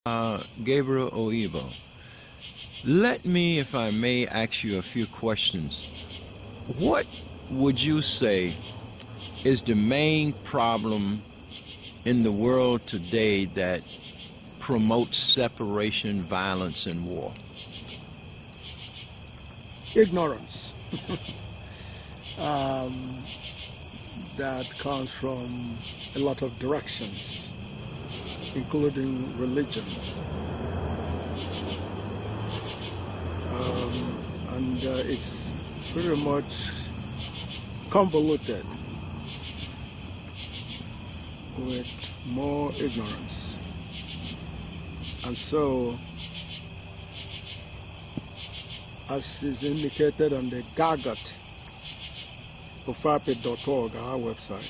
Gabriel Oyibo. Let me, if I may, ask you a few questions. What would you say is the main problem in the world today that promotes separation, violence, and war? Ignorance. That comes from a lot of directions, including religion. And it's pretty much convoluted with more ignorance. And so, as is indicated on the GAGUT of rapid.org, our website,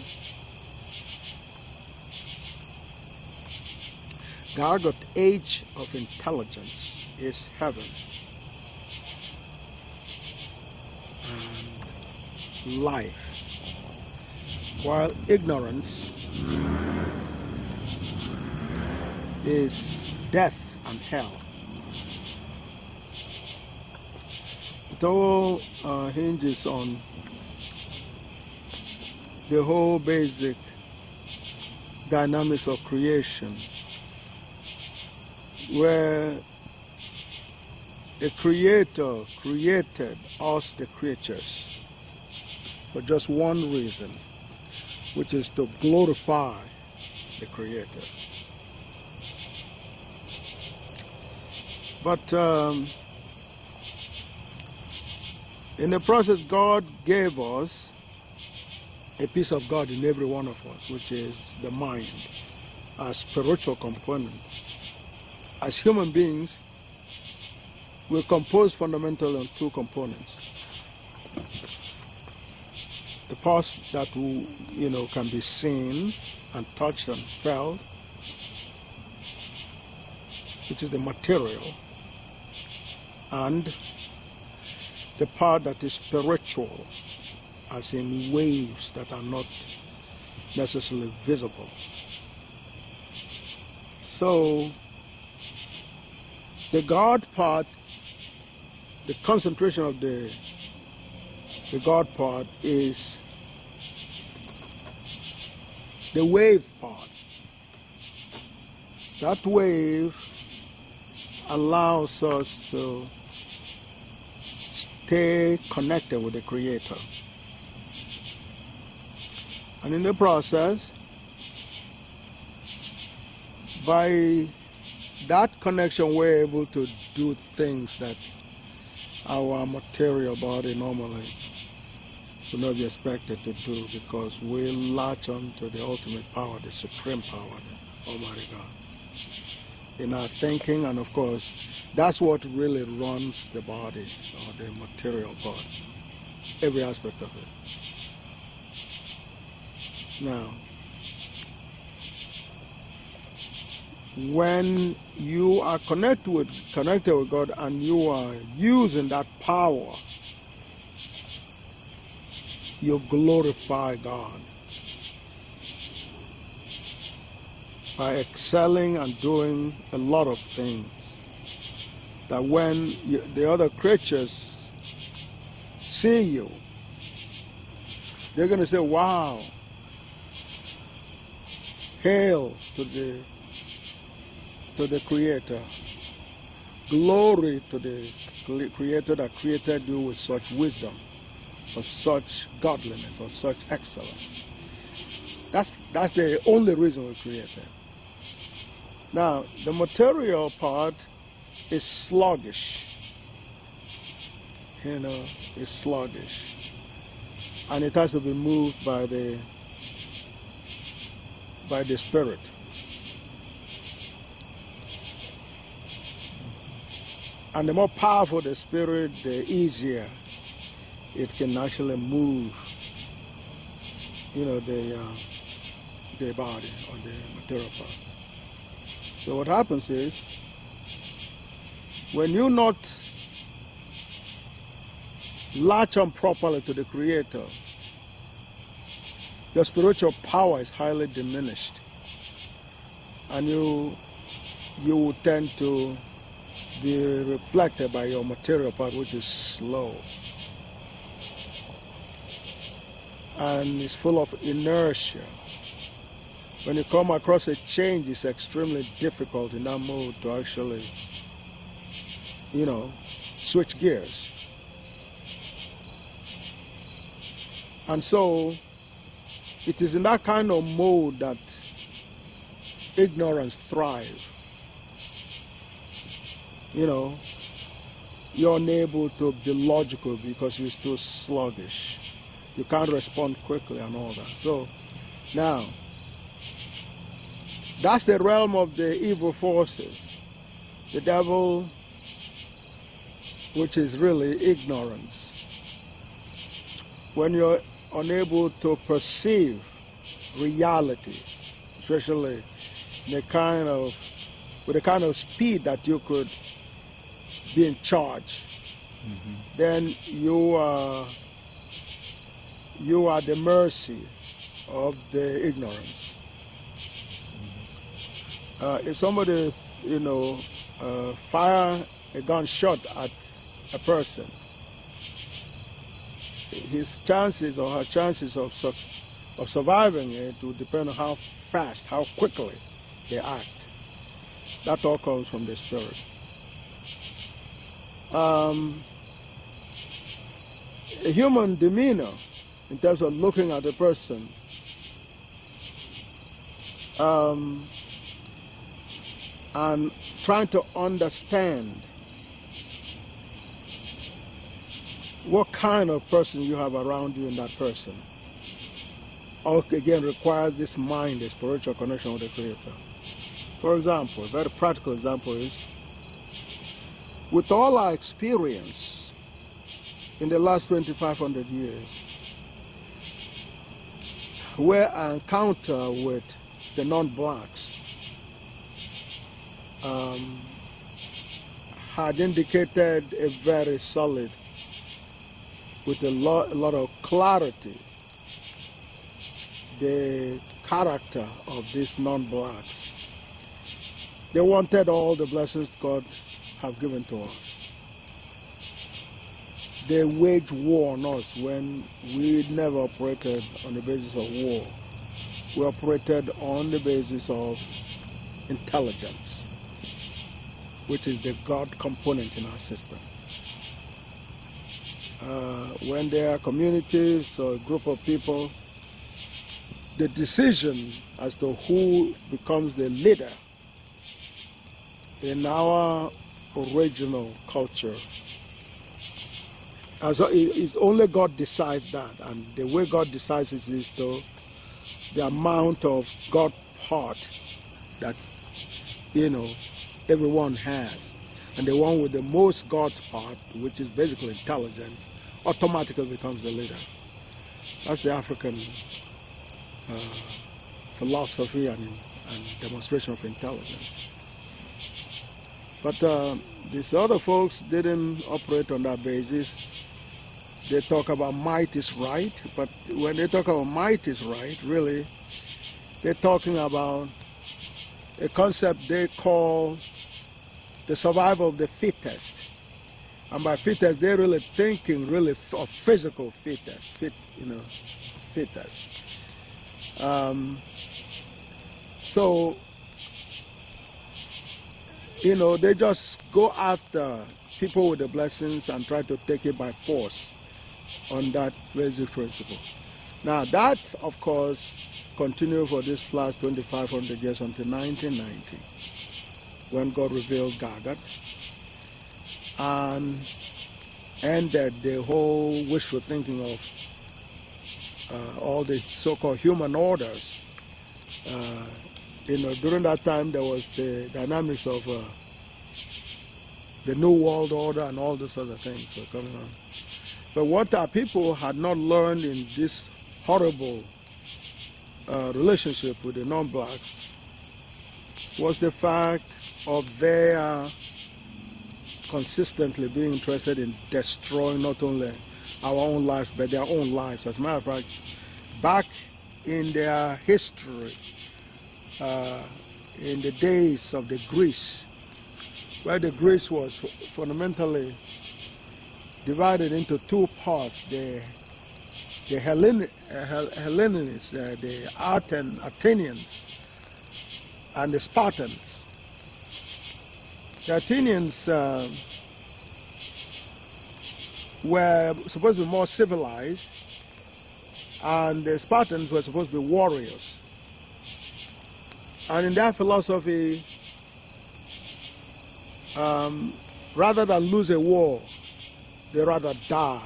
GAGUT age of intelligence is heaven, and life, while ignorance is death and hell. It all hinges on the whole basic dynamics of creation, where the Creator created us, the creatures, for just one reason, which is to glorify the Creator. But in the process, God gave us a piece of God in every one of us, which is the mind, a spiritual component. As human beings, we're composed fundamentally on two components. The parts that can be seen and touched and felt, which is the material, and the part that is spiritual, as in waves that are not necessarily visible. So the God part, the concentration of the God part is the wave part. That wave allows us to stay connected with the Creator. And in the process, by that connection, we're able to do things that our material body normally would not be expected to do, because we latch on to the ultimate power, the supreme power, the Almighty God, in our thinking. And of course, that's what really runs the body, or the material body, every aspect of it. Now, when you are connected with God and you are using that power, you glorify God by excelling and doing a lot of things that when the other creatures see you, they're going to say, wow, hail to the Creator. Glory to the Creator that created you with such wisdom, or such godliness, or such excellence. That's the only reason we created. Now, the material part is sluggish. It's sluggish. And it has to be moved by the Spirit. And the more powerful the Spirit, the easier it can actually move, the body, or the material part. So what happens is, when you not latch on properly to the Creator, your spiritual power is highly diminished, and you you will tend to be reflected by your material part, which is slow and it's full of inertia. When you come across a change, it's extremely difficult in that mode to actually, switch gears. And so it is in that kind of mode that ignorance thrives. You're unable to be logical because you're too sluggish. You can't respond quickly and all that. So now, that's the realm of the evil forces. The devil, which is really ignorance. When you're unable to perceive reality, especially with the kind of speed that you could be in charge, then you are at the mercy of the ignorance. If somebody, fire a gunshot at a person, his chances or her chances of surviving it will depend on how fast, how quickly they act. That all comes from the spirit. A human demeanor, in terms of looking at a person, and trying to understand what kind of person you have around you in that person, all again requires this mind, a spiritual connection with the Creator. For example, a very practical example is, with all our experience in the last 2,500 years, where our encounter with the non-blacks had indicated a very solid, with a lot of clarity, the character of these non-blacks. They wanted all the blessings God have given to us. They waged war on us when we never operated on the basis of war. We operated on the basis of intelligence, which is the God component in our system. When there are communities or a group of people, the decision as to who becomes the leader in our original culture, it's only God decides that, and the way God decides is to the amount of God part that everyone has, and the one with the most God's part, which is basically intelligence, automatically becomes the leader. That's the African philosophy and demonstration of intelligence. But these other folks didn't operate on that basis. They talk about might is right, but when they talk about might is right, really, they're talking about a concept they call the survival of the fittest. And by fittest, they're really thinking of physical fittest, fittest. So, they just go after people with the blessings and try to take it by force on that basic principle. Now that, of course, continued for this last 2,500 years until 1990, when God revealed GAGUT and ended the whole wishful thinking of all the so-called human orders. During that time there was the dynamics of the New World Order and all these other things coming on. But what our people had not learned in this horrible relationship with the non-blacks was the fact of their consistently being interested in destroying not only our own lives, but their own lives. As a matter of fact, back in their history, in the days of the Greece, where the Greece was fundamentally divided into two parts, the Hellenists, the Athenians, and the Spartans. The Athenians were supposed to be more civilized, and the Spartans were supposed to be warriors. And in their philosophy, rather than lose a war, they rather die.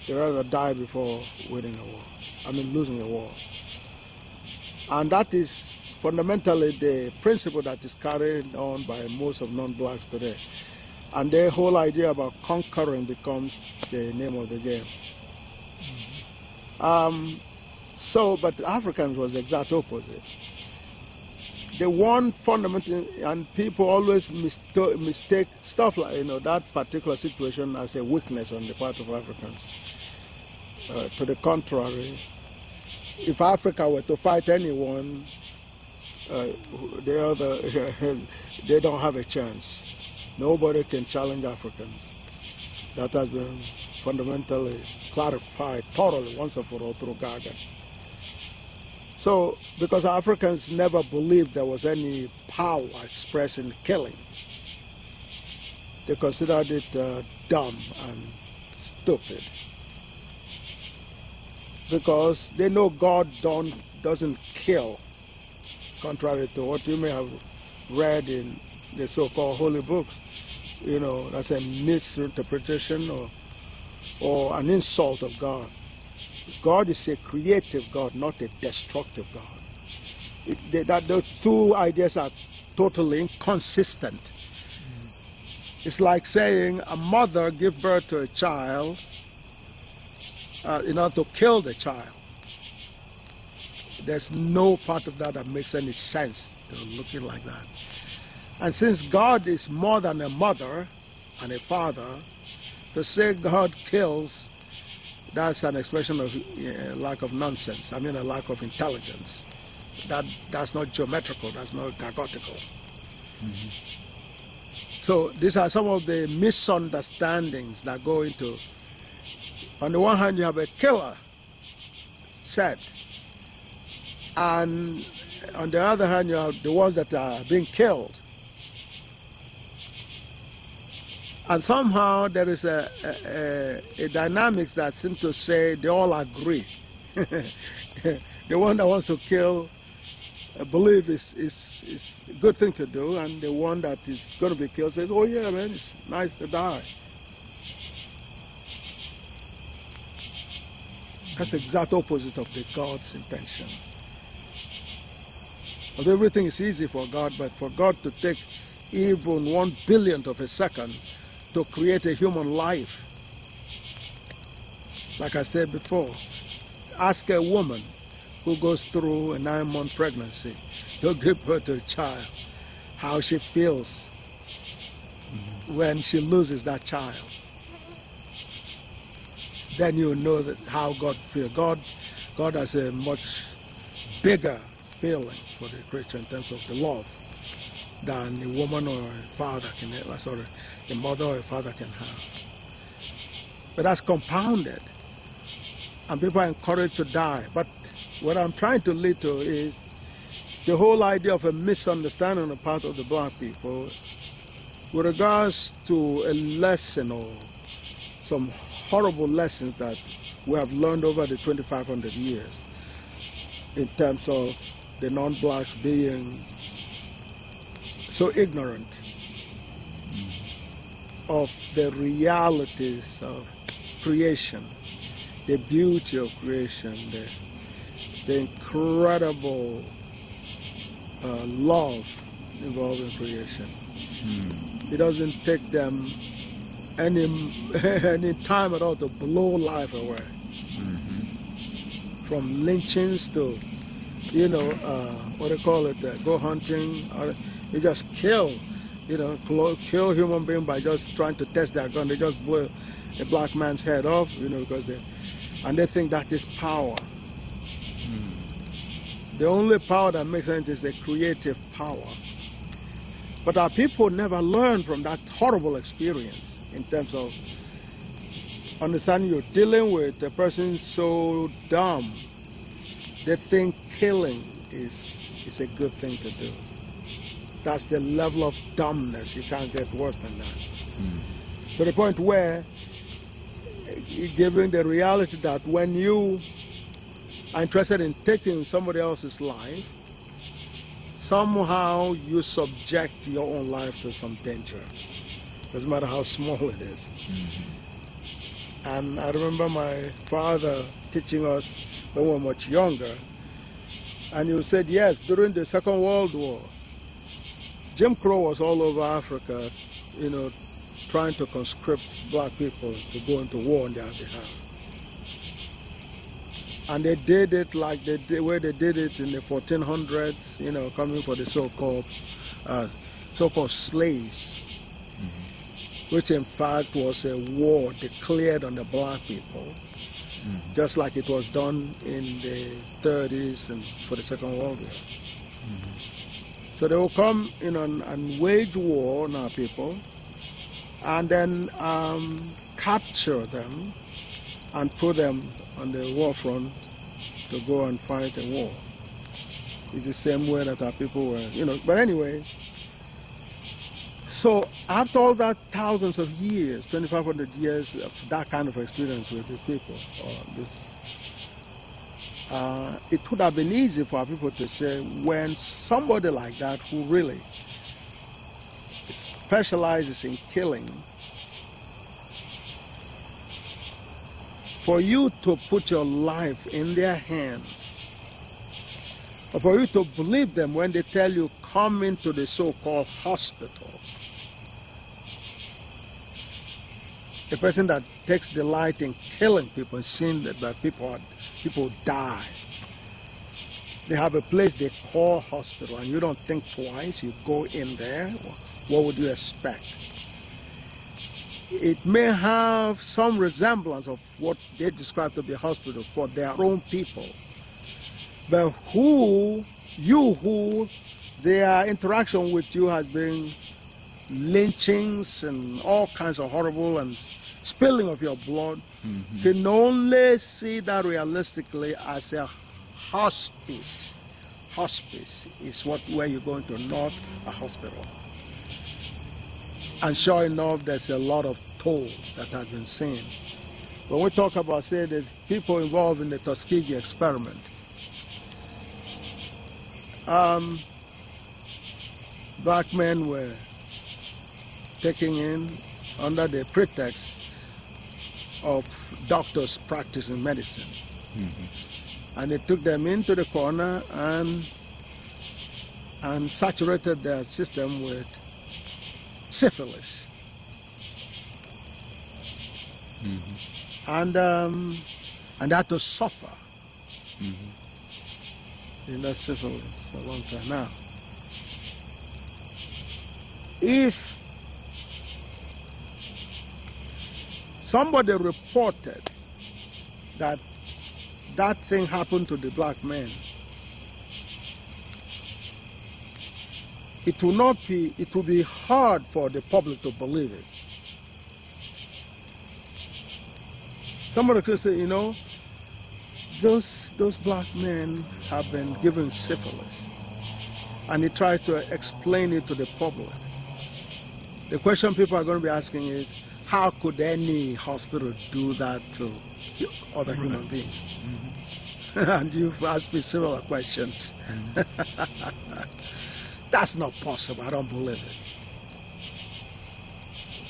They rather die before winning a war. I mean, losing a war. And that is fundamentally the principle that is carried on by most of non-blacks today. And their whole idea about conquering becomes the name of the game. But Africans was the exact opposite. The one fundamental, and people always mistake stuff like, that particular situation as a weakness on the part of Africans. To the contrary, if Africa were to fight anyone, they don't have a chance. Nobody can challenge Africans. That has been fundamentally clarified thoroughly once and for all through GAGUT. So, because Africans never believed there was any power expressed in killing, they considered it dumb and stupid. Because they know God doesn't kill, contrary to what you may have read in the so-called holy books. That's a misinterpretation or an insult of God. God is a creative God, not a destructive God. Those two ideas are totally inconsistent. It's like saying a mother gives birth to a child in order to kill the child. There's no part of that makes any sense looking like that. And since God is more than a mother and a father, to say God kills, that's an expression of lack of nonsense. I mean, a lack of intelligence. That's not geometrical, that's not GAGUTical. So these are some of the misunderstandings that go into. On the one hand, you have a killer set, and on the other hand, you have the ones that are being killed. And somehow there is a dynamics that seems to say they all agree. The one that wants to kill, believe is a good thing to do, and the one that is going to be killed says, oh yeah, man, it's nice to die. That's the exact opposite of the God's intention. But everything is easy for God, but for God to take even 1/100000th of a second to create a human life, like I said before, ask a woman who goes through a 9-month pregnancy to give birth to a child, how she feels when she loses that child. Then you know that how God feels. God has a much bigger feeling for the creature in terms of the love than a woman or a father can, a mother or a father can have. But that's compounded, and people are encouraged to die. But what I'm trying to lead to is the whole idea of a misunderstanding on the part of the black people with regards to a lesson or some horrible lessons that we have learned over the 2,500 years in terms of the non-blacks being so ignorant of the realities of creation, the beauty of creation, the incredible love involved in creation. It doesn't take them any time at all to blow life away. From lynchings to, what do you call it, go hunting, they just kill, kill human being by just trying to test their gun. They just blow a black man's head off, because they think that is power. The only power that makes sense is a creative power. But our people never learn from that horrible experience in terms of understanding you're dealing with a person so dumb, they think killing is a good thing to do. That's the level of dumbness. You can't get worse than that. To the point where, given the reality that when you are interested in taking somebody else's life, somehow you subject your own life to some danger. Doesn't matter how small it is. And I remember my father teaching us when we were much younger, and he said, yes, during the Second World War, Jim Crow was all over Africa, trying to conscript black people to go into war on their behalf. And they did it like the way they did it in the 1400s, coming for the so-called slaves, which in fact was a war declared on the black people, just like it was done in the 30s and for the Second World War. So they will come and wage war on our people, and then capture them and put them on the war front to go and fight a war. It's the same way that our people were, But anyway, so after all that thousands of years, 2,500 years of that kind of experience with these people, it would have been easy for our people to say, when somebody like that who really specializes in killing, for you to put your life in their hands, or for you to believe them when they tell you, come into the so-called hospital, a person that takes delight in killing people and seeing that people die. They have a place they call hospital, and you don't think twice, you go in there. What would you expect? It may have some resemblance of what they describe to be a hospital for their own people, but their interaction with you has been lynchings and all kinds of horrible and spilling of your blood, can only see that realistically as a hospice. Hospice is where you're going to, not a hospital. And sure enough, there's a lot of toll that has been seen. When we talk about, say, the people involved in the Tuskegee experiment, black men were taken in under the pretext of doctors practicing medicine. And they took them into the corner and saturated their system with syphilis. And they had to suffer in that syphilis a long time. Now, if somebody reported that that thing happened to the black men, it will be hard for the public to believe it. Somebody could say, those black men have been given syphilis, and he tried to explain it to the public. The question people are going to be asking is, how could any hospital do that to other human beings? And you've asked me similar questions. That's not possible. I don't believe it.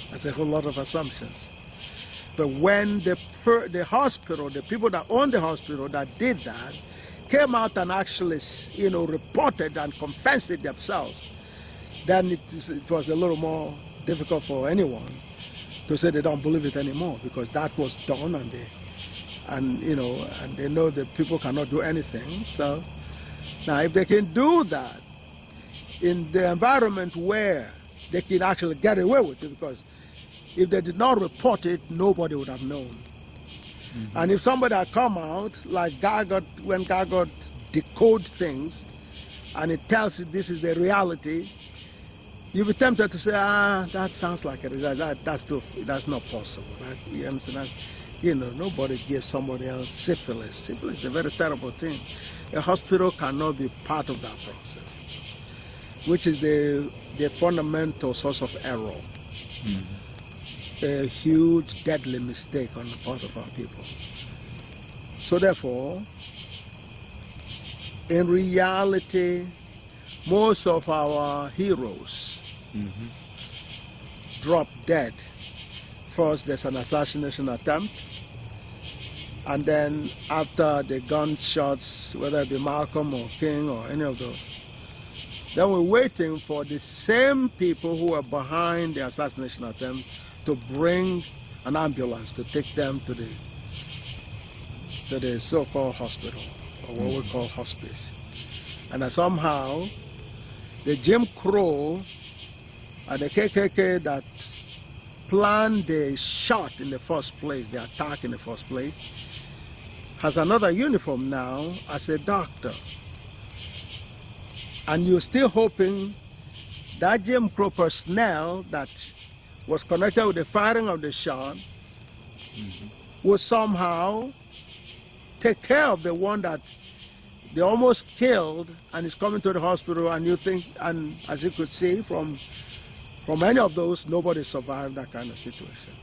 That's a whole lot of assumptions. But when the hospital, the people that own the hospital that did that, came out and actually, reported and confessed it themselves, then it was a little more difficult for anyone to say they don't believe it anymore, because that was done, and they know that people cannot do anything. So now, if they can do that in the environment where they can actually get away with it, because if they did not report it, nobody would have known. And if somebody had come out, like GAGUT, when GAGUT decode things, and it tells you this is the reality, you'll be tempted to say, that sounds like it. That's not possible. You understand? Nobody gives somebody else syphilis. Syphilis is a very terrible thing. A hospital cannot be part of that process, which is the fundamental source of error. A huge, deadly mistake on the part of our people. So therefore, in reality, most of our heroes drop dead. First, there's an assassination attempt, and then after the gunshots, whether it be Malcolm or King or any of those, then we're waiting for the same people who are behind the assassination attempt to bring an ambulance to take them to the so-called hospital, or what we call hospice. And somehow, the Jim Crow and the KKK that planned the shot in the first place, the attack in the first place, has another uniform now as a doctor. And you're still hoping that Jim Crow personnel that was connected with the firing of the shot will somehow take care of the one that they almost killed and is coming to the hospital, and you think, and as you could see from any of those, nobody survived that kind of situation.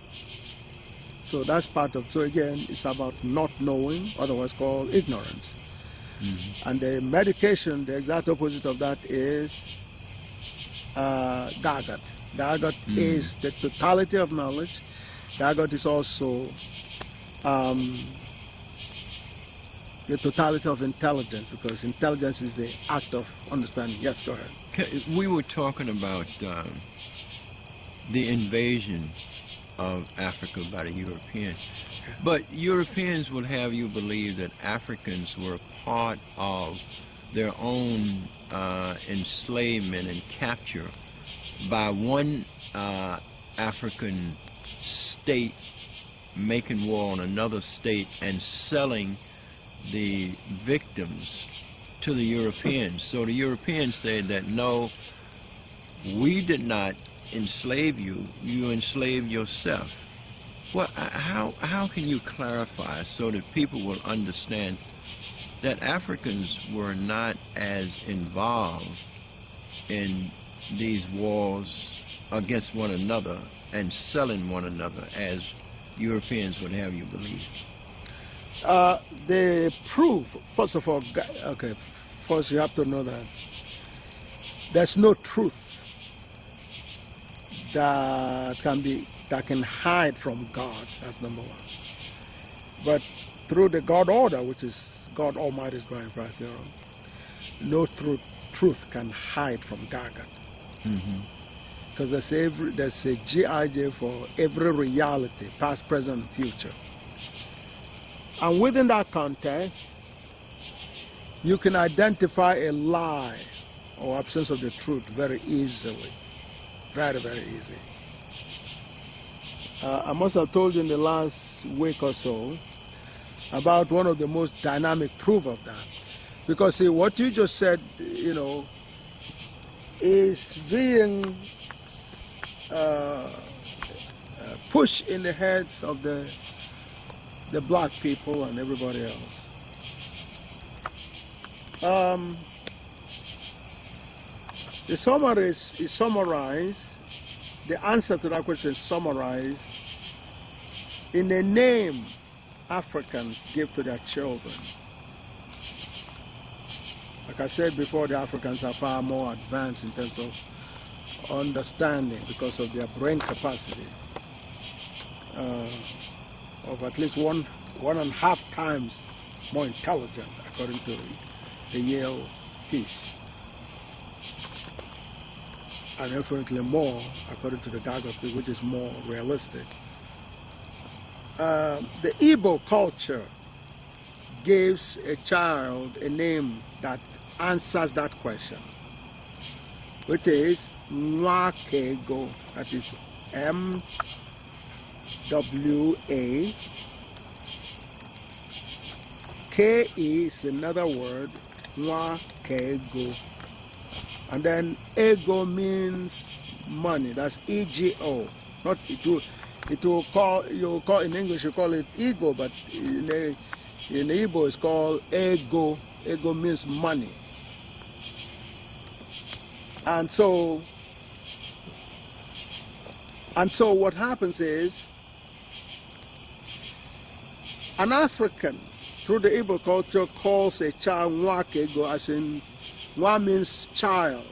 So that's part of, so again, it's about not knowing, otherwise called ignorance. And the medication, the exact opposite of that is GAGUT. GAGUT is the totality of knowledge. GAGUT is also the totality of intelligence, because intelligence is the act of understanding. Yes, go ahead. We were talking about the invasion of Africa by the Europeans. But Europeans would have you believe that Africans were part of their own enslavement and capture by one African state making war on another state and selling the victims to the Europeans. So the Europeans said that, no, we did not enslave you, you enslaved yourself. Well, how can you clarify so that people will understand that Africans were not as involved in these wars against one another and selling one another as Europeans would have you believe? The proof, first of all, okay, first you have to know that there's no truth that can hide from God. That's number one. But through the God order, which is God Almighty's Grand Unifiehed Theorem, no truth can hide from GAGUT. Because there's a GIJ for every reality, past, present, and future. And within that context, you can identify a lie or absence of the truth very easily. Very, very easy. I must have told you in the last week or so about one of the most dynamic proof of that. Because see, what you just said, is being pushed in the heads of the black people and everybody else. The summary is summarized, the answer to that question is summarized in the name Africans give to their children. Like I said before, the Africans are far more advanced in terms of understanding because of their brain capacity of at least one and a half times more intelligent, according to the Yale piece. And infinitely more, according to the GAGUT, which is more realistic. The Igbo culture gives a child a name that answers that question, which is Nwakego, that is M-W-A. K is another word, Nwa Kego. And then ego means money. That's EGO. Not it will call, you call in English you call it ego, but in Igbo it's called ego. Ego means money. And so what happens is, an African through the Igbo culture calls a child Nwakego, as in Nwa means child,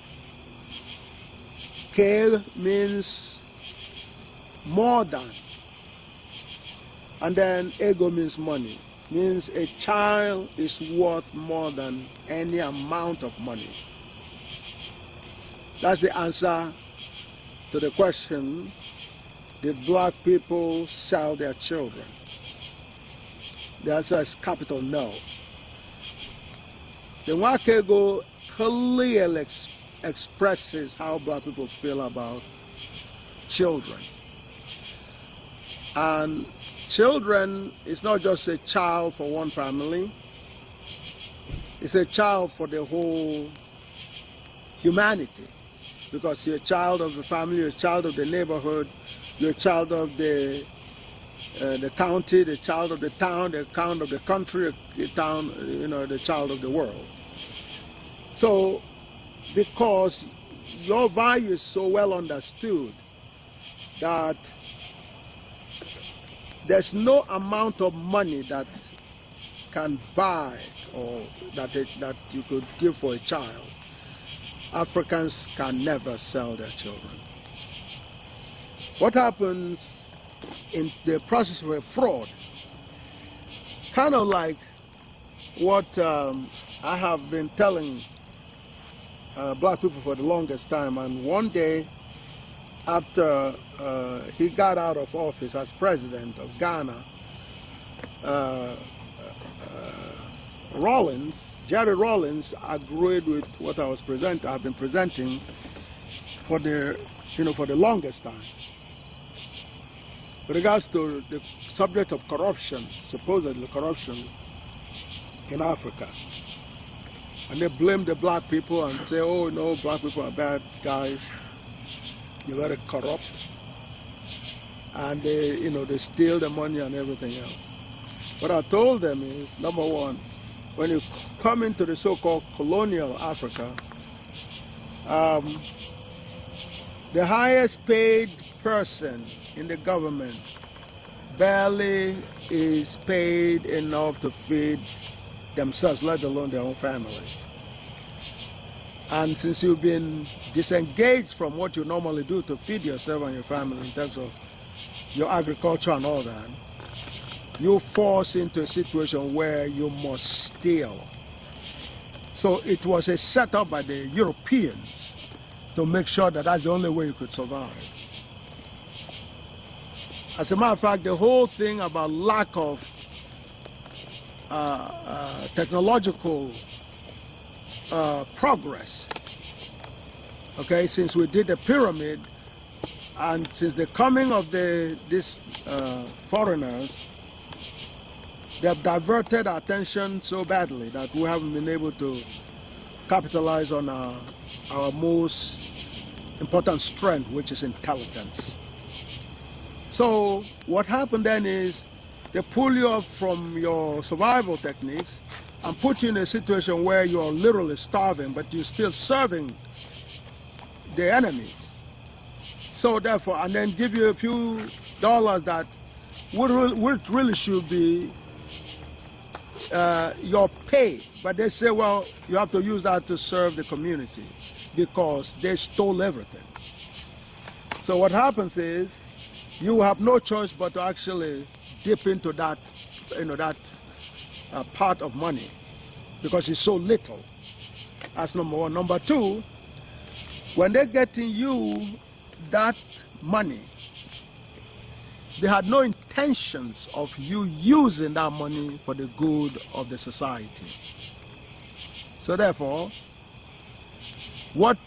Ke means more than, and then ego means money. Means a child is worth more than any amount of money. That's the answer to the question, did black people sell their children? The answer is capital no. The Nwakego clearly expresses how black people feel about children. And children is not just a child for one family, it's a child for the whole humanity. Because you're a child of the family, you're a child of the neighborhood, you're a child of the county, the child of the town, the child of the country, the town, the child of the world. So, because your value is so well understood that there's no amount of money that can buy or that you could give for a child. Africans can never sell their children. What happens in the process of a fraud, kind of like what I have been telling black people for the longest time, and one day after he got out of office as president of Ghana, Jerry Rawlins agreed with what I've been presenting for the longest time. With regards to the subject of corruption, supposedly corruption in Africa. And they blame the black people and say, oh no, black people are bad guys, they're very corrupt, and they steal the money and everything else. What I told them is, number one, when you come into the so-called colonial Africa, the highest paid person in the government barely is paid enough to feed themselves, let alone their own families. And since you've been disengaged from what you normally do to feed yourself and your family in terms of your agriculture and all that, you're forced into a situation where you must steal. So it was a setup by the Europeans to make sure that that's the only way you could survive. As a matter of fact, the whole thing about lack of technological progress, okay, since we did the pyramid, and since the coming of these foreigners, they have diverted our attention so badly that we haven't been able to capitalize on our most important strength, which is intelligence. So what happened then is they pull you off from your survival techniques and put you in a situation where you're literally starving, but you're still serving the enemies. So therefore, and then give you a few dollars that would really should be your pay. But they say, well, you have to use that to serve the community because they stole everything. So what happens is you have no choice but to actually dip into that, that part of money because it's so little. That's number one. Number two, when they're getting you that money, they had no intentions of you using that money for the good of the society. So therefore, what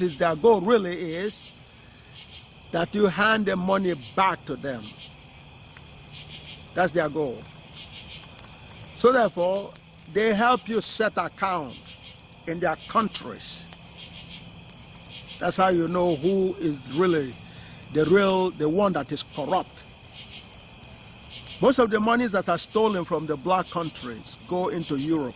is their goal really is that you hand the money back to them. That's their goal. So therefore, they help you set account in their countries. That's how you know who is really the one that is corrupt. Most of the monies that are stolen from the black countries go into Europe,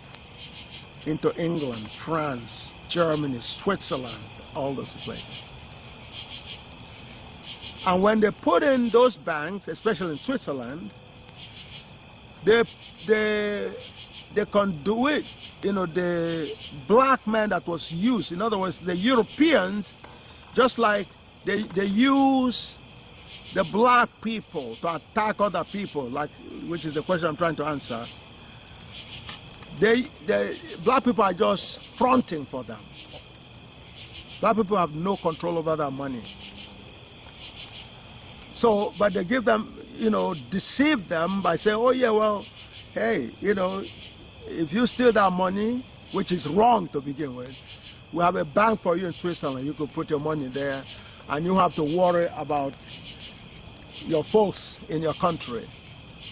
into England, France, Germany, Switzerland, all those places. And when they put in those banks, especially in Switzerland, they conduit, the black man that was used. In other words, the Europeans, just like they use the black people to attack other people, which is the question I'm trying to answer. The black people are just fronting for them. Black people have no control over their money. So, but they give them, deceive them by saying, oh yeah, well, hey, if you steal that money, which is wrong to begin with, we have a bank for you in Switzerland. You could put your money there, and you have to worry about your folks in your country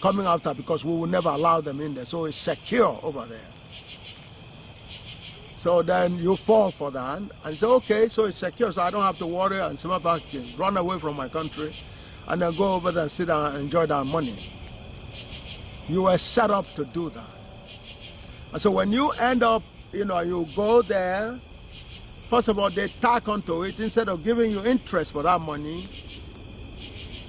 coming after, because we will never allow them in there. So it's secure over there. So then you fall for that and say, okay, so it's secure, so I don't have to worry, and some of us can run away from my country and then go over there and sit down and enjoy that money. You were set up to do that. And so when you end up, you go there, first of all, they tack onto it. Instead of giving you interest for that money,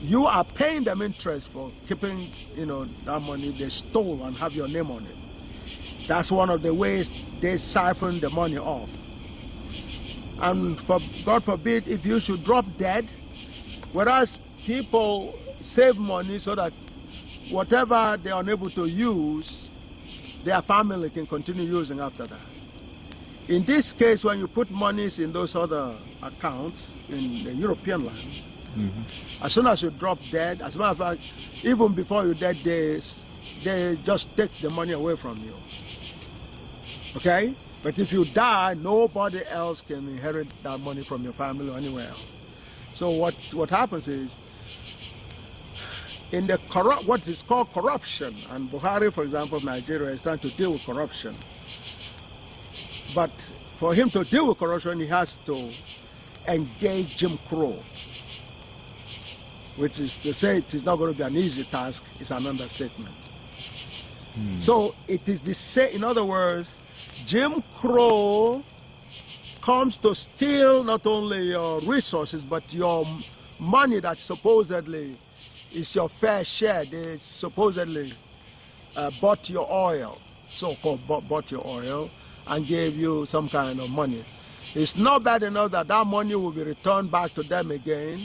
you are paying them interest for keeping, that money they stole and have your name on it. That's one of the ways they siphon the money off. And God forbid, if you should drop dead, whereas people save money so that whatever they are unable to use, their family can continue using after that. In this case, when you put monies in those other accounts in the European land, as soon as you drop dead, as a matter of fact, even before you dead, they just take the money away from you. Okay? But if you die, nobody else can inherit that money from your family or anywhere else. So what happens is, in the what is called corruption, and Buhari, for example, of Nigeria, is trying to deal with corruption. But for him to deal with corruption, he has to engage Jim Crow, which is to say it is not going to be an easy task, is an understatement. So it is the same, in other words, Jim Crow comes to steal not only your resources, but your money that supposedly is your fair share. They supposedly bought your oil, so-called bought your oil, and gave you some kind of money. It's not bad enough that that money will be returned back to them again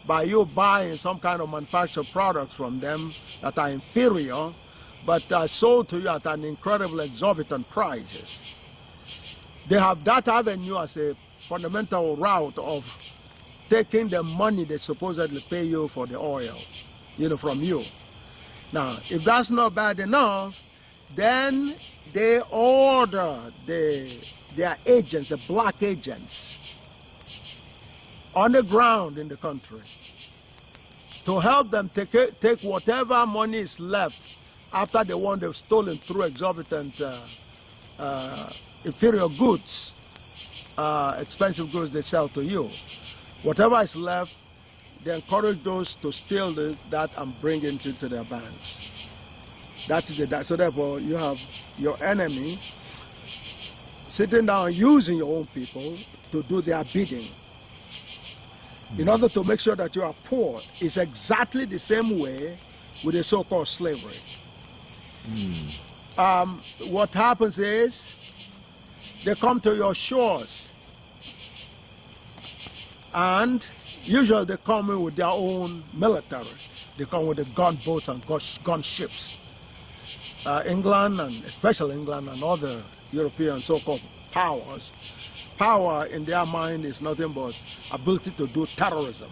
by you buying some kind of manufactured products from them that are inferior, but are sold to you at an incredible exorbitant prices. They have that avenue as a fundamental route of taking the money they supposedly pay you for the oil, from you. Now, if that's not bad enough, then they order their agents, the black agents, on the ground in the country to help them take whatever money is left after the one they've stolen through exorbitant inferior goods, expensive goods they sell to you. Whatever is left, they encourage those to steal that and bring it into their banks. So therefore, you have your enemy sitting down using your own people to do their bidding in order to make sure that you are poor. It's exactly the same way with the so-called slavery. What happens is they come to your shores, and usually they come in with their own military. They come with the gunboats and gunships. England, and especially England and other European so-called powers, power in their mind is nothing but ability to do terrorism,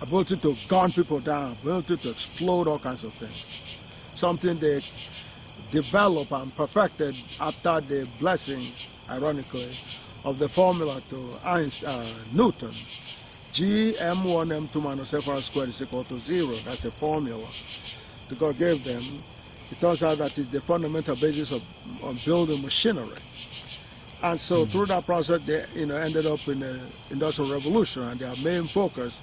ability to gun people down, ability to explode all kinds of things. Something they developed and perfected after the blessing, ironically, of the formula to Newton. G(m1 m2 minus f(r) squared is equal to 0. That's a formula that God gave them It turns out that it's the fundamental basis of building machinery. And so through that process, they ended up in the Industrial Revolution, and their main focus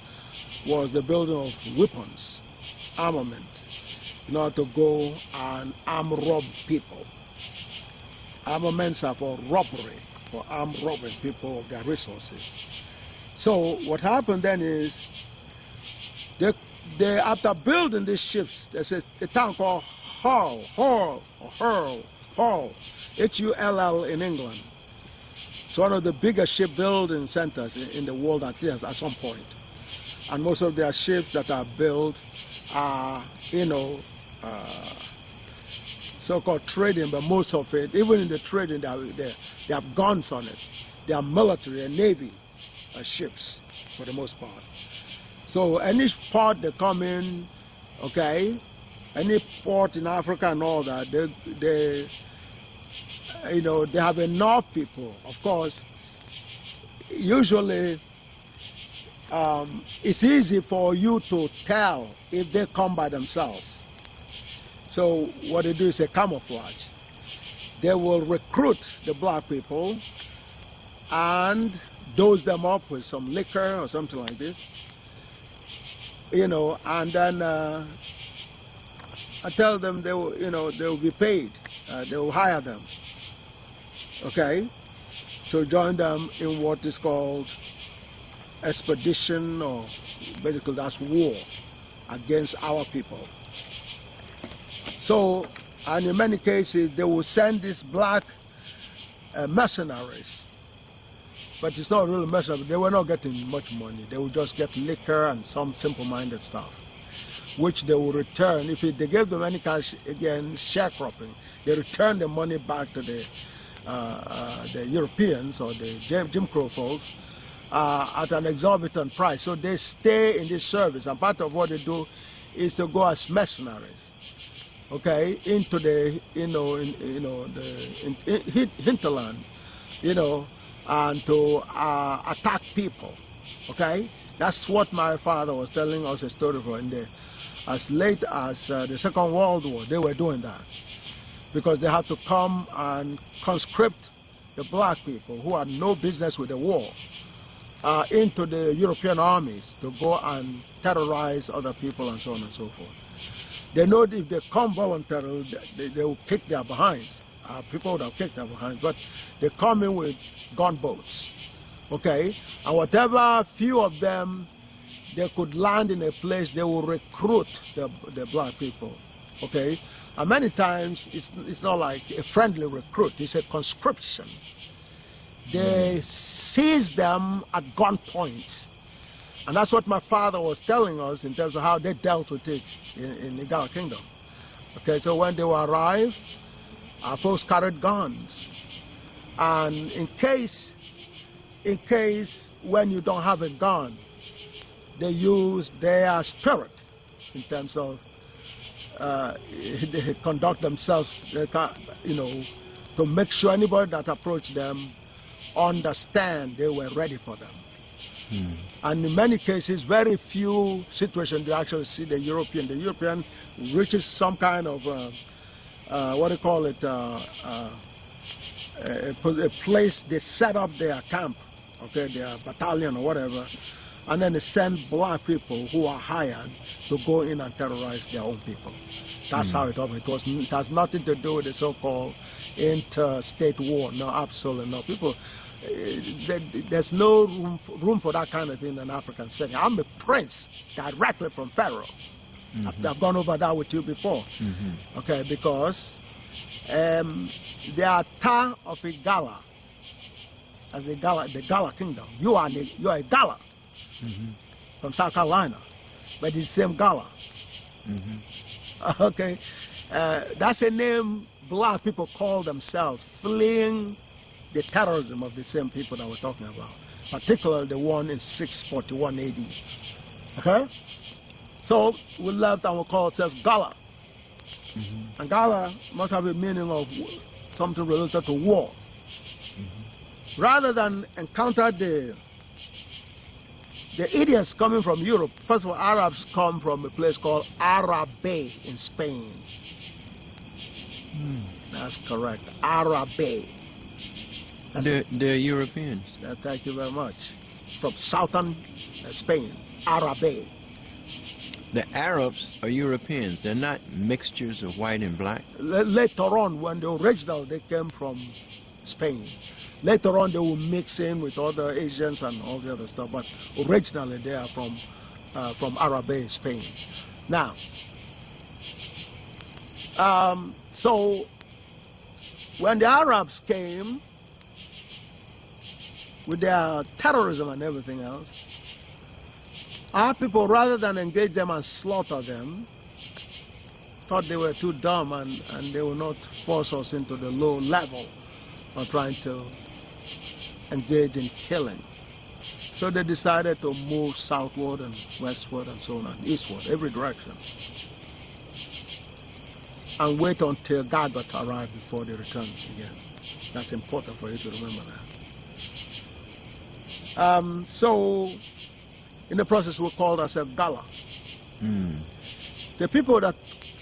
was the building of weapons, armaments, in order to go and rob people. Armaments are for robbery, for robbing people of their resources. So what happened then is, they after building these ships, there's a town called Hull, Hull, in England. It's one of the biggest shipbuilding centers in the world at some point. And most of their ships that are built are, so-called trading, but most of it, even in the trading, they have guns on it. They are military and navy ships for the most part. So any port they come in, okay, any port in Africa and all that, they have enough people. Of course, usually it's easy for you to tell if they come by themselves. So what they do is a camouflage. They will recruit the black people and dose them up with some liquor or something like this, and then I tell them they will be paid. They will hire them, okay, to join them in what is called expedition, or basically that's war against our people. So, and in many cases, they will send these black mercenaries. But it's not really mercenaries. They were not getting much money. They would just get liquor and some simple-minded stuff, which they will return. If they gave them any cash, again, sharecropping, they return the money back to the Europeans or the Jim Crow folks at an exorbitant price. So they stay in this service, and part of what they do is to go as mercenaries, okay, into the hinterland, and to attack people, okay. That's what my father was telling us a story for. In there, as late as the Second World War, they were doing that because they had to come and conscript the black people who had no business with the war into the European armies to go and terrorize other people and so on and so forth. They know that if they come voluntarily, they will kick their behinds. People would have kicked their behinds, but they come in with gunboats, okay? And whatever few of them they could land in a place, they will recruit the black people, okay? And many times, it's not like a friendly recruit, it's a conscription. They seize them at gunpoint. And that's what my father was telling us in terms of how they dealt with it in the GAGUT kingdom. Okay, so when they will arrive, our folks carried guns. And in case when you don't have a gun, they use their spirit in terms of they conduct themselves, to make sure anybody that approached them understand they were ready for them. And in many cases, very few situations, you actually see the European reaches some kind of, what do you call it, a place they set up their camp, okay, their battalion or whatever, and then they send black people who are hired to go in and terrorize their own people. That's how it operates. It has nothing to do with the so-called interstate war. No, absolutely no. People, there's no room for that kind of thing in an African setting. I'm a prince directly from Pharaoh. I've gone over that with you before. Okay, because the Ata of a Gala, as the Gala kingdom. You are a Gala from South Carolina, but it's the same Gala. Okay, that's a name black people call themselves, fleeing the terrorism of the same people that we're talking about, particularly the one in 641 AD. Okay, so we left and we call ourselves Gala, and Gala must have a meaning of something related to war. Rather than encounter the idiots coming from Europe, first of all, Arabs come from a place called Arabe in Spain. That's correct. Arabe. They're Europeans. Thank you very much. From southern Spain, Arabe. The Arabs are Europeans. They're not mixtures of white and black. Later on, when the original, they came from Spain. Later on, they will mix in with other Asians and all the other stuff. But originally, they are from Arabe, Spain. Now, so when the Arabs came with their terrorism and everything else, our people, rather than engage them and slaughter them, thought they were too dumb and they would not force us into the low level of trying to engage in killing. So they decided to move southward and westward and so on and eastward, every direction, and wait until GAGUT arrived before they returned again. That's important for you to remember that. So in the process, we called ourselves Gala. The people that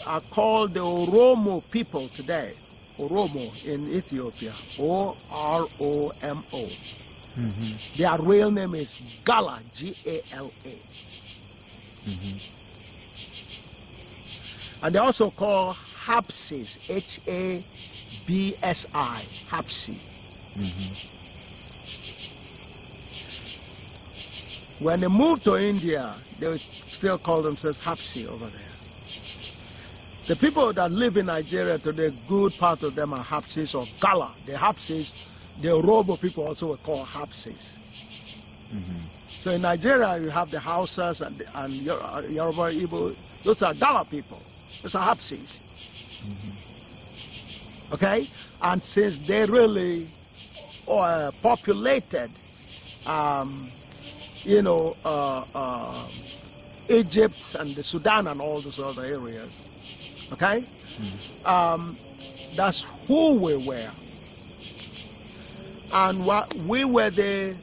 are called the Oromo people today, Oromo in Ethiopia, O-R-O-M-O. Their real name is Gala, G-A-L-A. And they also call Hapsis, H-A-B-S-I, Hapsi. When they moved to India, they would still call themselves Hapsi over there. The people that live in Nigeria today, good part of them are Hapsis or Gala. The Hapsis, the Orobo people also were called Hapsis. So in Nigeria, you have the Hausas and Yoruba, Igbo. Those are Gala people. Those are Hapsis. Okay? And since they really populated, Egypt and the Sudan and all those other areas, okay? That's who we were. And we were the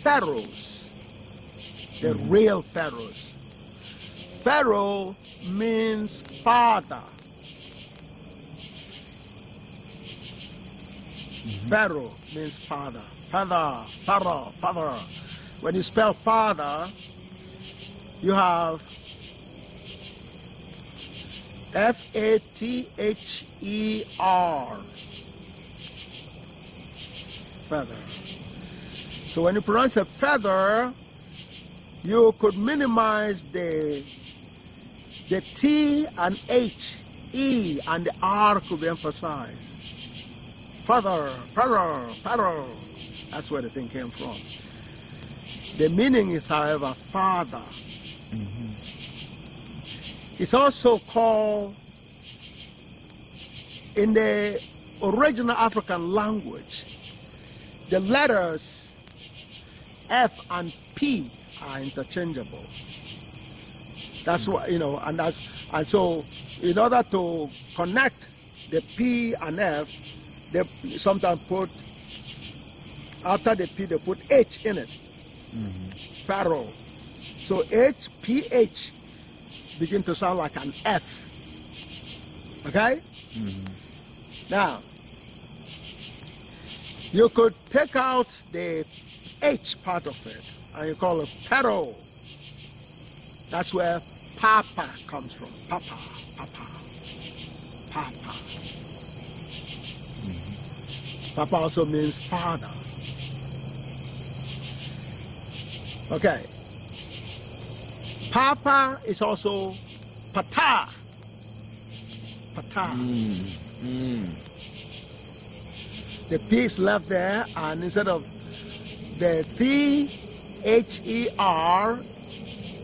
pharaohs, the real pharaohs. Pharaoh means father. Pharaoh means father. Father. When you spell father, you have F-A-T-H-E-R. Feather. So when you pronounce a feather, you could minimize the T and H, E, and the R could be emphasized. Feather. That's where the thing came from. The meaning is, however, father. It's also called, in the original African language, the letters F and P are interchangeable. That's what, and so in order to connect the P and F, they sometimes put, after the P, they put H in it. Pharaoh. So H, P-H begin to sound like an F. Okay? Now, you could take out the H part of it, and you call it Pharaoh. That's where Papa comes from. Papa. Papa also means father. Okay. Papa is also Pata. The P is left there, and instead of the T-H-E-R,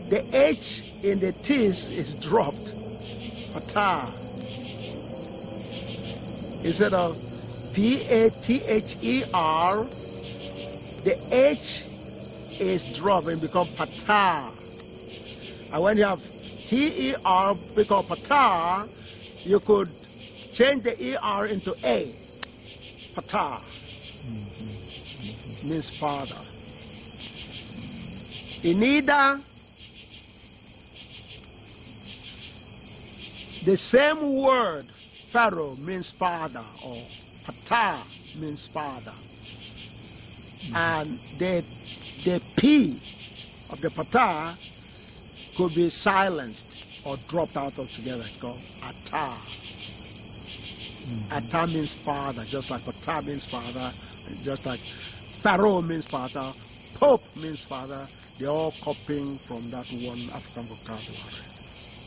the H in the T's is dropped. Pata. Instead of P-A-T-H-E-R, the H is dropped and become Pata. And when you have T-E-R become Pata, you could change the E-R into A. Pata. Means father. In either the same word Pharaoh means father, or Ptah means father. And the P of the Ptah could be silenced or dropped out altogether. It's called Ata. Ata means father, just like Ptah means father, just like Pharaoh means father, Pope means father. They're all copying from that one African vocabulary.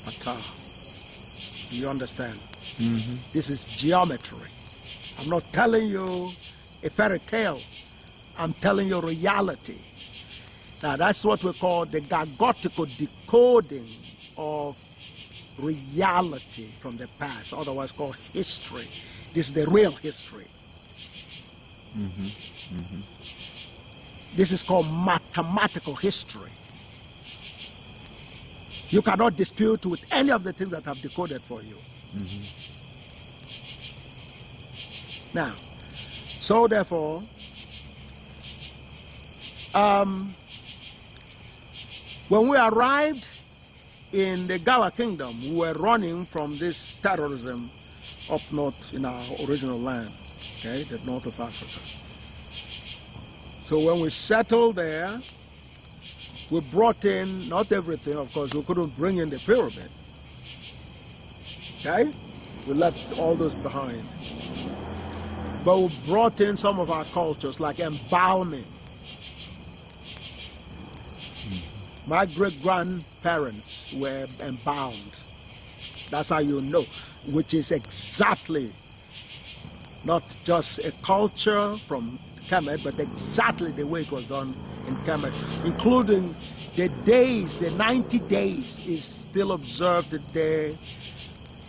Ata. Do you understand? This is geometry. I'm not telling you a fairy tale. I'm telling you reality. Now that's what we call the GAGUTical decoding of reality from the past, otherwise called history. This is the real history. This is called mathematical history. You cannot dispute with any of the things that I've decoded for you. Now, so therefore, when we arrived in the Gala Kingdom, we were running from this terrorism up north in our original land, okay, the north of Africa. So when we settled there, we brought in, not everything, of course, we couldn't bring in the pyramid, okay? We left all those behind. But we brought in some of our cultures, like embalming. My great-grandparents were embalmed. That's how you know, which is exactly not just a culture from Kemet, but exactly the way it was done in Kemet, including the days, the 90 days is still observed today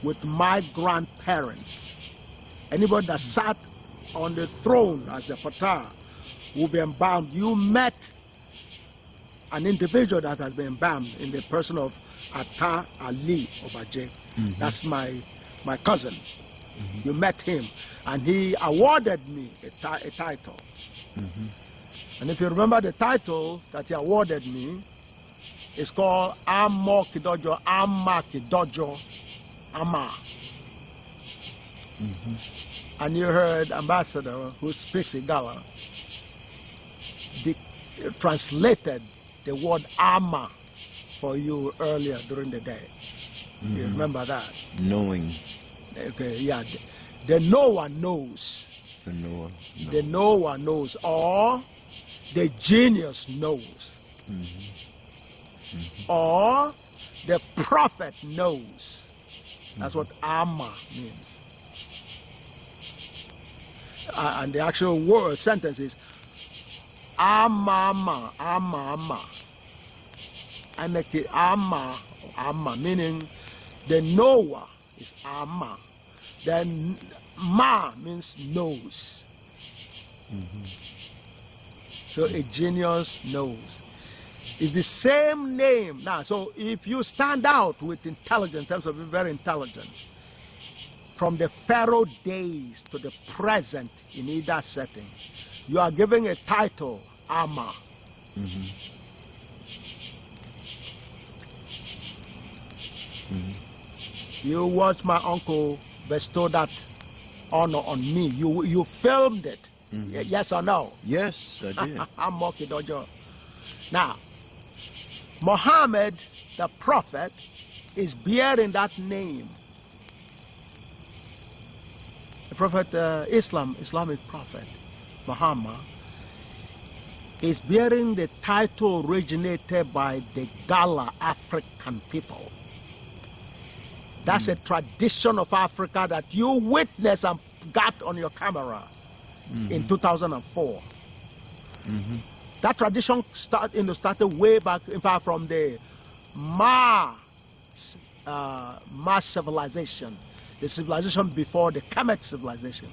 with my grandparents. Anybody that sat on the throne as the Ptah will be embalmed. You met an individual that has been embalmed in the person of Atta Ali Obaje. That's my cousin. You met him, and he awarded me a title. And if you remember, the title that he awarded me is called Amo Kidojo, Ama Kidojo, Ama. And you heard Ambassador, who speaks Igala, translated the word Ama for you earlier during the day. You remember that? Knowing. Okay, yeah. The knower knows. The knower knows. The knower knows, or the genius knows. Or the prophet knows. That's what Amma means. And the actual word sentence is Amma, Amma. I make it Amma, meaning the knower is Amma. Then Ma means knows. So a genius knows. It's the same name. Now, so if you stand out with intelligence, in terms of being very intelligent, from the Pharaoh days to the present in either setting, you are giving a title, Amma. You watch my uncle bestow that honor on me. You filmed it. Yes or no? Yes, I did. I'm Moki Dojo. Now, Muhammad, the prophet, is bearing that name. The prophet, Islamic prophet, Muhammad, is bearing the title originated by the Gala African people. That's a tradition of Africa that you witnessed and got on your camera in 2004. That tradition started way back, in fact, from the Ma civilization, the civilization before the Kemet civilization,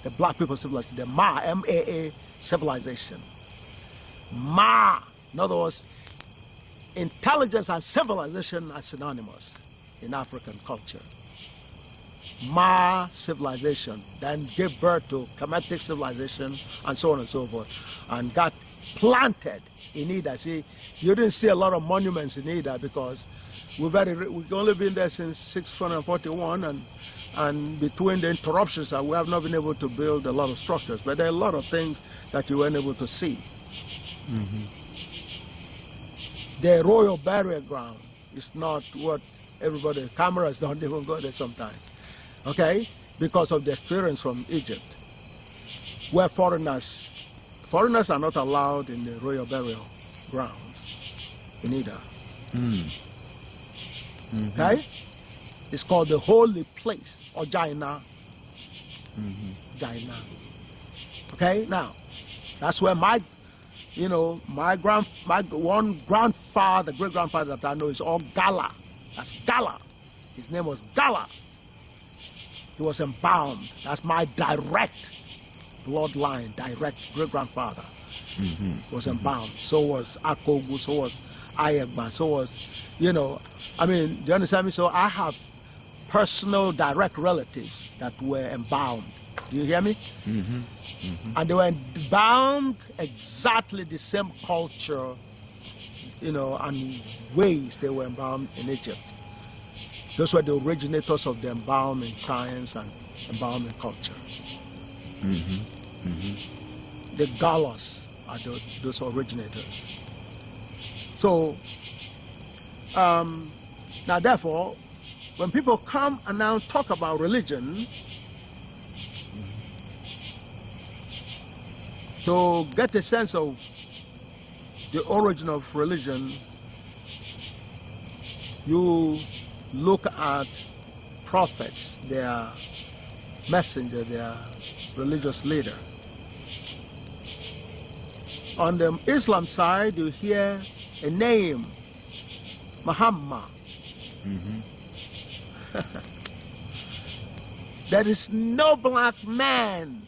the black people civilization, the Ma, M-A-A civilization. Ma, in other words, intelligence and civilization are synonymous in African culture. Ma civilization then gave birth to Kemetic civilization and so on and so forth, and got planted in Ida. See, you didn't see a lot of monuments in Ida because we've only been there since 641, and And between the interruptions, we have not been able to build a lot of structures. But there are a lot of things that you weren't able to see. The royal burial ground is not what everybody, cameras don't even go there sometimes. Okay? Because of the experience from Egypt, where foreigners are not allowed in the royal burial grounds in either. Okay? It's called the holy place, or Jaina. Jaina. Okay? Now, that's where my one grandfather, great-grandfather that I know is all Gala. That's Gala. His name was Gala. He was embalmed. That's my direct bloodline, direct great-grandfather. Was embalmed. So was Akogu, so was Ayegba, so was, I mean, do you understand me? So I have personal direct relatives that were embalmed. Do you hear me? And they were embalmed exactly the same culture, and ways they were embalmed in Egypt. Those were the originators of the embalming science and embalming culture. The Galas are those originators. So, now therefore, when people come and now talk about religion, to get a sense of the origin of religion, you look at prophets, their messenger, their religious leader. On the Islam side, you hear a name, Muhammad. There is no black man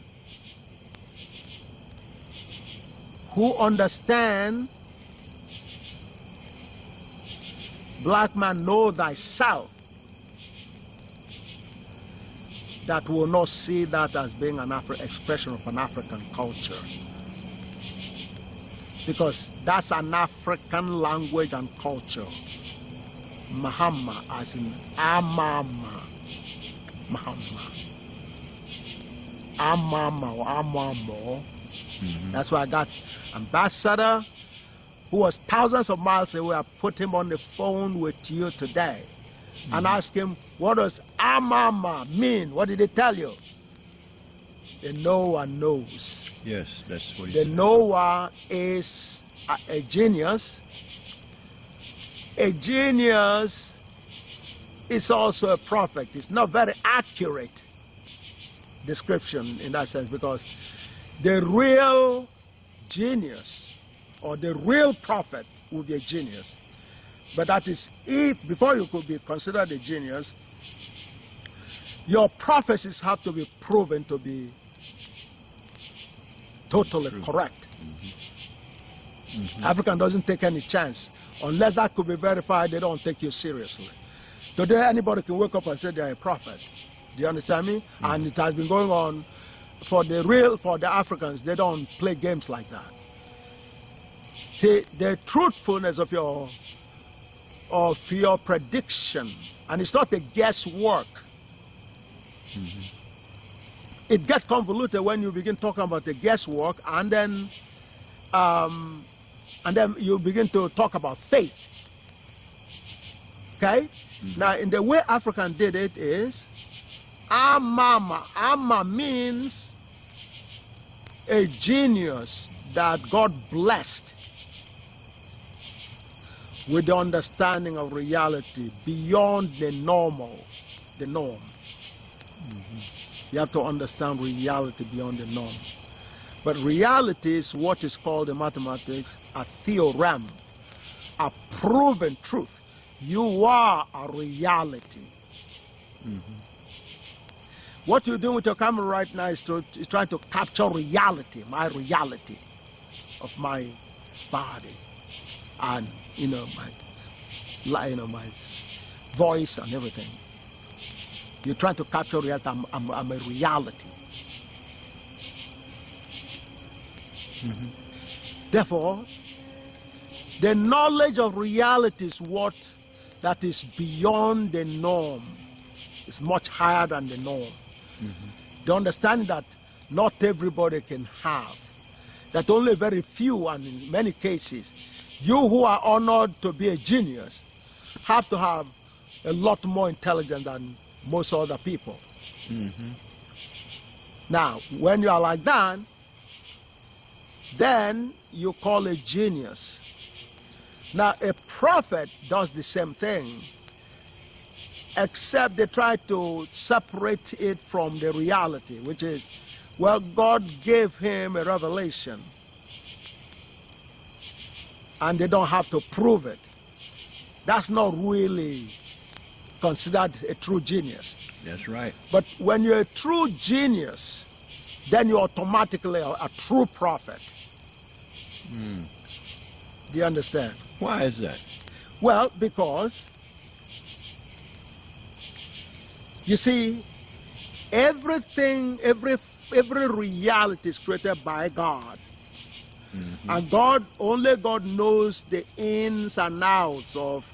who understand, black man, know thyself, that will not see that as being an expression of an African culture. Because that's an African language and culture. Muhammad, as in Amama. Muhammad. Amama or Amamo. That's why I got ambassador who was thousands of miles away. I put him on the phone with you today and asked him, what does Amama mean? What did he tell you? The Noah knows. Yes, that's what he The said. Noah is a genius. A genius is also a prophet. It's not very accurate description in that sense, because the real genius or the real prophet would be a genius. But that is if, before you could be considered a genius, your prophecies have to be proven to be totally correct. African doesn't take any chance. Unless that could be verified, they don't take you seriously. Today, anybody can wake up and say they're a prophet. Do you understand me? And it has been going on for the Africans. They don't play games like that. See, the truthfulness of your prediction, and it's not a guesswork. It gets convoluted when you begin talking about the guesswork, and then you begin to talk about faith. Okay? Now, in the way African did it is, Amama. Amma means a genius that God blessed with the understanding of reality beyond the norm. You have to understand reality beyond the norm. But reality is what is called in mathematics a theorem, a proven truth. You are a reality. What you're doing with your camera right now is trying to capture reality, my reality of my body, and my voice and everything. You're trying to capture reality. I'm a reality. Therefore, the knowledge of reality is what that is beyond the norm. is much higher than the norm. The understanding that not everybody can have, that only very few, and in many cases, you who are honored to be a genius have to have a lot more intelligence than most other people. Now, when you are like that, then you call a genius. Now, a prophet does the same thing, except they try to separate it from the reality, which is, well, God gave him a revelation, and they don't have to prove it. That's not really considered a true genius. That's right. But when you're a true genius, then you're automatically a true prophet. Do you understand? Why is that? Well, because, you see, everything, every reality is created by God. And only God knows the ins and outs of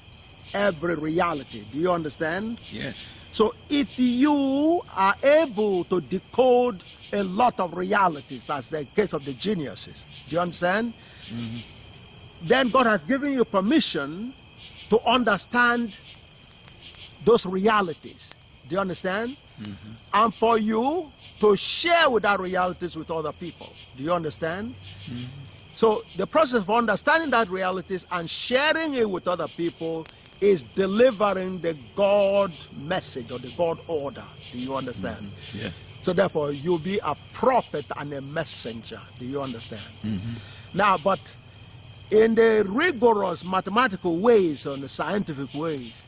every reality. Do you understand? Yes. So if you are able to decode a lot of realities, as the case of the geniuses, do you understand? Then God has given you permission to understand those realities. Do you understand? And for you to share with that realities with other people. Do you understand? So the process of understanding that realities and sharing it with other people is delivering the God message or the God order. Do you understand? Yeah. So therefore, you'll be a prophet and a messenger. Do you understand? Now, but in the rigorous mathematical ways or the scientific ways,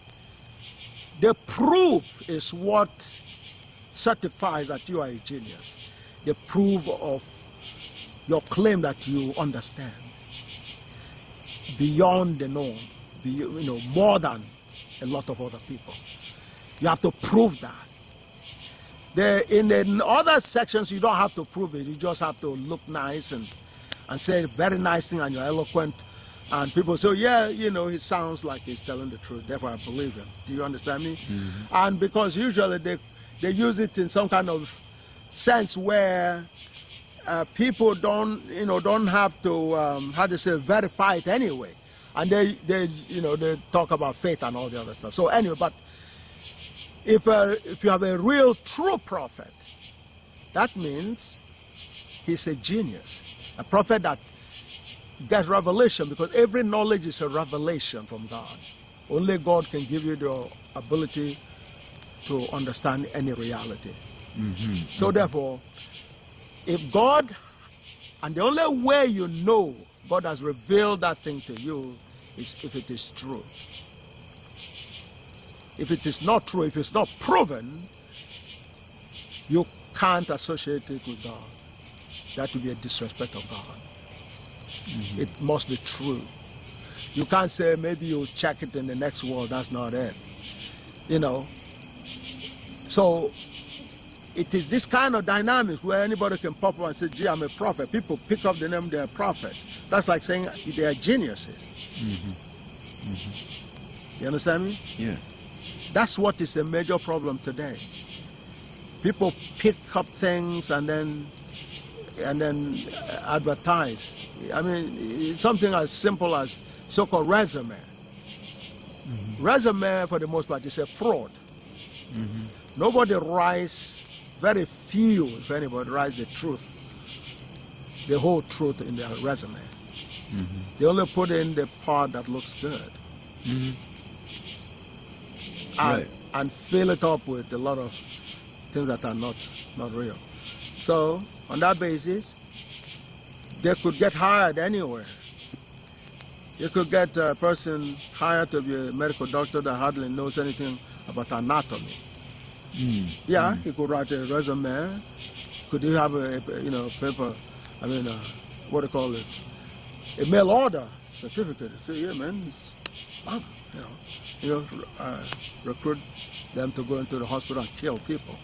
the proof is what certifies that you are a genius. The proof of your claim that you understand beyond the norm, more than a lot of other people. You have to prove that. In the other sections, you don't have to prove it. You just have to look nice and say a very nice thing, and you're eloquent. And people say, yeah, he sounds like he's telling the truth. Therefore, I believe him. Do you understand me? And because usually they use it in some kind of sense where people don't have to, verify it anyway. And they talk about faith and all the other stuff. So anyway, but if you have a real true prophet, that means he's a genius, a prophet that gets revelation, because every knowledge is a revelation from God. Only God can give you the ability to understand any reality. So therefore, if God, and the only way you know God has revealed that thing to you is if it is true. If it is not true, if it's not proven, you can't associate it with God. That would be a disrespect of God. It must be true. You can't say maybe you'll check it in the next world. That's not it. So it is this kind of dynamics where anybody can pop up and say, gee, I'm a prophet. People pick up the name, they're a prophet. That's like saying they are geniuses. You understand me? Yeah. That's what is the major problem today. People pick up things and then advertise. I mean, it's something as simple as so-called resume. Resume, for the most part, is a fraud. Nobody writes, very few, if anybody, writes the truth, the whole truth in their resume. They only put in the part that looks good. And fill it up with a lot of things that are not real. So, on that basis, they could get hired anywhere. You could get a person hired to be a medical doctor that hardly knows anything about anatomy. Yeah, he could write a resume. Could he have a paper? I mean, what do you call it? A mail order certificate. Say, yeah, man, recruit them to go into the hospital and kill people.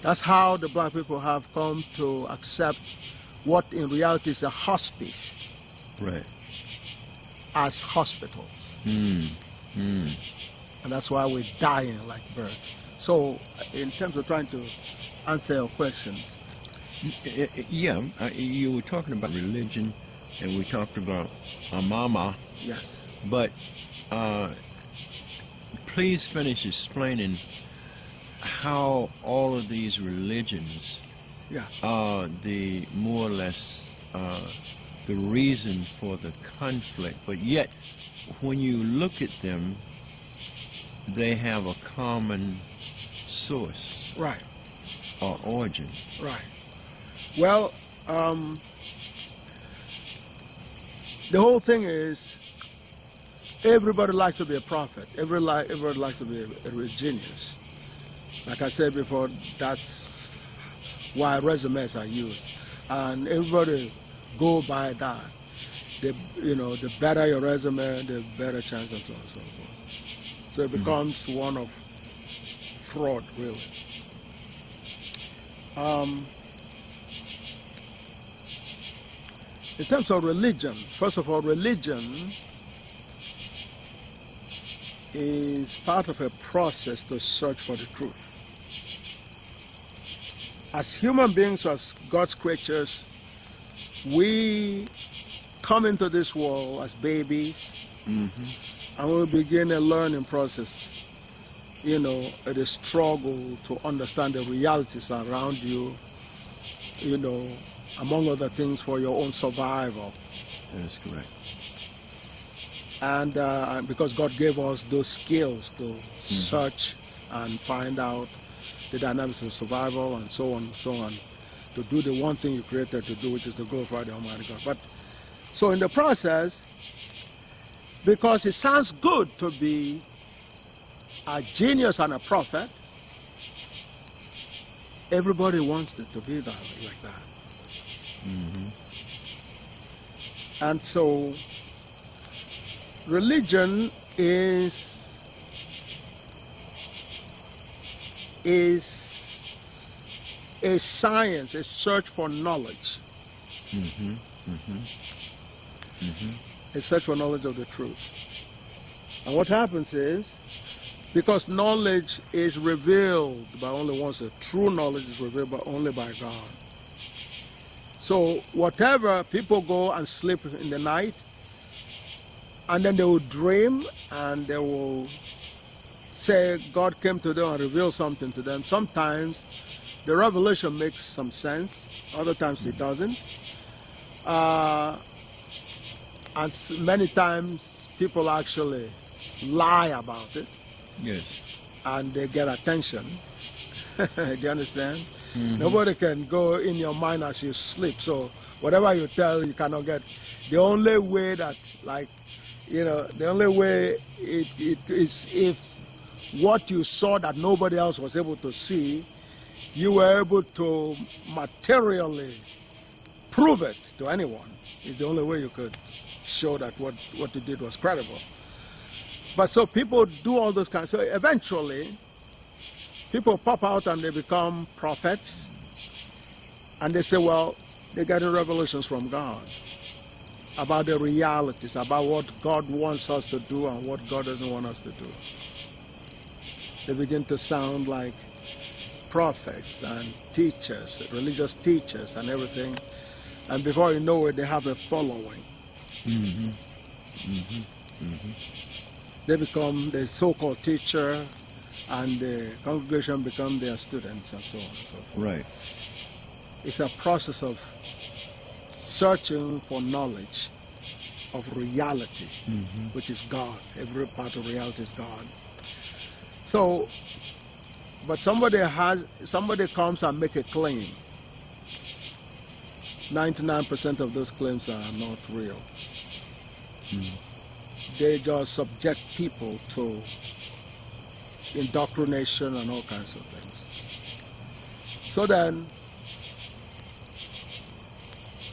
That's how the black people have come to accept what in reality is a hospice. Right. As hospitals. And that's why we're dying like birds. So in terms of trying to answer your questions. Yeah, you were talking about religion, and we talked about mama. Yes. But please finish explaining how all of these religions are the more or less the reason for the conflict, but yet when you look at them, they have a common source, right, or origin. Right. Well, the whole thing is everybody likes to be a prophet. Everybody likes to be a genius. Like I said before, that's why resumes are used, and everybody go by that. The better your resume, the better chance, and so on and so forth. So it becomes one of fraud, really. In terms of religion, first of all, religion is part of a process to search for the truth. As human beings, as God's creatures, we come into this world as babies, and we begin a learning process, the struggle to understand the realities around you, among other things, for your own survival. That's correct. And because God gave us those skills to search and find out the dynamics of survival and so on, to do the one thing you created to do, which is to glorify the Almighty God. But so in the process, because it sounds good to be a genius and a prophet, everybody wants it to be that, like that. And so religion is a science, a search for knowledge. A search for knowledge of the truth. And what happens is, because knowledge is revealed by only once, the true knowledge is revealed only by God. So whatever, people go and sleep in the night, and then they will dream, and they will say God came to them and revealed something to them. Sometimes the revelation makes some sense, other times it doesn't. And many times people actually lie about it. Yes. And they get attention. Do you understand? Nobody can go in your mind as you sleep. So whatever you tell, you cannot get. The only way that, the only way it is if what you saw that nobody else was able to see, you were able to materially prove it to anyone. It's the only way you could show that what you did was credible. But so people do all those kinds. So eventually, people pop out and they become prophets, and they say, well, they're getting revelations from God about the realities, about what God wants us to do and what God doesn't want us to do. They begin to sound like prophets and teachers, religious teachers and everything, and before you know it, they have a following. They become the so-called teacher, and the congregation become their students, and so on and so forth. Right. It's a process of searching for knowledge of reality, which is God. Every part of reality is God. So, but somebody comes and make a claim. 99% of those claims are not real. They just subject people to indoctrination and all kinds of things. So then,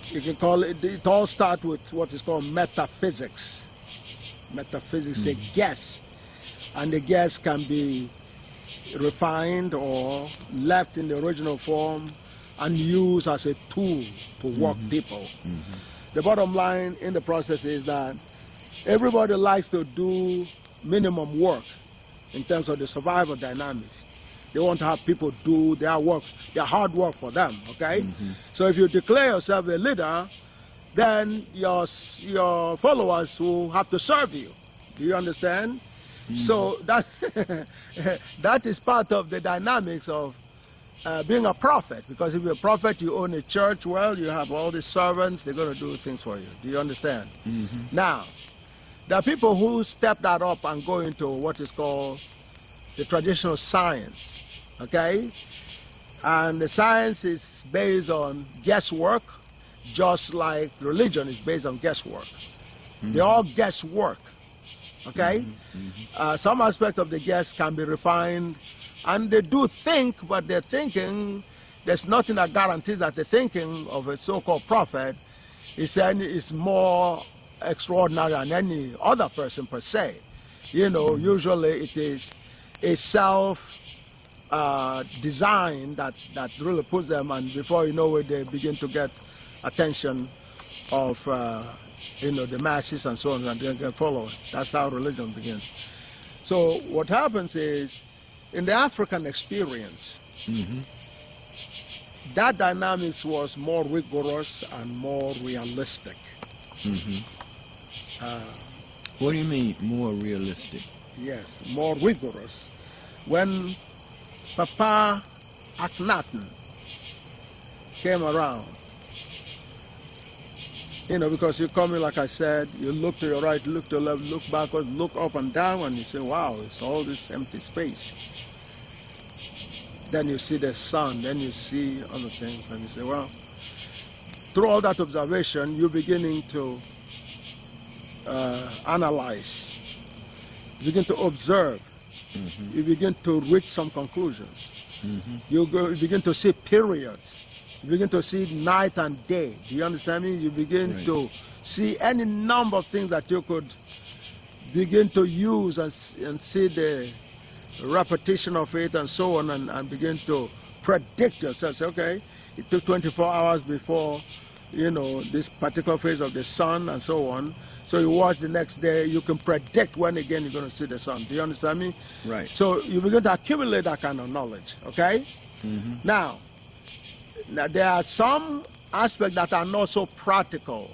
you can call it all starts with what is called metaphysics. Metaphysics is a guess, and the guess can be refined or left in the original form and used as a tool to work people. The bottom line in the process is that everybody likes to do minimum work in terms of the survival dynamics. They want to have people do their work, their hard work for them, okay? So if you declare yourself a leader, then your followers will have to serve you. Do you understand? So that that is part of the dynamics of being a prophet, because if you're a prophet, you own a church, well, you have all these servants, they're going to do things for you. Do you understand? Now, there are people who step that up and go into what is called the traditional science, okay? And the science is based on guesswork, just like religion is based on guesswork. They're all guesswork, okay? Some aspect of the guess can be refined, and they do think, but their thinking, there's nothing that guarantees that the thinking of a so-called prophet is more extraordinary than any other person per se. You know, usually it is a self-design that really puts them, and before you know it, they begin to get attention of you know, the masses and so on, and they can follow it. That's how religion begins. So what happens is, in the African experience, that dynamics was more rigorous and more realistic. What do you mean more realistic? Yes, more rigorous. When Papa Akhenaten came around, you know, because you come in, like I said, you look to your right, look to the left, look backwards, look up and down, and you say, wow, it's all this empty space. Then you see the sun, then you see other things, and you say, well, through all that observation, you're beginning to analyze, you begin to observe, you begin to reach some conclusions. You begin to see periods. You begin to see night and day. Do you understand me? You begin to see any number of things that you could begin to use and see the repetition of it and so on, and begin to predict yourself. Say, okay, it took 24 hours before, you know, this particular phase of the sun and so on. So you watch the next day, you can predict when again you're going to see the sun. Do you understand me? Right. So you begin to accumulate that kind of knowledge, okay? Now, there are some aspects that are not so practical,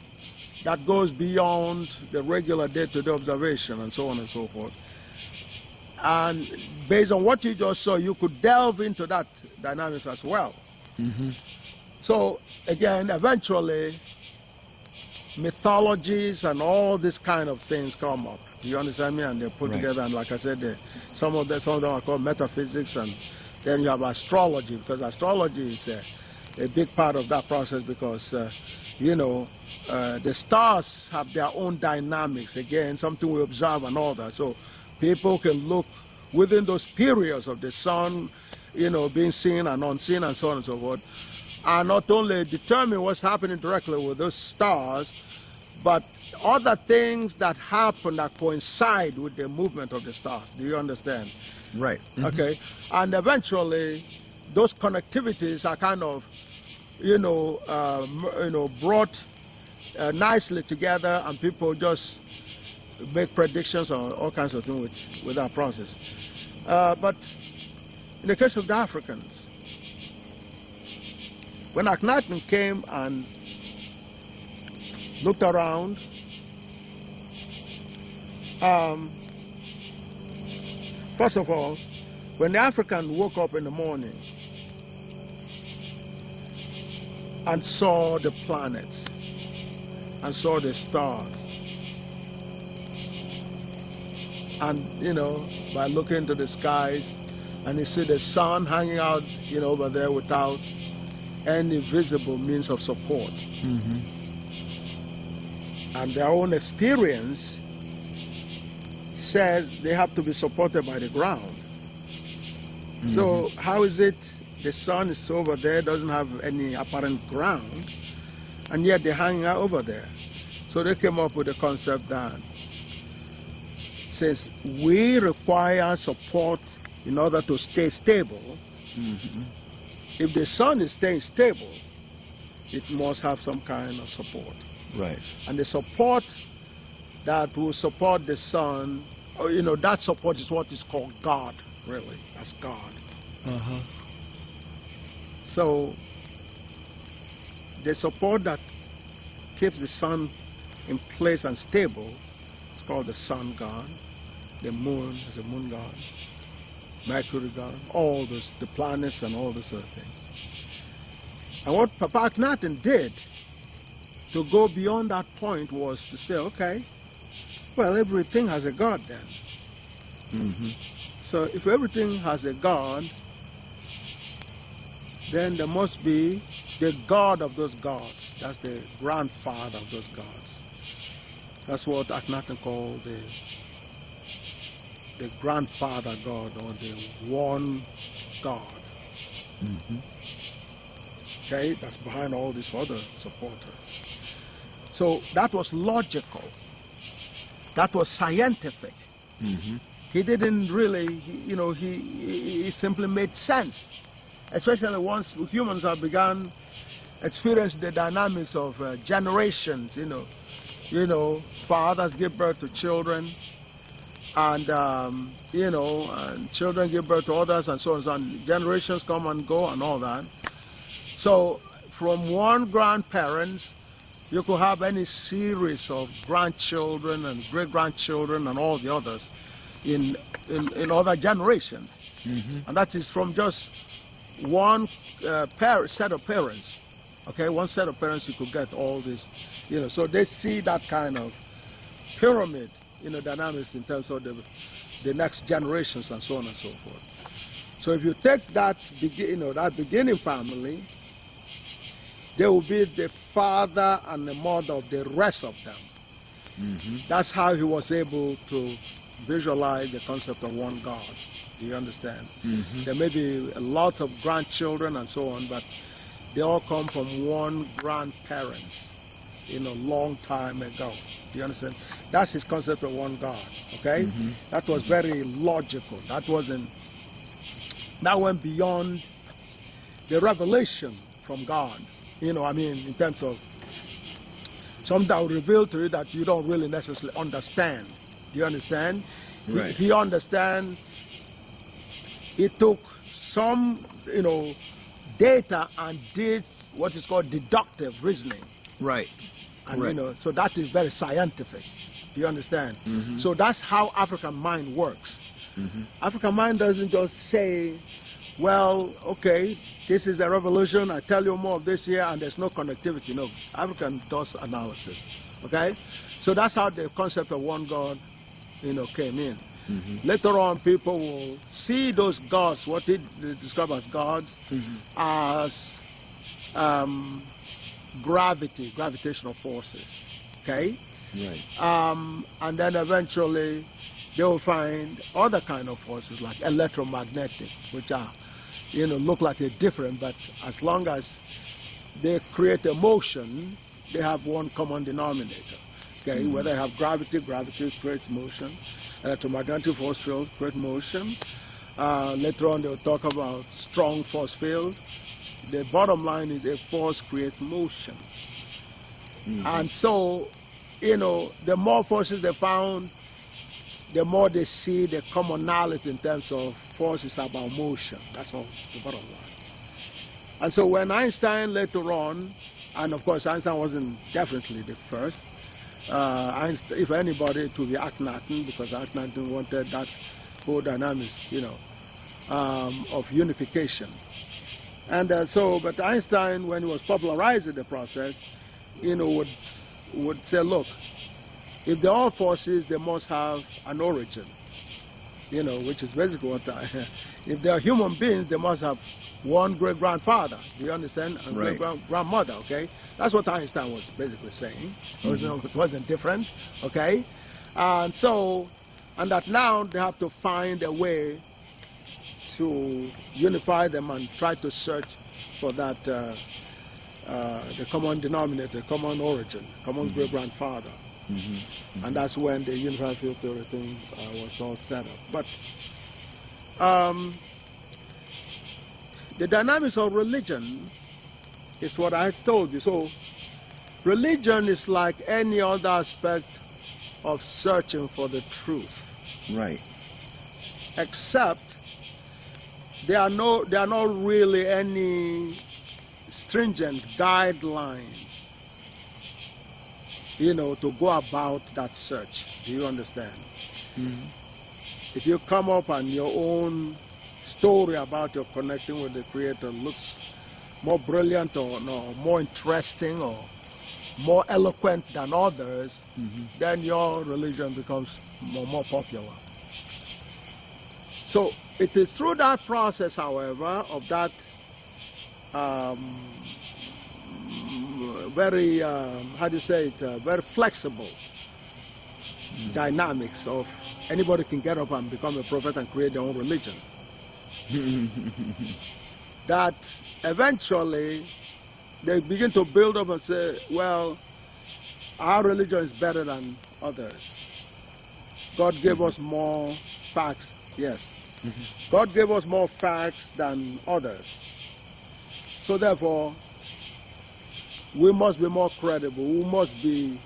that goes beyond the regular day-to-day observation and so on and so forth. And based on what you just saw, you could delve into that dynamics as well. So again, eventually, mythologies and all these kind of things come up. Do you understand me? And they're put together, and like I said, some of them are called metaphysics, and then you have astrology, because astrology is a big part of that process, because you know, the stars have their own dynamics, again, something we observe and all that. So people can look within those periods of the sun, you know, being seen and unseen and so on and so forth, and not only determine what's happening directly with those stars, but other things that happen that coincide with the movement of the stars. Do you understand? Right. Okay. And eventually, those connectivities are kind of, you know, brought nicely together, and people just make predictions on all kinds of things with that process. But in the case of the Africans, when Akhenaten came and looked around, first of all, when the African woke up in the morning and saw the planets and saw the stars, and, you know, by looking into the skies, and you see the sun hanging out, you know, over there without any visible means of support. And their own experience says they have to be supported by the ground. So how is it the sun is over there, doesn't have any apparent ground, and yet they're hanging out over there? So they came up with the concept that since we require support in order to stay stable, if the sun is staying stable, it must have some kind of support. Right. And the support that will support the sun that support is what is called God, really. That's God. So the support that keeps the sun in place and stable is called the sun god. The moon is a moon god. Mercury god. All those, the planets and all those other things. And what Papa Akhenaten did to go beyond that point was to say, okay, well, everything has a god then. So if everything has a god, then there must be the god of those gods. That's the grandfather of those gods. That's what Akhenaten called the grandfather god, or the one god. Okay, that's behind all these other supporters. So that was logical. That was scientific. He didn't really, he simply made sense. Especially once humans have begun experiencing the dynamics of generations, fathers give birth to children, and and children give birth to others, and so on, and generations come and go and all that. So from one grandparent, you could have any series of grandchildren and great-grandchildren and all the others in other generations. And that is from just one set of parents. Okay, one set of parents, you could get all this, so they see that kind of pyramid, dynamics in terms of the next generations and so on and so forth. So if you take that, that beginning family, there will be the father and the mother of the rest of them. That's how he was able to visualize the concept of one God. Do you understand? There may be a lot of grandchildren and so on, but they all come from one grandparent, long time ago. Do you understand? That's his concept of one God. Okay? That was very logical. That went beyond the revelation from God. In terms of something that will reveal to you that you don't really necessarily understand. Do you understand? Right. He understands. He took some, data and did what is called deductive reasoning. Right. And, so that is very scientific. Do you understand? So that's how African mind works. African mind doesn't just say, well, okay, this is a revolution, I tell you more of this here, and there's no connectivity. No, African does analysis. Okay? So that's how the concept of one God, came in. Later on, people will see those gods, what they describe as gods, as gravitational forces. Okay? Right. And then eventually they will find other kind of forces like electromagnetic, which are, look like they're different, but as long as they create a motion, they have one common denominator. Okay, whether they have gravity creates motion, electromagnetic force field creates motion. Later on they'll talk about strong force field. The bottom line is a force creates motion. And so, the more forces they found, the more they see the commonality in terms of forces about motion. That's all, the bottom line. And so when Einstein later on, and of course Einstein wasn't definitely the first, Einstein, if anybody, it would be Akhenaten, because Akhenaten wanted that whole dynamics, of unification. And but Einstein, when he was popularizing the process, would say, look, if they're all forces, they must have an origin, which is basically what if they are human beings, they must have one great-grandfather, do you understand? And right. Great-grandmother, okay? That's what Einstein was basically saying. It wasn't different, okay? And that now they have to find a way to unify them and try to search for that, the common denominator, common origin, common great-grandfather. And that's when the unified field theory thing was all set up. But the dynamics of religion is what I told you. So religion is like any other aspect of searching for the truth. Right. Except there are not really any stringent guidelines, to go about that search. Do you understand? Mm-hmm. If you come up and your own story about your connecting with the Creator looks more brilliant or more interesting or more eloquent than others, mm-hmm. then your religion becomes more popular. So it is through that process, however, of that very, very flexible dynamics of anybody can get up and become a prophet and create their own religion. That eventually they begin to build up and say, well, our religion is better than others. God gave us more facts. Yes. God gave us more facts than others. So therefore, we must be more credible. We must be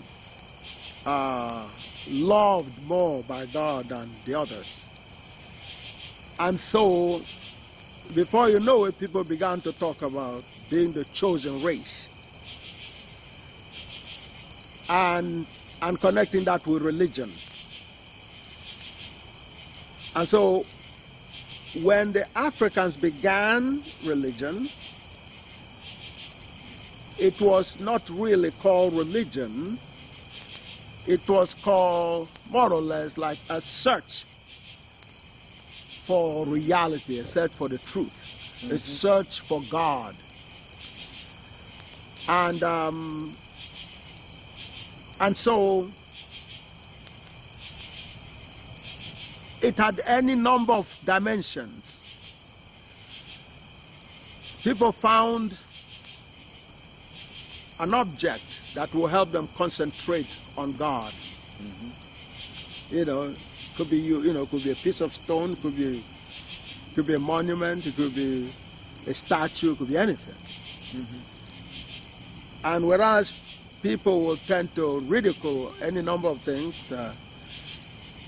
loved more by God than the others. And so, before you know it, people began to talk about being the chosen race and connecting that with religion. And so, when the Africans began religion, it was not really called religion. It was called more or less like a search for reality, a search for the truth, mm-hmm. a search for God. And so it had any number of dimensions. People found an object that will help them concentrate on God. Mm-hmm. Could be could be a piece of stone, could be a monument, it could be a statue, it could be anything. Mm-hmm. And whereas people will tend to ridicule any number of things,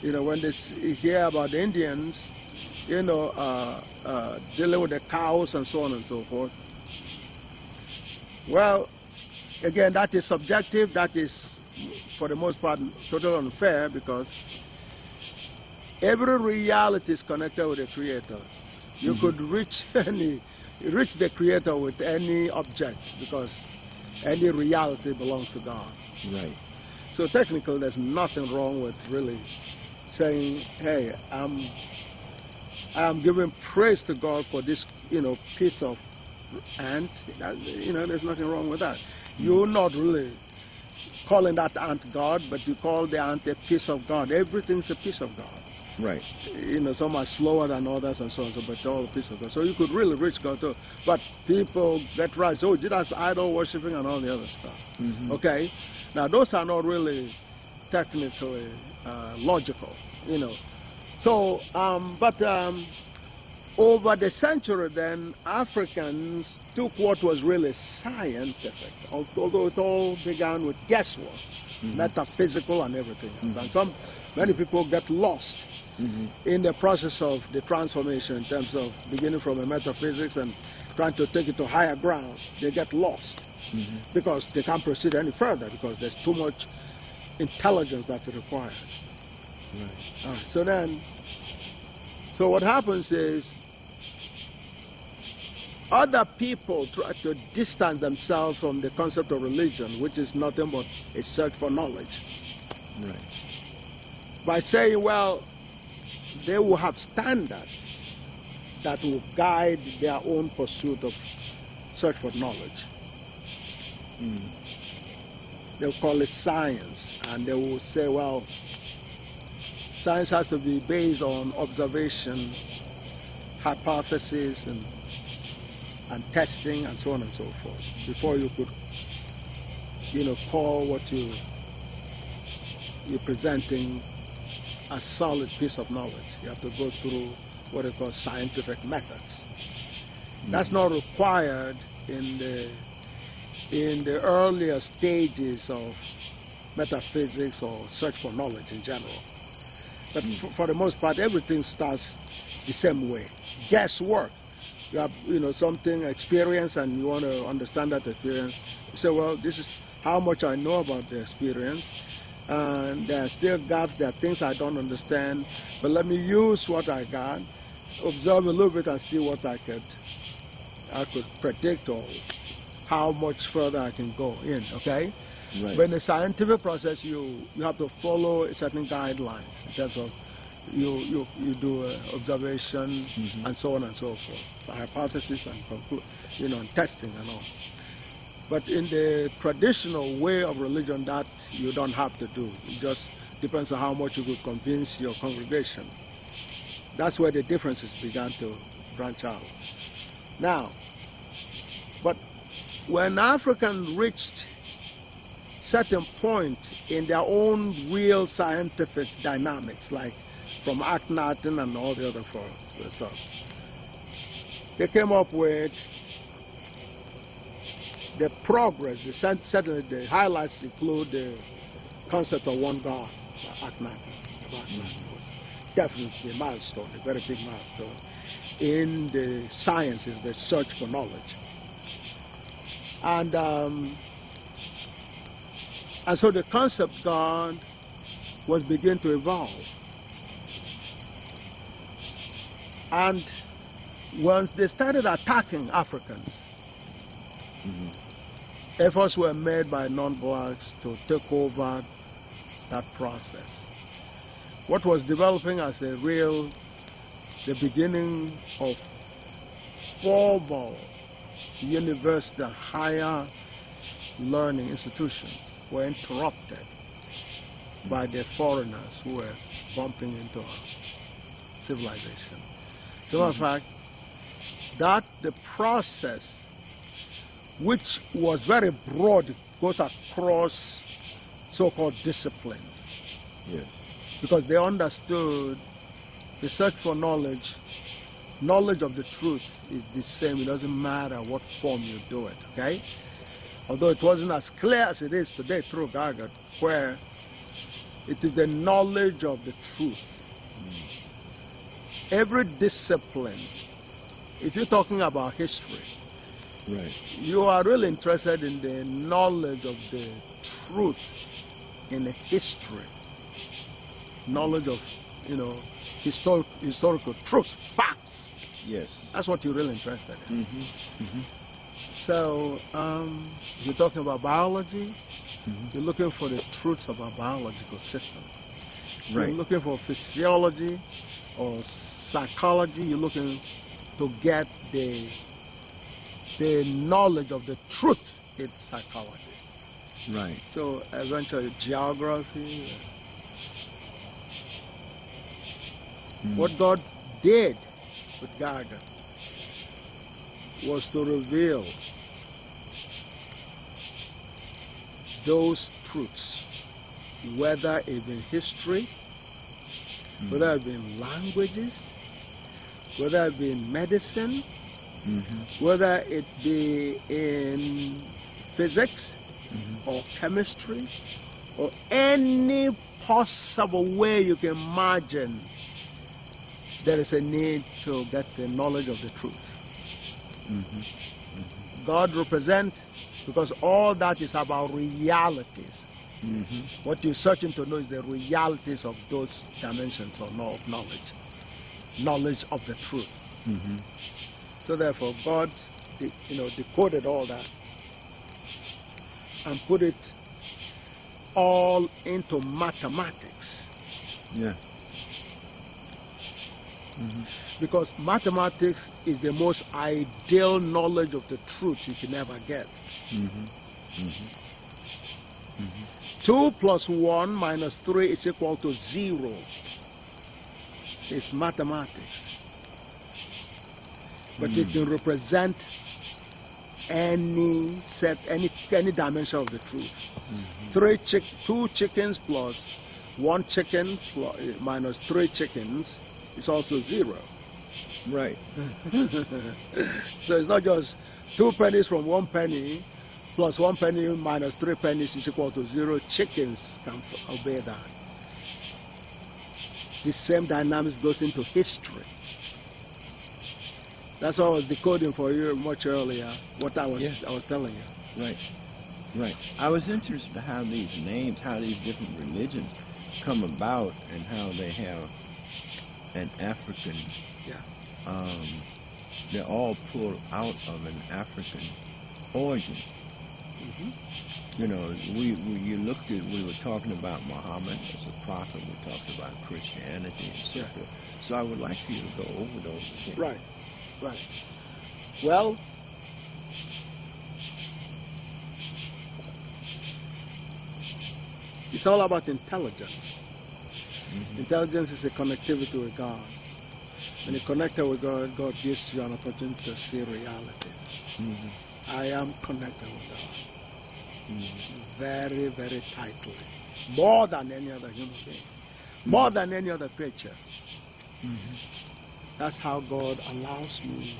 when they hear about the Indians, dealing with the cows and so on and so forth. Well, again, that is subjective. That is, for the most part, totally unfair because every reality is connected with the Creator. You mm-hmm. could reach the Creator with any object because any reality belongs to God. Right. So technically, there's nothing wrong with really saying, "Hey, I'm giving praise to God for this, piece of ant." There's nothing wrong with that. You're not really calling that ant God, but you call the ant a piece of God. Everything's a piece of God. Right. Some are slower than others and so on, but they're all a piece of God. So you could really reach God too. But people get right. So that's idol worshiping and all the other stuff. Mm-hmm. Okay? Now those are not really technically logical, So, over the century then, Africans took what was really scientific, although it all began with guesswork, mm-hmm. metaphysical and everything else. Mm-hmm. And many people get lost mm-hmm. in the process of the transformation in terms of beginning from a metaphysics and trying to take it to higher grounds. They get lost mm-hmm. because they can't proceed any further because there's too much intelligence that's required. Right. So what happens is other people try to distance themselves from the concept of religion, which is nothing but a search for knowledge. Right. By saying, well, they will have standards that will guide their own pursuit of search for knowledge. Mm. They'll call it science, and they will say, well, science has to be based on observation, hypothesis, and testing, and so on and so forth, before you could, call what you're presenting a solid piece of knowledge. You have to go through what they call scientific methods. Mm-hmm. That's not required in the earlier stages of metaphysics or search for knowledge in general. But for the most part, everything starts the same way. Guesswork. You have, something experience, and you want to understand that experience. You say, well, this is how much I know about the experience, and there are still gaps, there are things I don't understand, but let me use what I got, observe a little bit and see what I could predict, or how much further I can go in, okay? Right. But in the scientific process, you have to follow a certain guideline in terms of you do observation, and so on and so forth, hypothesis and and testing and all. But in the traditional way of religion, that you don't have to do. It just depends on how much you could convince your congregation. That's where the differences began to branch out. Now, but when Africans reached certain point in their own real scientific dynamics, like from Akhenaten and all the other stuff, they came up with the progress. Certainly the highlights include the concept of one God. Akhenaten was definitely a milestone, a very big milestone in the sciences, the search for knowledge. And so the concept God was beginning to evolve. And once they started attacking Africans, efforts were made by non-blacks to take over that process. What was developing as the beginning of formal university and higher learning institutions were interrupted by the foreigners who were bumping into our civilization. So in fact, that the process, which was very broad, goes across so-called disciplines. Yes. Because they understood the search for knowledge of the truth is the same. It doesn't matter what form you do it, okay? Although it wasn't as clear as it is today through GAGUT, where it is the knowledge of the truth. Every discipline, if you're talking about history, right, you are really interested in the knowledge of the truth in the history, knowledge of, historical truth, facts. Yes. That's what you're really interested in. So, if you're talking about biology, you're looking for the truths of our biological systems. Right. You're looking for physiology or psychology, you're looking to get the knowledge of the truth in psychology. Right. So eventually geography. What God did with GAGUT was to reveal those truths, whether it be history, whether it be in languages, whether it be in medicine, whether it be in physics or chemistry, or any possible way you can imagine. There is a need to get the knowledge of the truth. God represents, because all that is about realities. What you're searching to know is the realities of those dimensions of knowledge. Knowledge of the truth. So therefore God decoded all that and put it all into mathematics. Yeah. Because mathematics is the most ideal knowledge of the truth you can ever get. 2 plus 1 minus 3 is equal to 0. It's mathematics. But it can represent any dimension of the truth. 2 chickens plus 1 chicken minus 3 chickens is also 0. Right. So it's not just 2 pennies from 1 penny plus 1 penny minus 3 pennies is equal to 0. Chickens can obey that. the same dynamics goes into history. That's why I was decoding for you much earlier what I was telling you. Right. Right. I was interested in how these names, how these different religions come about, and how they have an African. They're all pulled out of an African origin. Mm-hmm. You know, we were talking about Muhammad as a prophet. We talked about Christianity and so forth. So I would like for you to go over those again. Right. Right. Well, it's all about intelligence. Mm-hmm. Intelligence is a connectivity with God. When you're connected with God, God gives you an opportunity to see realities. Mm-hmm. I am connected with God. Mm-hmm. Very, very tightly. More than any other human being. More than any other creature. Mm-hmm. That's how God allows me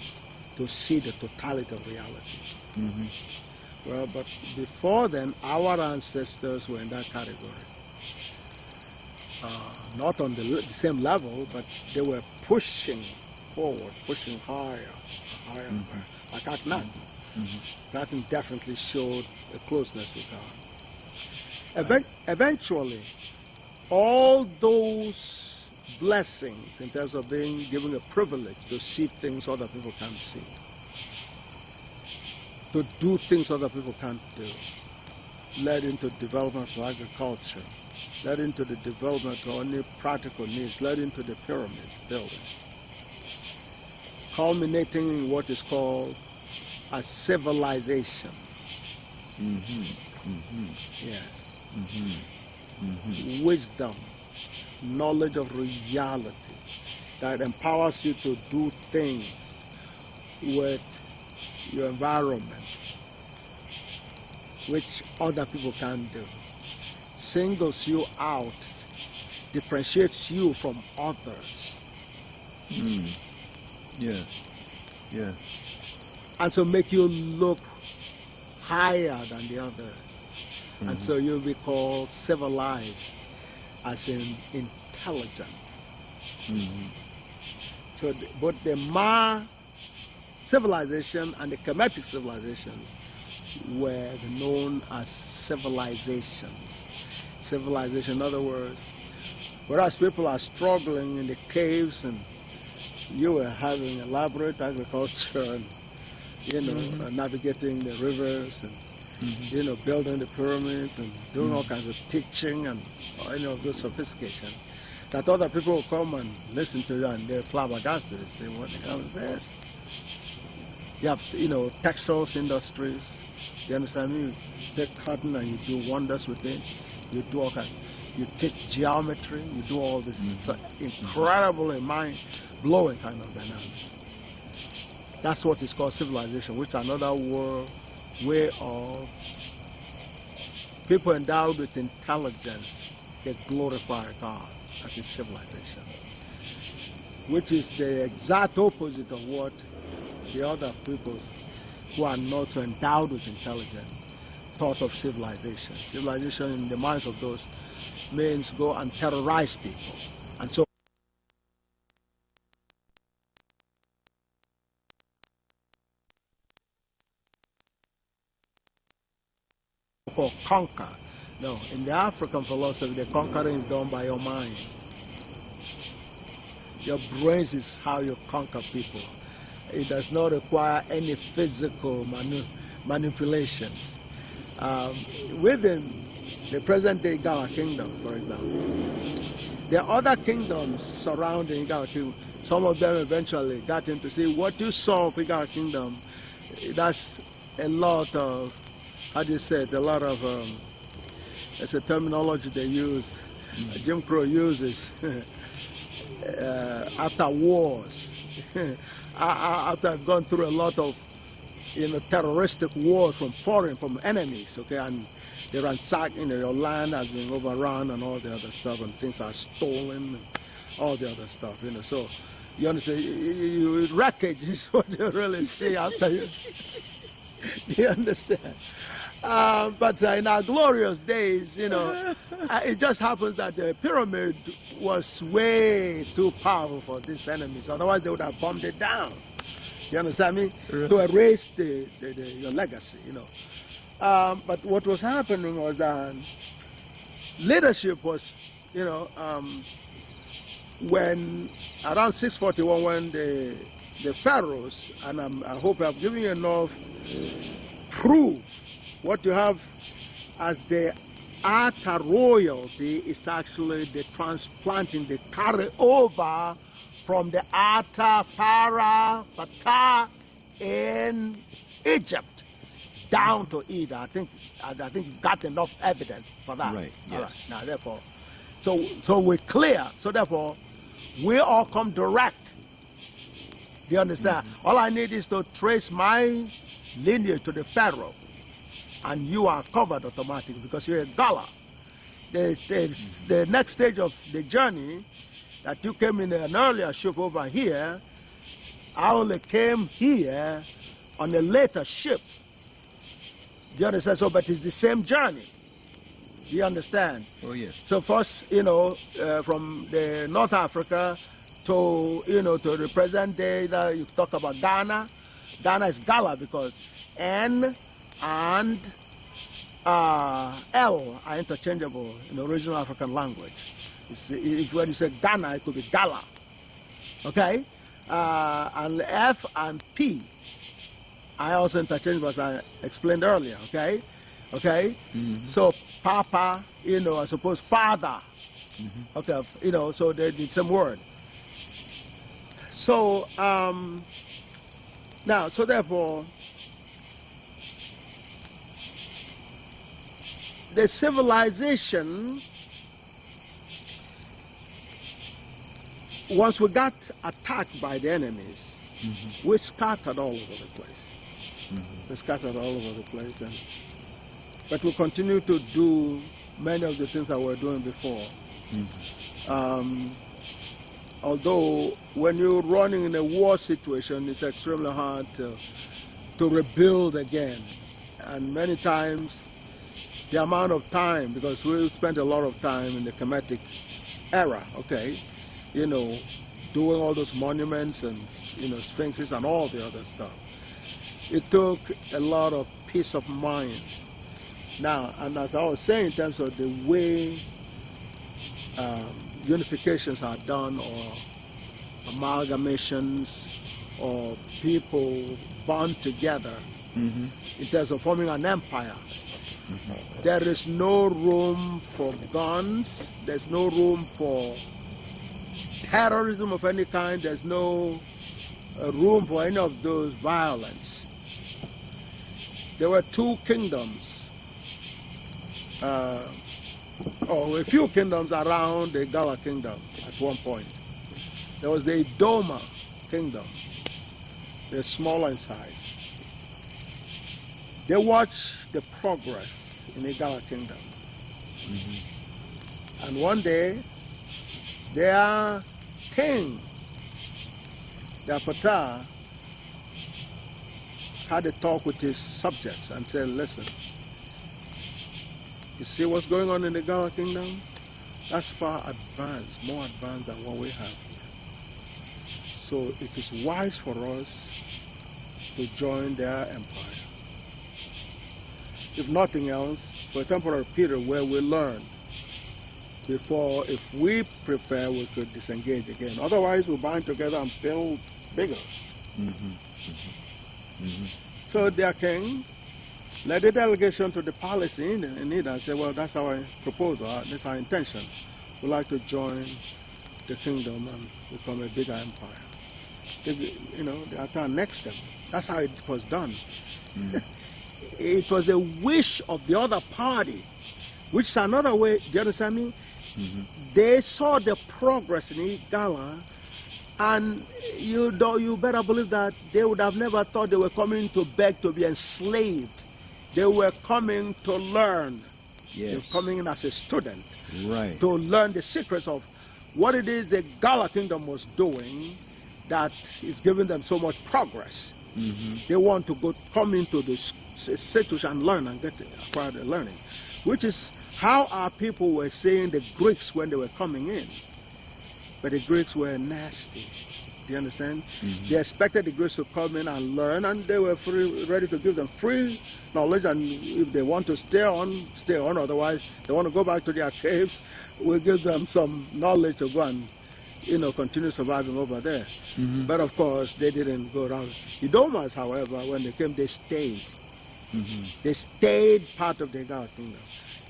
to see the totality of reality. Mm-hmm. Well, but before then, our ancestors were in that category. Not on the same level, but they were pushing forward, pushing higher, mm-hmm. higher. Like Akhenaten. Mm-hmm. Akhenaten definitely showed a closeness with God. Eventually, all those blessings in terms of being given a privilege to see things other people can't see, to do things other people can't do, led into development of agriculture, led into the development of only practical needs, led into the pyramid building, culminating in what is called a civilization. Mm-hmm. Mm-hmm. Yes. Mm-hmm. Mm-hmm. Wisdom, knowledge of reality that empowers you to do things with your environment which other people can't do, singles you out, differentiates you from others. Yeah, yeah. And so make you look higher than the others. Mm-hmm. And so you'll be called civilized, as in intelligent. Mm-hmm. So both the Ma civilization and the Kemetic civilizations were known as civilizations. Civilization, in other words, whereas people are struggling in the caves and you were having elaborate agriculture and, mm-hmm. Navigating the rivers and, mm-hmm. Building the pyramids and doing mm-hmm. all kinds of teaching and good sophistication, that other people will come and listen to you and they're flabbergasted. They say, what the hell is this? You have, textiles industries. You understand me? You take cotton and you do wonders with it. You do all kinds. You teach geometry. You do all this mm-hmm. Incredibly mind-blowing kind of dynamics. That's what is called civilization, which is another way of people endowed with intelligence that glorify God. That is civilization, which is the exact opposite of what the other peoples who are not so endowed with intelligence thought of civilization. Civilization in the minds of those means go and terrorize people. And so or conquer. No, in the African philosophy, the conquering is done by your mind. Your brains is how you conquer people. It does not require any physical manipulations. Within the present-day Gaga kingdom, for example, there are other kingdoms surrounding Gaga kingdom. Some of them eventually got into see what you saw of Gaga kingdom. That's a lot of, how do you say it, a lot of, it's a terminology they use, Jim Crow uses after wars. After I've gone through a lot of, terroristic wars from enemies, okay, and they ransack, your land has been overrun and all the other stuff, and things are stolen, and all the other stuff, So, you understand? Wreckage is what you really see after you. You understand? But in our glorious days, you know, it just happens that the pyramid was way too powerful for these enemies. Otherwise, they would have bombed it down. You understand me? To erase your legacy, you know. But what was happening was that leadership was, you know, when around 641, when the pharaohs, and I hope I've given you enough proof, what you have as the outer royalty is actually the transplanting, the carry over from the outer Pharaoh in Egypt down to Eden. I think you've got enough evidence for that. Right. Yes. All right. Now, therefore, so we're clear. So therefore, we all come direct. Do you understand? Mm-hmm. All I need is to trace my lineage to the Pharaoh, and you are covered automatically because you're a Gala. The next stage of the journey that you came in an earlier ship over here, I only came here on a later ship. Do you understand? So, but it's the same journey. Do you understand? Oh, yes. So first, you know, from the North Africa to, you know, to the present day that you talk about Ghana. Ghana is Gala because N and L are interchangeable in the original African language. When you say Ghana, it could be Gala. Okay? And F and P are also interchangeable, as I explained earlier. Okay? Okay? Mm-hmm. So Papa, you know, I suppose father. Mm-hmm. Okay, you know, so they're the same word. So, now, so therefore, the civilization, once we got attacked by the enemies, mm-hmm. we scattered all over the place. Mm-hmm. We scattered all over the place. But we continue to do many of the things that we were doing before. Mm-hmm. Although when you're running in a war situation, it's extremely hard to rebuild again. And many times, the amount of time, because we spent a lot of time in the Kemetic era, okay, you know, doing all those monuments and, you know, sphinxes and all the other stuff. It took a lot of peace of mind. Now, and as I was saying, in terms of the way unifications are done, or amalgamations, or people bond together, mm-hmm. in terms of forming an empire, mm-hmm. there is no room for guns, there's no room for terrorism of any kind, there's no room for any of those violence. There were two kingdoms, or a few kingdoms around the Gala kingdom at one point. There was the Idoma kingdom. They're smaller in size. They watched the progress in the Gala kingdom. Mm-hmm. And one day, their king, their Ptah, had a talk with his subjects and said, listen, you see what's going on in the Gala kingdom? That's far advanced, more advanced than what we have here. So it is wise for us to join their empire. If nothing else, for a temporary period where we learn before, if we prefer, we could disengage again. Otherwise, we'll bind together and build bigger. Mm-hmm. Mm-hmm. Mm-hmm. So their king led a delegation to the palace in Eden and said, well, that's our proposal, that's our intention. We'd like to join the kingdom and become a bigger empire. They, you know, they annexed them. That's how it was done. Mm. It was a wish of the other party, which is another way, do you understand me? Mm-hmm. They saw the progress in Igala, and you better believe that they would have never thought they were coming to beg to be enslaved. They were coming to learn. Yes. They were coming in as a student. Right. To learn the secrets of what it is the Gala kingdom was doing that is giving them so much progress. They want to come into the situation and learn and acquire the learning, which is how our people were saying the Greeks when they were coming in. But the Greeks were nasty. Do you understand? They expected the Greeks to come in and learn, and they were ready to give them free knowledge, and if they want to stay on, stay on. Otherwise, they want to go back to their caves, we'll give them some knowledge to go and, you know, continue surviving over there. But of course, they didn't go around. The Edomites, however, when they came, they stayed. They stayed part of the GAGUT kingdom.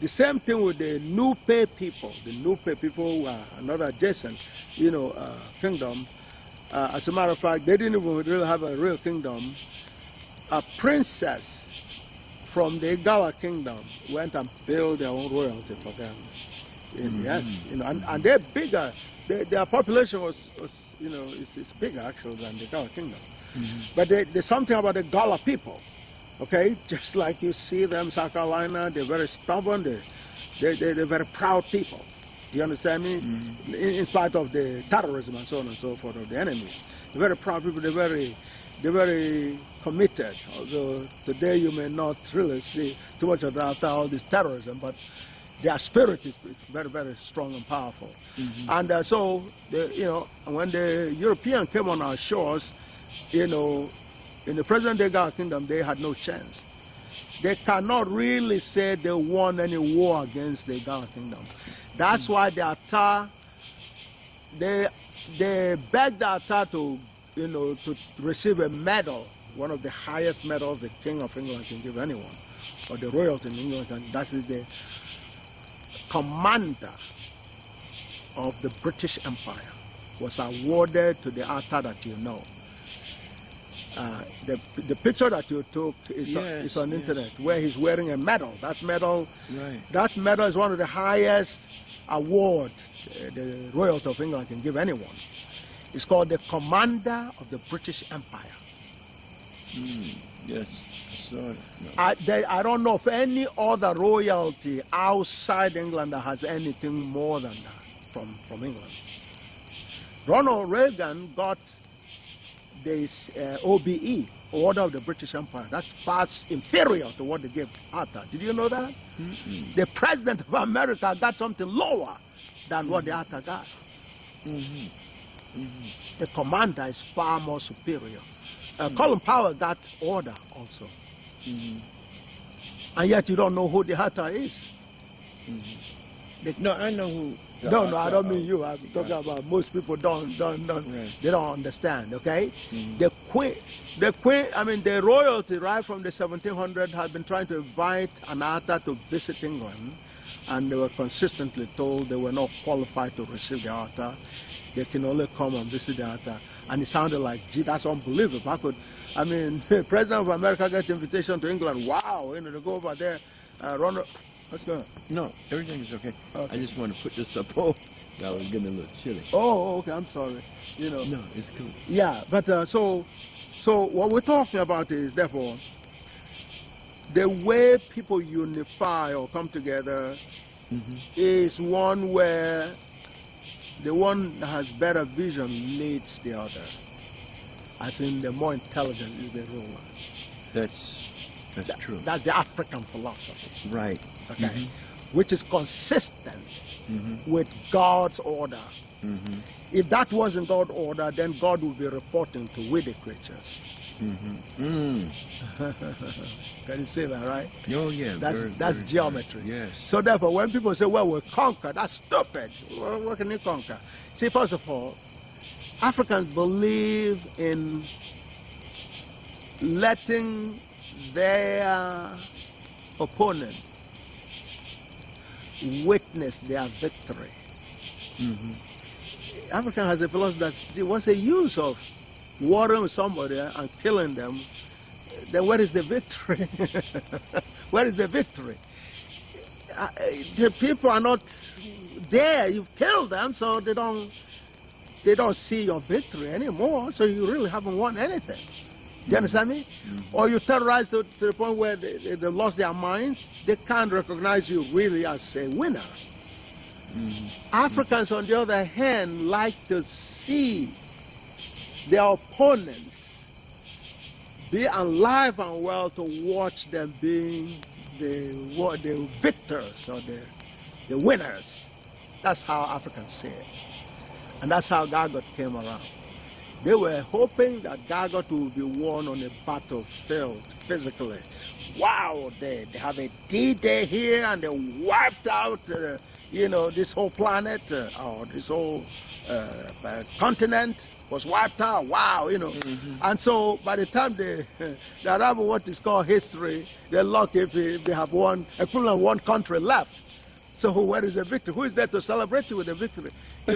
The same thing with the Nupe people. The Nupe people were another adjacent, you know, kingdom. As a matter of fact, they didn't even really have a real kingdom. A princess from the GAGUT kingdom went and built their own royalty for them. Yes, you know, and they're bigger. Their population was you know, it's bigger actually than the GAGUT kingdom. But there's something about the GAGUT people. Okay, just like you see them, South Carolina, they're very stubborn. They're very proud people. Do you understand me? In spite of the terrorism and so on and so forth of the enemies, they're very proud people. They're very committed. Although today you may not really see too much of that after all this terrorism, but their spirit is very, very strong and powerful. And so, you know, when the European came on our shores, you know, in the present-day GAGUT kingdom, they had no chance. They cannot really say they won any war against the GAGUT kingdom. That's why the Ata, they begged the Ata to, you know, to receive a medal, one of the highest medals the King of England can give anyone, or the royalty in England can. That is the commander of the British Empire was awarded to the Ata that you know. The picture that you took is on internet, where he's wearing a medal. That medal, that medal is one of the highest awards the royalty of England can give anyone. It's called the Commander of the British Empire. Yes, I saw it. No. I don't know of any other royalty outside England that has anything more than that from England. Ronald Reagan got this OBE, Order of the British Empire. That's far inferior to what they gave Atta. Did you know that? The President of America got something lower than what the Atta got. The commander is far more superior. Colin Powell got order also. And yet you don't know who the Atta is. No, I know who. No, I don't mean you. I'm talking about most people don't they don't understand, okay? The queen, I mean the royalty right from the 1700s had been trying to invite an Atta to visit England, and they were consistently told they were not qualified to receive the Atta. They can only come and visit the Atta. And it sounded like, gee, that's unbelievable. I mean, the President of America gets invitation to England. Wow, you know, to go over there, Ronald. What's going on? No, everything is okay. I just want to put this up. Oh, I was getting a little chilly. Oh, okay. I'm sorry. You know. No, it's cool. Yeah, but so what we're talking about is therefore the way people unify or come together is one where the one that has better vision leads the other. I think the more intelligent is the ruler. That's true. That's the African philosophy. Right. Okay. Which is consistent with God's order. If that wasn't God's order, then God would be reporting to we the creatures. Can you see that, right? Oh, yeah. That's geometry. Yes. So therefore, when people say, well, we'll conquer, that's stupid. Well, what can you conquer? See, first of all, Africans believe in letting their opponents witness their victory. African has a philosophy that what's the use of warring with somebody and killing them? Then where is the victory? Where is the victory? The people are not there. You've killed them, so they don't see your victory anymore. So you really haven't won anything. Do you understand me? Or you terrorize to the point where they lost their minds. They can't recognize you really as a winner. Africans, on the other hand, like to see their opponents be alive and well to watch them being the victors or the winners. That's how Africans see it. And that's how GAGUT came around. They were hoping that GAGUT would be won on a battlefield physically. Wow, they have a D-Day here and they wiped out, this whole planet or this whole continent was wiped out. Wow, And so by the time they arrive at what is called history, they're lucky if they have equivalent of one country left. So where is the victory? Who is there to celebrate you with the victory? I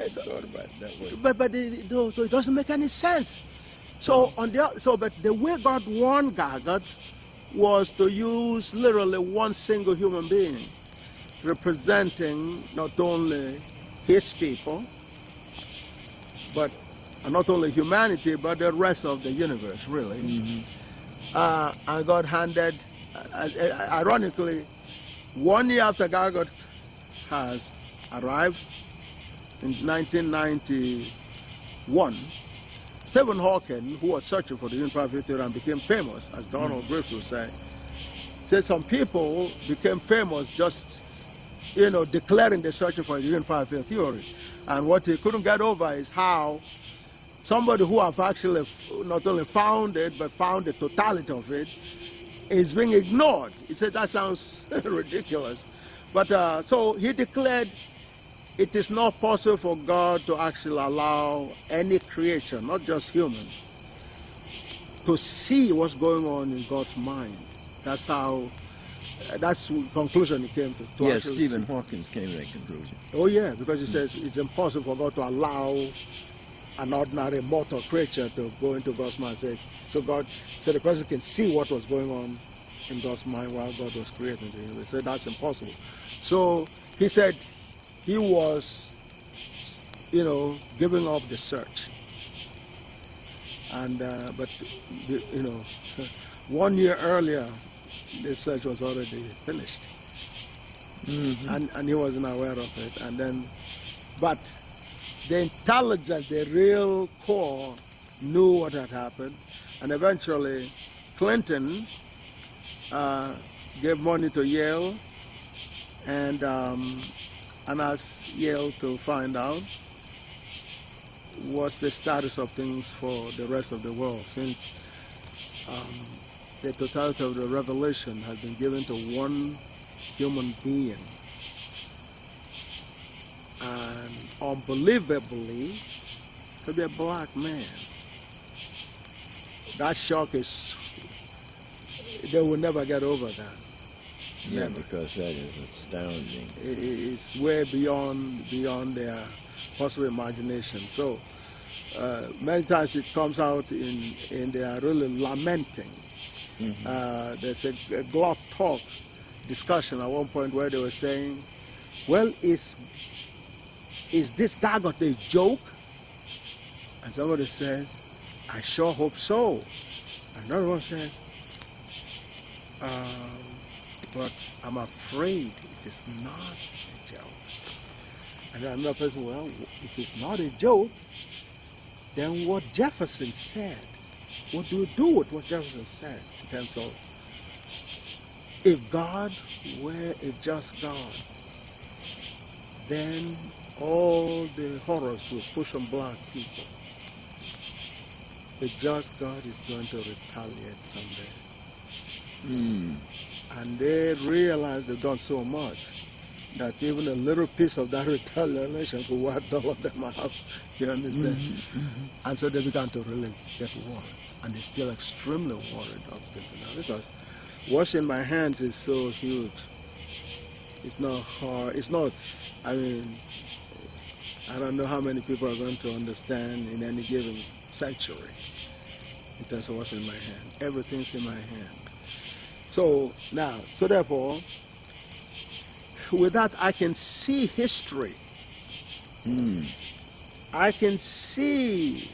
thought about it that way. So it doesn't make any sense. So but the way God won GAGUT was to use literally one single human being, representing not only his people, but not only humanity, but the rest of the universe, really. And God handed, ironically, 1 year after GAGUT has arrived, in 1991, Stephen Hawking, who was searching for the unified theorem, became famous, as Donald Griffith would say. Said some people became famous just, declaring they're searching for the unified theory. And what he couldn't get over is how somebody who have actually not only found it, but found the totality of it, is being ignored. He said, that sounds ridiculous. But so he declared it is not possible for God to actually allow any creature, not just humans, to see what's going on in God's mind. That's the conclusion he came to. Yes, Stephen Hawking came to that conclusion. Oh yeah, because he says it's impossible for God to allow an ordinary mortal creature to go into God's mind. So the person can see what was going on in God's mind while God was creating the universe. He said that's impossible. So he said he was, giving up the search. And but 1 year earlier, the search was already finished, and he wasn't aware of it. And then, but the intelligence, the real core, knew what had happened, and eventually, Clinton gave money to Yale, and asked Yale to find out what's the status of things for the rest of the world, since the totality of the revelation has been given to one human being. And unbelievably, to be a black man. That shock is, they will never get over that. Yeah, because that is astounding. It's way beyond their possible imagination. So many times it comes out in they are really lamenting. There's a Glock Talk discussion at one point where they were saying, well, is this GAGUT a joke? And somebody says, I sure hope so. Another one says, but I'm afraid it is not a joke. And then another person, well, if it's not a joke, then what Jefferson said, what do we do with what Jefferson said in terms of if God were a just God, then all the horrors will push on black people. The just God is going to retaliate someday. And they realize they've done so much that even a little piece of that retaliation could wipe all of them out. You understand? And so they began to really get worried. And they're still extremely worried up till now, because what's in my hands is so huge. It's not hard. It's not, I don't know how many people are going to understand in any given century in terms of what's in my hand. Everything's in my hand. So therefore, with that I can see history. I can see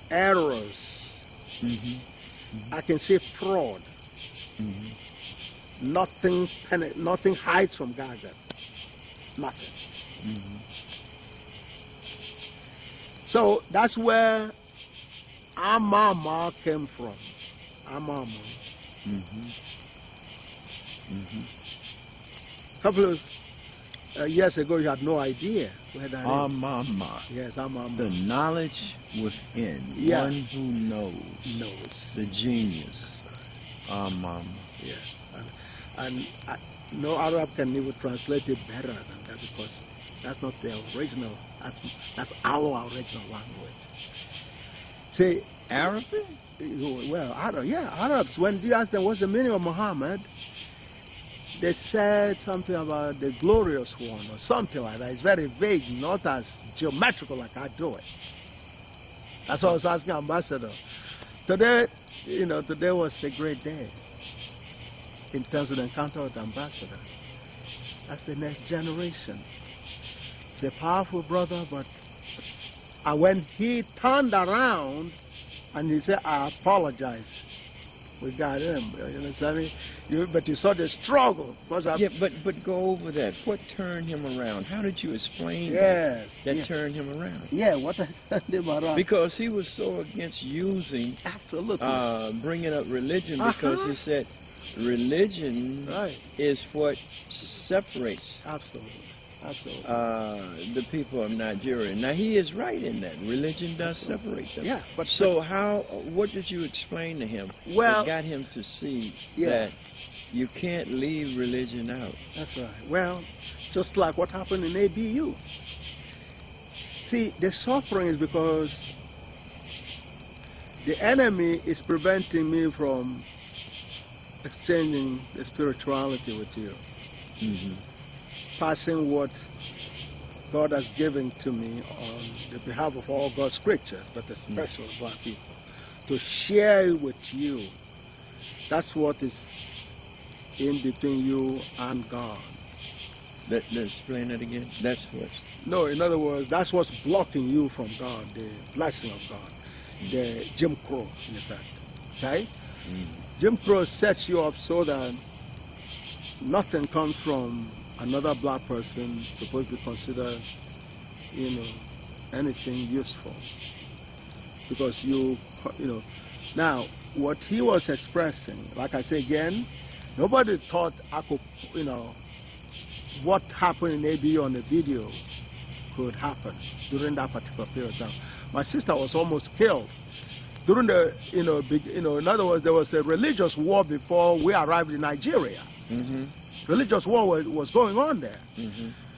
errors. I can see fraud. Nothing hides from GAGUT. Nothing. So that's where Amama came from. Amama. A couple of years ago, you had no idea where that is. Amama. Yes, Amama. The knowledge within. Yeah. One who knows. The genius. Amama. Yes. And no Arab can even translate it better than that, because that's not the original. That's our original language. See, Arabic? Well, Arabs. When you ask them what's the meaning of Muhammad, they said something about the glorious one or something like that. It's very vague, not as geometrical like I do it. That's what I was asking Ambassador. Today, today was a great day in terms of the encounter with the Ambassador. That's the next generation. He's a powerful brother, but and when he turned around and he said, I apologize, we got him. You understand me? But you saw the struggle. But go over that. What turned him around? How did you explain that turned him around? Yeah, what turned him around? Because he was so against using, bringing up religion, because he said religion is what separates the people of Nigeria. Now, he is right in that. Religion does separate them. Yeah, but what did you explain to him that got him to see that you can't leave religion out? That's right. Well, just like what happened in ABU. See, the suffering is because the enemy is preventing me from exchanging the spirituality with you. Passing what God has given to me on the behalf of all God's creatures, but especially black people, to share it with you. That's what is in between you and God. Let's explain that again. That's what. No, in other words, that's what's blocking you from God, the blessing of God, the Jim Crow, in effect. Okay? Jim Crow sets you up so that nothing comes from another black person supposed to be considered, anything useful. Because now, what he was expressing, like I say again, nobody thought I could, what happened in ABU on the video could happen during that particular period of time. My sister was almost killed during the, in other words, there was a religious war before we arrived in Nigeria. Religious war was going on there.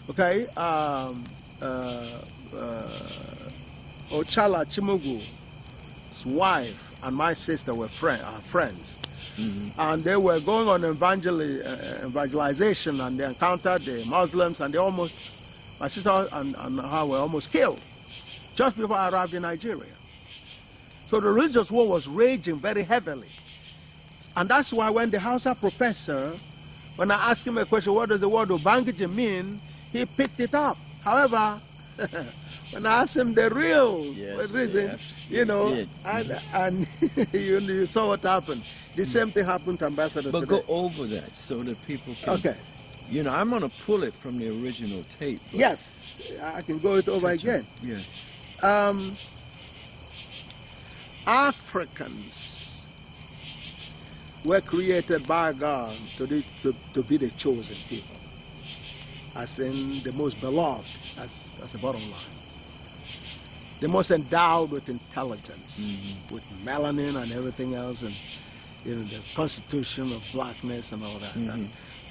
Okay, Ochala Chimugu's wife and my sister were friends. And they were going on evangelization, and they encountered the Muslims, and my sister and her were almost killed just before I arrived in Nigeria. So the religious war was raging very heavily. And that's why when the Hausa professor, when I asked him a question, what does the word Ubangiji mean, he picked it up. However, when I asked him the real reason, and you saw what happened. The same thing happened to Ambassador But today. go over that so that people can... Okay. I'm going to pull it from the original tape. Yes, I can go it over again. Yeah. Africans were created by God to be the chosen people, as in the most beloved, as the bottom line. The most endowed with intelligence, with melanin and everything else, and the constitution of blackness and all that. That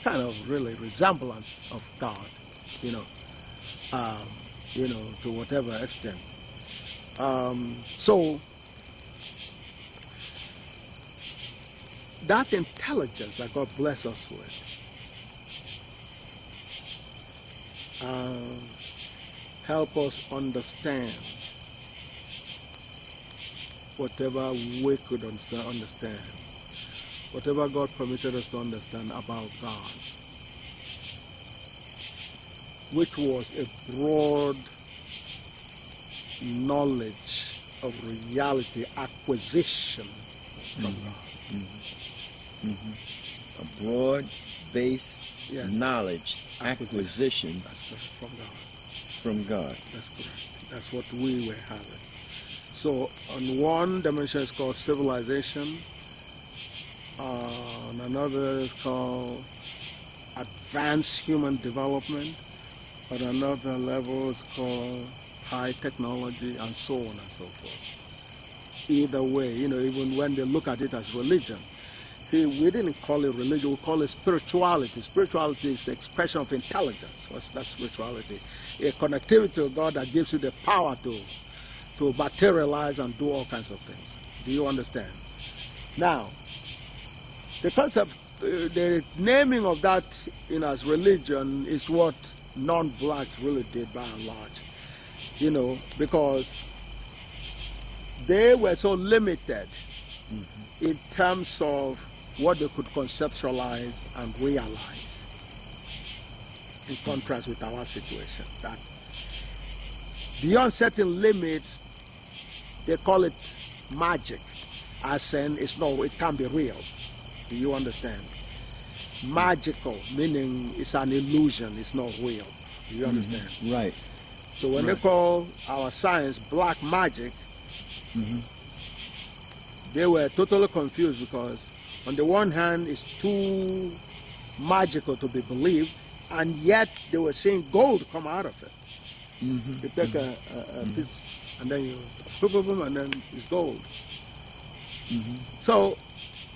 kind of really resemblance of God, to whatever extent. So that intelligence that God bless us with help us understand whatever we could understand, whatever God permitted us to understand about God, which was a broad knowledge of reality acquisition from God. A broad-based knowledge acquisition. That's correct, from God. From God. That's correct. That's what we were having. So on one dimension it's called civilization, on another is called advanced human development, on another level it's called high technology, and so on and so forth. Either way, even when they look at it as religion. See, we didn't call it religion, we call it spirituality. Spirituality is the expression of intelligence. What's that spirituality? A connectivity to God that gives you the power to materialize and do all kinds of things. Do you understand? Now, the concept, the naming of that as religion is what non-blacks really did by and large. Because they were so limited in terms of what they could conceptualize and realize, in contrast with our situation. That beyond certain limits, they call it magic, as in it can't be real. Do you understand? Magical, meaning it's an illusion, it's not real. Do you understand? Right. So when they call our science black magic, they were totally confused, because on the one hand it's too magical to be believed, and yet they were seeing gold come out of it. You take a piece and then you boom, and then it's gold. So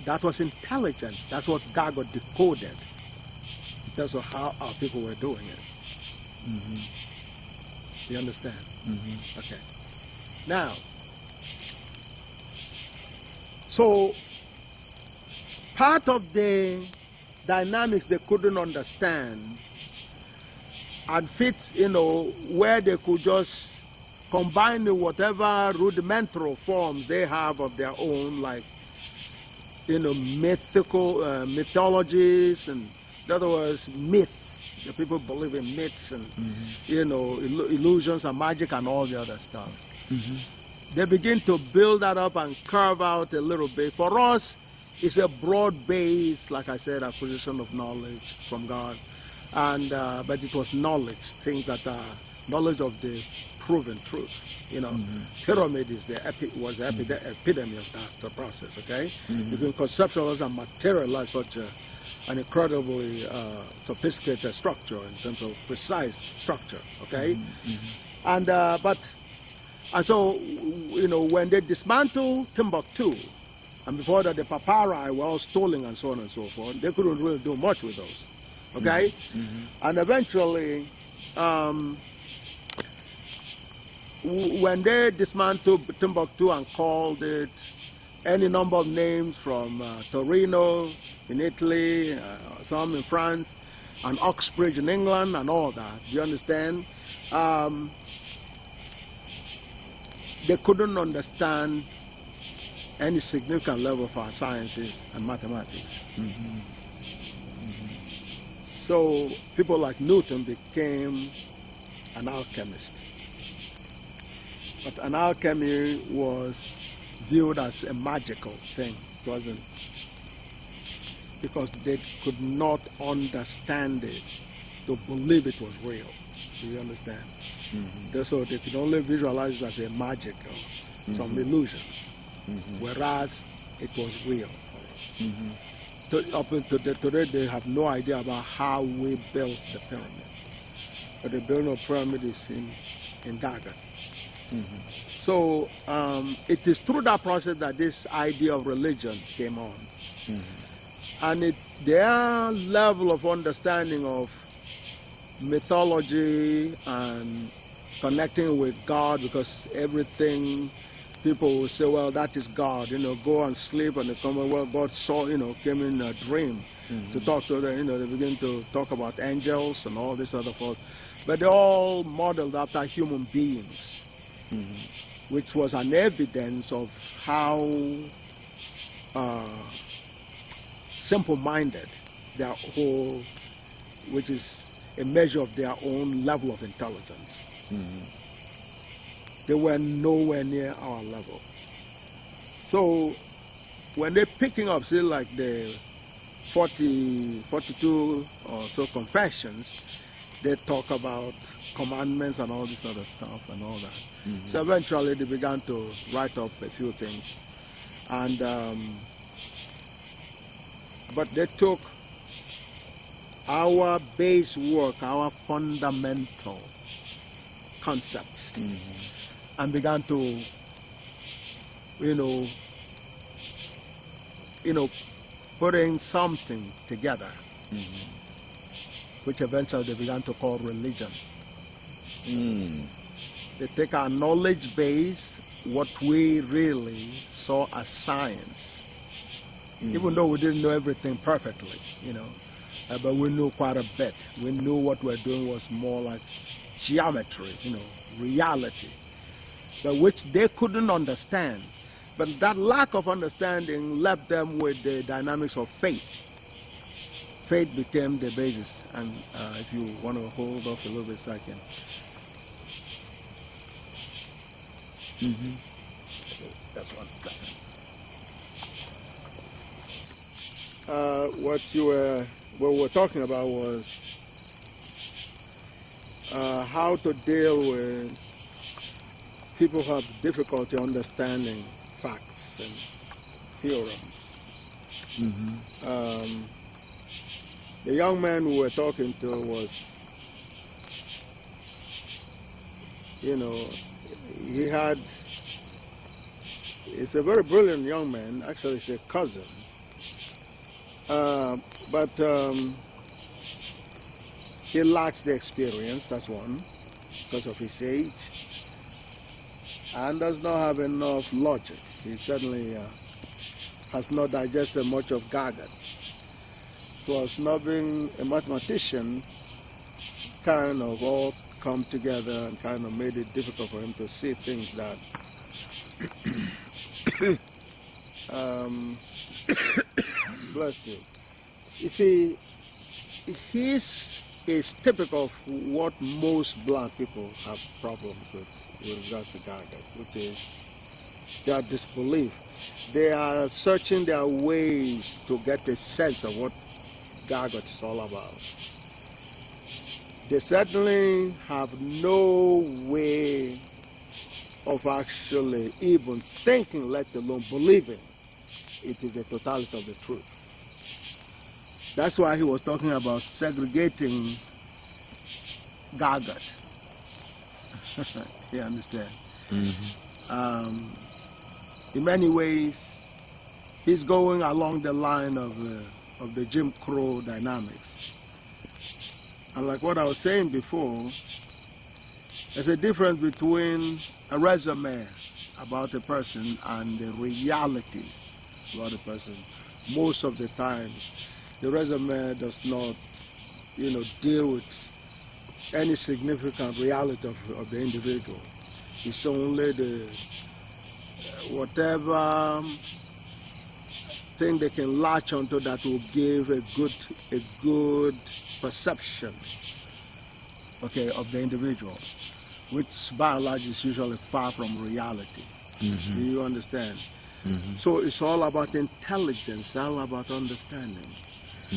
that was intelligence. That's what GAGUT decoded in terms of how our people were doing it. You understand? Okay. Now, so part of the dynamics they couldn't understand and fit, where they could just combine whatever rudimentary forms they have of their own, like, mythologies, and in other words, myths. The people believe in myths and, illusions and magic and all the other stuff. They begin to build that up and carve out a little bit. For us, it's a broad-based, like I said, acquisition of knowledge from God. And but it was knowledge, things that are knowledge of the proven truth. Pyramid is was the epitome of that process. Okay, you can conceptualize and materialize such an incredibly sophisticated structure in terms of precise structure. Okay, and so when they dismantled Timbuktu, and before that the papyri were all stolen and so on and so forth, they couldn't really do much with those. Okay, and eventually, when they dismantled Timbuktu and called it any number of names, from Torino in Italy, some in France, and Oxbridge in England, and all that, do you understand? They couldn't understand any significant level of our sciences and mathematics. So people like Newton became an alchemist. But an alchemy was viewed as a magical thing. It wasn't, because they could not understand it to believe it was real. Do you understand? So they could only visualize it as a magic or some illusion, whereas it was real. Up until today, they have no idea about how we built the pyramid. But the building of the pyramid is in GAGUT. So it is through that process that this idea of religion came on. And their level of understanding of mythology and connecting with God, because everything, people will say, well, that is God, go and sleep, and they come, well, God saw, came in a dream to talk to them, they begin to talk about angels and all this other stuff. But they're all modeled after human beings, which was an evidence of how simple-minded their whole, which is a measure of their own level of intelligence. They were nowhere near our level. So when they're picking up, say, like the 42 or so confessions, they talk about commandments and all this other stuff and all that. So eventually they began to write up a few things. And but they took our base work, our fundamental concepts, and began to, putting something together, which eventually they began to call religion. They take our knowledge base, what we really saw as science, even though we didn't know everything perfectly, but we knew quite a bit. We knew what we're doing was more like geometry, reality, but which they couldn't understand. But that lack of understanding left them with the dynamics of faith. Faith became the basis. And if you want to hold off a little bit second. That's 1 second. What we were talking about was how to deal with people who have difficulty understanding facts and theorems. The young man we were talking to was, he's a very brilliant young man. Actually, he's a cousin. But he lacks the experience, that's one, because of his age, and does not have enough logic. He certainly has not digested much of GAGUT. Plus, not being a mathematician, kind of all come together and kind of made it difficult for him to see things that bless you. You see, his is typical of what most black people have problems with regards to GAGUT, which is their disbelief. They are searching their ways to get a sense of what GAGUT is all about. They certainly have no way of actually even thinking, let alone believing it is the totality of the truth. That's why he was talking about segregating GAGUT. You understand? In many ways, he's going along the line of the Jim Crow dynamics. And like what I was saying before, there's a difference between a resume about a person and the realities about a person. Most of the times, the resume does not, deal with any significant reality of the individual. It's only the whatever thing they can latch onto that will give a good perception, of the individual, which by and large is usually far from reality. Do you understand? So it's all about intelligence, all about understanding.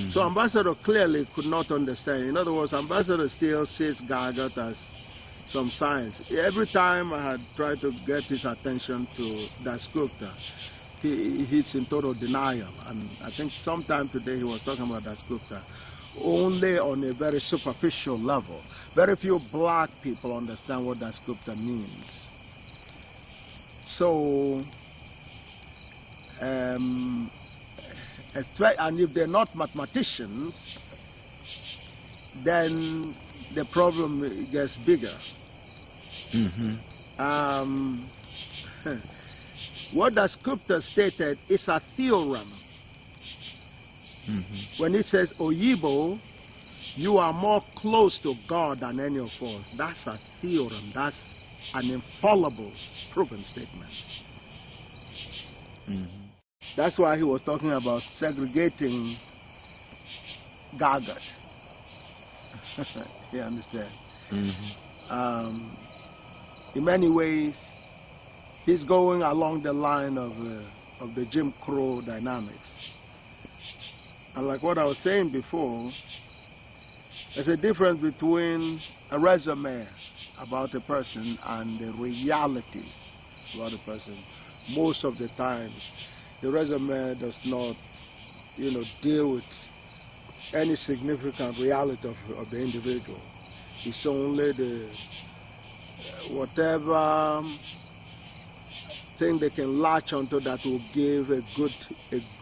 So Ambassador clearly could not understand. In other words, Ambassador still sees GAGUT as some science. Every time I had tried to get his attention to Dasgupta, he's in total denial. And I think sometime today he was talking about Dasgupta only on a very superficial level. Very few black people understand what Dasgupta means. So, and if they're not mathematicians, then the problem gets bigger. What Dasgupta stated is a theorem. When he says, Oyibo, you are more close to God than any of us. That's a theorem. That's an infallible proven statement. That's why he was talking about segregating GAGUT. You understand? In many ways, he's going along the line of the Jim Crow dynamics. And like what I was saying before, there's a difference between a resume about a person and the realities about a person, most of the times the resume does not, deal with any significant reality of the individual. It's only the whatever thing they can latch onto that will give a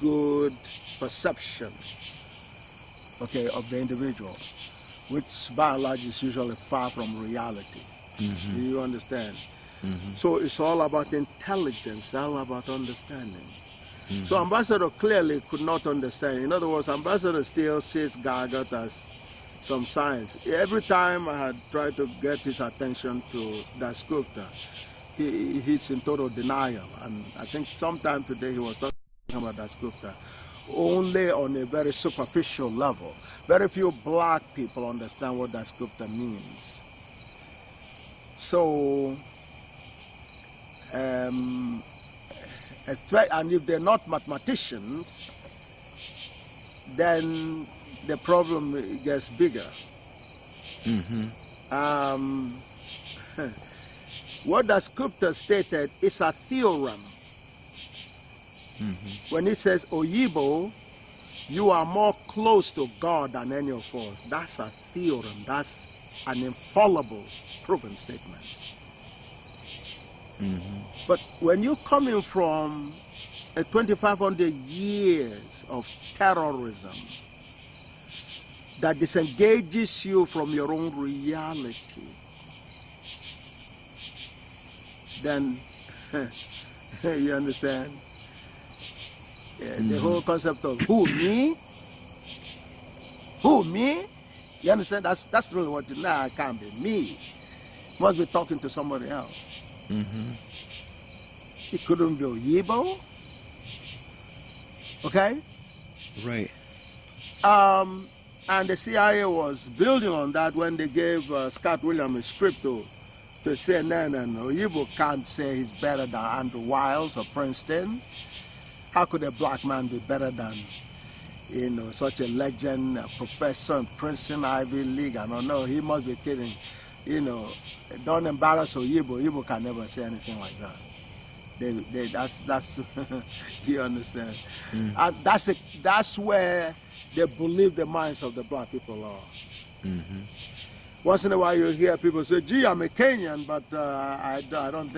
good perception, okay, of the individual, which by and large is usually far from reality. Mm-hmm. Do you understand? Mm-hmm. So it's all about intelligence, all about understanding. Mm-hmm. So Ambassador clearly could not understand. In other words, Ambassador still sees GAGUT as some science. Every time I had tried to get his attention to Dasgupta, he's in total denial. And I think sometime today he was talking about Dasgupta only on a very superficial level. Very few black people understand what Dasgupta means. So, and if they're not mathematicians, then the problem gets bigger. Mm-hmm. What Dasgupta stated is a theorem. Mm-hmm. When he says, Oyibo, you are more close to God than any of us. That's a theorem. That's an infallible proven statement. Mm-hmm. But when you're coming from a 2,500 years of terrorism that disengages you from your own reality, then you understand? Yeah, the whole concept of who, me? Who, me? You understand? That's really what it is. Nah, it can't be me. Must be talking to somebody else. Mm-hmm. It couldn't be Oyibo. Okay? Right. And the CIA was building on that when they gave Scott Williams a script to say, no, Oyibo can't say he's better than Andrew Wiles or Princeton. How could a black man be better than, such a legend, a professor in Princeton, Ivy League? I don't know. He must be kidding. Don't embarrass Oyibo. Oyibo can never say anything like that. That's you understand? Mm. And that's where they believe the minds of the black people are. Mm-hmm. Once in a while you hear people say, gee, I'm a Kenyan, but I don't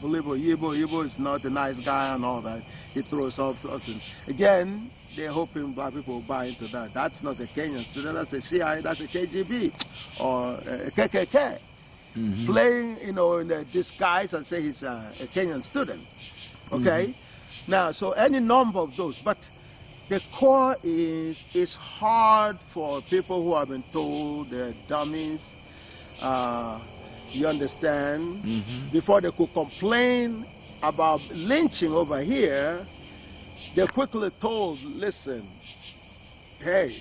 believe Oyibo. Oyibo is not a nice guy and all that. He throws off us. Again, they're hoping black people will buy into that. That's not a Kenyan student, that's a CIA, that's a KGB or a KKK. Mm-hmm. Playing, in a disguise and say he's a Kenyan student. Okay? Mm-hmm. Now, so any number of those, but the core is it's hard for people who have been told they're dummies, you understand, mm-hmm. before they could complain about lynching over here, they're quickly told, listen, hey,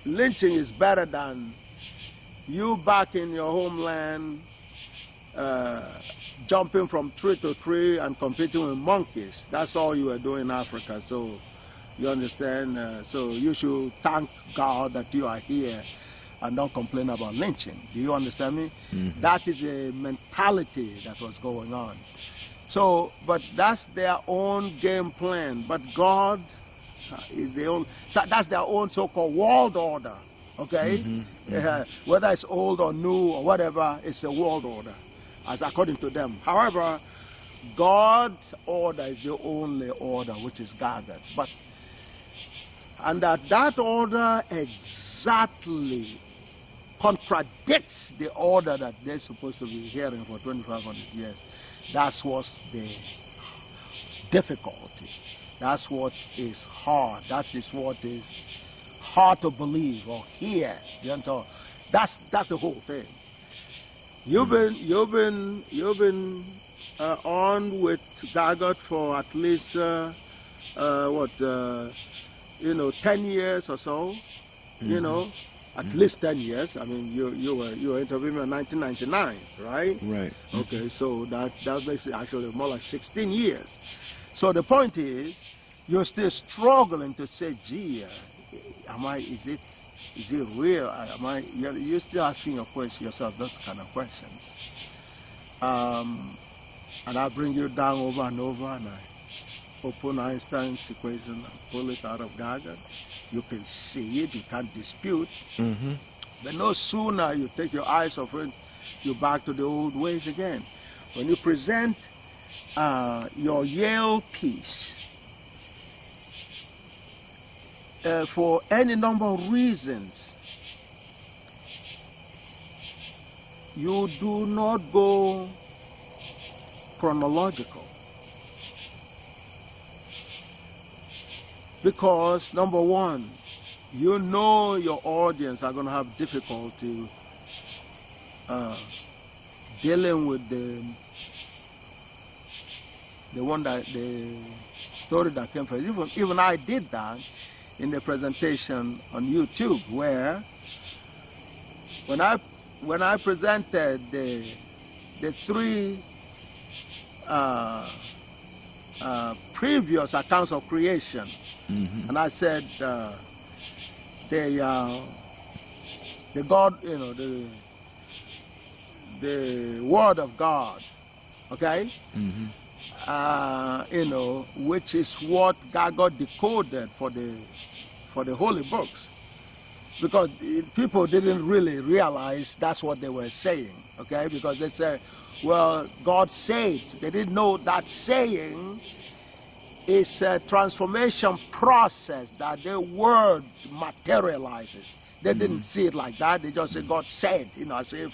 lynching is better than you back in your homeland jumping from tree to tree and competing with monkeys. That's all you are doing in Africa. So you understand? So you should thank God that you are here and don't complain about lynching. Do you understand me? Mm-hmm. That is the mentality that was going on. So, but that's their own game plan. But God is so that's their own so-called world order. Okay? Mm-hmm. Mm-hmm. Whether it's old or new or whatever, it's a world order, as according to them. However, God's order is the only order, which is GAGUT. And that order exactly contradicts the order that they're supposed to be hearing for 2,500 years. That's what's the difficulty. That's what is hard. That is what is hard to believe or hear. You know? That's the whole thing. You've been on with GAGUT for at least 10 years or so. Mm-hmm. At least 10 years. I mean, you were interviewing me in 1999, right? Right. Okay, so that makes it actually more like 16 years. So the point is, you're still struggling to say, gee, Is it real? You're still asking yourself those kind of questions. And I bring you down over and over, and I open Einstein's equation and pull it out of GAGUT. You can see it, you can't dispute. Mm-hmm. But no sooner you take your eyes off it, you're back to the old ways again. When you present your Yale piece, for any number of reasons, you do not go chronological. Because, number one, you know your audience are going to have difficulty dealing with the story that came first. Even I did that in the presentation on YouTube, where when I presented the three previous accounts of creation, Mm-hmm. and I said the God, the Word of God, okay, Mm-hmm. which is what GAGUT decoded for the holy books, because people didn't really realize that's what they were saying, okay, because they say, well, God said. They didn't know that saying is a transformation process that the word materializes. They didn't see it like that. They just said God said, as if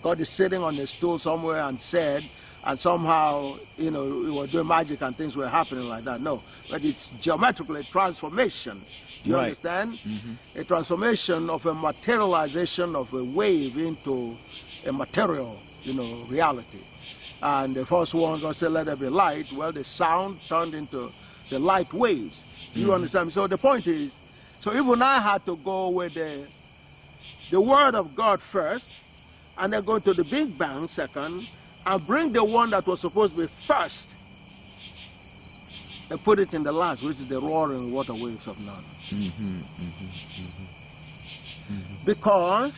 God is sitting on a stool somewhere and said, and somehow, we were doing magic and things were happening like that. No, but it's geometrically a transformation. Do you understand? Mm-hmm. A transformation of a materialization of a wave into a material, reality. And the first one, God said, let there be light. Well, the sound turned into the light waves. Do you understand? So the point is, so even I had to go with the Word of God first, and then go to the Big Bang second, and bring the one that was supposed to be first, and put it in the last, which is the roaring water waves of none. Mm-hmm. Mm-hmm. Mm-hmm. Because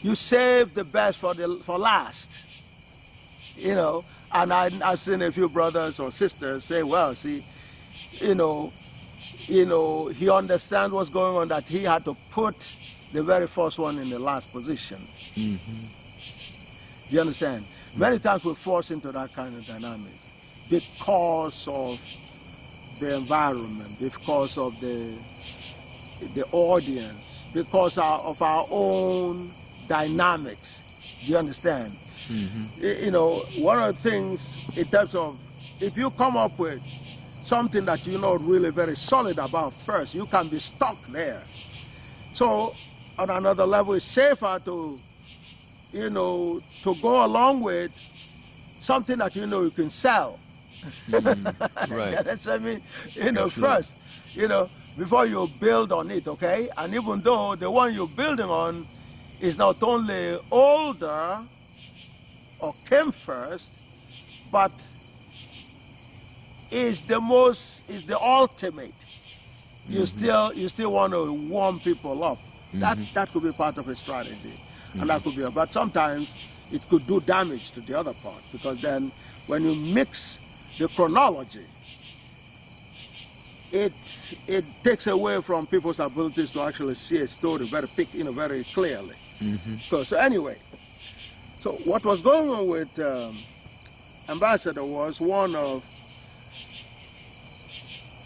you save the best for last, and I've seen a few brothers or sisters say, well, see, he understands what's going on, that he had to put the very first one in the last position. Mm-hmm. You understand? Mm-hmm. Many times we force into that kind of dynamics because of the environment, because of the audience, because of our own dynamics. Do you understand? Mm-hmm. One of the things in terms of, if you come up with something that you're not really very solid about first, you can be stuck there. So on another level, it's safer to go along with something that you can sell. Right. That's what I mean, first, before you build on it, okay? And even though the one you're building on is not only older or came first, but is the ultimate. You still want to warm people up. That could be part of a strategy, and that could be. But sometimes it could do damage to the other part, because then when you mix the chronology, it takes away from people's abilities to actually see a story very clearly. So anyway, so what was going on with Ambassador was one of,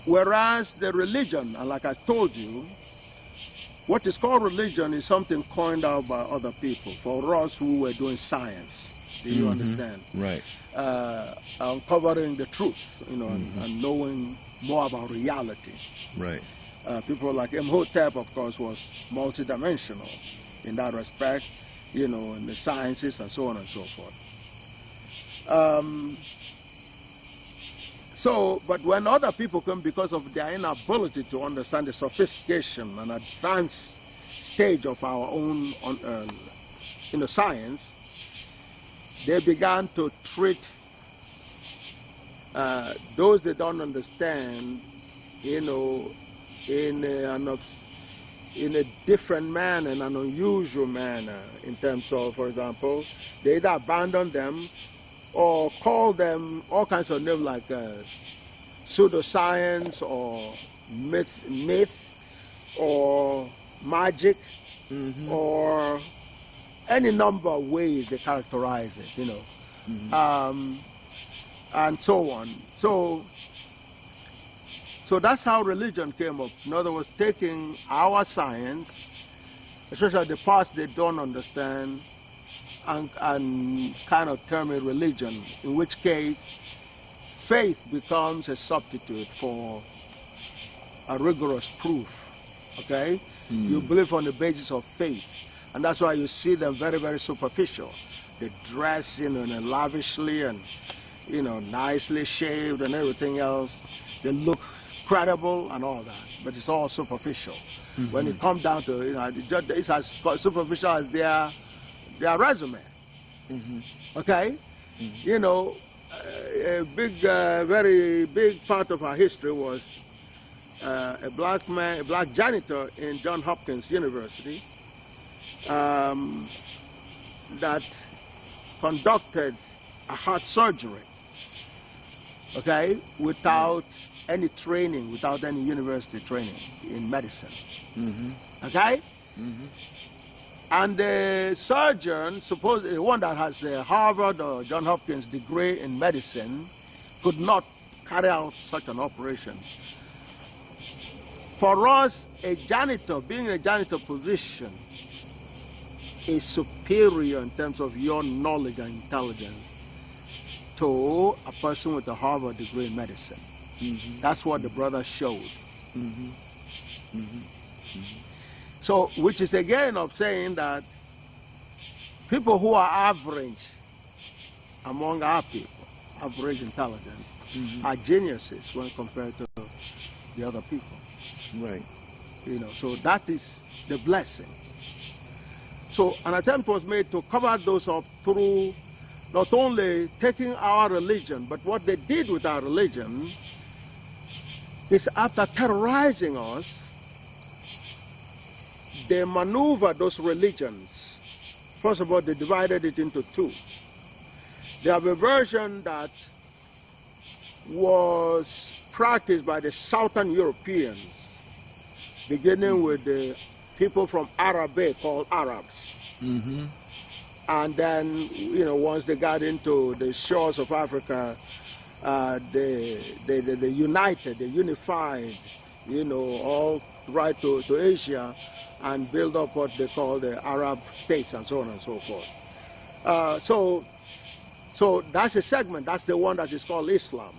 whereas the religion, and like I told you, what is called religion is something coined out by other people for us who were doing science. Do you understand? Right. Uncovering the truth, and knowing more about reality. Right. People like Imhotep, of course, was multidimensional in that respect, in the sciences and so on and so forth. But when other people come, because of their inability to understand the sophistication and advanced stage of our own science, they began to treat those that don't understand, in in a different manner, in an unusual manner, in terms of, for example, they either abandon them or call them all kinds of names like pseudoscience or myth or magic, or any number of ways they characterize it, you know, and so on. So that's how religion came up. In other words, taking our science, especially the parts they don't understand, and kind of term it religion, in which case faith becomes a substitute for a rigorous proof, okay? You believe on the basis of faith, and that's why you see them very, very superficial. They dress, you know, lavishly and, you know, nicely shaved and everything else. They look credible and all that, but it's all superficial. When it comes down to, you know, it's as superficial as their resume. Okay? You know, a big, very big part of our history was a black janitor in Johns Hopkins University that conducted a heart surgery, okay, without any training, without any university training in medicine. Okay? And the surgeon, supposedly one that has a Harvard or Johns Hopkins degree in medicine, could not carry out such an operation. For us, a janitor, being in a janitor position, is superior in terms of your knowledge and intelligence to a person with a Harvard degree in medicine. That's what the brother showed. So, which is again of saying that people who are average among our people, average intelligence, are geniuses when compared to the other people. Right. You know, so that is the blessing. So an attempt was made to cover those up through not only taking our religion, but what they did with our religion is, after terrorizing us, they maneuvered those religions. First of all, they divided it into two. They have a version that was practiced by the Southern Europeans, beginning with the people from Arabic called Arabs. And then, you know, once they got into the shores of Africa, they united, they unified, you know, all right to Asia, and build up what they call the Arab states and so on and so forth. So that's a segment, that's the one that is called Islam.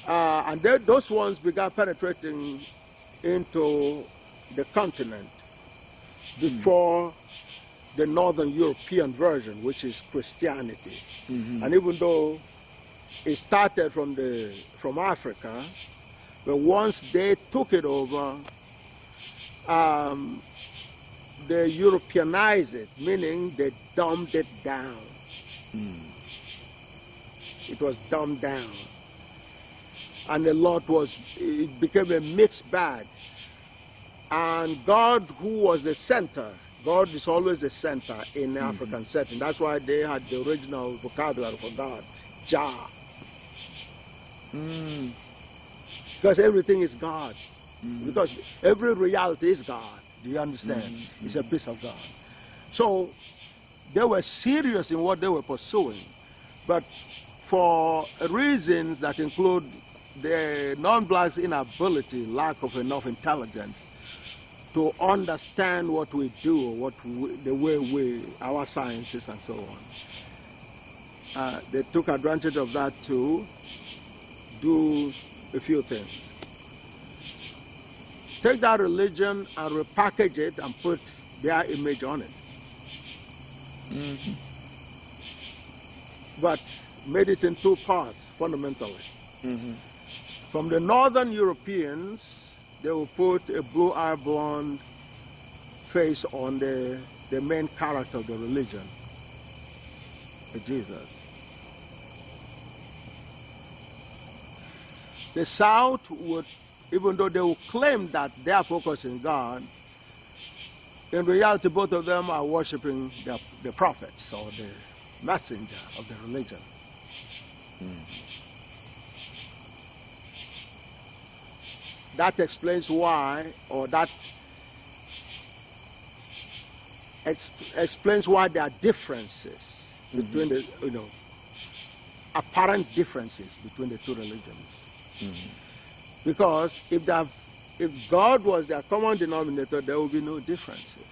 And those ones began penetrating into the continent before the Northern European version, which is Christianity. And even though it started from Africa, but once they took it over, they Europeanized it, meaning they dumbed it down. It was dumbed down. And it became a mixed bag. And God, who was the center, God is always the center in the African setting. That's why they had the original vocabulary for God, Jah. Because everything is God. Because every reality is God. Do you understand? It's a piece of God. So they were serious in what they were pursuing. But for reasons that include the non-blacks' inability, lack of enough intelligence to understand what we do, the way our sciences and so on. They took advantage of that to do a few things. Take that religion and repackage it and put their image on it. But made it in two parts, fundamentally. From the Northern Europeans, they will put a blue-eyed blonde face on the main character of the religion, Jesus. The South would even though they will claim that they are focusing God, in reality, both of them are worshiping the prophets or the messenger of the religion. That explains why, or that explains why there are differences between the, apparent differences between the two religions. Because if God was their common denominator, there would be no differences.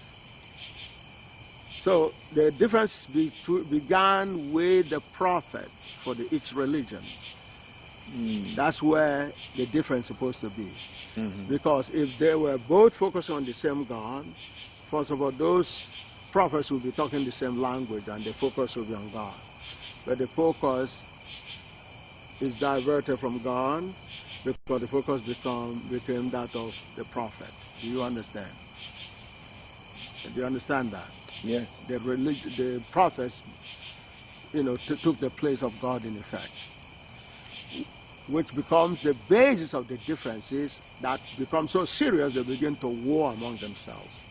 So the difference began with the prophet for each religion. That's where the difference is supposed to be. Because if they were both focusing on the same God, first of all, those prophets will be talking the same language and the focus will be on God. But the focus is diverted from God because the focus became that of the prophet. Do you understand? Do you understand that? Yeah. The prophets, took the place of God in effect, which becomes the basis of the differences that become so serious they begin to war among themselves.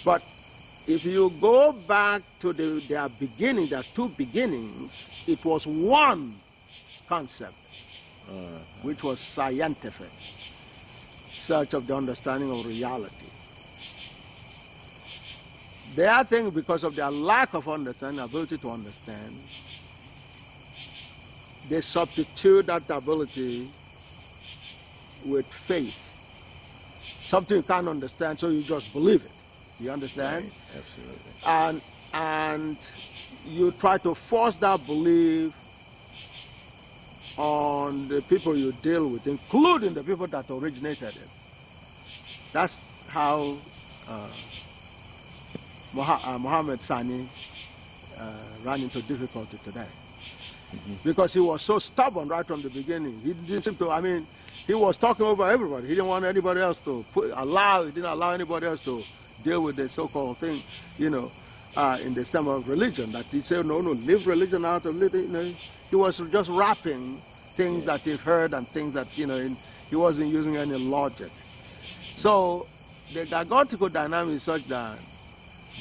But if you go back to their beginning, their two beginnings, it was one concept, which was scientific, search of the understanding of reality. Their thing, because of their lack of understanding, ability to understand, they substitute that ability with faith. Something you can't understand, so you just believe it. You understand? Right. Absolutely. And you try to force that belief on the people you deal with, including the people that originated it. That's how Muhammad Sani ran into difficulty today. Because he was so stubborn right from the beginning. He didn't seem to, he was talking over everybody. He didn't want anybody else to he didn't allow anybody else to deal with the so-called thing, in the stem of religion. That he said, no, leave religion out of it. He was just wrapping things that he heard and things that, he wasn't using any logic. So the GAGUTical dynamic is such that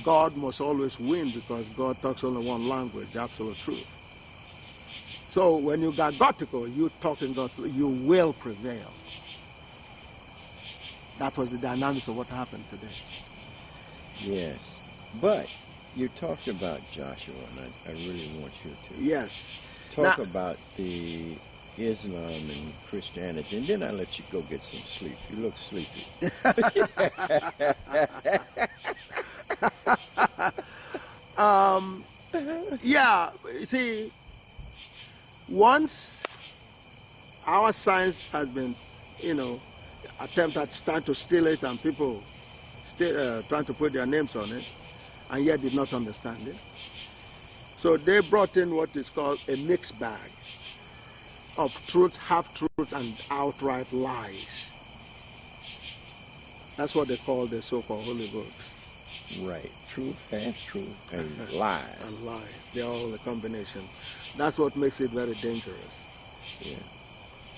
God must always win because God talks only one language, the absolute truth. So when you GAGUTical, you talk in God, you will prevail. That was the dynamics of what happened today. Yes. But you talked about Joshua, and I really want you to talk about the Islam and Christianity, and then I'll let you go get some sleep. You look sleepy. You see, once our science has been, attempt at trying to steal it and people still trying to put their names on it, and yet did not understand it. So they brought in what is called a mixed bag of truth, half-truths, and outright lies. That's what they call the so-called holy books. Right. Truth, half-truth, and lies. And lies. They're all a combination. That's what makes it very dangerous. Yeah.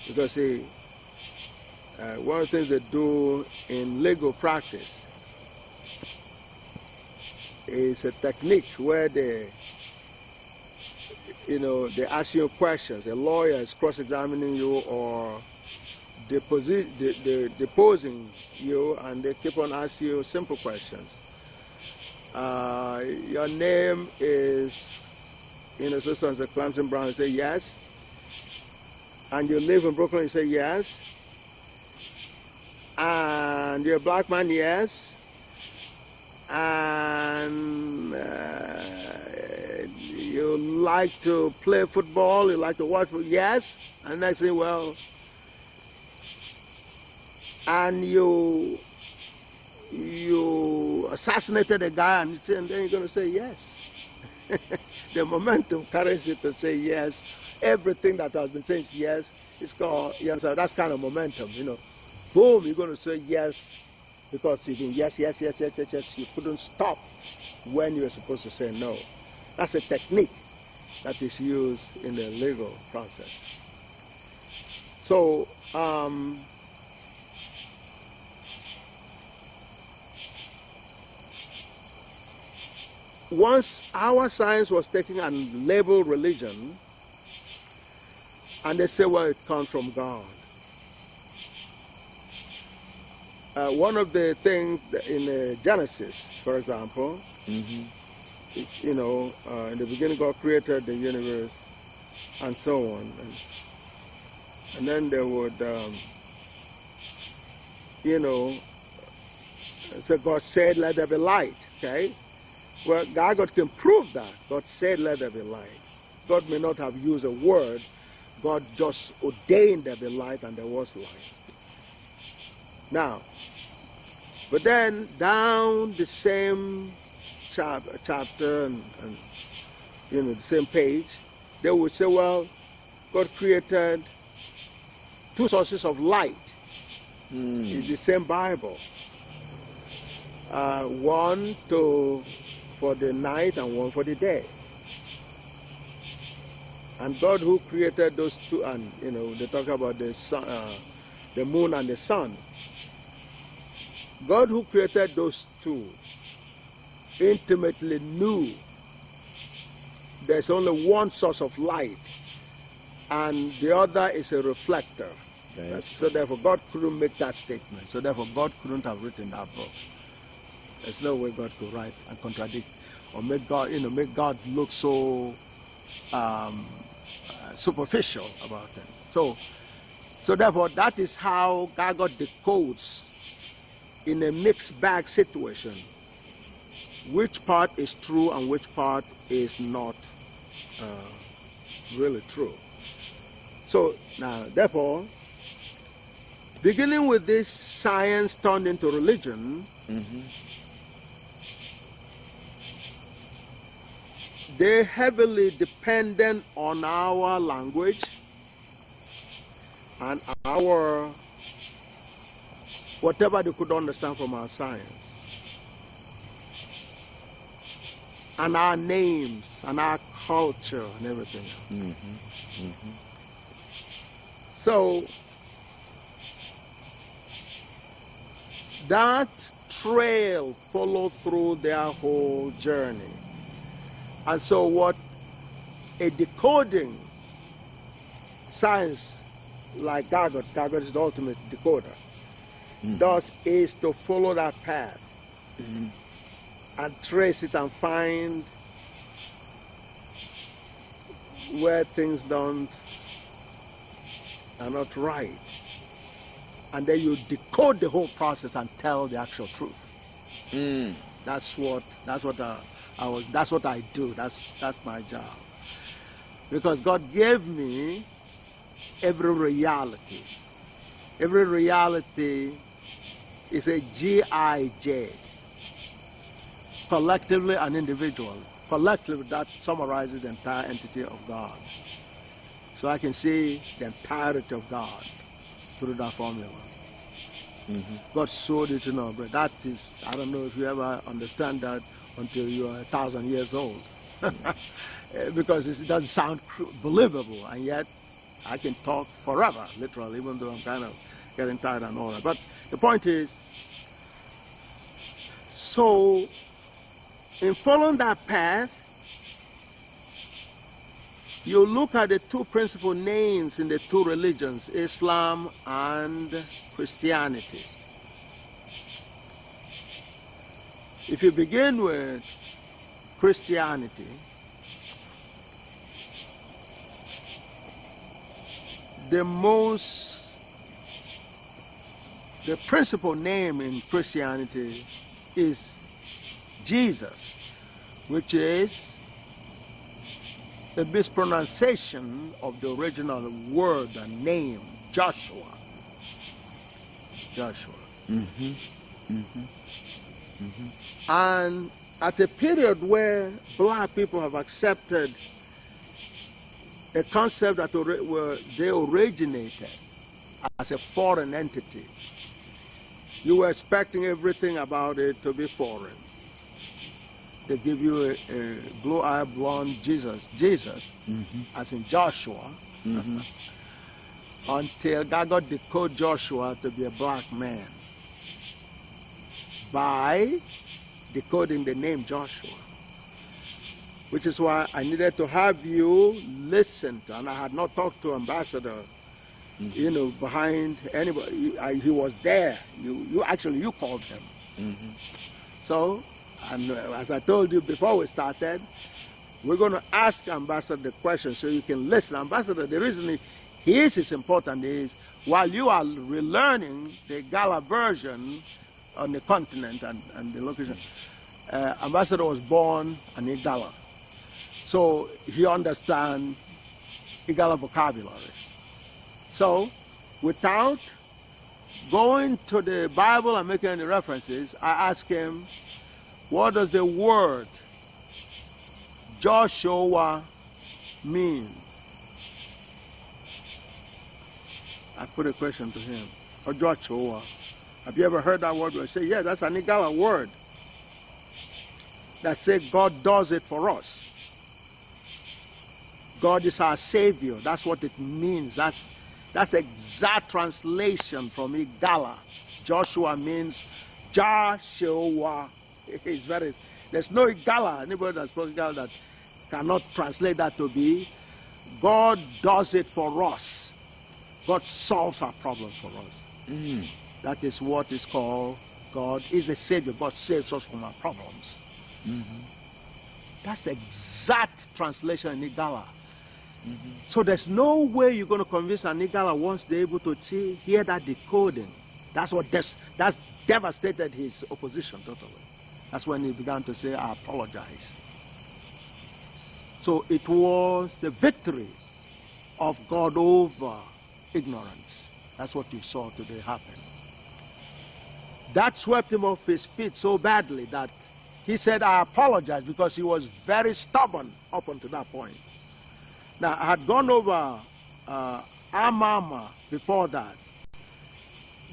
Because, see, one of the things they do in legal practice is a technique where they ask you questions. A lawyer is cross-examining you or deposing you, and they keep on asking you simple questions. Your name is, so and so Clemson Brown. You say yes. And you live in Brooklyn. You say yes. And you're a black man. Yes. And you like to play football, you like to watch football, yes. And I say, well, and you assassinated a guy, and then you're going to say yes. The momentum carries you to say yes. Everything that has been saying yes is called, that's kind of momentum, Boom, you're going to say yes. Because you've been yes. You couldn't stop when you were supposed to say no. That's a technique that is used in the legal process. So once our science was taken and labeled religion, and they say, well, it comes from God. One of the things in Genesis, for example, is, in the beginning God created the universe and so on. And then they would, so God said, let there be light, okay? Well, GAGUT can prove that. God said, let there be light. God may not have used a word. God just ordained there be light, and there was light. Now, but then down the same chapter and the same page, they would say, well, God created two sources of light. It's the same Bible. One for the night and one for the day. And God who created those two, and they talk about the sun, the moon and the sun. God who created those two intimately knew there's only one source of light, and the other is a reflector. So therefore God couldn't make that statement. So therefore God couldn't have written that book. There's no way God could write and contradict or make God, make God look so superficial about things. So therefore that is how GAGUT decodes in a mixed bag situation which part is true and which part is not really true. So now, therefore, beginning with this science turned into religion, they're heavily dependent on our language and our whatever they could understand from our science, and our names and our culture and everything else. So that trail followed through their whole journey. And so what a decoding science like GAGUT is the ultimate decoder, does is to follow that path and trace it and find where things are not right. And then you decode the whole process and tell the actual truth. That's what I do. That's my job. Because God gave me every reality. Every reality is a GIJ, collectively and individually. Collectively, that summarizes the entire entity of God. So I can see the entirety of God through that formula. God showed it, but that is, I don't know if you ever understand that until you are 1,000 years old. Because it doesn't sound believable, and yet I can talk forever, literally, even though I'm kind of getting tired and all that. But the point is, so in following that path, you look at the two principal names in the two religions, Islam and Christianity. If you begin with Christianity, the principal name in Christianity is Jesus, which is a mispronunciation of the original word and name, Joshua. And at a period where black people have accepted a concept that they originated as a foreign entity, you were expecting everything about it to be foreign. They give you a blue-eyed blonde Jesus, as in Joshua. until GAGUT decoded Joshua to be a black man by decoding the name Joshua. Which is why I needed to have you listen to, and I had not talked to Ambassador, you know, behind anybody. He was there. You called him. So, and as I told you before we started, we're going to ask Ambassador the question so you can listen. Ambassador, the reason his is important is while you are relearning the Igala version on the continent and the location, Ambassador was born an Igala. So he understands Igala vocabulary. So without going to the Bible and making any references, I asked him, what does the word Joshua mean? I put a question to him. Or Joshua. Have you ever heard that word? I say, yeah, that's an Igala word that says God does it for us. God is our Savior. That's what it means. That's the exact translation from Igala. Joshua means Joshua. There's no Igala, anybody that speaks Igala that cannot translate that to be God does it for us. God solves our problem for us. That is what is called God is a Savior. God saves us from our problems. That's the exact translation in Igala. So there's no way you're going to convince an Igala once they're able to hear that decoding. That's devastated his opposition totally. That's when he began to say, I apologize. So it was the victory of God over ignorance. That's what you saw today happen. That swept him off his feet so badly that he said, I apologize, because he was very stubborn up until that point. Now, I had gone over Amama before that,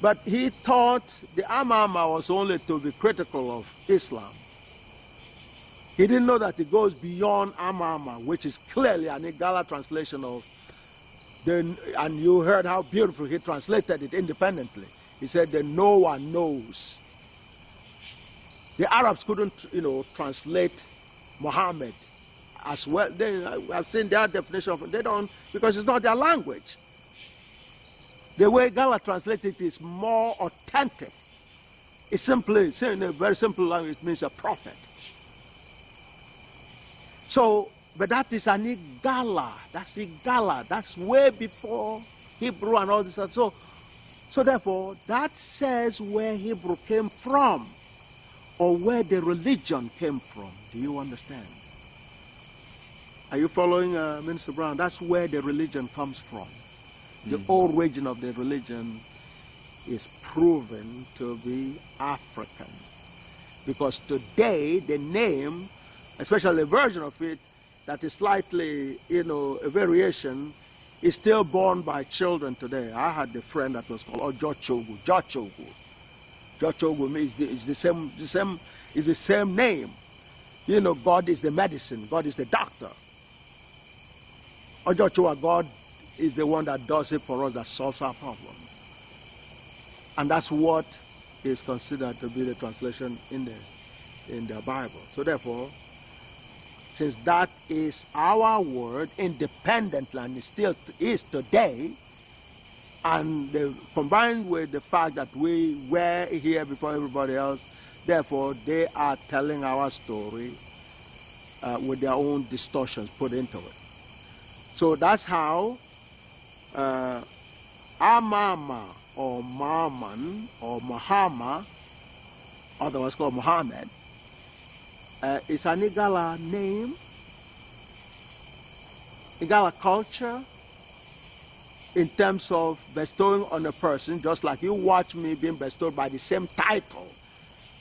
but he thought the Amama was only to be critical of Islam. He didn't know that it goes beyond Amama, which is clearly an Igala translation of and you heard how beautiful he translated it independently. He said, the knower knows. The Arabs couldn't, translate Muhammad as well. I've seen their definition of it. They don't, because it's not their language. The way Igala translated it is more authentic. It's simply, in a very simple language, it means a prophet. So, but that is an Igala. That's Igala. That's way before Hebrew and all this. So therefore, that says where Hebrew came from, or where the religion came from. Do you understand? Are you following Minister Brown? That's where the religion comes from. The origin of the religion is proven to be African. Because today, the name, especially a version of it, that is slightly, a variation, is still borne by children today. I had a friend that was called Jochogu. Jochogu is the same name. God is the medicine. God is the doctor. Ojochua, God is the one that does it for us, that solves our problems. And that's what is considered to be the translation in the Bible. So therefore, since that is our word independently, and it still is today, and combined with the fact that we were here before everybody else, therefore they are telling our story with their own distortions put into it. So that's how Amama or Maman or Muhammad, otherwise called Muhammad, is an Igala name, Igala culture, in terms of bestowing on a person, just like you watch me being bestowed by the same title.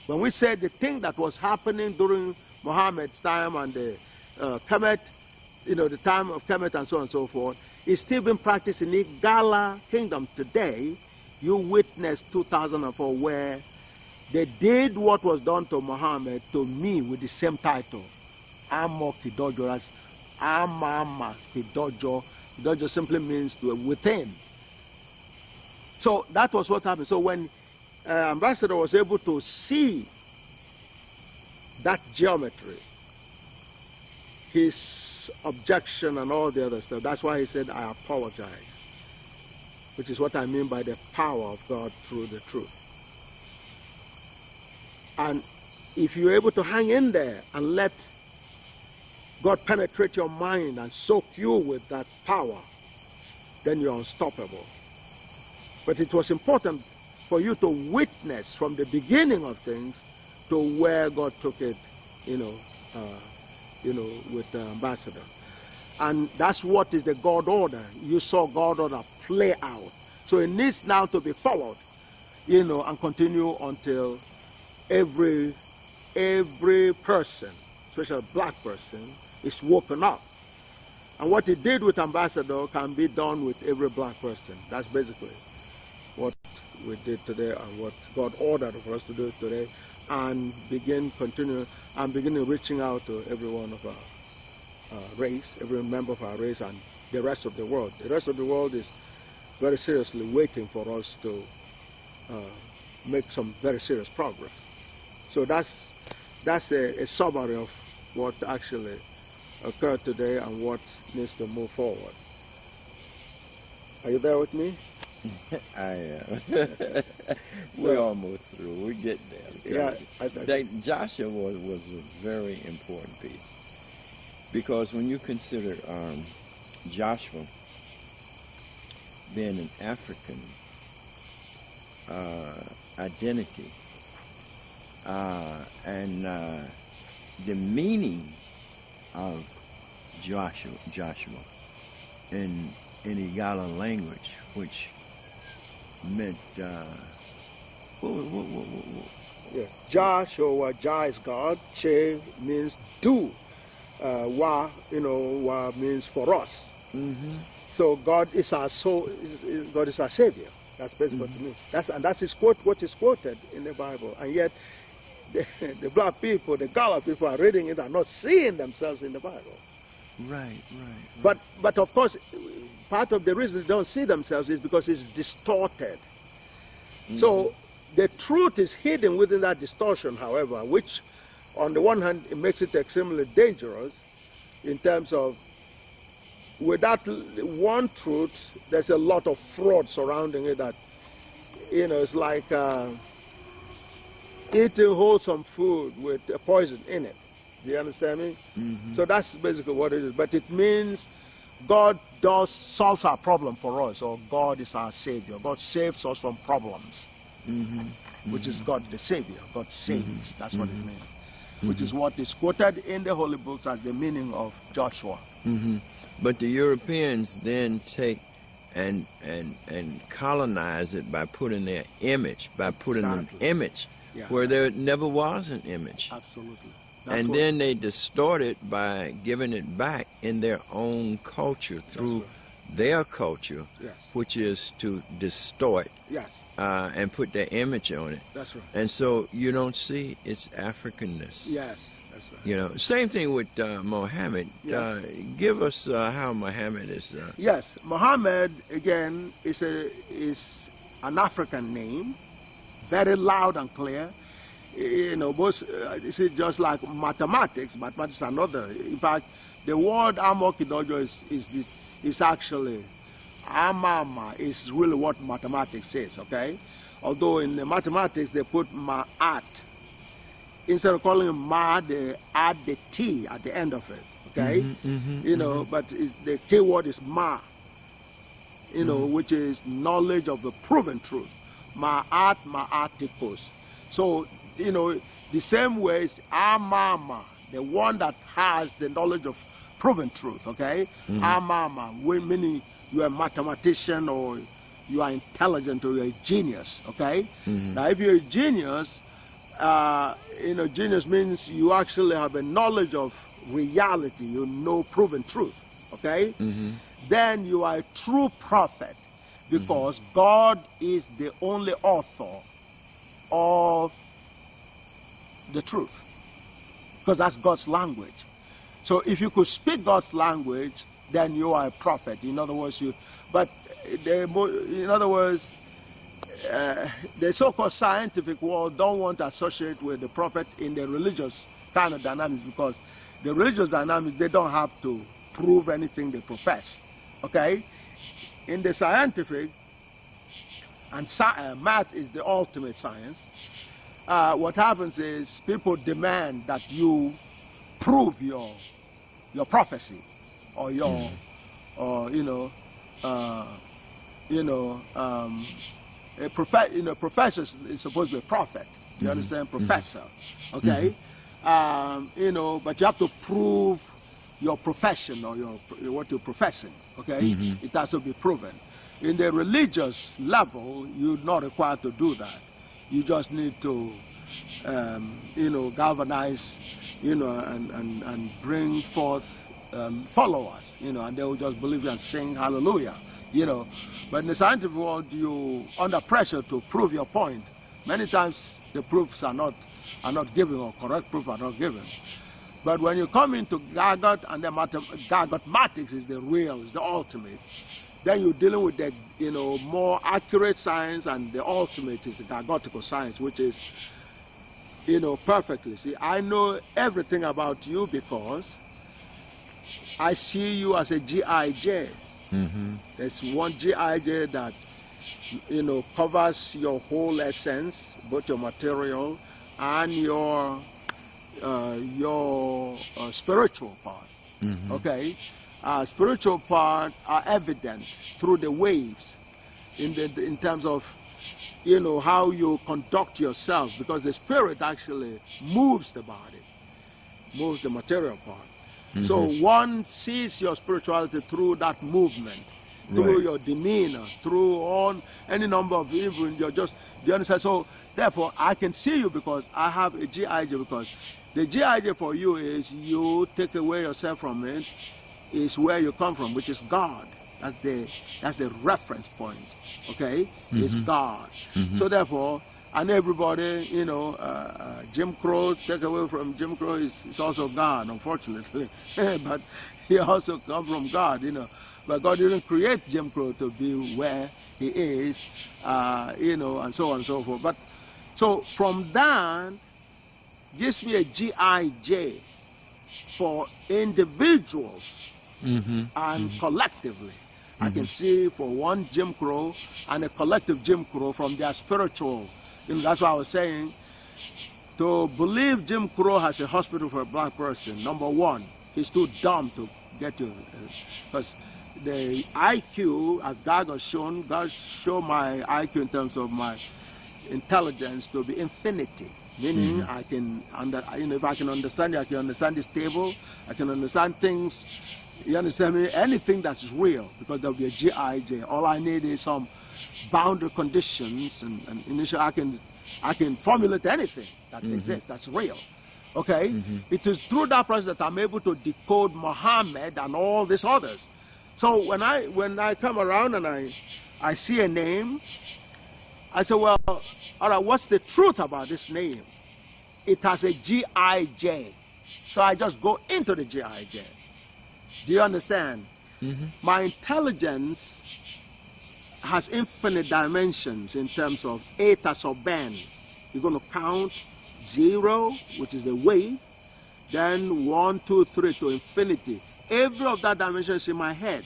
When we say the thing that was happening during Muhammad's time and the Kemet, the time of Kemet and so on and so forth, is still being practiced in the Igala kingdom today. You witnessed 2004 where they did what was done to Muhammad to me with the same title. Amo Kidojo, that's Amama Kidojo. Kidojo simply means within. So that was what happened. So when Ambassador was able to see that geometry, his objection and all the other stuff, that's why he said, I apologize, which is what I mean by the power of God through the truth. And if you're able to hang in there and let God penetrate your mind and soak you with that power, then you're unstoppable. But it was important for you to witness from the beginning of things to where God took it, with the Ambassador. And that's what is the God order. You saw God order play out. So it needs now to be followed, and continue until every person, especially a black person, is woken up. And what he did with Ambassador can be done with every black person. That's basically what we did today and what God ordered for us to do today, and begin reaching out to every one of our race, every member of our race, and the rest of the world. The rest of the world is very seriously waiting for us to make some very serious progress. So that's a summary of what actually occurred today and what needs to move forward. Are you there with me? I am. We're almost through. We're getting there. Joshua was a very important piece, because when you consider Joshua being an African identity, and the meaning of Joshua in Igala language, which meant yes, Joshua, Jah is God, Che means do, Wa means for us. Mm-hmm. So God is our soul. God is our savior. That's basically what it means. That's his quote. What is quoted in the Bible, and yet the black people, the Gala people, are reading it and not seeing themselves in the Bible. Right. But of course, part of the reason they don't see themselves is because it's distorted. Mm-hmm. So the truth is hidden within that distortion, however, which on the one hand, it makes it extremely dangerous in terms of with that one truth, there's a lot of fraud surrounding it that, it's like eating wholesome food with a poison in it. Do you understand me? Mm-hmm. So that's basically what it is. But it means God solves our problem for us, or God is our savior. God saves us from problems, which is God the savior. God saves. That's what it means. Which is what is quoted in the Holy Books as the meaning of Joshua. But the Europeans then take and colonize it by putting their image, an image where there never was an image. Absolutely. And then they distort it by giving it back in their own culture through their culture, which is to distort and put their image on it. That's right. And so you don't see its Africanness. Yes, that's right. Same thing with Muhammad. Yes. Give us how Muhammad is. Yes, Muhammad again is an African name, very loud and clear. Most this is just like mathematics. Mathematics is another. In fact, the word Amokidojo is actually Amama is really what mathematics is. Okay, although in the mathematics they put ma'at instead of calling it ma, they add the t at the end of it. Okay, but the key word is ma. Which is knowledge of the proven truth. Ma'at ma'atikos. So the same way is Amama, the one that has the knowledge of proven truth, okay? Amama, meaning you are a mathematician or you are intelligent or you're a genius, okay? Now, if you're a genius, genius means you actually have a knowledge of reality, you know proven truth, okay? Then you are a true prophet because God is the only author of the truth, because that's God's language. So if you could speak God's language, then you are a prophet. In other words, the so-called scientific world don't want to associate with the prophet in the religious kind of dynamics, because the religious dynamics, they don't have to prove anything they profess. Okay? In the scientific, and math is the ultimate science, what happens is people demand that you prove your prophecy, or your, or professor is supposed to be a prophet. Do you understand? Professor. Okay. But you have to prove your profession, or what you're professing. Okay. It has to be proven. In the religious level, you're not required to do that. You just need to, galvanize, and bring forth followers, and they will just believe and sing hallelujah, But in the scientific world, you under pressure to prove your point. Many times the proofs are not given, or correct proofs are not given. But when you come into GAGUT, and then mathematics is the real, is the ultimate, then you're dealing with the more accurate science, and the ultimate is the GAGUTical science, which is perfectly. See, I know everything about you because I see you as a GIJ. There's one GIJ that covers your whole essence, both your material and your spiritual part. Okay, spiritual part are evident through the waves in terms of how you conduct yourself, because the spirit actually moves the body, moves the material part. So one sees your spirituality through that movement, through your demeanor, through any number of even do you understand? So therefore I can see you because I have a GIJ, because the GIJ for you is you take away yourself from it, is where you come from, which is God. That's the reference point. Okay? It's God. So therefore, and everybody, Jim Crow, take away from Jim Crow is also God, unfortunately. But he also comes from God, But God didn't create Jim Crow to be where he is, and so on and so forth. But so from that, gives me a GIJ for individuals and collectively. I can see for one Jim Crow and a collective Jim Crow from their spiritual. That's why I was saying, to believe Jim Crow has a hospital for a black person, number one, he's too dumb to get to, because the IQ, as God has shown, God showed my IQ in terms of my intelligence to be infinity. Meaning I can, if I can understand it, I can understand this table, I can understand things, you understand me? Anything that's real, because there'll be a GIJ. All I need is some boundary conditions, and initially I can formulate anything that exists, that's real. Okay? It is through that process that I'm able to decode Muhammad and all these others. So when I come around and I see a name, I say, well, all right, what's the truth about this name? It has a GIJ. So I just go into the GIJ. Do you understand? My intelligence has infinite dimensions in terms of eta sub n. You're going to count 0, which is the wave, then 1, 2, 3 to infinity. Every of that dimension is in my head.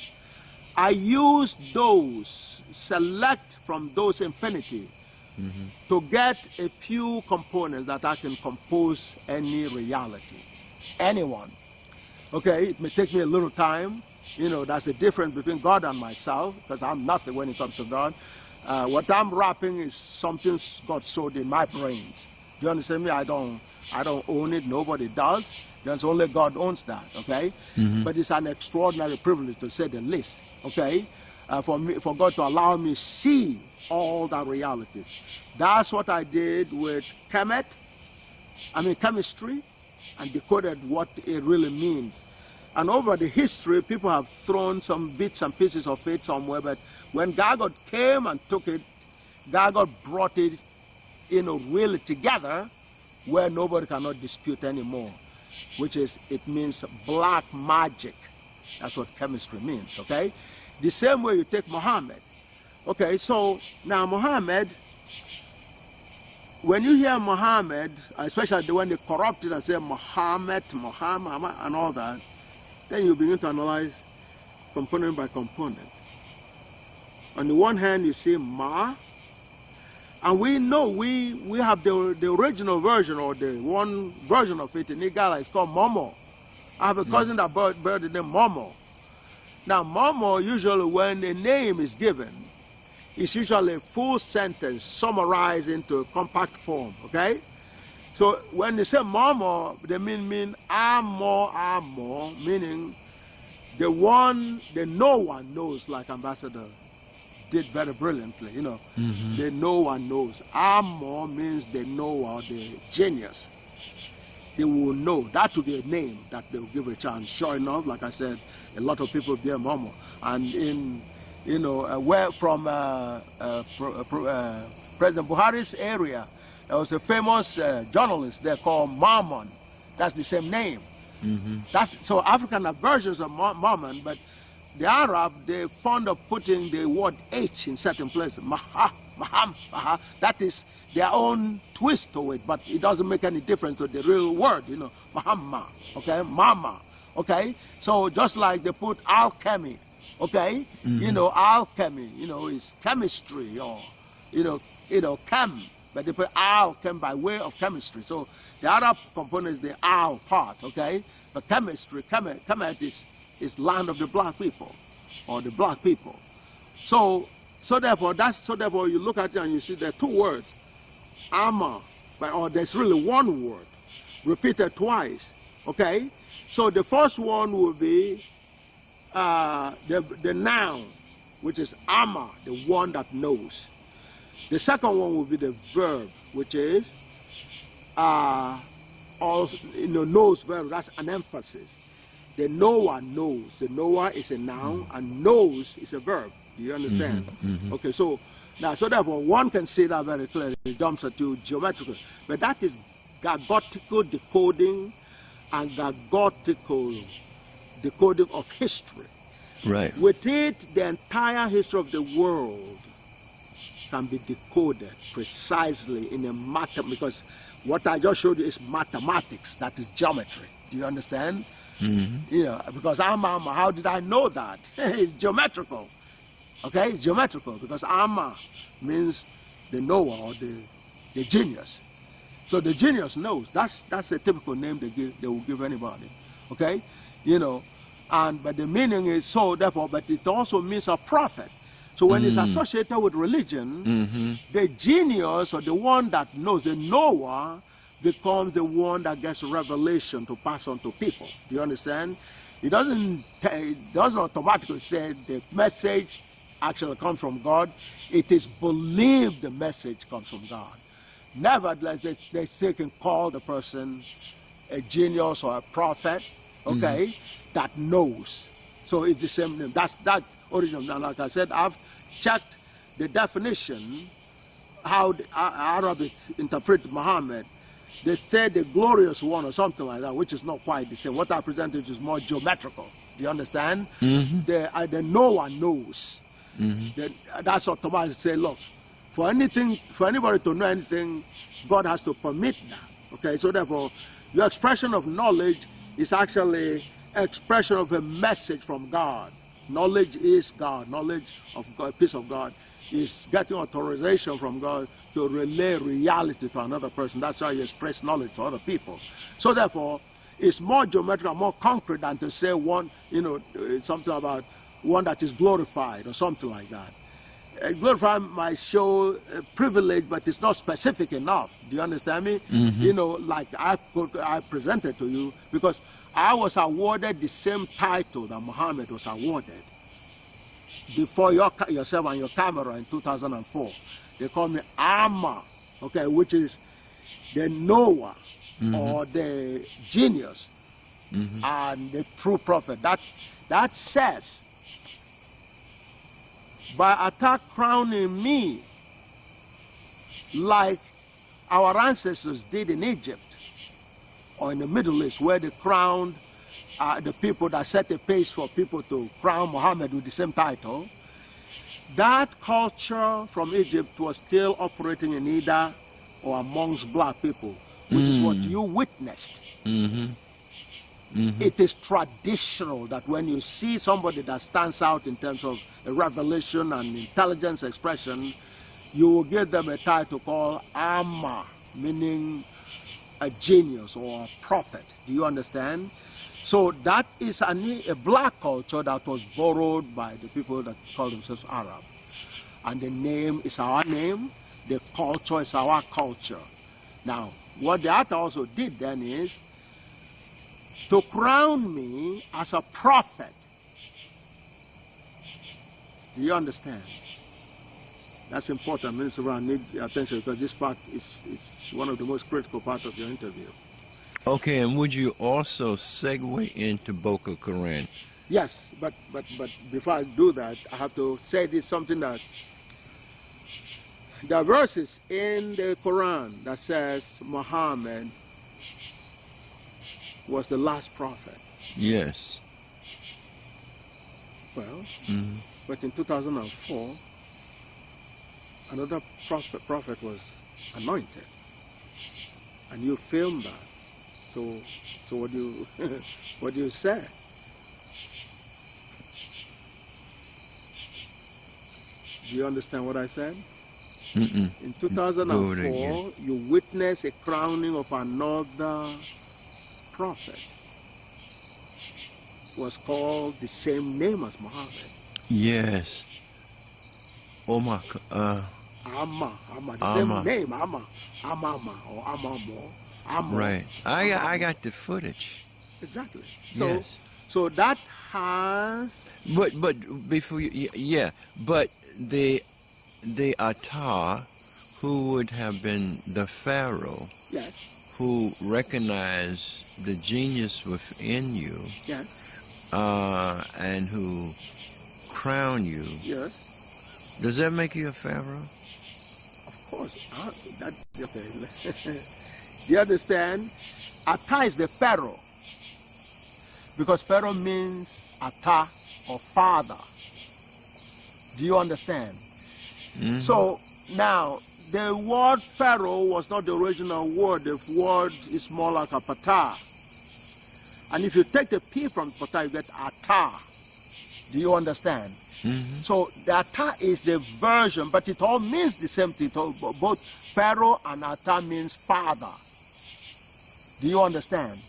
I use those, select from those infinity to get a few components that I can compose any reality, anyone. Okay, it may take me a little time. That's the difference between God and myself, because I'm nothing when it comes to God. What I'm rapping is something God sowed in my brains. Do you understand me? I don't own it. Nobody does. There's only God owns that. Okay, but it's an extraordinary privilege, to say the least. Okay, for God to allow me to see all the realities. That's what I did with chemistry, and decoded what it really means. And over the history, people have thrown some bits and pieces of it somewhere, but when GAGUT came and took it, GAGUT brought it, really together, where nobody cannot dispute anymore, which is, it means black magic. That's what chemistry means, okay? The same way you take Muhammad. Okay, so now Muhammad when you hear Muhammad, especially when they corrupt it and say Muhammad, and all that, then you begin to analyze component by component. On the one hand, you see Ma, and we know we have the original version, or the one version of it in Igala. It's called Momo. I have a cousin that bear the name Momo. Now, Momo, usually when a name is given, it's usually a full sentence summarized into a compact form, okay? So when they say Momo, they mean amo, meaning the one that no one knows, like Ambassador did very brilliantly, you know. The no one knows. Amo means the knower, the genius. They will know. That will be a name that they will give a chance. Sure enough, like I said, a lot of people bear Momo. And in, you know, where from President Buhari's area, there was a famous journalist there called Mammon. That's the same name. So African have versions of Mammon, but the Arab, they're fond of putting the word H in certain places. Maham. That is their own twist to it, but it doesn't make any difference to the real word, you know. Mahamma, okay, Mama, okay. So just like they put alchemy, okay, you know, alchemy, you know, is chemistry, or you know, chem, but they put alchem by way of chemistry. So the Arab component is the al part, okay, but chemistry, chemet is land of the black people, or the black people. So therefore you look at it and you see there are two words, ama, or there's really one word repeated twice, okay? So the first one will be the noun, which is ama, the one that knows. The second one will be the verb, which is also, you know, knows verb. That's an emphasis. The knower knows. The knower is a noun, and knows is a verb. Do you understand? Okay, so now, so therefore, one can see that very clearly. It jumps to geometrical, but that is gagutical decoding and gagutical decoding of history. Right. With it, the entire history of the world can be decoded precisely in a matter, because what I just showed you is mathematics, that is geometry. Do you understand? You know, because Amma, how did I know that? It's geometrical. Okay, it's geometrical, because Amma means the knower, or the genius. So the genius knows. That's a typical name they will give anybody. Okay, you know, but the meaning is so therefore, but it also means a prophet. So when it's associated with religion, the genius, or the one that knows, the knower, becomes the one that gets revelation to pass on to people. Do you understand? It doesn't automatically say the message actually comes from God. It is believed the message comes from God. Nevertheless, they still can call the person a genius or a prophet, okay, that knows. So it's the same name. That's original. Now, like I said, I've checked the definition, how the Arabic interpret Muhammad. They said the glorious one or something like that, which is not quite the same. What I presented is more geometrical. Do you understand? The knower knows. That's automatically say, look, for anybody to know anything, God has to permit that. Okay, so therefore, your expression of knowledge is actually expression of a message from God. Knowledge is God. Knowledge of God, peace of God, is getting authorization from God to relay reality to another person. That's how you express knowledge to other people. So therefore, it's more geometrical, more concrete than to say one, you know, something about one that is glorified or something like that. Glorified might show privilege, but it's not specific enough. Do you understand me? You know, like I presented to you, because I was awarded the same title that Muhammad was awarded before yourself and your camera in 2004. They call me Amma, okay, which is the knower or the genius and the true prophet. That says, by attack crowning me like our ancestors did in Egypt or in the Middle East, where they crowned the people that set the pace for people to crown Muhammad with the same title. That culture from Egypt was still operating in either or amongst black people, which is what you witnessed. It is traditional that when you see somebody that stands out in terms of a revelation and intelligence expression, you will give them a title called Amma, meaning a genius or a prophet. Do you understand? So that is a black culture that was borrowed by the people that call themselves Arab. And the name is our name, the culture is our culture. Now, what the author also did then is to crown me as a prophet. Do you understand? That's important, Minister Brown. Need attention because this part is one of the most critical parts of your interview. Okay, and would you also segue into Boko Quran? Yes, but before I do that, I have to say this something that there are verses in the Quran that says Muhammad was the last prophet. Yes. Well, but in 2004, another prophet was anointed, and you filmed that. So what do you what do you say? Do you understand what I said? In 2004, you witnessed a crowning of another prophet. Was called the same name as Muhammad. Yes. Oh my. Amma, the same name, Amma or Amamo. Amma. Right. I got the footage. Exactly. So that has. But before you, yeah. But the Attar, who would have been the Pharaoh. Yes. Who recognized the genius within you. Yes. And who crown you. Yes. Does that make you a pharaoh? Of course. Okay. Do you understand? Ata is the pharaoh. Because pharaoh means Ata or father. Do you understand? So now, the word pharaoh was not the original word. The word is more like a pata. And if you take the P from pata, you get Ata. Do you understand? So the Ata is the version, but it all means the same thing. Both pharaoh and Ata means father. Do you understand?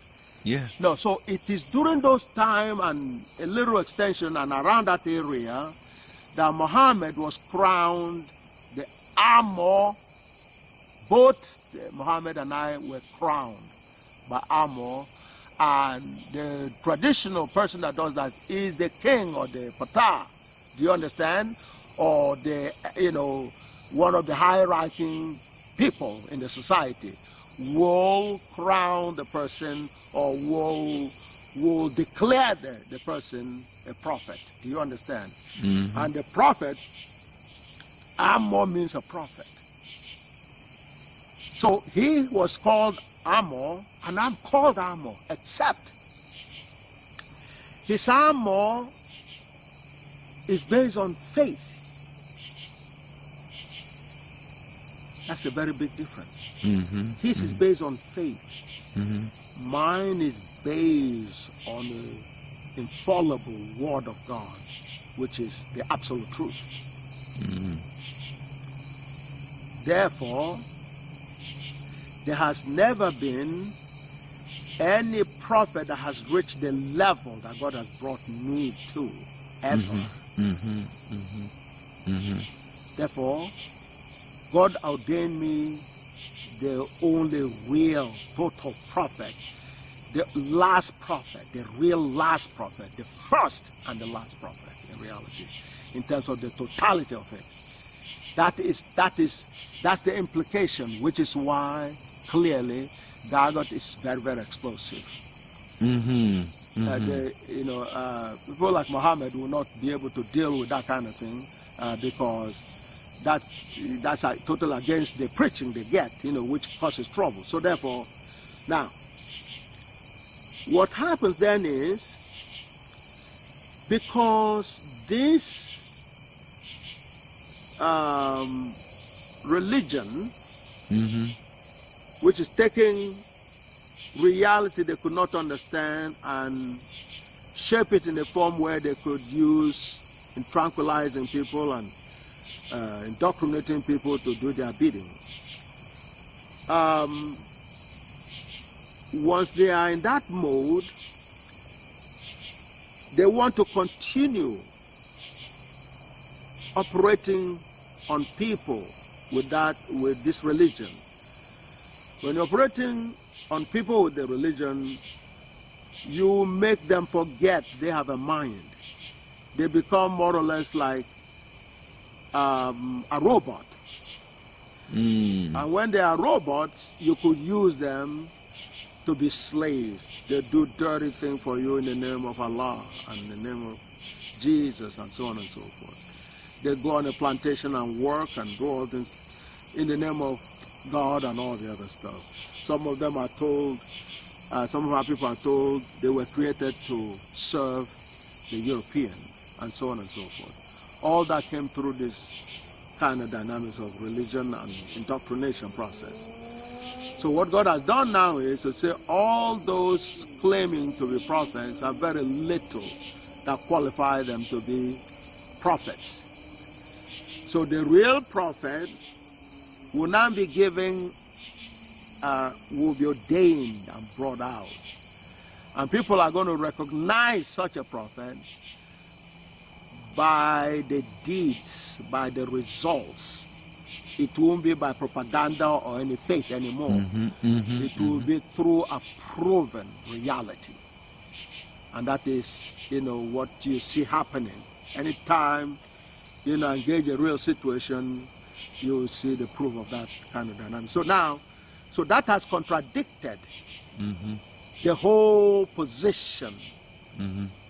Yeah. No, so it is during those time and a little extension and around that area that Muhammad was crowned the Amor. Both Muhammad and I were crowned by Amor, and the traditional person that does that is the king or the Pata. Do you understand? Or the, one of the high-ranking people in the society will crown the person or will declare the person a prophet. Do you understand? And the prophet, Amor means a prophet. So he was called Amor, and I'm called Amor, except his Amor is based on faith. That's a very big difference. His is based on faith. Mine is based on the infallible word of God, which is the absolute truth. Therefore, there has never been any prophet that has reached the level that God has brought me to, ever. Therefore, God ordained me the only real total prophet, the last prophet, the real last prophet, the first and the last prophet in reality, in terms of the totality of it. That's the implication, which is why clearly GAGUT is very, very explosive. People like Muhammad will not be able to deal with that kind of thing because that's totally against the preaching they get, which causes trouble. So therefore, now, what happens then is, because this religion which is taking reality they could not understand and shape it in a form where they could use in tranquilizing people and indoctrinating people to do their bidding. Once they are in that mode, they want to continue operating on people with this religion. When you're operating on people with the religion, you make them forget they have a mind. They become more or less like a robot. And when they are robots, you could use them to be slaves. They do dirty things for you in the name of Allah and in the name of Jesus and so on and so forth. They go on a plantation and work and do all this in the name of God and all the other stuff. Some of them are told, some of our people are told they were created to serve the Europeans and so on and so forth. All that came through this kind of dynamics of religion and indoctrination process. So what God has done now is to say all those claiming to be prophets have very little that qualify them to be prophets. So the real prophet will now be given, will be ordained and brought out. And people are going to recognize such a prophet by the deeds, by the results. It won't be by propaganda or any faith anymore. It will be through a proven reality. And that is, what you see happening. Anytime, engage a real situation, you will see the proof of that kind of dynamic. So now, that has contradicted the whole position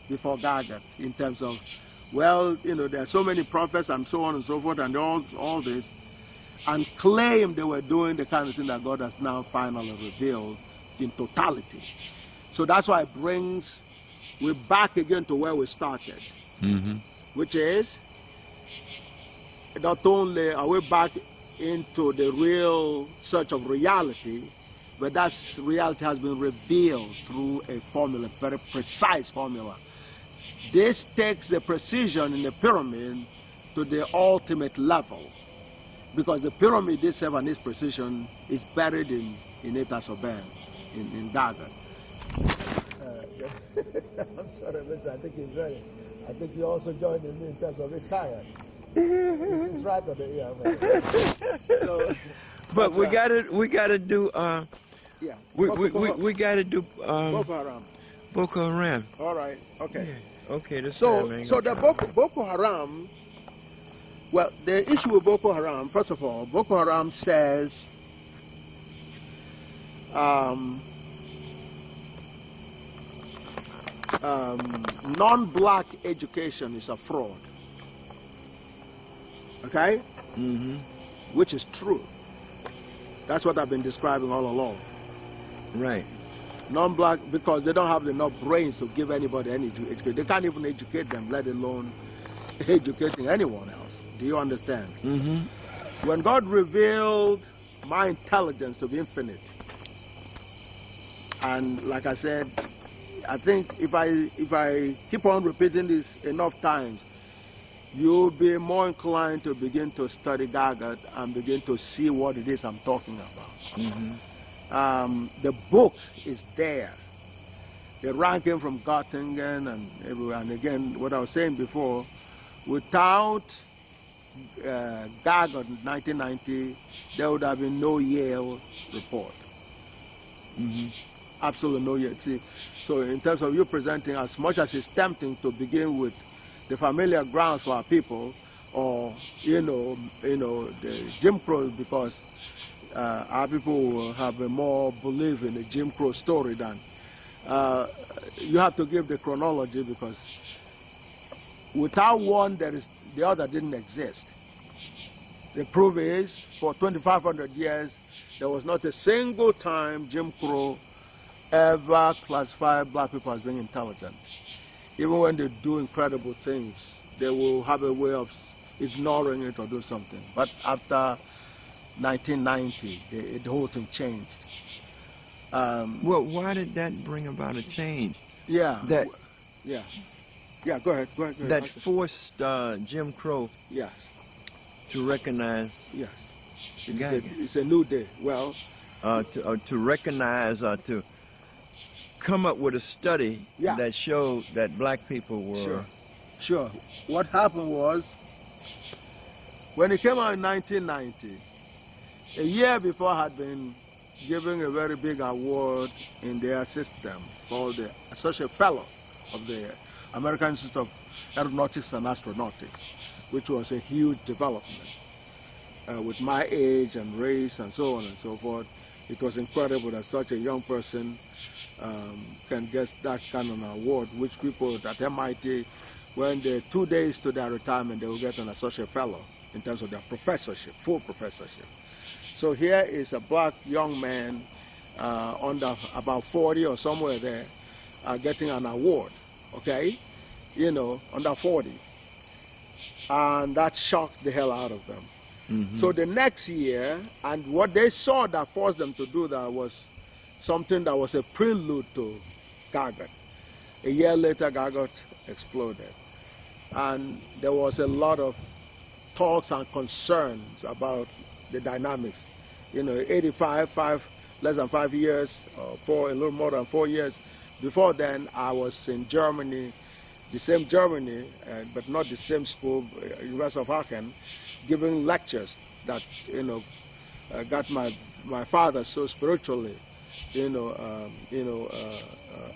before GAGUT in terms of, well, there are so many prophets and so on and so forth and all this, and claim they were doing the kind of thing that God has now finally revealed in totality. So that's why it brings, we're back again to where we started, which is, not only are we back into the real search of reality, but that reality has been revealed through a formula, very precise formula. This takes the precision in the pyramid to the ultimate level, because the pyramid itself and its precision is buried in it as a band, in GAGUT. I'm sorry, Mr. I think he's ready. I think you also joined me in terms of it's tired. This is right on the ear. So, but we gotta do yeah. We gotta do Boko Haram. Boko Haram. All right. Okay. Yeah. Okay. So the Boko Haram. Well, the issue with Boko Haram, first of all, Boko Haram says non-black education is a fraud. Okay? Which is true. That's what I've been describing all along. Right. Non-black, because they don't have enough brains to give anybody any education. They can't even educate them, let alone educating anyone else. Do you understand? When God revealed my intelligence to be infinite, and like I said, I think if I keep on repeating this enough times, you'll be more inclined to begin to study GAGUT and begin to see what it is I'm talking about. The book is there. The ranking from Göttingen and everywhere. And again, what I was saying before, without GAGUT in 1990, there would have been no Yale report. Absolutely no Yale. See, so in terms of you presenting, as much as it's tempting to begin with the familiar grounds for our people, or the Jim Crow, because our people will have a more belief in the Jim Crow story than you have to give the chronology, because without one, the other didn't exist. The proof is, for 2,500 years, there was not a single time Jim Crow ever classified black people as being intelligent. Even when they do incredible things, they will have a way of ignoring it or do something. But after 1990, the whole thing changed. Well, why did that bring about a change? Yeah. That Go ahead. that forced Jim Crow Yes. to recognize Yes. GAGUT. It's a new day. Well, to recognize or to come up with a study that showed that black people were... Sure. What happened was, when it came out in 1990, a year before I had been given a very big award in their system called the Associate Fellow of the American Institute of Aeronautics and Astronautics, which was a huge development. With my age and race and so on and so forth, it was incredible that such a young person can get that kind of award, which people at MIT, when they're 2 days to their retirement, they will get an associate fellow in terms of their professorship, full professorship. So here is a black young man under about 40 or somewhere there, getting an award, okay? You know, under 40. And that shocked the hell out of them. Mm-hmm. So the next year, and what they saw that forced them to do that was something that was a prelude to GAGUT. A year later, GAGUT exploded. And there was a lot of talks and concerns about the dynamics. You know, 85, less than 5 years, or a little more than 4 years. Before then, I was in Germany, the same Germany, but not the same school, University of Aachen, giving lectures that, you know, got my father so spiritually,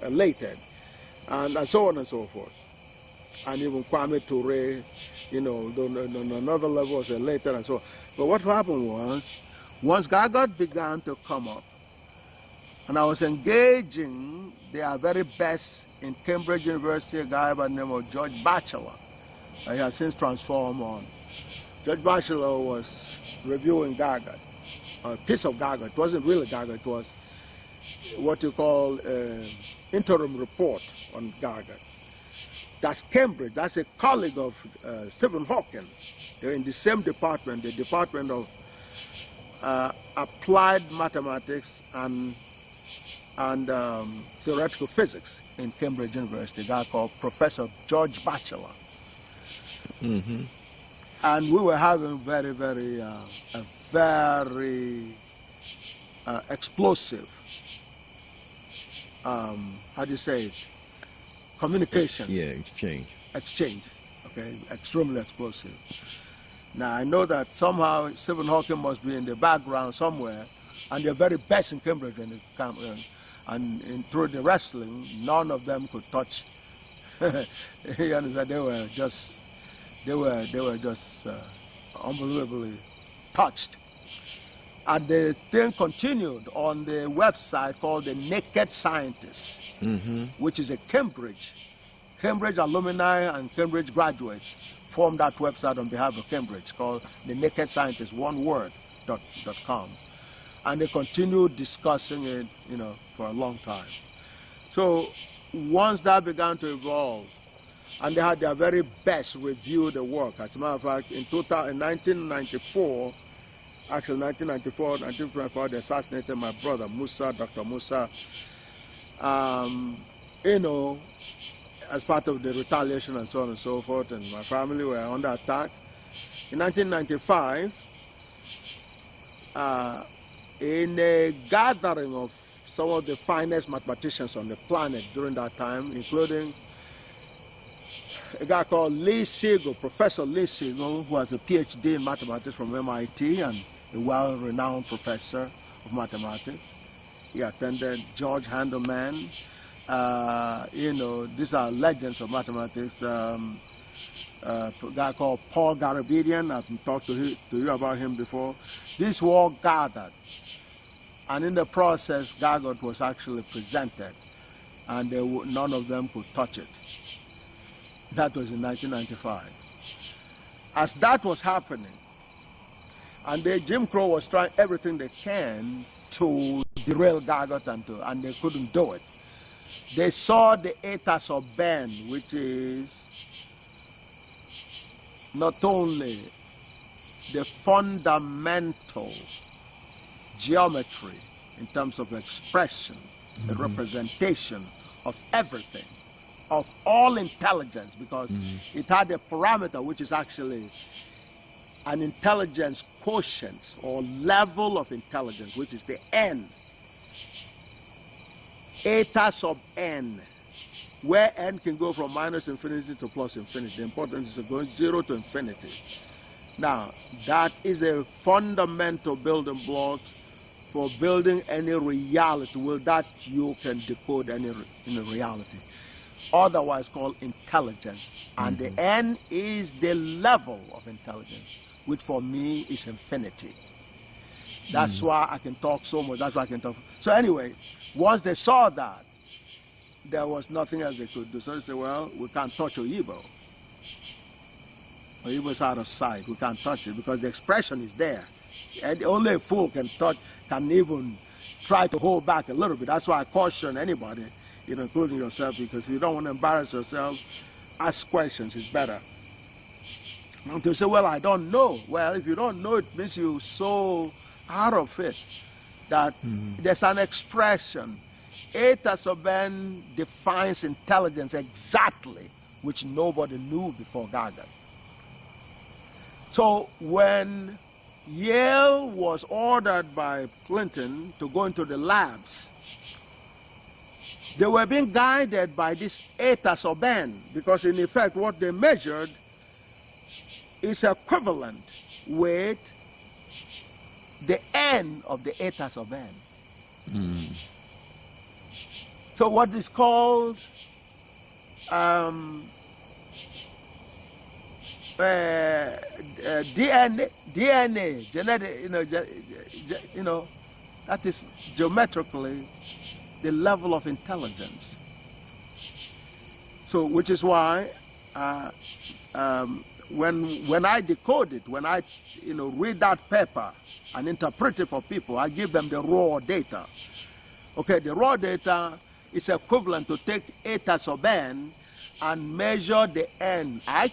elated, and so on and so forth. And even Kwame Ture, you know, on another level was elated and so on. But what happened was, once GAGUT began to come up, and I was engaging their very best in Cambridge University, a guy by the name of George Batchelor. He has since transformed on. George Batchelor was reviewing GAGUT, a piece of GAGUT. It wasn't really GAGUT, it was what you call interim report on GAGUT. That's Cambridge, that's a colleague of Stephen Hawking. They're in the same department, the Department of Applied Mathematics and Theoretical Physics in Cambridge University, a guy called Professor George Batchelor. Mm-hmm. And we were having very explosive, how do you say it, communication. Yeah, exchange, okay, extremely explosive. Now, I know that somehow Stephen Hawking must be in the background somewhere, and they're very best in Cambridge, and through the wrestling, none of them could touch. You understand? They were just unbelievably touched. And the thing continued on the website called The Naked Scientists, mm-hmm. which is a Cambridge alumni and Cambridge graduates formed that website on behalf of Cambridge called The Naked Scientists, oneword.com. And they continued discussing it, you know, for a long time. So once that began to evolve, and they had their very best review the work. As a matter of fact, in 1994, they assassinated my brother, Dr. Musa, you know, as part of the retaliation and so on and so forth, and my family were under attack. In 1995, in a gathering of some of the finest mathematicians on the planet during that time, including a guy called Lee Siegel, Professor Lee Siegel, who has a PhD in mathematics from MIT and a well-renowned professor of mathematics. He attended George Handelman. You know, these are legends of mathematics. A guy called Paul Garabedian, I've talked to you about him before. These were all gathered. And in the process, GAGUT was actually presented, and none of them could touch it. That was in 1995. As that was happening, and Jim Crow was trying everything they can to derail GAGUT, and they couldn't do it. They saw the eta sub n, which is not only the fundamental geometry in terms of expression, the representation of everything, of all intelligence, because it had a parameter which is actually an intelligence quotient or level of intelligence, which is the n, eta sub n, where n can go from minus infinity to plus infinity. The important is to go 0 to infinity. Now, that is a fundamental building block for building any reality, well, that you can decode any reality, otherwise called intelligence. And the n is the level of intelligence, which for me is infinity. That's why I can talk so much. That's why I can talk. So anyway, once they saw that, there was nothing else they could do. So they said, well, we can't touch Oyibo. Oyibo is out of sight. We can't touch it because the expression is there. And only a fool can even try to hold back a little bit. That's why I caution anybody, including yourself, because if you don't want to embarrass yourself, ask questions. It's better. And to say, well, I don't know. Well, if you don't know, it means you're so out of it that there's an expression. Eta sub n defines intelligence exactly, which nobody knew before GAGUT. So when Yale was ordered by Clinton to go into the labs, they were being guided by this eta sub n, because in effect what they measured is equivalent with the n of the eta sub n. So what is called DNA, genetic, that is geometrically the level of intelligence. So, which is why when I decode it, when I read that paper and interpret it for people, I give them the raw data. Okay, the raw data is equivalent to take eta sub n and measure the n. I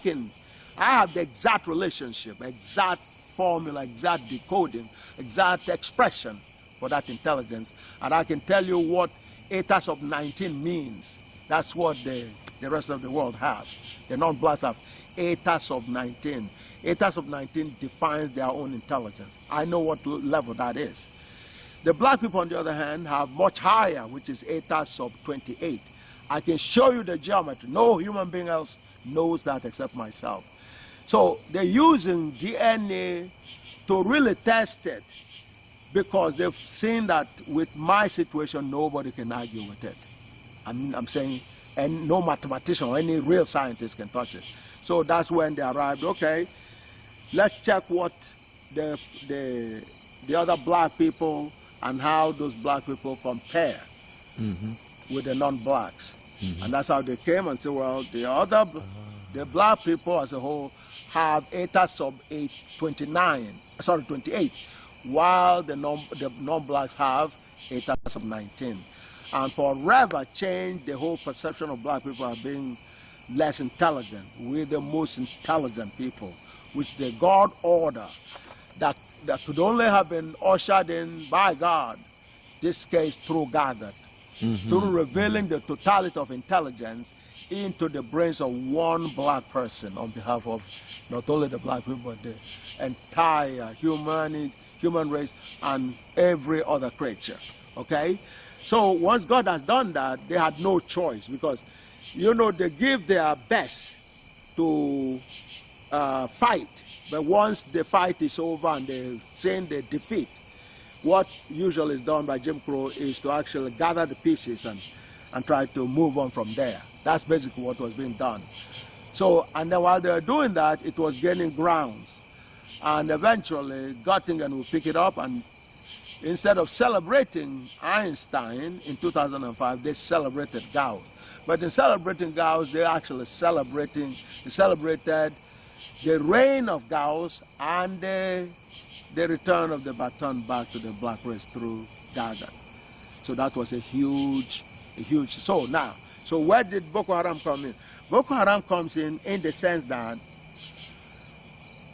have the exact relationship, exact formula, exact decoding, exact expression for that intelligence, and I can tell you what eta sub 19 means. That's what the rest of the world have. The non-blacks have eta sub 19. Eta sub 19 defines their own intelligence. I know what level that is. The black people, on the other hand, have much higher, which is eta sub 28. I can show you the geometry. No human being else knows that except myself. So they're using DNA to really test it, because they've seen that with my situation, nobody can argue with it. I'm saying, and no mathematician or any real scientist can touch it. So that's when they arrived. Okay, let's check what the other black people and how those black people compare with the non-blacks. And that's how they came and said, well, the black people as a whole have eta sub 28, while the non-blacks have eta sub 19. And forever changed the whole perception of black people as being less intelligent. We're the most intelligent people, which the God order that could only have been ushered in by God, this case through GAGUT, through revealing the totality of intelligence into the brains of one black person on behalf of not only the black people, but the entire human race and every other creature. Okay? So once God has done that, they had no choice, because, they give their best to fight. But once the fight is over and they've seen the defeat, what usually is done by Jim Crow is to actually gather the pieces and try to move on from there. That's basically what was being done. So, and then while they were doing that, it was gaining grounds. And eventually, Göttingen will pick it up, and instead of celebrating Einstein in 2005, they celebrated Gauss. But in celebrating Gauss, they actually celebrated the reign of Gauss and the return of the baton back to the black race through GAGUT. So that was a huge. So now, where did Boko Haram come in? Boko Haram comes in the sense that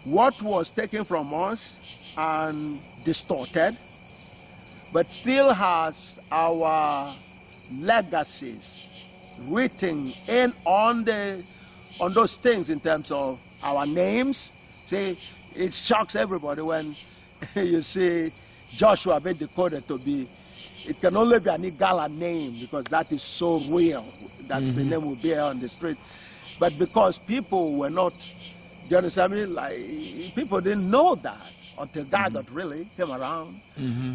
what was taken from us and distorted, but still has our legacies written in on those things in terms of our names. See, it shocks everybody when you see Joshua being decoded to be, it can only be an Igala name because that is so real. That's the name will bear on the street. But because people were not, do you understand me? Like, people didn't know that until GAGUT really came around.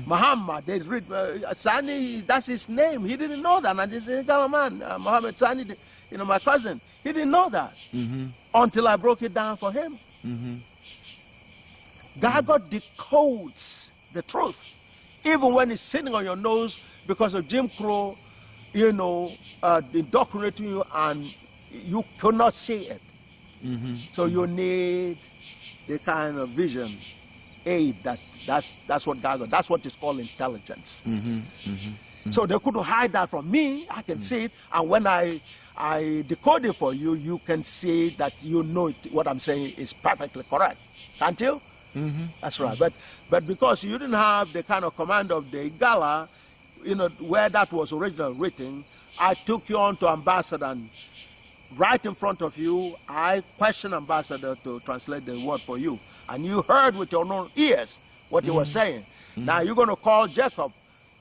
Muhammad, they read, Sani, that's his name. He didn't know that. And this is a man, Muhammad Sani, you know, my cousin. He didn't know that until I broke it down for him. GAGUT decodes the truth, even when it's sitting on your nose because of Jim Crow, you know, indoctrinating you, and you could not see it. So you need the kind of vision aid that's what GAGUT, that's what is called intelligence. So they couldn't hide that from me. I can see it, and when I decode it for you, you can see that you know it, what I'm saying is perfectly correct, can't you? That's right. But because you didn't have the kind of command of the Igala, you know, where that was originally written, I took you on to ambassador, and right in front of you, I questioned ambassador to translate the word for you. And you heard with your own ears what he was saying. Now you're going to call Jacob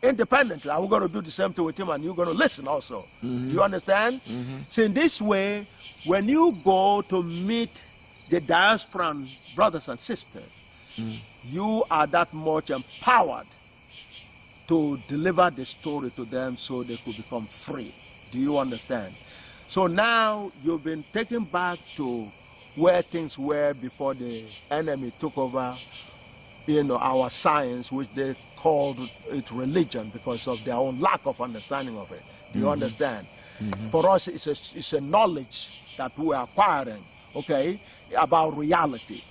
independently. I'm going to do the same thing with him, and you're going to listen also. Do you understand? So in this way, when you go to meet the diasporan brothers and sisters, you are that much empowered to deliver the story to them so they could become free. Do you understand? So now you've been taken back to where things were before the enemy took over, you know, our science, which they called it religion because of their own lack of understanding of it. Do you understand? For us, it's a knowledge that we are acquiring, okay, about reality,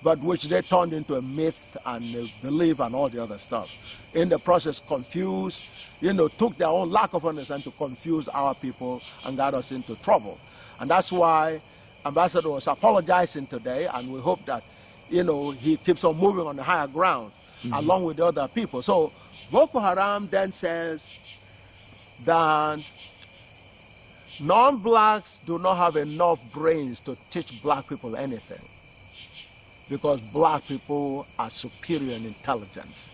but which they turned into a myth and a belief and all the other stuff. In the process, confused, you know, took their own lack of understanding to confuse our people and got us into trouble. And that's why Ambassador was apologizing today, and we hope that, you know, he keeps on moving on the higher ground along with the other people. So Boko Haram then says that non-blacks do not have enough brains to teach black people anything because black people are superior in intelligence.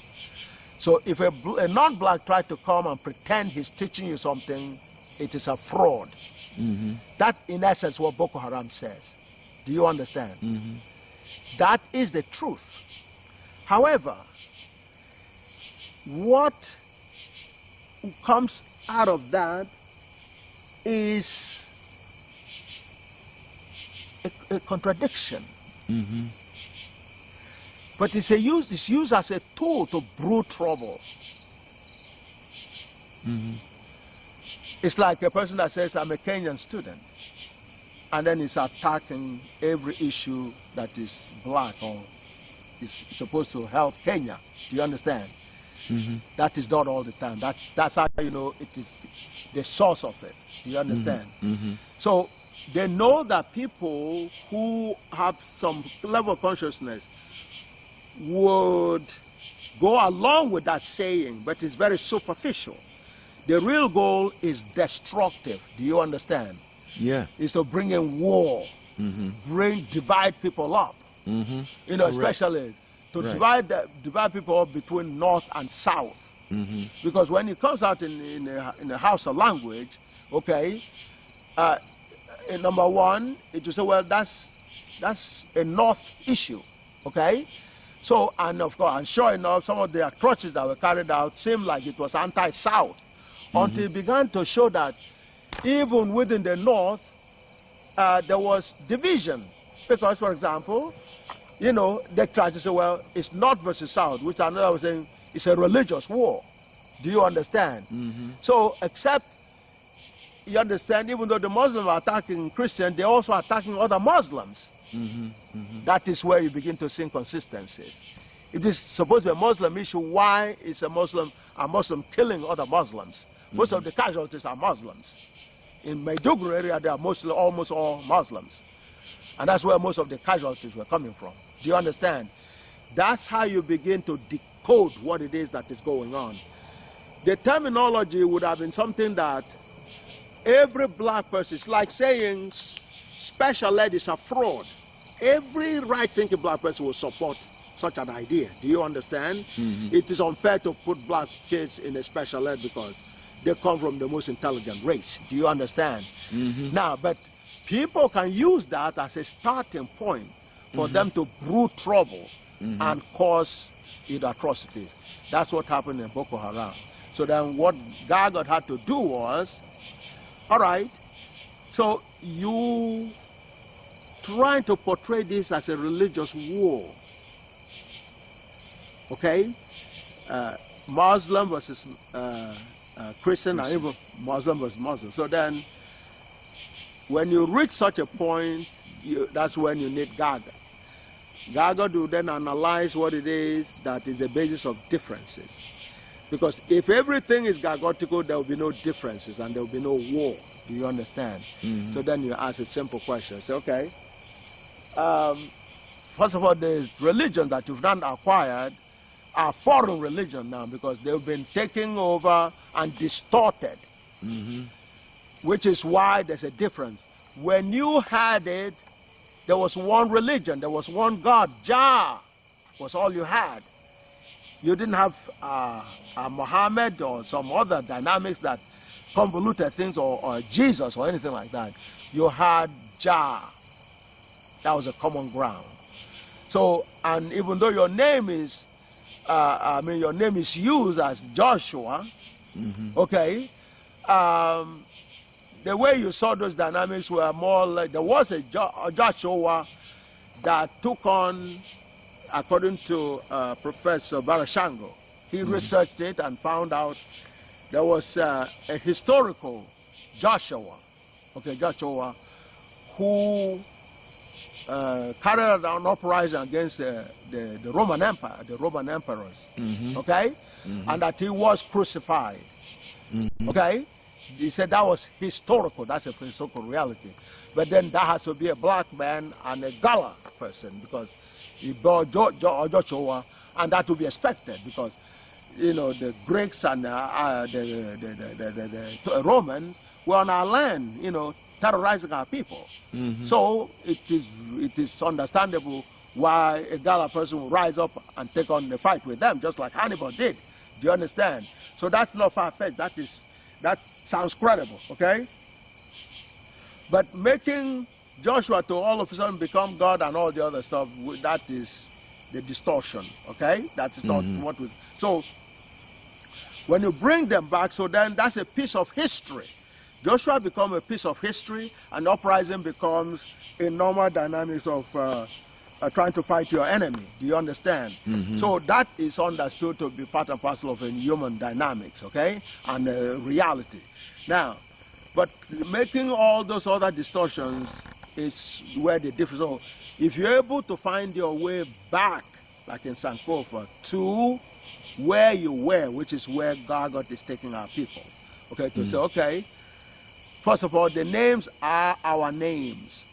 So if a non-black tries to come and pretend he's teaching you something, it is a fraud. That, in essence, what Boko Haram says. Do you understand? That is the truth. However, what comes out of that is a contradiction. But it's used as a tool to brew trouble. It's like a person that says, I'm a Kenyan student, and then is attacking every issue that is black or is supposed to help Kenya. Do you understand? That is not all the time. That's how you know it is the source of it. Do you understand? So they know that people who have some level of consciousness would go along with that saying, but it's very superficial. The real goal is destructive. Do you understand? Yeah. It's to bring in war, divide people up. You know, especially to divide people up between north and south. Because when it comes out in a house of language, okay, number one, it will say, well, that's a north issue, okay? So, and of course, and sure enough, some of the atrocities that were carried out seemed like it was anti-South, until it began to show that even within the North, there was division. Because, for example, you know, they tried to say, well, it's North versus South, which I know I was saying it's a religious war. Do you understand? So, except, you understand, even though the Muslims are attacking Christians, they're also attacking other Muslims. That is where you begin to see inconsistencies. If this is supposed to be a Muslim issue, why is a Muslim killing other Muslims? Most of the casualties are Muslims. In Maiduguri area, they are mostly almost all Muslims. And that's where most of the casualties were coming from. Do you understand? That's how you begin to decode what it is that is going on. The terminology would have been something that every black person, it's like saying special ed is a fraud. Every right-thinking black person will support such an idea. Do you understand? Mm-hmm. It is unfair to put black kids in a special ed because they come from the most intelligent race. Do you understand? Mm-hmm. Now, but people can use that as a starting point for them to brew trouble and cause atrocities. That's what happened in Boko Haram. So then what GAGUT had to do was, all right, so you trying to portray this as a religious war, okay? Muslim versus Christian, and even Muslim versus Muslim. So then when you reach such a point, that's when you need GAGUT. GAGUT will then analyze what it is that is the basis of differences. Because if everything is GAGUTical, there will be no differences and there will be no war. Do you understand? Mm-hmm. So then you ask a simple question. Say, okay, first of all, the religion that you've not acquired are foreign religion now because they've been taken over and distorted, which is why there's a difference. When you had it, there was one religion, there was one God. Jah was all you had. You didn't have Muhammad or some other dynamics that convoluted things, or Jesus or anything like that. You had Jah. That was a common ground. So, and even though your name is, your name is used as Joshua, okay, the way you saw those dynamics were more like, there was a Joshua that took on, according to Professor Barashango, he researched it and found out there was a historical Joshua, okay, Joshua, who carried out an uprising against the Roman Empire, the Roman emperors, okay, and that he was crucified, okay. He said that was historical, that's a historical reality. But then that has to be a black man and a Gala person because he bore Joshua, and that would be expected because, you know, the Greeks and the Romans were on our land, you know, terrorizing our people. So it is understandable why a Gala person will rise up and take on the fight with them, just like Hannibal did. Do you understand? So that's not far-fetched. That sounds credible, okay? But making Joshua to all of a sudden become God and all the other stuff, that is the distortion, okay? That's not what we... So when you bring them back, so then that's a piece of history. Joshua becomes a piece of history, and uprising becomes a normal dynamics of trying to fight your enemy. Do you understand? So that is understood to be part and parcel of a human dynamics, okay? And reality. Now, but making all those other distortions is where the difference. So if you're able to find your way back, like in Sankofa, to where you were, which is where GAGUT is taking our people, okay, to say, okay, first of all, the names are our names.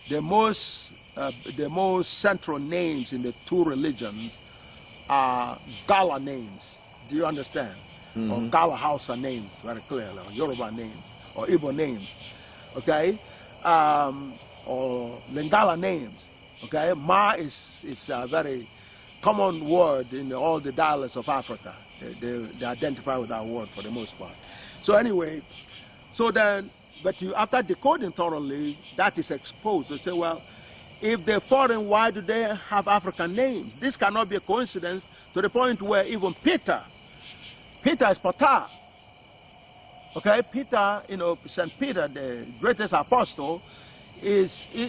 The most central names in the two religions are Gala names. Do you understand? Or Gala Hausa names, very clearly, or Yoruba names, or Igbo names, okay? Or Lingala names, okay? Ma is a very common word in all the dialects of Africa. They identify with that word for the most part. So anyway, so then, but you, after decoding thoroughly, that is exposed. You say, well, if they're foreign, why do they have African names? This cannot be a coincidence, to the point where even Peter is Pata. Okay, Peter, you know, St. Peter, the greatest apostle, he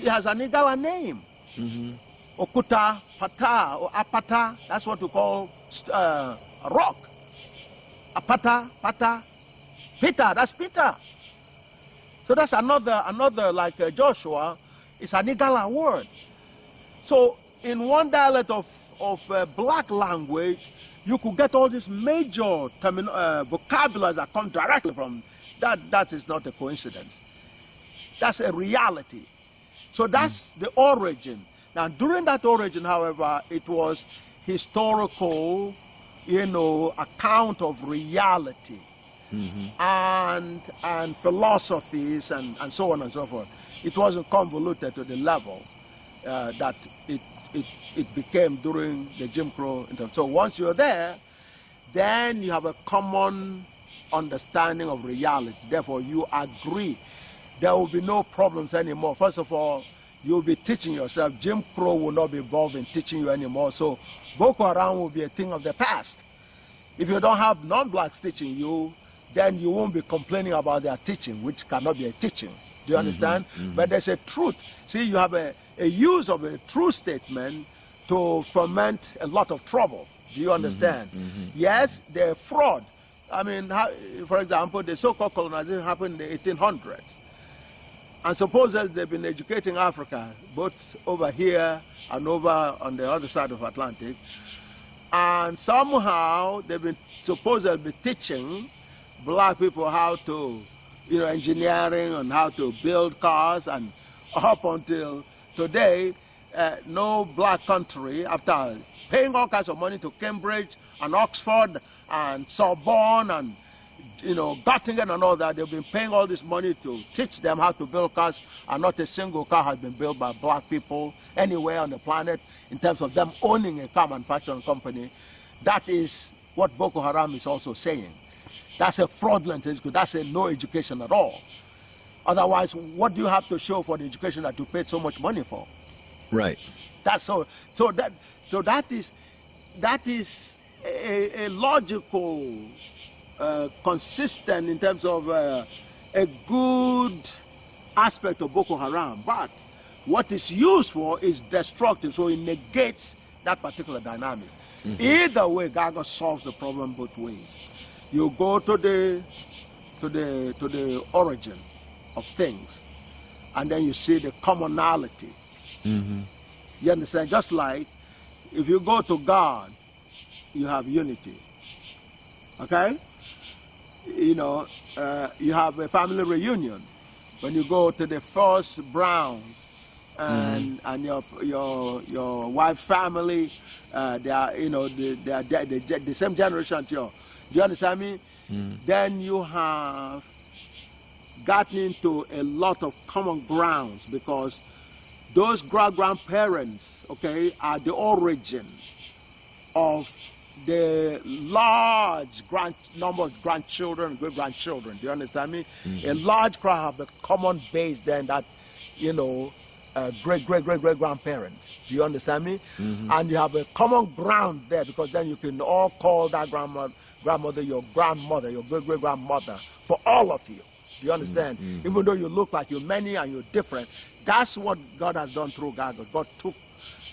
has an Igala name. Okuta, Pata, or Apata, that's what we call a rock. Apata, Pata, Peter, that's Peter. So that's another like Joshua, it's an Igala word. So in one dialect of black language, you could get all these major vocabularies that come directly from that. That is not a coincidence. That's a reality. So that's the origin. Now, during that origin, however, it was historical, account of reality, and philosophies and so on and so forth. It wasn't convoluted to the level that it became during the Jim Crow. So once you're there, then you have a common understanding of reality. Therefore, you agree. There will be no problems anymore. First of all, you'll be teaching yourself. Jim Crow will not be involved in teaching you anymore. So Boko Haram will be a thing of the past. If you don't have non-blacks teaching you, then you won't be complaining about their teaching, which cannot be a teaching. Do you understand? But there's a truth. See, you have a use of a true statement to foment a lot of trouble. Do you understand? Yes, they're fraud. I mean, for example, the so-called colonization happened in the 1800s. And supposedly they've been educating Africa, both over here and over on the other side of Atlantic. And somehow they've been supposedly teaching black people how to, engineering and how to build cars. And up until today, no black country, after paying all kinds of money to Cambridge and Oxford and Sorbonne and Göttingen and all that, they've been paying all this money to teach them how to build cars, and not a single car has been built by black people anywhere on the planet in terms of them owning a car manufacturing company. That is what Boko Haram is also saying. That's a fraudulent education. That's a no education at all. Otherwise, what do you have to show for the education that you paid so much money for? Right. That's so that is a logical, consistent in terms of a good aspect of Boko Haram. But what it's used for is destructive, so it negates that particular dynamic. Either way, GAGUT solves the problem both ways. You go to the origin of things, and then you see the commonality. You understand? Just like if you go to God, you have unity. Okay? You have a family reunion. When you go to the first Brown and your wife's family, they are the same generation as you. Do you understand me? Then you have gotten into a lot of common grounds, because those grandparents, okay, are the origin of the large number of grandchildren and great-grandchildren. Do you understand me? A large crowd have a common base then that, great-great-great-great-grandparents. Do you understand me? And you have a common ground there, because then you can all call that grandmother your grandmother, your great-great-grandmother, for all of you. Do you understand? Even though you look like you're many and you're different, that's what God has done through GAGUT. God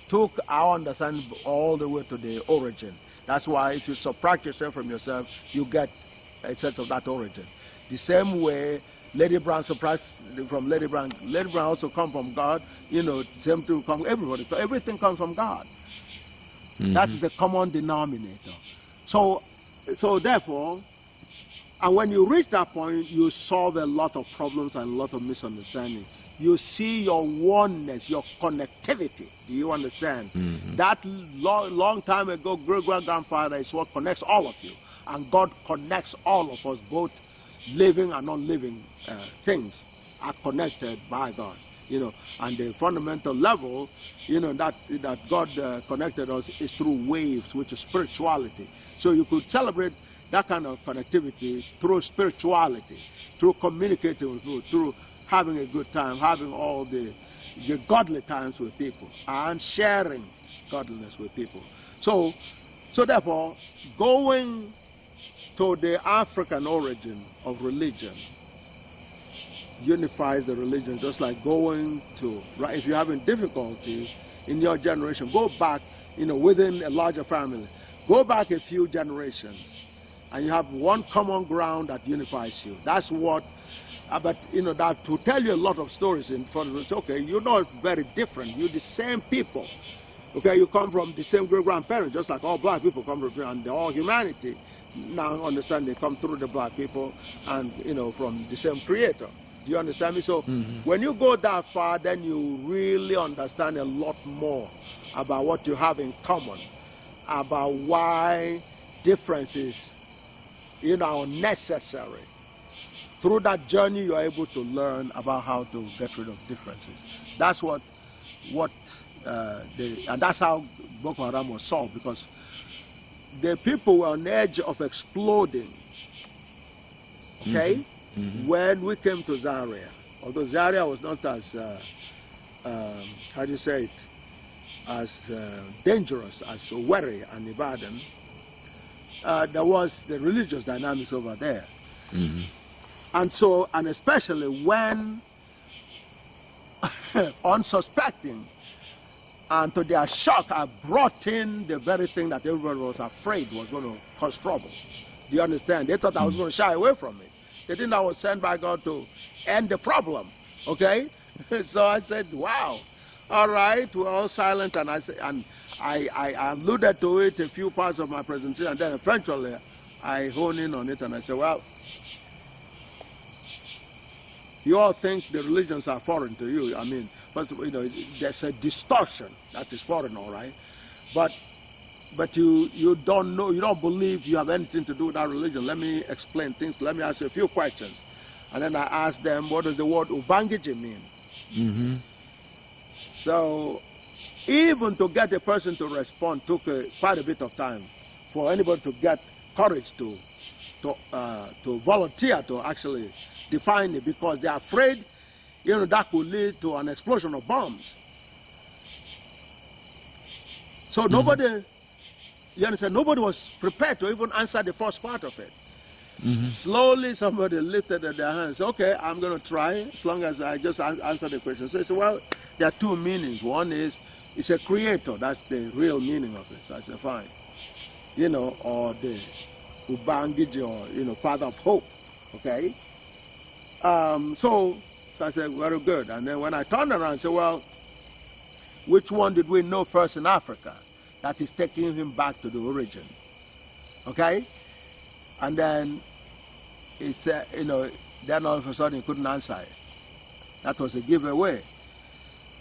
took our understanding all the way to the origin. That's why if you subtract yourself from yourself, you get a sense of that origin. The same way Lady Brown subtracts from Lady Brown. Lady Brown also comes from God. Same thing comes everybody. Everything comes from God. That is the common denominator. So therefore, and when you reach that point, you solve a lot of problems and a lot of misunderstanding. You see your oneness, your connectivity. Do you understand? That long time ago, great-grandfather is what connects all of you. And God connects all of us, both living and non-living things are connected by God. And the fundamental level, that God connected us is through waves, which is spirituality. So you could celebrate that kind of connectivity through spirituality, through communicating with people, through having a good time, having all the godly times with people, and sharing godliness with people. So therefore, going to the African origin of religion unifies the religion, just like going to, right? If you're having difficulty in your generation, go back, within a larger family, go back a few generations, and you have one common ground that unifies you. That's what, but that to tell you a lot of stories in front of us, okay, you're not very different. You're the same people. Okay, you come from the same great-grandparents, just like all black people come from, and all humanity now understand they come through the black people and, from the same creator. Do you understand me? So when you go that far, then you really understand a lot more about what you have in common, about why differences, are necessary. Through that journey, you are able to learn about how to get rid of differences. That's and that's how Boko Haram was solved, because the people were on the edge of exploding. Okay, when we came to Zaria, although Zaria was not as how do you say it, as dangerous as Owerri and Ibadan, there was the religious dynamics over there. And so, and especially when unsuspecting, and to their shock, I brought in the very thing that everybody was afraid was going to cause trouble. Do you understand? They thought I was going to shy away from it. They didn't know I was sent by God to end the problem. Okay? So I said, wow. All right, we're all silent, and I alluded to it a few parts of my presentation, and then eventually I honed in on it, and I said, well, you all think the religions are foreign to you. I mean, first, there's a distortion that is foreign, all right, but you don't know, you don't believe you have anything to do with that religion. Let me explain things. Let me ask you a few questions, and then I asked them, what does the word Ubangiji mean? So even to get a person to respond took quite a bit of time for anybody to get courage to volunteer to actually define it, because they're afraid, that could lead to an explosion of bombs. So nobody, you understand, nobody was prepared to even answer the first part of it. Slowly somebody lifted their hands. Okay, I'm going to try, as long as I just answer the question. So I said, well, there are two meanings. One is, it's a creator. That's the real meaning of it. So I said, fine. Or the Ubangiji, or, Father of Hope. Okay? So I said, very good. And then when I turned around, I said, well, which one did we know first in Africa that is taking him back to the origin? Okay? And then he said, then all of a sudden he couldn't answer it. That was a giveaway.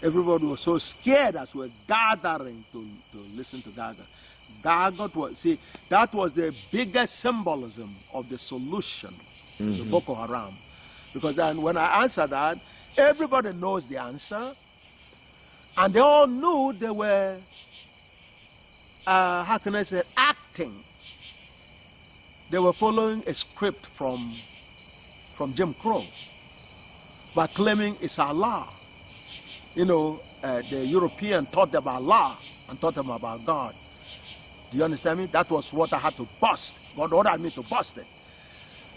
Everybody was so scared as we were gathering to listen to GAGUT. GAGUT was, that was the biggest symbolism of the solution to Boko Haram. Because then when I answered that, everybody knows the answer. And they all knew they were, how can I say, acting. They were following a script from Jim Crow by claiming it's Allah. The European taught them Allah and taught them about God. Do you understand me? That was what I had to bust. God ordered me to bust it.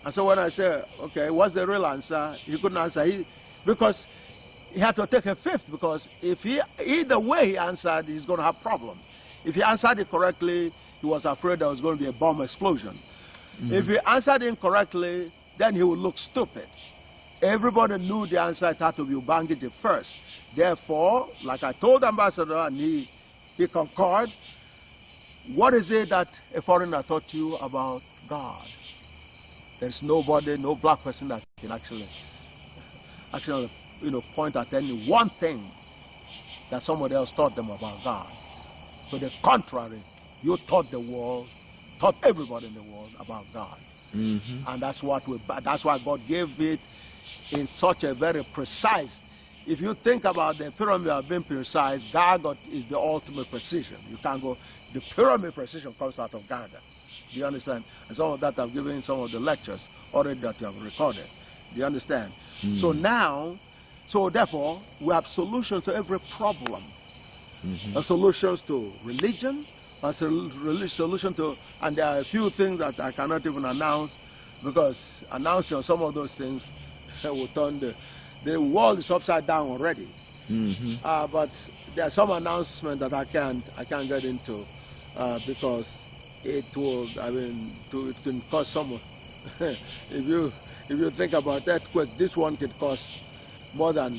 And so when I said, okay, what's the real answer? He couldn't answer. Because he had to take a fifth, because if either way he answered, he's going to have problems. If he answered it correctly, he was afraid there was going to be a bomb explosion. If he answered incorrectly, then he would look stupid. Everybody knew the answer. It had to be Ubangiji first. Therefore, like I told the ambassador, and he concurred, what is it that a foreigner taught you about God? There's nobody, no black person that can actually point at any one thing that somebody else taught them about God. To the contrary, you taught the world, taught everybody in the world about God. And that's why God gave it in such a very precise. If you think about the pyramid of being precise, GAGUT is the ultimate precision. You can't go, the pyramid precision comes out of GAGUT. Do you understand? And some of that I've given in some of the lectures already that you have recorded. Do you understand? So now, therefore, we have solutions to every problem. Solutions to religion, solution to, and there are a few things that I cannot even announce, because announcing some of those things will turn the world is upside down already. But there are some announcements that I can't get into because it will, it can cause some. if you think about earthquake, this one can cause more than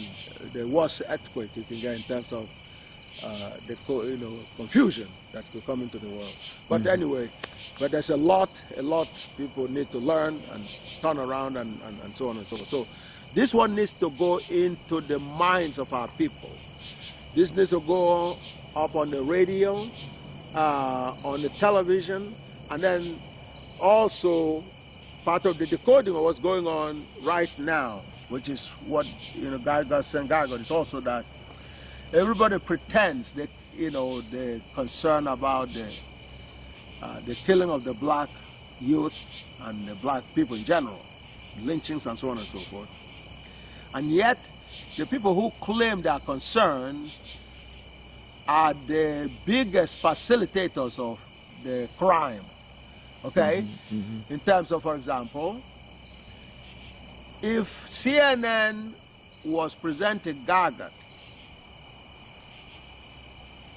the worst earthquake you can get in terms of the confusion that could come into the world. But anyway, but there's a lot people need to learn and turn around and so on and so forth. So This one needs to go into the minds of our people. This needs to go up on the radio, on the television, and then also part of the decoding of what's going on right now, which is what GAGUT and GAGUT is also that everybody pretends that they're concerned about the killing of the black youth and the black people in general, lynchings and so on and so forth. And yet, the people who claim they are concerned are the biggest facilitators of the crime. Okay? In terms of, for example, if CNN was presenting GAGUT,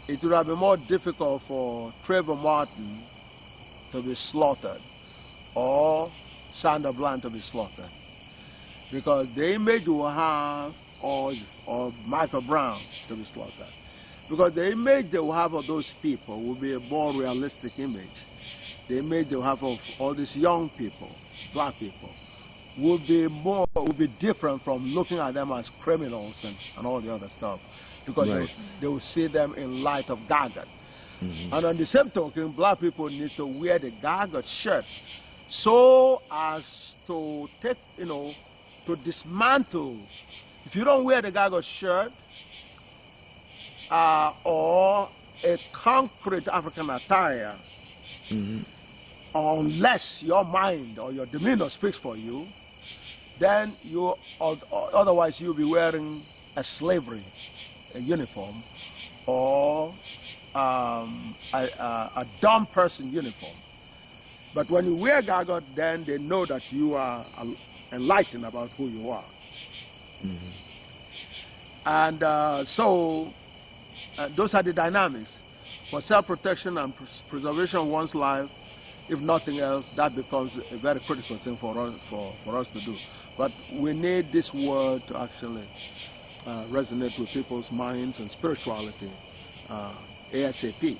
it would have been more difficult for Trayvon Martin to be slaughtered or Sandra Bland to be slaughtered, because the image will have, or Michael Brown to be slaughtered, because the image they will have of those people will be a more realistic image. The image they will have of all these young people, black people, will be different from looking at them as criminals and all the other stuff, because they will see them in light of GAGUT. And on the same token, black people need to wear the GAGUT shirt so as to take, to dismantle. If you don't wear the GAGUT shirt or a concrete African attire, unless your mind or your demeanor speaks for you, then otherwise you'll be wearing a uniform, or a dumb person uniform. But when you wear GAGUT, then they know that you are enlightened about who you are. And so those are the dynamics. For self-protection and preservation of one's life, if nothing else, that becomes a very critical thing for us to do. But we need this word to actually resonate with people's minds and spirituality ASAP.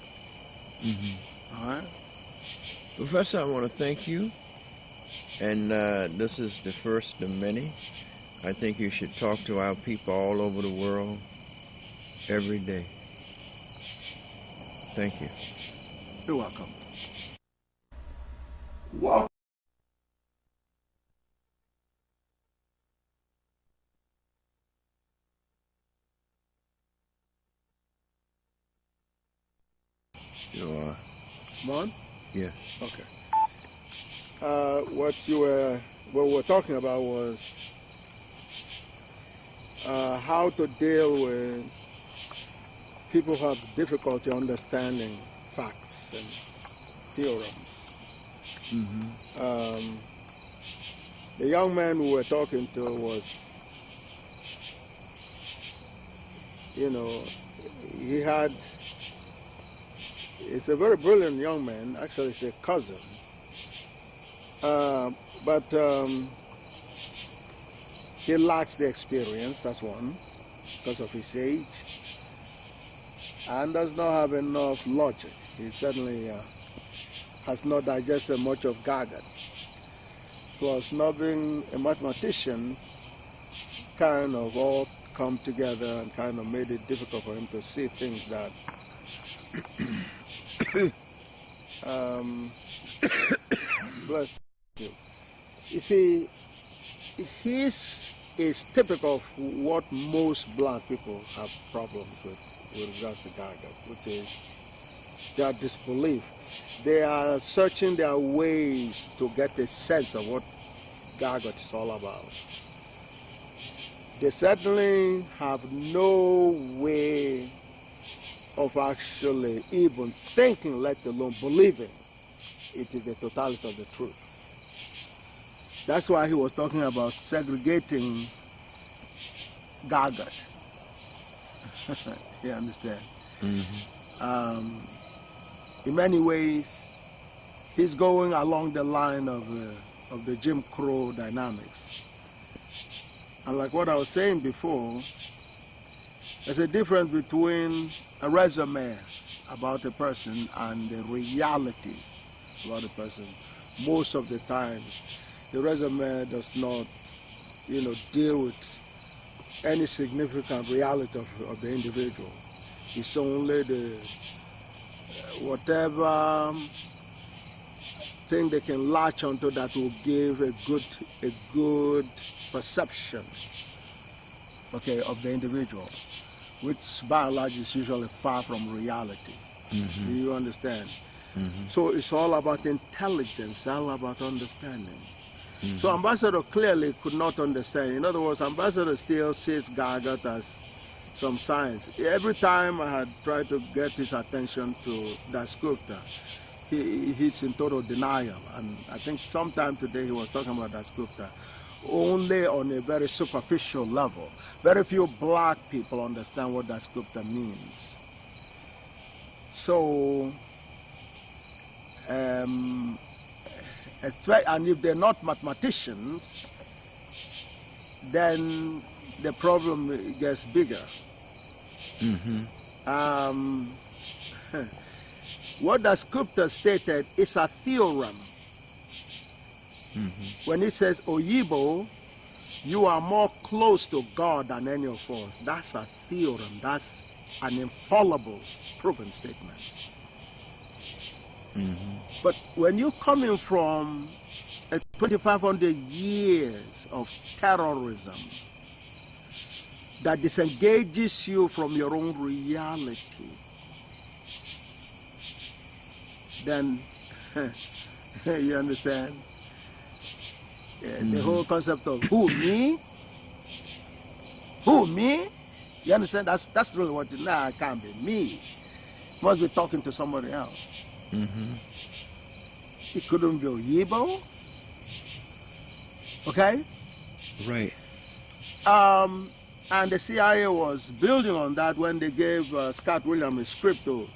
All right? Professor, I want to thank you. And this is the first of many. I think you should talk to our people all over the world every day. Thank you. You're welcome. Welcome. You are. Come on? Yeah. Okay. What we were talking about was how to deal with people who have difficulty understanding facts and theorems. The young man we were talking to was, he's a very brilliant young man. Actually, it's a cousin. But he lacks the experience, that's one, because of his age, and does not have enough logic. He certainly has not digested much of GAGUT. Plus, not being a mathematician kind of all come together and kind of made it difficult for him to see things that bless you. You see, his is typical of what most black people have problems with regards to GAGUT, which is their disbelief. They are searching their ways to get a sense of what GAGUT is all about. They certainly have no way of actually even thinking, let alone believing it is the totality of the truth. That's why he was talking about segregating GAGUT. You understand? In many ways, he's going along the line of the Jim Crow dynamics. And like what I was saying before, there's a difference between a resume about a person and the realities about a person. Most of the times, the resume does not deal with any significant reality of the individual. It's only the whatever thing they can latch onto that will give a good perception, okay, of the individual, which by and large is usually far from reality. Do you understand? So it's all about intelligence, all about understanding. So Ambassador clearly could not understand. In other words, Ambassador still sees GAGUT as some science. Every time I had tried to get his attention to Dasgupta, he's in total denial. And I think sometime today he was talking about Dasgupta only on a very superficial level. Very few black people understand what Dasgupta means. So, and if they're not mathematicians, then the problem gets bigger. What Dasgupta stated is a theorem. When he says, Oyibo, you are more close to God than any of us. That's a theorem. That's an infallible proven statement. But when you're coming from 2,500 years of terrorism that disengages you from your own reality, then you understand the whole concept of who, me? Who, me? You understand? That's really what it is. Nah, it can't be me. Must be talking to somebody else. It couldn't be Oyibo. Okay? Right. And the CIA was building on that when they gave Scott Williams a script to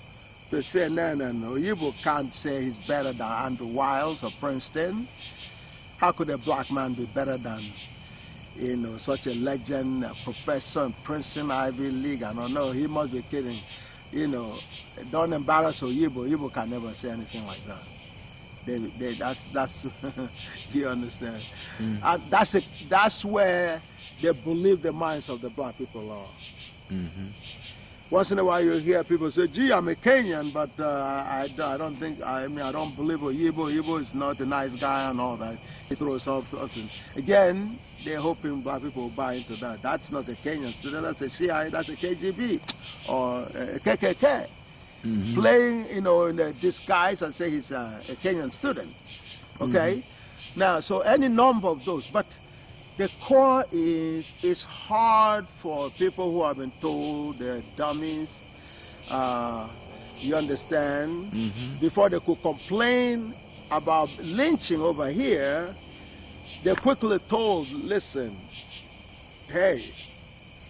say, no, Oyibo can't say he's better than Andrew Wiles or Princeton. How could a black man be better than, such a legend, a professor in Princeton, Ivy League? I don't know. He must be kidding. Don't embarrass Oyibo. Oyibo can never say anything like that. That's you understand? And that's where they believe the minds of the black people are. Once in a while you hear people say, gee, I'm a Kenyan, but I don't believe Oyibo. Oyibo is not a nice guy and all that. He throws off. Again, they're hoping black people will buy into that. That's not a Kenyan student, that's a CIA, that's a KGB or a KKK. Playing, in a disguise and say he's a Kenyan student. Okay? Now, so any number of those, but the core is it's hard for people who have been told they're dummies, you understand, before they could complain about lynching over here, they're quickly told, listen, hey,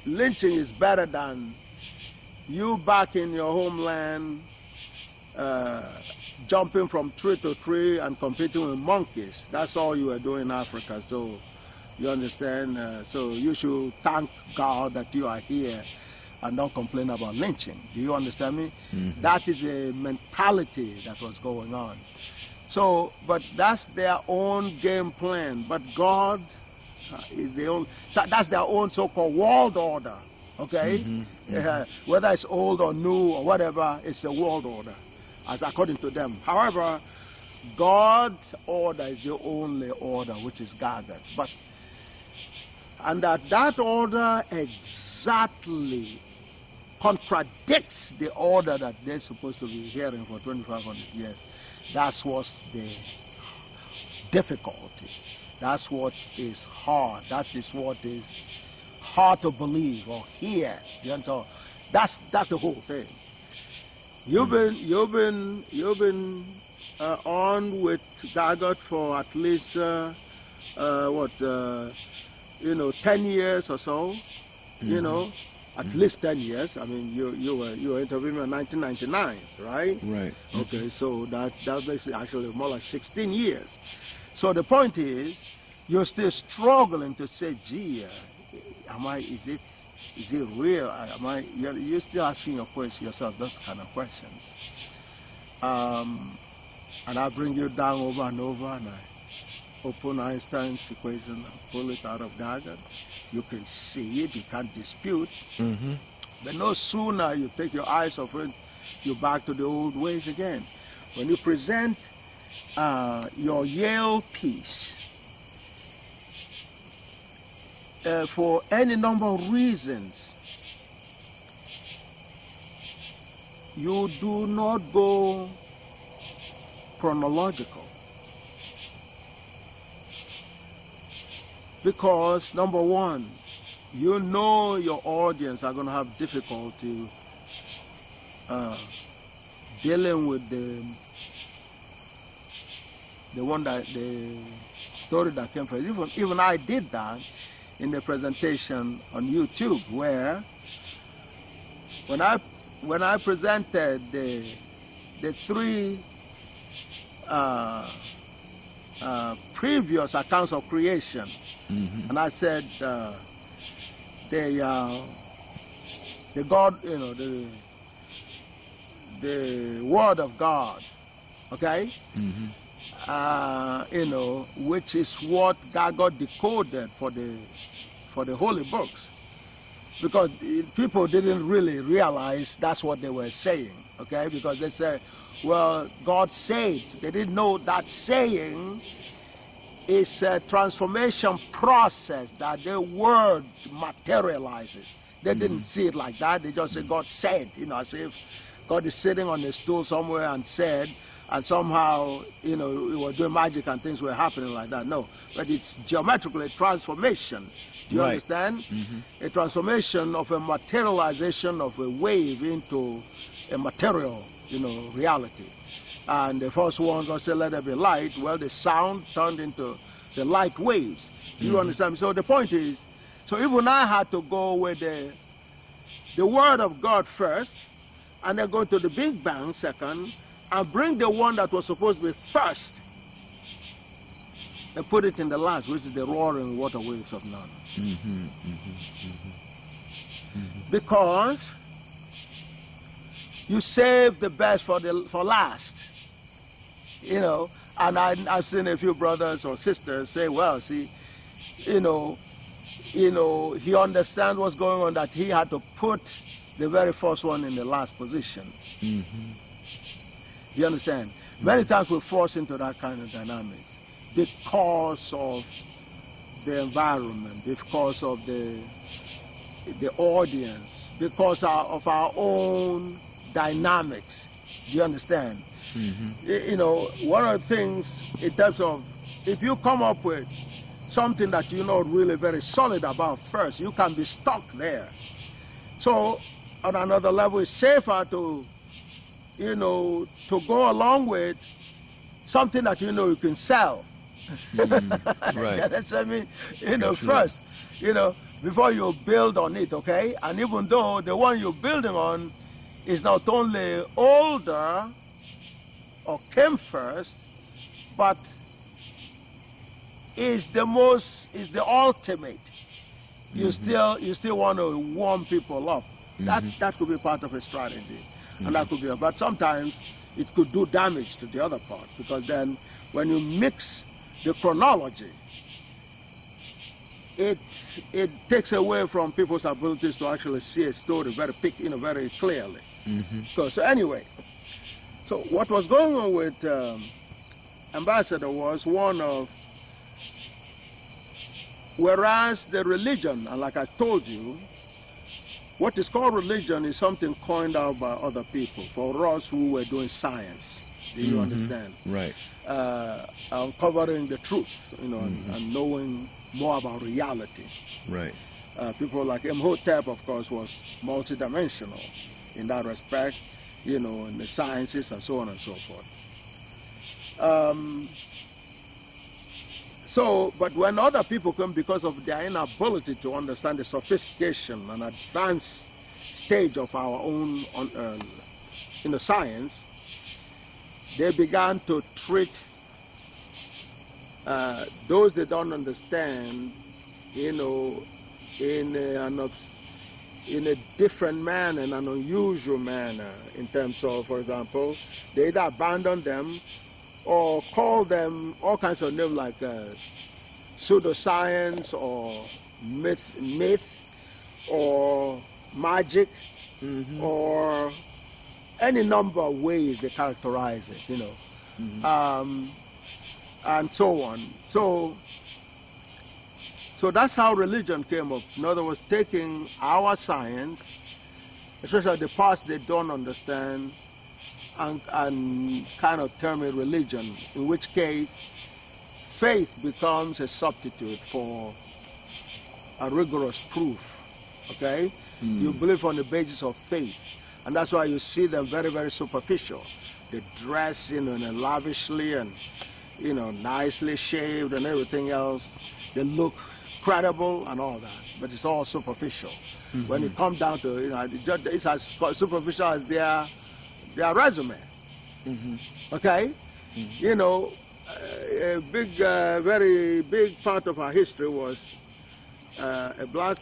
lynching is better than you back in your homeland jumping from tree to tree and competing with monkeys. That's all you are doing in Africa. So you understand? So you should thank God that you are here and don't complain about lynching. Do you understand me? That is the mentality that was going on. So, but that's their own game plan. But God is the own, so that's their own so-called world order. Okay? Whether it's old or new or whatever, it's a world order, as according to them. However, God's order is the only order, which is GAGUT. But, and that order exactly contradicts the order that they're supposed to be hearing for 2,500 years. That's what's the difficulty. That's what is hard. That is what is hard to believe or hear. You understand? That's the whole thing. You've been on with GAGUT for at least 10 years or so. At least 10 years. I mean, you were interviewing in 1999, right? Right. Okay, so that makes it actually more like 16 years. So the point is, you're still struggling to say, gee, is it real? You're still asking yourself those kind of questions. And I bring you down over and over, and open Einstein's equation and pull it out of GAGUT. You can see it, you can't dispute. But no sooner you take your eyes off it, you're back to the old ways again. When you present your Yale piece, for any number of reasons, you do not go chronological. Because, number one, you know your audience are going to have difficulty dealing with the story that came first. Even I did that in the presentation on YouTube, where when I presented the three previous accounts of creation, and I said the God, the Word of God, okay, which is what GAGUT decoded for the holy books, because people didn't really realize that's what they were saying, okay, because they said, well, God said. They didn't know that saying is a transformation process that the word materializes. They didn't see it like that. They just said God said, as if God is sitting on a stool somewhere and said, and somehow, we were doing magic and things were happening like that. No, but it's geometrically a transformation. Do you understand? A transformation of a materialization of a wave into a material, reality. And the first one, God said, let there be light. Well, the sound turned into the light waves. Do you understand? So the point is, so even I had to go with the Word of God first, and then go to the Big Bang second, and bring the one that was supposed to be first, and put it in the last, which is the roaring water waves of none. Because you save the best for last, and I've seen a few brothers or sisters say, well, see, he understands what's going on, that he had to put the very first one in the last position. You understand? Many times we force into that kind of dynamics because of the environment, because of the audience, because of our own dynamics. Do you understand? One of the things in terms of, if you come up with something that you're not really very solid about first, you can be stuck there. So on another level, it's safer to go along with something that you can sell. Right. That's what I mean. First, before you build on it, okay? And even though the one you're building on is not only older or came first, but is the ultimate. You still want to warm people up. That could be part of a strategy. And that could be, but sometimes it could do damage to the other part, because then when you mix the chronology, it takes away from people's abilities to actually see a story very clearly. So anyway, so what was going on with Ambassador was one of, whereas the religion, and like I told you, what is called religion is something coined out by other people for us who were doing science. Do you understand? Right. Uncovering the truth, and knowing more about reality. Right. People like Imhotep, of course, was multidimensional in that respect, in the sciences and so on and so forth. But when other people come, because of their inability to understand the sophistication and advanced stage of our own science, they began to treat those they don't understand, in a different manner, in an unusual manner, in terms of, for example, they either abandon them or call them all kinds of names like pseudoscience or myth or magic, or any number of ways they characterize it, and so on. So that's how religion came up. In other words, taking our science, especially the parts they don't understand, and kind of term it religion, in which case faith becomes a substitute for a rigorous proof, okay? You believe on the basis of faith, and that's why you see them very, very superficial. They dress, lavishly and, nicely shaved and everything else. They look credible and all that, but it's all superficial. When it comes down to, it's as superficial as their resume. Okay? A very big part of our history was a black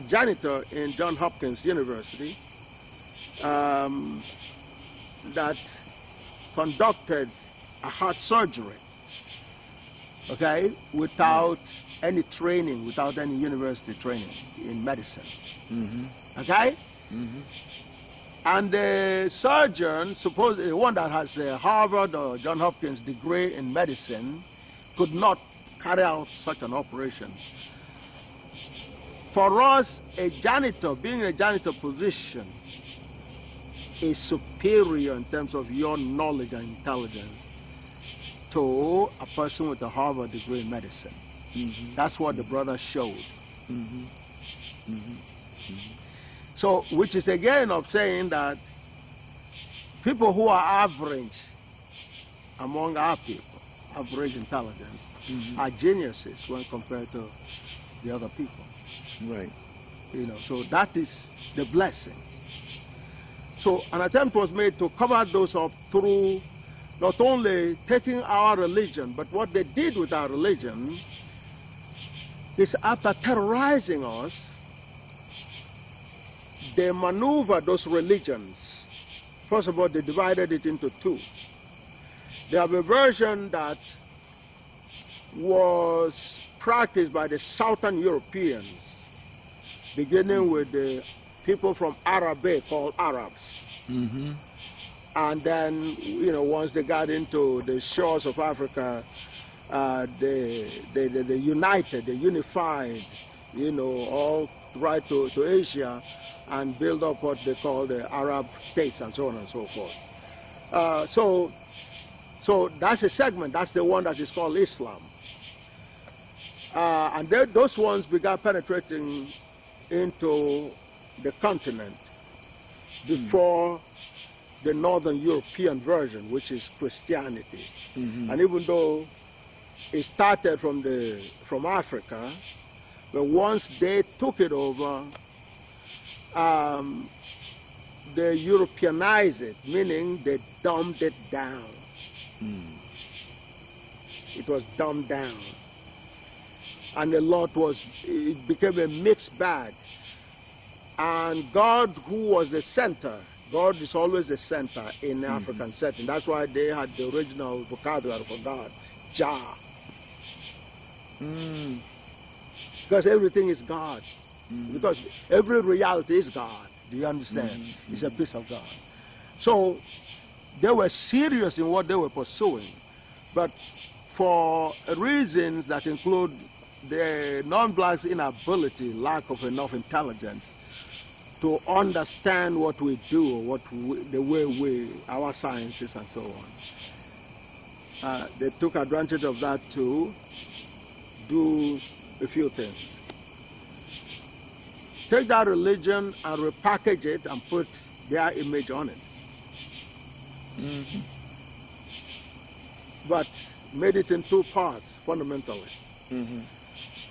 janitor in Johns Hopkins University that conducted a heart surgery, okay, without any training, without any university training in medicine. Okay? And the surgeon, supposedly one that has a Harvard or Johns Hopkins degree in medicine, could not carry out such an operation. For us, a janitor, being in a janitor position, is superior in terms of your knowledge and intelligence to a person with a Harvard degree in medicine. That's what the brother showed. So, which is again of saying that people who are average among our people, average intelligence, are geniuses when compared to the other people. Right. So that is the blessing. So an attempt was made to cover those up through not only taking our religion, but what they did with our religion is, after terrorizing us, they maneuvered those religions. First of all, they divided it into two. They have a version that was practiced by the Southern Europeans, beginning with the people from Arabic called Arabs. And then, once they got into the shores of Africa, they united, they unified, all right to Asia, and build up what they call the Arab states and so on and so forth. So that's a segment, that's the one that is called Islam. And those ones began penetrating into the continent before the Northern European version, which is Christianity. And even though it started from Africa, but once they took it over, they Europeanized it, meaning they dumbed it down. It was dumbed down. And it became a mixed bag. And God, who was the center, God is always the center in the African setting. That's why they had the original vocabulary for God, Jah. Because everything is God. Because every reality is God. Do you understand? It's a piece of God. So they were serious in what they were pursuing. But for reasons that include the non-blacks' inability, lack of enough intelligence to understand what we do, the way our sciences and so on, they took advantage of that to do a few things. Take that religion and repackage it and put their image on it. But made it in two parts, fundamentally.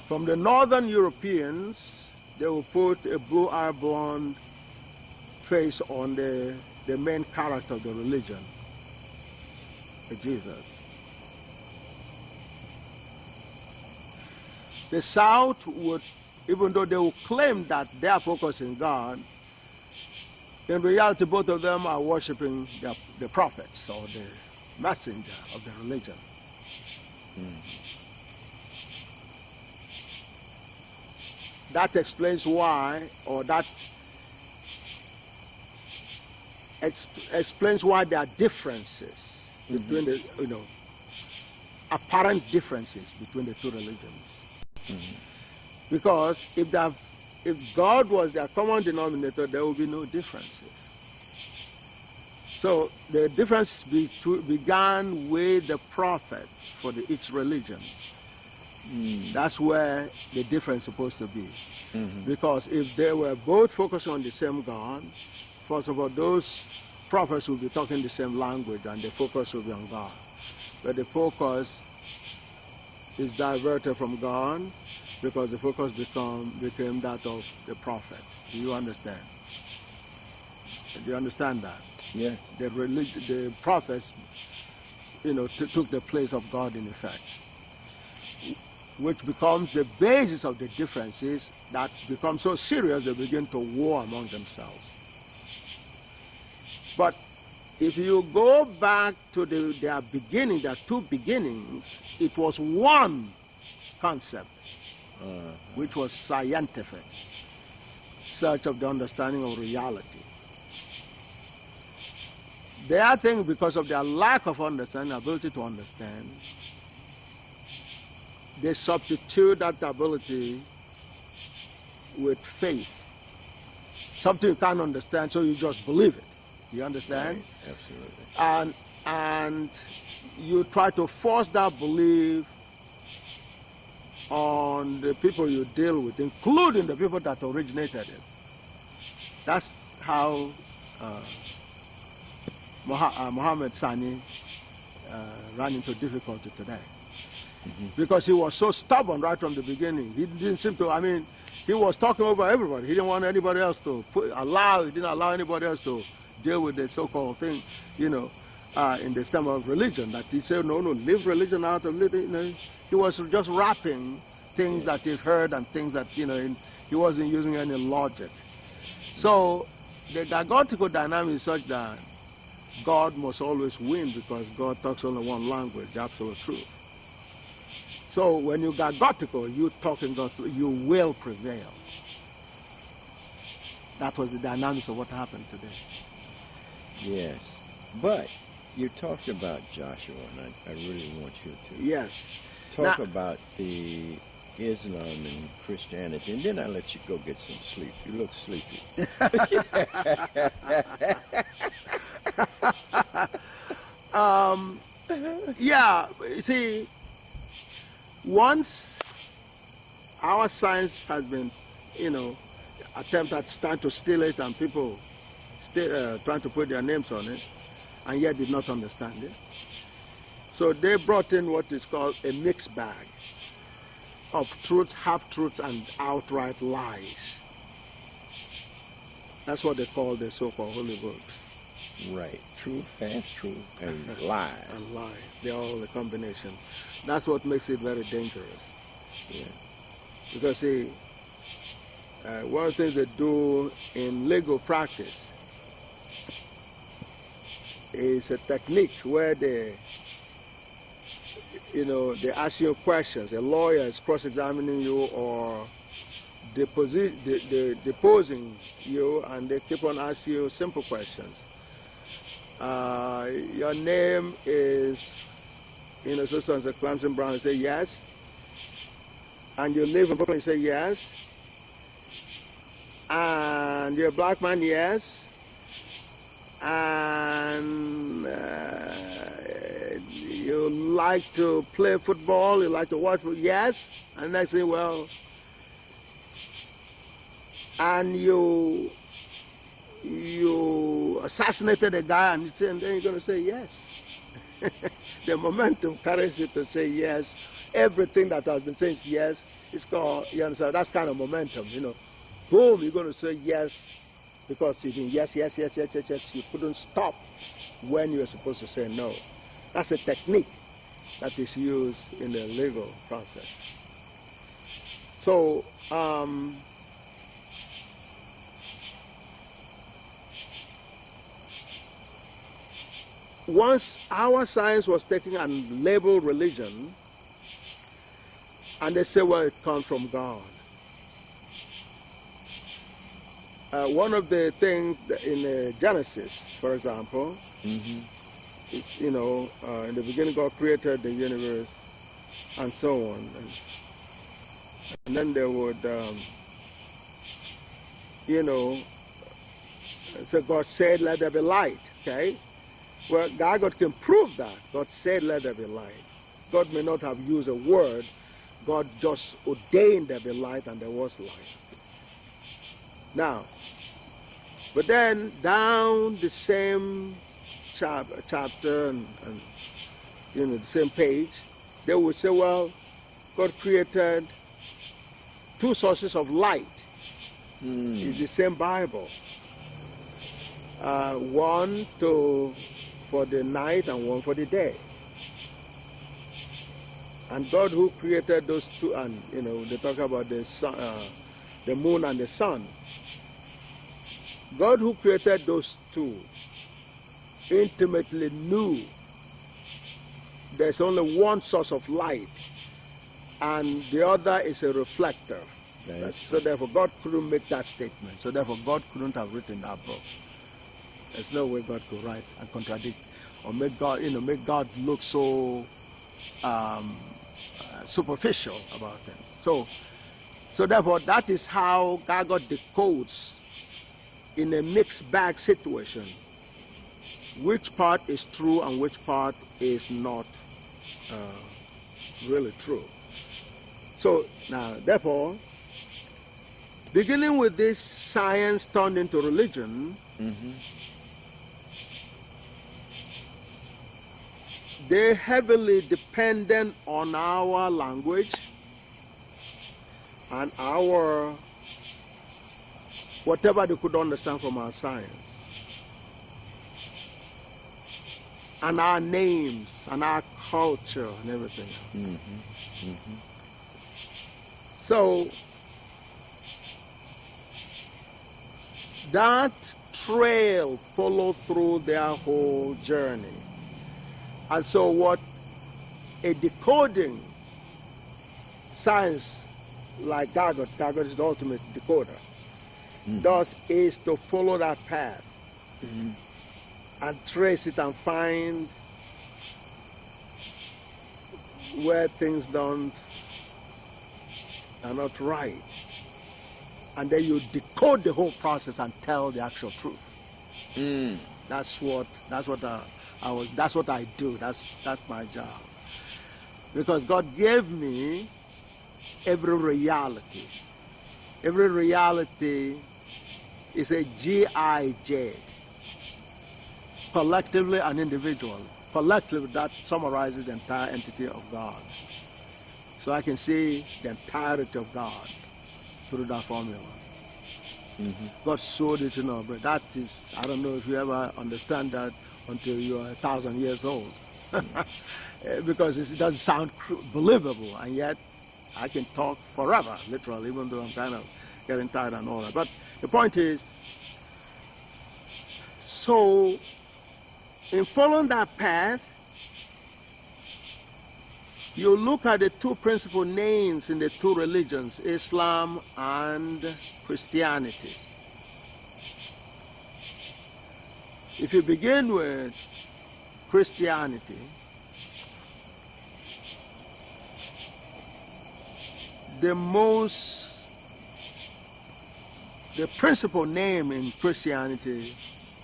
From the Northern Europeans, they will put a blue-eyed blonde face on the main character of the religion, Jesus. The South would, even though they will claim that they are focusing God, in reality both of them are worshiping the prophets or messenger of the religion. That explains why, or that explains why there are differences between the, apparent differences between the two religions. Because if God was their common denominator, there would be no differences. So the difference began with the prophet for each religion. That's where the difference is supposed to be. Because if they were both focusing on the same God, first of all, those prophets will be talking the same language and the focus will be on God. But the focus is diverted from God because the focus became that of the prophet. Do you understand? Do you understand that? Yeah. The prophets, took the place of God in effect, which becomes the basis of the differences that become so serious they begin to war among themselves. But if you go back to their beginning, their two beginnings, it was one concept, which was scientific, search of the understanding of reality. Their thing, because of their lack of understanding, ability to understand, they substitute that ability with faith. Something you can't understand, so you just believe it. You understand? Right. Absolutely. And you try to force that belief on the people you deal with, including the people that originated it. That's how Muhammad Sani ran into difficulty today. Because he was so stubborn right from the beginning. He didn't seem to, he was talking over everybody. He didn't want anybody else to he didn't allow anybody else to deal with the so-called thing, in the stem of religion. That he said, no, leave religion out of living. He was just wrapping things that he heard and things that, he wasn't using any logic. So the GAGUTical dynamic is such that God must always win because God talks only one language, the absolute truth. So when you GAGUTical, you talk in God's, you will prevail. That was the dynamics of what happened today. Yes. But you talked about Joshua, and I really want you to talk about the Islam and Christianity, and then I'll let you go get some sleep. You look sleepy. You see, once our science has been, attempt at trying to steal it, and people still trying to put their names on it, and yet did not understand it. So they brought in what is called a mixed bag of truths, half-truths, and outright lies. That's what they call the so-called holy books. Right. Truth, half-truth, and lies. And lies. They're all a combination. That's what makes it very dangerous. Yeah. Because, see, one of the things they do in legal practice is a technique where they ask you questions. A lawyer is cross-examining you or deposing you, and they keep on asking you simple questions. Your name is, so and so, Clemson Brown. You say yes. And you live in Brooklyn. You say yes. And you're a black man. Yes. And you like to play football. You like to watch football. Yes. And next thing, well, and you assassinated a guy, and then you're going to say yes. The momentum carries you to say yes. Everything that has been saying yes is called, you understand, that's kind of momentum, Boom, you're going to say yes, because you've been yes. You couldn't stop when you were supposed to say no. That's a technique that is used in the legal process. So, once our science was taken and labeled religion, and they say, well, it comes from God. One of the things in Genesis, for example, is, in the beginning God created the universe and so on. And then they would, so God said, let there be light, okay? Well, GAGUT can prove that. God said, let there be light. God may not have used a word. God just ordained there be light, and there was light. Now, but then down the same chapter and the same page, they would say, well, God created two sources of light. It's the same Bible. One for the night and one for the day. And God who created those two, and they talk about the sun, the moon and the sun. God who created those two intimately knew there's only one source of light, and the other is a reflector. So therefore God couldn't make that statement. So therefore God couldn't have written that book. There's no way God could write and contradict or make God, make God look so superficial about things. So therefore that is how GAGUT decodes in a mixed bag situation which part is true and which part is not really true. So now, therefore, beginning with this science turned into religion, they're heavily dependent on our language and our whatever they could understand from our science, and our names and our culture and everything else. So that trail followed through their whole journey. And so what a decoding science like GAGUT is the ultimate decoder, does is to follow that path and trace it and find where things are not right. And then you decode the whole process and tell the actual truth. That's what I do. That's my job. Because God gave me every reality. Every reality is a GIJ, collectively and individually. Collectively, that summarizes the entire entity of God. So I can see the entirety of God through that formula. God showed it, but that is, I don't know if you ever understand that until you're 1,000 years old. Because it doesn't sound believable, and yet I can talk forever, literally, even though I'm kind of getting tired and all that. But the point is, so in following that path, you look at the two principal names in the two religions, Islam and Christianity. If you begin with Christianity, the principal name in Christianity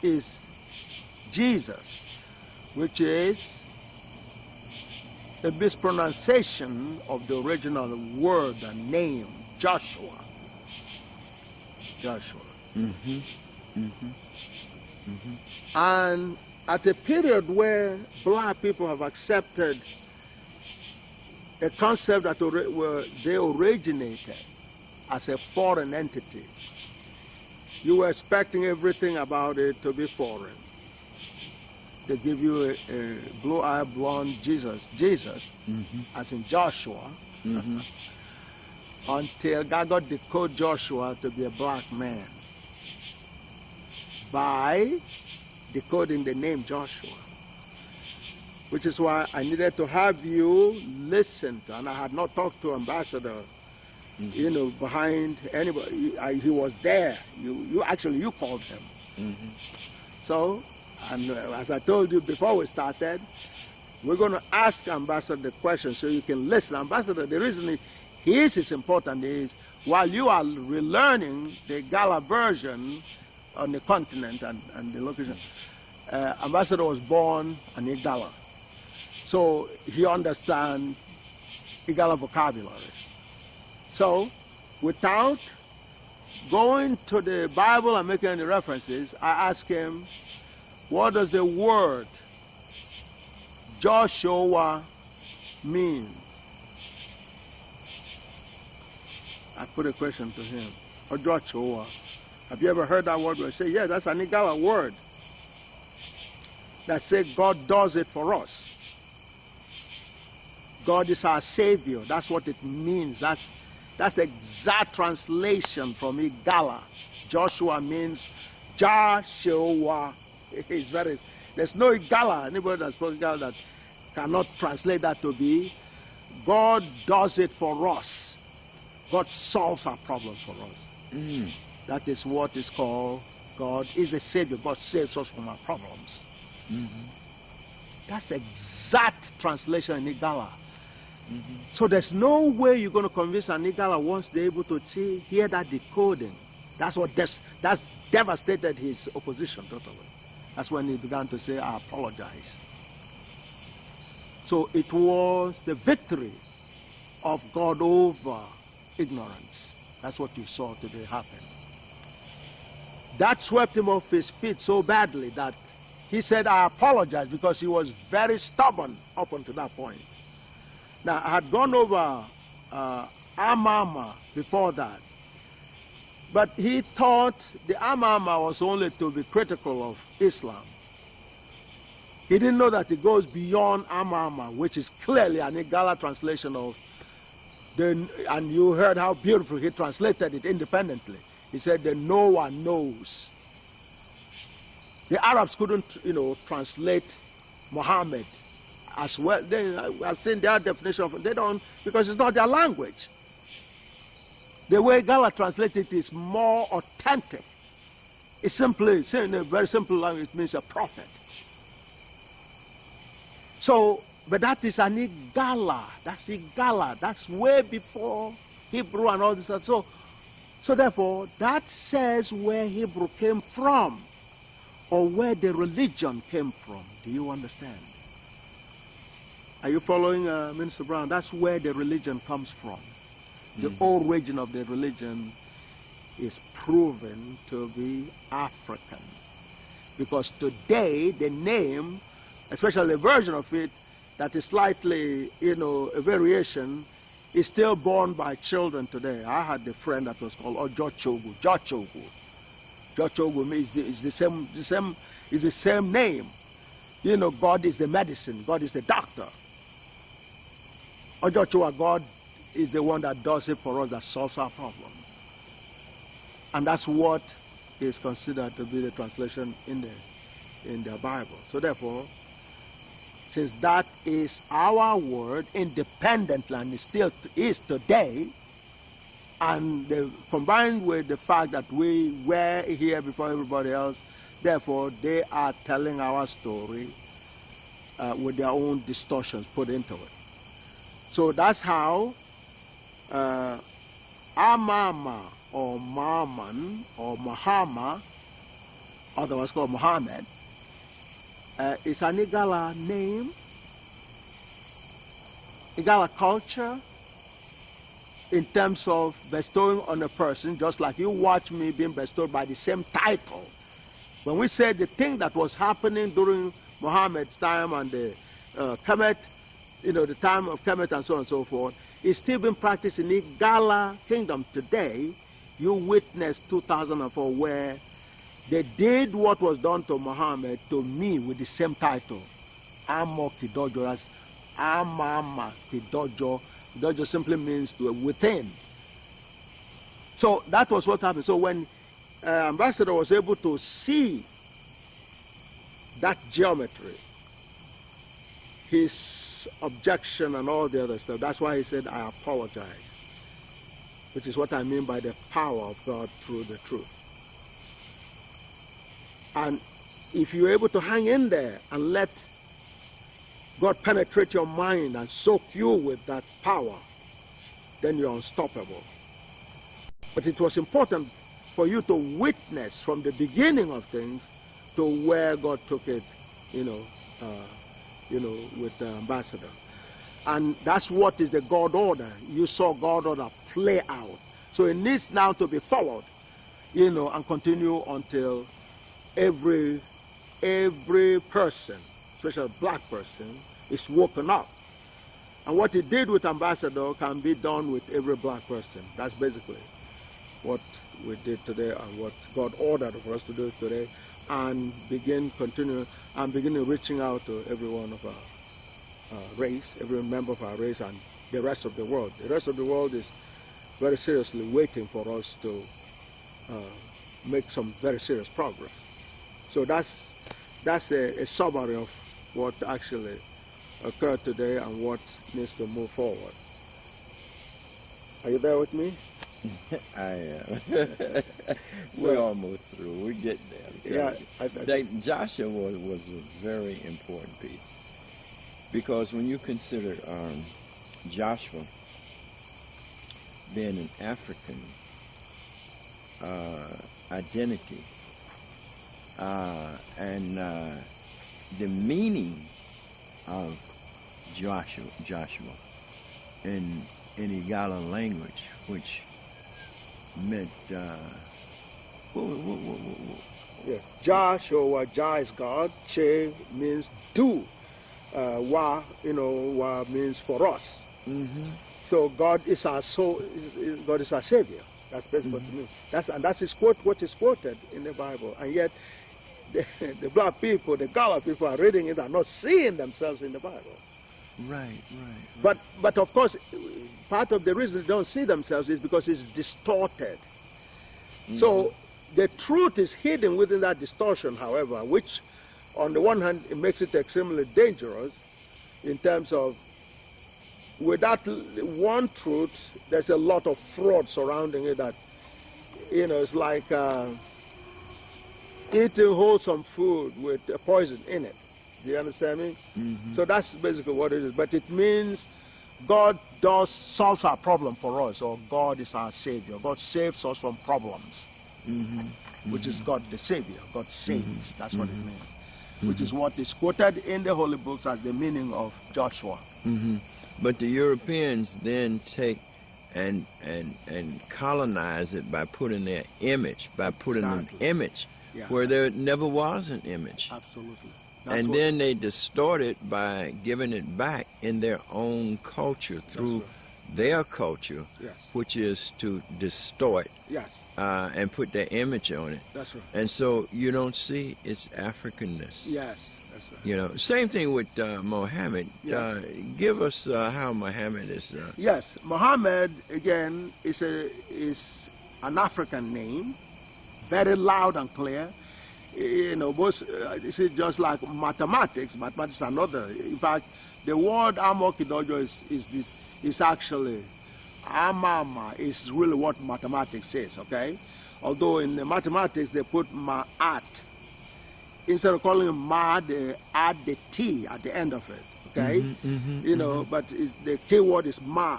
is Jesus, which is a mispronunciation of the original word and name, Joshua. And at a period where black people have accepted a concept that they originated as a foreign entity, you were expecting everything about it to be foreign. They give you a blue-eyed blonde Jesus, as in Joshua, until GAGUT decoded Joshua to be a black man by decoding the name Joshua. which is why I needed to have you listen to, and I had not talked to Ambassador, you know, behind anybody. He was there. You called him. So, and as I told you before we started, we're going to ask Ambassador the question so you can listen. Ambassador, the reason it's important is while you are relearning the Gala version on the continent and the location, Ambassador was born an Igala. So he understands Igala vocabulary. So without going to the Bible and making any references, I asked him, what does the word Joshua mean? I put a question to him. Or Joshua. Have you ever heard that word? I say, yeah, that's an Igala word that says God does it for us. God is our Savior. That's what it means. That's the exact translation from Igala. Joshua means Joshua. There's no Igala, anybody that's spoken Igala that cannot translate that to be God does it for us. God solves our problem for us. That is what is called God is the Savior. God saves us from our problems. That's the exact translation in Igala. So there's no way you're going to convince an Igala once they're able to hear that decoding. That's devastated his opposition totally. That's when he began to say, I apologize. So it was the victory of God over ignorance. That's what you saw today happen. That swept him off his feet so badly that he said, I apologize, because he was very stubborn up until that point. Now, I had gone over Amama before that, but he thought the Amama was only to be critical of Islam. He didn't know that it goes beyond Amama, which is clearly an Igala translation of and you heard how beautiful he translated it independently. He said, the knower knows. The Arabs couldn't, translate Muhammad as well. I've seen their definition of it. They don't, because it's not their language. The way Gala translated it is more authentic. It's simply, saying in a very simple language, it means a prophet. So, but that is an Igala. That's Igala. That's way before Hebrew and all this. So therefore, that says where Hebrew came from, or where the religion came from. Do you understand? Are you following, Minister Brown? That's where the religion comes from. The origin of the religion is proven to be African. Because today, the name, especially a version of it, that is slightly, a variation, is still borne by children today. I had a friend that was called Jochogu. Jochogu is the same name. God is the medicine. God is the doctor. Ojochua, God is the one that does it for us, that solves our problems. And that's what is considered to be the translation in the Bible. So therefore, since that is our word independently, and it still is today, and combined with the fact that we were here before everybody else, therefore they are telling our story with their own distortions put into it. So that's how Amama or Maman or Muhammad, otherwise called Muhammad, is an Igala name, Igala culture, in terms of bestowing on a person, just like you watch me being bestowed by the same title. When we say the thing that was happening during Muhammad's time and the Kemet, the time of Kemet and so on and so forth, is still being practiced in the Igala kingdom today. You witnessed 2004 where they did what was done to Muhammad to me with the same title. Amo Kidojo, as Amama Kidojo. Kidojo simply means to within. So that was what happened. So when Ambassador was able to see that geometry, his objection and all the other stuff. That's why he said, I apologize, which is what I mean by the power of God through the truth. And if you're able to hang in there and let God penetrate your mind and soak you with that power, then you're unstoppable. But it was important for you to witness from the beginning of things to where God took it, with the ambassador. And that's what is the God order. You saw God order play out. So it needs now to be followed, and continue until every person, especially a black person, is woken up. And what he did with ambassador can be done with every black person. That's basically what we did today and what God ordered for us to do today, and beginning reaching out to every one of our race, every member of our race, and the rest of the world. The rest of the world is very seriously waiting for us to make some very serious progress. So that's a summary of what actually occurred today and what needs to move forward. Are you there with me? I am. We're almost through. We're getting there. Yeah, Joshua was a very important piece, because when you consider Joshua being an African identity, and the meaning of Joshua in Igala language, which meant yes, Joshua, Jah is God, Che means do, Wa means for us. Mm-hmm. So God is our soul. God is our savior. That's basically what it means. That is what is quoted in the Bible, and yet the black people, the Gala people, are reading it and not seeing themselves in the Bible. Right. But of course, part of the reason they don't see themselves is because it's distorted. Mm-hmm. So the truth is hidden within that distortion, however, which on the one hand, it makes it extremely dangerous in terms of with that one truth, there's a lot of fraud surrounding it that, it's like eating wholesome food with a poison in it. Do you understand me? Mm-hmm. So that's basically what it is. But it means God solves our problem for us, or God is our savior. God saves us from problems, which is God the savior. God saves. That's what it means. Which is what is quoted in the holy books as the meaning of Joshua. But the Europeans then take and colonize it by putting their image, putting an image where there never was an image. Absolutely. And then they distort it by giving it back in their own culture through their culture, which is to distort and put their image on it. That's right. And so you don't see its Africanness. Yes, that's right. Same thing with Muhammad. Yes. Give us how Muhammad is. Yes, Muhammad again is an African name, very loud and clear. This is just like mathematics. Mathematics is another. In fact, the word Amokidojo is actually Amama is really what mathematics is. Okay, although in the mathematics they put ma'at instead of calling it ma, they add the t at the end of it. Okay, but the key word is ma.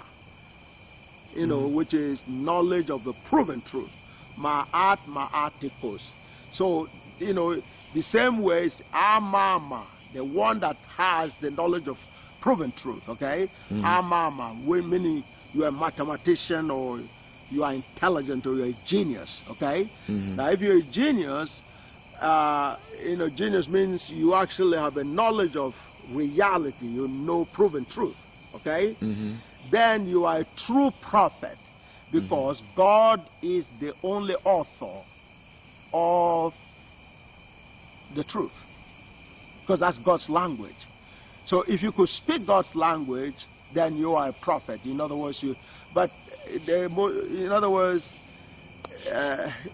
Which is knowledge of the proven truth. Ma'at ma'atikos. So the same way is Amama, the one that has the knowledge of proven truth, okay? Amama, meaning you are a mathematician or you are intelligent or you're a genius, okay? Now, if you're a genius, genius means you actually have a knowledge of reality, you know proven truth, okay? Then you are a true prophet because God is the only author of the truth, because that's God's language. So if you could speak God's language, then you are a prophet. In other words,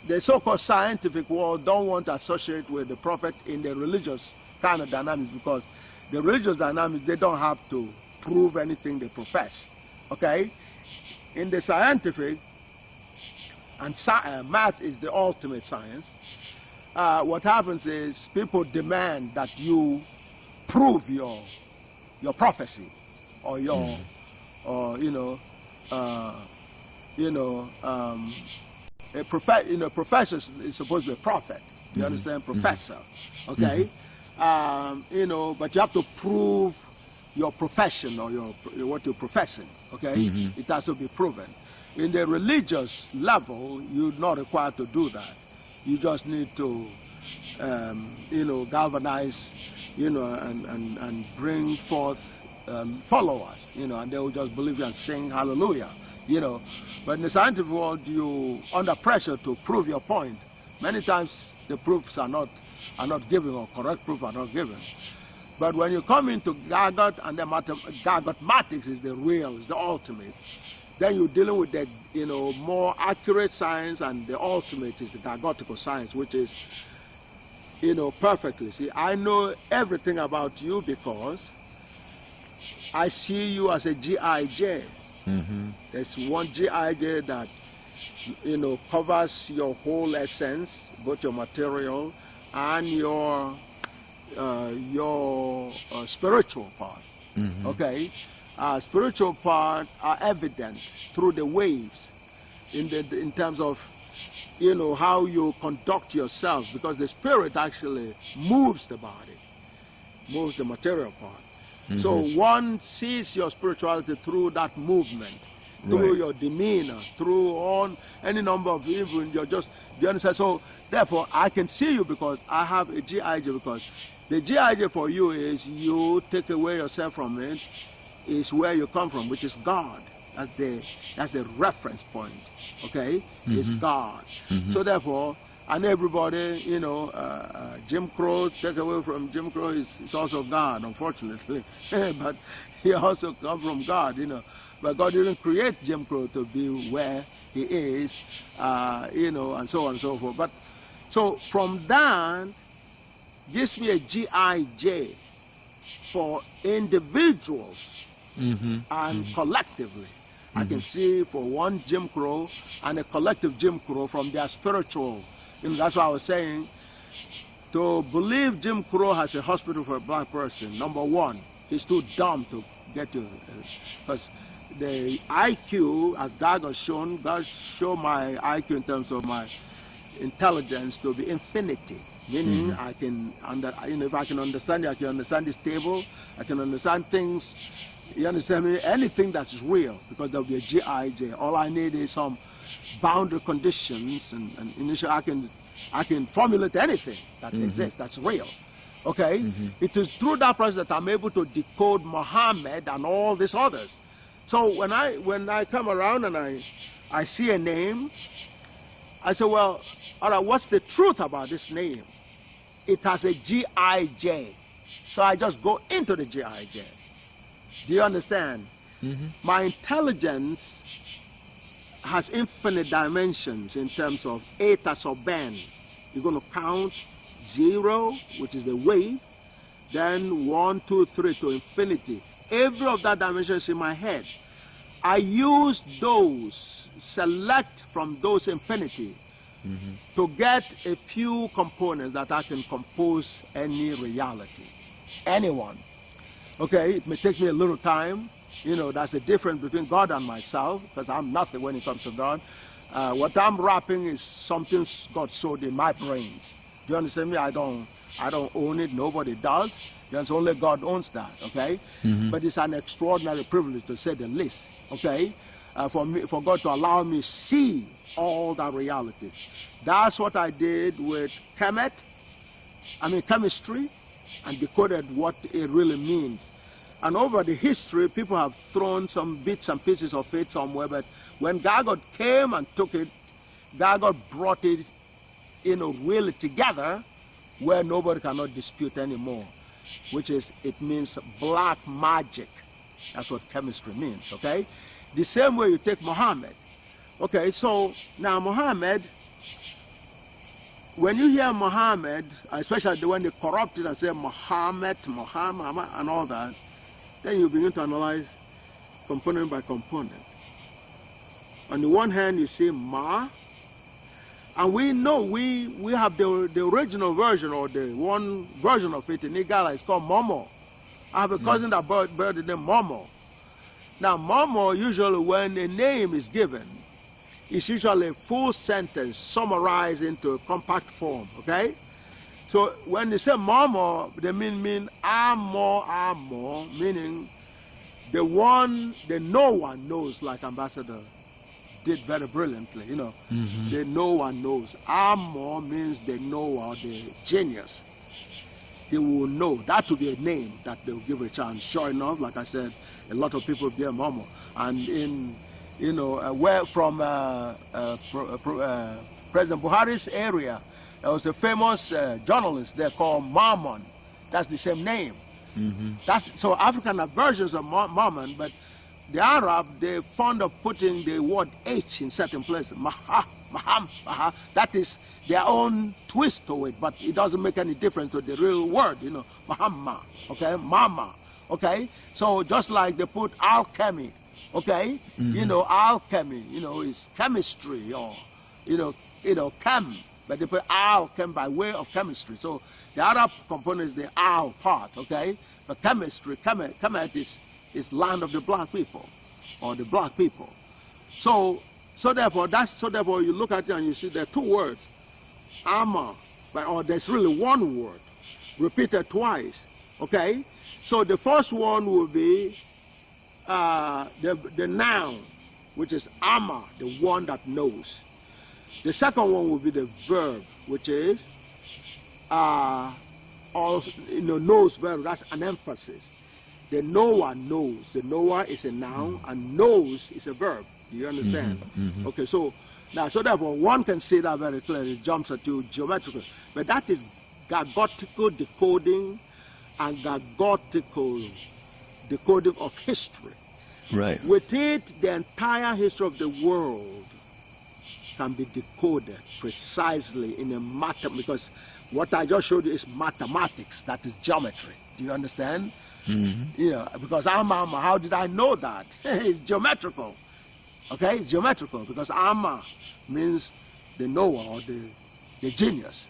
the so-called scientific world don't want to associate with the prophet in the religious kind of dynamics because The religious dynamics, they don't have to prove anything they profess. Okay? In the scientific, and math is the ultimate science, what happens is people demand that you prove your prophecy or your professor is supposed to be a prophet. You understand? Professor. Okay? But you have to prove your profession or what you're professing. Okay? It has to be proven. In the religious level, you're not required to do that. You just need to, galvanize, and bring forth followers, and they will just believe you and sing hallelujah, But in the scientific world, you under pressure to prove your point. Many times the proofs are not given, or correct proofs are not given. But when you come into GAGUT, and the GAGUTmatics is the real, is the ultimate, then you're dealing with the more accurate science, and the ultimate is the GAGUTical science, which is perfectly. See, I know everything about you because I see you as a GIJ. There's one GIJ that covers your whole essence, both your material and your spiritual part. Okay, spiritual part are evident through the waves in terms of how you conduct yourself, because the spirit actually moves the body, moves the material part. So one sees your spirituality through that movement, through your demeanor, through any number of even do you understand? So therefore I can see you because I have a GIJ, because the GIJ for you is you take away yourself from it, is where you come from, which is God. That's the reference point. Okay? It's God. So therefore, and everybody, Jim Crow, take away from Jim Crow is also God, unfortunately. But he also comes from God, But God didn't create Jim Crow to be where he is, and so on and so forth. But so from that, gives me a GIJ for individuals and collectively. I can see for one Jim Crow and a collective Jim Crow from their spiritual. That's why I was saying, to believe Jim Crow has a hospital for a black person, number one, he's too dumb to get to, because the IQ, as God has shown, God showed my IQ in terms of my intelligence to be infinity. Meaning I can, if I can understand it, I can understand this table, I can understand things, you understand me? Anything that's real, because there'll be a GIJ. All I need is some boundary conditions, and initially I can formulate anything that exists, that's real. Okay? It is through that process that I'm able to decode Muhammad and all these others. So when I come around and I see a name, I say, well, all right, what's the truth about this name? It has a GIJ. So I just go into the GIJ. Do you understand? My intelligence has infinite dimensions in terms of eta sub n. You're going to count 0, which is the wave, then 1, 2, 3 to infinity. Every of that dimension is in my head. I use those, select from those infinity to get a few components that I can compose any reality, anyone. Okay, it may take me a little time. That's the difference between God and myself, because I'm nothing when it comes to God. What I'm rapping is something God sowed in my brains. Do you understand me? I don't own it. Nobody does. There's only God owns that. Okay, but it's an extraordinary privilege, to say the least. Okay, for God to allow me see all that reality. That's what I did with chemistry, and decoded what it really means. And over the history, people have thrown some bits and pieces of it somewhere, but when GAGUT came and took it, GAGUT brought it, really together, where nobody cannot dispute anymore, which is, it means black magic. That's what chemistry means, okay? The same way you take Muhammad. Okay, so now Muhammad, when you hear Muhammad, especially when they corrupt it and say Muhammad, and all that, then you begin to analyze component by component. On the one hand, you see Ma, and we know we have the original version, or the one version of it in Igala. It's called Momo. I have a cousin that bear the name Momo. Now, Momo, usually when a name is given, it's usually a full sentence summarized into a compact form, okay? So when they say Momo, they mean amo, meaning the one that no one knows, like Ambassador did very brilliantly, you know. The no one knows. Amo means the knower, the genius. He will know. That will be a name that they will give a chance. Sure enough, like I said, a lot of people bear Momo. And in, you know, where from President Buhari's area, there was a famous journalist there called Mammon. That's the same name. So African have versions of Mammon, but the Arab, they're fond of putting the word H in certain places. Maham. That is their own twist to it, but it doesn't make any difference to the real word, you know. Mahamma, okay, Mama, okay. So just like they put alchemy, okay, you know, alchemy, you know, is chemistry, or you know, chem, but they put alchem by way of chemistry. So the Arab component is the al part, okay, but chemistry, Kemet is land of the black people, or the black people. So therefore you look at it and you see there are two words, ama, or there's really one word repeated twice, okay. So the first one will be the noun, which is ama, the one that knows. The second one will be the verb, which is also, you know, knows verb. That's an emphasis. The knower knows. The knower is a noun, and knows is a verb. Do you understand? Okay, so now, so therefore, one can see that very clearly. It jumps at you geometrical. But that is gagutical decoding and gagutical decoding of history. Right. With it, the entire history of the world can be decoded precisely in a matter, because what I just showed you is mathematics, that is geometry. Do you understand? You know, because Amma, how did I know that? It's geometrical. Okay, it's geometrical, because Amma means the knower, or the genius.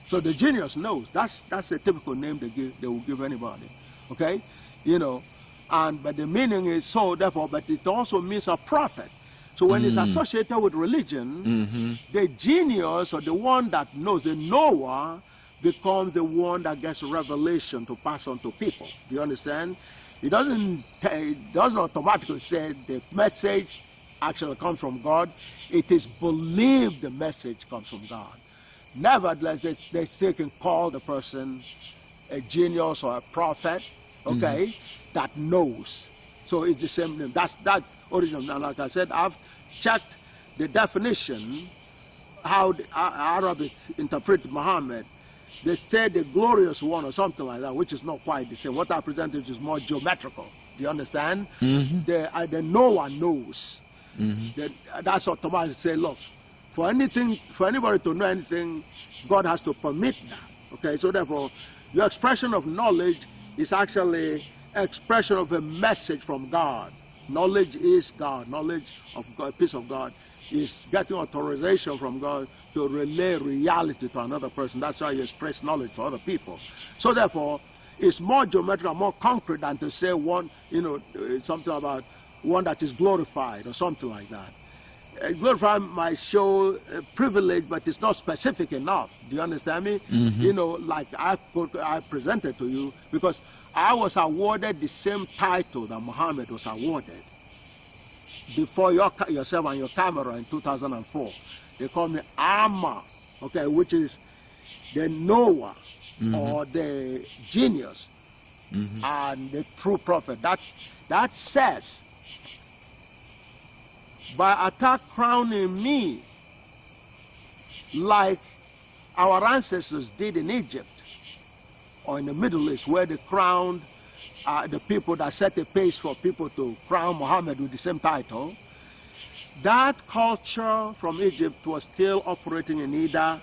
So the genius knows. That's a typical name they will give anybody. Okay, you know, but the meaning is so therefore, but it also means a prophet. So when it's associated with religion, the genius, or the one that knows, the knower, becomes the one that gets revelation to pass on to people. Do you understand? It doesn't automatically say the message actually comes from God. It is believed the message comes from God. Nevertheless, they still can call the person a genius or a prophet, okay, that knows. So it's the same name. That's original. Now, like I said, I've checked the definition, how the Arabic interpret Muhammad. They say the glorious one, or something like that, which is not quite the same. What I presented is more geometrical. Do you understand? The no one knows. That's automatically say, look, for anybody to know anything, God has to permit that. Okay, so therefore, your expression of knowledge is actually expression of a message from God. Knowledge is God. Knowledge of God, peace of God, is getting authorization from God to relay reality to another person. That's why you express knowledge to other people. So therefore, it's more geometrical, more concrete than to say one, you know, something about one that is glorified or something like that. Glorified might show privilege, but it's not specific enough. Do you understand me? You know, like I presented to you, because I was awarded the same title that Muhammad was awarded before yourself and your camera in 2004. They call me Amma, okay, which is the knower or the genius and the true prophet. That says, by attack crowning me like our ancestors did in Egypt or in the Middle East, where they crowned the people that set the pace for people to crown Muhammad with the same title. That culture from Egypt was still operating in Ida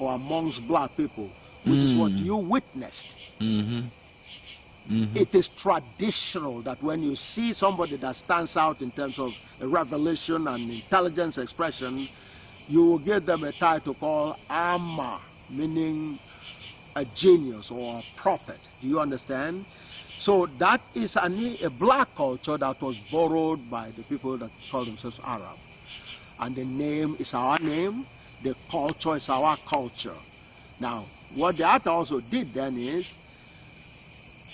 or amongst black people, which is what you witnessed. It is traditional that when you see somebody that stands out in terms of a revelation and intelligence expression, you will give them a title called Amma, meaning a genius or a prophet. Do you understand? So that is a black culture that was borrowed by the people that call themselves Arab. And the name is our name, the culture is our culture. Now, what the author also did then is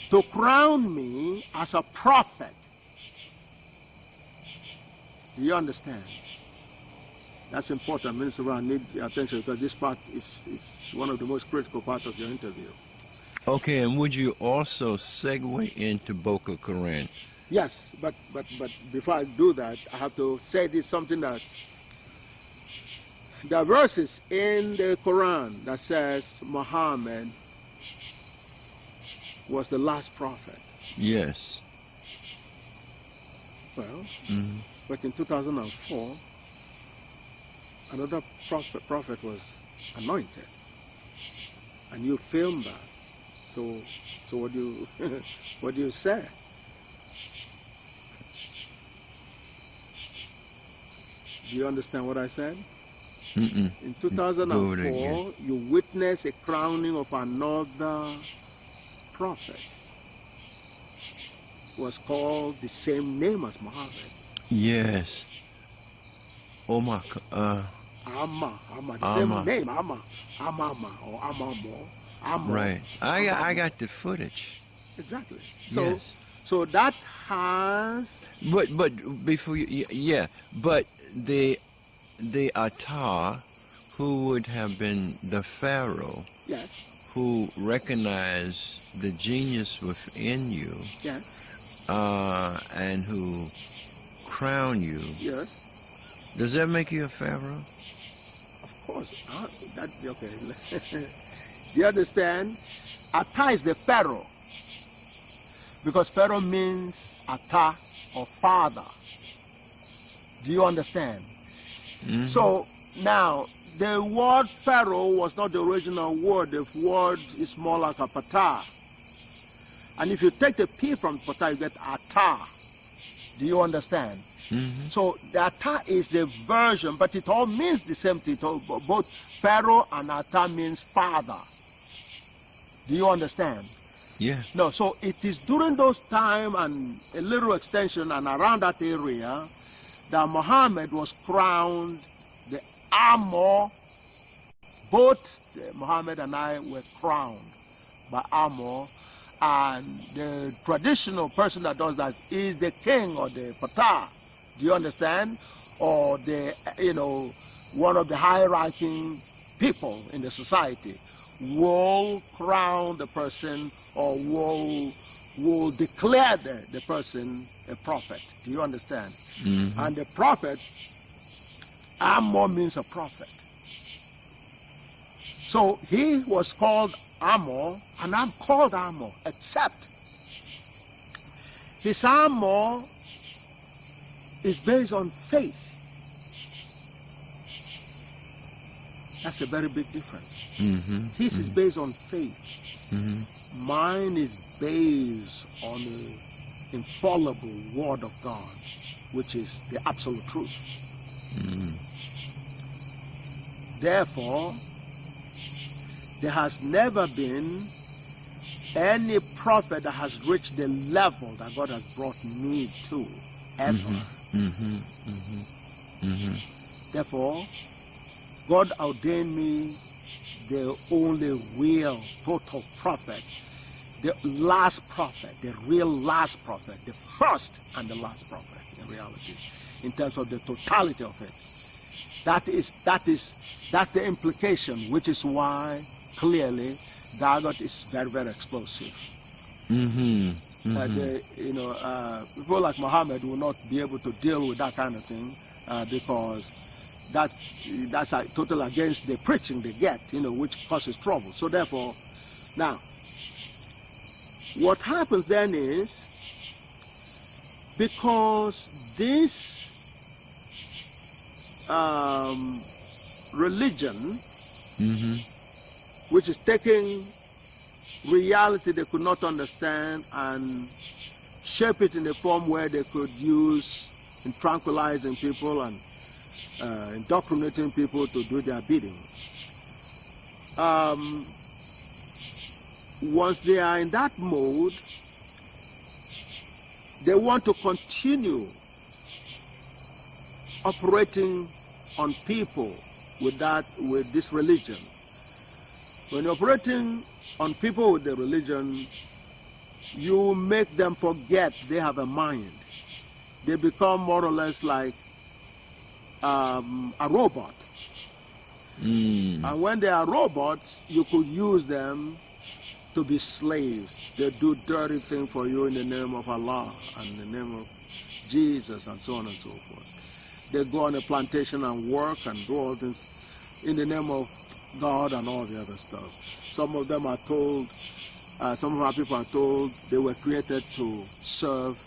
to crown me as a prophet. Do you understand? That's important, Minister Brown. Need attention because this part is one of the most critical parts of your interview. Okay, and would you also segue into Boko Quran? Yes, but before I do that, I have to say this something that there are verses in the Quran that says Muhammad was the last prophet. Yes. Well, but in 2004, another prophet was anointed, and you filmed that. So what do you what do you say? Do you understand what I said? In 2004, you witnessed a crowning of another prophet. Was called the same name as Muhammad. Yes. Oh my. Amma, the same name, Amma or Amma. Right. I got the footage. Exactly. So yes. So that has. But before you, yeah. But the Atar, who would have been the Pharaoh. Yes. Who recognized the genius within you. Yes. And who crown you. Yes. Does that make you a pharaoh? Of course. Okay. Do you understand? Ata is the pharaoh. Because pharaoh means Ata or father. Do you understand? So now, the word pharaoh was not the original word. The word is more like a pata. And if you take the P from pata, you get Ata. Do you understand? So the Ata is the version, but it all means the same thing. Both Pharaoh and Ata means father. Do you understand? Yeah. No, so it is during those time and a little extension and around that area that Muhammad was crowned the Amor. Both Muhammad and I were crowned by Amor. And the traditional person that does that is the king or the pata. Do you understand? Or the, one of the high-ranking people in the society will crown the person or will declare the person a prophet. Do you understand? And the prophet, Amor means a prophet. So he was called Amor, and I'm called Amor, except his Amor is based on faith. That's a very big difference. His is based on faith. Mine is based on the infallible word of God, which is the absolute truth. Therefore, there has never been any prophet that has reached the level that God has brought me to, ever. Therefore, God ordained me the only real total prophet, the last prophet, the real last prophet, the first and the last prophet in reality, in terms of the totality of it. That's the implication, which is why clearly GAGUT is very, very explosive. People like Muhammad will not be able to deal with that kind of thing because that's totally against the preaching they get, which causes trouble. So therefore, now, what happens then is, because this religion which is taking reality they could not understand and shape it in a form where they could use in tranquilizing people and indoctrinating people to do their bidding. Once they are in that mode, they want to continue operating on people with this religion. When you're operating on people with the religion, you make them forget they have a mind. They become more or less like a robot. And when they are robots, you could use them to be slaves. They do dirty things for you in the name of Allah and in the name of Jesus and so on and so forth. They go on a plantation and work and do all this in the name of God and all the other stuff. Some of them are told, some of our people are told they were created to serve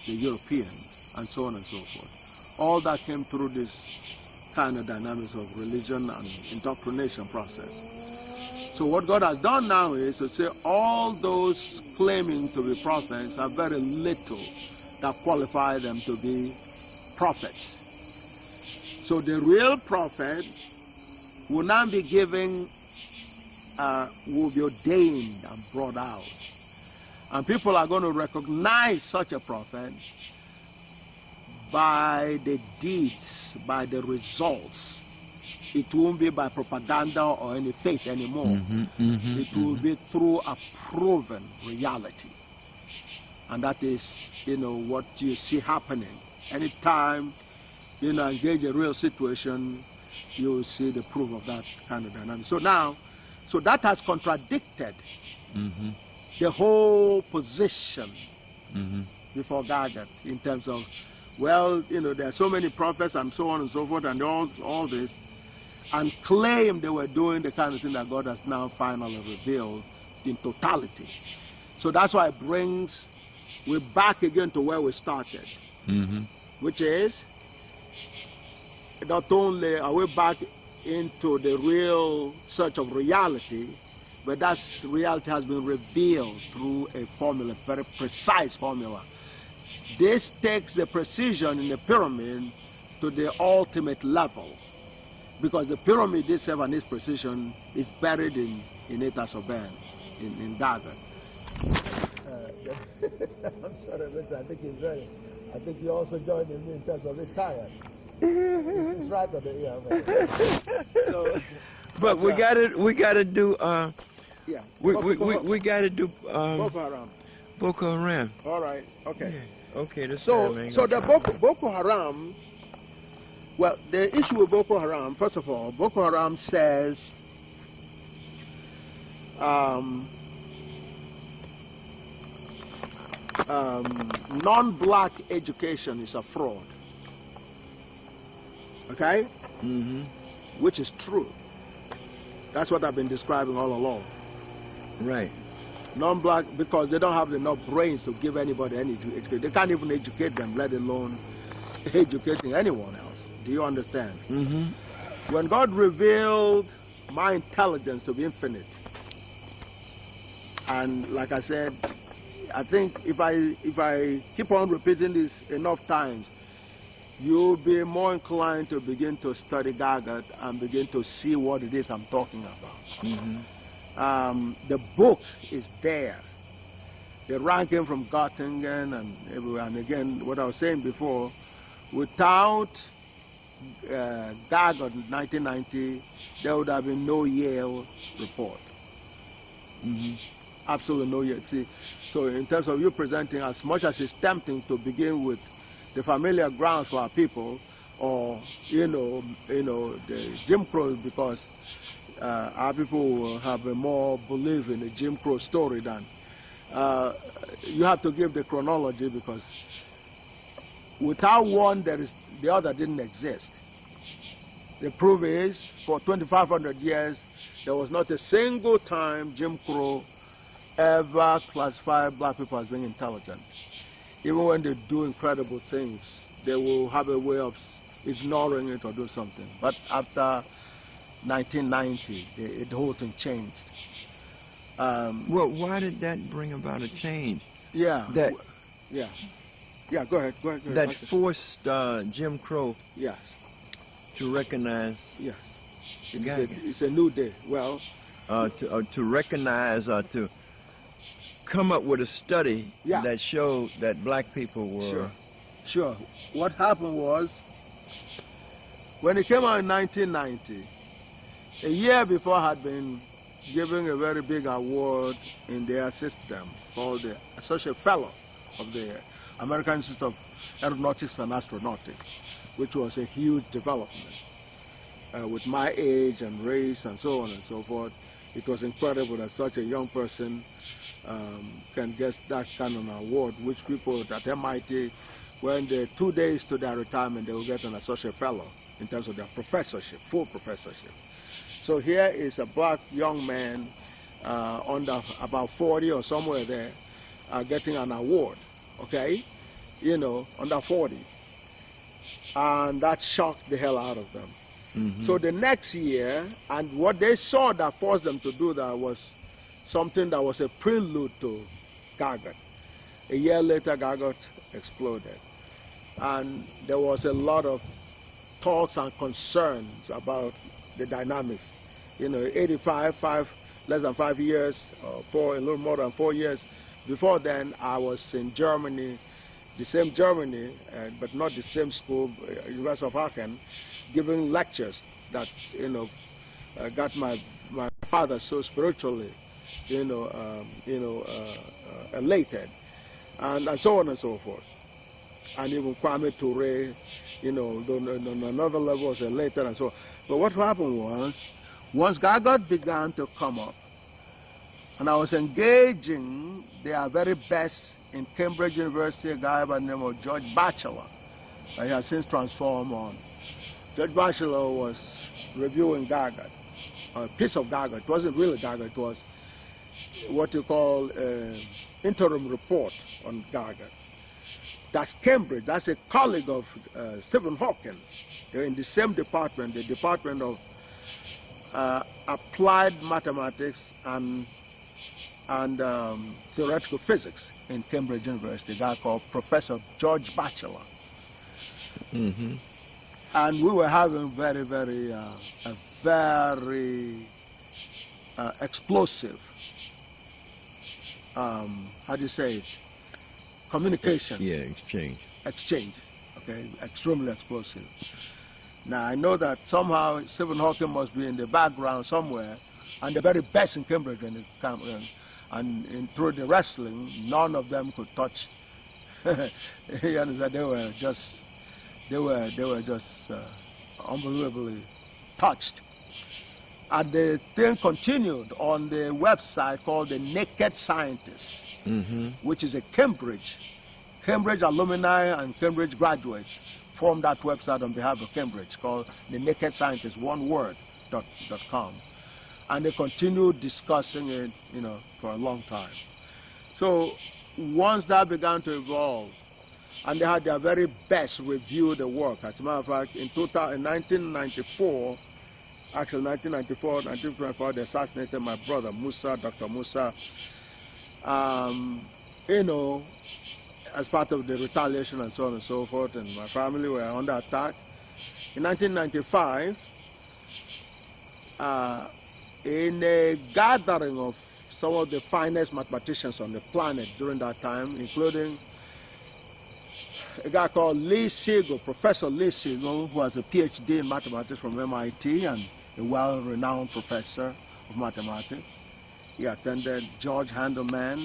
the Europeans and so on and so forth. All that came through this kind of dynamics of religion and indoctrination process. So what God has done now is to say all those claiming to be prophets have very little that qualify them to be prophets. So the real prophet will now be given, will be ordained and brought out. And people are going to recognize such a prophet by the deeds, by the results. It won't be by propaganda or any faith anymore. It will be through a proven reality. And that is, what you see happening. Anytime, engage a real situation, you will see the proof of that kind of dynamic. So now, that has contradicted the whole position before GAGUT in terms of, there are so many prophets and so on and so forth and all this, and claim they were doing the kind of thing that God has now finally revealed in totality. So that's why we're back again to where we started, which is, not only are we back into the real search of reality, but that reality has been revealed through a formula, very precise formula. This takes the precision in the pyramid to the ultimate level, because the pyramid itself and its precision is buried in it as a band, in GAGUT. I'm sorry, Richard, I think you also joined me in terms of it's tired. This is right on the ear, so, but we gotta do yeah. We gotta do Boko Haram. Boko Haram. All right. Okay. Yeah. Okay. So the Boko Haram. Well, the issue with Boko Haram, first of all, Boko Haram says non-black education is a fraud. Okay? Which is true. That's what I've been describing all along. Right. Non-black, because they don't have enough brains to give anybody any education. They can't even educate them, let alone educating anyone else. Do you understand? When God revealed my intelligence to be infinite, and like I said, I think if I keep on repeating this enough times, you'll be more inclined to begin to study GAGUT and begin to see what it is I'm talking about. The book is there. The ranking from Göttingen and everywhere. And again, what I was saying before, without GAGUT in 1990, there would have been no Yale report. Absolutely no Yale. See, so in terms of you presenting, as much as it's tempting to begin with the familiar grounds for our people, or the Jim Crow, because our people will have a more belief in the Jim Crow story than you have to give the chronology, because without one, the other didn't exist. The proof is, for 2,500 years, there was not a single time Jim Crow ever classified black people as being intelligent. Even when they do incredible things, they will have a way of ignoring it or do something. But after 1990, the whole thing changed. Well, why did that bring about a change? Yeah. That Yeah. Go ahead. that forced Jim Crow Yes. to recognize Yes. GAGUT. It's a new day. Well, to recognize or to come up with a study that showed that black people were... Sure. What happened was, when it came out in 1990, a year before I had been given a very big award in their system called the Associate Fellow of the American Institute of Aeronautics and Astronautics, which was a huge development. With my age and race and so on and so forth, it was incredible that such a young person can get that kind of award, which people at MIT, when they're 2 days to their retirement, they will get an associate fellow in terms of their professorship, full professorship. So here is a black young man under about 40 or somewhere there, getting an award, okay? You know, under 40. And that shocked the hell out of them. Mm-hmm. So the next year, and what they saw that forced them to do that was something that was a prelude to GAGUT. A year later, GAGUT exploded. And there was a lot of thoughts and concerns about the dynamics. You know, 85, less than 5 years, or a little more than 4 years. Before then, I was in Germany, the same Germany, but not the same school, University of Aachen, giving lectures that, you know, got my father so spiritually, elated, and so on and so forth. And even Kwame Ture, you know, on another level was elated and so on. But what happened was, once GAGUT began to come up, and I was engaging their very best in Cambridge University, a guy by the name of George Batchelor, that he has since transformed on. George Batchelor was reviewing GAGUT, a piece of GAGUT. It wasn't really GAGUT, it was what you call interim report on GAGUT. That's Cambridge, that's a colleague of Stephen Hawking. They're in the same department, the Department of Applied Mathematics and Theoretical Physics in Cambridge University, a guy called Professor George Batchelor. Mm-hmm. And we were having very explosive, how do you say it, communications. Yeah, exchange, okay, extremely explosive. Now, I know that somehow Stephen Hawking must be in the background somewhere, and the very best in Cambridge, and through the wrestling, none of them could touch. You understand? They were just unbelievably touched. And the thing continued on the website called The Naked Scientist, mm-hmm. which is a Cambridge alumni and Cambridge graduates formed that website on behalf of Cambridge called The Naked Scientist, oneword.com. And they continued discussing it, you know, for a long time. So once that began to evolve, and they had their very best review the work. As a matter of fact, in 1994, actually 1994, they assassinated my brother, Dr. Musa, you know, as part of the retaliation and so on and so forth, and my family were under attack. In 1995, in a gathering of some of the finest mathematicians on the planet during that time, including a guy called Lee Siegel, Professor Lee Siegel, who has a PhD in mathematics from MIT and a well-renowned professor of mathematics. He attended George Handelman.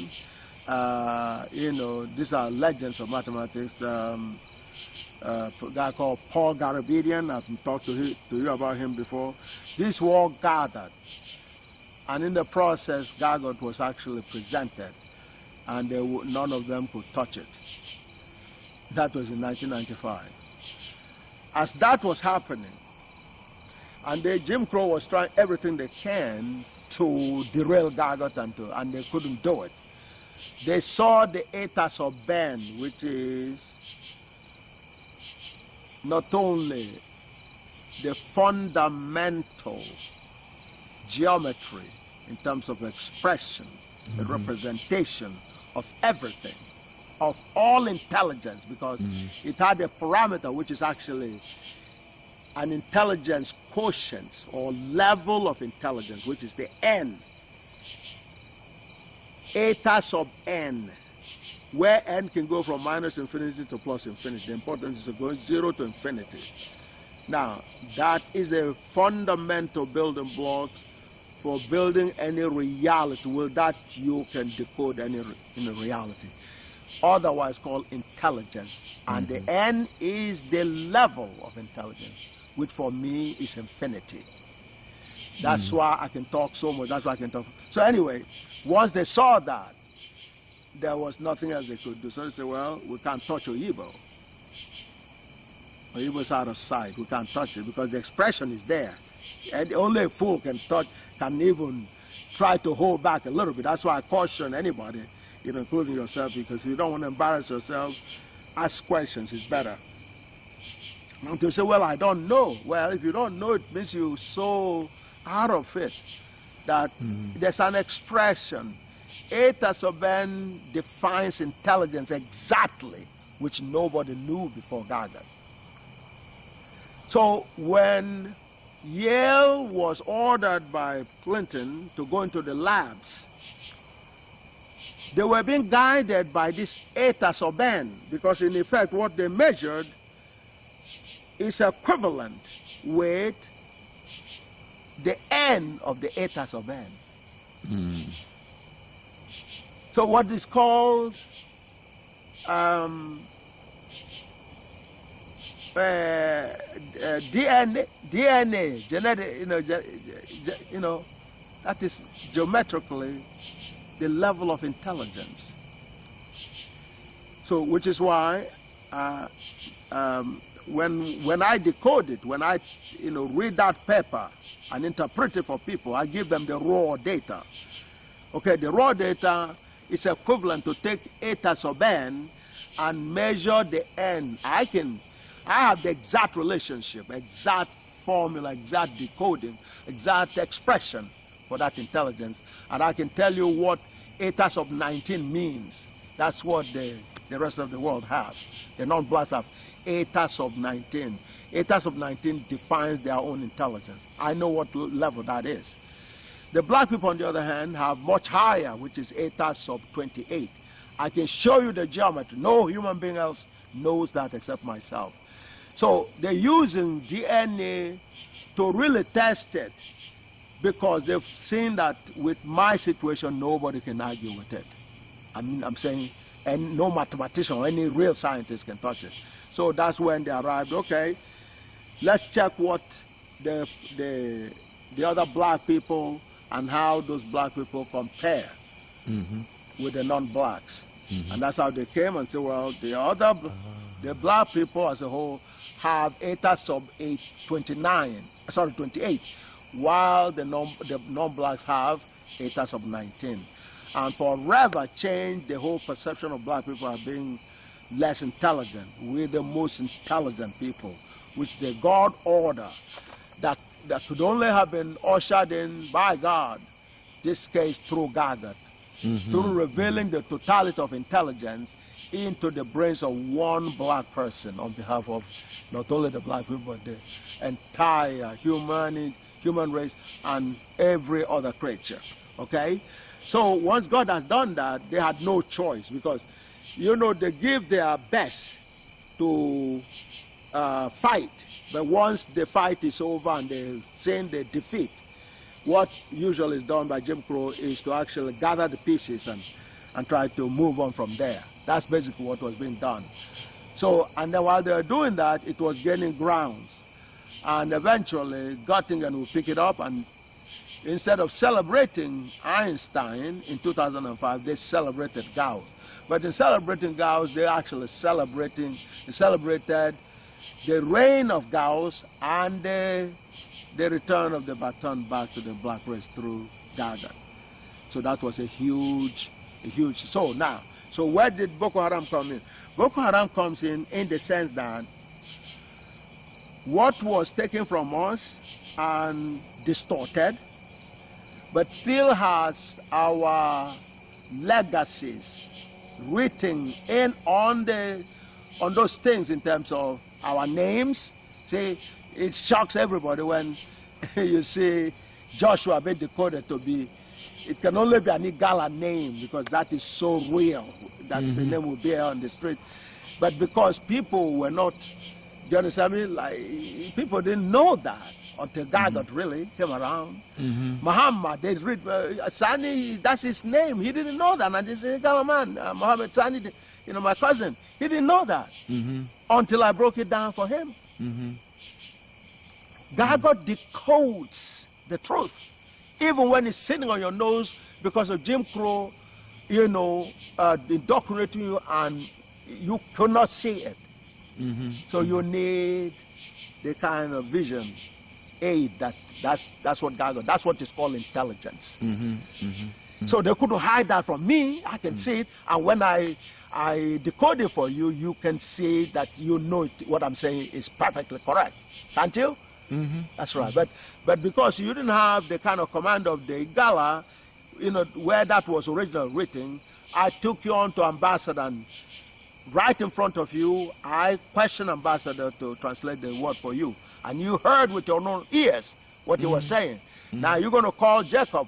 You know, these are legends of mathematics. A guy called Paul Garabedian, I've talked to you about him before. These were all gathered. And in the process, GAGUT was actually presented, and none of them could touch it. That was in 1995. As that was happening, and Jim Crow was trying everything they can to derail GAGUT, and they couldn't do it. They saw the Etas of Ben, which is not only the fundamental geometry in terms of expression, a representation of everything, of all intelligence, because it had a parameter which is actually an intelligence quotient or level of intelligence, which is the n, eta sub n, where n can go from minus infinity to plus infinity. The importance is going 0 to infinity. Now, that is a fundamental building block for building any reality, well, that you can decode any reality. Otherwise called intelligence. And the n is the level of intelligence, which for me is infinity. That's why I can talk so much. That's why I can talk. So anyway, once they saw that, there was nothing else they could do. So they said, well, we can't touch Oyibo. Oyibo's out of sight. We can't touch it because the expression is there. And only a fool can even try to hold back a little bit. That's why I caution anybody, even including yourself, because if you don't want to embarrass yourself, ask questions. It's better. And to say, well, I don't know. Well, if you don't know, it means you're so out of it that there's an expression. Eta sub n defines intelligence exactly, which nobody knew before GAGUT. So when Yale was ordered by Clinton to go into the labs, they were being guided by this eta sub n, because in effect what they measured is equivalent with the n of the eta sub n. So what is called DNA, genetic, that is geometrically the level of intelligence. So, which is why when I decode it, when I read that paper and interpret it for people, I give them the raw data. Okay, the raw data is equivalent to take eta sub n and measure the n. I have the exact relationship, exact formula, exact decoding, exact expression for that intelligence, and I can tell you what eta sub 19 means. That's what the rest of the world have. The non-blacks have eta sub 19. Eta sub 19 defines their own intelligence. I know what level that is. The black people, on the other hand, have much higher, which is eta sub 28. I can show you the geometry. No human being else knows that except myself. So they're using DNA to really test it, because they've seen that with my situation, nobody can argue with it. I'm saying, and no mathematician or any real scientist can touch it. So that's when they arrived. Okay, let's check what the other black people and how those black people compare with the non-blacks. And that's how they came and said, well, the black people as a whole have eta sub 28, while the non-blacks have eta sub 19. And forever changed the whole perception of black people as being less intelligent. We're the most intelligent people, which the God order that could only have been ushered in by God, this case through GAGUT, through revealing the totality of intelligence into the brains of one black person on behalf of not only the black people, but the entire human race and every other creature. Okay? So once God has done that, they had no choice, because, they give their best to fight. But once the fight is over and they've seen the defeat, what usually is done by Jim Crow is to actually gather the pieces and try to move on from there. That's basically what was being done. So, and then while they were doing that, it was gaining grounds. And eventually, Göttingen will pick it up, and instead of celebrating Einstein in 2005, they celebrated Gauss. But in celebrating Gauss, they actually celebrated the reign of Gauss and the return of the baton back to the black race through GAGUT. So that was a huge. So now, so where did Boko Haram come in? Boko Haram comes in the sense that what was taken from us and distorted but still has our legacies written in on those things in terms of our names. See, it shocks everybody when you see Joshua being decoded to be, it can only be an Igala name because that is so real. That's the name will bear on the street. But because people were not, do you understand me? Like, people didn't know that until GAGUT really came around. Muhammad, they read, Sani, that's his name. He didn't know that. And they say, Igala man, Muhammad Sani, you know, my cousin, he didn't know that until I broke it down for him. GAGUT decodes the truth, even when it's sitting on your nose because of Jim Crow, you know, indoctrinating you and you cannot see it. So you need the kind of vision aid that's what GAGUT, that's what is called intelligence. So they couldn't hide that from me. I can see it, and when I decode it for you, you can see that you know it, what I'm saying is perfectly correct, can't you? That's right. But because you didn't have the kind of command of the Igala, you know, where that was originally written, I took you on to Ambassador, and right in front of you, I questioned Ambassador to translate the word for you. And you heard with your own ears what he was saying. Now you're going to call Jacob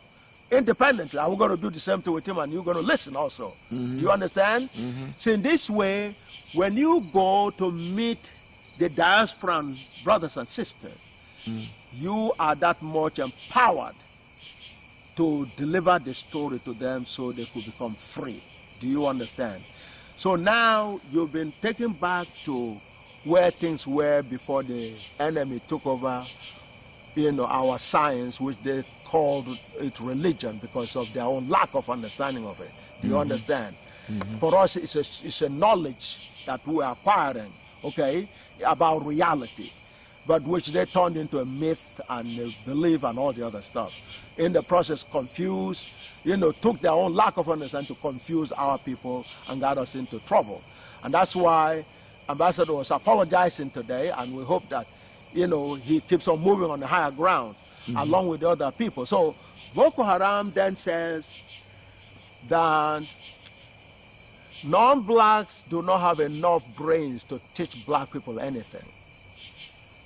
independently, and we're going to do the same thing with him, and you're going to listen also. Do you understand? So in this way, when you go to meet the diasporan brothers and sisters, you are that much empowered to deliver the story to them so they could become free. Do you understand? So now you've been taken back to where things were before the enemy took over, you know, our science, which they called it religion because of their own lack of understanding of it. Do you understand? For us, it's a knowledge that we are acquiring, okay, about reality, but which they turned into a myth and a belief and all the other stuff. In the process, confused, you know, took their own lack of understanding to confuse our people and got us into trouble. And that's why Ambassador was apologizing today, and we hope that, you know, he keeps on moving on the higher ground along with the other people. So Boko Haram then says that non-blacks do not have enough brains to teach black people anything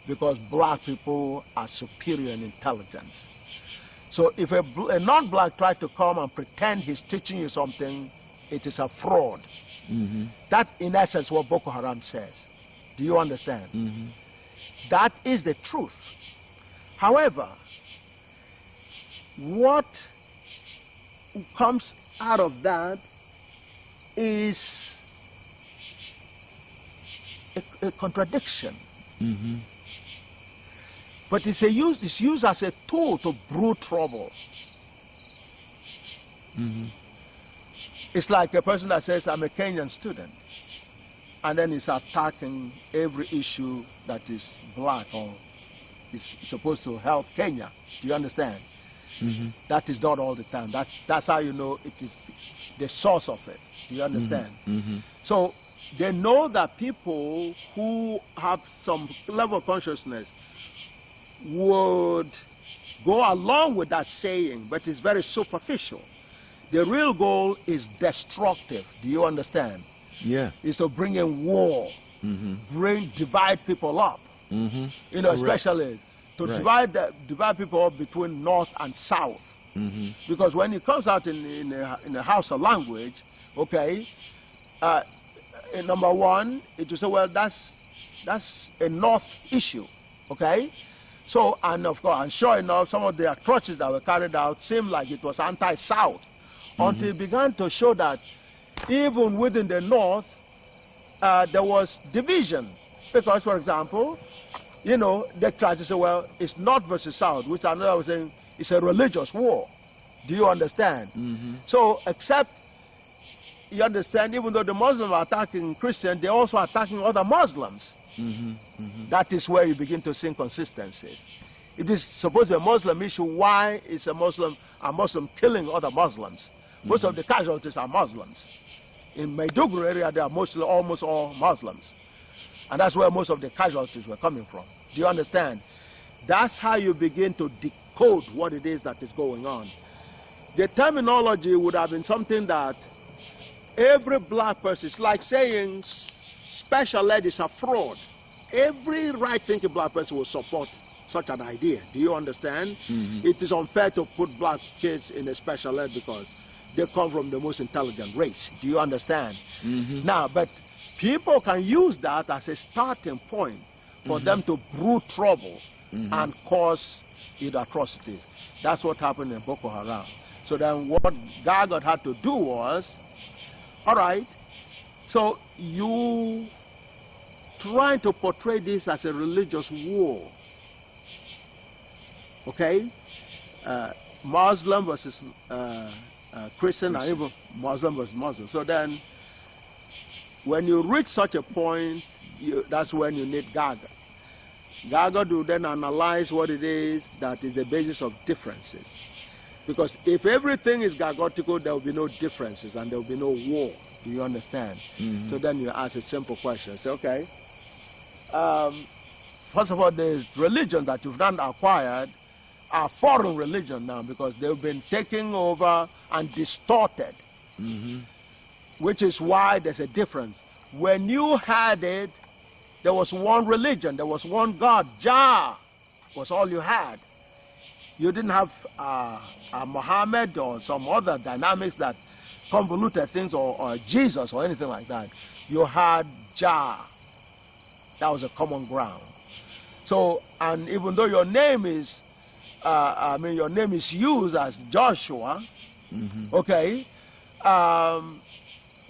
because black people are superior in intelligence. So if a non-black tries to come and pretend he's teaching you something, it is a fraud. That, in essence, what Boko Haram says. Do you understand? That is the truth. However, what comes out of that is a contradiction. But it's used as a tool to brew trouble. It's like a person that says, I'm a Kenyan student, and then is attacking every issue that is black or is supposed to help Kenya. Do you understand? That is not all the time. That's how you know it is the source of it. Do you understand? So they know that people who have some level of consciousness would go along with that saying, but it's very superficial. The real goal is destructive. Do you understand? Yeah. Is to bring in war, divide people up. You know, especially to divide people up between north and south. Because when it comes out in a house of language, okay, number one, it will say, well, that's a north issue, okay? So, and of course, and sure enough, some of the atrocities that were carried out seemed like it was anti-South, until it began to show that even within the North, there was division. Because, for example, you know, they tried to say, well, it's North versus South, which I know I was saying it's a religious war. Do you understand? So, except, you understand, even though the Muslims are attacking Christians, they're also attacking other Muslims. That is where you begin to see inconsistencies. It is supposed to be a Muslim issue. Why is a Muslim killing other Muslims? Most of the casualties are Muslims. In Maiduguri area, they are mostly almost all Muslims. And that's where most of the casualties were coming from. Do you understand? That's how you begin to decode what it is that is going on. the terminology would have been something that every black person, it's like saying special ed is a fraud. Every right-thinking black person will support such an idea. Do you understand? Mm-hmm. It is unfair to put black kids in a special ed because they come from the most intelligent race. Do you understand? Mm-hmm. Now, but people can use that as a starting point for them to brew trouble and cause atrocities. That's what happened in Boko Haram. So then what GAGUT had to do was, all right, so you trying to portray this as a religious war, okay? Muslim versus Christian, and even Muslim versus Muslim. So then when you reach such a point, that's when you need GAGUT. GAGUT will then analyze what it is that is the basis of differences. Because if everything is GAGUTical, there will be no differences and there will be no war. Do you understand? Mm-hmm. So then you ask a simple question. Say, okay, first of all, the religion that you've not acquired are foreign religion now because they've been taken over and distorted, which is why there's a difference. When you had it, there was one religion, there was one God. Jah was all you had. You didn't have Muhammad or some other dynamics that convoluted things or Jesus or anything like that. You had Jah. That was a common ground. So, and even though your name is, your name is used as Joshua, okay,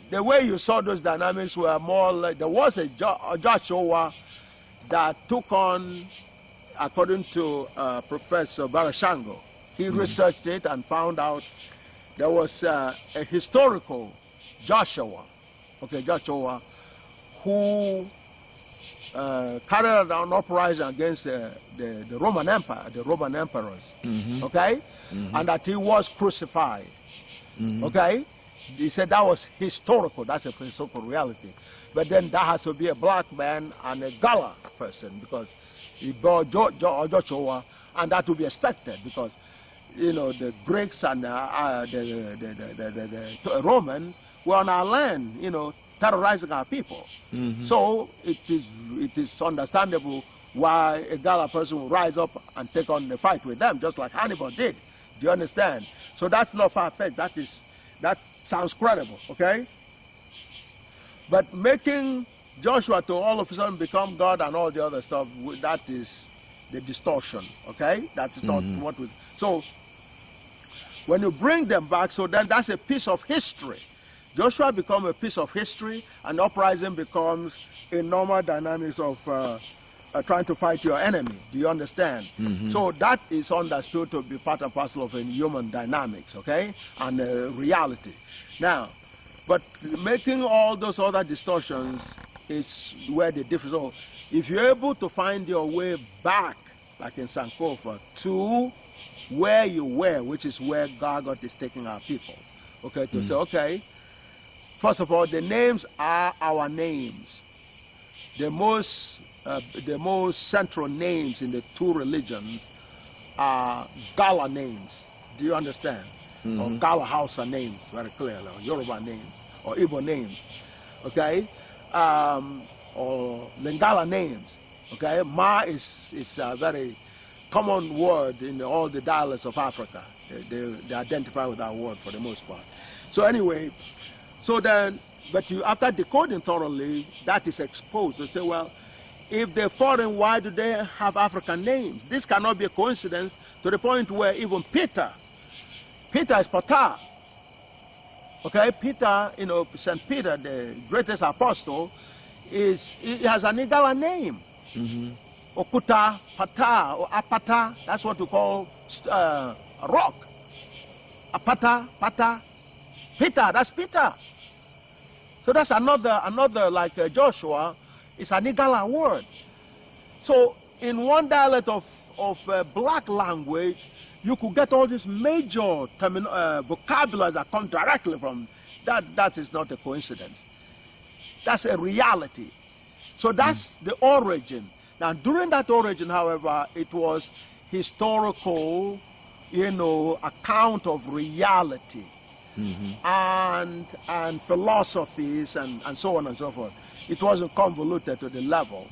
the way you saw those dynamics were more like, there was a Joshua that took on, according to Professor Barashango, he researched it and found out there was a historical Joshua, okay, Joshua, who carried out an uprising against the Roman Empire, the Roman emperors, okay, and that he was crucified, okay. He said that was historical, that's a historical reality. But then that has to be a black man and a Gala person because he bore Joshua, and that would be expected because, you know, the Greeks and the Romans were on our land, you know, terrorizing our people. So it is understandable why a Gala person will rise up and take on the fight with them, just like Hannibal did. Do you understand? So that's not far-fetched. That sounds credible, okay? But making Joshua to all of a sudden become God and all the other stuff, that is the distortion, okay? That is not what we... So when you bring them back, so then that's a piece of history. Joshua becomes a piece of history, and uprising becomes a normal dynamics of trying to fight your enemy. Do you understand? So that is understood to be part and parcel of a human dynamics, okay? And reality. Now, but making all those other distortions is where the difference. So if you're able to find your way back, like in Sankofa, to where you were, which is where GAGUT is taking our people, okay, to say, okay, first of all, the names are our names. The most central names in the two religions are Gala names. Do you understand? Or Gala Hausa names, very clearly, or Yoruba names, or Igbo names, okay? Or Lingala names, okay? Ma is a very common word in all the dialects of Africa. They identify with that word for the most part. So anyway, so then, but you, after decoding thoroughly, that is exposed. You say, well, if they're foreign, why do they have African names? This cannot be a coincidence to the point where even Peter is Pata. Okay, Peter, you know, St. Peter, the greatest apostle, he has an Igala name. Okuta, Pata, or Apata, that's what we call a rock. Apata, Pata, Peter, that's Peter. So that's another like Joshua, it's an Igala word. So in one dialect of black language, you could get all these major vocabularies that come directly from that. That is not a coincidence. That's a reality. So that's the origin. Now, during that origin, however, it was historical, account of reality and philosophies and so on and so forth. It wasn't convoluted to the level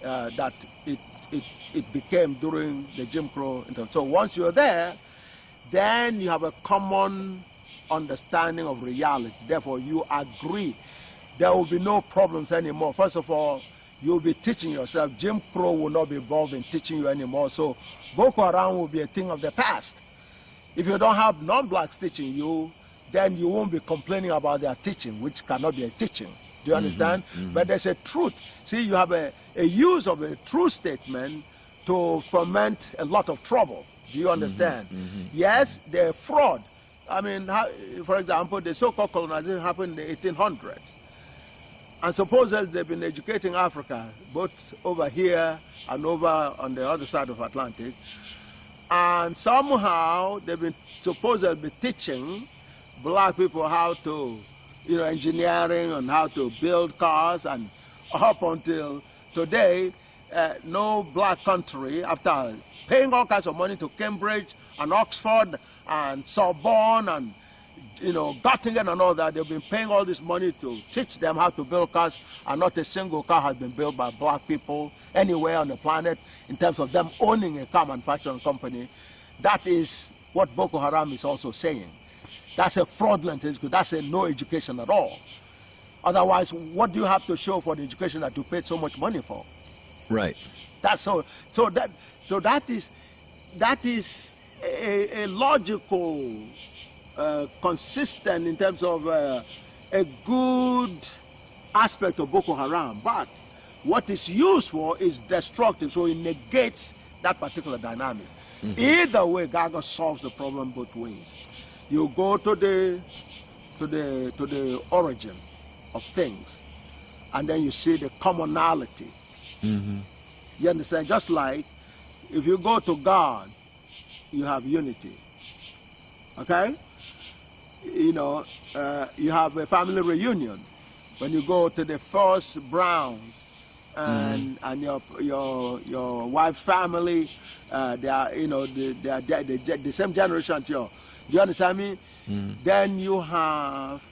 that it became during the Jim Crow. So once you're there, then you have a common understanding of reality. Therefore, you agree. There will be no problems anymore. First of all, you'll be teaching yourself. Jim Crow will not be involved in teaching you anymore. So Boko Haram will be a thing of the past. If you don't have non-blacks teaching you, then you won't be complaining about their teaching, which cannot be a teaching. Do you understand? But there's a truth. See, you have a use of a true statement to foment a lot of trouble. Do you understand? Yes, they're fraud. I mean, for example, the so-called colonization happened in the 1800s. And supposedly they've been educating Africa, both over here and over on the other side of Atlantic. And somehow they've been supposedly teaching black people how to, engineering and how to build cars. And up until today, no black country, after paying all kinds of money to Cambridge and Oxford and Sorbonne and Göttingen and all that, they've been paying all this money to teach them how to build cars, and not a single car has been built by black people anywhere on the planet in terms of them owning a car manufacturing company. That is what Boko Haram is also saying. That's a fraudulent education. That's a no education at all. Otherwise, what do you have to show for the education that you paid so much money for? Right. That's so that is a logical, consistent in terms of a good aspect of Boko Haram. But what is used for is destructive, so it negates that particular dynamic. Either way, GAGUT solves the problem both ways. You go to the origin of things, and then you see the commonality. You understand? Just like if you go to God, you have unity. Okay? You have a family reunion. When you go to the first Brown and your wife's family, they are the same generation as you. Do you understand me? Then you have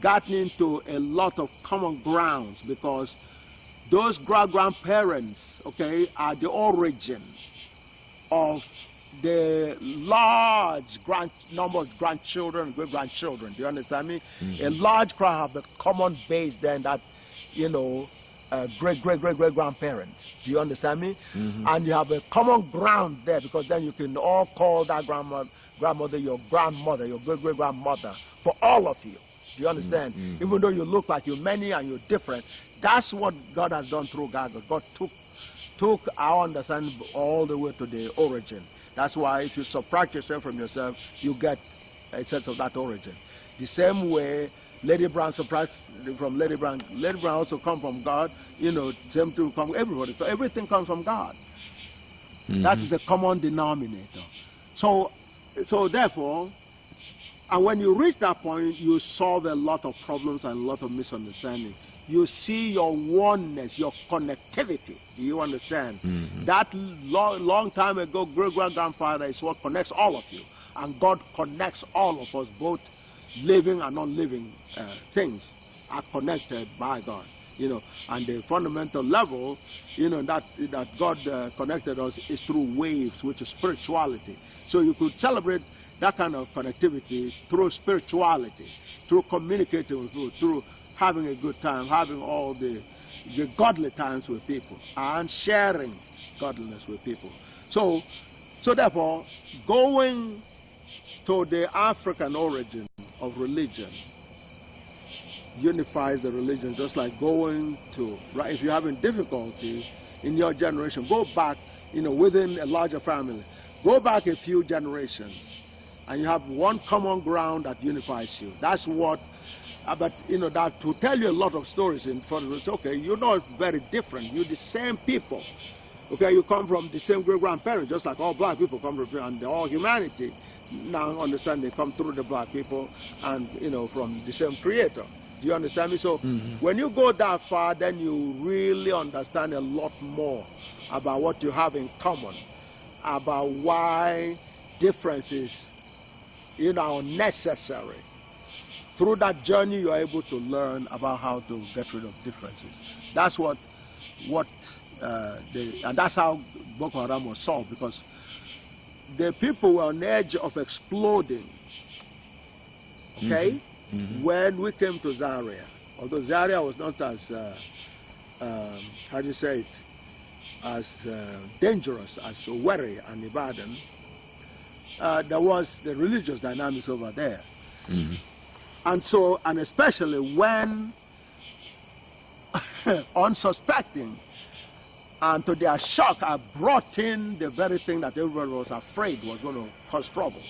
gotten into a lot of common grounds, because those grandparents, okay, are the origin of the large number of grandchildren, great-grandchildren. Do you understand me? A large crowd have the common base then that, great-great-great-great-grandparents. Do you understand me? And you have a common ground there, because then you can all call that grandmother your grandmother, your great-great-grandmother, for all of you. Do you understand? Even though you look like you're many and you're different, that's what God has done through GAGUT. God took our understanding all the way to the origin. That's why if you subtract yourself from yourself, you get a sense of that origin. The same way Lady Brown subtracts from Lady Brown. Lady Brown also comes from God. Same thing comes from everybody. So everything comes from God. That is a common denominator. So therefore, and when you reach that point, you solve a lot of problems and a lot of misunderstanding. You see your oneness, your connectivity. Do you understand? That long time ago, great-grandfather is what connects all of you. And God connects all of us, both living and non-living things are connected by God. And the fundamental level, that God connected us is through waves, which is spirituality. So you could celebrate that kind of connectivity through spirituality, through communicating with people, through having a good time, having all the godly times with people, and sharing godliness with people. So therefore, going to the African origin of religion unifies the religion, just like going to, right? If you're having difficulty in your generation, go back, within a larger family, go back a few generations, and you have one common ground that unifies you. That's what, but that to tell you a lot of stories in front of us. Okay, you're not very different. You're the same people. Okay, you come from the same great-grandparents, just like all black people come from, and all humanity now understand they come through the black people and, from the same creator. Do you understand me? So when you go that far, then you really understand a lot more about what you have in common, about why differences, are necessary. Through that journey, you are able to learn about how to get rid of differences. That's and that's how Boko Haram was solved, because the people were on the edge of exploding. Okay, when we came to Zaria, although Zaria was not as how do you say it, as dangerous as Owerri and Ibadan, there was the religious dynamics over there. And so, and especially when unsuspecting, and to their shock, I brought in the very thing that everybody was afraid was going to cause trouble.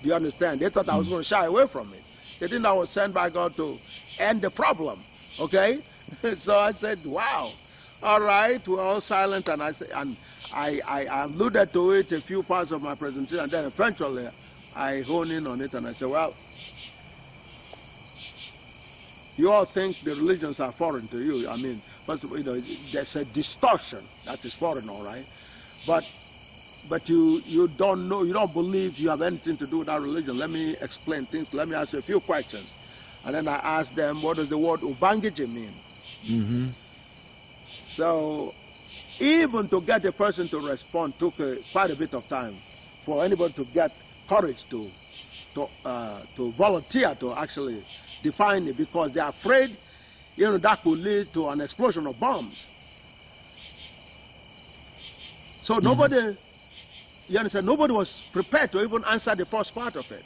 Do you understand? They thought I was going to shy away from it. They didn't know I was sent by God to end the problem. Okay? So I said, wow. All right, we're all silent, and I alluded to it a few parts of my presentation, and then eventually I honed in on it, and I said, well, you all think the religions are foreign to you. I mean, but there's a distortion that is foreign, all right. But you don't know, you don't believe you have anything to do with that religion. Let me explain things. Let me ask you a few questions, and then I asked them, what does the word Ubangiji mean? So, even to get a person to respond took quite a bit of time for anybody to get courage to volunteer to actually define it, because they're afraid, that could lead to an explosion of bombs. So nobody, you understand, nobody was prepared to even answer the first part of it.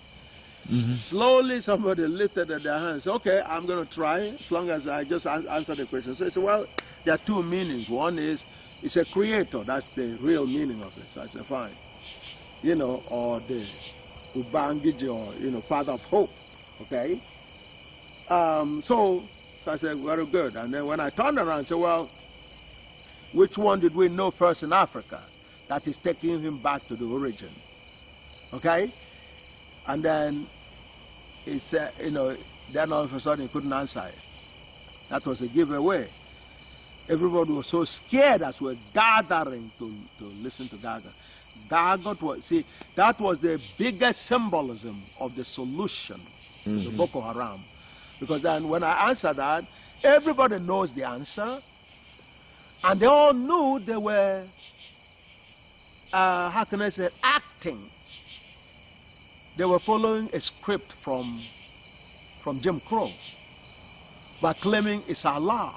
Slowly somebody lifted their hands. Okay, I'm going to try, as long as I just answer the question. So I said, well, there are two meanings. One is, it's a creator. That's the real meaning of it. So I said, fine. Or the Ubangiji, or, Father of Hope. Okay? So I said, very good. And then when I turned around and said, well, which one did we know first in Africa that is taking him back to the origin? Okay? And then he said, then all of a sudden he couldn't answer it. That was a giveaway. Everybody was so scared as we were gathering to listen to GAGUT. GAGUT was, that was the biggest symbolism of the solution to Boko Haram. Because then when I answered that, everybody knows the answer. And they all knew they were, how can I say, acting. They were following a script from Jim Crow by claiming it's Allah.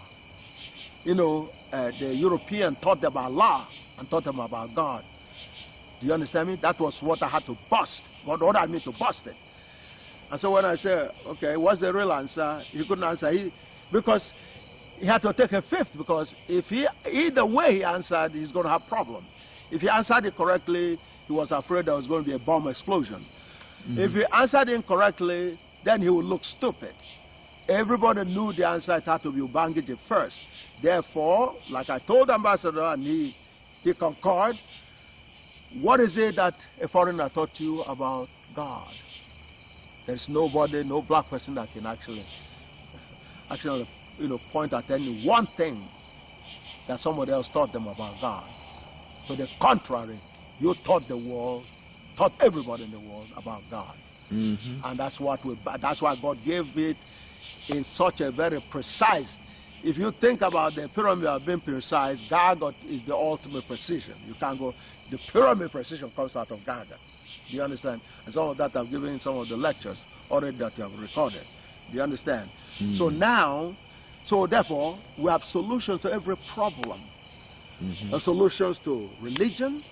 The European taught them Allah and taught them about God. Do you understand me? That was what I had to bust. What I mean to bust it. And so when I said, okay, what's the real answer? He couldn't answer. Because he had to take a fifth, because if either way he answered, he's going to have problems. If he answered it correctly, he was afraid there was going to be a bomb explosion. If he answered incorrectly, then he would look stupid. Everybody knew the answer. It had to be Ubangiji first. Therefore, like I told the ambassador, and he concurred, what is it that a foreigner taught you about God? There's nobody, no black person that can actually point at any one thing that somebody else taught them about God. To the contrary, you taught the world, taught everybody in the world about God. And that's why God gave it in such a very precise. If you think about the pyramid being precise, GAGUT is the ultimate precision. You can't go, the pyramid precision comes out of GAGUT. Do you understand? And some of that I've given in some of the lectures already that you have recorded. Do you understand? So now, therefore, we have solutions to every problem. Solutions to religion,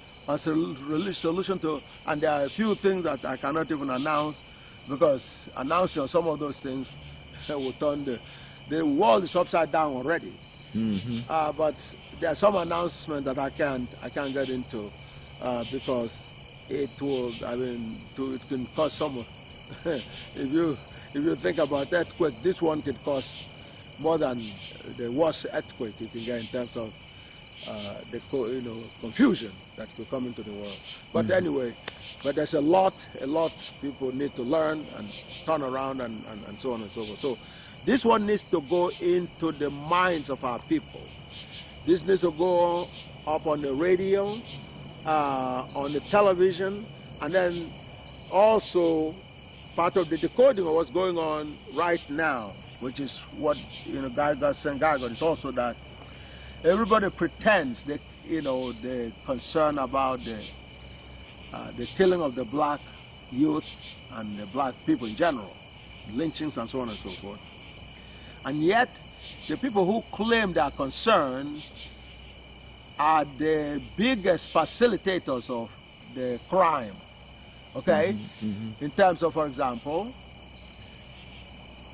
solution to, and there are a few things that I cannot even announce, because announcing some of those things will turn the world is upside down already. But there are some announcements that I can't get into because it will, it can cause someone. if you think about earthquake, this one could cause more than the worst earthquake you can get in terms of the confusion that could come into the world. But anyway, but there's a lot people need to learn and turn around and so on and so forth. So this one needs to go into the minds of our people. This needs to go up on the radio, on the television, And then also part of the decoding of what's going on right now, which is what GAGUT and GAGUT, is also that everybody pretends that they're concerned about the killing of the black youth and the black people in general, lynchings and so on and so forth. And yet, the people who claim they are concerned are the biggest facilitators of the crime. Okay? In terms of, for example,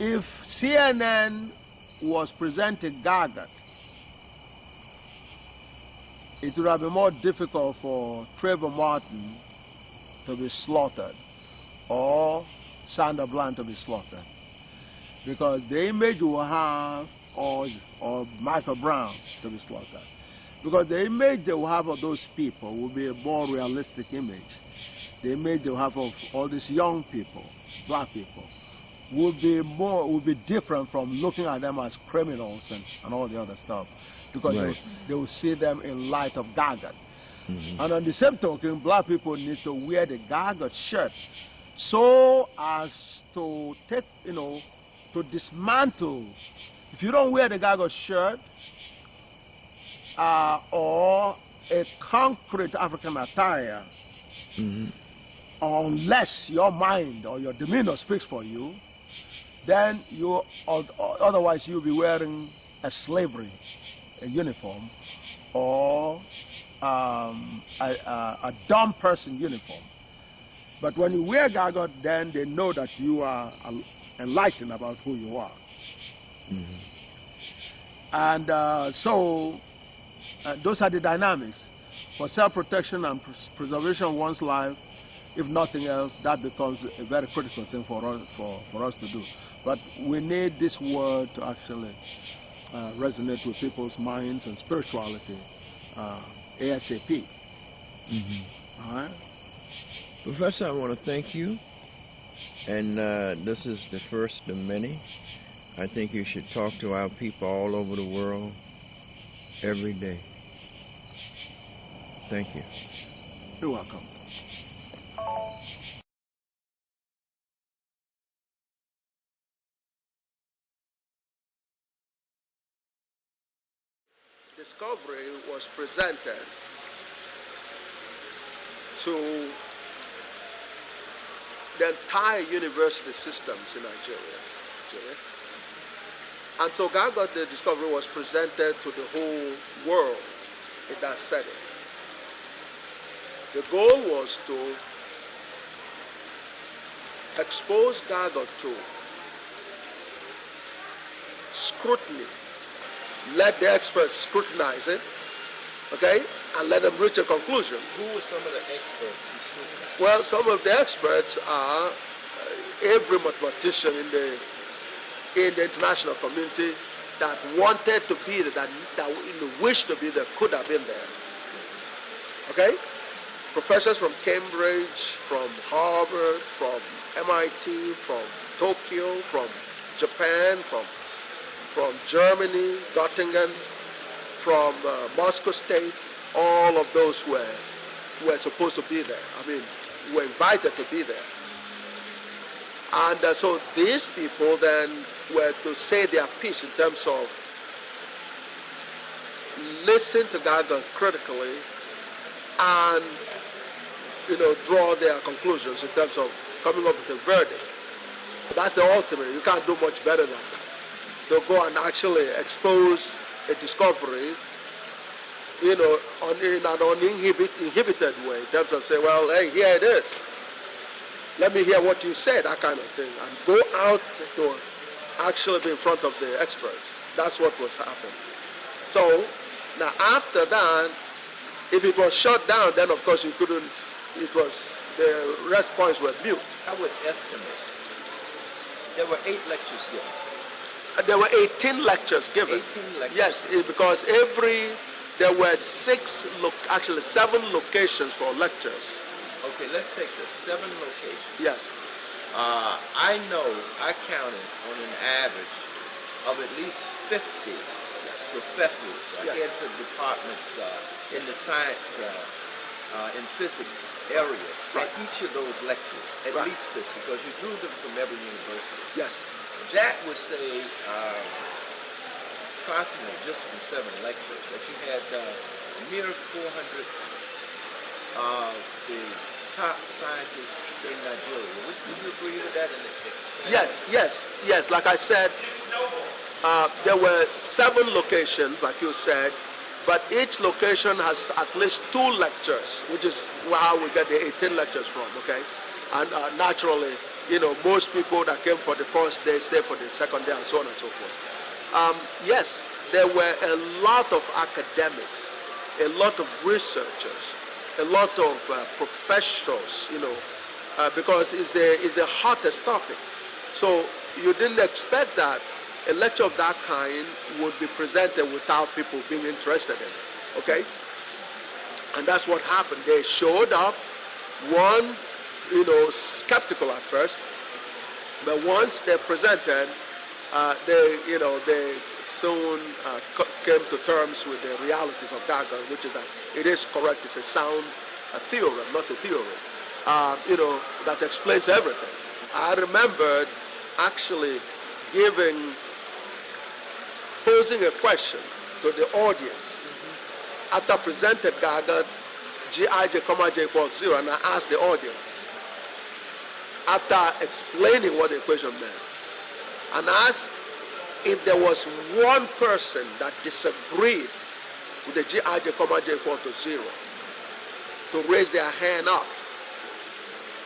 if CNN was presenting GAGUT, it would have been more difficult for Trayvon Martin to be slaughtered or Sandra Bland to be slaughtered, because the image will have, or Michael Brown to be slaughtered, because the image they will have of those people will be a more realistic image. The image they will have of all these young people, black people, will be different from looking at them as criminals and all the other stuff, because they will see them in light of GAGUT. And on the same token, black people need to wear the GAGUT shirt so as to take, to dismantle. If you don't wear the GAGUT shirt or a concrete African attire, unless your mind or your demeanor speaks for you, then otherwise you'll be wearing a uniform, or a dumb person uniform. But when you wear GAGUT, then they know that you are enlightened about who you are. And so those are the dynamics. For self-protection and preservation of one's life, if nothing else, that becomes a very critical thing for us to do. But we need this word to actually resonate with people's minds and spirituality ASAP. All right? Professor, I want to thank you. And this is the first of many. I think you should talk to our people all over the world every day. Thank you. You're welcome. Discovery was presented to the entire university systems in Nigeria. And so GAGUT, the discovery, was presented to the whole world in that setting. The goal was to expose GAGUT to scrutiny. Let the experts scrutinize it, okay, and let them reach a conclusion. Who were some of the experts who scrutinized? Well, some of the experts are every mathematician in the international community that wanted to be there, that wished to be there, could have been there. Okay? Professors from Cambridge, from Harvard, from MIT, from Tokyo, from Japan, from Germany, Göttingen, from Moscow State, all of those were supposed to be there. I mean, were invited to be there. And so these people then were to say their piece in terms of listen to GAGUT critically and, draw their conclusions in terms of coming up with a verdict. That's the ultimate. You can't do much better than that. They'll go and actually expose a discovery, in an uninhibited way, in terms of say, well, hey, here it is. Let me hear what you say, that kind of thing, and go out to actually be in front of the experts. That's what was happening. So, now after that, if it was shut down, then of course you couldn't, the response were mute. I would estimate there were 8 lectures given. There were 18 lectures given. 18 lectures. Yes, because there were 7 locations for lectures. Okay, let's take this. 7 locations. Yes. I know I counted on an average of at least 50 professors, heads of departments in the science in physics area at each of those lectures, at least 50, because you drew them from every university. Yes. That would say, approximately just from 7 lectures, that you had a mere 400 of the top scientists in Nigeria. Would you agree with that? Yes. Like I said, there were 7 locations, like you said, but each location has at least 2 lectures, which is how we get the 18 lectures from, okay? And naturally, you know, most people that came for the first day stay for the second day and so on and so forth. Yes, there were a lot of academics, a lot of researchers, a lot of professors, you know, because it's the hottest topic. So you didn't expect that a lecture of that kind would be presented without people being interested in it, okay? And that's what happened. They showed up, one, you know, skeptical at first, but once they presented, they soon came to terms with the realities of GAGUT, which is that it is correct, it's a sound theorem, not a theory, that explains everything. I remembered actually posing a question to the audience after presented GAGUT, Gij, comma j equals 0, and I asked the audience, after explaining what the equation meant, and asked if there was one person that disagreed with the Gij, comma j equals 0, to raise their hand up.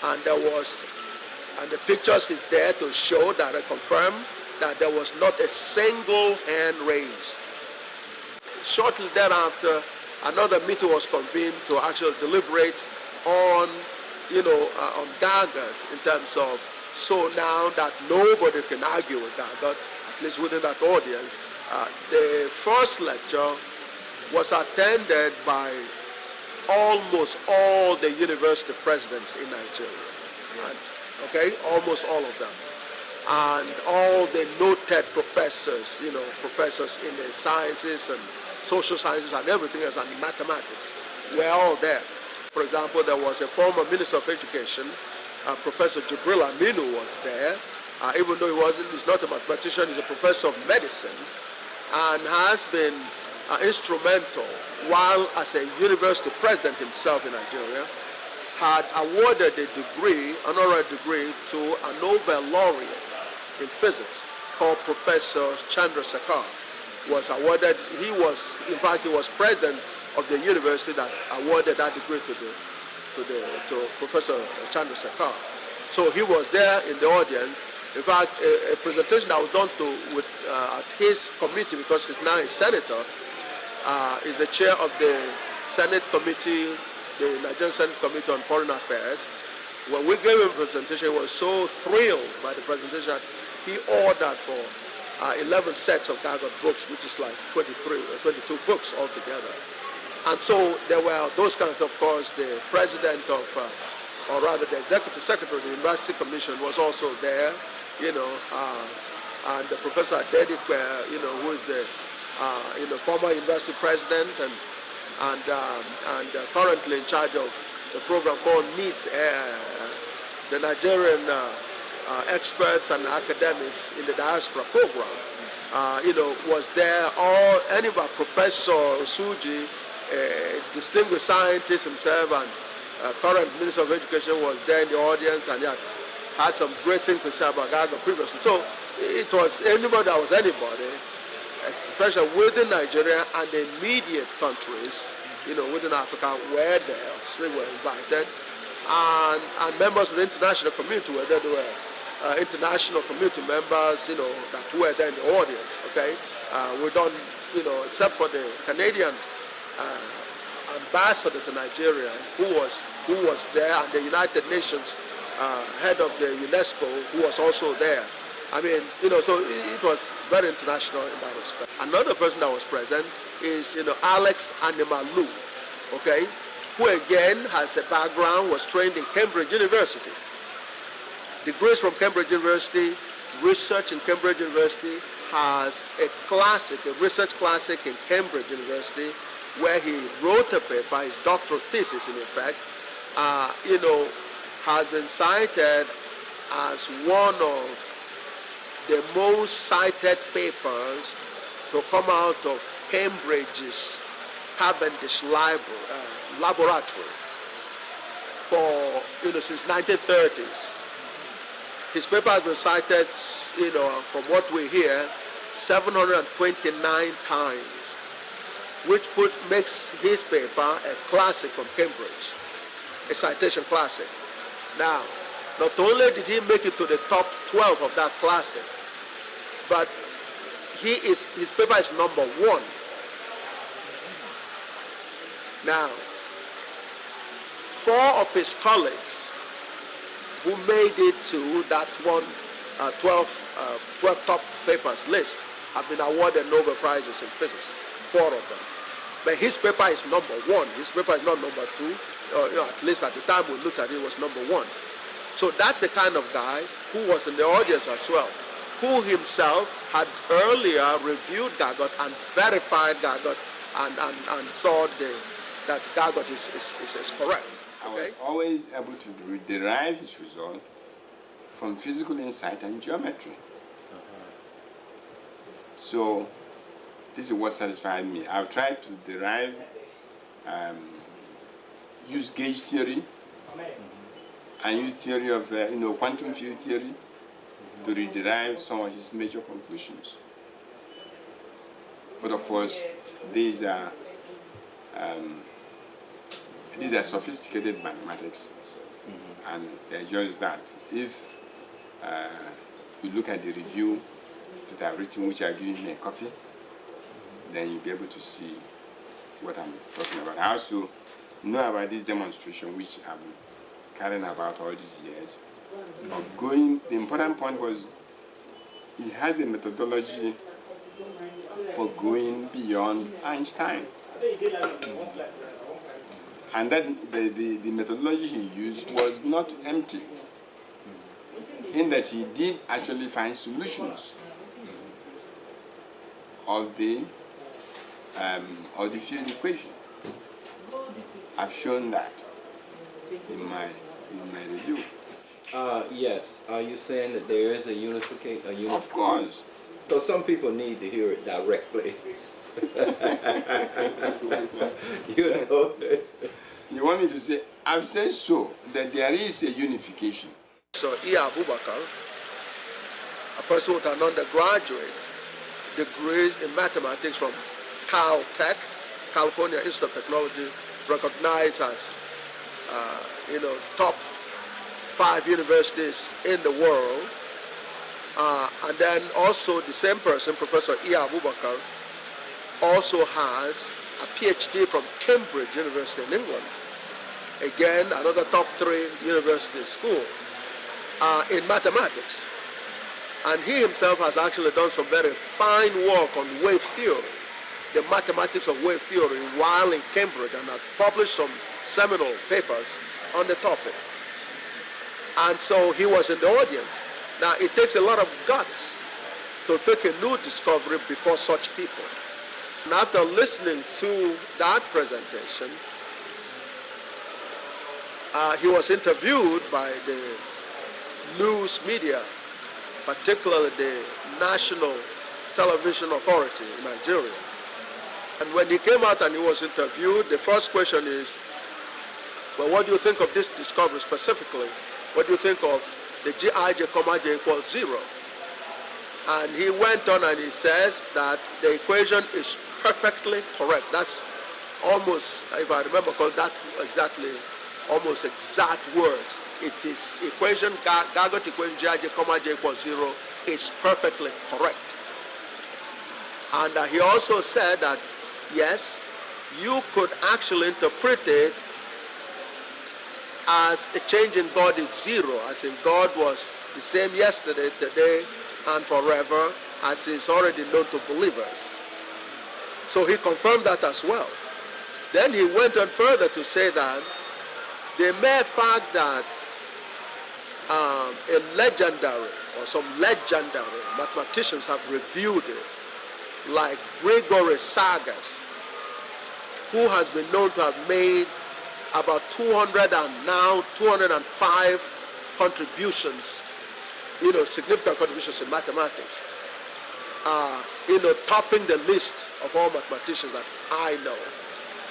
And the pictures is there to show that I confirm that there was not a single hand raised. Shortly thereafter, another meeting was convened to actually deliberate on, on GAGUT in terms of, so now that nobody can argue with GAGUT, at least within that audience, the first lecture was attended by almost all the university presidents in Nigeria. And, okay, almost all of them. And all the noted professors, professors in the sciences and social sciences and everything else, and mathematics, were all there. For example, there was a former Minister of Education, Professor Gabriel Audu was there, even though he's not a mathematician, he's a professor of medicine, and has been instrumental, while as a university president himself in Nigeria, had awarded a degree, an honorary degree, to a Nobel laureate in physics called Professor Chandrasekhar. Was awarded. He was president of the university that awarded that degree to Professor Chandrasekhar. So he was there in the audience. In fact, a presentation that was done at his committee, because he's now a senator, is the chair of the Senate Committee, the Nigerian Senate Committee on Foreign Affairs. When we gave him a presentation, he was so thrilled by the presentation that he ordered for 11 sets of GAGUT books, which is like 22 books altogether. And so there were those kinds, of course, the president of, or rather the executive secretary of the University Commission was also there, and the Professor Adedikwe, who is the former university president and currently in charge of the program called NEETS, the Nigerian experts and academics in the diaspora program, was there. Professor Osuji, a distinguished scientist himself and current Minister of Education, was there in the audience, and had some great things to say about GAGUT previously. So it was anybody that was anybody, especially within Nigeria and the immediate countries, within Africa, were there. So they were invited. And members of the international community were there. There were international community members, that were there in the audience, okay? We don't, except for the Canadian ambassador to Nigeria, who was there, and the United Nations head of the UNESCO, who was also there. I mean, so it was very international in that respect. Another person that was present is, Alex Animalu, okay, who again has a background, was trained in Cambridge University. Degrees from Cambridge University, research in Cambridge University, has a research classic in Cambridge University, where he wrote a paper, his doctoral thesis in effect, has been cited as one of the most cited papers to come out of Cambridge's Cavendish laboratory for, since 1930s. His paper has been cited, from what we hear, 729 times, which makes his paper a classic from Cambridge, a citation classic. Now, not only did he make it to the top 12 of that classic, but his paper is number 1. Now, 4 of his colleagues who made it to that 12 top papers list have been awarded Nobel Prizes in physics, 4 of them. But his paper is number 1. His paper is not number 2. At least at the time we looked at it, it was number 1. So that's the kind of guy who was in the audience as well, who himself had earlier reviewed GAGUT and verified GAGUT and saw that GAGUT is correct. I was always able to derive his result from physical insight and geometry. So this is what satisfied me. I've tried to derive, use gauge theory, and use theory of quantum field theory to derive some of his major conclusions. But of course, these are sophisticated mathematics, and they're just that. If you look at the review that I've written, which I've given me a copy, then you'll be able to see what I'm talking about. I also know about this demonstration, which I'm carrying about all these years, of going. The important point was he has a methodology for going beyond Einstein. And that the methodology he used was not empty, in that he did actually find solutions of the field equation. I've shown that in my review. Yes. Are you saying that there is a unification? Of course. So some people need to hear it directly. You want me to say, I've said so, that there is a unification. So Abubakar, a person with an undergraduate degrees in mathematics from Caltech, California Institute of Technology, recognized as top 5 universities in the world. And then also the same person, Professor Abubakar, also has a PhD from Cambridge University in England. Again, another top 3 university school in mathematics. And he himself has actually done some very fine work on wave theory, the mathematics of wave theory, while in Cambridge, and has published some seminal papers on the topic. And so he was in the audience. Now, it takes a lot of guts to take a new discovery before such people. And after listening to that presentation, he was interviewed by the news media, particularly the National Television Authority in Nigeria. And when he came out and he was interviewed, the first question is, well, what do you think of this discovery specifically? What do you think of the Gij, J equals 0? And he went on and he says that the equation is perfectly correct. That's almost, if I remember that exactly, almost exact words. It is equation, GAGUT equation Gij, J equals 0 is perfectly correct. And he also said that, yes, you could actually interpret it as a change in God is 0, as in God was the same yesterday, today, and forever, as is already known to believers. So he confirmed that as well. Then he went on further to say that the mere fact that a legendary, or some legendary mathematicians have reviewed it, like Gregory Sagas, who has been known to have made about 205 contributions, significant contributions in mathematics, topping the list of all mathematicians that I know.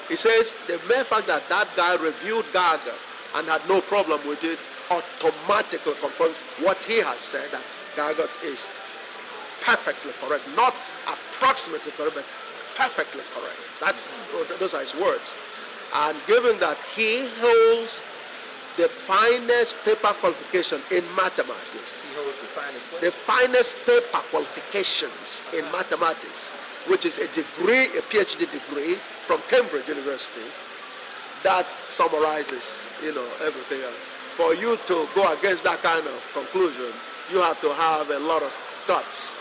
He says the mere fact that that guy reviewed GAGUT and had no problem with it automatically confirms what he has said, that GAGUT is perfectly correct, not approximately correct, but perfectly correct. Those are his words. And given that he holds the finest paper qualification in mathematics, the finest paper qualifications in mathematics, which is a degree, a PhD degree from Cambridge University, that summarizes, everything else. For you to go against that kind of conclusion, you have to have a lot of guts.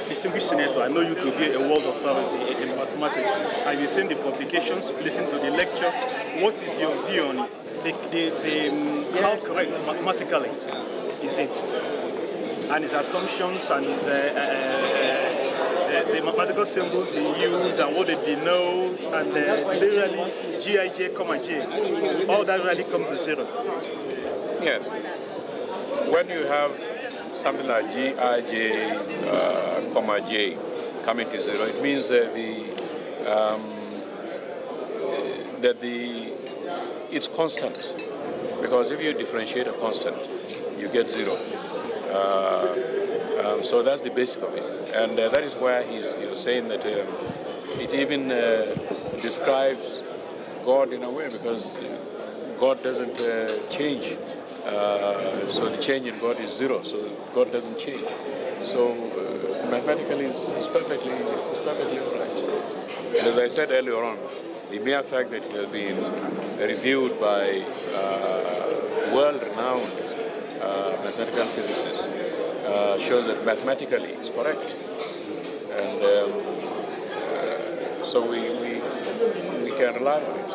Distinguished Senator, I know you to be a world authority in mathematics. Have you seen the publications, listened to the lecture? What is your view on it? How correct mathematically is it? And his assumptions and his the mathematical symbols he used and what they denote, and literally Gij, comma J, all that really come to zero. Yes. When you have something like Gij, comma J coming to zero, it means that it's constant. Because if you differentiate a constant, you get zero. So that's the basic of it. And that is why he's saying that it even describes God in a way, because God doesn't change. So the change in God is zero, so God doesn't change. So mathematically it's perfectly all right. And as I said earlier on, the mere fact that it has been reviewed by world-renowned mathematical physicists shows that mathematically it's correct. And so we can rely on it.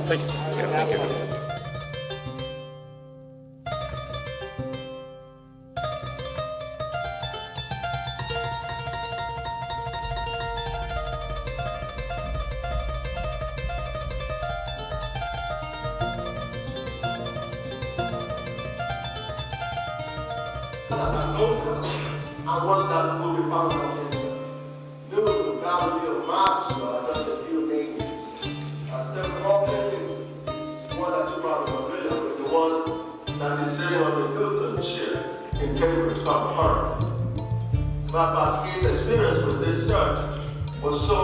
Thank you, sir. Yeah, thank you. And one that will be found on his new Gabriel Marx, just a few names. Stephen Hawking is one that you are familiar with, the one that is sitting on the Newton chair in Cambridge, called but his experience with this search was so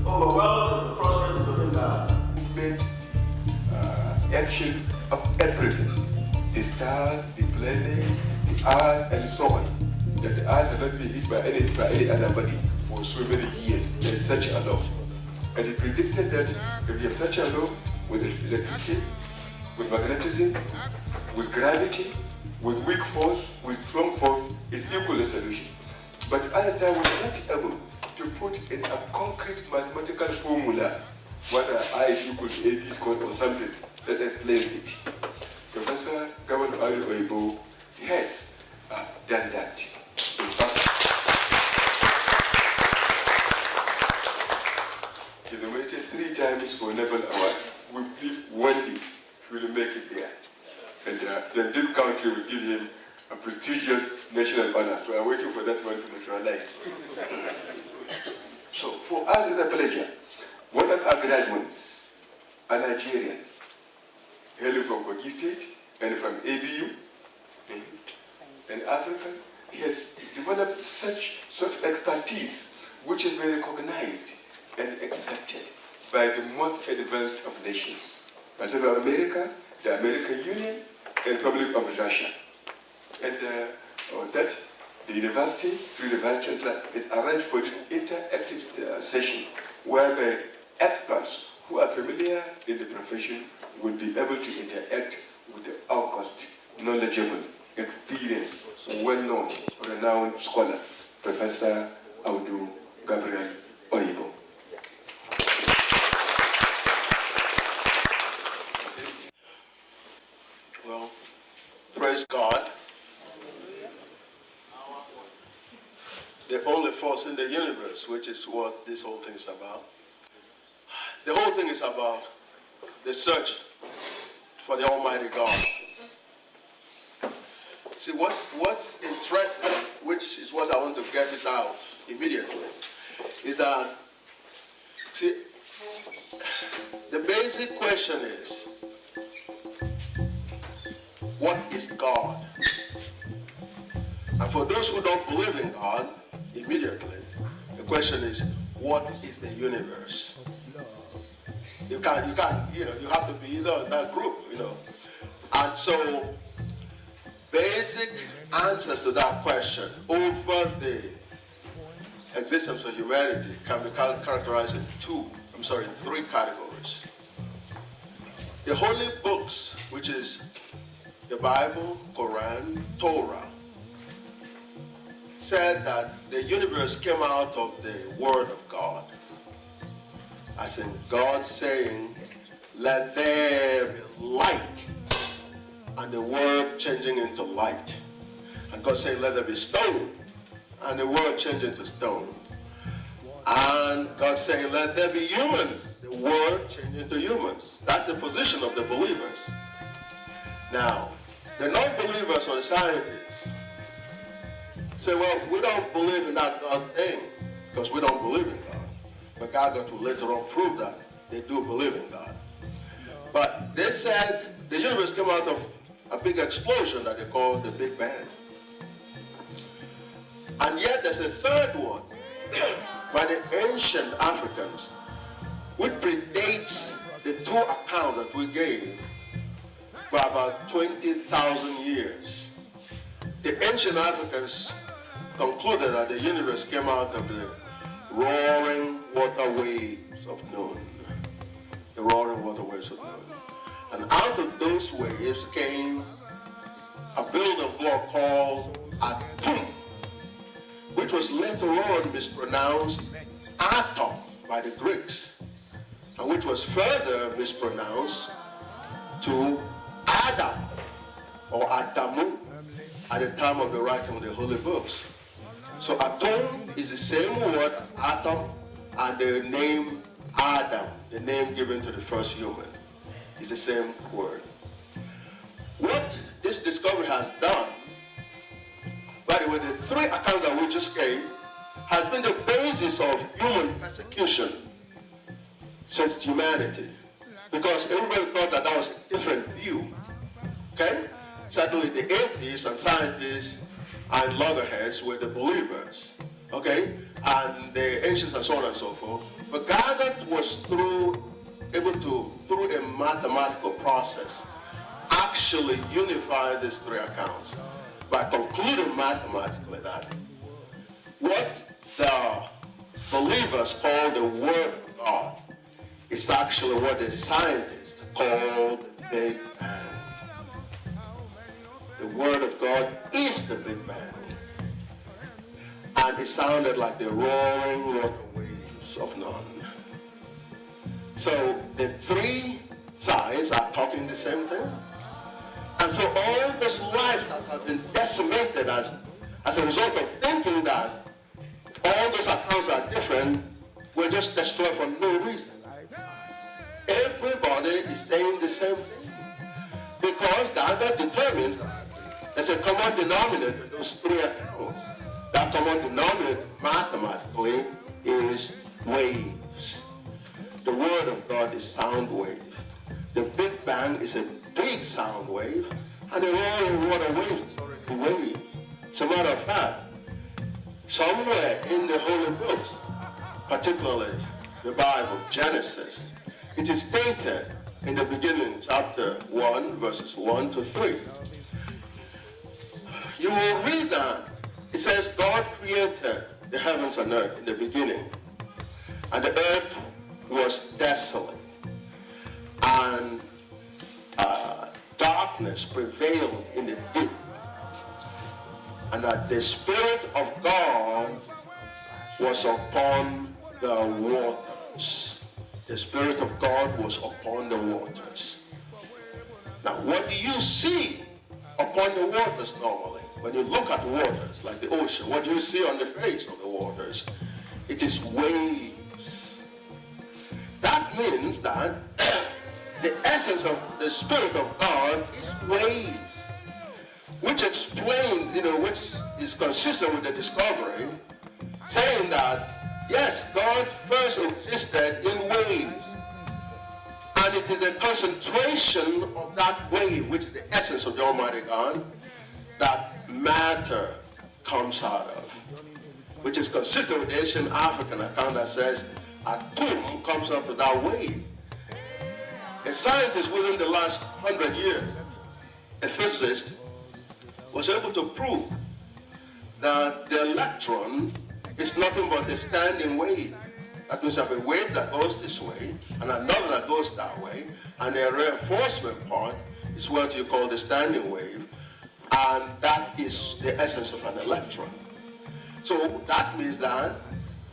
overwhelming and frustrating to him that he made action of everything. The stars, the planets, the earth, and so on. That the earth had not been hit by any other body for so many years. There is such a law. And he predicted that if you have such a law with electricity, with magnetism, with gravity, with weak force, with strong force, it's equal a solution. But Einstein was not able to put in a concrete mathematical formula whether I is equal to AB squared or something. Let's explain it. Professor Gabriel Audu Oyibo has done that. In fact, he's waited 3 times for Nobel Award. We believe one day he will make it there. And then this country will give him a prestigious national honor. So I'm waiting for that one to materialize. So for us, it's a pleasure. One of our graduates, a Nigerian, hailing from Kogi State and from ABU, an African, he has developed such expertise which has been recognized and accepted by the most advanced of nations. President of America, the American Union, and Republic of Russia. And that the university, through the Vice Chancellor, is arranged for this interactive session whereby experts who are familiar in the profession will be able to interact with the outcast, knowledgeable, experienced, well-known, renowned scholar, Professor Audu Gabriel Oyibo. Well, praise God. The only force in the universe, which is what this whole thing is about. the whole thing is about the search for the Almighty God. See, what's interesting, which is what I want to get it out immediately, is that, see, the basic question is, what is God? And for those who don't believe in God, immediately, the question is, what is the universe? You can't, you have to be either in that group, And so, basic answers to that question over the existence of humanity can be characterized in three categories. The holy books, which is the Bible, Quran, Torah, said that the universe came out of the Word of God. As in God saying, let there be light, and the Word changing into light. And God saying, let there be stone, and the Word changing to stone. And God saying, let there be humans, the Word changing to humans. That's the position of the believers. Now, the non-believers or the scientists say, well, we don't believe in that God thing because we don't believe in God. But GAGUT will later on prove that they do believe in God. But they said the universe came out of a big explosion that they call the Big Bang. And yet there's a third one by the ancient Africans, which predates the two accounts that we gave by about 20,000 years. The ancient Africans concluded that the universe came out of the roaring water waves of noon. The roaring water waves of noon. And out of those waves came a building block called atom, which was later on mispronounced atom by the Greeks, and which was further mispronounced to Adam or Adamu at the time of the writing of the holy books. So atom is the same word as atom, and the name Adam, the name given to the first human, is the same word. What this discovery has done, by the way, the three accounts that we just gave, has been the basis of human persecution since humanity. Because everybody thought that that was a different view. Okay? Certainly the atheists and scientists and loggerheads were the believers. Okay? And the ancients and so on and so forth. But GAGUT was able to, through a mathematical process, actually unify these three accounts by concluding mathematically that what the believers call the Word of God is actually what the scientists call the Big Bang. The Word of God is the Big Bang. And it sounded like the roaring water waves of none. So the three sides are talking the same thing. And so all this life that has been decimated as a result of thinking that all those accounts are different, were just destroyed for no reason. Everybody is saying the same thing. Because GAGUT determines that there's a common denominator in those three accounts. That common denominator mathematically is waves. The Word of God is sound wave. The Big Bang is a big sound wave, and the roaring water waves is already waves. As a matter of fact, somewhere in the holy books, particularly the Bible, Genesis, it is stated in the beginning, chapter 1, verses 1 to 3. You will read that. It says, God created the heavens and earth in the beginning, and the earth was desolate, and darkness prevailed in the deep, and that the Spirit of God was upon the waters. The Spirit of God was upon the waters. Now, what do you see upon the waters normally? When you look at waters, like the ocean, what do you see on the face of the waters? It is waves. That means that the essence of the Spirit of God is waves, which explains, which is consistent with the discovery, saying that, yes, God first existed in waves. And it is a concentration of that wave, which is the essence of the Almighty God, that matter comes out of, which is consistent with the ancient African account that says atom comes out of that wave. A scientist within the last 100 years, a physicist, was able to prove that the electron is nothing but a standing wave. That means you have a wave that goes this way and another that goes that way, and the reinforcement part is what you call the standing wave, and that is the essence of an electron. So that means that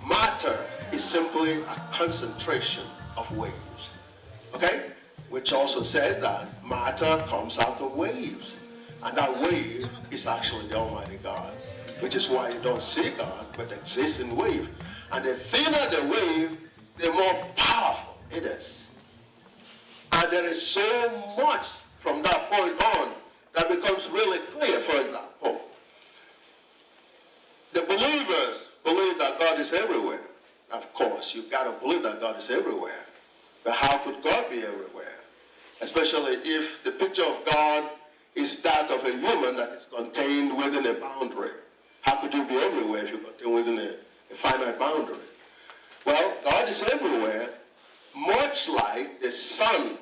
matter is simply a concentration of waves, okay? Which also says that matter comes out of waves, and that wave is actually the Almighty God, which is why you don't see God but exist in wave. And the thinner the wave, the more powerful it is. And there is so much from that point on that becomes really clear. For example, the believers believe that God is everywhere. Of course, you've got to believe that God is everywhere. But how could God be everywhere? Especially if the picture of God is that of a human that is contained within a boundary. How could you be everywhere if you're contained within a finite boundary? Well, God is everywhere, much like the sun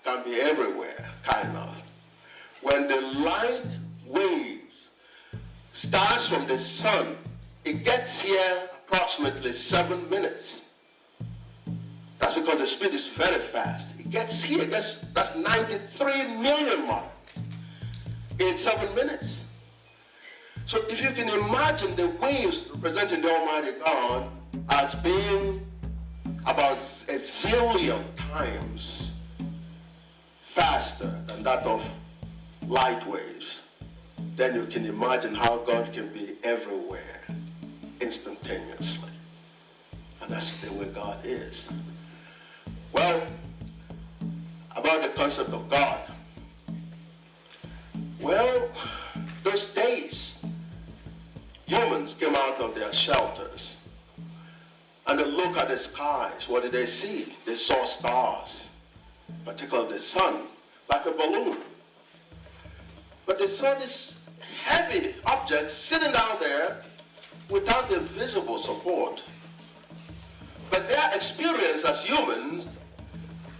can be everywhere, kind of. When the light waves starts from the sun, it gets here approximately 7 minutes. That's because the speed is very fast. It gets here, that's 93 million miles in 7 minutes. So if you can imagine the waves representing the Almighty God as being about a zillion times faster than that of light waves, then you can imagine how God can be everywhere instantaneously. And that's the way God is. Well, about the concept of God. Well, those days, humans came out of their shelters and they looked at the skies. What did they see? They saw stars, particularly the sun, like a balloon. But they saw this heavy object sitting down there without the visible support. But their experience as humans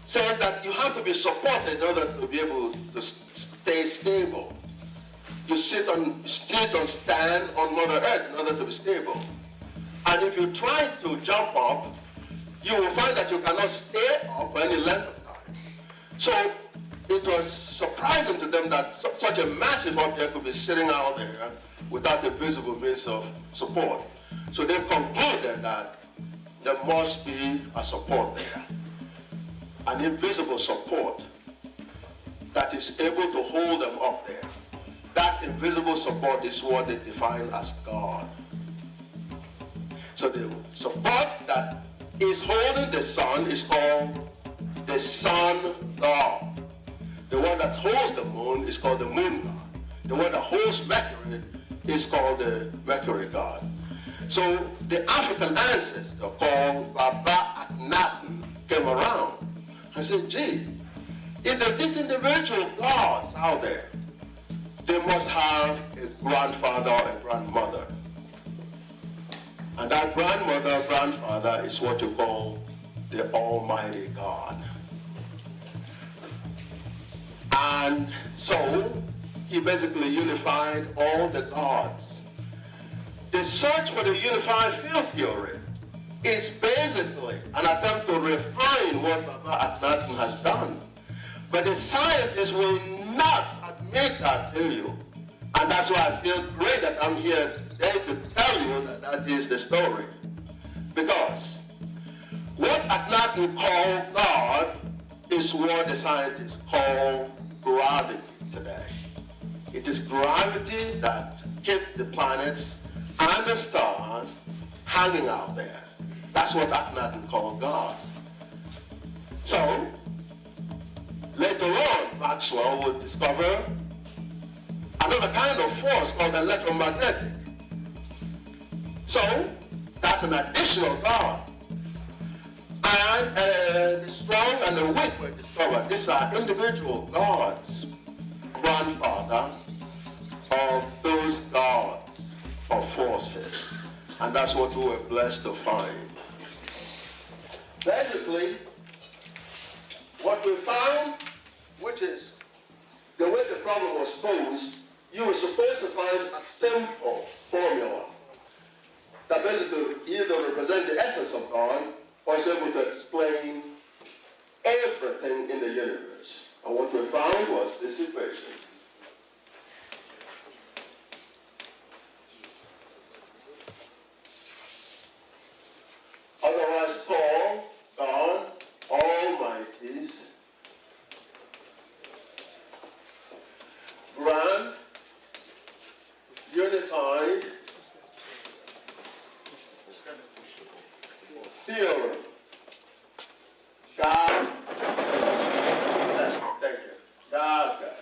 says that you have to be supported in order to be able to stay stable. You stand on Mother Earth in order to be stable. And if you try to jump up, you will find that you cannot stay up for any length of time. So it was surprising to them that such a massive object could be sitting out there without a visible means of support. So they concluded that there must be a support there, an invisible support that is able to hold them up there. That invisible support is what they define as God. So the support that is holding the sun is called the sun God. The one that holds the moon is called the moon God. The one that holds Mercury is called the Mercury God. So the African ancestor called Baba Akhenaten came around and said, gee, if there are these individual gods out there, they must have a grandfather or a grandmother. And that grandmother or grandfather is what you call the Almighty God. And so he basically unified all the gods. The search for the unified field theory is basically an attempt to refine what Baba Akhenaten has done. But the scientists will not admit that to you. And that's why I feel great that I'm here today to tell you that that is the story. Because what Akhenaten called God is what the scientists call gravity today. It is gravity that keeps the planets and the stars hanging out there. That's what Akhenaten called God. So, later on, Maxwell would discover another kind of force called electromagnetic. So, that's an additional God. And the strong and the weak were discovered. These are individual gods, grandfather of those gods or forces. And that's what we were blessed to find. Basically, what we found, which is the way the problem was posed, you were supposed to find a simple formula that basically either represents the essence of God or is able to explain everything in the universe. And what we found was this equation. Otherwise called God Almighty's Grand Unified Theorem. GAGUT. Thank you. GAGUT.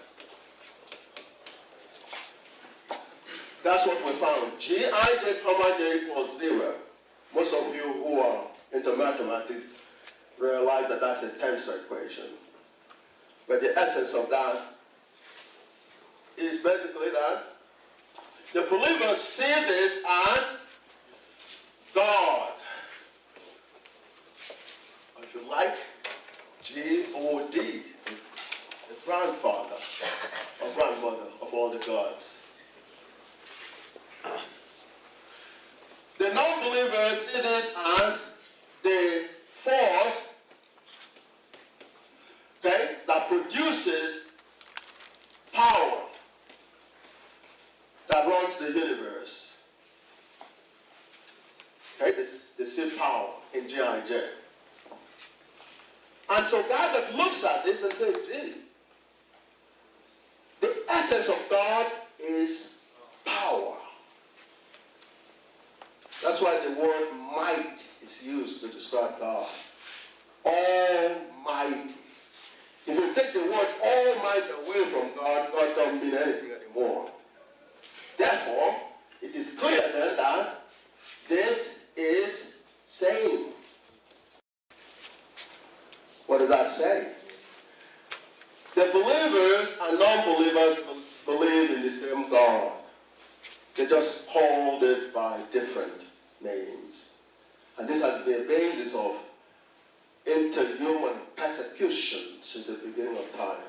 That's what we found. Gij, comma j equals 0. Most of you who are into mathematics realize that that's a tensor equation. But the essence of that is basically that the believers see this as God. If you like, G-O-D, the grandfather or grandmother of all the gods. The non-believers see this as the force, okay, that produces power that runs the universe. Okay, they see power in Gij. And so God looks at this and says, gee, the essence of God is power. That's why the word might is used to describe God. Almighty. If you take the word almighty away from God, God doesn't mean anything anymore. Therefore, it is clear then that this is saying. What does that say? The believers and non-believers believe in the same God. They just called it by different names. And this has been a basis of interhuman persecution since the beginning of time.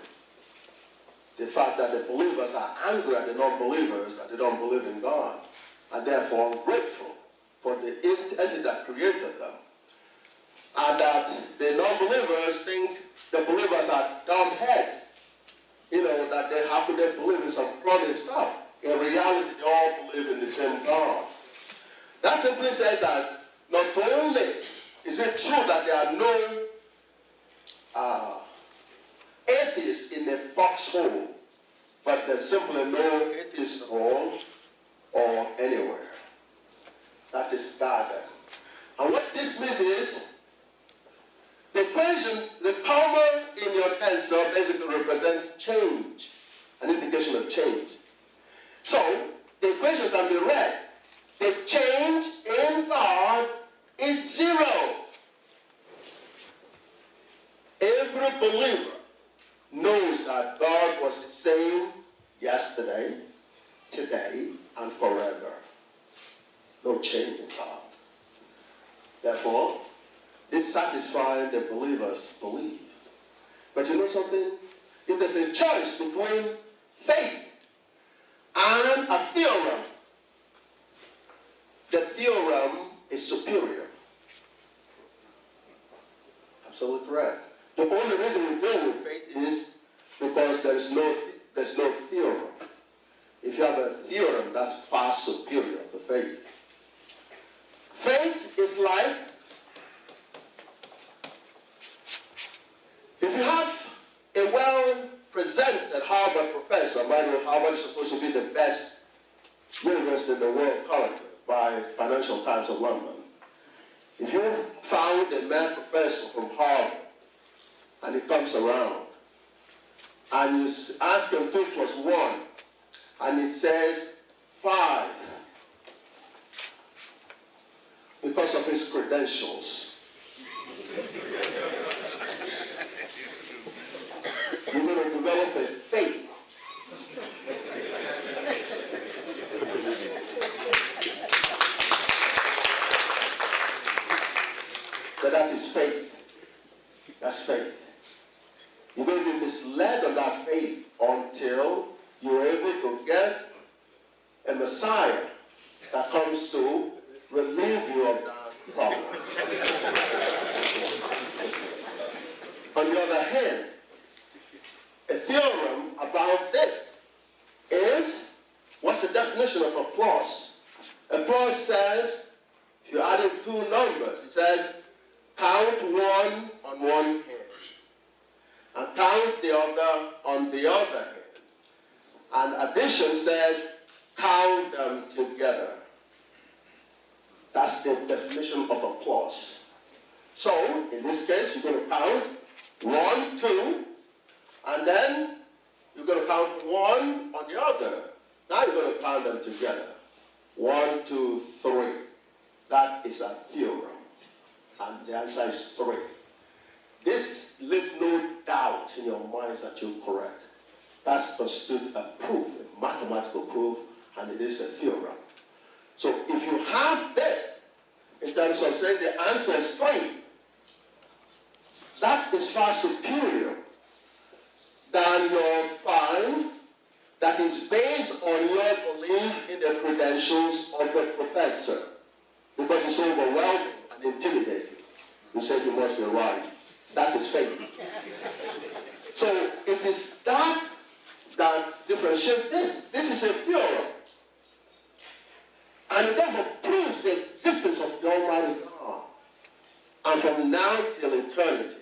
The fact that the believers are angry at the non-believers that they don't believe in God, and therefore ungrateful for the entity that created them. And that the non-believers think the believers are dumb heads. You know, that they happen to believe in some cloning stuff. In reality, they all believe in the same God. That simply says that not only is it true that there are no atheists in a foxhole, but there's simply no atheists at all or anywhere. That is GAGUT. And what this means is, the equation, the comma in your tensor basically represents change, an indication of change. So, the equation can be read. The change in God is 0. Every believer knows that God was the same yesterday, today, and forever. No change in God. Therefore, this satisfies the believer's belief. But you know something? If there's a choice between faith and a theorem, the theorem is superior. Absolutely correct. The only reason we go with faith is because there's no theorem. If you have a theorem, that's far superior to faith. Faith is like, if you have a well-presented Harvard professor, mind you, Harvard is supposed to be the best university in the world currently by Financial Times of London. If you found a male professor from Harvard and it comes around, and you ask him 2 plus 1, and it says 5 because of his credentials. You're going to develop a faith. So that is faith. That's faith. You're going to be misled on that faith until you're able to get a Messiah that comes to relieve you of that problem. On the other hand, a theorem about this is, what's the definition of a plus? A plus says, if you're adding 2 numbers, it says, count one on one hand, and count the other on the other hand. And addition says, count them together. That's the definition of a plus. So, in this case, you're going to count 1, 2, and then you're going to count 1 on the other. Now you're going to count them together. 1, 2, 3. That is a theorem. And the answer is 3. This leaves no doubt in your minds that you're correct. That's constitutes a proof, a mathematical proof, and it is a theorem. So if you have this, in terms of saying the answer is 3, that is far superior than your 5 that is based on your belief in the credentials of the professor, because it's overwhelming and intimidating. You say you must be right. That is faith. So it is that differentiates this. This is a theorem. And it therefore proves the existence of the Almighty God. And from now till eternity,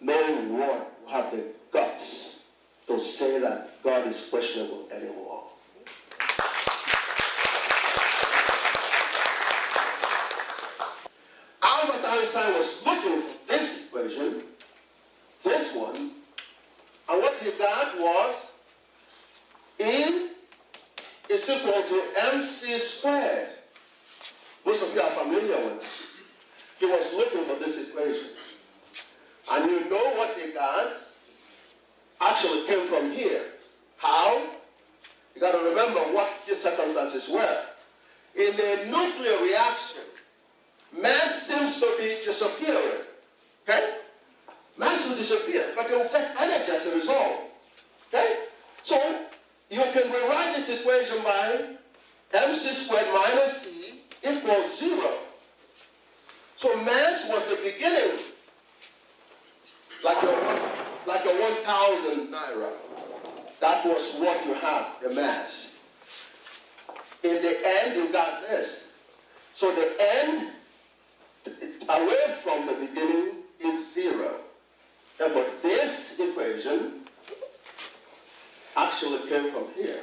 no one will have the guts to say that God is questionable anymore. Albert Einstein was looking for this equation, this one, and what he got was E is equal to mc squared. Most of you are familiar with it. He was looking for this equation. And you know what he got actually came from here. How? You got to remember what these circumstances were. In a nuclear reaction, mass seems to be disappearing. Okay? Mass will disappear, but they will get energy as a result. Okay? So you can rewrite this equation by mc squared minus E equals 0. So mass was the beginning, like your 1,000 naira. That was what you had, the mass. In the end, you got this. So the end, away from the beginning, is 0. Therefore, this equation actually came from here.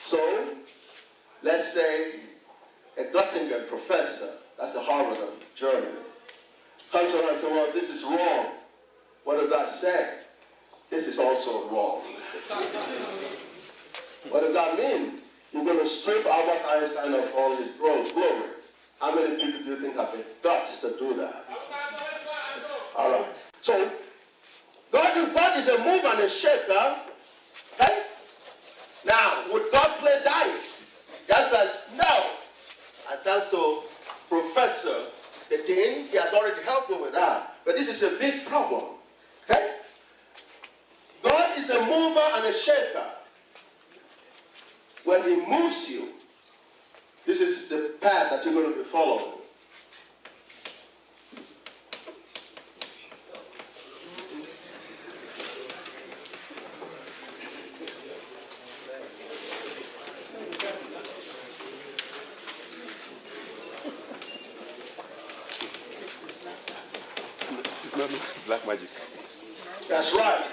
So, let's say a Göttingen professor, that's the Harvard of Germany, comes around and says, well, this is wrong. What does that say? This is also wrong. What does that mean? You're going to strip Albert Einstein of all his glory. How many people do you think have the guts to do that? All right. So, God is a mover and a shaker. Okay? Now, would God play dice? The answer is no. And thanks to Professor the Dean, he has already helped me with that. But this is a big problem. Okay? God is a mover and a shaker. When he moves you, this is the path that you're going to be following. Black magic. That's right.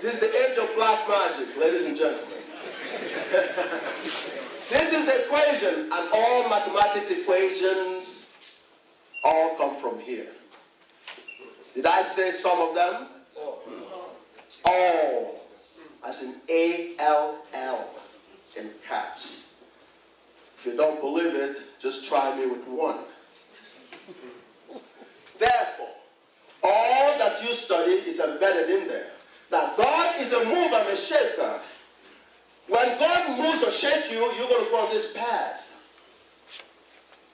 This is the age of black magic, ladies and gentlemen. This is the equation, and all mathematics equations all come from here. Did I say some of them? All, as in A-L-L in caps. If you don't believe it, just try me with one. Therefore, all that you study is embedded in there. Now, God is the mover and the shaker. When God moves or shakes you, you're going to go on this path.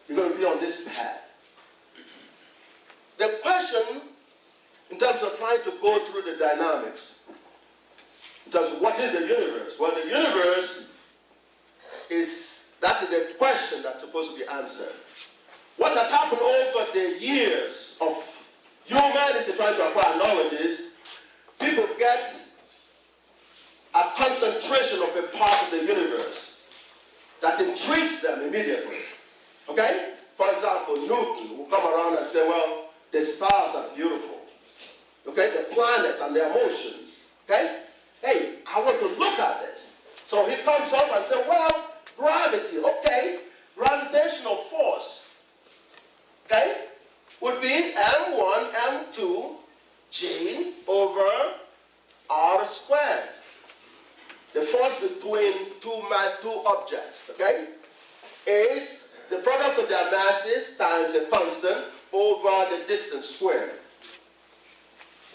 You're going to be on this path. The question, in terms of trying to go through the dynamics, in terms of what is the universe? Well, the universe that is the question that's supposed to be answered. What has happened over the years of humanity trying to acquire knowledge is people get a concentration of a part of the universe that intrigues them immediately. Okay? For example, Newton will come around and say, well, the stars are beautiful. Okay? The planets and their motions. Okay? Hey, I want to look at this. So he comes up and says, well, gravity, okay, gravitational force, okay, would be m1, m2, g over r squared. The force between two objects, okay, is the product of their masses times a constant over the distance squared.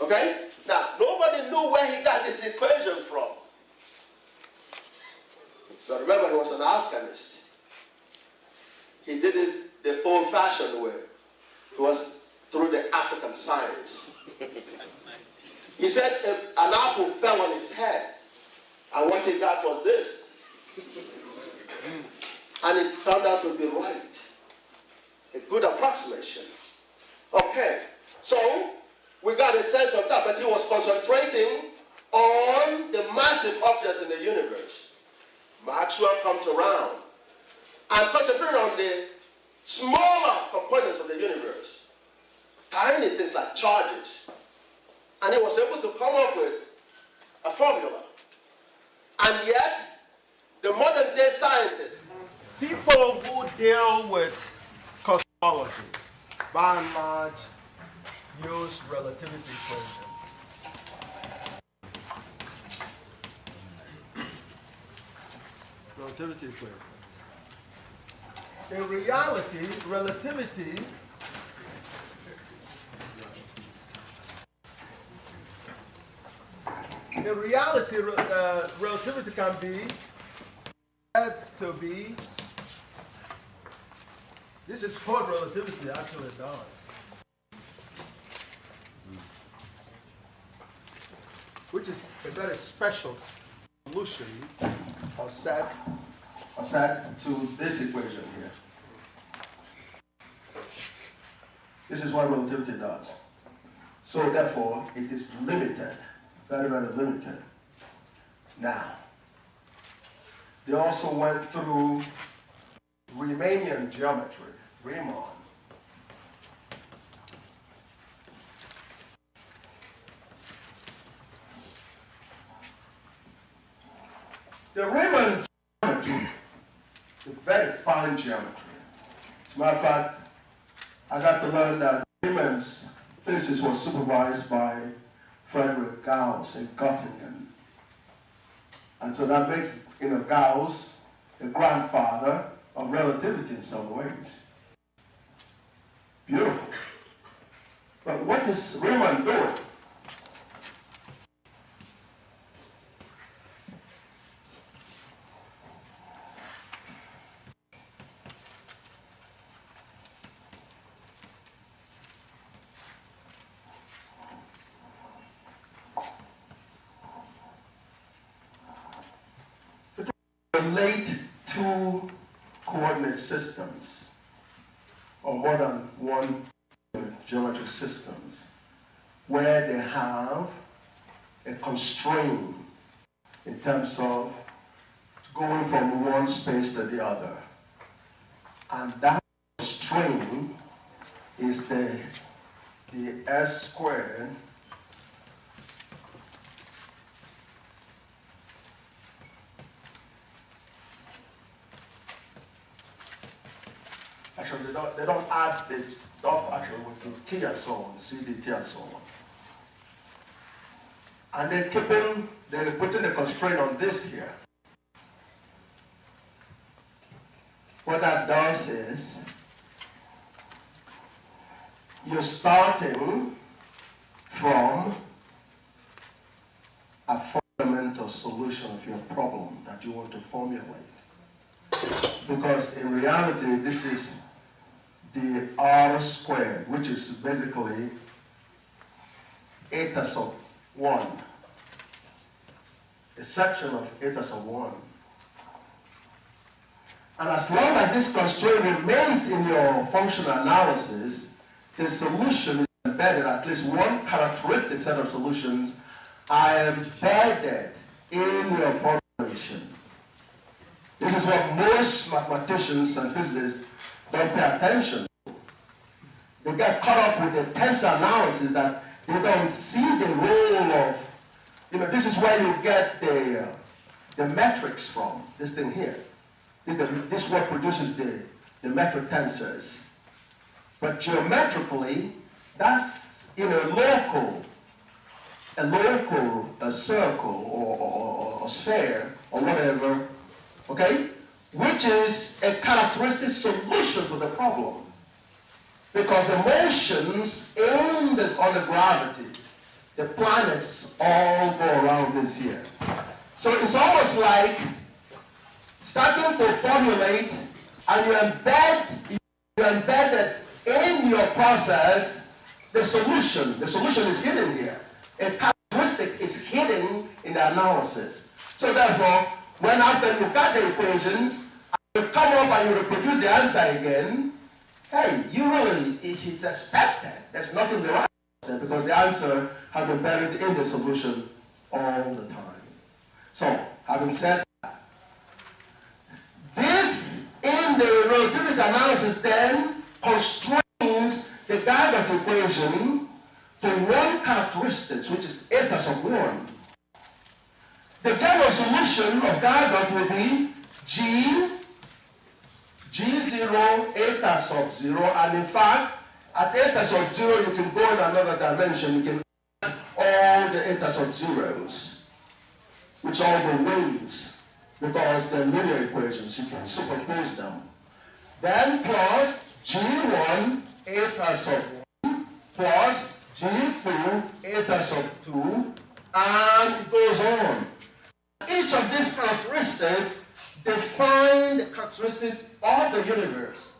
Okay? Now, nobody knew where he got this equation from. But remember, he was an alchemist. He did it the old-fashioned way. It was through the African science. He said an apple fell on his head, and what he got was this. And it turned out to be right. A good approximation. Okay, so we got a sense of that, but he was concentrating on the massive objects in the universe. Maxwell comes around and concentrated on the smaller components of the universe, tiny things like charges. And he was able to come up with a formula. And yet, the modern day scientists, people who deal with cosmology, by and large, use relativity equations. Relativity equation. In reality, relativity relativity can be said to be, this is what relativity actually does. Which is a very special solution or set to this equation here. This is what relativity does. So therefore, it is limited, very, very limited. Now, they also went through Riemannian geometry, Riemann. The Riemann geometry is very fine geometry. As a matter of fact, I got to learn that Riemann's thesis was supervised by Friedrich Gauss in Göttingen. And so that makes, Gauss the grandfather of relativity in some ways. Beautiful. But what is Riemann doing? Relate two coordinate systems, or more than one geometric systems, where they have a constraint in terms of going from one space to the other. And that constraint is the S squared actually, they don't add this actually with T and so on, CDT and so on. And they're putting a constraint on this here. What that does is, you're starting from a fundamental solution of your problem that you want to formulate. Because in reality, this is the R squared, which is basically eta sub 1. A section of eta sub 1. And as long as this constraint remains in your functional analysis, the solution is embedded, at least one characteristic set of solutions are embedded in your formulation. This is what most mathematicians and physicists don't pay attention to. They get caught up with the tensor analysis that they don't see the role of, this is where you get the metrics from, this thing here. This is what produces the metric tensors. But geometrically, that's in a local circle or sphere or whatever, okay, which is a characteristic solution to the problem. Because the motions on the gravity, the planets all go around this here. So it's almost like starting to formulate, and you embedded in your process the solution. The solution is hidden here. A characteristic is hidden in the analysis. So therefore, when after you got the equations, and you come up and you reproduce the answer again, hey, it's expected. There's nothing wrong with it because the answer has been buried in the solution all the time. So, having said that, this in the relativity analysis then constrains the GAGUT equation to one characteristic, which is eta sub 1. The general solution of GAGUT will be G0 eta sub 0, and in fact, at eta sub 0 you can go in another dimension, you can add all the eta sub 0s, which are the waves, because they're linear equations, you can superpose them. Then plus G1 eta sub 1 plus G2 eta sub 2, and it goes on. Each of these characteristics define the characteristics of the universe.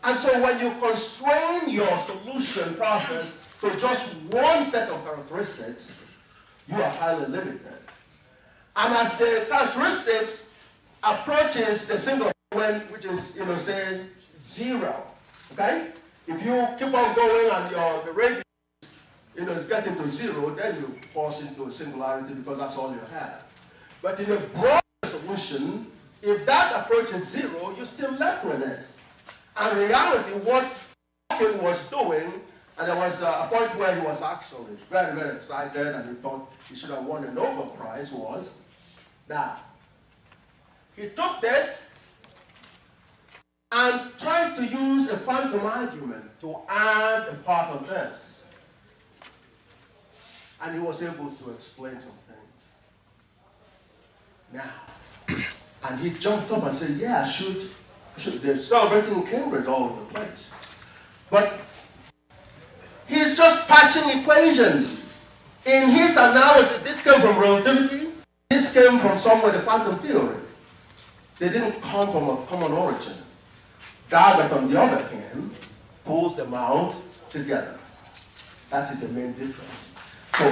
And so when you constrain your solution process to just one set of characteristics, you are highly limited. And as the characteristics approaches the single point, which is, say, 0, okay? If you keep on going and the radius, is getting to 0, then you force into a singularity because that's all you have. But in a broad solution, if that approaches 0, you're still left with this. And in reality, what Hawking was doing, and there was a point where he was actually very, very excited and he thought he should have won a Nobel Prize, was that he took this and tried to use a quantum argument to add a part of this. And he was able to explain some things. Now, and he jumped up and said, yeah, I should. They're celebrating in Cambridge all over the place. But he's just patching equations. In his analysis, this came from relativity, this came from somewhere, the quantum theory. They didn't come from a common origin. GAGUT, on the other hand, pulls them out together. That is the main difference. So,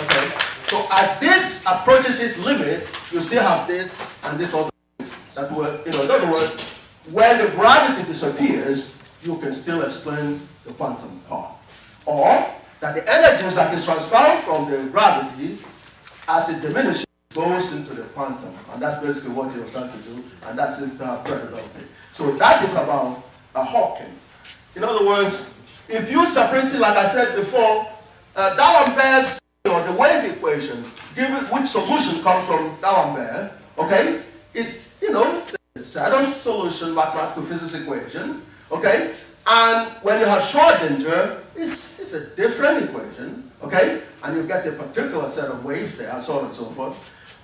okay. So as this approaches its limit, you still have this and this other things that were, in other words, when the gravity disappears, you can still explain the quantum part. Or that the energies that is transferred from the gravity, as it diminishes, goes into the quantum. And that's basically what he was trying to do, and that's interpretability. So that is about Hawking. In other words, if you separate it, like I said before, D'Alembert's, the wave equation, given which solution comes from D'Alembert, okay, is, a certain solution, mathematical physics equation, okay, And when you have Schrodinger, it's a different equation, okay? And you get a particular set of waves there, and so on and so forth.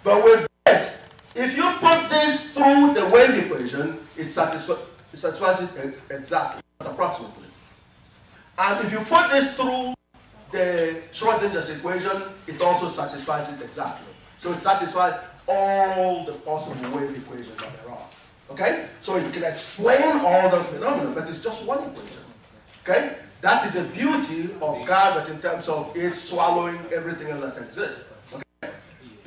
But with this, if you put this through the wave equation, it satisfies it exactly, approximately. And if you put this through the Schrodinger's equation, it also satisfies it exactly. So it satisfies all the possible wave equations that there are. Okay? So it can explain all those phenomena, but it's just one equation. Okay? That is the beauty of GAGUT in terms of it swallowing everything else that exists. Okay?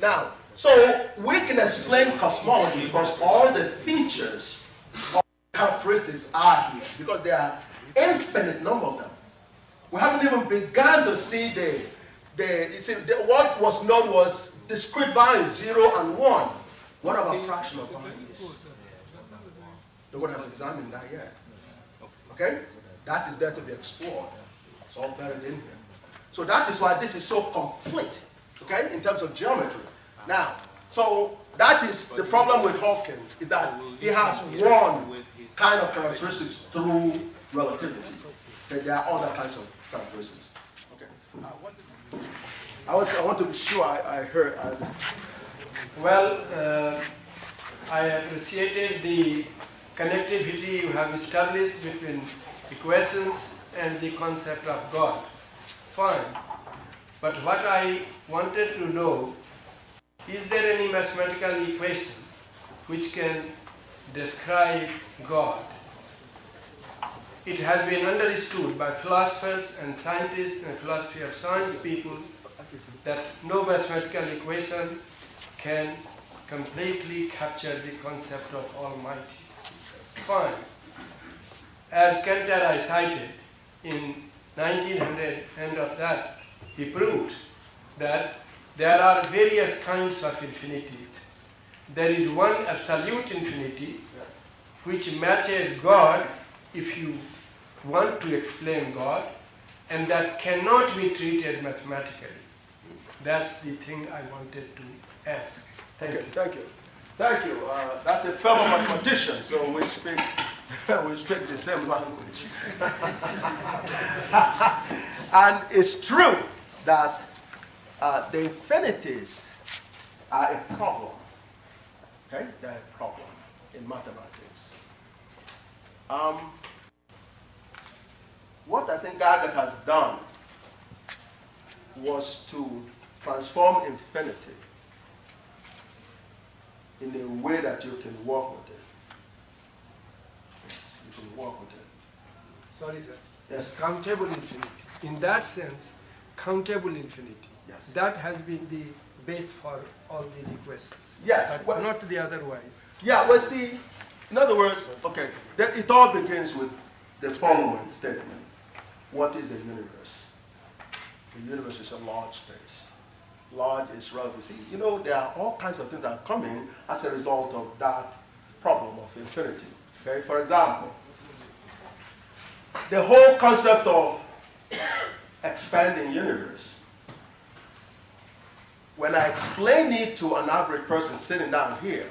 Now, so we can explain cosmology because all the features of characteristics are here, because there are infinite number of them. We haven't even begun to see what was known was discrete values, 0 and 1. What about fractional values? Nobody has examined that yet. Okay? That is there to be explored. It's all buried in here. So that is why this is so complete, okay, in terms of geometry. Now, so that is the problem with Hawkins, is that he has one kind of characteristics through relativity. But there are other kinds of characteristics. Okay. I want to be sure I heard. Well, I appreciated the connectivity you have established between equations and the concept of God. Fine. But what I wanted to know, is there any mathematical equation which can describe God? It has been understood by philosophers and scientists and philosophy of science people that no mathematical equation can completely capture the concept of Almighty. Fine. As Cantor I cited in 1900, end of that, he proved that there are various kinds of infinities. There is one absolute infinity which matches God if you want to explain God, and that cannot be treated mathematically. That's the thing I wanted to ask. Thank you. Thank you. Thank you. That's a fellow mathematician, so we speak the same language. And it's true that the infinities are a problem. Okay, they're a problem in mathematics. What I think GAGUT has done was to transform infinity in a way that you can work with it. Yes, you can work with it. Sorry, sir. Yes. Countable infinity. In that sense, countable infinity. Yes. That has been the base for all these equations. Yes. But Well, not the otherwise. yeah, well, see, in other words, okay, it all begins with the following statement. What is the universe? The universe is a large space. Large is relative. See, you know, there are all kinds of things that are coming as a result of that problem of infinity. Okay, for example, the whole concept of expanding universe. When I explain it to an average person sitting down here,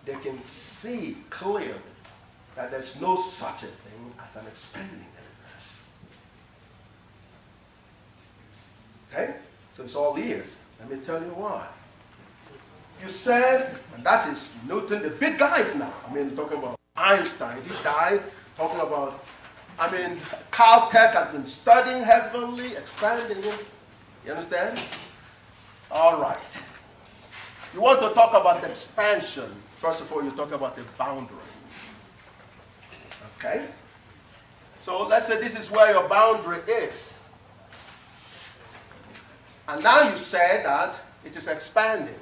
they can see clearly that there's no such a thing as an expanding universe. Okay? So it's all ears. Let me tell you why. You said, and that is Newton, the big guys now. I mean, talking about Einstein, he died. Talking about, I mean, Caltech has been studying heavily, expanding it. You understand? All right. You want to talk about the expansion. First of all, you talk about the boundary. Okay? So let's say this is where your boundary is. And now you say that it is expanding.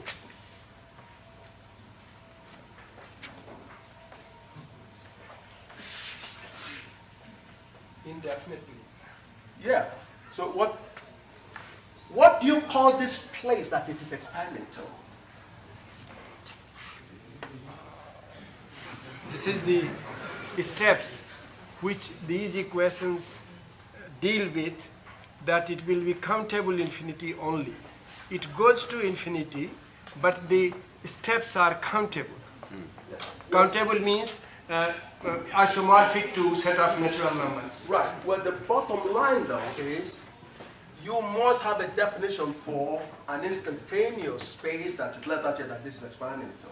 Indefinitely. Yeah. So what do you call this place that it is expanding to? This is the steps which these equations deal with, that it will be countable infinity only. It goes to infinity, but the steps are countable. Countable means isomorphic to set of natural numbers. Right. Well, the bottom line, though, is you must have a definition for an instantaneous space that is left out here that this is expanding to.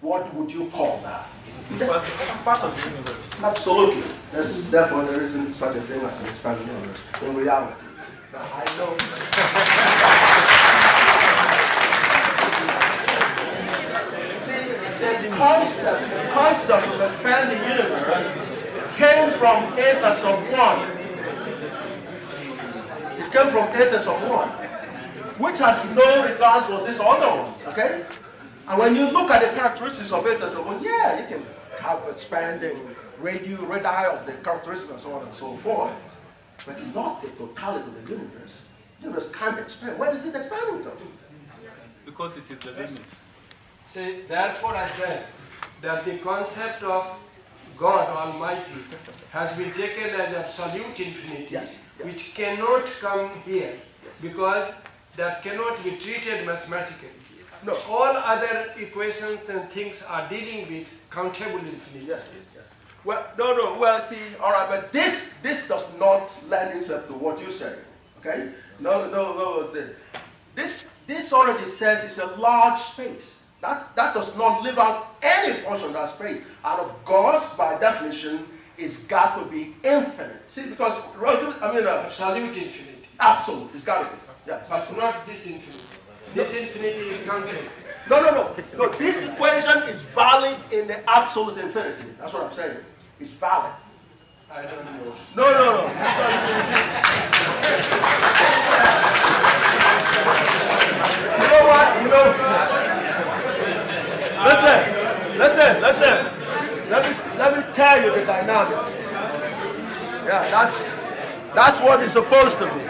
What would you call that? It's part of the universe. Absolutely. Therefore, there isn't such a thing as an expanding universe in reality. Now, I know. The concept of expanding universe came from eta sub 1. It came from eta sub 1, which has no regards for these other ones, okay? And when you look at the characteristics of eta sub 1, yeah, you can have expanding radii of the characteristics and so on and so forth, but not the totality of the universe. The universe can't expand. Where is it expanding to? Because it is the limit. See, therefore I said that the concept of God Almighty has been taken as absolute infinity, Yes, yes. which cannot come here, because that cannot be treated mathematically. No. All other equations and things are dealing with countable infinity. Yes, yes. Well, no, well, see, all right, but this does not lend itself to what you say, okay? No, this already says it's a large space. That does not leave out any portion of that space. Out of God's, by definition, is got to be infinite. See, because relative, Absolute infinity. absolute, it's got to be. Yes, But absolute. not this infinity. This infinity is countable. No. This equation is valid in the absolute infinity. That's what I'm saying. It's valid. I don't know. No. You know what? Listen. Let me tell you the dynamics. Yeah, that's what it's supposed to be.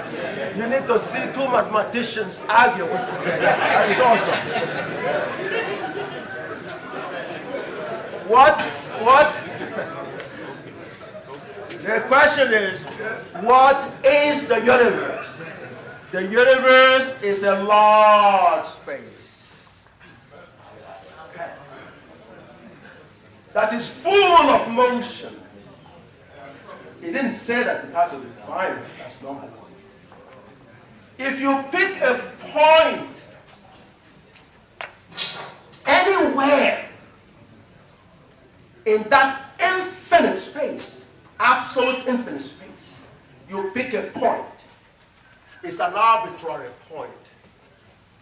You need to see two mathematicians argue with each other. That is awesome. What? The question is, what is the universe? The universe is a large space. Okay. That is full of motion. He didn't say that it has to be finite. That's number one. If you pick a point anywhere in that infinite space, absolute infinite space, you pick a point. It's an arbitrary point.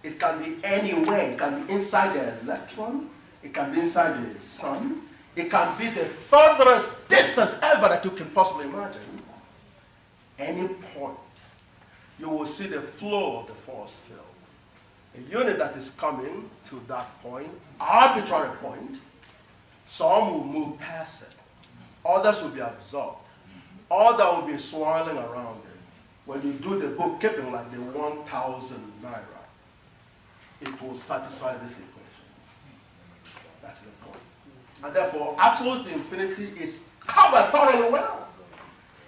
It can be anywhere. It can be inside the electron. It can be inside the sun. It can be the furthest distance ever that you can possibly imagine. Any point, you will see the flow of the force field. A unit that is coming to that point, arbitrary point, some will move past it. Others will be absorbed. Others will be swirling around it. When you do the bookkeeping like the 1,000 naira, it will satisfy this equation. That's the point. And therefore, absolute infinity is covered thoroughly well.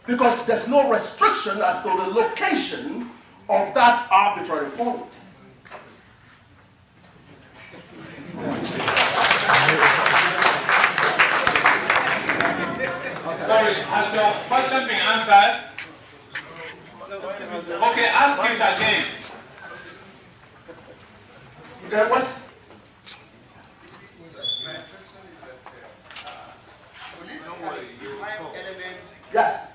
Because there's no restriction as to the location of that arbitrary point. Sorry, has your question been answered? Okay, ask it again. You get what? Yes.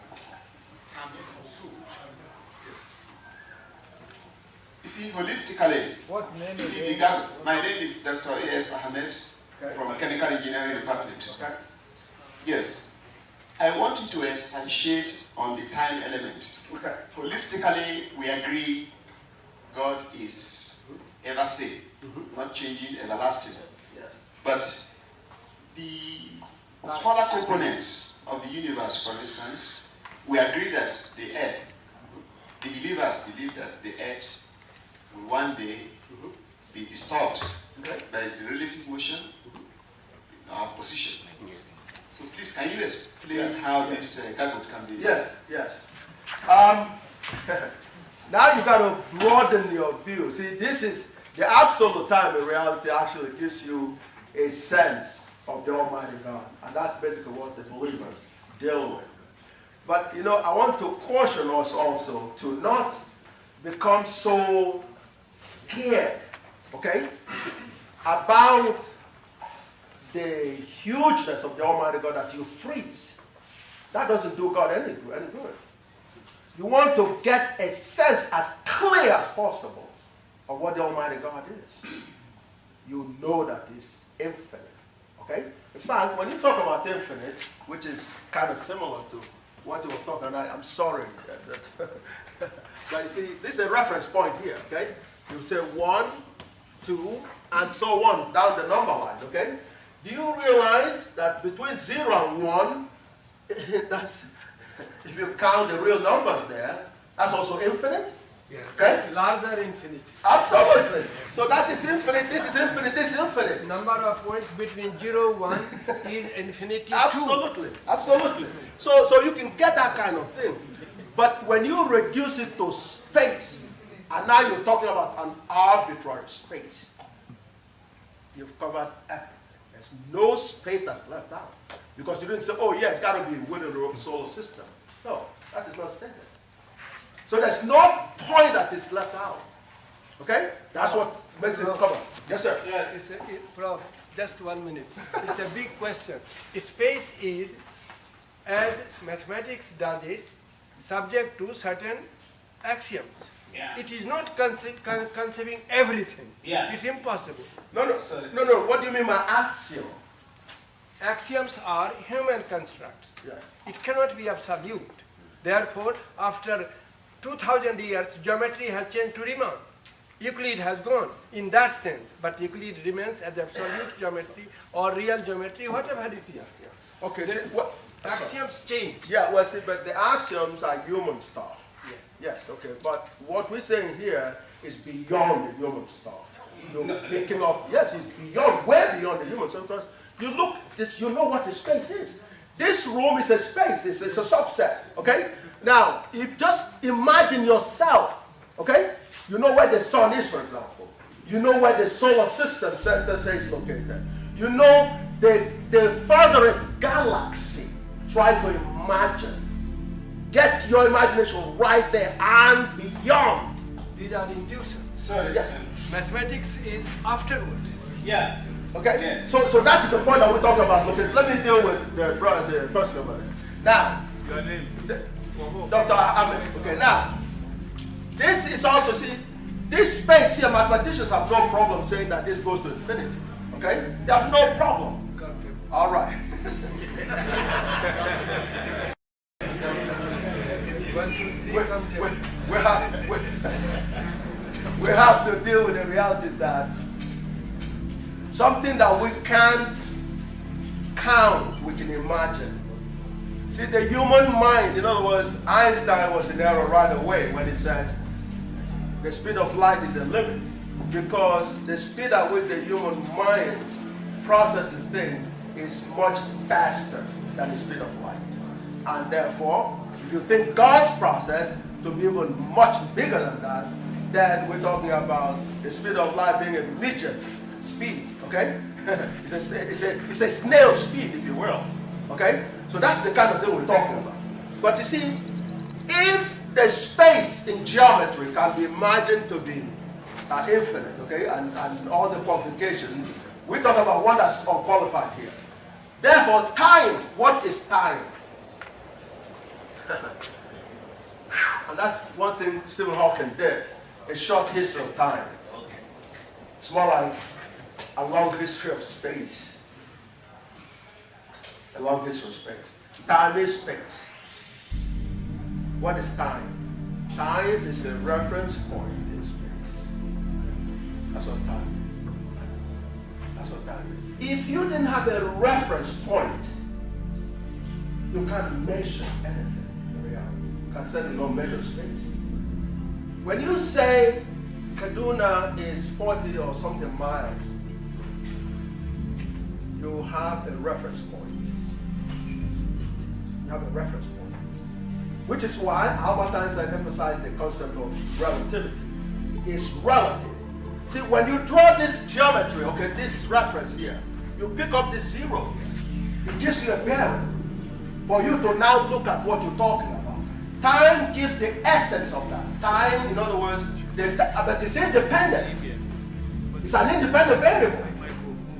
You see, holistically, What's the name you see, again? my name is Dr. A.S. Ahmed from Chemical Engineering Department. Okay. Yes. I want you to instantiate on the time element. Okay. Holistically, we agree God is ever same, not changing, everlasting. Yes. But the smaller components of the universe, for instance, we agree that the earth, the believers believe that the earth will one day be disturbed by the relative motion in our position. So please, can you explain how this GAGUT can be? Yes. Now you got to broaden your view. See, this is the absolute time in reality actually gives you a sense of the Almighty God. And that's basically what the believers deal with. But, you know, I want to caution us also to not become so scared, okay, about the hugeness of the Almighty God that you freeze. That doesn't do God any good. You want to get a sense as clear as possible of what the Almighty God is. You know that it's infinite, okay? In fact, when you talk about infinite, which is kind of similar to what he was talking about, I'm sorry. But you see, this is a reference point here, okay? You say 1, 2, and so on, down the number line, okay? Do you realize that between 0 and 1, that's, if you count the real numbers there, that's also infinite? Yeah. Okay? Larger infinite. Absolutely. So that is infinite, this is infinite, this is infinite. Number of points between 0, 1 is infinity 2. Absolutely, absolutely. So you can get that kind of thing. But when you reduce it to space, and now you're talking about an arbitrary space, you've covered everything. There's no space that's left out. Because you didn't say, oh yeah, it's got to be within the solar system. No, that is not stated. So there's no point that is left out. Okay? That's what makes it cover. Yes, sir. Yeah, Prof, just 1 minute. It's a big question. Space is, as mathematics does it, subject to certain axioms. Yeah. It is not conceiving everything. Yeah. It's impossible. No. What do you mean by axiom? Axioms are human constructs. Yes. It cannot be absolute. Therefore, after 2000 years, geometry has changed to Riemann. Euclid has gone in that sense, but Euclid remains as absolute geometry or real geometry, whatever it is. Okay, so what? Axioms change. Yeah, well, see, but the axioms are human stuff. Yes. Yes, okay, but what we're saying here is beyond the human stuff. You're picking up, yes, it's beyond, way beyond the human stuff, because you look, you know what the space is. This room is a space, it's a subset, okay? Now, you just imagine yourself, okay? You know where the sun is, for example. You know where the solar system center is located. You know the furthest galaxy. Try to imagine. Get your imagination right there and beyond. These are intuitions. Sorry. Yes. Mathematics is afterwards. Yeah. Okay? Yeah. So that is the point that we're talking about. Okay, let me deal with the personal verse. Now, Your name? Dr. Ahmed. Okay, now, this is also, see, this space here, mathematicians have no problem saying that this goes to infinity. Okay? They have no problem. All right. We have to deal with the realities that something that we can't count, we can imagine. See, the human mind, in other words, Einstein was in error right away when he says the speed of light is the limit, because the speed at which the human mind processes things is much faster than the speed of light. And therefore, if you think God's process to be even much bigger than that, then we're talking about the speed of light being a midget speed, okay? it's a snail speed, if you will, okay? So that's the kind of thing we're talking about. But you see, if the space in geometry can be imagined to be infinite, okay, and all the qualifications, we're talking about one that's unqualified here. Therefore, time, what is time? And that's one thing Stephen Hawking did, a short history of time. It's more like a long history of space. A long history of space. Time is space. What is time? Time is a reference point in space. That's what time is. That's what time is. If you didn't have a reference point, you can't measure anything in reality. You can certainly not measure space. When you say Kaduna is 40 or something miles, you have a reference point. You have a reference point. Which is why Albert Einstein emphasized the concept of relativity. It's relative. See, when you draw this geometry, okay, this reference here, you pick up the zeros. It gives you a bearing for you to now look at what you're talking about. Time gives the essence of that. Time, in other words, but it's independent. It's an independent variable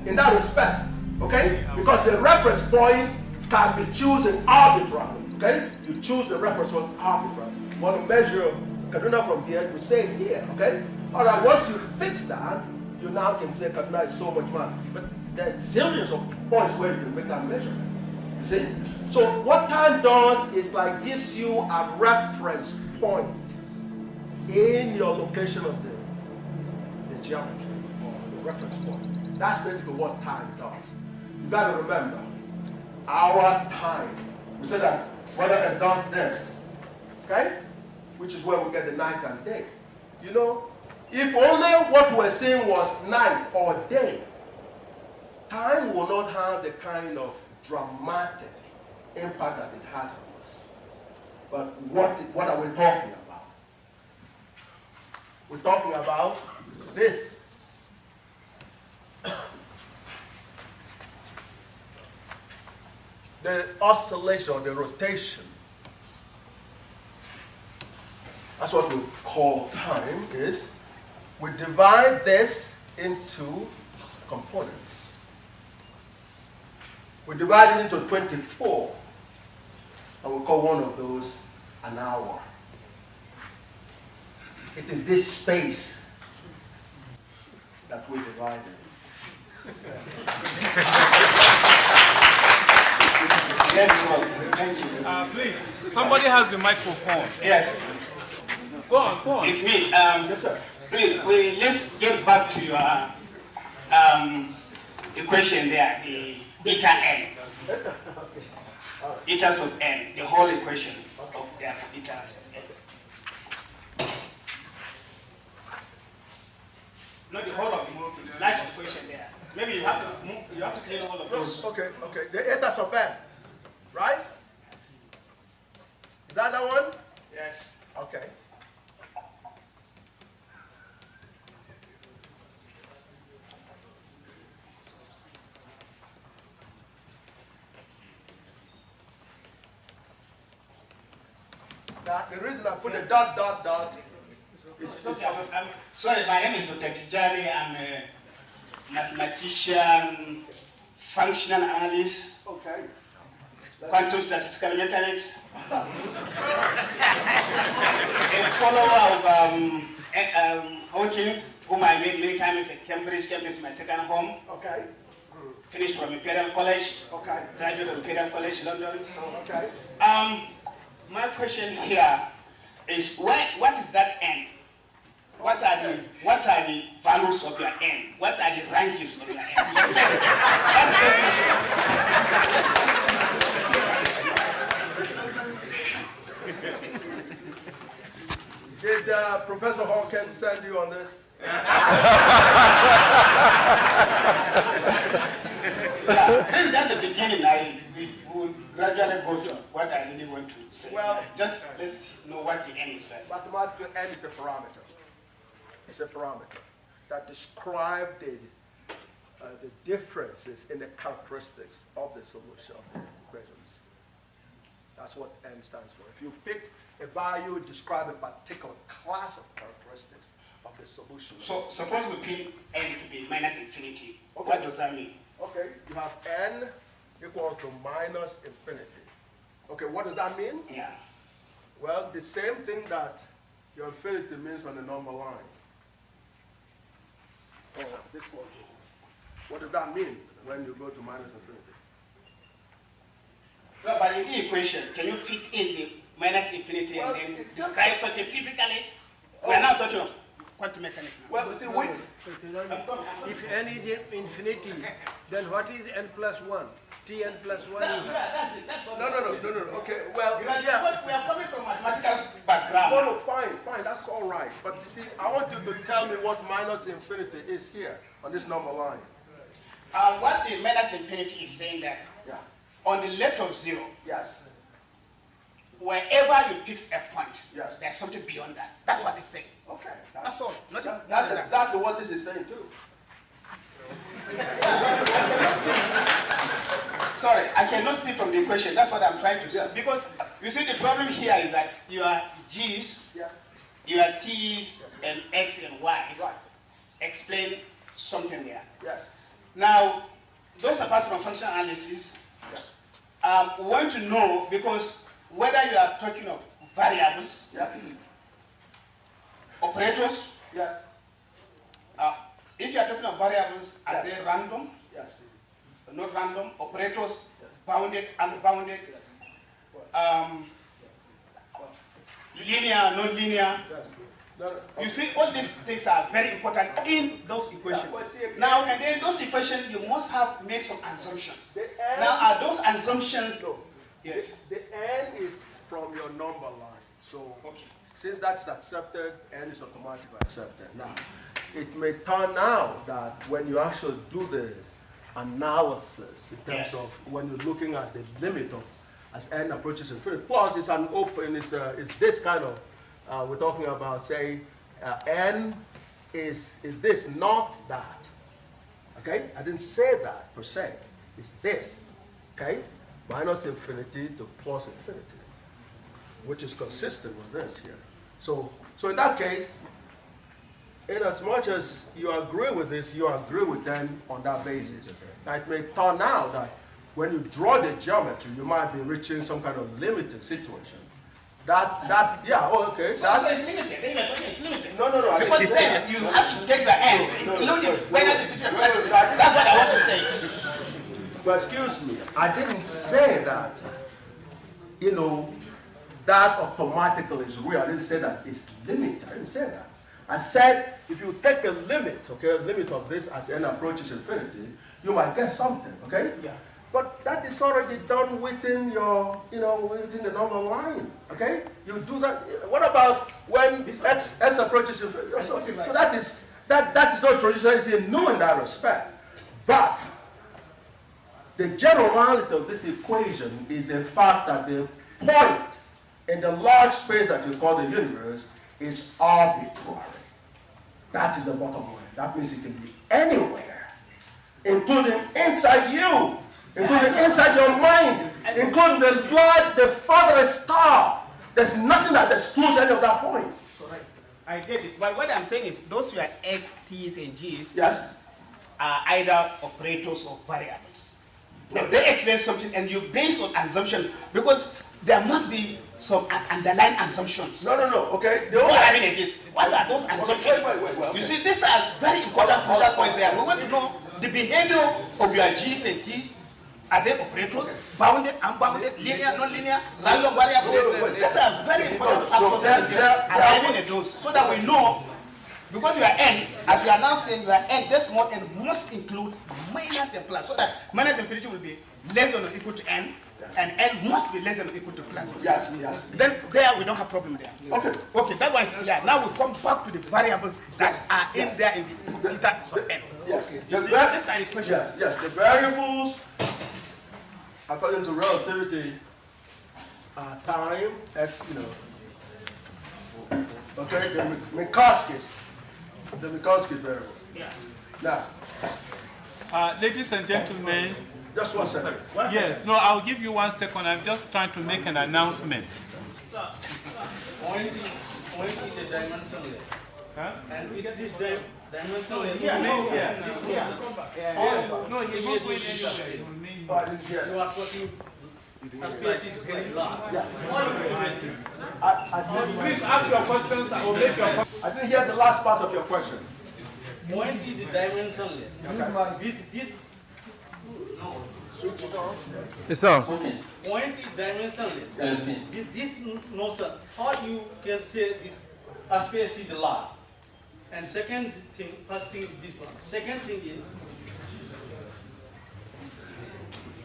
in that respect, okay? Because the reference point can be chosen arbitrarily, okay? You choose the reference point arbitrarily. You want to measure Kaduna from here, you say it here, okay? All right, once you fix that, you now can say Kaduna is so much mass. But there's zillions of points where you can make that measurement, you see? So what time does is like gives you a reference point in your location of the geometry or the reference point. That's basically what time does. You got to remember, our time, we said that whether it does this, okay? Which is where we get the night and day. You know, if only what we're saying was night or day, time will not have the kind of dramatic impact that it has on us. But what are we talking about? We're talking about this. The oscillation, the rotation. That's what we call time, is we divide this into components. We divide it into 24, and we call one of those an hour. It is this space that we divided. Yes, Lord. Thank you. Please, somebody has the microphone. Yes. Go on, go on. It's me. Yes, sir. Please, let's get back to your equation there, the eta n. Eta sub n, the whole equation of the eta sub n. Not the whole of the life equation there. Maybe you have to clean all of those. Okay. The eta sub n, right? Is that the one? Yes. Okay. Now, the reason I put a dot is I'm sorry, my name is Dr. Tijani. I'm a mathematician, functional analyst, okay. quantum statistical mechanics, a follower of Hawkins, whom I met many times at Cambridge. Cambridge is my second home. Okay. Finished from Imperial College. Okay. Graduate of Imperial College, London. Okay. My question here is what is that n? What are the values of your n? What are the ranges of your n? That's the first question. Did Professor Hawkins send you on this? That's the beginning. We will gradually go to what I really want to say. Well, just let's know what the n is first. Mathematical n is a parameter. It's a parameter that describes the differences in the characteristics of the solution of the equations. That's what n stands for. If you pick a value, describe a particular class of characteristics of the solution. So suppose we pick n to be minus infinity. Okay. What does that mean? Okay, you have n equal to minus infinity. Okay, what does that mean? Yeah. Well, the same thing that your infinity means on the normal line. Oh, this one. What does that mean when you go to minus infinity? No, but in the equation, can you fit in the minus infinity and then describe something physically? We are now talking of quantum mechanics now. Well, see, if n is infinity, then what is n plus 1? Tn plus 1? That's it. That's what No. Okay, well, we are coming from mathematical background. No, fine, that's all right. But you see, I want you to tell me what minus infinity is here on this normal line. What the minus infinity is saying that on the left of 0, yes, wherever you pick a point, yes, there's something beyond that. That's what it's saying. Okay. That's all. That's exactly what this is saying too. sorry, I cannot see from the equation. That's what I'm trying to say. Because you see, the problem here is that your G's, your T's, and X and Y's explain something there. Yes. Now, those apart from functional analysis, we want to know, because whether you are talking of variables, operators, if you are talking of variables, are they random? Yes. Not random, operators, bounded, unbounded, linear, non-linear. You see, all these things are very important in those equations. Now, and then those equations, you must have made some assumptions. Now, are those assumptions? Yes. The n is from your number line. So, since that's accepted, n is automatically accepted. Now, it may turn out that when you actually do the analysis in terms of when you're looking at the limit of as n approaches infinity, plus it's an open, it's this kind of, we're talking about, say, n is this, not that. Okay? I didn't say that per se. It's this. Okay? Minus infinity to plus infinity, which is consistent with this here. So in that case, in as much as you agree with this, you agree with them on that basis. Now it may turn out that when you draw the geometry, you might be reaching some kind of limited situation. Okay. So it's limited. It's limited. No. Because then you have to take the n, including that's what I want to say. But excuse me, I didn't say that, that automatically is real. I didn't say that it's limited. I didn't say that. I said if you take a limit, a limit of this as n approaches infinity, you might get something, okay? Yeah. But that is already done within your, within the number line, okay? You do that. What about when x approaches infinity? So that is not introducing anything new in that respect. But the generality of this equation is the fact that the point in the large space that you call the universe is arbitrary. That is the bottom line. That means it can be anywhere, including inside you, including inside your mind, including the farthest star. There's nothing that excludes any of that point. Correct. I get it. But what I'm saying is those who are x, t's, and g's are either operators or variables. Now, they explain something, and you base on assumption, because there must be some underlying assumptions. No. Okay. What are those assumptions? Wait. You see, these are very important crucial points there. We want to know the behavior of your g's and t's as they operators, bounded, unbounded, linear, non-linear, random variable. These are very important factors arriving at those, so that we know. Because you are n, as you are now saying, you are n, this mod n must include minus and plus, so that minus infinity will be less than or equal to n, and n must be less than or equal to plus. Yes. Then there we don't have problem there. Okay, that one is clear. Now we come back to the variables that are in there in the theta sub n. Yes. You see, this are the questions. Yes. The variables, according to relativity, are time, x, okay, the Minkowski variable. Yeah. Now, Ladies and gentlemen. Just 1 second. Yes, no, I'll give you 1 second. I'm just trying to make an announcement. Sir, point is the dimensionless. Huh? And with this dimensionless, No, he's not going anywhere. He will remain here. you are talking. Space is very large. Please ask your questions. I will make your questions. I didn't hear the last part of your question. Point is dimensionless. With this, It's on. point is dimensionless. With this notion, how you can say this space is large? And second thing, first thing is this one. Second thing is,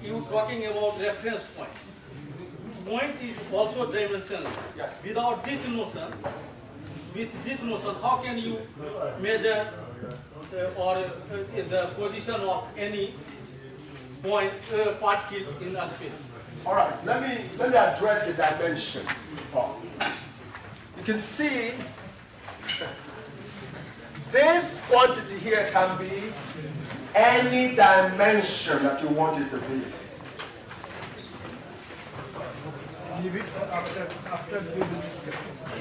you talking about reference point. Point is also dimensionless. Yes. Without this notion, with this notion, how can you measure the position of any point particle in a space? All right. Let me address the dimension part. You can see this quantity here can be any dimension that you want it to be. leave it after we will discuss.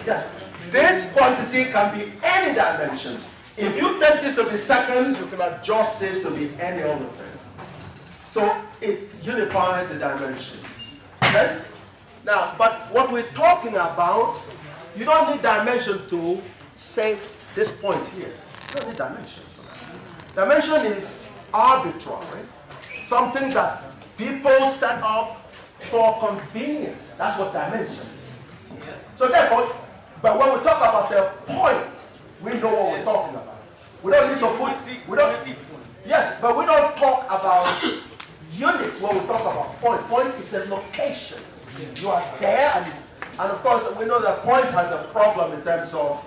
Yes. This quantity can be any dimensions. If you take this to be second, you can adjust this to be any other thing. So it unifies the dimensions. Okay? Now, but what we're talking about, you don't need dimension to say this point here. You don't need dimensions for that. Dimension is arbitrary, something that people set up for convenience. That's what dimension is. So therefore, but when we talk about the point, we know what we're talking about. We don't need to put, yes, but we don't talk about units when we talk about point. Point is a location. You are there, and of course, we know that point has a problem in terms of,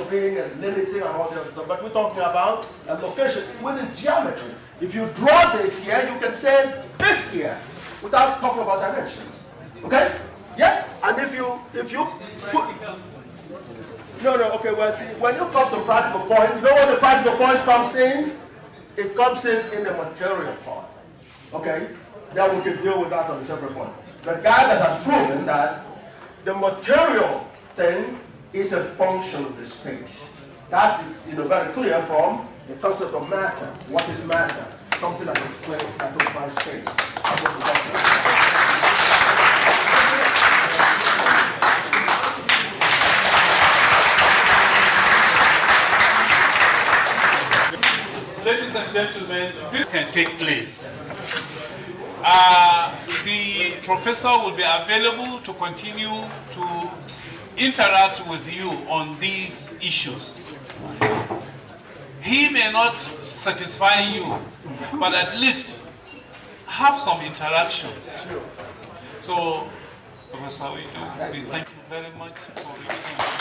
being and limiting and all the other stuff, but we're talking about a location within geometry. If you draw this here, you can say this here without talking about dimensions. Okay? Yes? And if you put, okay, well, see, when you come to practical point, you know what the practical point comes in? It comes in the material part. Okay? Then we can deal with that on a separate point. The guy that has proven that the material thing is a function of the space. That is, very clear from the concept of matter. What is matter? Something that explains atomic space. That's what we're talking about. Ladies and gentlemen, this can take place. The professor will be available to continue to interact with you on these issues. He may not satisfy you, but at least have some interaction. So, Professor, we thank you very much for your time.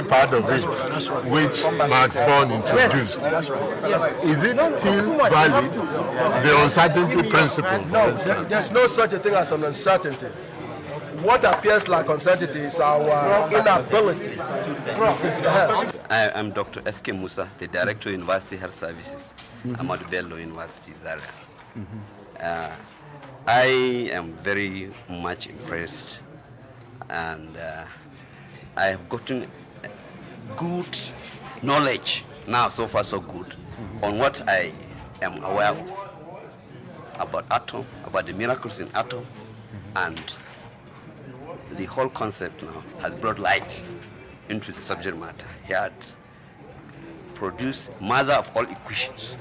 Part of it, which Max Born introduced. Is it still valid, the uncertainty principle? No, there's no such a thing as an uncertainty. What appears like uncertainty is our inability. I'm Dr. S.K. Musa, the Director of University Health Services, Ahmadu Bello University, Zaria. I am very much impressed, and I have gotten good knowledge, now so far so good, on what I am aware of about atom, about the miracles in atom, and the whole concept now has brought light into the subject matter. He had produced mother of all equations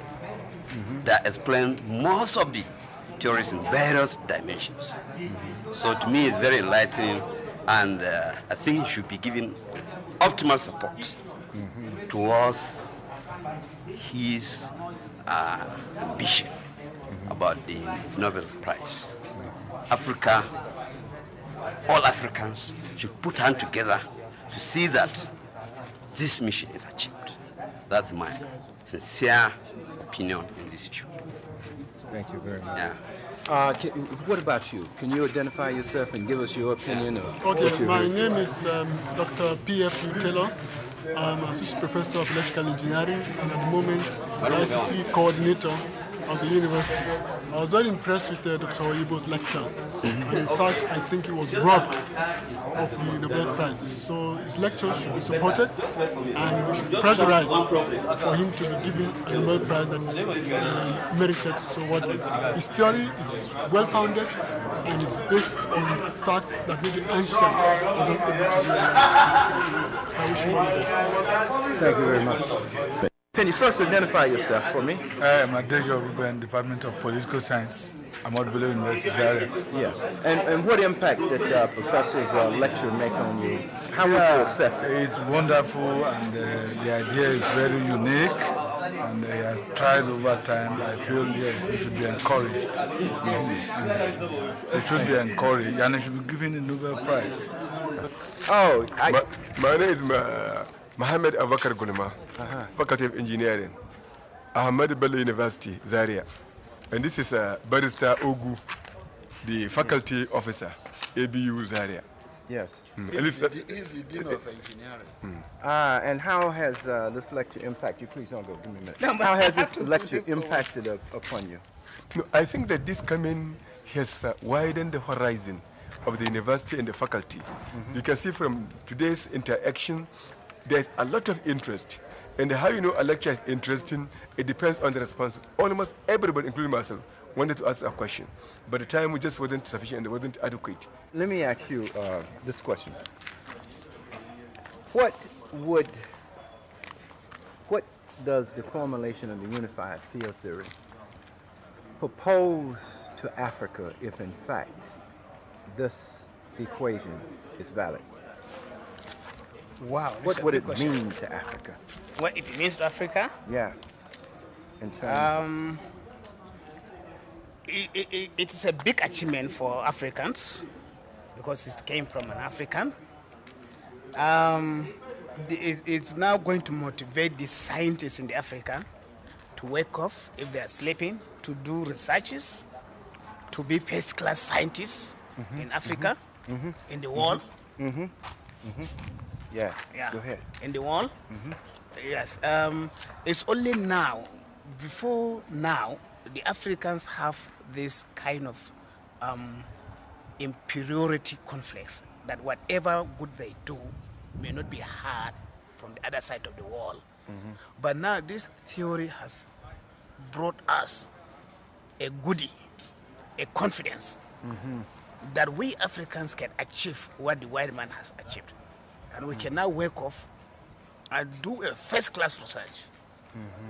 that explain most of the theories in various dimensions. So to me it's very enlightening, and I think he should be given optimal support towards his ambition about the Nobel Prize. Africa, all Africans should put hands together to see that this mission is achieved. That's my sincere opinion in this issue. Thank you very much. Yeah. What about you? Can you identify yourself and give us your opinion? Okay, my name is Dr. P.F. Taylor. I'm Associate Professor of Electrical Engineering and at the moment ICT Coordinator of the university. I was very impressed with Dr. Oyibo's lecture. And in fact, I think he was robbed of the Nobel Prize. So his lectures should be supported, and we should pressurize for him to be given a Nobel Prize that is merited. So what his theory is well-founded and is based on facts that maybe Einstein was not able to realize. So I wish him all the best. Thank you very much. Can you first identify yourself for me? I am Adejo Ruben, Department of Political Science. I'm at Bello University, Zaria. Yes. And what impact did Professor's lecture make on you? How would you assess it? It's wonderful, and the idea is very unique, and he has tried over time. I feel he should be encouraged. He should be encouraged, and he should be given a Nobel Prize. Oh, my name is Mohammed Abakar Gulma, Faculty of Engineering, Ahmadu Bello University, Zaria. And this is Barrister Audu the faculty officer, ABU Zaria. Yes. He's the Dean of Engineering. And how has this lecture impacted you? Please don't go. Give me a minute. How has this lecture impacted upon you? No, I think that this coming has widened the horizon of the university and the faculty. You can see from today's interaction, there's a lot of interest. And how you know a lecture is interesting, it depends on the response. Almost everybody, including myself, wanted to ask a question, but the time just wasn't sufficient and it wasn't adequate. Let me ask you this question. What does the formulation of the unified field theory propose to Africa if in fact this equation is valid? Wow. What would it mean to Africa? What it means to Africa? Yeah. In terms it is a big achievement for Africans because it came from an African. It's now going to motivate the scientists in the Africa to wake up if they are sleeping, to do researches, to be first-class scientists in Africa, in the world. Yes. Yeah. Go ahead. In the world. Yes. It's only now, before now, the Africans have this kind of inferiority complex that whatever good they do may not be heard from the other side of the wall. But now this theory has brought us a goodie, a confidence that we Africans can achieve what the white man has achieved. And we can now wake up and do a first-class research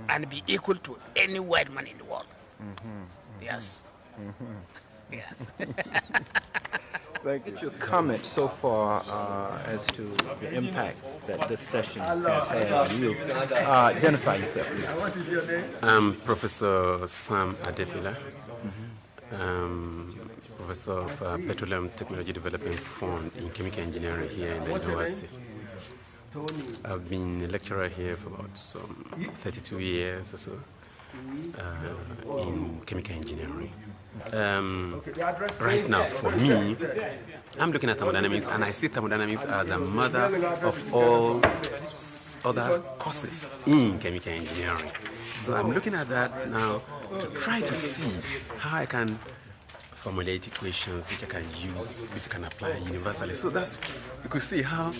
and be equal to any white man in the world. Yes. Yes. Thank you. Your comment so far as to the impact that this session has had on you. Identify yourself. What is your name? I'm Professor Sam Adefila. Professor of Petroleum Technology Development Fund in Chemical Engineering here in the university. I've been a lecturer here for about 32 years or so in chemical engineering. Right now, for me, I'm looking at thermodynamics, and I see thermodynamics as a mother of all other courses in chemical engineering. So I'm looking at that now to try to see how I can formulate equations which I can use, which I can apply universally. So that's, you could see how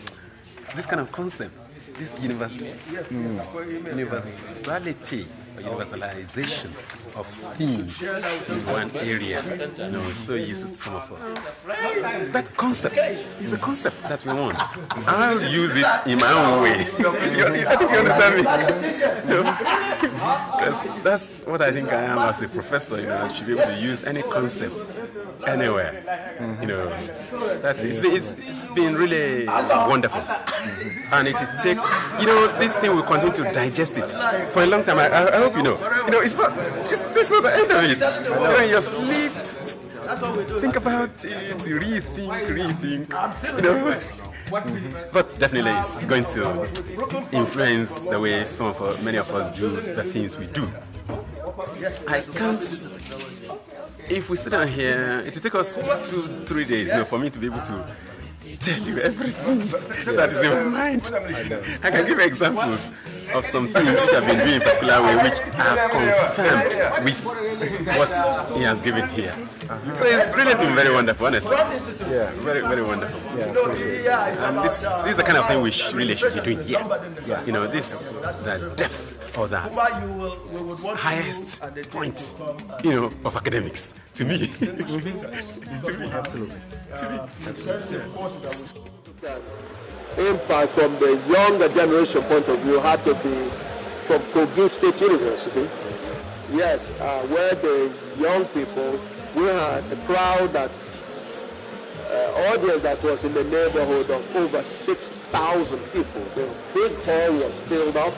this kind of concept, this universality or universalization of things in one area, so useful to some of us. That concept is the concept that we want. I'll use it in my own way. I think you understand me. Because that's what I think I am as a professor. I should be able to use any concept anywhere. That's it. It's been really wonderful, and it will take. This thing will continue to digest it for a long time. I hope you know. It's not the end of it. In your sleep, think about it, rethink. But definitely, it's going to influence the way many of us do the things we do. I can't. If we sit down here, it will take us 2-3 days for me to be able to tell you everything that is in my mind. I can give examples of some things which I've been doing in a particular way, which I've confirmed with what he has given here. So it's really been very wonderful, honestly. Yeah, very, very wonderful. And this is the kind of thing we really should be doing here. This, the depth or the highest point, of academics to me. Absolutely. Impact from the younger generation point of view had to be from Kogi State University. Yes, where the young people, we had a crowd audience that was in the neighborhood of over 6,000 people. The big hall was filled up.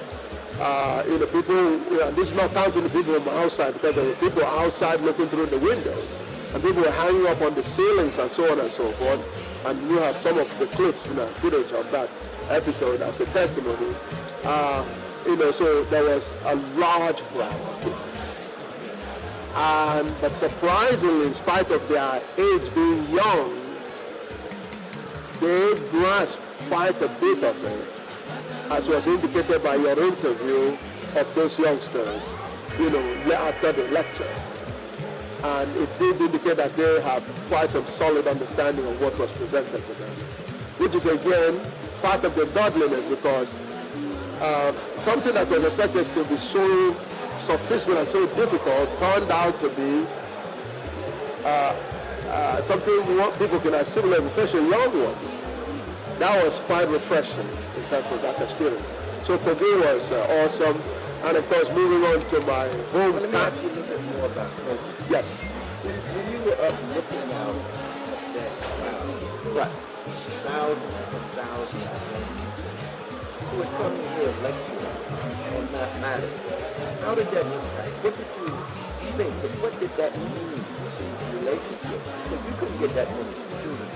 People, this is not counting the people from outside, because there were people outside looking through the windows. And people were hanging up on the ceilings and so on and so forth. And you have some of the clips, footage of that episode as a testimony. So there was a large crowd. But surprisingly, in spite of their age being young, they grasped quite a bit of it, as was indicated by your interview of those youngsters, after the lecture. And it did indicate that they have quite some solid understanding of what was presented to them, which is again part of the godliness, because something that was expected to be so sophisticated and so difficult turned out to be something people can assimilate, especially young ones. That was quite refreshing in terms of that experience. So for me was awesome. And of course, moving on to my home. Let me ask you a little bit more about that. Yes. When you were up looking out at that crowd, right. Thousands and thousands of people who were coming to hear a lecture on mathematics, how did that impact? What did you think? And what did that mean in relationship? Because you couldn't get that many students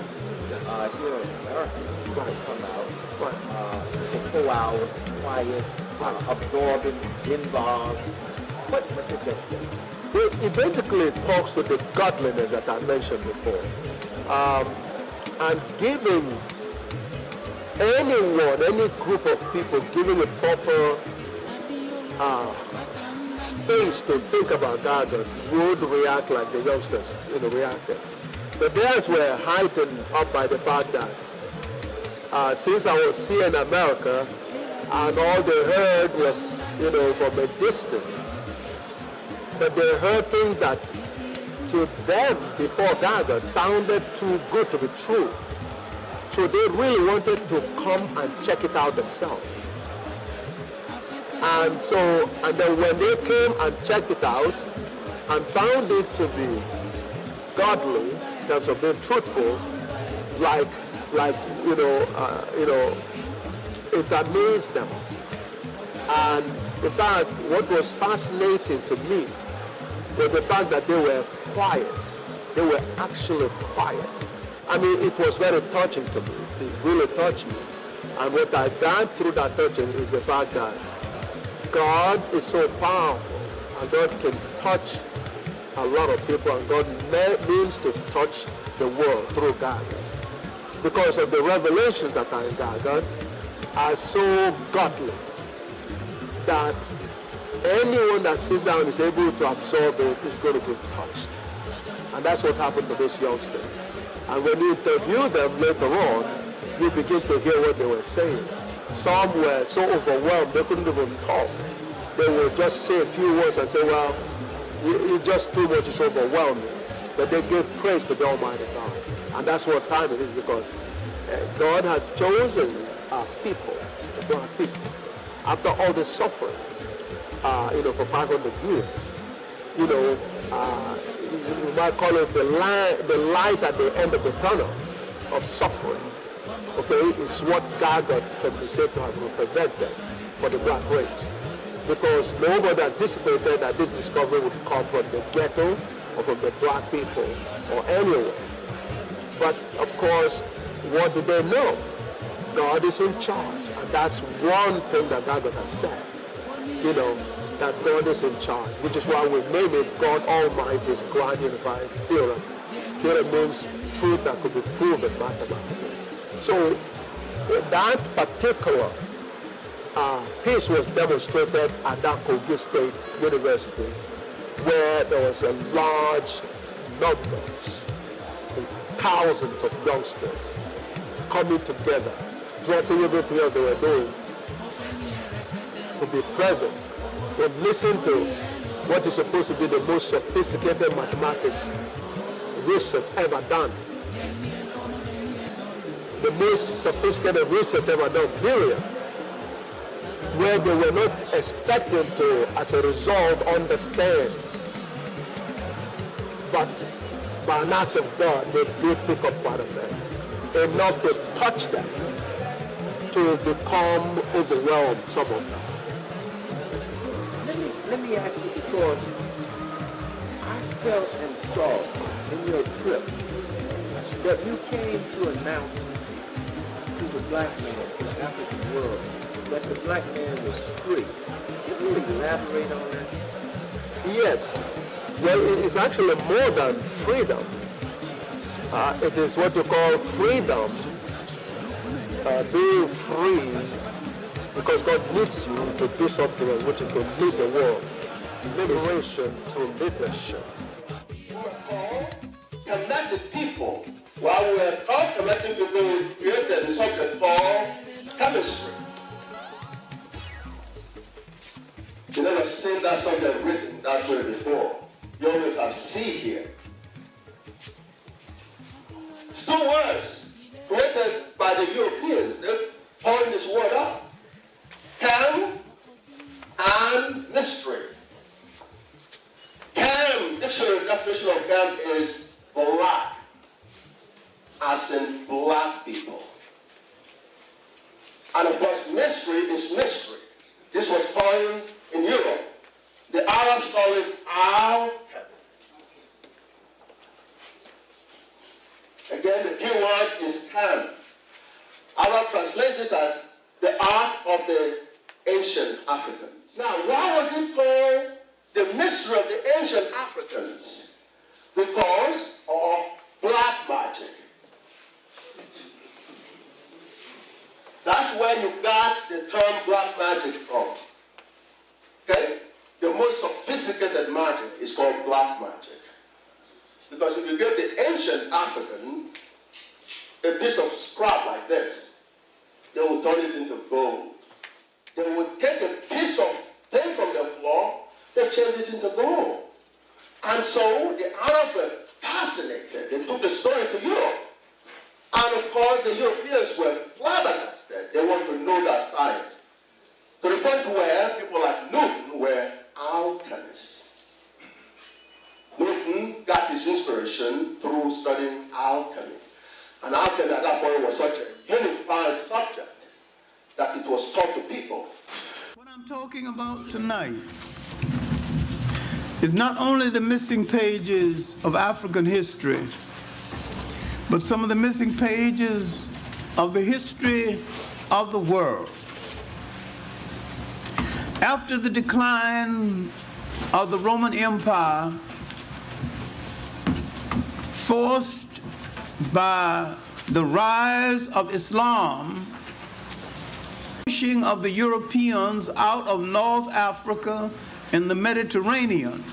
here in America who come out for 4 hours, quiet, absorbing, involved. What did that say? It basically talks to the godliness that I mentioned before. And giving anyone, any group of people, giving a proper space to think about GAGUT would react like the youngsters reacted. But theirs were heightened up by the fact that since I was here in America, and all they heard was, from a distance, but they heard things that to them before GAGUT sounded too good to be true. So they really wanted to come and check it out themselves. And then when they came and checked it out and found it to be godly in terms of being truthful, it amazed them. And in fact, what was fascinating to me was the fact that they were quiet. They were actually quiet. I mean, it was very touching to me. It really touched me. And what I got through that touching is the fact that God is so powerful, and God can touch a lot of people, and God means to touch the world through GAGUT. Because of the revelations that are in GAGUT are so godly that anyone that sits down and is able to absorb it is going to be touched. And that's what happened to those youngsters. And when you interview them later on, you begin to hear what they were saying. Some were so overwhelmed they couldn't even talk. They would just say a few words and say, well, you just too much is overwhelming. But they gave praise to the Almighty God. And that's what time it is, because God has chosen people, the black people, after all the sufferings, for 500 years. You might call it the light at the end of the tunnel of suffering. Okay, it's what GAGUT can be said to have represented for the black race. Because nobody anticipated that this discovery would come from the ghetto or from the black people or anywhere. But of course, what do they know? God is in charge. And that's one thing that GAGUT has said. That God is in charge, which is why we name it God Almighty's Grand Unified Theorem. Theorem means truth that could be proven mathematically. So that particular piece was demonstrated at that Kogi State University, where there was a large numbers, thousands of youngsters coming together, dropping everything else they were doing to be present and listen to what is supposed to be the most sophisticated mathematics research ever done. The most sophisticated research ever done, period. Where they were not expected to, as a result, understand. But by an act of God, they did pick up part of that. Enough to touch them, to become overwhelmed, some of them. Let me ask you, because I felt and saw in your trip that you came to announce to the black man, to the African world, that the black man was free. Can you elaborate on that? Yes. Well, it is actually more than freedom. It is what you call freedom, being free, because God needs you to do something, which is to lead the world. Liberation through leadership. Kemetic people, while we were called Kemetic people, we created a subject called chemistry. You never seen that subject written that way before. You always have C here. It's two words created by the Europeans. They coined this word up. Chem and mystery. Chem, dictionary definition of chem is black, as in black people. And of course, mystery is mystery. This was coined in Europe. The Arabs call it al-chem. Again, the key word is chem. Arab translates this as the art of the ancient Africans. Now, why was it called the mystery of the ancient Africans? Because of black magic. That's where you got the term black magic from. Okay? The most sophisticated magic is called black magic. Because if you give the ancient African a piece of scrap like this, they will turn it into gold. They would take a piece of thing from the floor, they change it into gold. And so the Arabs were fascinated. They took the story to Europe. And of course, the Europeans were flabbergasted. They want to know that science. To the point where people like Newton were alchemists. Newton got his inspiration through studying alchemy. And alchemy at that point was such a unified subject that it was taught to people. What I'm talking about tonight is not only the missing pages of African history, but some of the missing pages of the history of the world. After the decline of the Roman Empire, forced by the rise of Islam, pushing of the Europeans out of North Africa and the Mediterranean,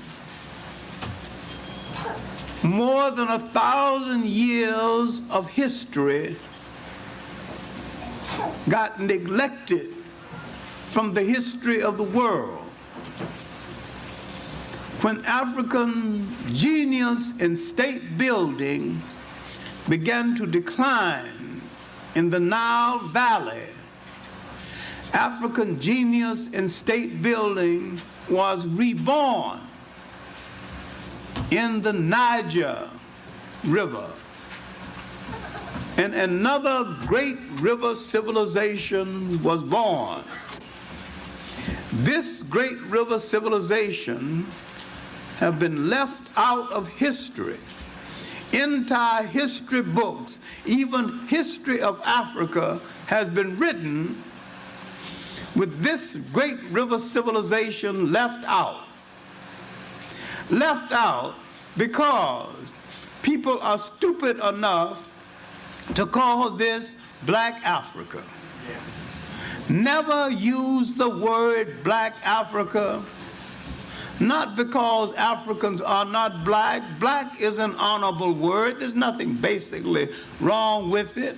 more than 1,000 years of history got neglected from the history of the world. When African genius in state building began to decline in the Nile Valley, African genius in state building was reborn in the Niger River. And another great river civilization was born. This great river civilization have been left out of history. Entire history books, even history of Africa, has been written with this great river civilization left out. Left out because people are stupid enough to call this Black Africa. Never use the word Black Africa, not because Africans are not black. Black is an honorable word. There's nothing basically wrong with it.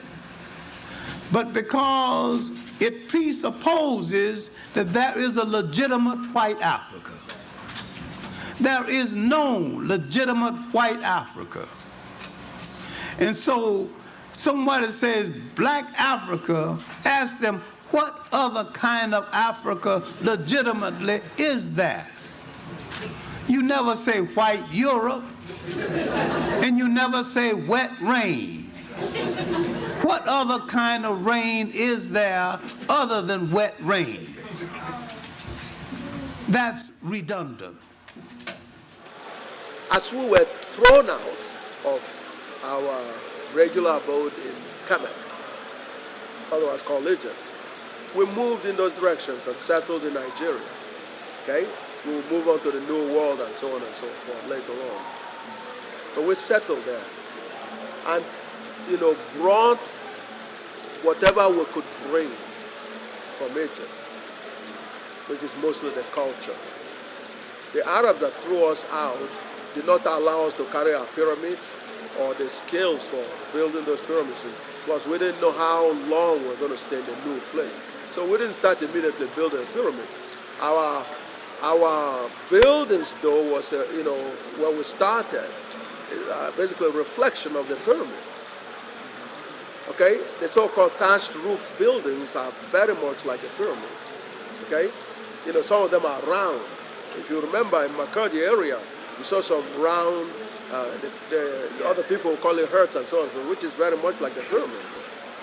But because it presupposes that there is a legitimate white Africa. There is no legitimate white Africa. And so somebody says Black Africa, ask them, what other kind of Africa legitimately is there? You never say white Europe, and you never say wet rain. What other kind of rain is there other than wet rain? That's redundant. As we were thrown out of our regular abode in Kemet, otherwise called Egypt, we moved in those directions and settled in Nigeria. Okay? we'll move on to the New World and so on and so forth later on. But we settled there. And, you know, brought whatever we could bring from Egypt, which is mostly the culture. The Arabs that threw us out did not allow us to carry our pyramids or the skills for building those pyramids because we didn't know how long we were going to stay in the new place. So we didn't start immediately building pyramids. Our buildings, though, was, you know, when we started, basically a reflection of the pyramids. Okay? The so-called thatched roof buildings are very much like the pyramids. Okay? You know, some of them are round. If you remember in Makurdi area, you saw some round, the other people call it herds and so on, which is very much like the pyramid.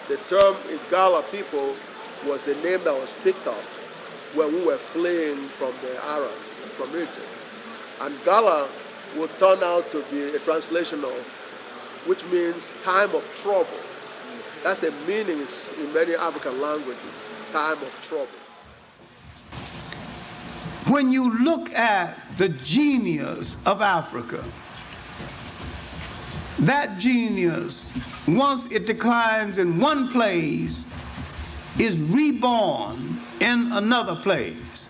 The term Igala people was the name that was picked up when we were fleeing from the Arabs, from Egypt. And Gala would turn out to be a translation of, which means time of trouble. That's the meaning in many African languages, time of trouble. When you look at the genius of Africa, that genius, once it declines in one place, is reborn in another place.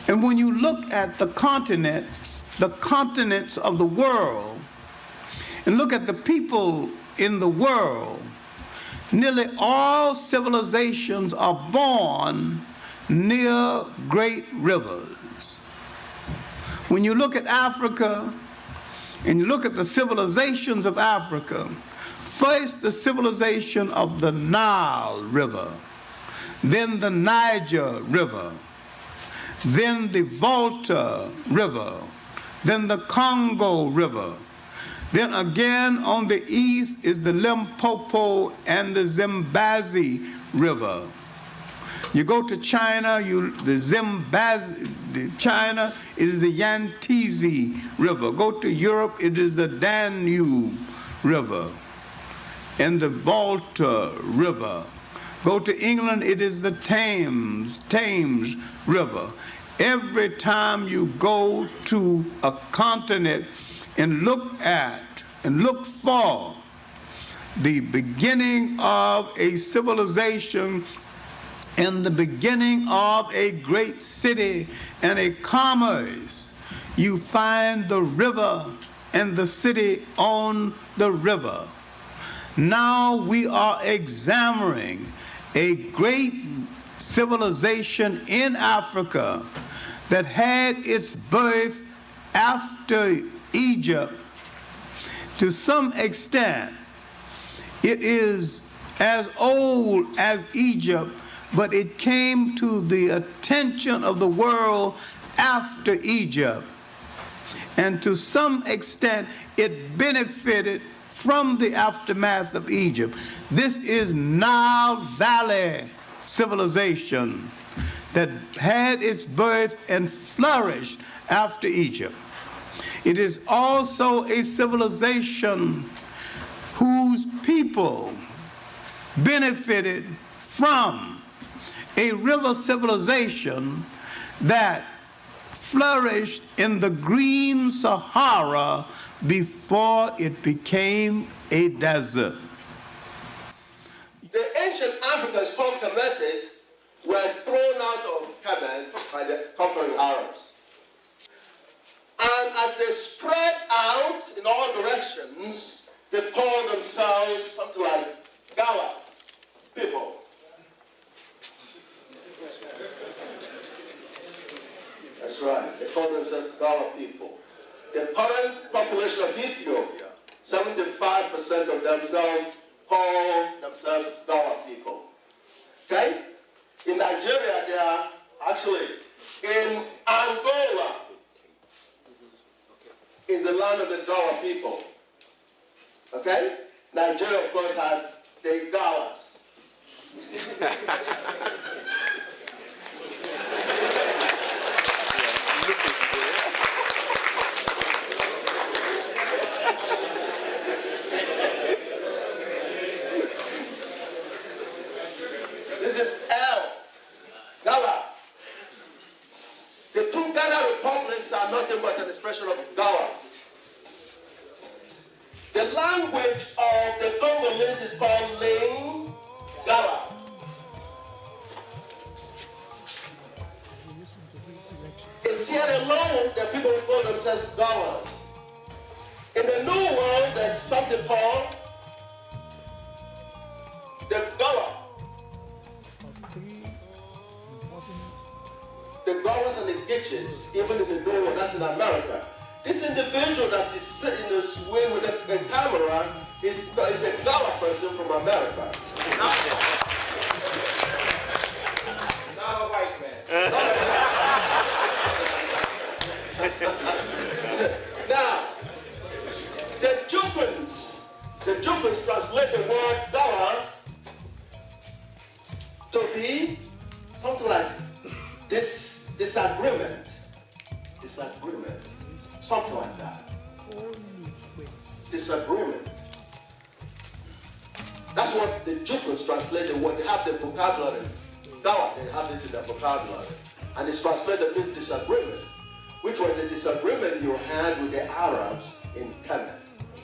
And when you look at the continents of the world, and look at the people in the world, nearly all civilizations are born near great rivers. When you look at Africa and you look at the civilizations of Africa, first the civilization of the Nile River, then the Niger River, then the Volta River, then the Congo River, then again on the east is the Limpopo and the Zambezi River. You go to China, China is the Yangtze River. Go to Europe, it is the Danube River and the Volta River. Go to England, it is the Thames River. Every time you go to a continent and look at and look for the beginning of a civilization and the beginning of a great city and a commerce, you find the river and the city on the river. Now we are examining a great civilization in Africa that had its birth after Egypt. To some extent, it is as old as Egypt, but it came to the attention of the world after Egypt. And to some extent, it benefited from the aftermath of Egypt. This is Nile Valley civilization that had its birth and flourished after Egypt. It is also a civilization whose people benefited from a river civilization that flourished in the green Sahara before it became a desert. The ancient Africans called Kemetic were thrown out of Kemet by the conquering Arabs. And as they spread out in all directions, they called themselves something like Gala people. That's right, they call themselves Gala people. The current population of Ethiopia, 75% of themselves call themselves Gala people. Okay? In Nigeria, they are actually, in Angola, is the land of the Gala people. Okay? Nigeria, of course, has the Galas. This is El, Gala. The two Ghana republics are nothing but an expression of Gawa. The language of the Congolese is called Lingala. In Sierra Leone, the people who call themselves Gawas. In the New World, there's something called the Gawa. The Gawas and the Gitches, even in the New World, that's in America. This individual that is sitting in this way with a camera is a Gawa person from America. Not a white man. Now, the Jupans translate the word Gawa to be something like disagreement, something like that. Disagreement. That's what the Jupans translate the word. They have the vocabulary. Gawa, they have it in their vocabulary. And it's translated means disagreement, which was the disagreement you had with the Arabs in Kemet.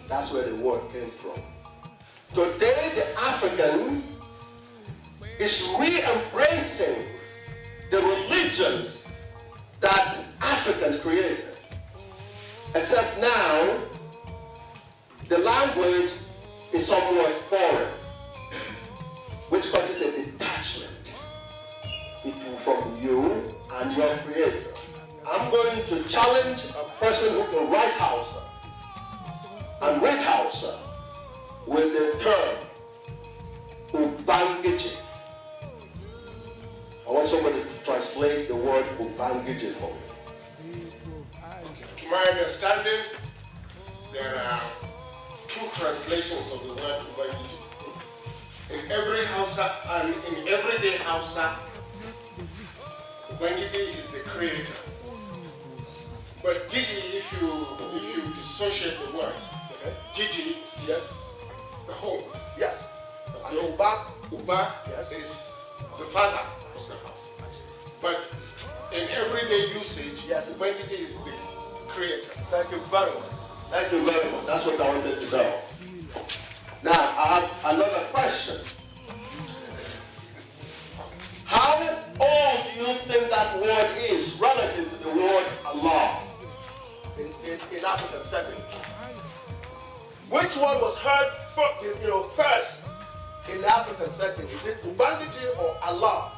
That's where the word came from. Today, the African is re-embracing the religions that Africans created. Except now, the language is somewhat foreign, which causes a detachment from you and your creator. I'm going to challenge a person who can write Hausa and read Hausa with the term Ubangiji. I want somebody to translate the word Ubangiji for me. To my understanding, there are two translations of the word Ubangiji. In every Hausa and in everyday Hausa, Ubangiji is the creator. But Gigi, if you dissociate the word, Gigi is the home. Yes. And Uba is the father of the house. But in everyday usage, Ubangiji is the creator. Thank you very much. Thank you very much. That's what I wanted to know. Now, I have another question. How old do you think that word is relative to the word Allah in African setting? Which one was heard first in the African setting? Is it Ubangiji or Allah?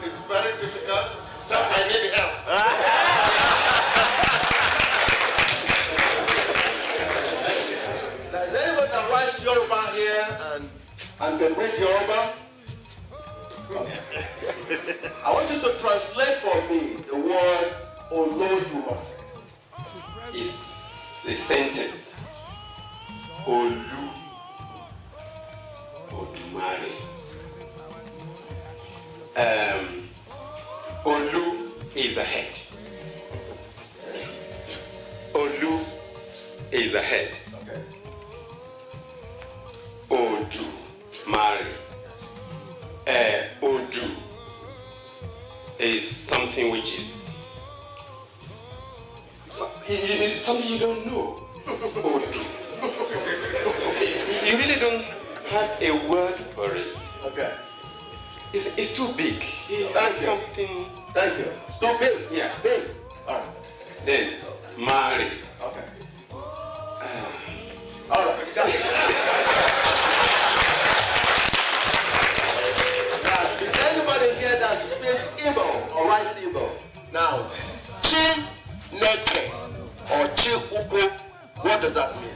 It's very difficult, so I need help. Now, is anyone that writes Yoruba here and can read Yoruba? I want you to translate for me the word Oloduma. It's a sentence. Olumare. Olu is the head. Olu is the head. Okay. Odu, Mari. Odu is something which is something you don't know. Odu. You really don't have a word for it. Okay. It's too big. It's something. Thank you. It's too big. Yeah. Big. All right. Then Mari. Okay. All right. Now, is anybody here that speaks Igbo or writes Igbo? Now, Chineke or Chiuku, what does that mean?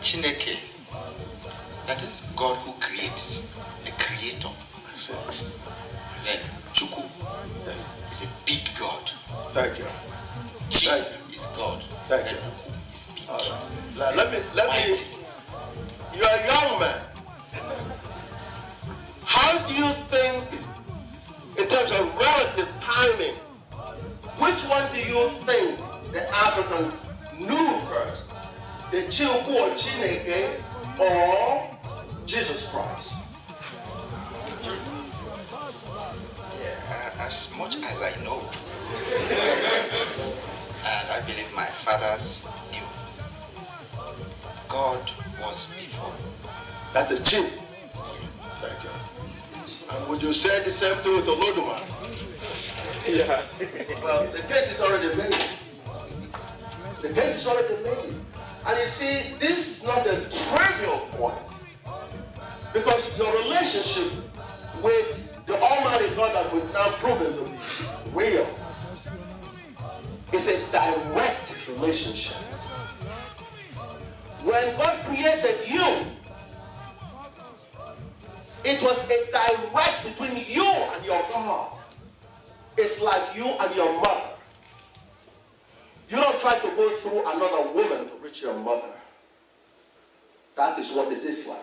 Chineke, that is God who creates, the creator. Then Chuku is a big God. Thank you. Chi is God. Thank you. Is big. All right. Now, let me. You're a young man. How do you think, in terms of relative timing, which one do you think the African knew first? The Chiuku or Chineke or Jesus Christ? Yeah, as much as I know, and I believe my fathers knew, God was before. That is cheap. Thank you. And would you say the same thing with the Olodumare? Yeah. Well, the case is already made. The case is already made. And you see, this is not a trivial point. Because your relationship with the Almighty God that we've now proven to be real is a direct relationship. When God created you, it was a direct between you and your God. It's like you and your mother. You don't try to go through another woman to reach your mother. That is what it is like.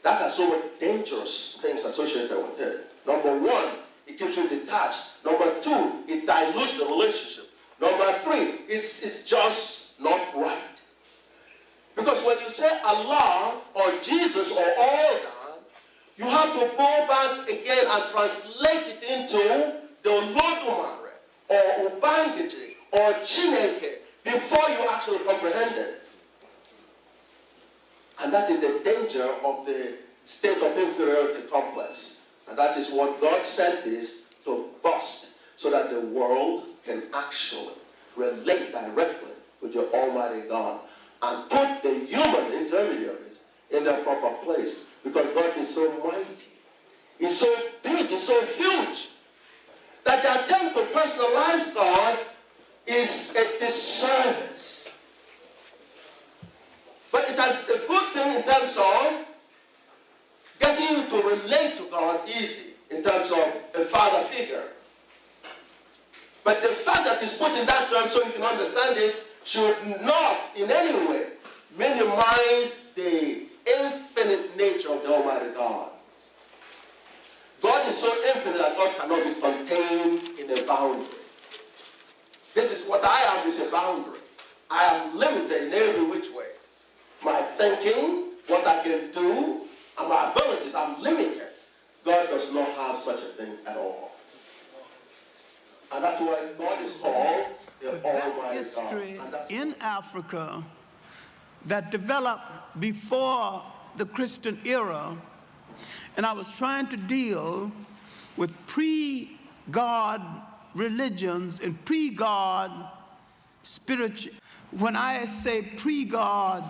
That has so many dangerous things associated with it. Number one, it keeps you detached. Number two, it dilutes the relationship. Number three, it's just not right. Because when you say Allah or Jesus or all that, you have to go back again and translate it into the Olodumare or Ubangiji or Chineke before you actually comprehend it. And that is the danger of the state of inferiority complex. And that is what God sent this to bust, so that the world can actually relate directly with your Almighty God and put the human intermediaries in their proper place. Because God is so mighty, He's so big, He's so huge, that the attempt to personalize God is a disservice. But it has a good thing in terms of getting you to relate to God easy, in terms of a father figure. But the fact that it's put in that term so you can understand it should not in any way minimize the infinite nature of the Almighty God. God is so infinite that God cannot be contained in a boundary. This is what I am, is a boundary. I am limited in every which way. My thinking, what I can do, and my abilities, I'm limited. God does not have such a thing at all. And that's why God is called the Almighty history God. in Africa that developed before the Christian era, and I was trying to deal with pre-God religions and pre-God spiritual. When I say pre-God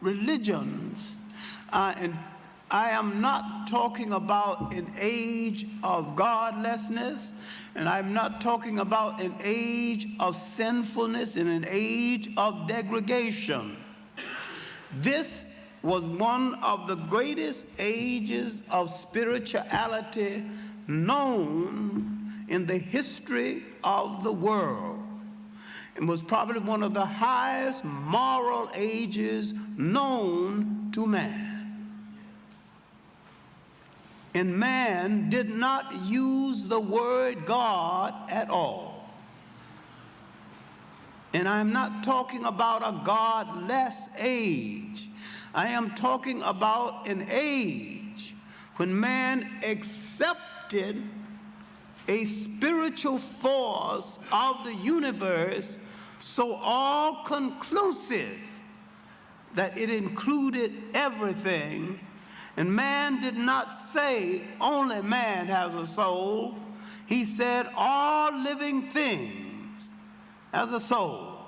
religions, and I am not talking about an age of godlessness, and I'm not talking about an age of sinfulness and an age of degradation. This was one of the greatest ages of spirituality known in the history of the world. It was probably one of the highest moral ages known to man. And man did not use the word God at all. And I'm not talking about a godless age. I am talking about an age when man accepted a spiritual force of the universe so all-conclusive that it included everything. And man did not say only man has a soul. He said all living things has a soul,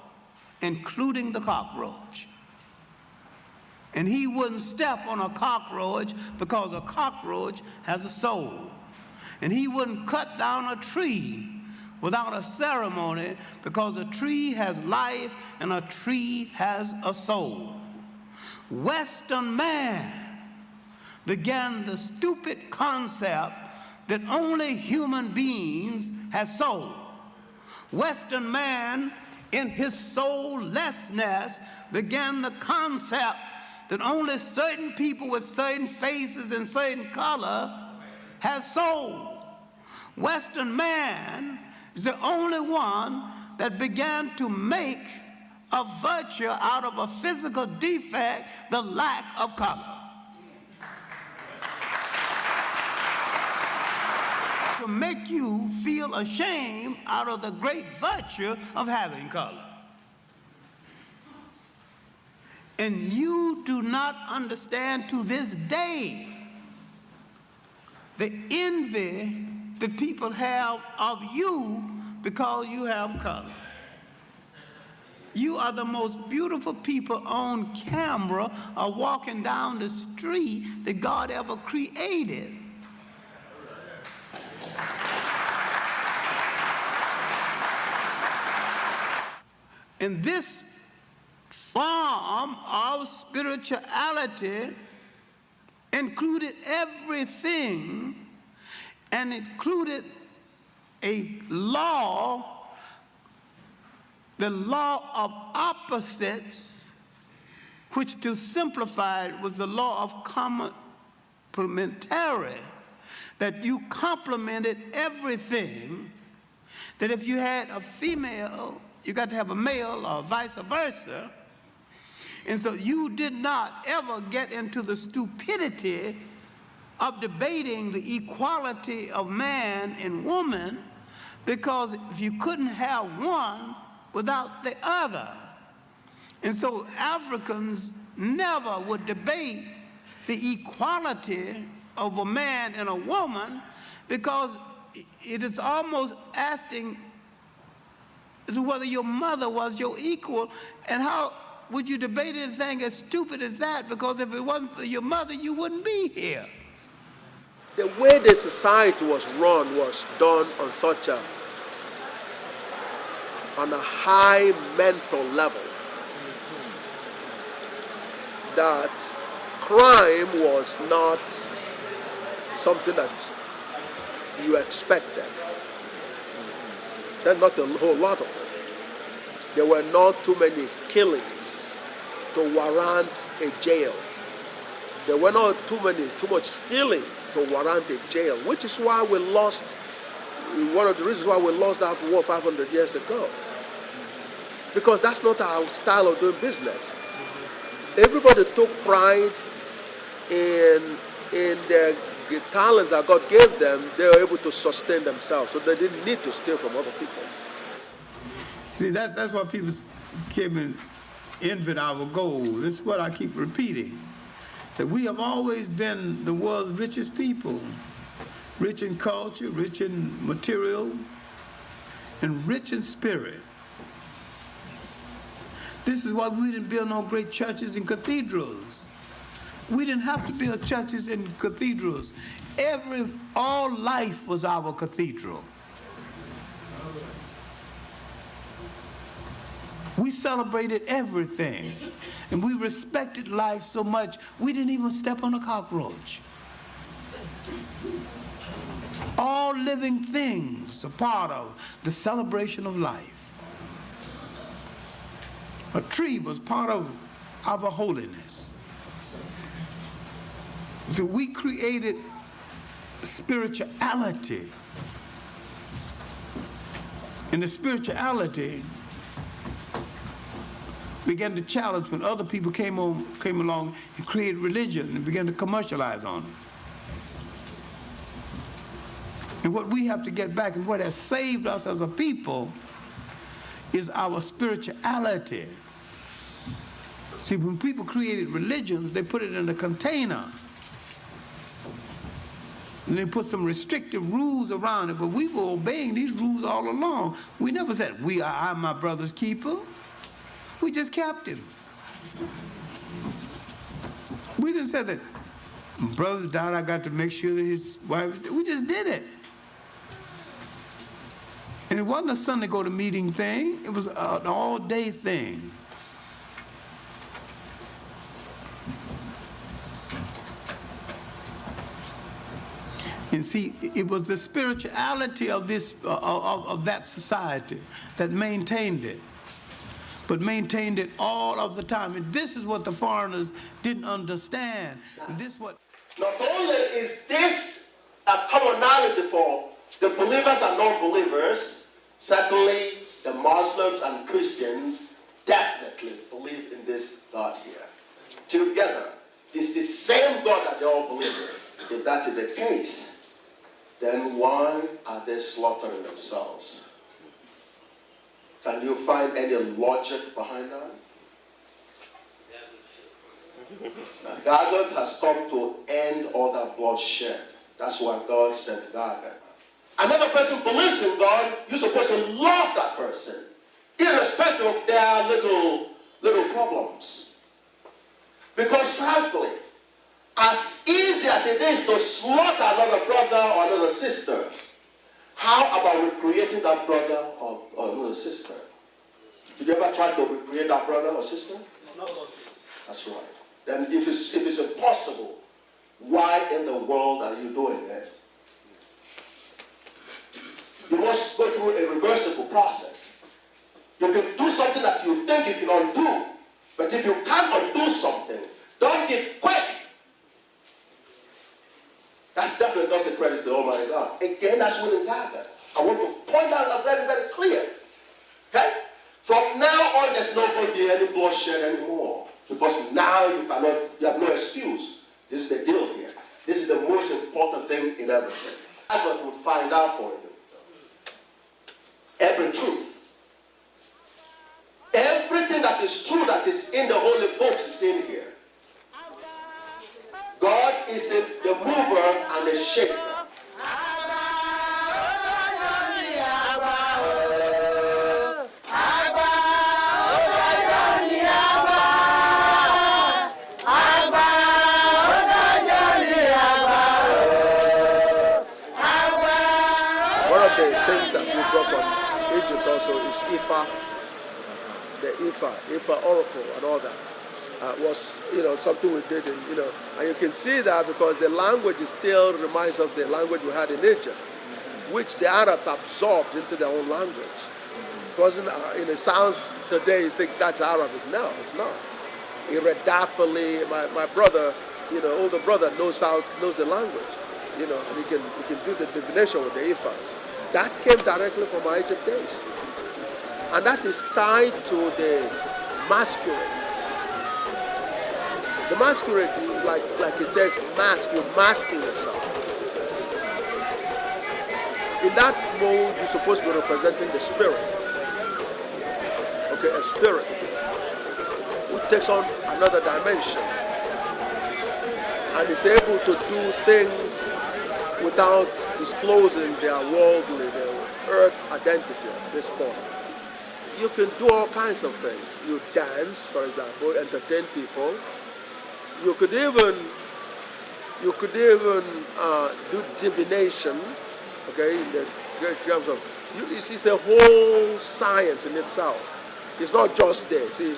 including the cockroach. And he wouldn't step on a cockroach because a cockroach has a soul. And he wouldn't cut down a tree without a ceremony because a tree has life and a tree has a soul. Western man began the stupid concept that only human beings have soul. Western man, in his soullessness, began the concept that only certain people with certain faces and certain color has soul. Western man is the only one that began to make a virtue out of a physical defect, the lack of color. To make you feel ashamed out of the great virtue of having color. And you do not understand to this day the envy that people have of you because you have color. You are the most beautiful people on camera or walking down the street that God ever created. And this form of spirituality included everything, and included a law, the law of opposites, which to simplify it was the law of complementary, that you complemented everything, that if you had a female, you got to have a male or vice versa. And so you did not ever get into the stupidity of debating the equality of man and woman, because if you couldn't have one without the other. And so Africans never would debate the equality of a man and a woman, because it is almost asking whether your mother was your equal. And how would you debate anything as stupid as that? Because if it wasn't for your mother, you wouldn't be here. The way the society was run was done on such a high mental level that crime was not something that you expected. There's not a whole lot of it. There were not too many killings to warrant a jail. There were not too much stealing to warrant a jail, which is why we lost, one of the reasons why we lost that war 500 years ago. Because that's not our style of doing business. Everybody took pride in the talents that God gave them. They were able to sustain themselves, so they didn't need to steal from other people. See, that's why people came and envied our gold. This is what I keep repeating, that we have always been the world's richest people, rich in culture, rich in material, and rich in spirit. This is why we didn't build no great churches and cathedrals. We didn't have to build churches and cathedrals. All life was our cathedral. We celebrated everything, and we respected life so much, we didn't even step on a cockroach. All living things are part of the celebration of life. A tree was part of our holiness. So we created spirituality. And the spirituality began to challenge when other people came along and created religion and began to commercialize on it. And what we have to get back, and what has saved us as a people, is our spirituality. See, when people created religions, they put it in a container. And they put some restrictive rules around it, but we were obeying these rules all along. We never said, I'm my brother's keeper. We just kept him. We didn't say that, brother's died, I got to make sure that his wife is dead. We just did it. And it wasn't a Sunday go to meeting thing, it was an all-day thing. And see, it was the spirituality of that society that maintained it, but maintained it all of the time. And this is what the foreigners didn't understand. And this what. Not only is this a commonality for the believers and non-believers, certainly the Muslims and Christians, definitely believe in this God here. Together, it's the same God that they all believe in. If that is the case, then why are they slaughtering themselves? Can you find any logic behind that? Now, GAGUT has come to end all that bloodshed. That's why God sent GAGUT. Another person believes in God, you're supposed to love that person, irrespective of their little problems. Because frankly, as easy as it is to slaughter another brother or another sister, how about recreating that brother or another sister? Did you ever try to recreate that brother or sister? It's not possible. That's right. Then if it's impossible, why in the world are you doing it? You must go through a reversible process. You can do something that you think you can undo, but if you can't undo something, don't get quick. That's definitely not a credit to Almighty God. Again, that's within GAGUT. I want to point out that very, very clear. Okay? From now on, there's not going to be any bloodshed anymore. Because now you have no excuse. This is the deal here. This is the most important thing in everything. GAGUT would find out for you every truth. Everything that is true that is in the holy books is in here. God is the mover and the shaker. One of the things that we brought from Egypt also is Ifa, the Ifa oracle and all that. Was something we did, and you can see that because the language still reminds us of the language we had in Egypt, which the Arabs absorbed into their own language. It wasn't, it sounds today you think that's Arabic. No, it's not. Iredafili, my brother, older brother knows the language, and he can do the divination with the Ifa. That came directly from our Egypt days, and that is tied to the masquerade. The masquerade, like it says, mask, you masking yourself. In that mode, you're supposed to be representing the spirit. Okay, a spirit who takes on another dimension and is able to do things without disclosing their worldly, their earth identity at this point. You can do all kinds of things. You dance, for example, entertain people. You could even do divination, okay, in the terms of, it's a whole science in itself. It's not just there. See,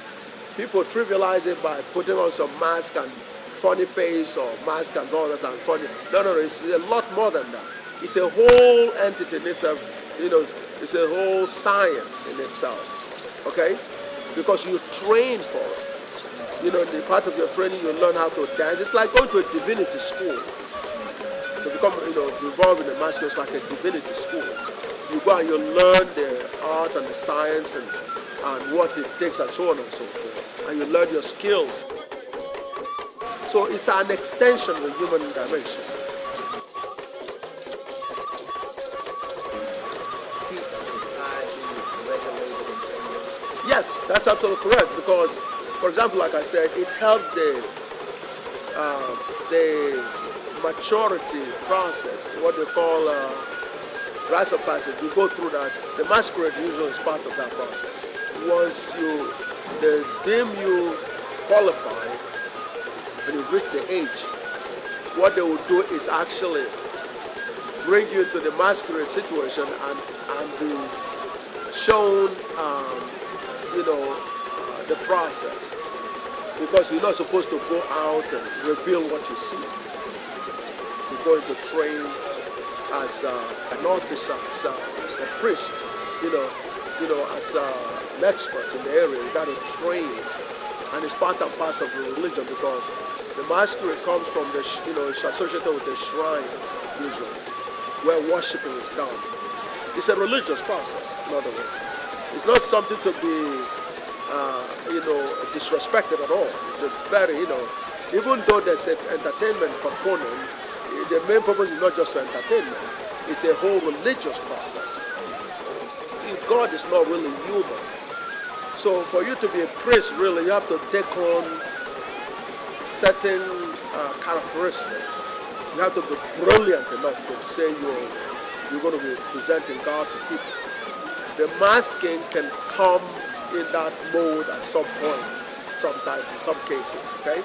people trivialize it by putting on some mask and funny face or mask and all that and funny. No, it's a lot more than that. It's a whole entity in itself, it's a whole science in itself, okay? Because you train for it. In the part of your training, you learn how to dance. It's like going to a divinity school. To become, involved in the masquerade, it's like a divinity school. You go and you learn the art and the science and what it takes and so on and so forth. And you learn your skills. So it's an extension of the human dimension. Yes, that's absolutely correct because, for example, like I said, it helped the maturity process, what they call rites of passage. You go through that. The masquerade usually is part of that process. Once they deem you qualified and you reach the age, what they will do is actually bring you into the masquerade situation and be shown, the process. Because you're not supposed to go out and reveal what you see. You're going to train as an officer, as a priest, as an expert in the area. You got to train. And it's part and parcel of the religion because the masquerade comes from it's associated with the shrine, usually, where worshiping is done. It's a religious process, in other words. It's not something to be disrespected at all. It's a very, even though there's an entertainment component, the main purpose is not just for entertainment. It's a whole religious process. God is not really human. So for you to be a priest, really, you have to take on certain characteristics. You have to be brilliant enough to say you're going to be presenting God to people. The masking can come in that mode at some point, sometimes, in some cases, okay?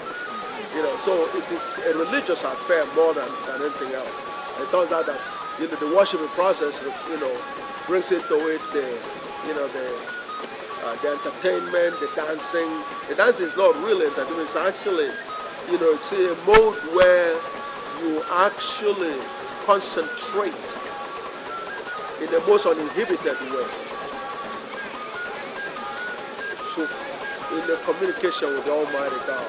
So it is a religious affair more than anything else. It turns out that, the worshiping process, brings into it the entertainment, the dancing. The dancing is not really entertainment, it's actually, it's a mode where you actually concentrate in the most uninhibited way. So, in the communication with the Almighty God.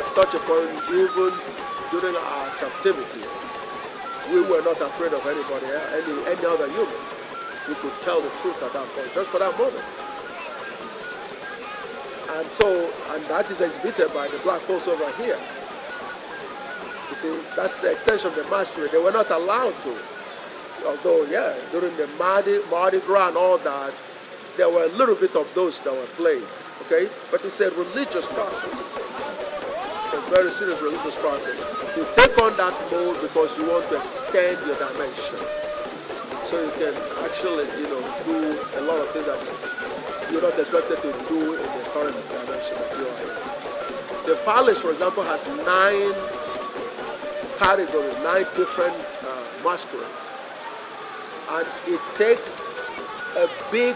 Such a point, even during our captivity, we were not afraid of anybody, any other human. We could tell the truth at that point, just for that moment. And that is exhibited by the black folks over here. You see, that's the extension of the masquerade. They were not allowed to. Although, yeah, during the Mardi Gras and all that, there were a little bit of those that were played, okay? But it's a religious process. A very serious religious process. You take on that mode because you want to extend your dimension. So you can actually, do a lot of things that you're not expected to do in the current dimension that you are in. The palace, for example, has 9 categories, 9 different masquerades. And it takes a big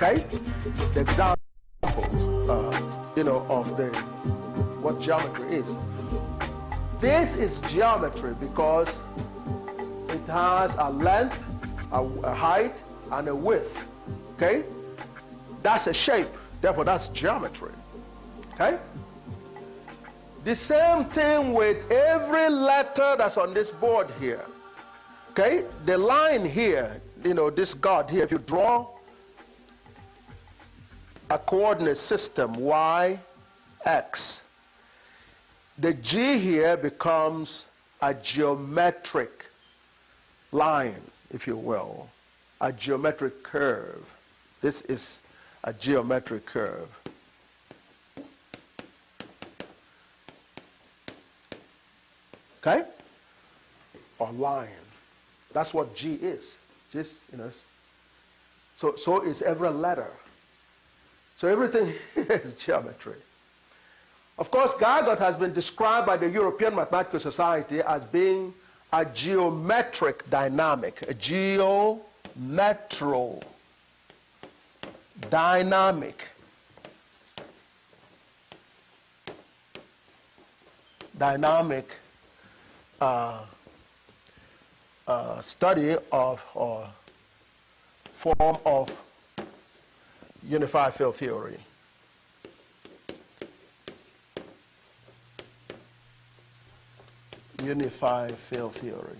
okay? The examples, of what geometry is. This is geometry because it has a length, a height, and a width, okay? That's a shape, therefore that's geometry, okay? The same thing with every letter that's on this board here, okay? The line here, this God here, if you draw a coordinate system, y, x, the G here becomes a geometric line, if you will, a geometric curve. This is a geometric curve. Okay? Or line. That's what G is. Just, so is every letter. So everything is geometry. Of course, GAGUT has been described by the European Mathematical Society as being a geometric dynamic, a geometro dynamic. dynamic study of or form of unified field theory. Unified field theory.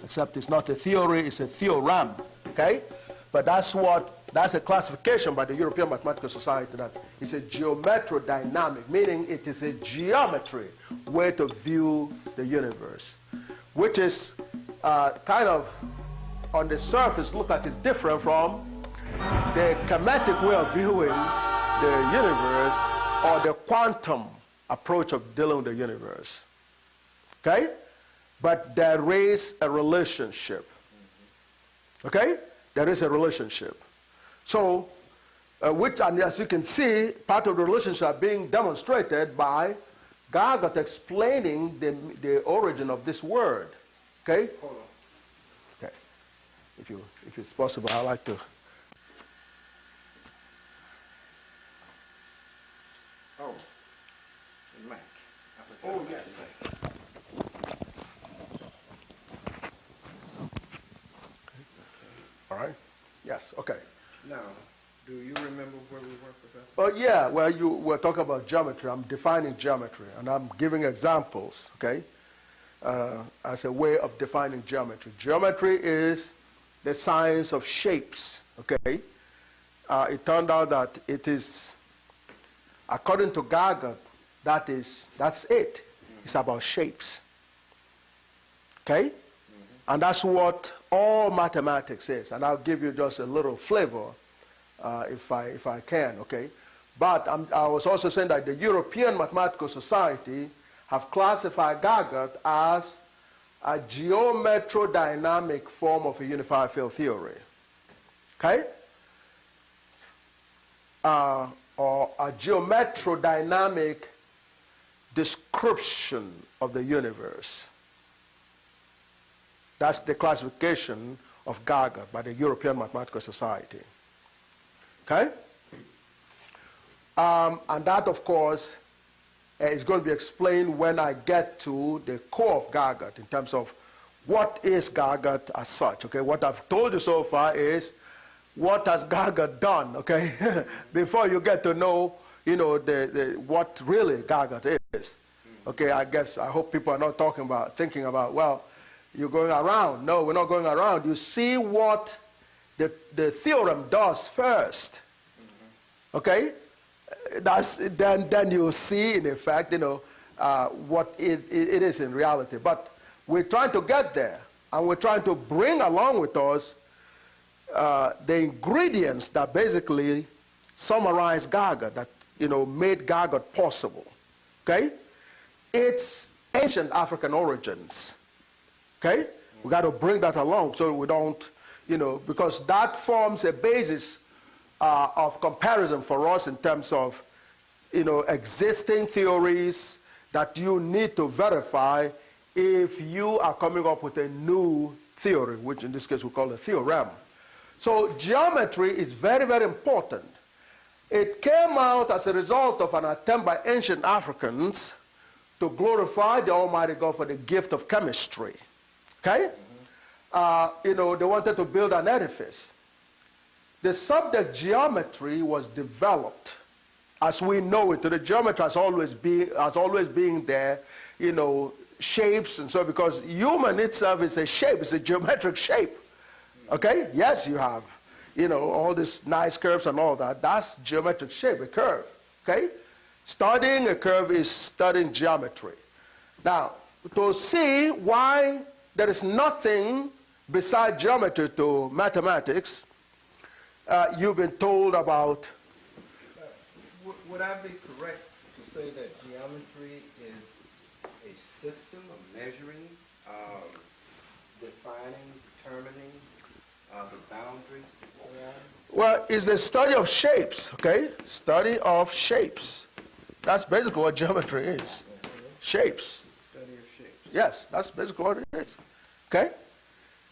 Except it's not a theory, it's a theorem, okay? But that's a classification by the European Mathematical Society that it's a geometrodynamic, meaning it is a geometry way to view the universe, which is kind of on the surface look like it's different from the kinetic way of viewing the universe or the quantum approach of dealing with the universe, okay? But there is a relationship, okay? There is a relationship. So, which, and as you can see, part of the relationship being demonstrated by GAGUT explaining the origin of this word, okay? Hold on. Okay, if it's possible, I'd like to. Oh, Mac. Oh, yes. All right. Yes. Okay. Now, do you remember where we were, Professor? Oh, yeah. Well, you were talking about geometry. I'm defining geometry, and I'm giving examples, okay, as a way of defining geometry. Geometry is the science of shapes, okay? It turned out that it is, according to GAGUT, that's it. It's about shapes, okay? And that's what all mathematics is. And I'll give you just a little flavor if I can, okay? But I was also saying that the European Mathematical Society have classified GAGUT as a geometrodynamic form of a unified field theory, okay? Or a geometrodynamic description of the universe. That's the classification of GAGUT by the European Mathematical Society. Okay? And that, of course, is going to be explained when I get to the core of GAGUT in terms of what is GAGUT as such. Okay? What I've told you so far is what has GAGUT done, okay? Before you get to know, you know, what really GAGUT is. Okay, I hope people are not thinking about, well, you're going around. No, we're not going around. You see what the theorem does first. Okay? Then you see, in effect, you know, what it is in reality. But we're trying to get there, and we're trying to bring along with us the ingredients that basically summarize GAGUT, that, you know, made GAGUT possible. Okay? It's ancient African origins. Okay? We got to bring that along so we don't, you know, because that forms a basis of comparison for us in terms of, you know, existing theories that you need to verify if you are coming up with a new theory, which in this case we call a theorem. So geometry is very, very important. It came out as a result of an attempt by ancient Africans to glorify the Almighty God for the gift of chemistry. Okay? You know, they wanted to build an edifice. The subject geometry was developed as we know it. The geometry has always been there, you know, shapes and so, because human itself is a shape, it's a geometric shape. Okay? Yes, you have, you know, all these nice curves and all that. That's geometric shape, a curve. Okay? Studying a curve is studying geometry. Now, to see why there is nothing beside geometry to mathematics, you've been told about. Would I be correct to say that geometry is a system of measuring, defining, determining the boundaries? Well, it's the study of shapes, okay? Study of shapes. That's basically what geometry is. Shapes. Study of shapes. Yes, that's basically what it is. Okay?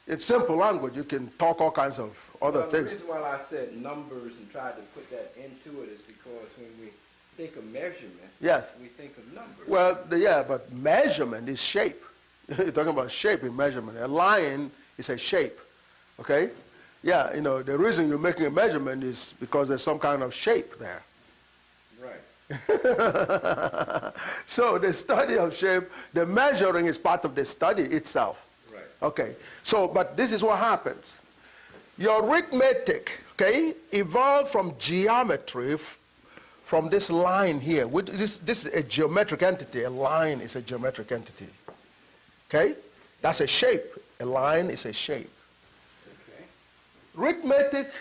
It's simple language. You can talk all kinds of other well, things. The reason why I said numbers and tried to put that into it is because when we think of measurement, Yes. we think of numbers. Well, yeah, but measurement is shape. You're talking about shape in measurement. A line is a shape, okay? Yeah, you know, the reason you're making a measurement is because there's some kind of shape there. Right. So the study of shape, the measuring is part of the study itself. Right. Okay, so, but this is what happens. Your arithmetic, okay, evolved from geometry, from this line here. This is a geometric entity. A line is a geometric entity. Okay? That's a shape. A line is a shape. Okay. Arithmetic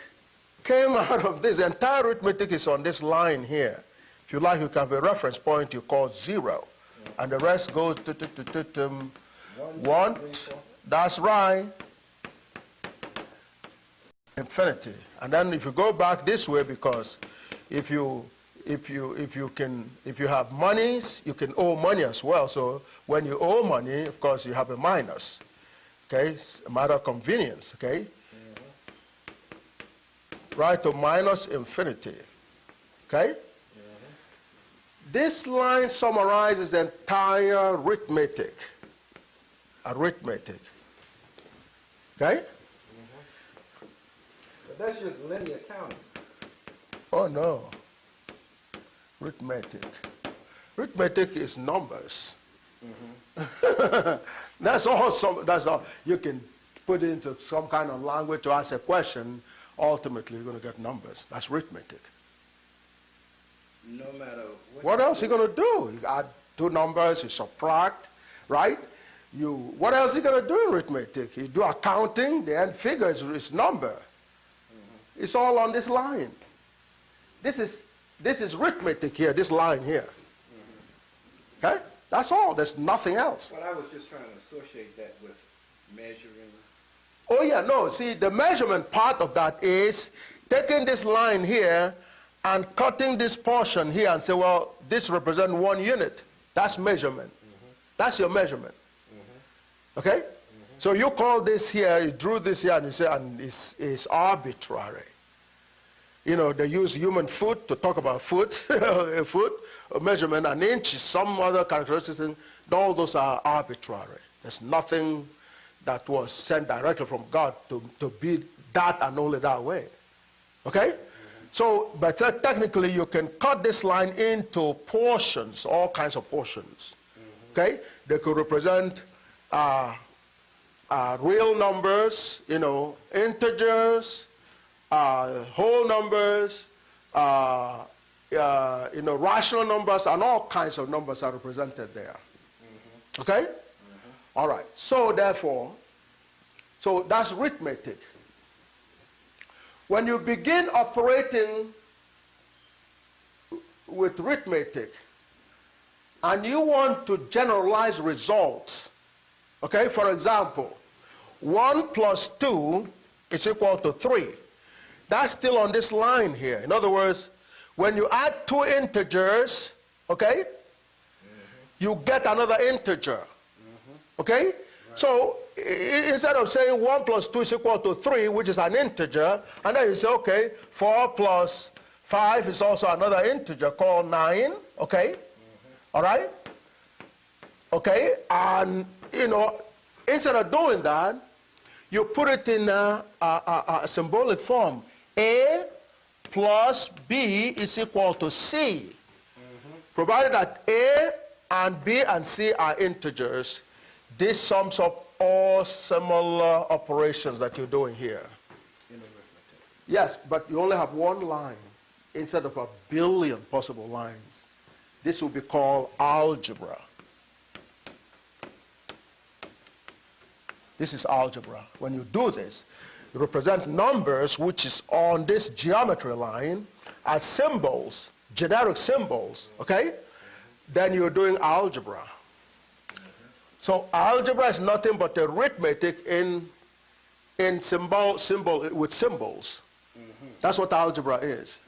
came out of this. The entire arithmetic is on this line here. If you like, you can have a reference point you call 0. And the rest goes to 1. That's right. Infinity. And then if you go back this way, because if you have monies, you can owe money as well. So when you owe money, of course, you have a minus. Okay, it's a matter of convenience. Okay, right to minus infinity. Okay, this line summarizes the entire arithmetic. Arithmetic. Okay. But that's just linear counting. Oh no. Arithmetic. Arithmetic is numbers. That's all. That's all. You can put it into some kind of language to ask a question. Ultimately, you're going to get numbers. That's arithmetic. No matter what else are you going to do? You add two numbers, you subtract, right? What else are you going to do in arithmetic? You do accounting, the end figure is number. It's all on this line. This is arithmetic here, this line here. Okay? That's all. There's nothing else. Well, I was just trying to associate that with measuring. Oh, yeah, no. See, the measurement part of that is taking this line here and cutting this portion here and say, well, this represents 1 unit. That's measurement. That's your measurement. Okay? So you call this here, you drew this here, and you say, and it's arbitrary. You know, they use human foot to talk about foot, a foot, a measurement, an inch, some other characteristics. All those are arbitrary. There's nothing that was sent directly from God to be that and only that way. Okay? So, but technically you can cut this line into portions, all kinds of portions. Okay? They could represent real numbers, you know, integers, whole numbers, you know, rational numbers, and all kinds of numbers are represented there. Okay? All right. So therefore, so that's arithmetic. When you begin operating with arithmetic and you want to generalize results, okay, for example, 1 plus 2 is equal to 3. That's still on this line here. In other words, when you add two integers, okay, you get another integer. Okay? Right. So instead of saying 1 plus 2 is equal to 3, which is an integer, and then you say, okay, 4 plus 5 is also another integer called 9. Okay? All right? Okay? And, you know, instead of doing that, you put it in a symbolic form. A plus B is equal to C. Provided that A and B and C are integers, this sums up all similar operations that you're doing here. Yes, but you only have one line instead of a billion possible lines. This will be called algebra. This is algebra. When you do this, you represent numbers which is on this geometry line as symbols, generic symbols, okay? Then you're doing algebra. So algebra is nothing but arithmetic in symbol with symbols. That's what algebra is.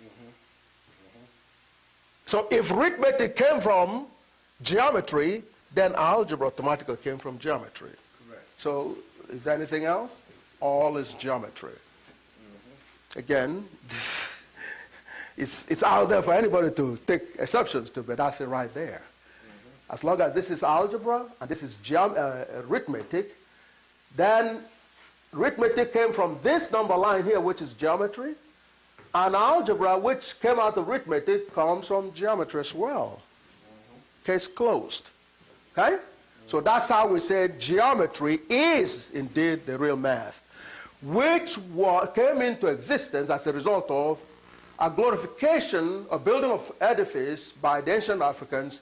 So if arithmetic came from geometry, then algebra automatically came from geometry. So is there anything else? All is geometry. again, it's out there for anybody to take exceptions to, but that's it right there. As long as this is algebra and this is arithmetic, then arithmetic came from this number line here, which is geometry, and algebra, which came out of arithmetic, comes from geometry as well. Case closed. Okay? So that's how we say geometry is indeed the real math, which came into existence as a result of a glorification, a building of edifice by the ancient Africans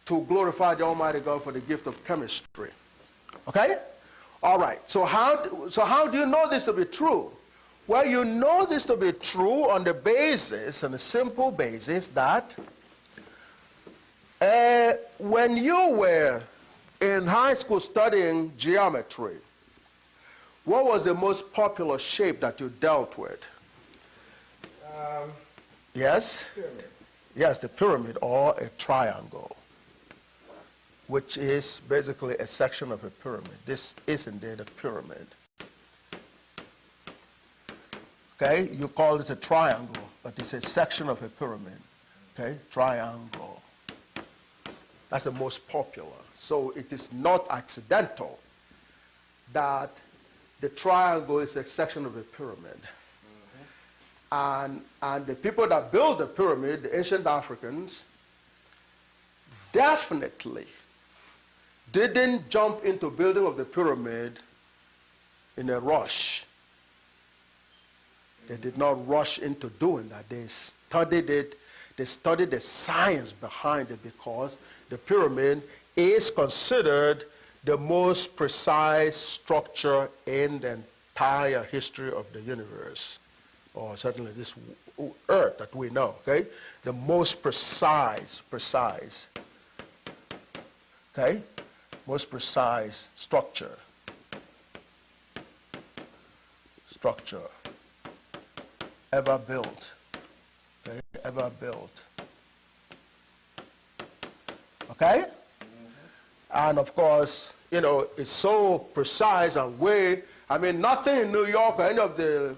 to glorify the Almighty God for the gift of chemistry. Okay? All right. So how do you know this to be true? Well, you know this to be true on the basis, on the simple basis that when you were in high school studying geometry, what was the most popular shape that you dealt with? Yes? Pyramid. Yes, the pyramid or a triangle, which is basically a section of a pyramid. This is indeed a pyramid. Okay, you call it a triangle, but it's a section of a pyramid. Okay, triangle. That's the most popular. So it is not accidental that the triangle is a section of a pyramid. And the people that built the pyramid, the ancient Africans, definitely didn't jump into building of the pyramid in a rush. They did not rush into doing that. They studied it. They studied the science behind it, because the pyramid is considered the most precise structure in the entire history of the universe, or certainly this earth that we know, okay? The most precise, okay? Most precise structure ever built, okay? Ever built, okay? And of course, you know, it's so precise and I mean, nothing in New York or any of the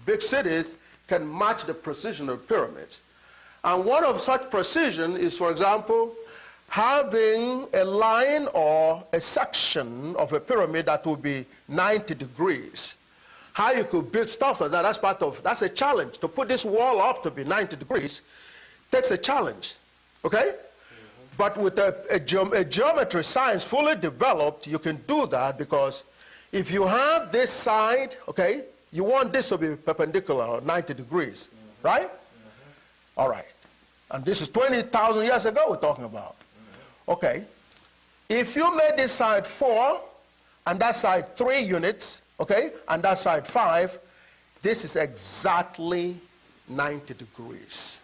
big cities can match the precision of pyramids. And one of such precision is, for example, having a line or a section of a pyramid that would be 90 degrees. How you could build stuff like that, that's a challenge. To put this wall up to be 90 degrees takes a challenge, okay? But with a geometry science fully developed, you can do that, because if you have this side, okay, you want this to be perpendicular, or 90 degrees, right? All right. And this is 20,000 years ago we're talking about. Okay. If you made this side 4, and that side 3 units, okay, and that side 5, this is exactly 90 degrees.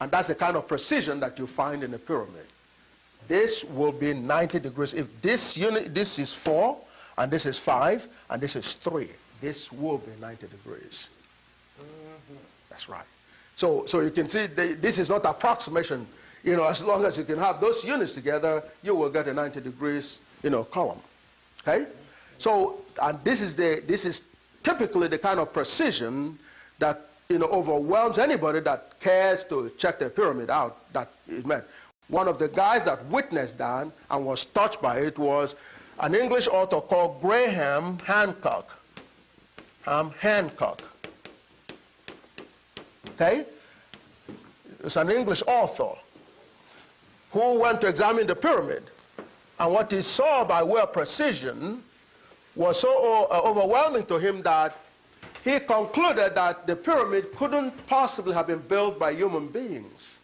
And that's the kind of precision that you find in a pyramid. This will be 90 degrees. If this unit, this is 4, and this is 5, and this is 3, this will be 90 degrees. That's right. So you can see this is not approximation. You know, as long as you can have those units together, you will get a 90 degrees, you know, column. Okay? So, and this is typically the kind of precision that, you know, overwhelms anybody that cares to check the pyramid out that it meant. One of the guys that witnessed that and was touched by it was an English author called Graham Hancock. Hancock. Okay? It's an English author who went to examine the pyramid. And what he saw by way of precision was so overwhelming to him that he concluded that the pyramid couldn't possibly have been built by human beings.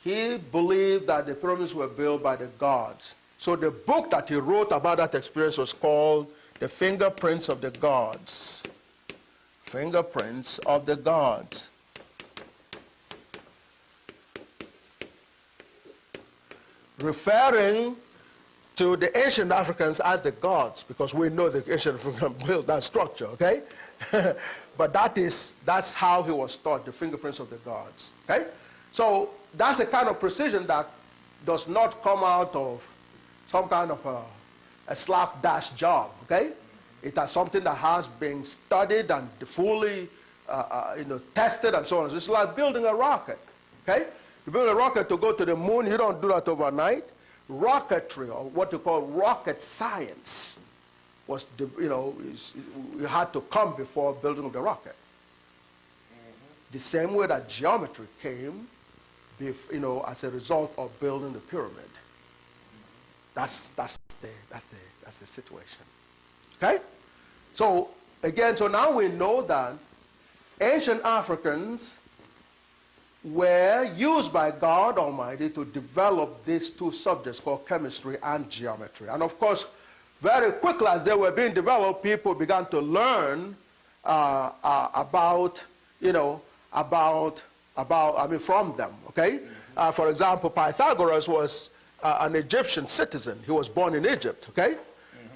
He believed that the pyramids were built by the gods. So the book that he wrote about that experience was called The Fingerprints of the Gods. Fingerprints of the Gods. Referring to the ancient Africans as the gods, because we know the ancient Africans built that structure, okay? But that's how he was taught, the fingerprints of the gods, okay? So that's the kind of precision that does not come out of some kind of a slapdash job, okay? It has something that has been studied and fully tested and so on. It's like building a rocket, okay? You build a rocket to go to the moon, you don't do that overnight. Rocketry, or what you call rocket science, was, you had to come before building the rocket. The same way that geometry came, as a result of building the pyramid. That's the situation. Okay? So again, so now we know that ancient Africans were used by God Almighty to develop these two subjects called chemistry and geometry. And of course, very quickly as they were being developed, people began to learn from them, okay? For example, Pythagoras was an Egyptian citizen. He was born in Egypt, okay?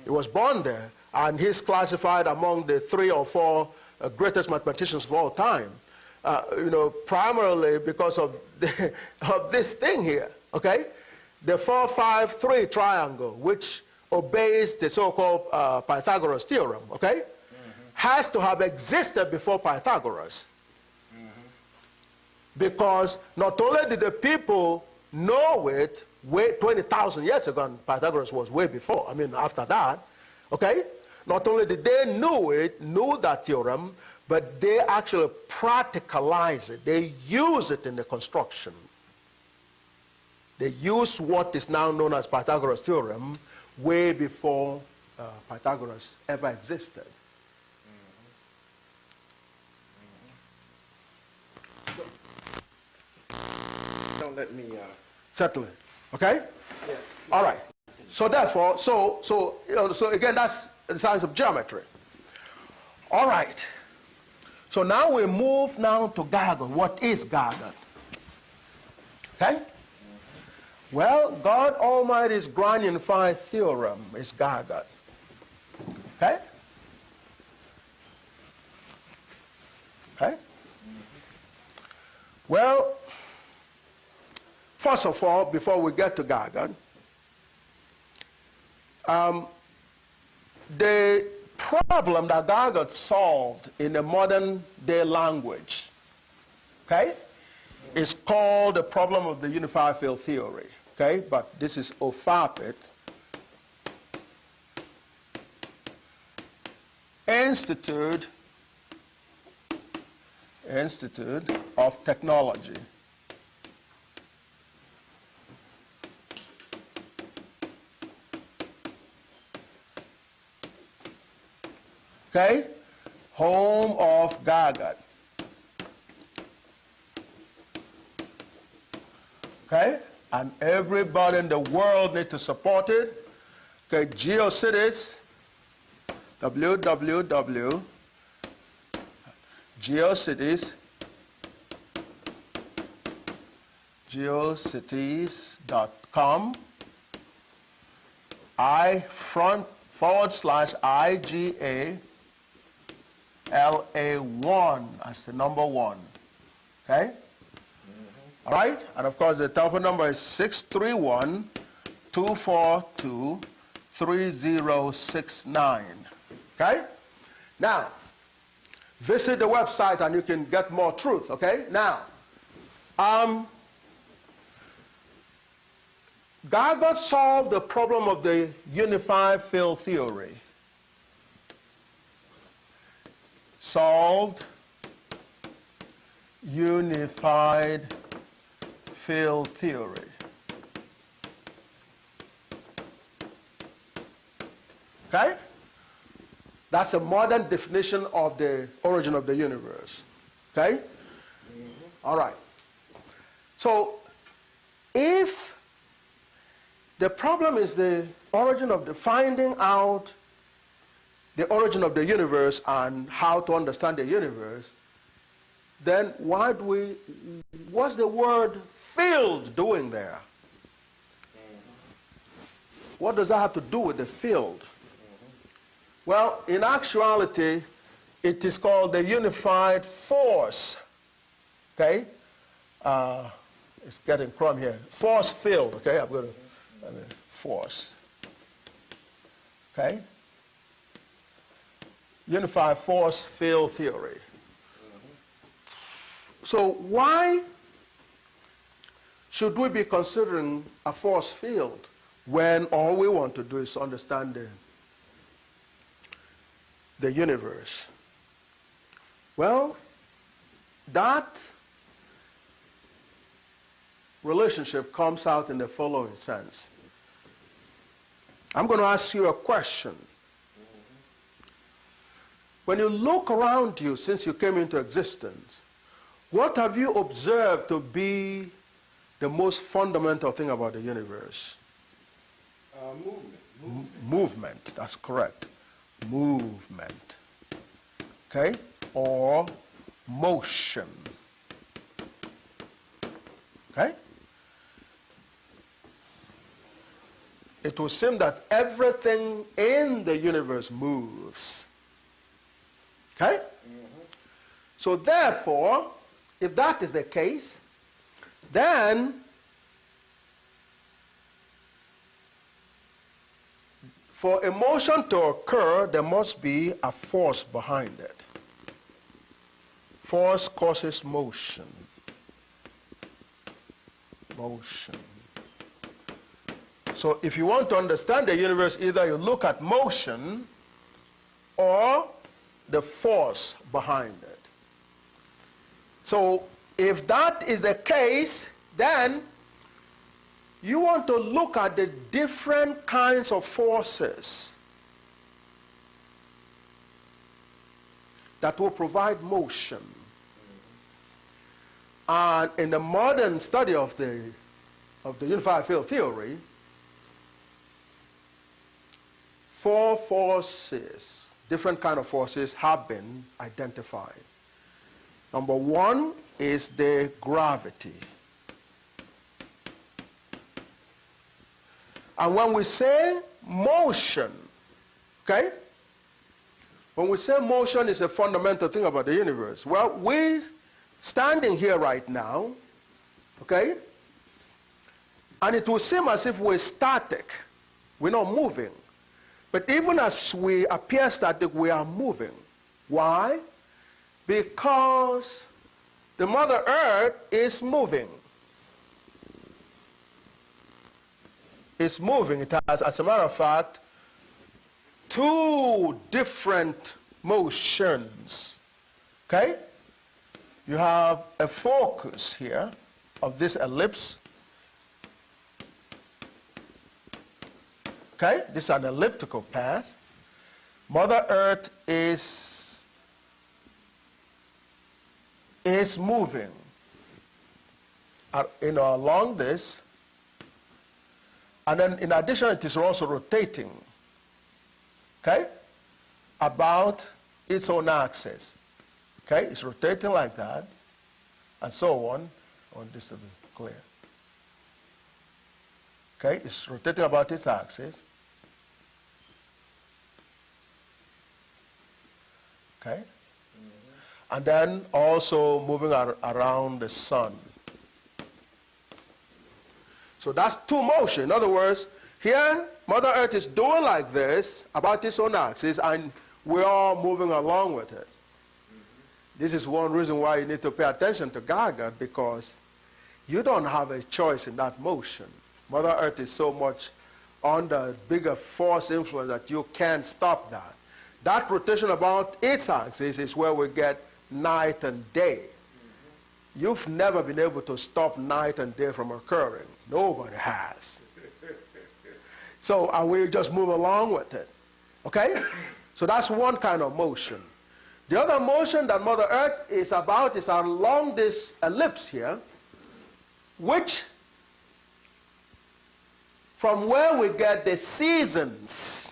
He was born there, and he's classified among the 3 or 4 greatest mathematicians of all time, primarily because of, of this thing here, okay? The 4-5-3 triangle, which obeys the so-called Pythagoras theorem, okay? Has to have existed before Pythagoras. Because not only did the people know it 20,000 years ago, and Pythagoras was way before, after that, okay? Not only did they know that theorem, but they actually practicalize it. They use it in the construction. They use what is now known as Pythagoras theorem way before Pythagoras ever existed. Don't let me... Certainly. Okay? Yes. All right. So therefore, so again, that's the science of geometry. All right. So now we move now to GAGUT. What is GAGUT? Okay? Well, God Almighty's grand unified theorem is GAGUT. Okay? Okay? Well, first of all, before we get to GAGUT, the problem that GAGUT solved in the modern day language, okay, is called the problem of the unified field theory, okay? But this is OFAPIT, Institute of Technology. Okay? Home of GAGUT. Okay? And everybody in the world needs to support it. Okay, GeoCities, geocities.com, I/IGA LA1 as the number 1. Okay? All right? And of course, the telephone number is 631-242-3069. Okay? Now, visit the website and you can get more truth. Okay? Now, GAGUT solved the problem of the unified field theory. Solved unified field theory. Okay? That's the modern definition of the origin of the universe. Okay? All right. So, if the problem is the origin of the finding out the origin of the universe and how to understand the universe, then what's the word field doing there? What does that have to do with the field? Well, in actuality, it is called the unified force. Okay? It's getting crumb here. Force field. Okay? I'm going to force. Okay? unified force field theory. So why should we be considering a force field when all we want to do is understand the universe? Well, that relationship comes out in the following sense. I'm going to ask you a question. When you look around you since you came into existence, what have you observed to be the most fundamental thing about the universe? Movement. Movement, that's correct. Movement. Okay? Or motion. Okay? It would seem that everything in the universe moves. Okay? So therefore, if that is the case, then for a motion to occur, there must be a force behind it. Force causes motion. Motion. So if you want to understand the universe, either you look at motion or the force behind it. So if that is the case, then you want to look at the different kinds of forces that will provide motion. And in the modern study of the unified field theory, 4 forces, different kind of forces, have been identified. Number 1 is the gravity. And when we say motion, okay? When we say motion is a fundamental thing about the universe, well, we're standing here right now, okay? And it will seem as if we're static. We're not moving. But even as we appear static, we are moving. Why? Because the Mother Earth is moving. It's moving. It has, as a matter of fact, 2 different motions. Okay? You have a focus here of this ellipse. Okay? This is an elliptical path. Mother Earth is moving along this. And then in addition, it is also rotating, okay, about its own axis. Okay, it's rotating like that, and so on. I want this to be clear. Okay, it's rotating about its axis. Okay, and then also moving around the sun. So that's 2 motion. In other words, here, Mother Earth is doing like this about its own axis, and we're all moving along with it. This is one reason why you need to pay attention to GAGUT, because you don't have a choice in that motion. Mother Earth is so much under bigger force influence that you can't stop that. That rotation about its axis is where we get night and day. You've never been able to stop night and day from occurring. Nobody has. So, and we just move along with it. Okay? So that's one kind of motion. The other motion that Mother Earth is about is along this ellipse here, which, from where we get the seasons,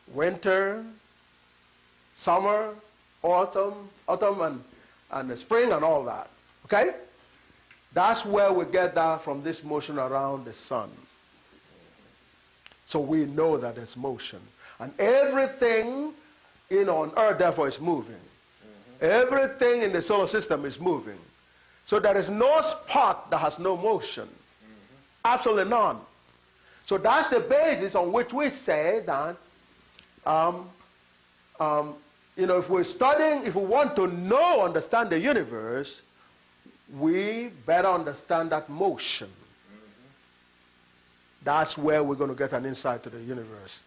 winter, summer, autumn and the spring and all that, okay? That's where we get that from this motion around the sun. So we know that there's motion. And everything, on Earth, therefore, is moving. Everything in the solar system is moving. So there is no spot that has no motion. Absolutely none. So that's the basis on which we say that You know, if we're studying, if we want to understand the universe, we better understand that motion. That's where we're going to get an insight to the universe.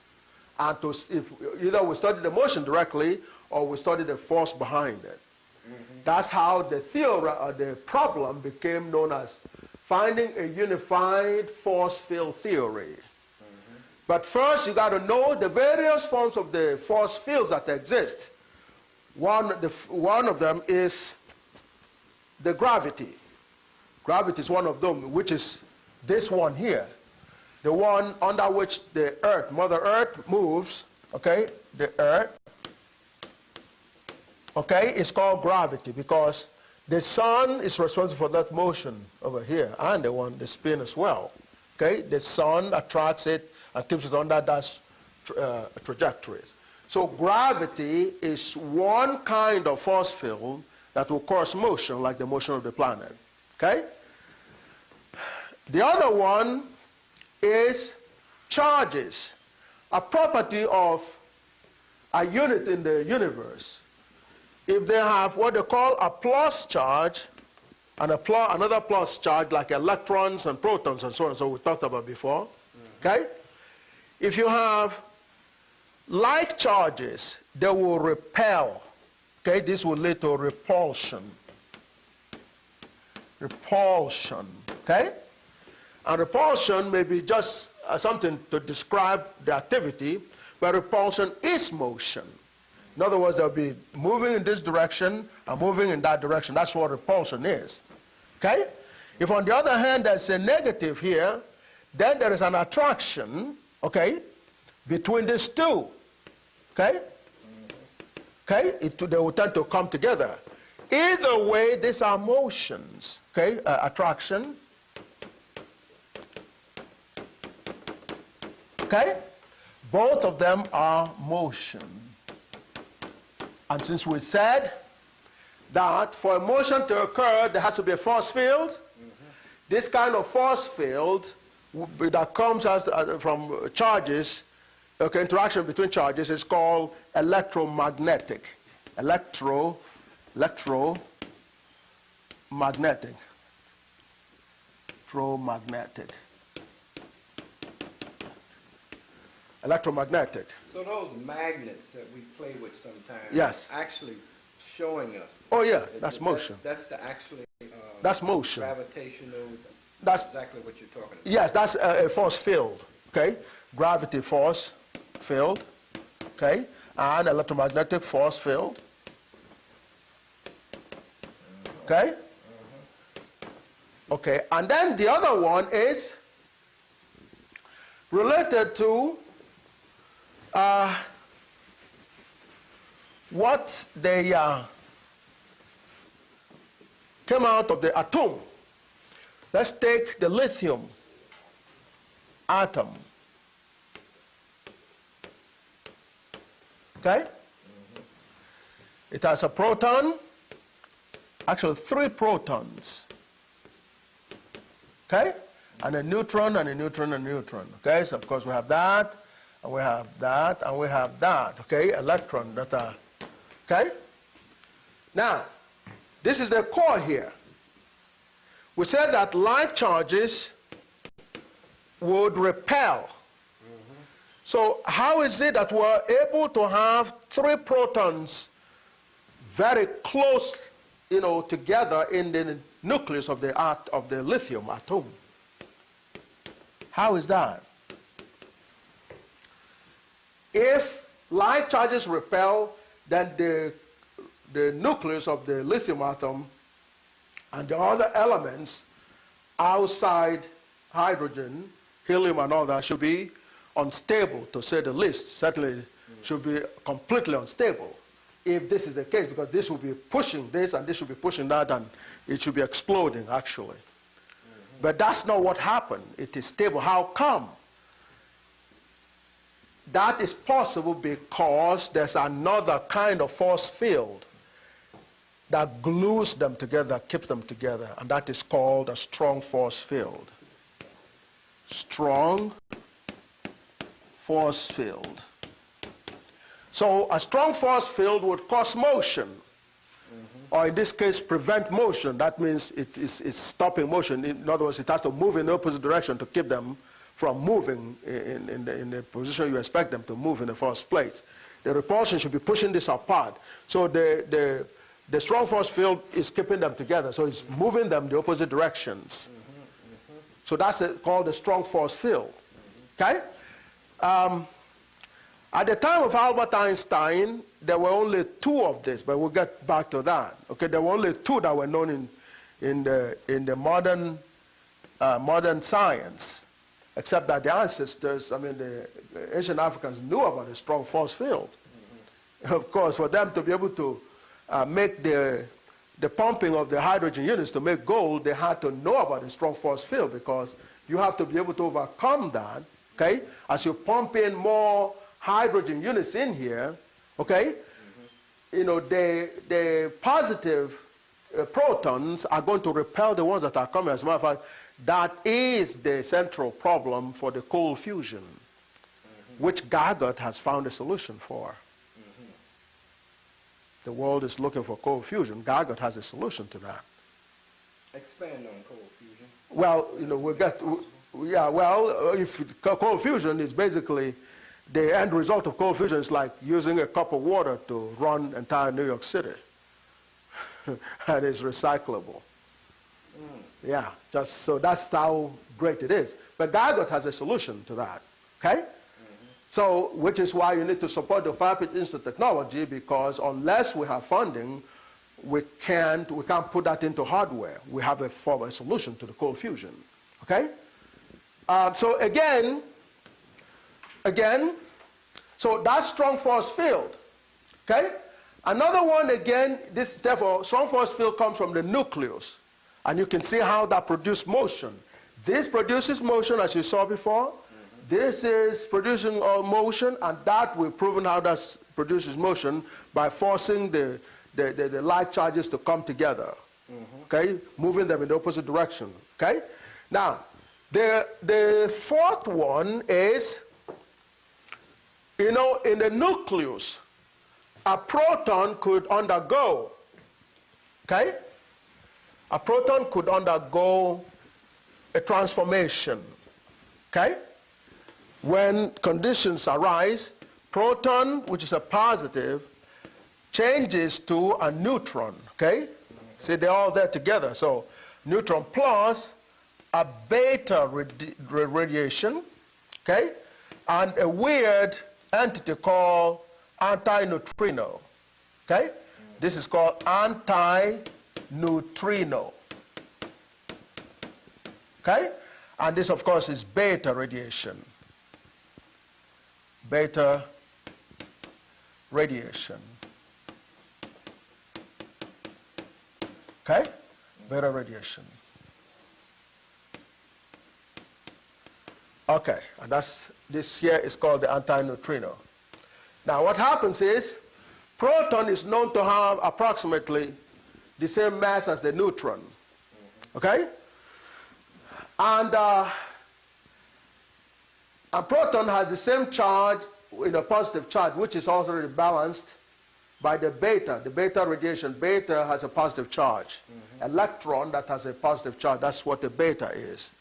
And if either we study the motion directly or we study the force behind it. That's how the the problem became known as finding a unified force field theory. But first, you got to know the various forms of the force fields that exist. One of them is the gravity. Gravity is one of them, which is this one here. The one under which the Earth, Mother Earth, moves, okay? The Earth, okay, is called gravity because the sun is responsible for that motion over here and the spin as well, okay? The sun attracts it and keeps it on that trajectories. So gravity is one kind of force field that will cause motion, like the motion of the planet, okay? The other one is charges, a property of a unit in the universe. If they have what they call a plus charge and another plus charge, like electrons and protons and so on, so we talked about before, okay? If you have like charges, they will repel. Okay, this will lead to repulsion. Repulsion, okay? And repulsion may be just something to describe the activity, but repulsion is motion. In other words, they'll be moving in this direction and moving in that direction. That's what repulsion is, okay? If on the other hand there's a negative here, then there is an attraction, okay, between these two. Okay? Okay? They will tend to come together. Either way, these are motions. Okay? Attraction. Okay? Both of them are motion. And since we said that for a motion to occur, there has to be a force field, this kind of force field that comes from charges, okay, interaction between charges is called electromagnetic. Electromagnetic. Electromagnetic. So those magnets that we play with sometimes, yes, actually showing us. Oh yeah, that's motion. That's the actually. That's motion. Gravitational. That's exactly what you're talking about. Yes, that's a force field. Okay, gravity force field, okay, and electromagnetic force field, okay, okay, and then the other one is related to what they came out of the atom. Let's take the lithium atom. Okay? It has a proton, actually 3 protons. Okay? And a neutron and a neutron and a neutron. Okay? So of course we have that, and we have that, and we have that. Okay? Electron that are. Okay? Now, this is the core here. We said that like charges would repel. So how is it that we're able to have 3 protons very close, you know, together in the nucleus of the lithium atom? How is that? If like charges repel, then the nucleus of the lithium atom and the other elements outside hydrogen, helium and all that should be unstable, to say the least. Certainly should be completely unstable if this is the case, because this will be pushing this and this will be pushing that, and it should be exploding actually. But that's not what happened. It is stable. How come? That is possible because there's another kind of force field that glues them together, keeps them together, and that is called a strong force field. Strong force field. So a strong force field would cause motion, or in this case, prevent motion. That means it's stopping motion. In other words, it has to move in the opposite direction to keep them from moving in the position you expect them to move in the first place. The repulsion should be pushing this apart. So the strong force field is keeping them together. So it's moving them the opposite directions. So that's called the strong force field. Okay? At the time of Albert Einstein, there were only two of this, but we'll get back to that. Okay, there were only two that were known in the modern science, except that the ancestors, I mean, the ancient Africans knew about the strong force field. Of course, for them to be able to make the pumping of the hydrogen units to make gold, they had to know about the strong force field, because you have to be able to overcome that, okay? As you pump in more hydrogen units in here, okay? You know, the positive protons are going to repel the ones that are coming. As a matter of fact, that is the central problem for the cold fusion, which GAGUT has found a solution for. The world is looking for cold fusion. GAGUT has a solution to that. Expand on cold fusion. Well, you know, if cold fusion is basically the end result of cold fusion is like using a cup of water to run entire New York City. And it's recyclable. Yeah, just so that's how great it is. But GAGUT has a solution to that, okay? So, which is why you need to support the Firepeat Institute technology, because unless we have funding, we can't put that into hardware. We have a solution to the cold fusion, okay? So again, so that's strong force field, okay? Another one, again, therefore, strong force field comes from the nucleus. And you can see how that produces motion. This produces motion, as you saw before. This is producing motion, and that we've proven how that produces motion by forcing the light charges to come together, okay? Moving them in the opposite direction, okay? Now, the fourth one is, you know, in the nucleus, a proton could undergo, okay? A proton could undergo a transformation, okay? When conditions arise, proton, which is a positive, changes to a neutron, okay? See, they're all there together. So neutron plus a beta radiation, okay? And a weird entity called antineutrino, okay? This is called antineutrino, okay? And this, of course, is beta radiation. Beta radiation, okay? Beta radiation. Okay, and this here is called the antineutrino. Now what happens is, proton is known to have approximately the same mass as the neutron, okay? And a proton has the same charge in a positive charge, which is already balanced by the beta radiation. Beta has a positive charge. Electron that has a positive charge, that's what the beta is,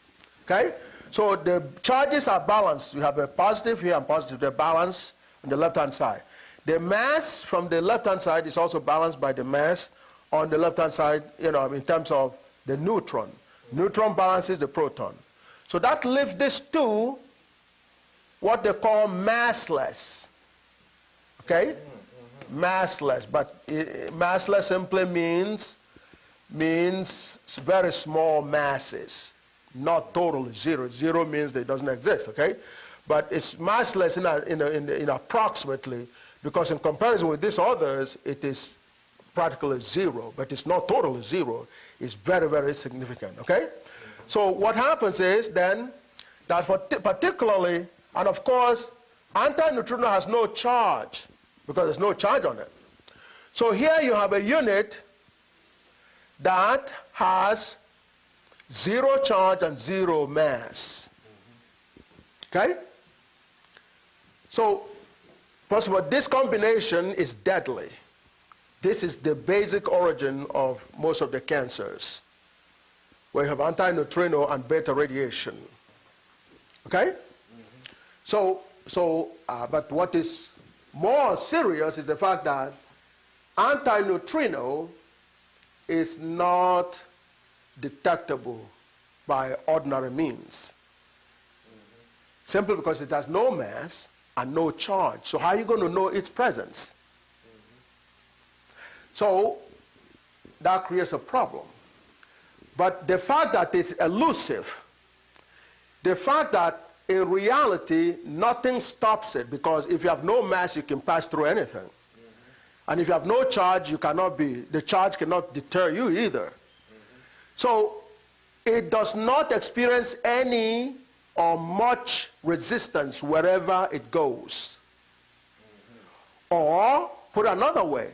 okay? So the charges are balanced. You have a positive here and positive, they're balanced on the left-hand side. The mass from the left-hand side is also balanced by the mass on the left-hand side, you know, in terms of the neutron. Neutron balances the proton. So that leaves these two what they call massless, okay? Massless, but massless simply means very small masses, not totally zero. Zero means that it doesn't exist, okay? But it's massless in approximately, because in comparison with these others, it is practically zero, but it's not totally zero. It's very, very significant, okay? So what happens is then that for particularly, and of course, antineutrino has no charge because there's no charge on it. So here you have a unit that has zero charge and zero mass. Okay? So First of all, this combination is deadly. This is the basic origin of most of the cancers, where you have antineutrino and beta radiation. Okay? But what is more serious is the fact that antineutrino is not detectable by ordinary means, simply because it has no mass and no charge. So how are you going to know its presence? So that creates a problem. But the fact that it's elusive, the fact that in reality nothing stops it, because if you have no mass you can pass through anything. And if you have no charge, the charge cannot deter you either. So it does not experience any or much resistance wherever it goes. Or, put another way,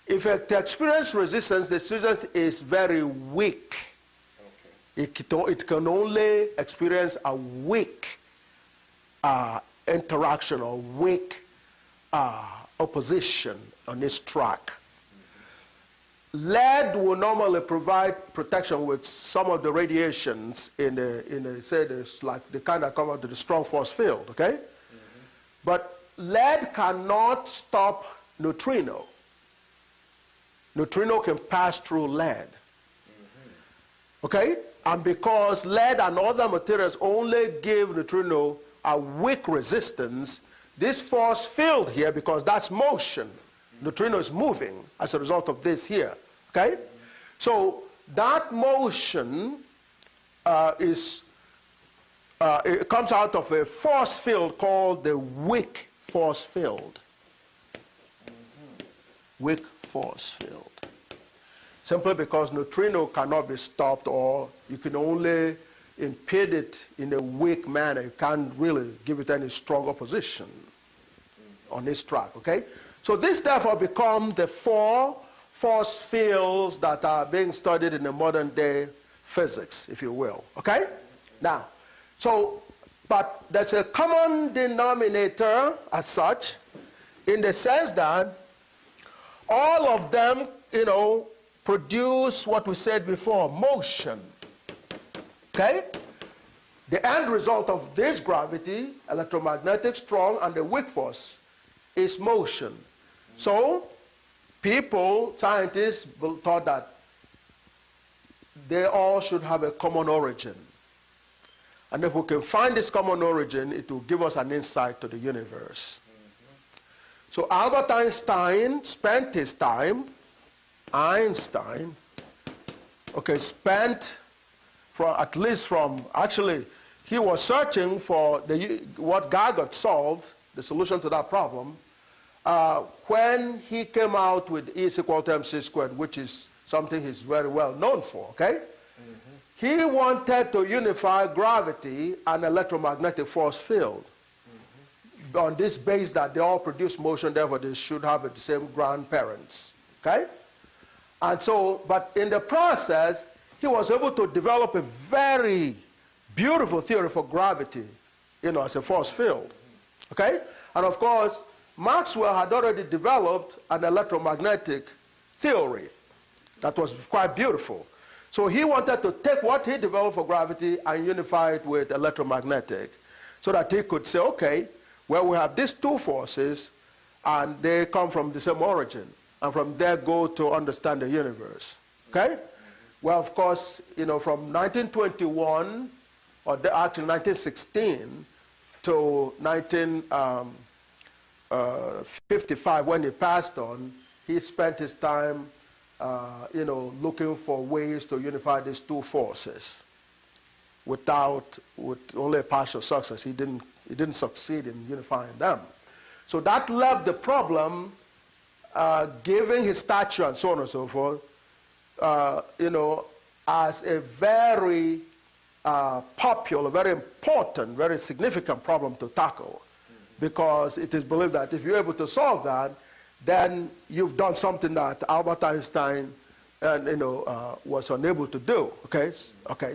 if it experiences resistance, the resistance is very weak. It can only experience a weak interaction or weak opposition on its track. Lead will normally provide protection with some of the radiations like the kind that come out of the strong force field, okay? But lead cannot stop neutrino. Neutrino can pass through lead, okay? And because lead and other materials only give neutrino a weak resistance, this force field here, because that's motion, neutrino is moving as a result of this here, okay? So that motion it comes out of a force field called the weak force field. Weak force field. Simply because neutrino cannot be stopped, or you can only impede it in a weak manner. You can't really give it any strong opposition on this track, okay? So this therefore becomes the four force fields that are being studied in the modern day physics, if you will, okay? Now, but there's a common denominator as such, in the sense that all of them, produce what we said before, motion, okay? The end result of this gravity, electromagnetic, strong, and the weak force, is motion. So scientists thought that they all should have a common origin. And if we can find this common origin, it will give us an insight to the universe. So Albert Einstein spent his time, spent he was searching for what GAGUT solved, the solution to that problem, when he came out with E is equal to mc squared, which is something he's very well known for, okay? He wanted to unify gravity and electromagnetic force field on this base that they all produce motion, therefore they should have the same grandparents, okay? And so, but in the process, he was able to develop a very beautiful theory for gravity, as a force field, okay? And of course, Maxwell had already developed an electromagnetic theory that was quite beautiful. So he wanted to take what he developed for gravity and unify it with electromagnetic, so that he could say, okay, well, we have these two forces, and they come from the same origin, and from there go to understand the universe, okay? Well, of course, from 1921, or actually 1916, to 1955, when he passed on, he spent his time, looking for ways to unify these two forces with only a partial success. He didn't succeed in unifying them. So that left the problem, given his stature and so on and so forth, as a very popular, very important, very significant problem to tackle, because it is believed that if you're able to solve that, then you've done something that Albert Einstein was unable to do, okay?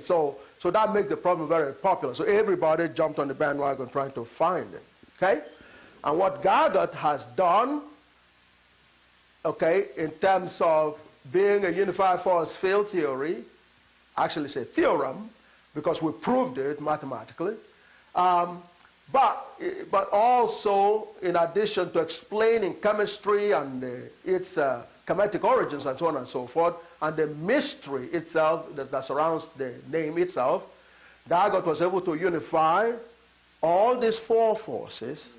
So that makes the problem very popular. So everybody jumped on the bandwagon trying to find it, okay? And what GAGUT has done, okay, in terms of being a unified force field theory, actually it's a theorem, because we proved it mathematically, but also in addition to explaining chemistry and its chemetic origins and so on and so forth, and the mystery itself that surrounds the name itself, GAGUT was able to unify all these four forces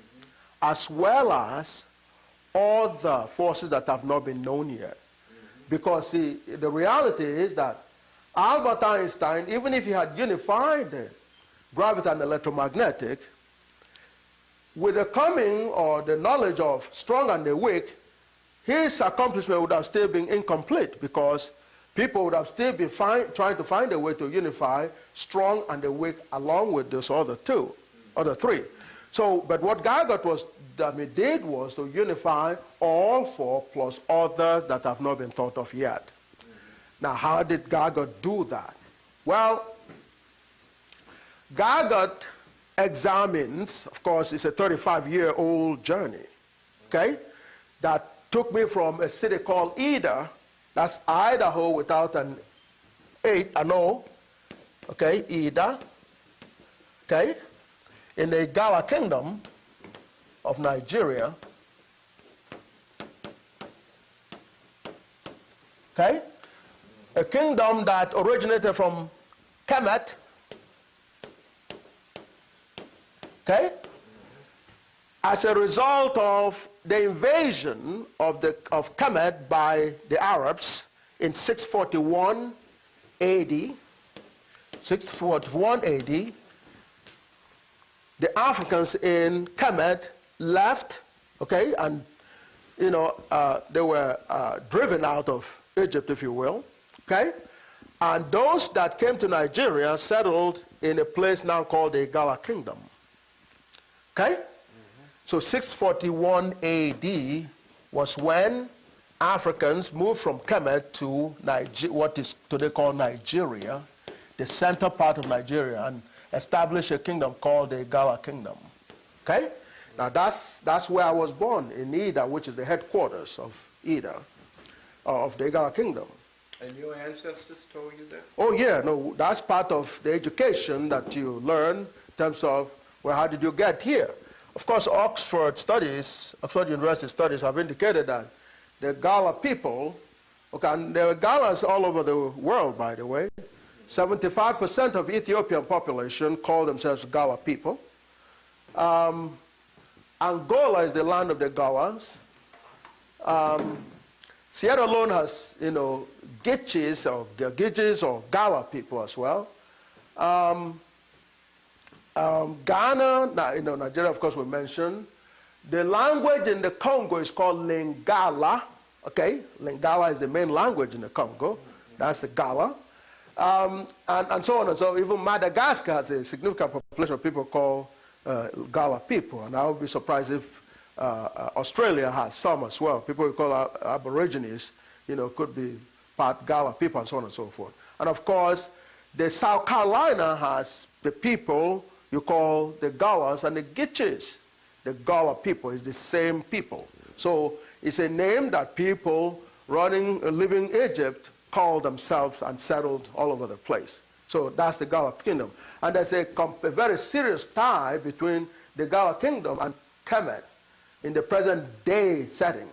as well as other forces that have not been known yet. Because the reality is that Albert Einstein, even if he had unified the gravity and electromagnetic, with the coming or the knowledge of strong and the weak, his accomplishment would have still been incomplete, because people would have still been trying to find a way to unify strong and the weak along with those other three. So, but what GAGUT did was to unify all four plus others that have not been thought of yet. Now, how did GAGUT do that? Well, GAGUT examines, of course, it's a 35-year-old journey, okay, that took me from a city called Ida, that's Idaho without an O, okay, Ida, okay, in the Igala Kingdom of Nigeria, okay, a kingdom that originated from Kemet, okay, as a result of the invasion of Kemet by the Arabs in 641 AD. 641 AD, the Africans in Kemet left, okay, and they were driven out of Egypt, if you will, okay, and those that came to Nigeria settled in a place now called the Igala Kingdom, okay. So 641 AD was when Africans moved from Kemet to what is today called Nigeria, the center part of Nigeria, and established a kingdom called the Igala Kingdom. Okay? Now that's where I was born, in Ida, which is the headquarters of Ida, of the Igala Kingdom. And your ancestors told you that? Oh yeah, no, that's part of the education that you learn in terms of, well, how did you get here? Of course, Oxford University studies have indicated that the Gala people, okay, and there are Galas all over the world, by the way. 75% of Ethiopian population call themselves Gala people. Angola is the land of the Galas. Sierra Leone has, Gitchis or Gala people as well. Ghana, Nigeria, of course, we mentioned. The language in the Congo is called Lingala. Okay, Lingala is the main language in the Congo. That's the Gala. And so on and so. Even Madagascar has a significant population of people called Gala people. And I would be surprised if Australia has some as well. People we call Aborigines, could be part Gala people and so on and so forth. And of course, the South Carolina has the people you call the Galas and the Gitchis. The Gala people is the same people. So it's a name that people living in Egypt called themselves and settled all over the place. So that's the Gala Kingdom. And there's a very serious tie between the Gala Kingdom and Kemet in the present day setting,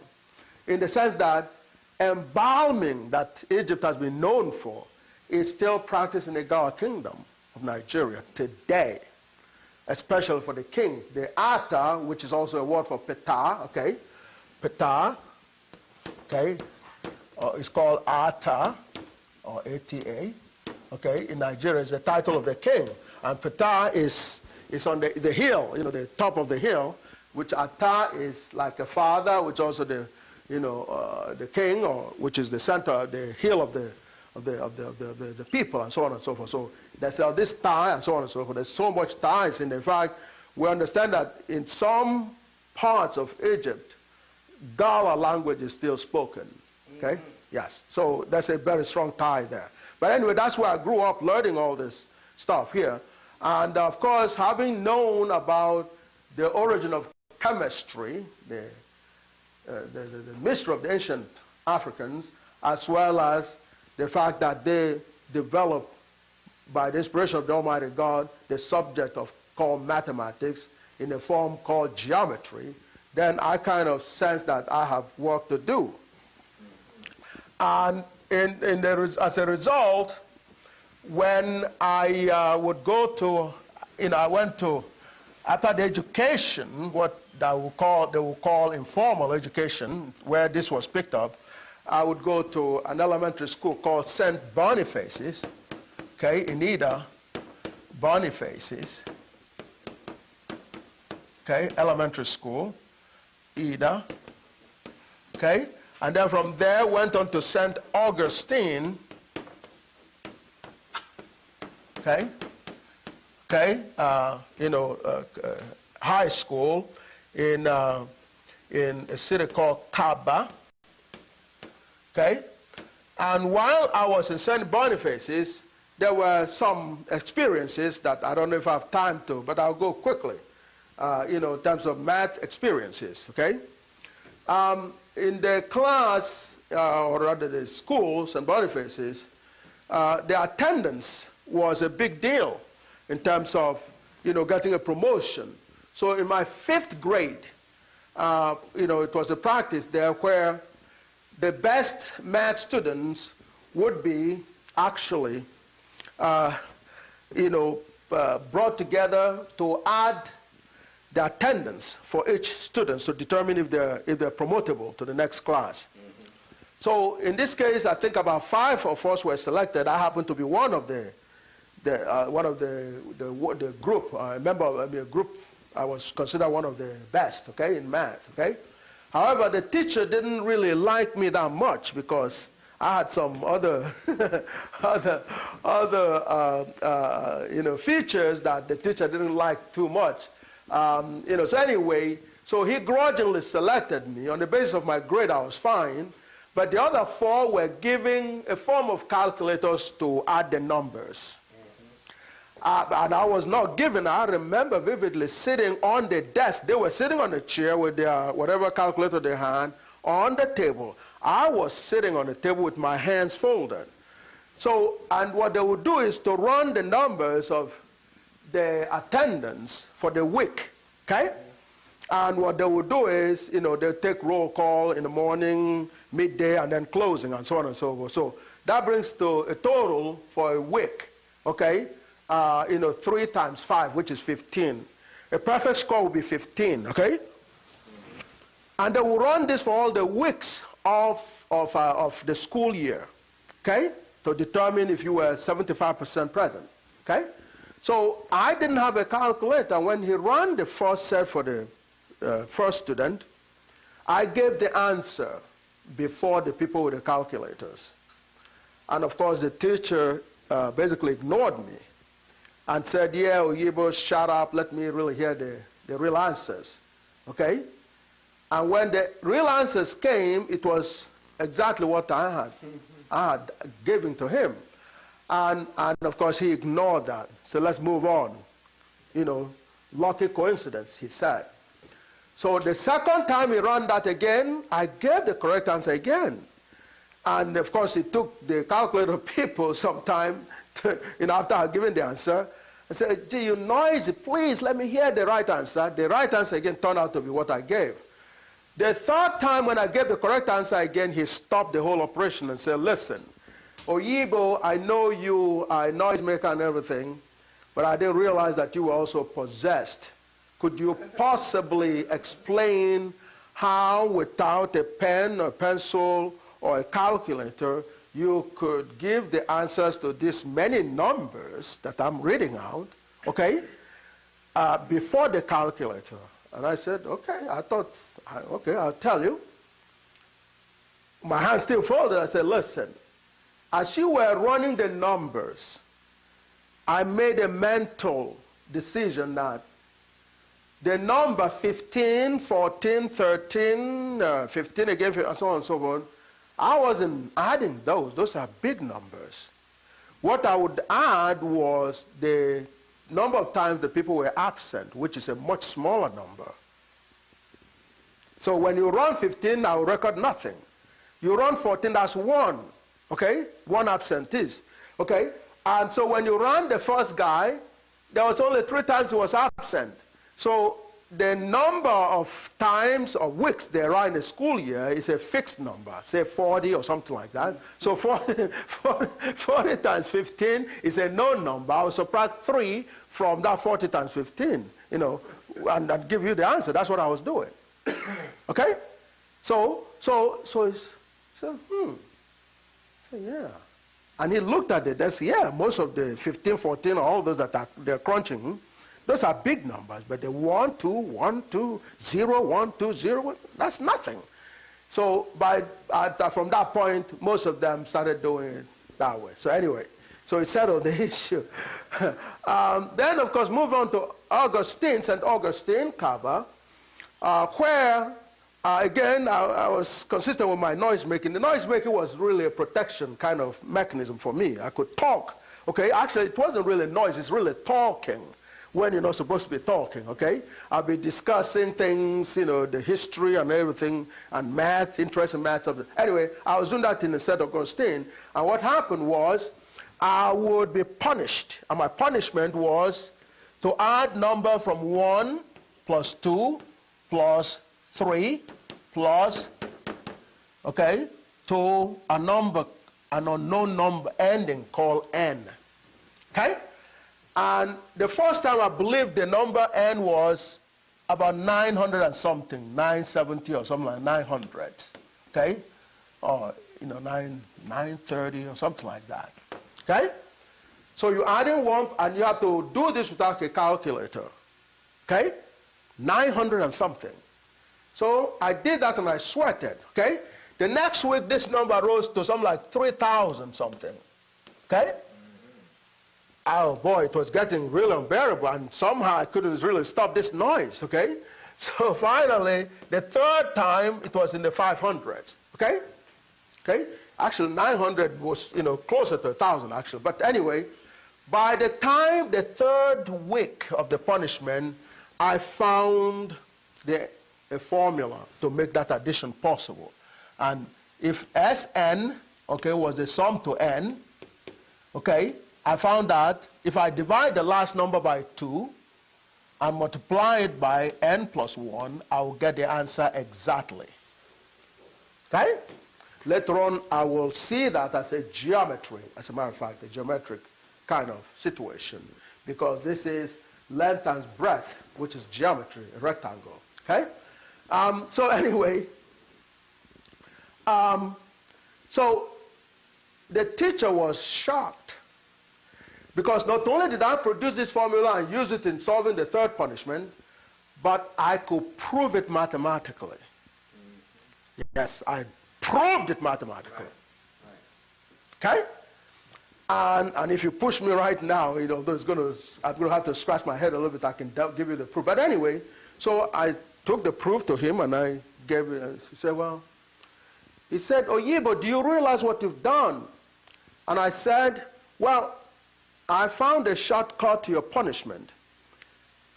in the sense that embalming that Egypt has been known for is still practiced in the Gala Kingdom of Nigeria today, especially for the kings. The Ata, which is also a word for Ptah, okay? Ptah, okay? It's called Ata, or ATA, okay? In Nigeria, it's the title of the king. And Ptah is on the hill, the top of the hill, which Ata is like a father, which also the king, or which is the center, the hill of the people, and so on and so forth. So there's this tie and so on and so forth. There's so much ties, and in fact, we understand that in some parts of Egypt, Gala language is still spoken. Okay? Mm-hmm. Yes. So that's a very strong tie there. But anyway, that's where I grew up learning all this stuff here. And of course, having known about the origin of chemistry, the mystery of the ancient Africans, as well as the fact that they developed, by the inspiration of the Almighty God, the subject called mathematics in a form called geometry, then I kind of sense that I have work to do. And as a result, when I would go to, I went to, after the education, what they will call informal education, where this was picked up, I would go to an elementary school called St. Boniface's, okay, in Ida, Boniface's, okay, elementary school, Ida, okay, and then from there went on to St. Augustine, okay, high school in a city called Kaba, okay, and while I was in St. Boniface's, there were some experiences that I don't know if I have time to, but I'll go quickly, in terms of math experiences, okay? In the class, or rather the school, St. Boniface's, the attendance was a big deal in terms of, getting a promotion. So in my 5th grade, it was a practice there where the best math students would be actually, brought together to add the attendance for each student to determine if they're promotable to the next class. So in this case, I think about 5 of us were selected. I happened to be one of the group. I remember a group. I was considered one of the best, okay, in math, okay. However, the teacher didn't really like me that much because I had some other features that the teacher didn't like too much. So anyway, so he grudgingly selected me. On the basis of my grade, I was fine. But the other 4 were giving a form of calculators to add the numbers. And I was not given. I remember vividly sitting on the desk. They were sitting on a chair with their whatever calculator they had on the table. I was sitting on the table with my hands folded. So, and what they would do is to run the numbers of the attendance for the week, okay? And what they would do is, they'll take roll call in the morning, midday, and then closing, and so on and so forth. So that brings to a total for a week, okay? 3 times 5, which is 15. A perfect score would be 15, okay? And they will run this for all the weeks of the school year, okay? To determine if you were 75% present, okay? So I didn't have a calculator. When he ran the first set for the first student, I gave the answer before the people with the calculators. And of course, the teacher basically ignored me and said, yeah, Oyibo, shut up, let me really hear the real answers, okay? And when the real answers came, it was exactly what I had given to him. And of course, he ignored that. So let's move on. Lucky coincidence, he said. So the second time he ran that again, I gave the correct answer again. And of course, it took the calculator people some time after I had given the answer. I said, gee, you noisy, please let me hear the right answer. The right answer again turned out to be what I gave. The third time when I gave the correct answer again, he stopped the whole operation and said, listen, Oyibo, I know you are a noisemaker and everything, but I didn't realize that you were also possessed. Could you possibly explain how, without a pen or pencil or a calculator, you could give the answers to these many numbers that I'm reading out, okay, before the calculator? And I said, okay. I thought, okay, I'll tell you. My hands still folded. I said, listen, as you were running the numbers, I made a mental decision that the number 15, 14, 13, 15 again, and so on and so on, I wasn't adding those. Those are big numbers. What I would add was the number of times the people were absent, which is a much smaller number. So when you run 15, I will record nothing. You run 14, that's 1, okay? 1 absentee, okay? And so when you run the first guy, there was only 3 times he was absent. So the number of times or weeks they run in a school year is a fixed number, say 40 or something like that. So 40 times 15 is a known number. I will subtract 3 from that 40 times 15, you know, and give you the answer. That's what I was doing. Okay? So yeah. And he looked at it. That's, yeah, most of the 15, 14, all those that they're crunching, those are big numbers, but the 1, 2, 1, 2, 0, 1, 2, 0, 1, that's nothing. So from that point, most of them started doing it that way. So anyway, so it settled the issue. Then, of course, move on to Augustine, St. Augustine, Kaaba, where, again, I was consistent with my noise making. The noise making was really a protection kind of mechanism for me. I could talk. Okay, actually, it wasn't really noise, it's really talking when you're not supposed to be talking, okay? I'll be discussing things, you know, the history and everything, and math, interest in math. Anyway, I was doing that in the St. Augustine, and what happened was I would be punished, and my punishment was to add number from 1 plus 2 plus 3 plus, okay, to a number, an unknown number ending called n, okay? And the first time I believed the number n was about 900 and something, 970 or something like 900, okay? Or, you know, 930 or something like that, okay? So you add in 1, and you have to do this without a calculator, okay? 900 and something. So I did that and I sweated, okay? The next week, this number rose to something like 3,000 something, okay? Oh boy, it was getting really unbearable, and somehow I couldn't really stop this noise, okay? So finally, the third time, it was in the 500s, okay? Okay? Actually, 900 was, you know, closer to 1,000 actually. But anyway, by the time the third week of the punishment, I found a formula to make that addition possible. And if Sn, okay, was the sum to n, okay, I found that if I divide the last number by 2 and multiply it by n plus 1, I will get the answer exactly. Okay? Later on, I will see that as a geometry, as a matter of fact, a geometric kind of situation, because this is length times breadth, which is geometry, a rectangle. Okay? So anyway, so the teacher was shocked, because not only did I produce this formula and use it in solving the third punishment, but I could prove it mathematically. Yes, I proved it mathematically. Okay? And if you push me right now, you know, I'm going to have to scratch my head a little bit. I can give you the proof. But anyway, so I took the proof to him and I gave it. He said, well, he said, Oyibo, do you realize what you've done? And I said, well, I found a shortcut to your punishment.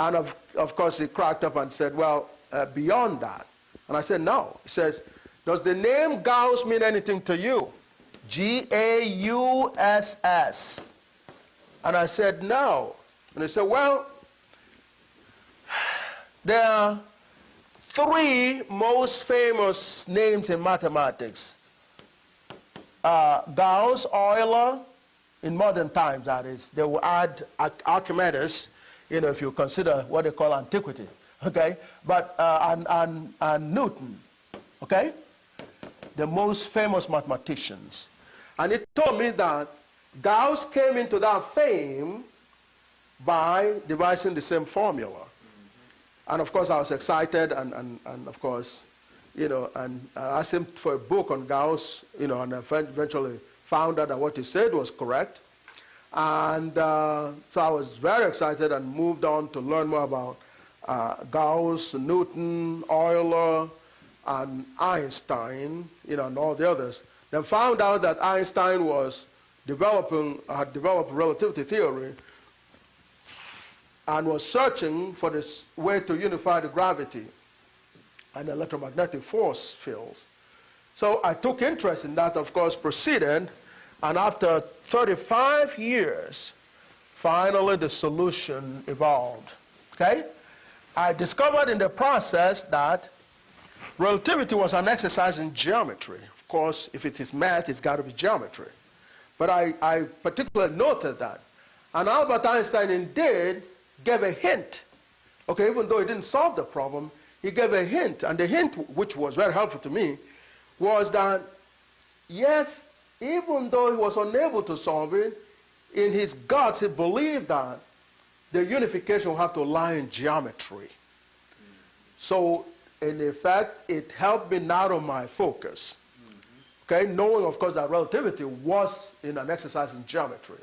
And of course, he cracked up and said, well, beyond that. And I said, no. He says, does the name Gauss mean anything to you? G-A-U-S-S. And I said, no. And he said, well, there are 3 most famous names in mathematics. Gauss, Euler, in modern times, that is. They will add Archimedes, you know, if you consider what they call antiquity, okay? But, and Newton, okay? The most famous mathematicians. And he told me that Gauss came into that fame by devising the same formula. And of course, I was excited, and of course, you know, and I asked him for a book on Gauss, you know, and I eventually found out that what he said was correct. And so I was very excited and moved on to learn more about Gauss, Newton, Euler, and Einstein, you know, and all the others. Then found out that Einstein was had developed relativity theory and was searching for this way to unify the gravity. and electromagnetic force fields. So I took interest in that, of course, proceeded, and after 35 years, finally the solution evolved. Okay? I discovered in the process that relativity was an exercise in geometry. Of course, if it is math, it's got to be geometry. But I particularly noted that. And Albert Einstein indeed gave a hint. Okay, even though he didn't solve the problem, he gave a hint. And the hint, which was very helpful to me, was that, yes, even though he was unable to solve it, in his guts he believed that the unification will have to lie in geometry. So, in effect, it helped me narrow my focus. Okay, knowing, of course, that relativity was in an exercise in geometry.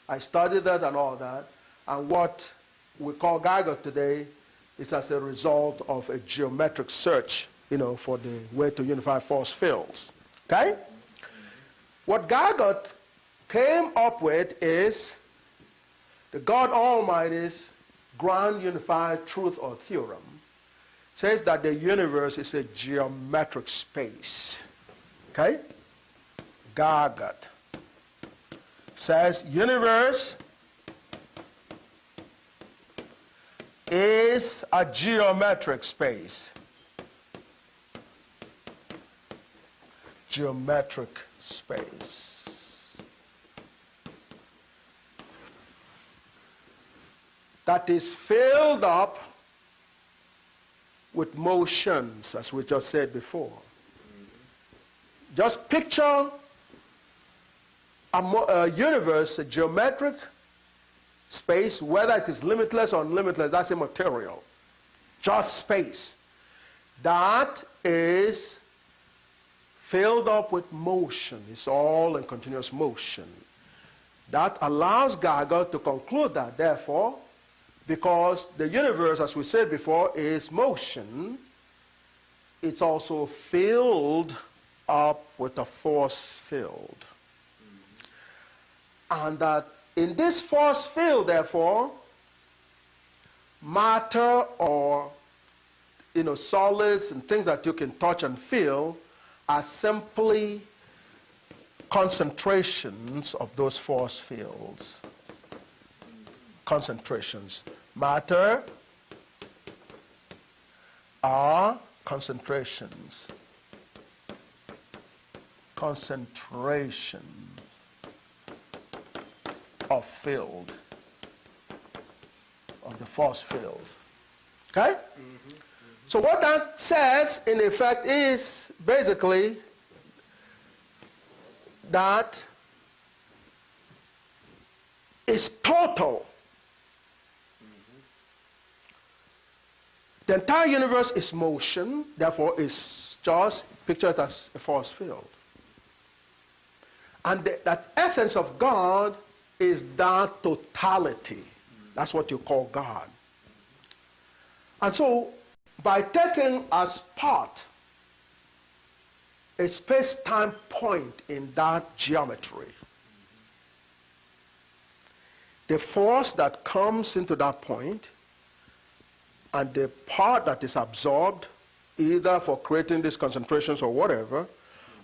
I studied that and all that, and what we call GAGUT today is as a result of a geometric search, you know, for the way to unify force fields. Okay? What GAGUT came up with is the God Almighty's grand unified truth or theorem. Says that the universe is a geometric space. Okay? GAGUT says universe is a geometric space. Geometric space. That is filled up with motions, as we just said before. Just picture a universe, a geometric space, whether it is limitless or unlimitless, that's immaterial. Just space. That is filled up with motion. It's all in continuous motion. That allows GAGUT to conclude that, therefore, because the universe, as we said before, is motion, it's also filled up with a force field. And that in this force field, therefore, matter or solids and things that you can touch and feel are simply concentrations of those force fields. Concentrations. Matter are concentrations. Concentration of field, of the force field. Okay? Mm-hmm. So what that says, in effect, is basically that it's total. Mm-hmm. The entire universe is motion, therefore it's just picture it as a force field. And that essence of God is that totality. That's what you call God. And so, by taking as part a space-time point in that geometry, the force that comes into that point and the part that is absorbed, either for creating these concentrations or whatever,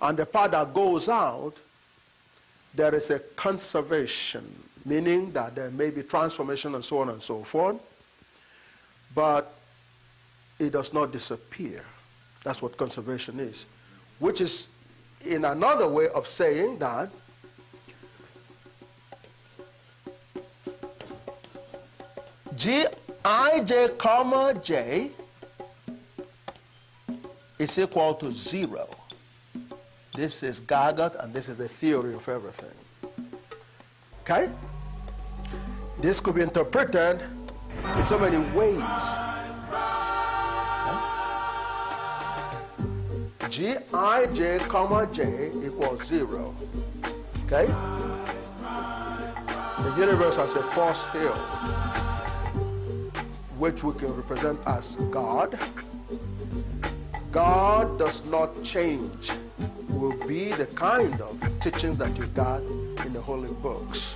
and the part that goes out, there is a conservation, meaning that there may be transformation and so on and so forth, but it does not disappear. That's what conservation is, which is in another way of saying that Gij, comma j is equal to 0. This is GAGUT, and this is the theory of everything. Okay? This could be interpreted in so many ways. Okay? Gij, comma j equals 0. Okay? The universe has a force field, which we can represent as God. God does not change. Will be the kind of teachings that you got in the holy books.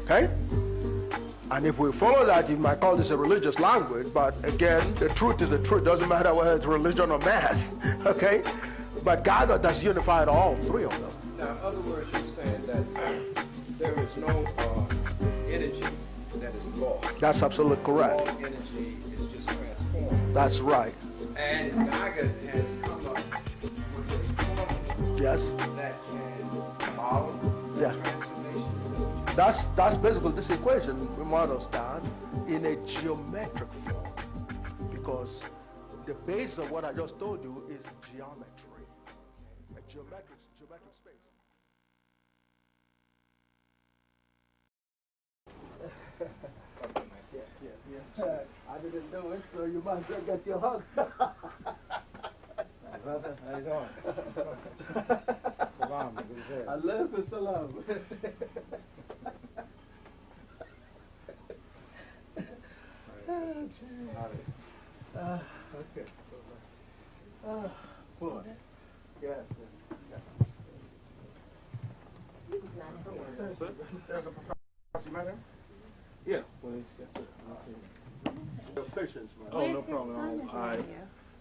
Okay? And if we follow that, you might call this a religious language, but again, the truth is the truth. Doesn't matter whether it's religion or math, okay? But GAGUT has unified all three of them. Now, in other words, you're saying that there is no energy that is lost. That's absolutely correct. All energy is just transformed. That's right. And GAGUT has come up with a formula Yes. that can model Yeah. transformation. That's basically this equation we models down in a geometric form, because the base of what I just told you is geometry, a geometric space. I didn't do it, so you might as well get your hug. Brother, how you doing? Salam, good. Alaikum salam. Okay. Boy. Yes. There's a professor, madam? Yeah, please. Yes, sir. Okay. Your patience, man. Oh, no problem.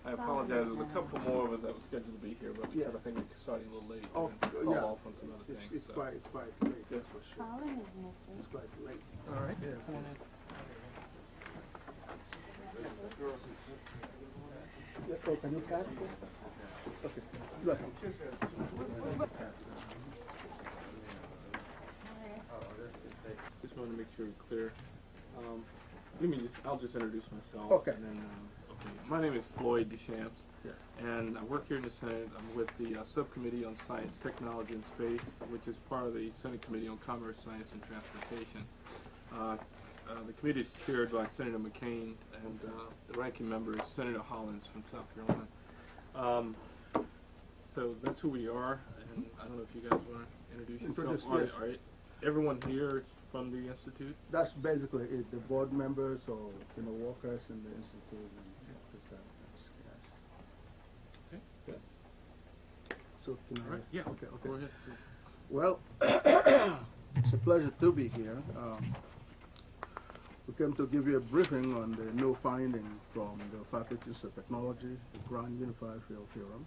I apologize. There's a couple more of us that were scheduled to be here, but because I think we're starting a little late. Oh, call yeah. off on some other things. It's so. quite late. Yeah. For sure. It's quite late. All right. Yeah. Come on in. Yeah, oh, can you catch it? Okay. Look. Just want to make sure we're clear. I'll just introduce myself. Okay. And then, okay. My name is Floyd Deschamps, and I work here in the Senate. I'm with the Subcommittee on Science, Technology, and Space, which is part of the Senate Committee on Commerce, Science, and Transportation. The committee is chaired by Senator McCain, and the ranking member is Senator Hollins from South Carolina. So that's who we are, and I don't know if you guys want to introduce yourselves. Yes. All right. Everyone here is from the Institute? That's basically it. The board members or workers in the institute and this kind of things. Yes. Okay. Yes. So can I? Right. Yeah. Okay. Go ahead. Well, it's a pleasure to be here. We came to give you a briefing on the new finding from the Faculties of Technology, the Grand Unified Field Theorem,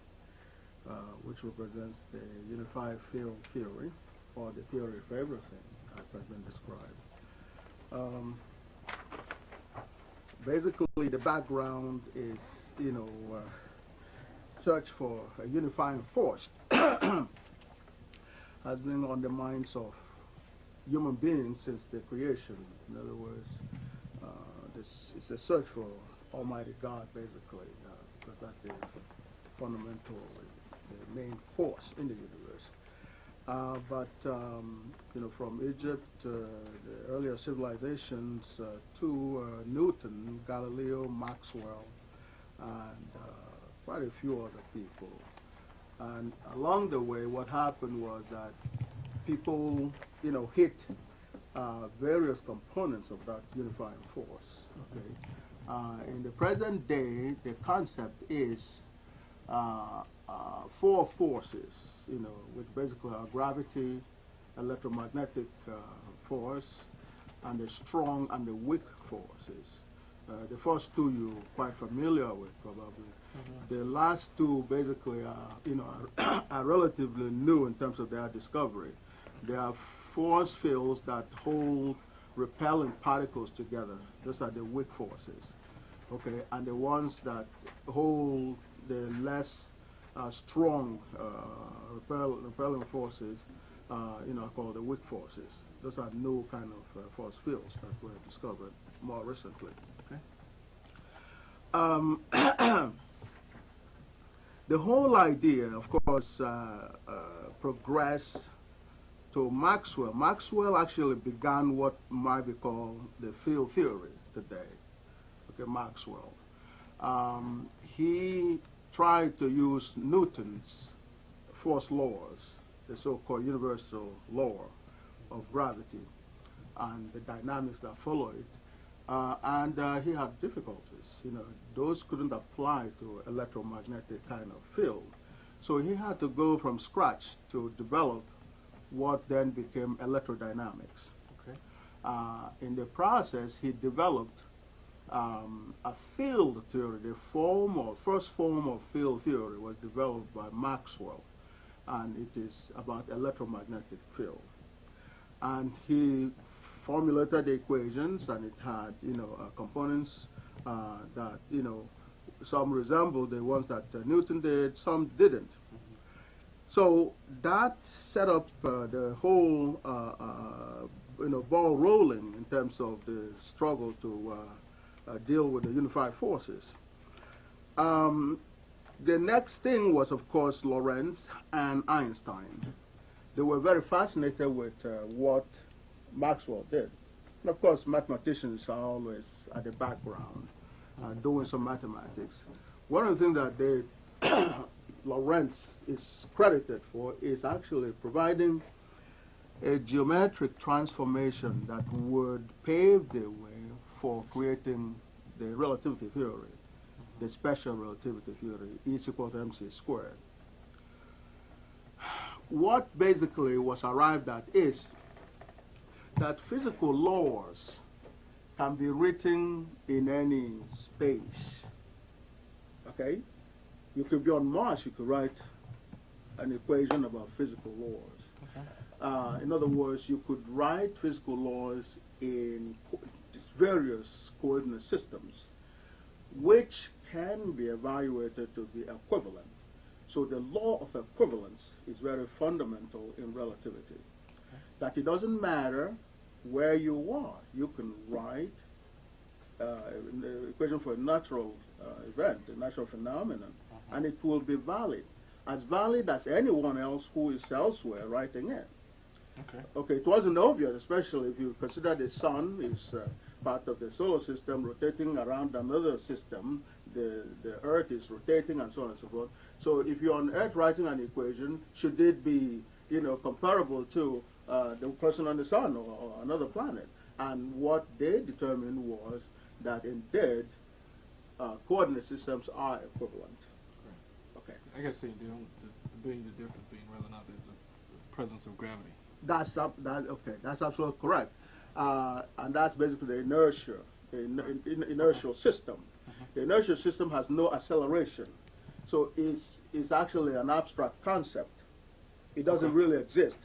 which represents the unified field theory, or the theory of everything, as has been described. Basically, the background is, search for a unifying force has been on the minds of human beings since the creation. In other words, it's a search for Almighty God, basically, because that's the fundamental, the main force in the universe. From Egypt, the earlier civilizations to Newton, Galileo, Maxwell, and quite a few other people. And along the way, what happened was that people, hit various components of that unifying force. Okay. In the present day, the concept is four forces, which basically are gravity, electromagnetic force, and the strong and the weak forces. The first two you're quite familiar with, probably. Mm-hmm. The last two basically are, are relatively new in terms of their discovery. They are force fields that hold repelling particles together. Those are the weak forces. Okay, and the ones that hold the less strong repelling forces, are called the weak forces. Those are new kind of force fields that were discovered more recently. Okay. The whole idea, of course, progressed to Maxwell. Maxwell actually began what might be called the field theory today. Okay, Maxwell. He tried to use Newton's force laws, the so-called universal law of gravity, and the dynamics that follow it. And he had difficulties. Those couldn't apply to electromagnetic kind of field. So he had to go from scratch to develop what then became electrodynamics. Okay. In the process, he developed a field theory. The first form of field theory was developed by Maxwell, and it is about electromagnetic field. And he formulated the equations, and it had, components that, some resembled the ones that Newton did, some didn't. So that set up the whole, ball rolling in terms of the struggle to deal with the unified forces. The next thing was, of course, Lorentz and Einstein. They were very fascinated with what Maxwell did. And of course, mathematicians are always at the background doing some mathematics. One of the things that Lorentz is credited for is actually providing a geometric transformation that would pave the way for creating the relativity theory, the special relativity theory, E is equal to mc squared. What basically was arrived at is that physical laws can be written in any space. Okay? You could be on Mars, you could write an equation about physical laws. Okay. In other words, you could write physical laws in various coordinate systems, which can be evaluated to be equivalent. So the law of equivalence is very fundamental in relativity. Okay. That it doesn't matter where you are. You can write the equation for a natural event, a natural phenomenon, and it will be valid as anyone else who is elsewhere writing it. Okay. Okay, it wasn't obvious, especially if you consider the sun is part of the solar system rotating around another system. The Earth is rotating and so on and so forth. So if you're on Earth writing an equation, should it be, comparable to the person on the sun or another planet? And what they determined was that indeed coordinate systems are equivalent. Right. Okay. I guess the difference being whether or not there's a presence of gravity. That's absolutely correct. And that's basically the inertia, the inertial system. The inertial system has no acceleration. So it's actually an abstract concept. It doesn't really exist,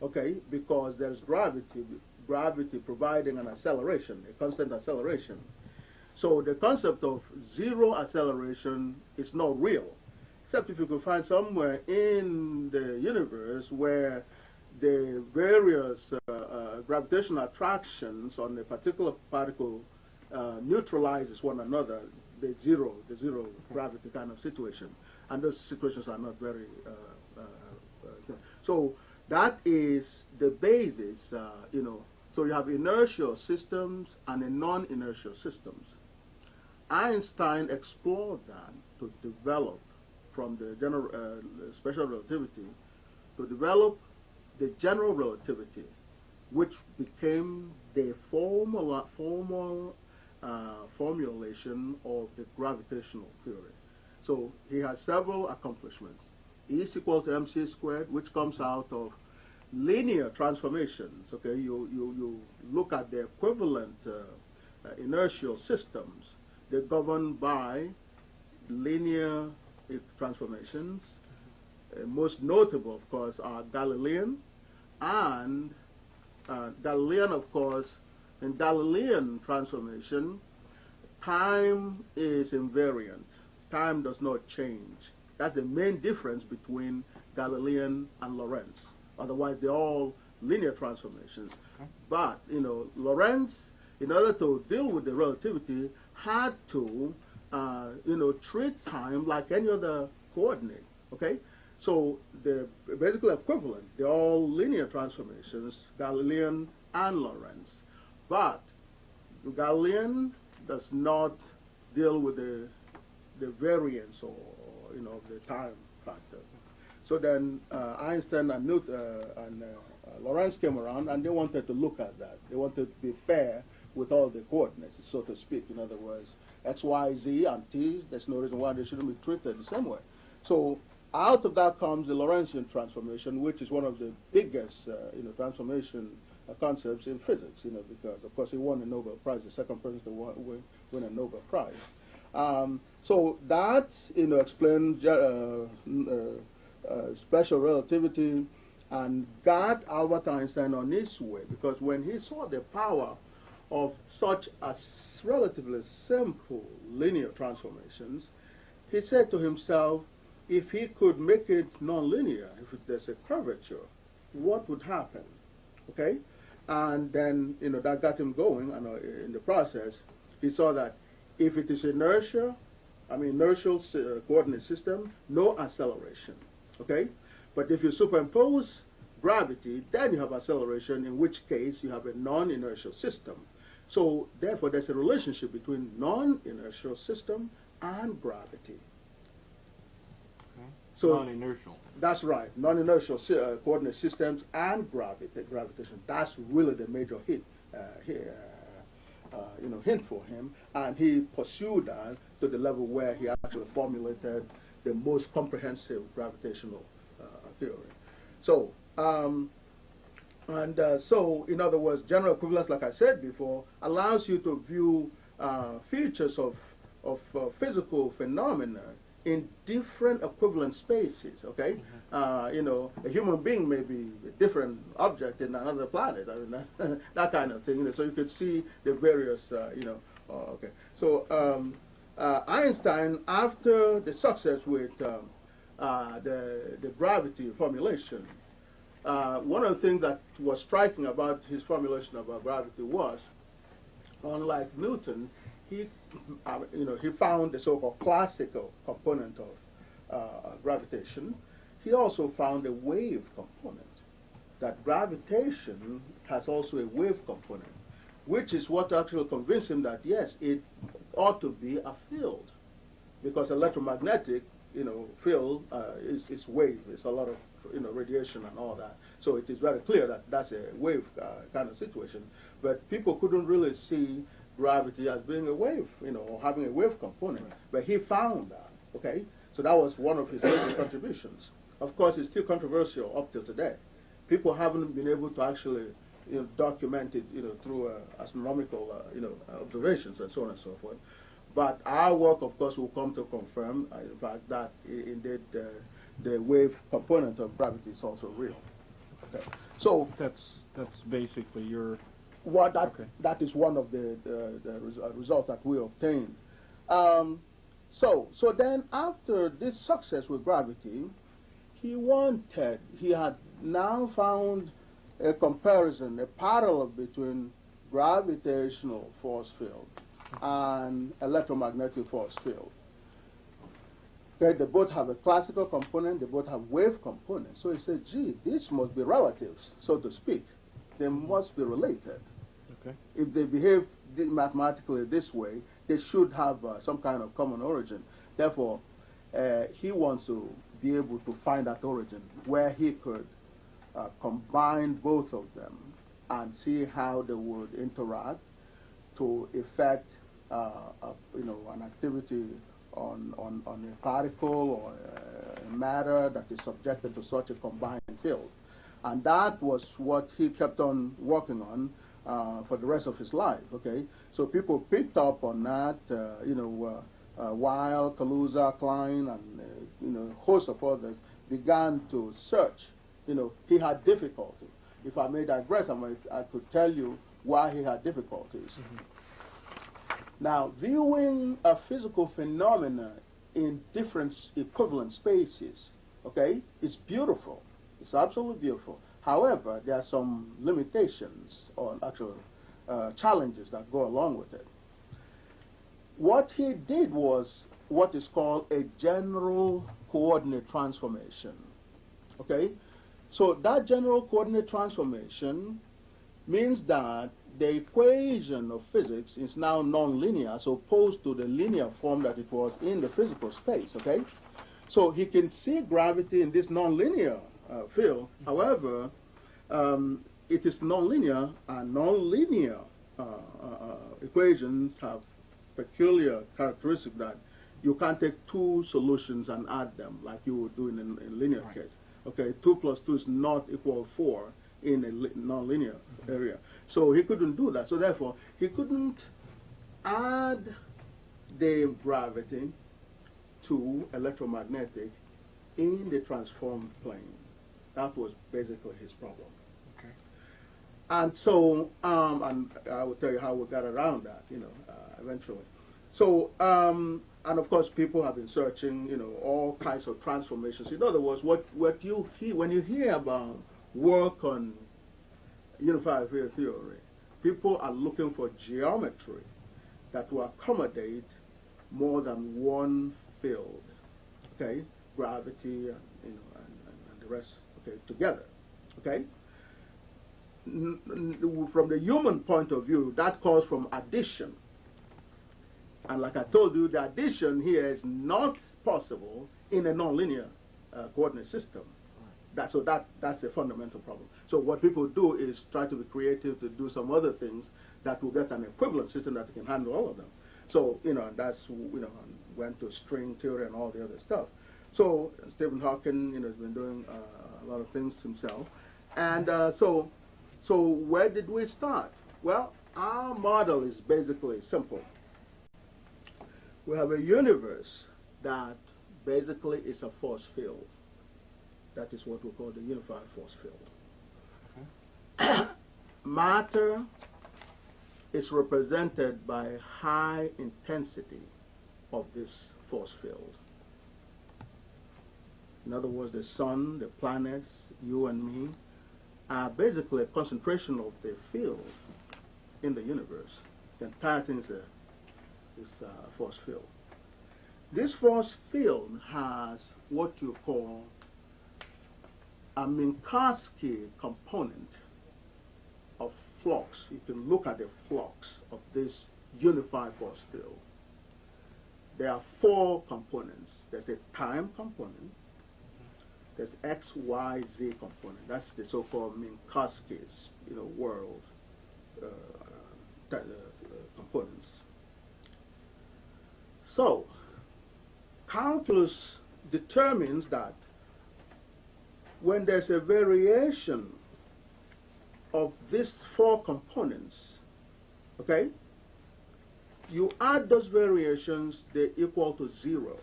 okay, because there's gravity providing an acceleration, a constant acceleration. So the concept of zero acceleration is not real, except if you could find somewhere in the universe where the various gravitational attractions on a particular particle neutralizes one another, the zero gravity kind of situation. And those situations are not very, so that is the basis, so you have inertial systems and non-inertial systems. Einstein explored that to develop from the general special relativity to develop the general relativity, which became the formal formulation of the gravitational theory. So he has several accomplishments. E is equal to mc squared, which comes out of linear transformations. Okay, you look at the equivalent inertial systems. They're governed by linear transformations. Most notable, of course, are Galilean, and Galilean, of course, in Galilean transformation, time is invariant. Time does not change. That's the main difference between Galilean and Lorentz. Otherwise, they're all linear transformations. Okay. But, Lorentz, in order to deal with the relativity, had to, treat time like any other coordinate, okay? So they're basically equivalent. They're all linear transformations, Galilean and Lorentz. But Galilean does not deal with the variance or the time factor. So then Einstein and Lorentz came around, and they wanted to look at that. They wanted to be fair with all the coordinates, so to speak. In other words, x, y, z, and t. There's no reason why they shouldn't be treated the same way. So out of that comes the Lorentzian transformation, which is one of the biggest transformation concepts in physics, because, of course, he won a Nobel Prize, the second person to win a Nobel Prize. So that, explains special relativity and got Albert Einstein on his way, because when he saw the power of such a relatively simple linear transformations, he said to himself, if he could make it nonlinear, if there's a curvature, what would happen? Okay? And then, that got him going, and in the process, he saw that if it is inertial coordinate system, no acceleration. Okay? But if you superimpose gravity, then you have acceleration, in which case you have a non-inertial system. So, therefore, there's a relationship between non-inertial system and gravity. Okay. So non-inertial. That's right. Non-inertial coordinate systems and gravitation. That's really the major hint for him. And he pursued that to the level where he actually formulated the most comprehensive gravitational theory. So, so, in other words, general equivalence, like I said before, allows you to view features of physical phenomena in different equivalent spaces, okay? A human being may be a different object in another planet, that kind of thing. So you could see the various, okay. So Einstein, after the success with the gravity formulation, one of the things that was striking about his formulation about gravity was, unlike Newton, he found the so-called classical component of gravitation. He also found a wave component. That gravitation has also a wave component, which is what actually convinced him that yes, it ought to be a field, because electromagnetic, field is wave. It's a lot of radiation and all that. So it is very clear that that's a wave kind of situation. But people couldn't really see gravity as being a wave, or having a wave component. But he found that, okay? So that was one of his major contributions. Of course, it's still controversial up till today. People haven't been able to actually, document it, through astronomical, observations and so on and so forth. But our work, of course, will come to confirm, in fact, that indeed the wave component of gravity is also real. Okay. So that's basically your. That is one of the results that we obtained. So then after this success with gravity, he had now found a comparison, a parallel between gravitational force field and electromagnetic force field. Okay, they both have a classical component, they both have wave components. So he said, gee, these must be relatives, so to speak. They must be related. Okay. If they behave mathematically this way, they should have some kind of common origin. Therefore, he wants to be able to find that origin where he could combine both of them and see how they would interact to effect an activity on a particle or a matter that is subjected to such a combined field. And that was what he kept on working on for the rest of his life, okay? So people picked up on that, Weil, Kaluza, Klein, and, a host of others began to search. He had difficulty. If I may digress, I could tell you why he had difficulties. Now, viewing a physical phenomena in different equivalent spaces, okay, it's beautiful. It's absolutely beautiful. However, there are some limitations or actual challenges that go along with it. What he did was what is called a general coordinate transformation. Okay? So that general coordinate transformation means that the equation of physics is now nonlinear as opposed to the linear form that it was in the physical space. Okay? So he can see gravity in this nonlinear field. However, it is nonlinear, and nonlinear equations have peculiar characteristic that you can't take two solutions and add them like you would do in linear case. Okay, 2 plus 2 is not equal 4 in a nonlinear area. So he couldn't do that. So therefore, he couldn't add the gravity to electromagnetic in the transformed plane. That was basically his problem. Okay. And so, and I will tell you how we got around that, eventually. So, and of course, people have been searching, all kinds of transformations. In other words, what you hear, when you hear about work on unified field theory, people are looking for geometry that will accommodate more than one field, okay? Gravity and, and the rest, okay, together, okay? From the human point of view, that calls from addition. And like I told you, the addition here is not possible in a nonlinear coordinate system. That's a fundamental problem. So what people do is try to be creative to do some other things that will get an equivalent system that can handle all of them. So, and that's, went to string theory and all the other stuff. So Stephen Hawking, has been doing a lot of things himself. And so where did we start? Well, our model is basically simple. We have a universe that basically is a force field. That is what we call the unified force field. Matter is represented by high intensity of this force field. In other words, the sun, the planets, you and me, are basically a concentration of the field in the universe. The entire thing is a force field. This force field has what you call a Minkowski component of flux. You can look at the flux of this unified force field. There are 4 components. There's the time component. There's X, Y, Z component. That's the so-called Minkowski's, world components. So, calculus determines that when there's a variation of these 4 components, okay, you add those variations, they equal to 0.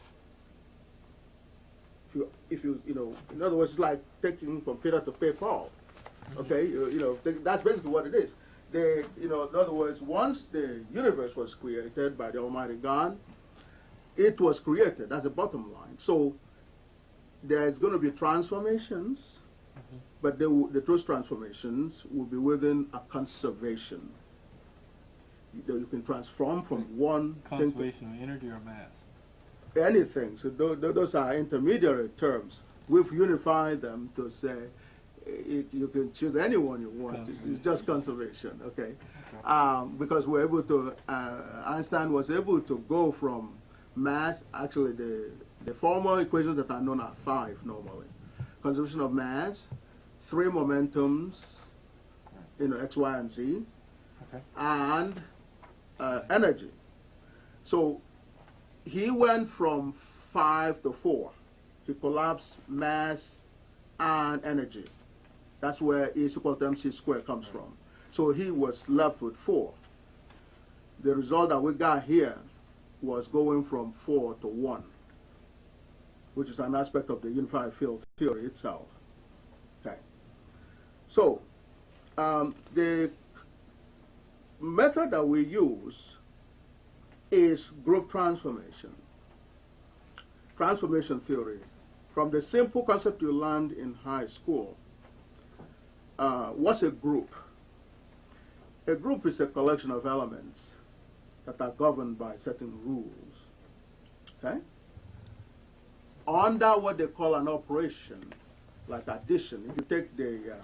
If you in other words, it's like taking from Peter to pay Paul. Okay, that's basically what it is. In other words, once the universe was created by the Almighty God, it was created. That's the bottom line. So there's going to be transformations, but those transformations will be within a conservation. You can transform from one thing to conservation of energy or mass. anything. So those are intermediary terms. We've unified them to say you can choose anyone you want. It's just conservation, okay? Because we're able to, Einstein was able to go from mass, actually the formal equations that are known are 5 normally. Conservation of mass, 3 momentums, X, Y, and Z, and energy. So he went from 5 to 4. He collapsed mass and energy. That's where E is equal to mc squared comes from. So he was left with 4. The result that we got here was going from 4 to 1, which is an aspect of the unified field theory itself. Okay. So the method that we use is group transformation. Transformation theory. From the simple concept you learned in high school, what's a group? A group is a collection of elements that are governed by certain rules. Okay? Under what they call an operation, like addition, if you take the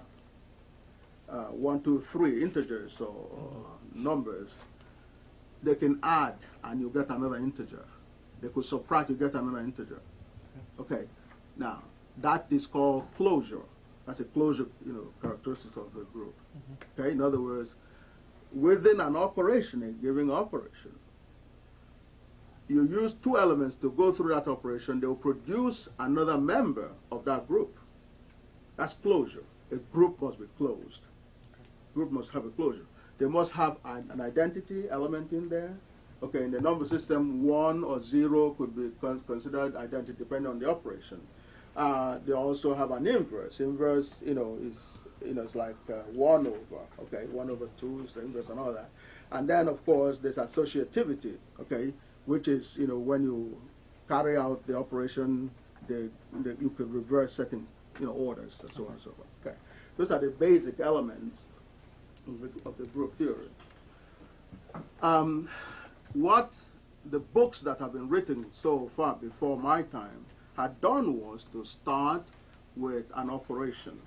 1, 2, 3 integers or numbers, they can add and you get another integer. They could subtract, you get another integer. Okay. Now, that is called closure. That's a closure, characteristic of the group. Okay. In other words, within an operation, a given operation, you use 2 elements to go through that operation. They will produce another member of that group. That's closure. a group must be closed. Group must have a closure. They must have an identity element in there. Okay, in the number system, 1 or 0 could be considered identity depending on the operation. They also have an inverse. Inverse, it's like 1 over. Okay, 1 over 2 is the inverse and all that. And then, of course, there's associativity. Okay, which is when you carry out the operation, you could reverse certain orders and so on and so forth. Okay, those are the basic elements of the group theory. What the books that have been written so far before my time had done was to start with an operation.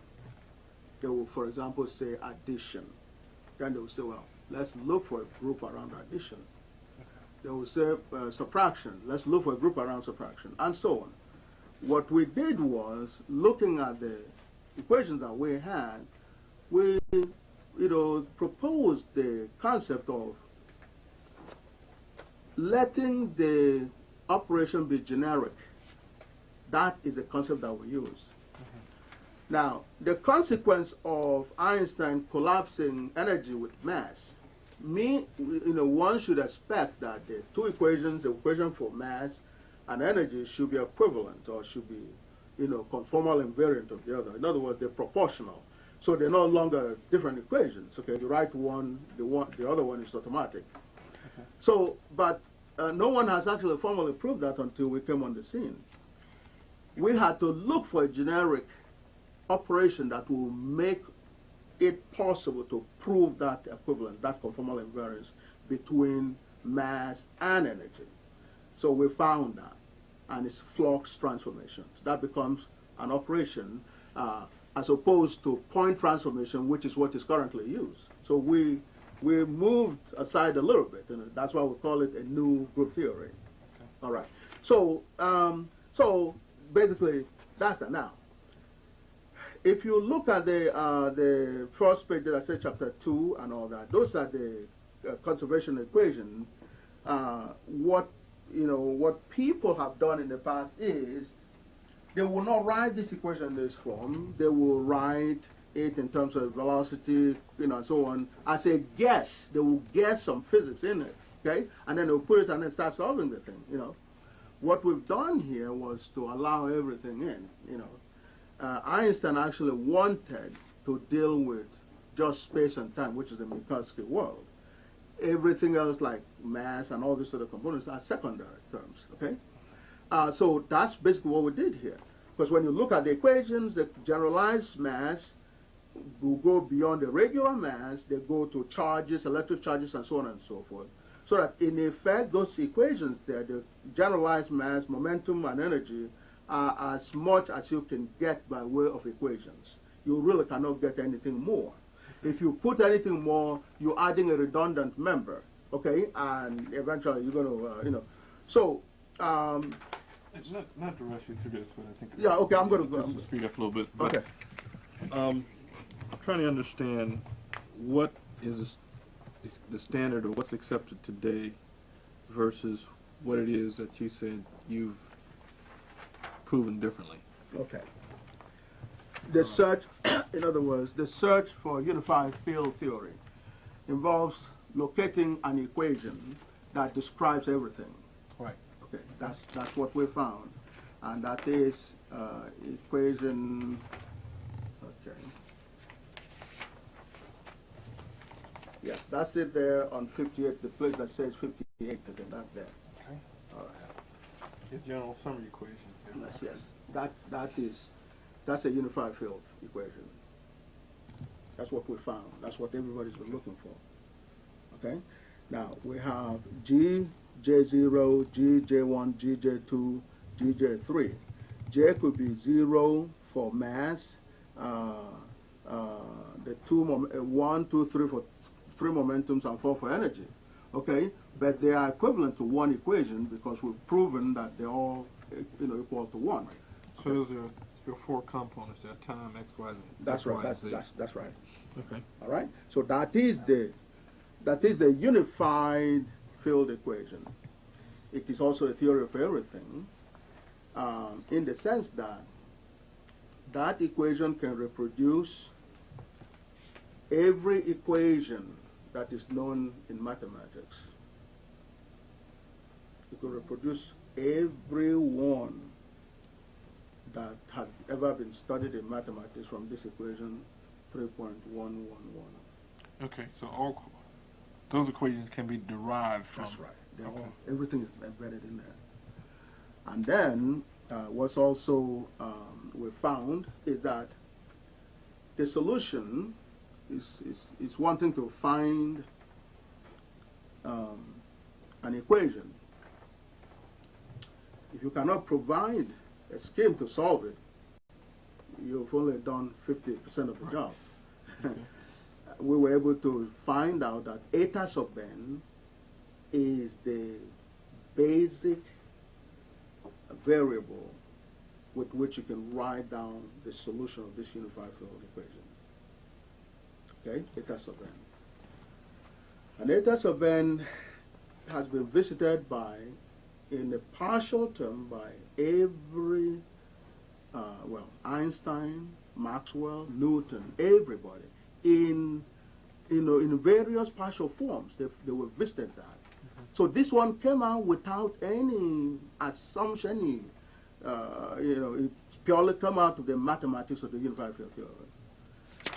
They will, for example, say addition. Then they will say, well, let's look for a group around addition. They will say subtraction. Let's look for a group around subtraction, and so on. What we did was, looking at the equations that we had, we proposed the concept of letting the operation be generic. That is the concept that we use. Now, the consequence of Einstein collapsing energy with mass, one should expect that the two equations, the equation for mass and energy, should be equivalent, or should be, conformal invariant of the other. In other words, they're proportional. So they're no longer different equations. Okay, you write one, the other one is automatic. Okay. So, but no one has actually formally proved that until we came on the scene. We had to look for a generic operation that will make it possible to prove that equivalence, that conformal invariance between mass and energy. So we found that, and it's flux transformations. That becomes an operation as opposed to point transformation, which is what is currently used. So we moved aside a little bit, and that's why we call it a new group theory. Okay. All right. So so basically that's that. Now, if you look at the first page that I said, chapter 2 and all that, those are the conservation equations. What people have done in the past is they will not write this equation in this form. They will write it in terms of velocity, and so on, as a guess. They will guess some physics in it, okay? And then they'll put it and then start solving the thing, What we've done here was to allow everything in, Einstein actually wanted to deal with just space and time, which is the Minkowski world. Everything else, like mass and all these other components, are secondary terms, okay? So that's basically what we did here. Because when you look at the equations, the generalized mass will go beyond the regular mass. They go to charges, electric charges, and so on and so forth. So that in effect, those equations there, the generalized mass, momentum, and energy, are as much as you can get by way of equations. You really cannot get anything more. If you put anything more, you're adding a redundant member, okay? And eventually you're going to, So, it's not to rush you through this, but I think... Yeah, okay, I'm going to go. Just to speed up a little bit. But, okay. I'm trying to understand what is the standard, or what's accepted today versus what it is that you said you've proven differently. Okay. The search, in other words, the search for unified field theory involves locating an equation that describes everything. Right. Okay, that's what we found, and that is equation. Okay. Yes, that's it there on 58. The place that says 58, again, that's there. Okay. All right. The general summary equation. Yes. That's a unified field equation. That's what we found. That's what everybody's been looking for. Okay? Now, we have G, J0, G, J1, G, J2, G, J3. J could be 0 for mass, the 1, 2, 3 for 3 momentums, and 4 for energy. Okay? But they are equivalent to one equation because we've proven that they're all equal to 1. So those are your 4 components there: time, x, y, z. That's right. That's right. Okay. All right. So that is the unified field equation. It is also a theory of everything, in the sense that that equation can reproduce every equation that is known in mathematics. It can reproduce every one that had ever been studied in mathematics from this equation 3.111. Okay, so all those equations can be derived from. That's right. Everything is embedded in there. And then what's also we found is that the solution is one thing to find an equation. If you cannot provide a scheme to solve it, you've only done 50% of the job. We were able to find out that eta sub n is the basic variable with which you can write down the solution of this unified field equation. Okay, eta sub n. And eta sub n has been visited by, in a partial term, by every, well, Einstein, Maxwell, Newton, everybody, in various partial forms. They were visited that. So this one came out without any assumption, it purely came out of the mathematics of the unified field theory.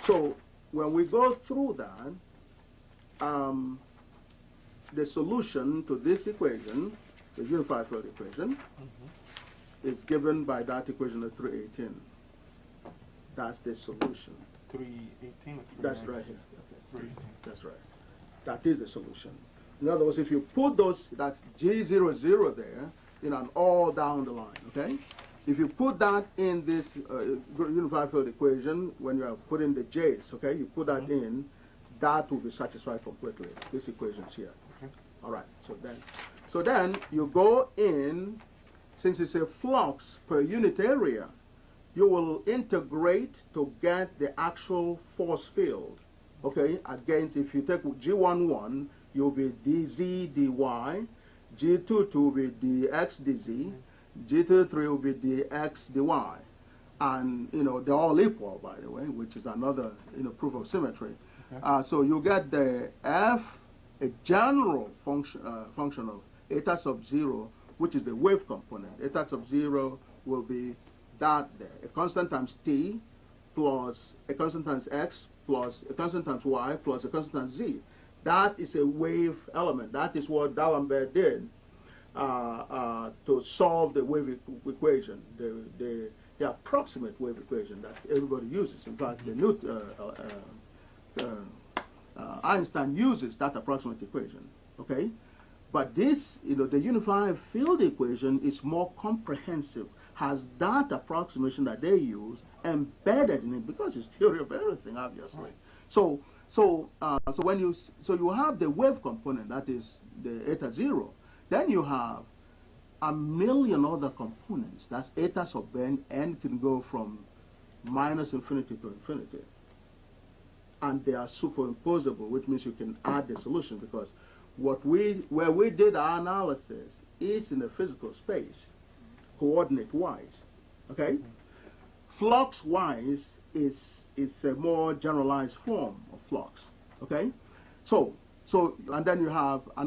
So when we go through that, the solution to this equation, the unified field equation, is given by that equation of 318. That's the solution. 318 or 319? That's right here. Okay. That's right. That is the solution. In other words, if you put those, that's G00 there, in an all down the line, okay? If you put that in this unified field equation, when you are putting the J's, okay, you put that in, that will be satisfied completely, this equation's here. Okay. All right, so then you go in, since it's a flux per unit area, you will integrate to get the actual force field, okay? Against, if you take G11, you'll be dz dy, G22 will be dx dz, G23 will be dx dy. And, they're all equal, by the way, which is another, proof of symmetry. Okay. So you get the f, a general function of eta sub 0, which is the wave component. Eta sub 0 will be that there, a constant times t plus a constant times x plus a constant times y plus a constant times z. That is a wave element. That is what D'Alembert did to solve the wave equation, the approximate wave equation that everybody uses. In fact, Einstein uses that approximate equation. Okay, but this, the unified field equation is more comprehensive. Has that approximation that they use embedded in it because it's theory of everything, obviously. So when you have the wave component, that is the eta 0, then you have a million other components. That's eta sub n. N can go from minus infinity to infinity, and they are superimposable, which means you can add the solution, because where we did our analysis is in a physical space, coordinate wise. Okay, flux wise is a more generalized form of flux. Okay, so and then you have a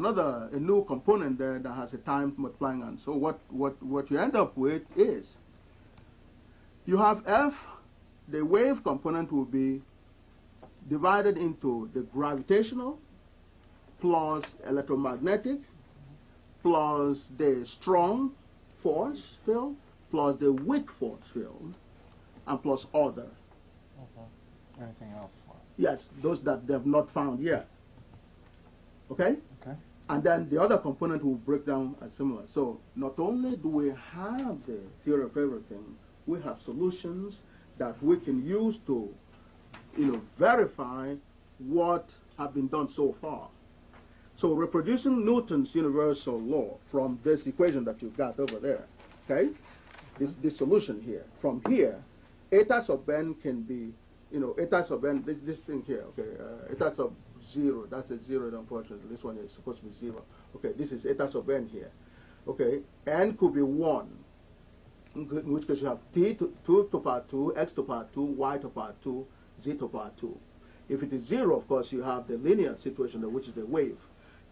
new component there that has a time multiplying, and so what you end up with is you have f, the wave component will be divided into the gravitational plus electromagnetic plus the strong force field plus the weak force field and plus other. Anything else? Yes, those that they have not found yet. Okay? Okay. And then the other component will break down as similar. So not only do we have the theory of everything, we have solutions that we can use to, verify what have been done so far. So reproducing Newton's universal law from this equation that you've got over there, okay? This solution here. From here, eta sub n can be, eta sub n, this thing here, okay, eta sub 0, that's a 0, unfortunately. This one is supposed to be 0. Okay, this is eta sub n here. Okay, n could be 1. in which case you have t to 2 to the power 2, x to the power 2, y to the power 2, z to the power 2. If it is 0, of course, you have the linear situation, which is the wave.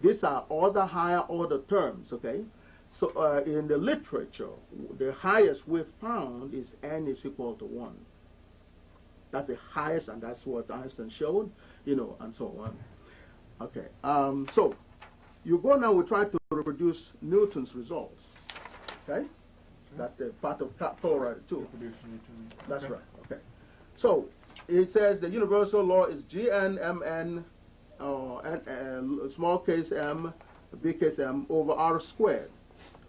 These are all the higher order terms, okay? So in the literature, the highest we've found is n is equal to 1. That's the highest, and that's what Einstein showed, you know, and so on. Okay, so you go now, we try to reproduce Newton's results, okay? That's the part of Colorado too. That's right, okay. So it says the universal law is Gn mn, small case m, big case m over r squared,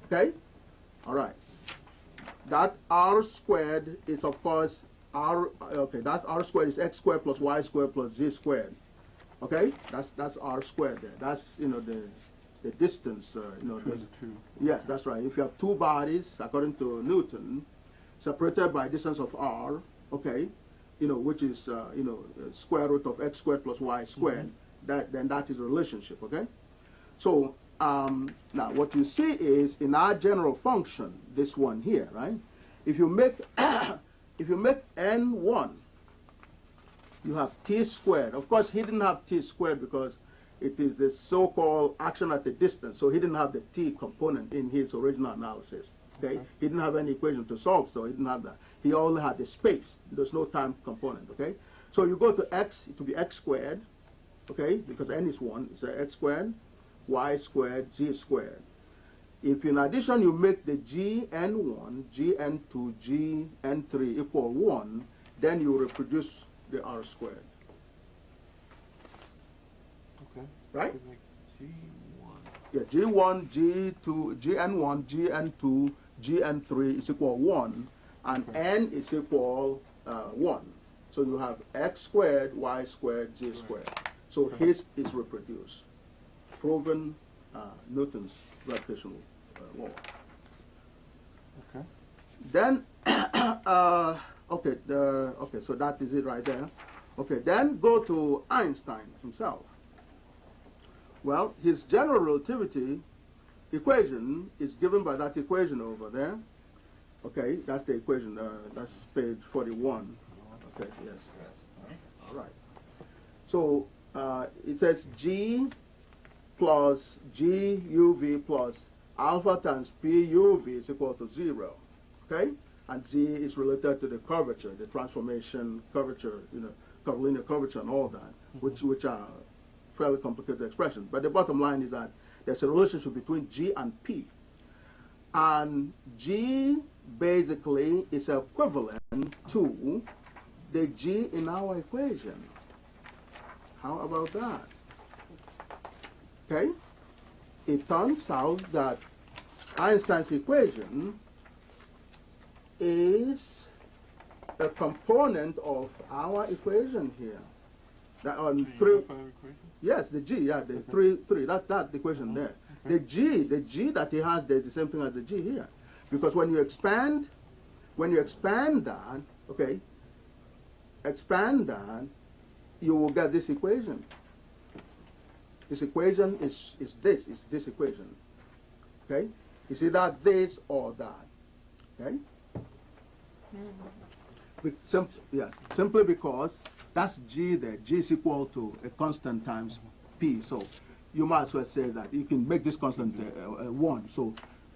okay? All right. That r squared is, of course, that r squared is x squared plus y squared plus z squared. Okay, that's r squared there. That's, you know, the distance. You know, yeah, that's right. If you have two bodies, according to Newton, separated by a distance of r, okay, you know, which is you know, square root of x squared plus y squared, then that is a relationship. Okay, so now what you see is in our general function, this one here, right? If you make if you make n 1, you have t squared. Of course, he didn't have t squared because it is the so-called action at a distance. So he didn't have the t component in his original analysis. Okay? He didn't have any equation to solve, so he didn't have that. He only had the space. There's no time component. Okay? So you go to x, it will be x squared. Okay? Because n is 1, it's x squared, y squared, z squared. If in addition you make the gn1, gn2, gn3 equal 1, then you reproduce the r squared. Okay. Right? G1. Yeah, g1, g2, gn1, gn2, gn3 is equal 1, and n is equal 1. So you have x squared, y squared, z squared. So his is reproduced. Proven Newton's gravitational law. Okay. Then, okay, so that is it right there. Okay, then go to Einstein himself. Well, his general relativity equation is given by that equation over there. Okay, that's the equation, that's page 41. Okay, yes. All right. So it says G plus G UV plus alpha times P UV is equal to 0. Okay? And Z is related to the curvature, the transformation curvature, you know, curvilinear curvature and all that, which are fairly complicated expressions. But the bottom line is that there's a relationship between G and P. And G basically is equivalent to the G in our equation. How about that? Okay? It turns out that Einstein's equation is a component of our equation here. That on three, yes, the G, yeah, the three, that's the equation there. The G that he has there is the same thing as the G here, because when you expand that, okay, expand that, you will get this equation. This equation is this equation. Okay, it's either this or that. Okay. Yes, simply because that's G there. G is equal to a constant times P. So you might as well say that you can make this constant 1. So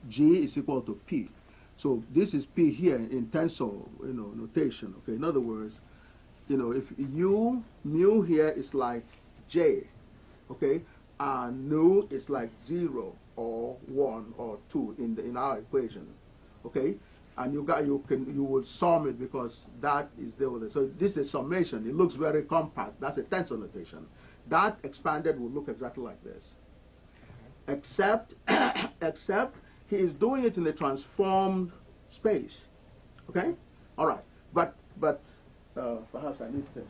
G is equal to P. So this is P here in tensor, you know, notation. Okay. In other words, you know, if mu here is like J, okay, and nu is like 0 or 1 or 2 in our equation, okay. And you will sum it because that is there with it. So this is summation. It looks very compact. That's a tensor notation. That expanded will look exactly like this. Except he is doing it in a transformed space. Okay? All right. But perhaps I need to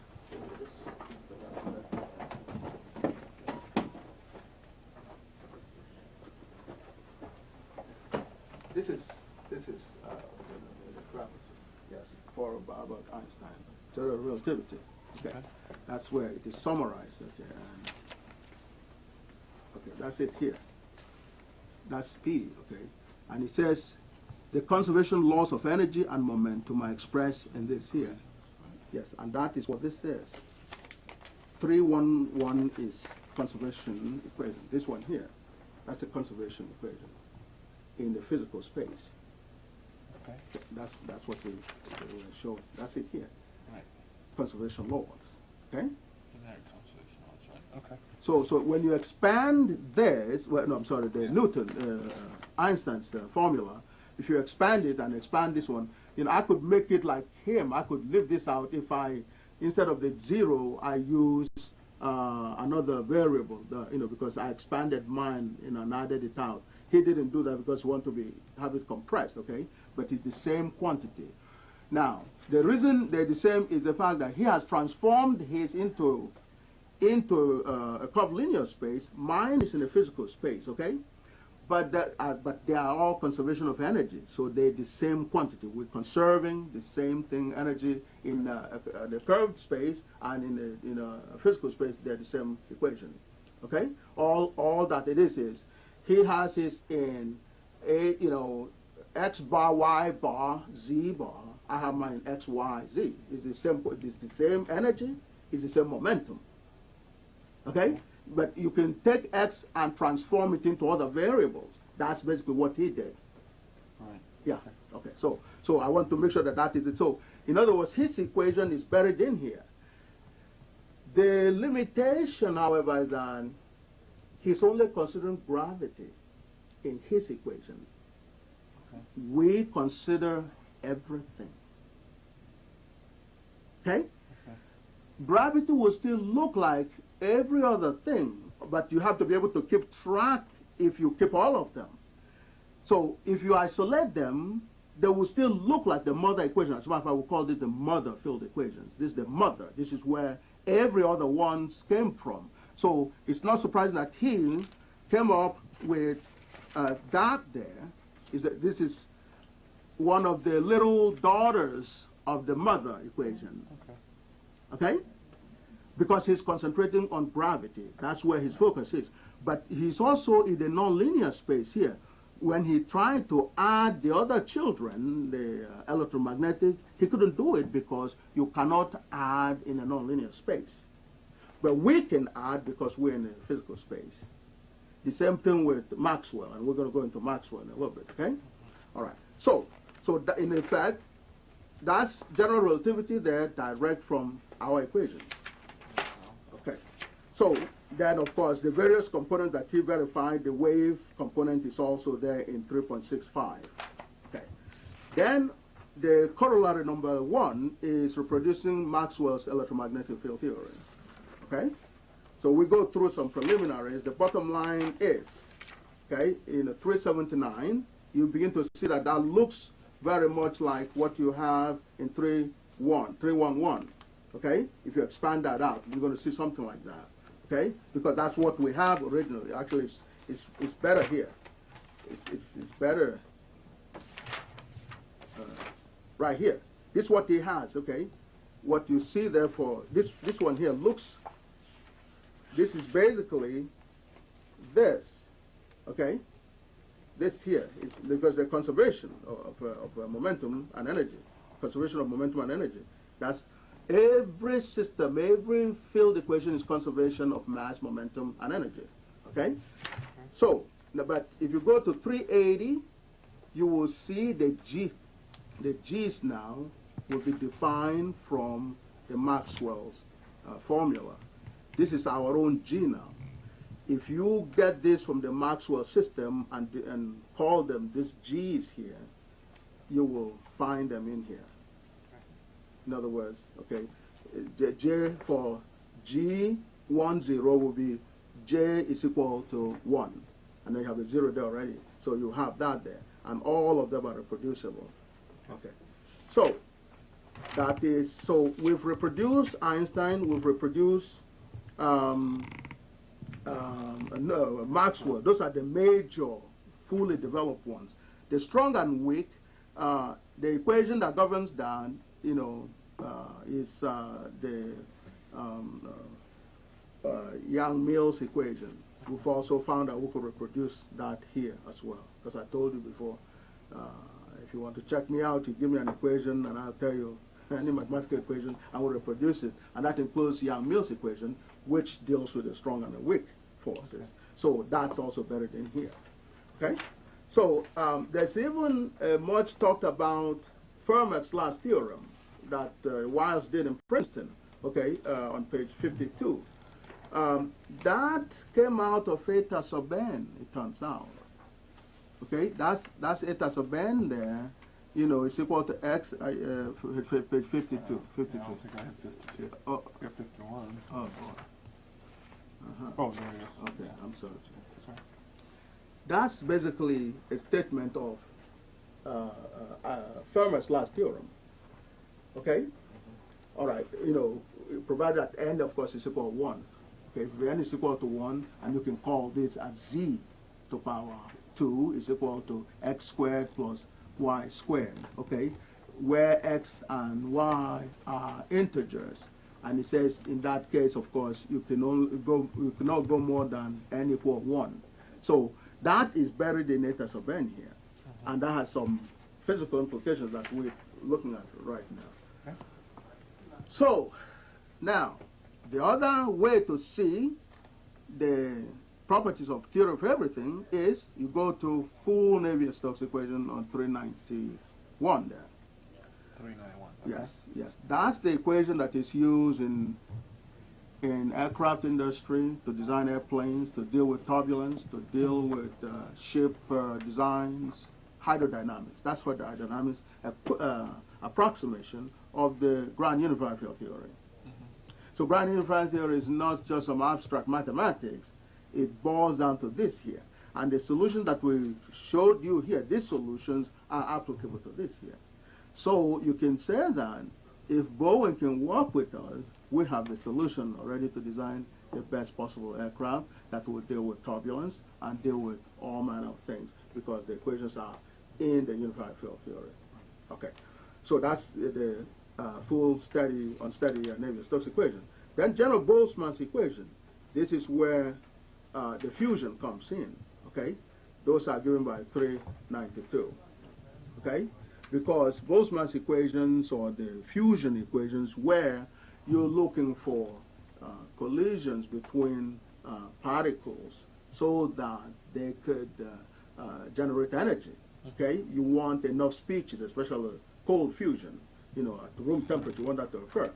this is the graph, yes, for about Einstein, general relativity. Okay, that's where it is summarized. Okay, okay, that's it here. That's P. Okay, and it says The conservation laws of energy and momentum are expressed in this here. Yes, and that is what this says. 311 is conservation equation. This one here, that's a conservation equation in the physical space. Okay. That's what we show. That's it here. Right. Conservation laws. Okay. Generic conservation laws. Right. Okay. So when you expand this, well, no, I'm sorry, the Newton, Einstein's formula. If you expand it and expand this one, you know, I could make it like him. I could live this out if I, instead of the 0, I use another variable, you know, because I expanded mine, you know, and added it out. He didn't do that because he wanted to have it compressed, okay? But it's the same quantity. Now, the reason they're the same is the fact that he has transformed his into a curvilinear space. Mine is in a physical space, okay? But they are all conservation of energy, so they're the same quantity. We're conserving the same thing, energy in the curved space, and in a physical space, they're the same equation. Okay? All that it is he has his in a, you know, x bar, y bar, z bar. I have mine x, y, z. It's the same energy. It's the same momentum. Okay? But you can take x and transform it into other variables. That's basically what he did. All right. Yeah. Okay. So I want to make sure that that is it. So in other words, his equation is buried in here. The limitation, however, is that he's only considering gravity in his equation. Okay. We consider everything. Okay? Gravity will still look like every other thing, but you have to be able to keep track if you keep all of them. So if you isolate them, they will still look like the mother equation. As a matter of fact, we call this the mother field equations. This is the mother. This is where every other ones came from. So it's not surprising that he came up with that there. This is one of the little daughters of the mother equation. Okay? Because he's concentrating on gravity. That's where his focus is. But he's also in the nonlinear space here. When he tried to add the other children, the electromagnetic, he couldn't do it because you cannot add in a nonlinear space. But we can add because we're in a physical space. The same thing with Maxwell, and we're going to go into Maxwell in a little bit, okay? All right. So in effect, that's general relativity there, direct from our equation. Okay. So then, of course, the various components that he verified, the wave component is also there in 3.65. Okay. Then the corollary number 1 is reproducing Maxwell's electromagnetic field theory. Okay. So we go through some preliminaries. The bottom line is, okay, in 379, you begin to see that that looks very much like what you have in 311. Okay? If you expand that out, you're going to see something like that. Okay? Because that's what we have originally. Actually, it's better here. It's better right here. This is what he has, okay? What you see there for this one here looks, this is basically this, okay? This here is because the conservation of momentum and energy, conservation of momentum and energy. That's every system, every field equation is conservation of mass, momentum, and energy. Okay? So, but if you go to 380, you will see the G. The G's now will be defined from the Maxwell's formula. This is our own G now. If you get this from the Maxwell system and call them these G's here, you will find them in here. In other words, okay, J for G10 will be J is equal to 1. And then you have a 0 there already. So you have that there. And all of them are reproducible. Okay. So that is, so we've reproduced Einstein, we've reproduced Maxwell. Those are the major, fully developed ones. The strong and weak, the equation that governs that, you know, is the Young-Mills equation. We've also found that we could reproduce that here as well. Because I told you before, If you want to check me out, you give me an equation, and I'll tell you any mathematical equation, I will reproduce it. And that includes Yang-Mills equation, which deals with the strong and the weak forces. Okay. So that's also buried in here. Okay? So there's even much talked about Fermat's last theorem that Wiles did in Princeton, okay, on page 52. That came out of eta sub n, it turns out. Okay, that's eta sub n there. You know, it's equal to x, page 52. 52. I don't think I have 52. Oh. I have 51. Oh, boy. Oh, there it is. Okay, I'm sorry. That's basically a statement of Fermat's last theorem. Okay? All right, you know, provided that n, of course, is equal to 1. Okay, if n is equal to 1, and you can call this as z to power 2 is equal to x squared plus y squared, okay, where x and y are integers. And it says in that case, of course, you cannot go more than n equal 1. So that is buried in eta sub n here. And that has some physical implications that we're looking at right now. Okay. So now, the other way to see the properties of theory of everything is you go to full Navier-Stokes equation on 391 there. 391. Okay. Yes, yes. That's the equation that is used in aircraft industry to design airplanes, to deal with turbulence, to deal with ship designs, hydrodynamics. That's what the hydrodynamics approximation of the grand unified field theory. So grand unified theory is not just some abstract mathematics. It boils down to this here. And the solution that we showed you here, these solutions are applicable to this here. So you can say that if Boeing can work with us, we have the solution already to design the best possible aircraft that will deal with turbulence and deal with all manner of things because the equations are in the unified field theory. Okay, so that's the full study on Navier-Stokes equation. Then General Boltzmann's equation. This is where the fusion comes in. Okay, those are given by 392. Okay, because Boltzmann's equations or the fusion equations where you're looking for collisions between particles so that they could generate energy. Okay, you want enough species, especially cold fusion. You know, at room temperature, you want that to occur.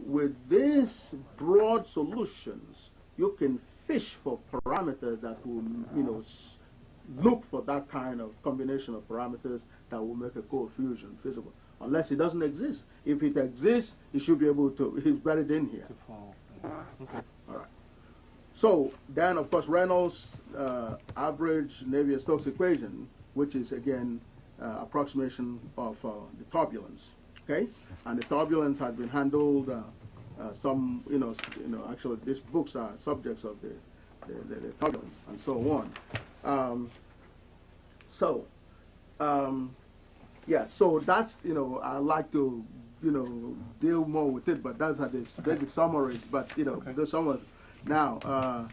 With these broad solutions, you can fish for parameters that will, you know, look for that kind of combination of parameters that will make a cold fusion feasible. Unless it doesn't exist. If it exists, it should be able to, it's buried in here. Okay. All right. So then, of course, Reynolds' average Navier-Stokes equation, which is, again, approximation of the turbulence. Okay? And the turbulence has been handled, actually, these books are subjects of the turbulence and so on. Yeah, so that's, you know, I like to, you know, deal more with it, but that's the basic summaries. But, you know, the summary. Now,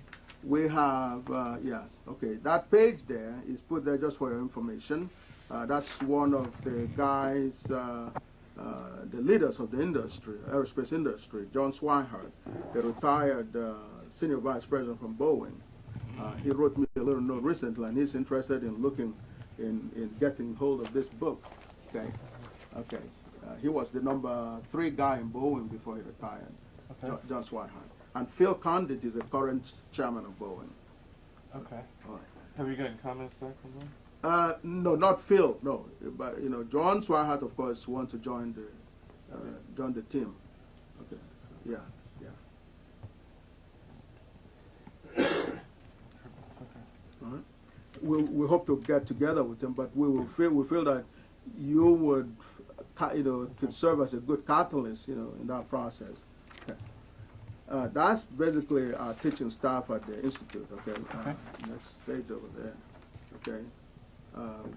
we have, yes, okay, that page there is put there just for your information. That's one of the guys, the leaders of the industry, aerospace industry, John Swihart, the retired senior vice president from Boeing. He wrote me a little note recently, and he's interested in looking in getting hold of this book. Okay, okay. He was the number 3 guy in Boeing before he retired, John Swihart. And Phil Condit is the current chairman of Boeing. Okay. All right. Have you gotten comments back from them? No, not Phil. No, but you know, John Swihart, of course, wants to join the team. Okay. Yeah, yeah. All right. We hope to get together with him, but we feel that you would, you know, could serve as a good catalyst, you know, in that process. Okay. That's basically our teaching staff at the institute. Okay. Next stage over there. Okay.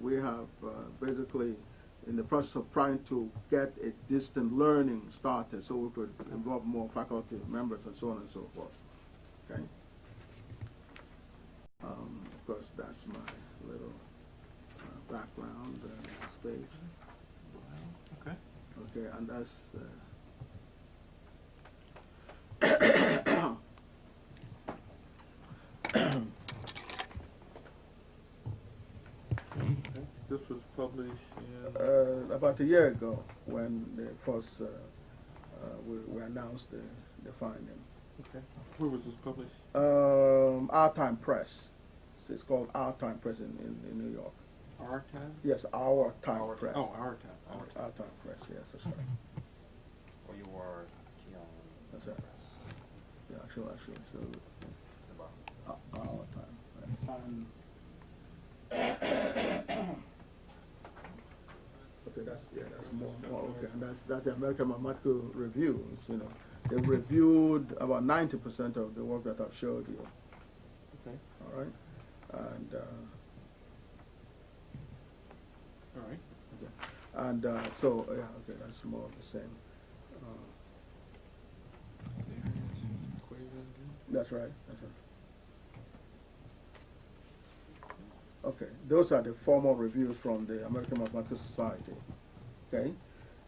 We have basically in the process of trying to get a distant learning started so we could involve more faculty members and so on and so forth. Okay. Of course, that's my little background. space. Okay. Okay, and that's This was published in about a year ago when the first we announced the finding. Okay. Where was this published? Our Time Press. It's called Our Time Press in New York. Our Time? Yes, Our Time Press. Oh, Our Time. Our Time Press, yes, that's right. Or you were That's right. Yeah, actually, so Our Time. Okay, that's more. Okay, and that's the American Mathematical Review. You know, they reviewed about 90% of the work that I've showed you. Okay. All right, and all right. Okay, and so yeah, okay, that's more of the same. That's right. That's right. Okay, those are the formal reviews from the American Mathematical Society. Okay,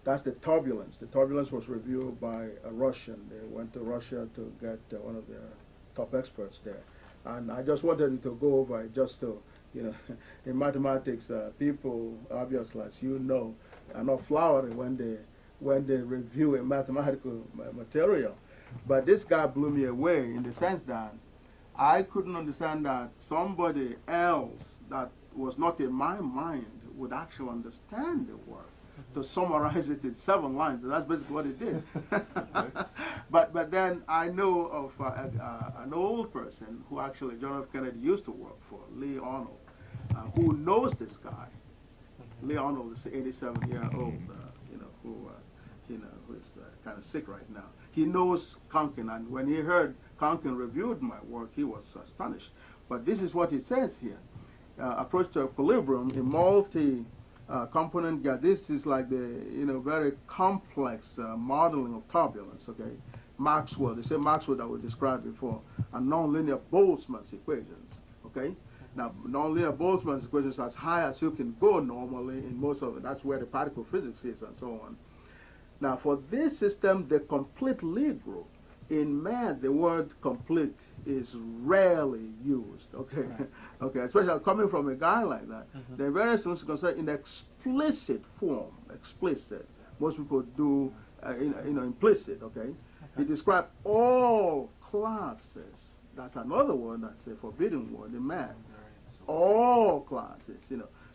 that's the turbulence. The turbulence was reviewed by a Russian. They went to Russia to get one of their top experts there. And I just wanted to go over it just to, you know, in mathematics, people, obviously, as you know, are not flowery when they review a mathematical material. But this guy blew me away in the sense that I couldn't understand that somebody else that was not in my mind would actually understand the work. To summarize it in 7 lines, that's basically what it did. But then I know of an old person who actually John F. Kennedy used to work for, Lee Arnold, who knows this guy. Lee Arnold is 87-year-old, who is kind of sick right now. He knows Conkin, and when he heard Conkin reviewed my work, he was astonished. But this is what he says here. Approach to equilibrium in multi-component gas. This is like the very complex modeling of turbulence, okay? Maxwell, the same Maxwell that we described before, and nonlinear Boltzmann's equations, okay? Now, nonlinear Boltzmann's equations are as high as you can go normally in most of it. That's where the particle physics is and so on. Now, for this system, the complete Lie group, in math, the word complete is rarely used, okay? Right. Okay, especially coming from a guy like that. The invariance is concerned in explicit form, explicit. Most people do, implicit, okay? He described all classes. That's another word that's a forbidden word in math. All classes,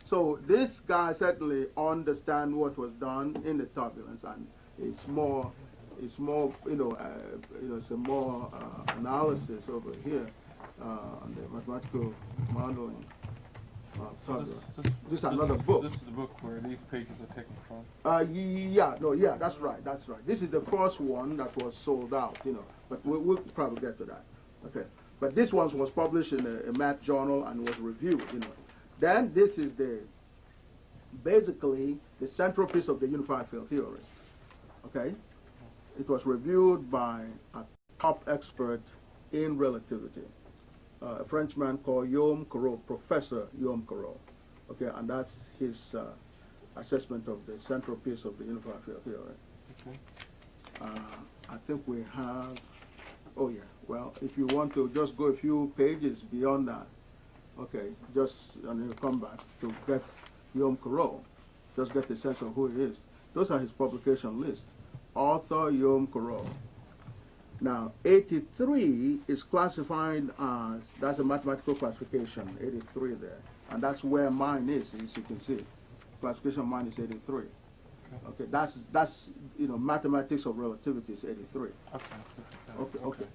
So this guy certainly understands what was done in the turbulence, and it's more, it's a more analysis over here on the mathematical modeling. This is another book. This is the book where these pages are taken from. Yeah, that's right. This is the first one that was sold out, but we'll probably get to that. Okay, but this one was published in a math journal and was reviewed, Then this is basically the central piece of the unified field theory. Okay, it was reviewed by a top expert in relativity, a Frenchman called Guillaume Corot, Professor Guillaume Corot. Okay, and that's his assessment of the central piece of the unified field theory. Okay. I think we have. Oh yeah. Well, if you want to just go a few pages beyond that, okay, and you come back to get Guillaume Corot, just get a sense of who he is. Those are his publication lists. Author Guillaume Corot. Now, 83 is classified as, that's a mathematical classification, 83 there. And that's where mine is, as you can see. Classification of mine is 83. Okay, that's mathematics of relativity is 83.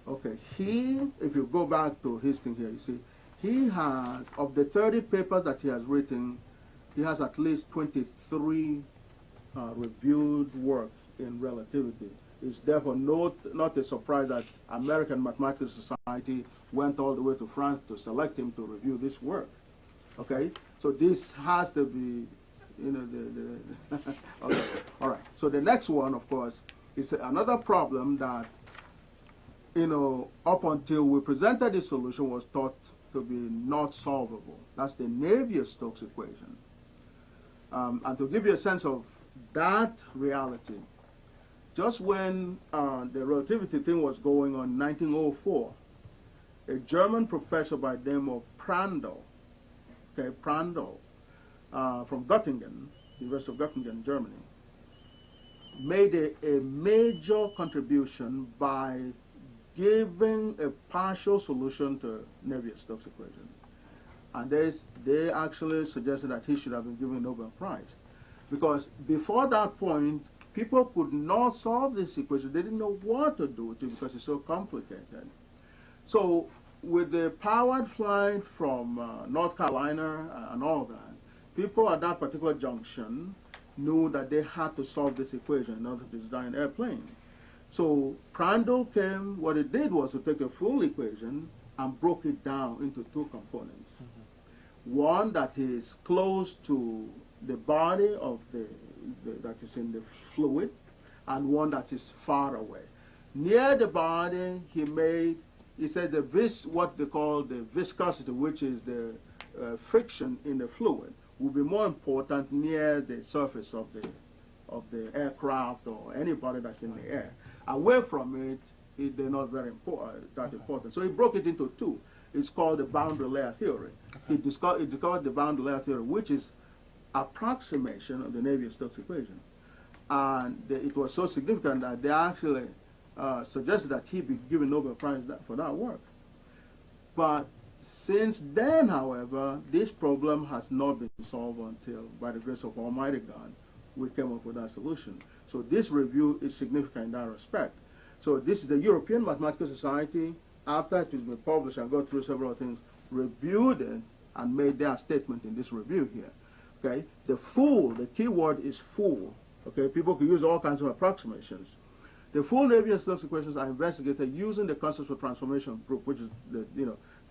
Okay. He, if you go back to his thing here, you see, he has, of the 30 papers that he has written, he has at least 23 reviewed work in relativity. It's therefore not a surprise that American Mathematical Society went all the way to France to select him to review this work. Okay, so this has to be, okay. All right. So the next one, of course, is another problem that, up until we presented this solution was thought to be not solvable. That's the Navier-Stokes equation. And to give you a sense of that reality, just when the relativity thing was going on in 1904, a German professor by the name of Prandtl, from Göttingen, University of Göttingen, Germany, made a major contribution by giving a partial solution to Navier-Stokes equation. And they actually suggested that he should have been given a Nobel Prize. Because before that point, people could not solve this equation. They didn't know what to do with it because it's so complicated. So with the powered flight from North Carolina and all that, people at that particular junction knew that they had to solve this equation in order to design an airplane. So Prandtl came, what it did was to take a full equation and broke it down into two components. One that is close to the body of that is in the fluid, and one that is far away. Near the body, he said what they call the viscosity, which is the friction in the fluid, will be more important near the surface of the aircraft or anybody that's in the air. Away from it, they're not very that important. So he broke it into two. It's called the boundary layer theory. He discovered the boundary layer theory, which is approximation of the Navier-Stokes equation. And it was so significant that they actually suggested that he be given Nobel Prize for that work. But since then, however, this problem has not been solved until, by the grace of Almighty God, we came up with that solution. So this review is significant in that respect. So this is the European Mathematical Society, after it has been published and go through several things, reviewed it and made their statement in this review here. Okay, the key word is full. Okay, people can use all kinds of approximations. The full Navier-Stokes equations are investigated using the concepts of transformation group, which is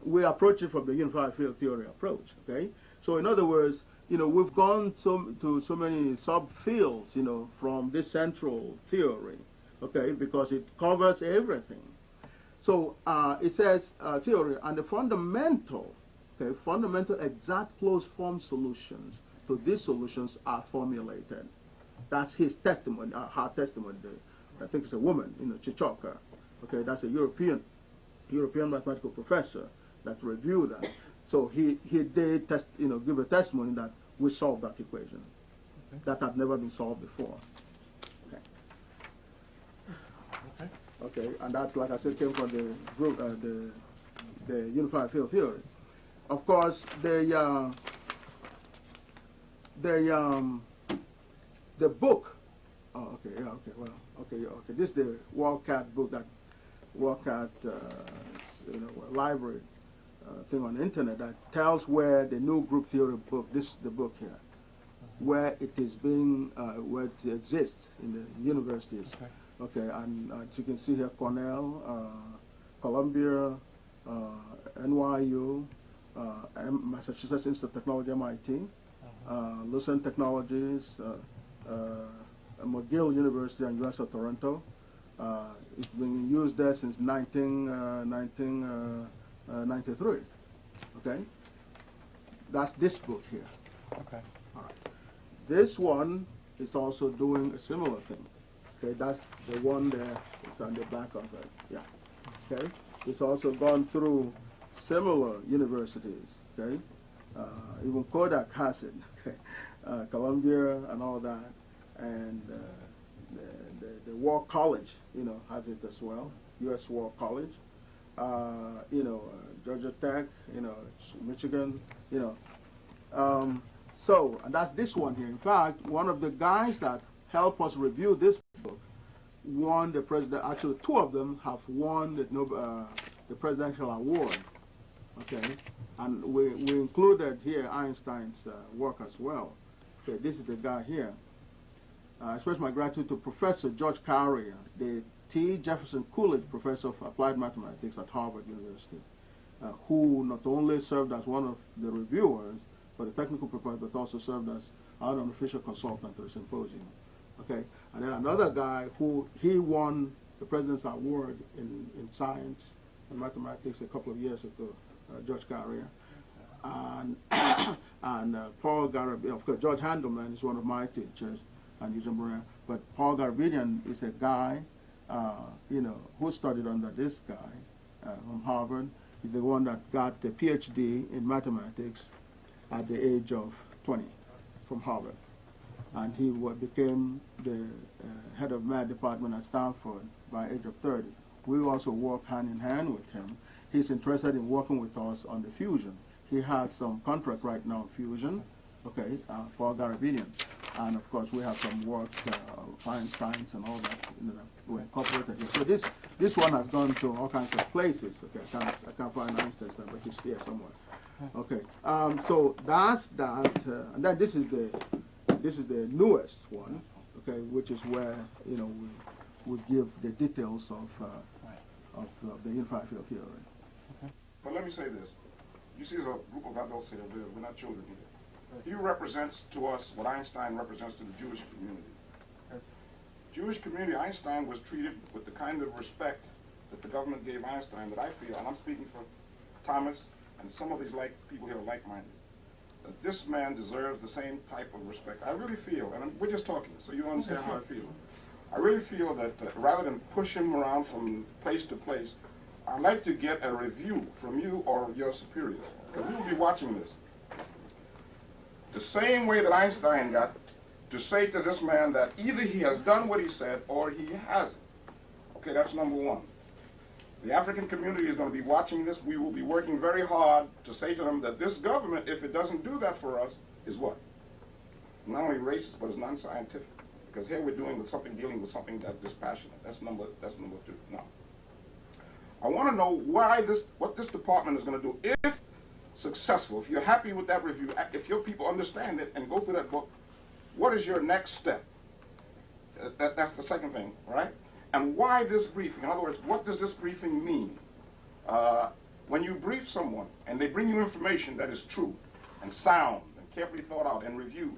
we approach it from the unified field theory approach. Okay, so in other words, we've gone to so many subfields, from this central theory. Okay, because it covers everything. So it says theory and the fundamental exact closed form solutions to these solutions are formulated. That's his testimony, her testimony. I think it's a woman, Chichoka. Okay, that's a European mathematical professor that reviewed that. So he did give a testimony that we solved that equation. Okay. That had never been solved before. Okay. Okay, and that, like I said, came from the group, the unified field theory. Of course, the book. Oh, okay, yeah, okay, well, okay, yeah, okay. This is the Wildcat book that Wildcat, library thing on the internet that tells where the new group theory book. This is the book here, where it is being, where it exists in the universities. Okay, okay, and as you can see here, Cornell, Columbia, NYU, Massachusetts Institute of Technology, MIT, Lucent Technologies, McGill University and US of Toronto. It's been used there since 1993. Okay? That's this book here. Okay. All right. This one is also doing a similar thing. Okay, that's the one there. It's on the back of it. Yeah. Okay? It's also gone through similar universities. Okay? Even Kodak has it. Okay? Columbia and all that. And the War College, has it as well. U.S. War College. Georgia Tech, Michigan, so, and that's this one here. In fact, one of the guys that helped us review this book won the president. Actually, two of them have won the presidential award. Okay, and we included here Einstein's work as well. Okay, this is the guy here. I express my gratitude to Professor George Carrier, the T. Jefferson Coolidge Professor of Applied Mathematics at Harvard University, who not only served as one of the reviewers for the technical proposal, but also served as our unofficial consultant to the symposium. Okay, and then another guy who he won the President's Award in science and mathematics a couple of years ago, George Carrier. and Paul Garabedian, of course, George Handelman is one of my teachers, and but Paul Garabedian is a guy, who studied under this guy from Harvard. He's the one that got the PhD in mathematics at the age of 20 from Harvard. And he became the head of math department at Stanford by age of 30. We also work hand in hand with him. He's interested in working with us on the fusion. He has some contract right now on fusion, okay, for Garabedian. And of course, we have some work, Einstein's and all that, we incorporated here. So this one has gone to all kinds of places. Okay, I can't find Einstein's now, but it's here somewhere. Okay, so that's that, and then this is the newest one, okay, which is where we give the details of the unified field theory. Okay. But let me say this: you see, there's a group of adults here. We're not children here. He represents to us what Einstein represents to the Jewish community. Jewish community, Einstein was treated with the kind of respect that the government gave Einstein that I feel, and I'm speaking for Thomas and some of these people here are like-minded, that this man deserves the same type of respect. I really feel, and we're just talking, so you understand how I feel. I really feel that rather than push him around from place to place, I'd like to get a review from you or your superiors, because we will be watching this. The same way that Einstein got to say to this man that either he has done what he said or he hasn't. Okay, that's number one. The African community is going to be watching this. We will be working very hard to say to them that this government, if it doesn't do that for us, is what? Not only racist, but it's non-scientific. Because here we're dealing with something that's dispassionate. That's number two. Now, I want to know what this department is going to do. If successful, if you're happy with that review, if your people understand it and go through that book, what is your next step? That's the second thing, right? And why this briefing? In other words, what does this briefing mean? When you brief someone and they bring you information that is true and sound and carefully thought out and reviewed,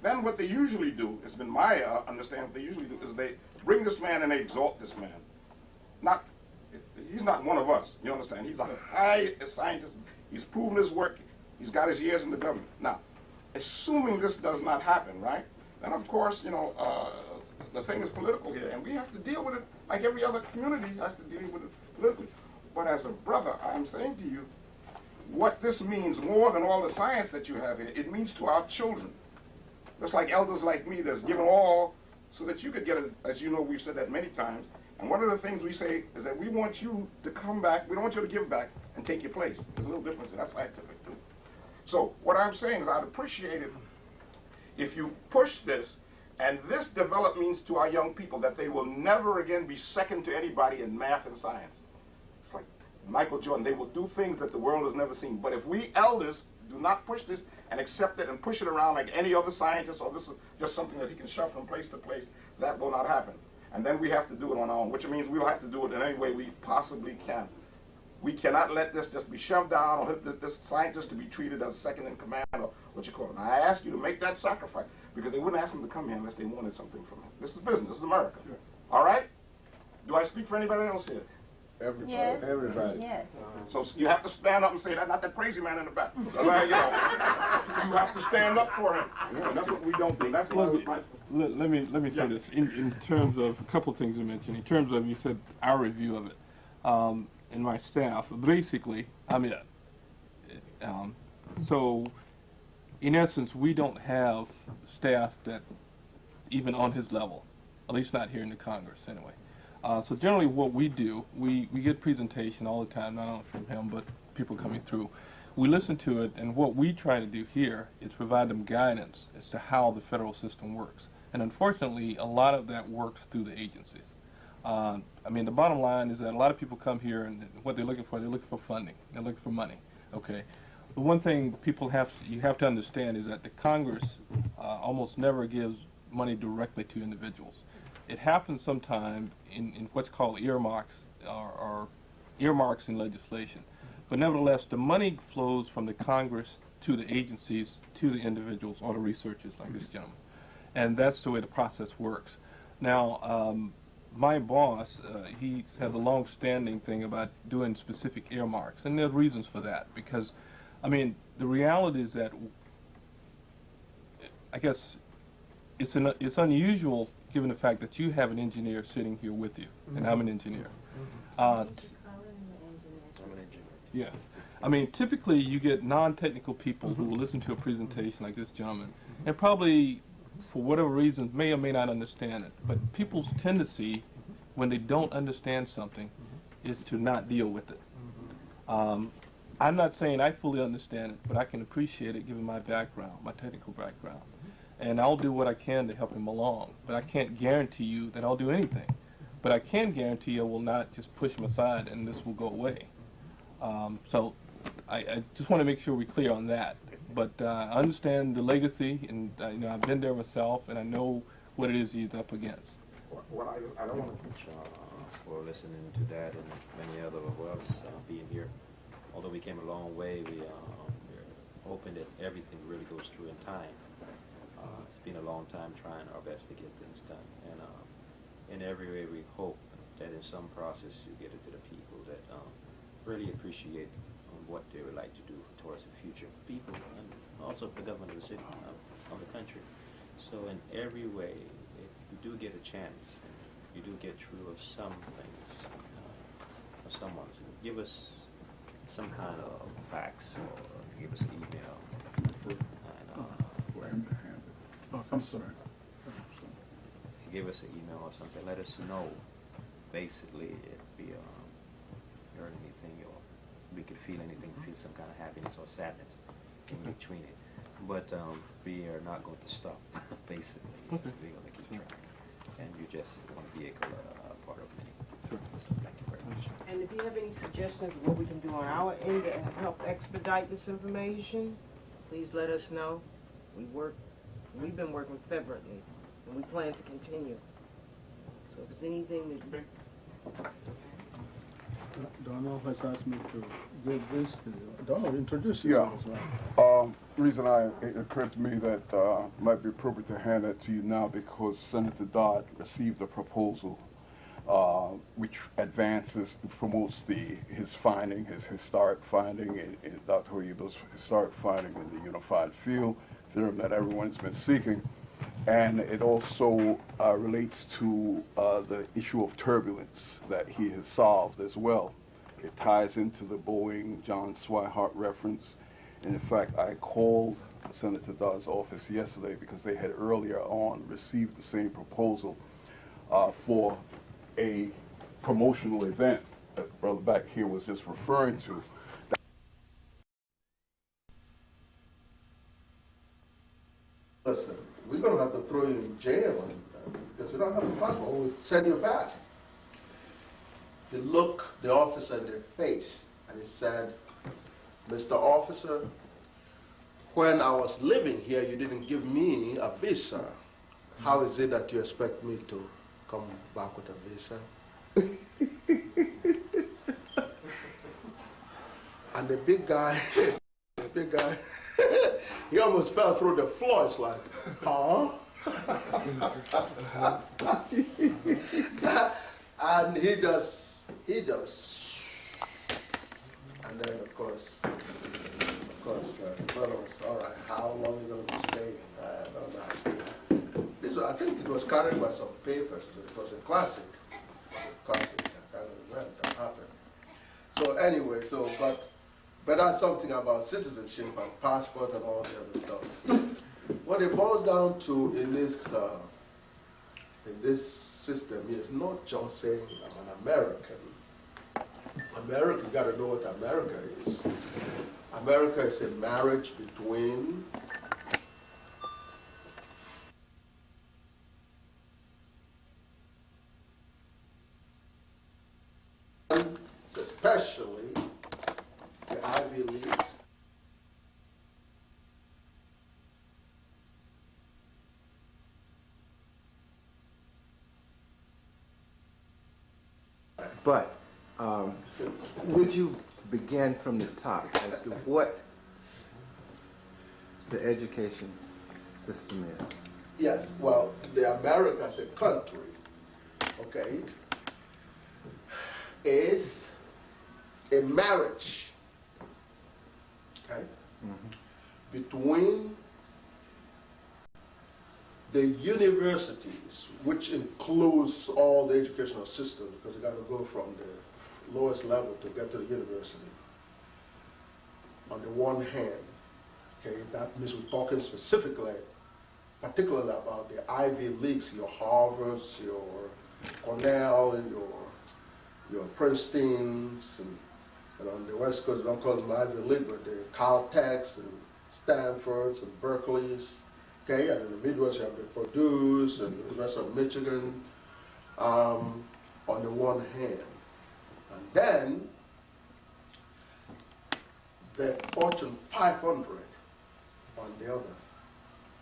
then what they usually do, it's been my understanding, what they usually do is they bring this man and they exalt this man. He's not one of us, you understand? He's a high scientist. He's proven his work. He's got his years in the government. Now, assuming this does not happen, right? Then of course, the thing is political here, and we have to deal with it like every other community has to deal with it politically. But as a brother, I'm saying to you, what this means more than all the science that you have here, it means to our children. Just like elders like me that's given all so that you could get it, as you know, we've said that many times. And one of the things we say is that we want you to come back, we don't want you to give back and take your place. There's a little difference, and that's scientific too. So what I'm saying is I'd appreciate it if you push this, and this develop means to our young people that they will never again be second to anybody in math and science. It's like Michael Jordan, they will do things that the world has never seen. But if we elders do not push this and accept it and push it around like any other scientist, or this is just something that he can shove from place to place, that will not happen. And then we have to do it on our own, which means we'll have to do it in any way we possibly can. We cannot let this just be shoved down or this scientist to be treated as second in command or what you call it. And I ask you to make that sacrifice because they wouldn't ask him to come here unless they wanted something from him. This is business. This is America. Sure. All right? Do I speak for anybody else here? Everybody. Yes. Everybody. Yes. So you have to stand up and say that, not that crazy man in the back. You have to stand up for him. And that's what we don't do. That's what let me say this in terms of a couple things you mentioned. In terms of, you said our review of it. In my staff, basically, I'm it. So, in essence, we don't have staff that even on his level, at least not here in the Congress, anyway. So generally what we do, we get presentation all the time, not only from him, but people coming through. We listen to it, and what we try to do here is provide them guidance as to how the federal system works. And unfortunately, a lot of that works through the agencies. I mean, the bottom line is that a lot of people come here, and what they're looking for funding. They're looking for money. Okay. The one thing you have to understand is that the Congress almost never gives money directly to individuals. It happens sometime in what's called earmarks or earmarks in legislation. But nevertheless, the money flows from the Congress to the agencies, to the individuals or the researchers like this gentleman. And that's the way the process works. Now, my boss, he has a long-standing thing about doing specific earmarks, and there are reasons for that, because I mean, the reality is that I guess it's unusual given the fact that you have an engineer sitting here with you, and I'm an engineer. Yes. I mean, typically you get non-technical people who will listen to a presentation like this gentleman, and probably, for whatever reasons, may or may not understand it. But people's tendency, when they don't understand something, is to not deal with it. I'm not saying I fully understand it, but I can appreciate it given my background, my technical background. And I'll do what I can to help him along. But I can't guarantee you that I'll do anything. But I can guarantee I will not just push him aside and this will go away. So I just want to make sure we're clear on that. But I understand the legacy, and you know, I've been there myself, and I know what it is he's up against. Well, I don't want to thank for listening to that and many other of us being here. Although we came a long way, we're hoping that everything really goes through in time. It's been a long time trying our best to get things done, and in every way we hope that in some process you get it to the people that really appreciate what they would like to do towards the future of people and also for the government of the city, of the country. So in every way, if you do get a chance, you do get through of some things, or someone, so give us some kind of fax or give us an email. I'm sorry. Give us an email or something. Let us know, basically, if we heard anything or we could feel anything, feel some kind of happiness or sadness in between it. But we are not going to stop, basically. We're going to keep trying. And you just want to be a part of many. So thank you very much. And if you have any suggestions of what we can do on our end to help expedite this information, please let us know. We've been working fervently, and we plan to continue. So if there's anything that... Donald has asked me to give this to you. Donald, introduce yourself as well. Reason it occurred to me that it might be appropriate to hand that to you now because Senator Dodd received a proposal which promotes his finding, his historic finding, in Dr. Oyibo's historic finding in the unified field theorem that everyone's been seeking. And it also relates to the issue of turbulence that he has solved as well. It ties into the Boeing John Swihart reference. And in fact, I called Senator Dodd's office yesterday because they had earlier on received the same proposal for a promotional event that Brother back here was just referring to. Listen, we're going to have to throw you in jail because we don't have a passport. We'll send you back. He looked the officer in the face and he said, Mr. Officer, when I was living here, you didn't give me a visa. How is it that you expect me to come back with a visa? And the big guy, he almost fell through the floor. It's like, huh? And he just, and then of course, brother was, all right, how long are you going to be staying? Don't ask me. This was, I think it was carried by some papers. It was a classic. I can't remember when that happened. So anyway, but that's something about citizenship and passport and all the other stuff. What it boils down to in this system is not just saying I'm an American. America, you got to know what America is. America is a marriage between especially the Ivy Leagues. But would you begin from the top as to what the education system is? Yes, well, the America as a country, okay, is a marriage, okay? between the universities, which includes all the educational systems, because you got to go from the lowest level to get to the university. On the one hand, okay, that means we're talking specifically, particularly about the Ivy Leagues, your Harvards, your Cornell, and your Princetons, and on the West Coast, you don't call them Ivy League, but the Caltechs and Stanfords and Berkeleys. Okay, and in the Midwest, you have the Purdue's and the University of Michigan, on the one hand. And then, the Fortune 500 on the other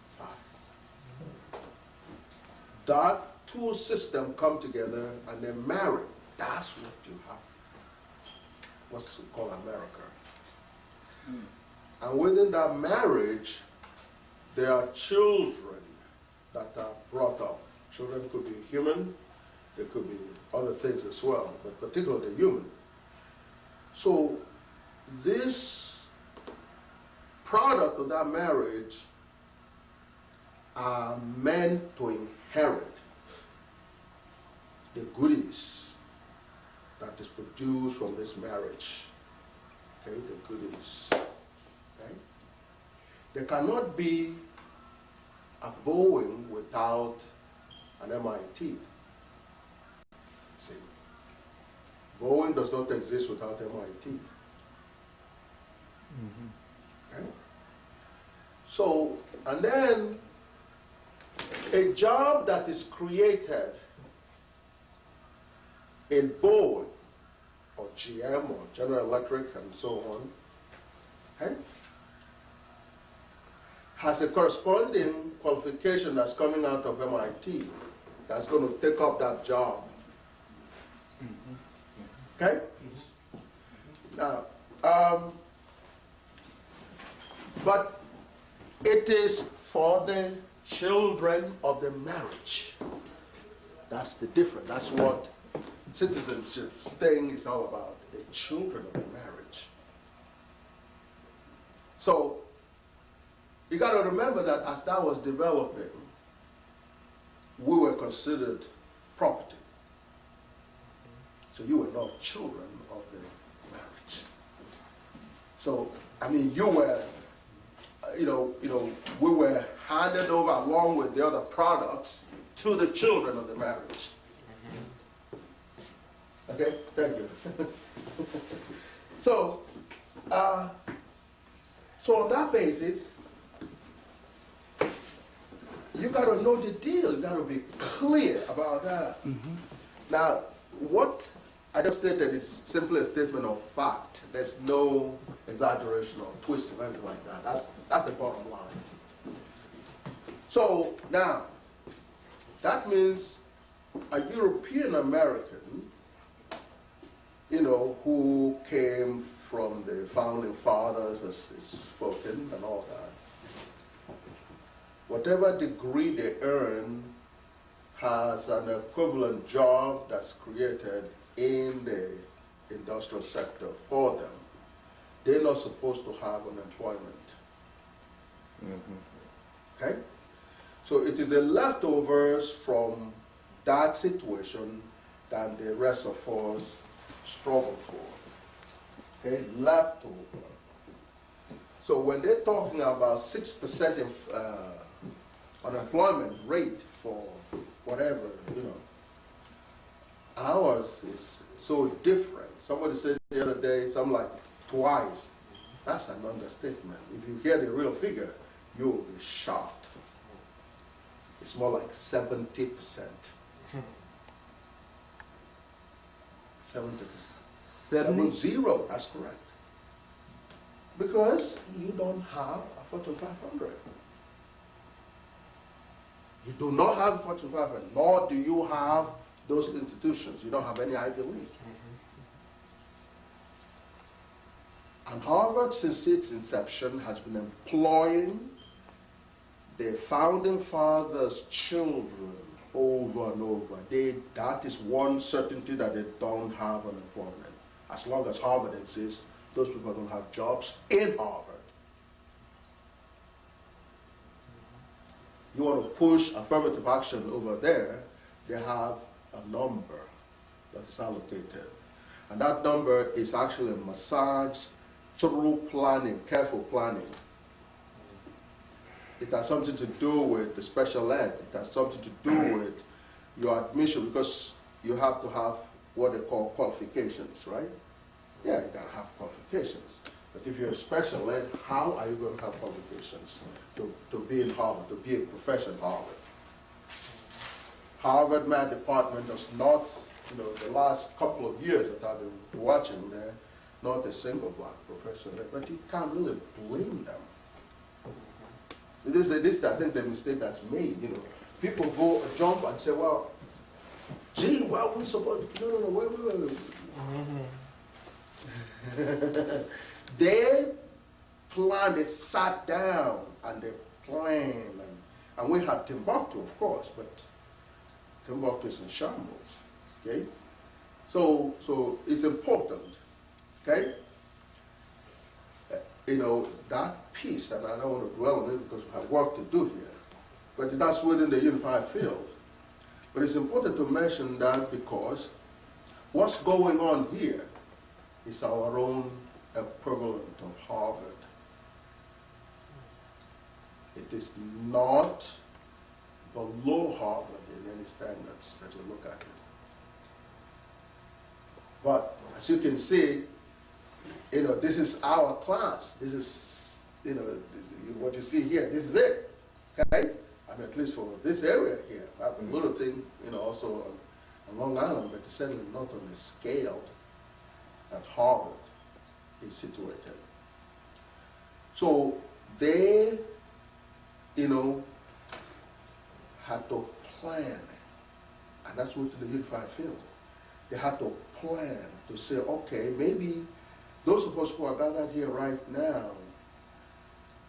side. That two systems come together and they marry. That's what you have. What's called America. And within that marriage, there are children that are brought up. Children could be human, there could be other things as well, but particularly human. So this product of that marriage are meant to inherit the goodies that is produced from this marriage. Okay, the goodies. Okay? There cannot be a Boeing without an MIT. See, Boeing does not exist without MIT. Okay? So, and then a job that is created in Boeing or GM or General Electric and so on, okay, has a corresponding qualification that's coming out of MIT that's going to take up that job. Okay? Now, but it is for the children of the marriage. That's the difference. That's what citizenship thing is all about, the children of the marriage. So, you got to remember that as that was developing, we were considered property. So you were not children of the marriage. So, I mean, you were, we were handed over along with the other products to the children of the marriage. Okay, thank you. So on that basis, you got to know the deal. You got to be clear about that. Now, what I just stated is simply a statement of fact. There's no exaggeration or twist or anything like that. That's the bottom line. So now, that means a European American, who came from the founding fathers, as is spoken, and all that, whatever degree they earn has an equivalent job that's created in the industrial sector for them. They're not supposed to have unemployment. Okay? So it is the leftovers from that situation that the rest of us struggle for. Okay? Leftover. So when they're talking about 6% unemployment rate for whatever, ours is so different. Somebody said the other day, something like twice. That's an understatement. If you hear the real figure, you will be shocked. It's more like 70%. 70, that's correct. Because you don't have a Fortune 500. You do not have a Fortune 500, nor do you have those institutions. You don't have any Ivy League. And Harvard, since its inception, has been employing the founding fathers' children over and over. That is one certainty that they don't have unemployment. As long as Harvard exists, those people don't have jobs in Harvard. you want to push affirmative action over there, they have a number that is allocated. And that number is actually massaged through planning, careful planning. It has something to do with the special ed. It has something to do with your admission, because you have to have what they call qualifications, right? Yeah, you gotta have qualifications. But if you're a special ed, how are you going to have qualifications to be in Harvard, to be a professor at Harvard? Harvard Math Department does not, the last couple of years that I've been watching there, not a single black professor there, but you can't really blame them. So this is, I think, the mistake that's made. People go jump and say, well, gee, well, we supposed to, no, wait. They planned, they sat down and they planned. And we had Timbuktu, of course, but Timbuktu is in shambles, okay? So it's important, okay? That piece, and I don't want to dwell on it because we have work to do here, but that's within the unified field. But it's important to mention that because what's going on here is our own equivalent of Harvard. It is not below Harvard in any standards that you look at it. But as you can see, this is our class. This is, what you see here, this is it, okay? I mean, at least for this area here. I have a little thing, also on Long Island, but certainly not on the scale that Harvard is situated. So they, had to plan, and that's what the unified field. They had to plan to say, okay, maybe those of us who are gathered here right now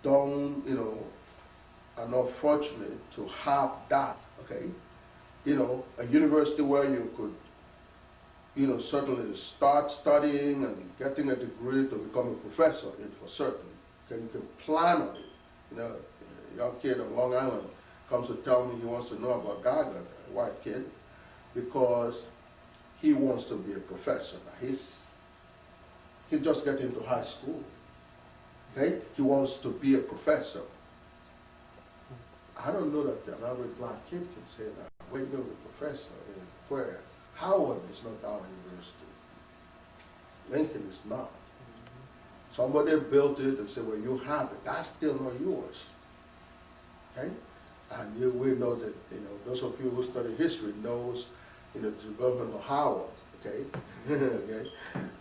don't, are not fortunate to have that, okay? A university where you could, certainly start studying and getting a degree to become a professor for certain. Okay, you can plan on it. A young kid on Long Island comes to tell me he wants to know about GAGUT, a white kid, because he wants to be a professor. Now, he's just getting into high school. Okay, he wants to be a professor. I don't know that the average black kid can say that. Where you go to a professor? Where? Howard is not our university. Lincoln is not. Somebody built it and said, well, you have it. That's still not yours. Okay? And we know that, those of you who study history knows, the development of Howard, okay? Okay?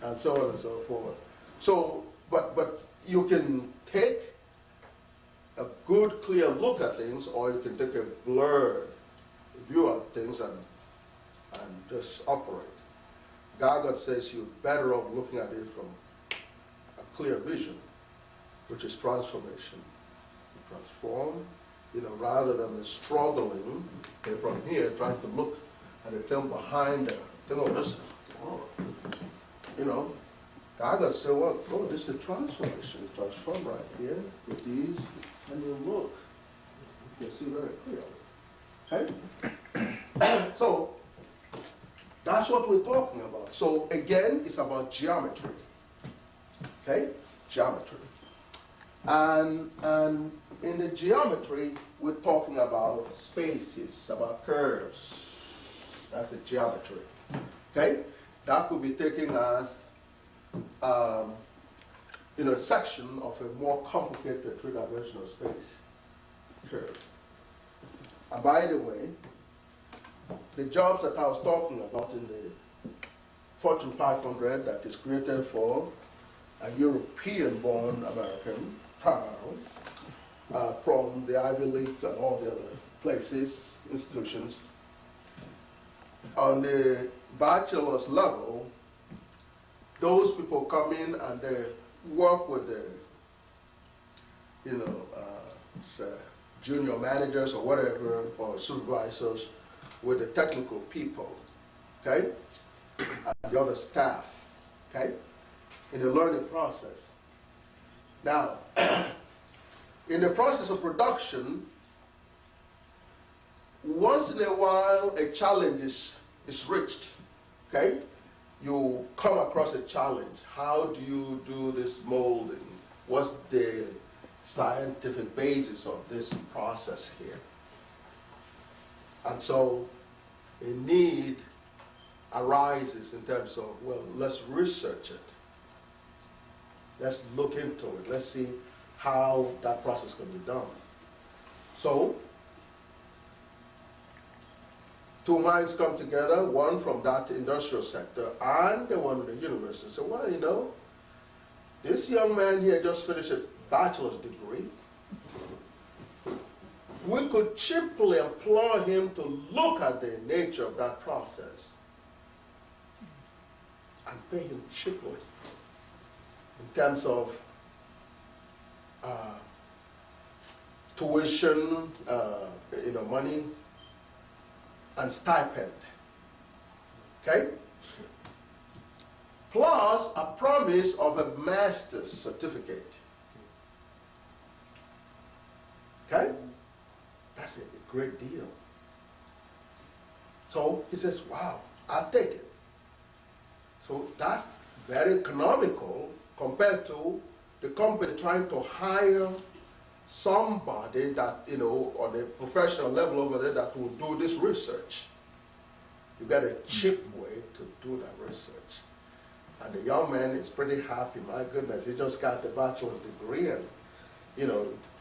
And so on and so forth. So, but you can take a good, clear look at things, or you can take a blurred view at things and just operate. GAGUT says you're better off looking at it from a clear vision, which is transformation. You transform, rather than struggling from here, trying to look at the thing behind the thing of this. GAGUT said, well, oh, this is a transformation. You transform right here with these, and you look. You can see very clearly. Okay? So, that's what we're talking about. So, again, it's about geometry. Okay? Geometry. And in the geometry, we're talking about spaces, about curves. That's the geometry. Okay? That could be taken as a section of a more complicated three-dimensional space curve. And by the way, the jobs that I was talking about in the Fortune 500 that is created for a European-born American, primarily, from the Ivy League and all the other places, institutions. On the bachelor's level, those people come in and they work with the, junior managers or whatever, or supervisors, with the technical people, okay? And the other staff, okay? In the learning process. Now, in the process of production, once in a while a challenge is reached, okay? You come across a challenge. How do you do this molding? What's the scientific basis of this process here? And so a need arises in terms of, well, let's research it. Let's look into it. Let's see how that process can be done. So, two minds come together, one from that industrial sector and the one in the university. So, well, you know, this young man here just finished a bachelor's degree. We could cheaply employ him to look at the nature of that process and pay him cheaply in terms of tuition, money, and stipend. Okay? Plus a promise of a master's certificate. Okay? That's a great deal. So he says, wow, I'll take it. So that's very economical compared to the company trying to hire somebody that, on a professional level over there that will do this research. You get a cheap way to do that research. And the young man is pretty happy, my goodness, he just got the bachelor's degree and,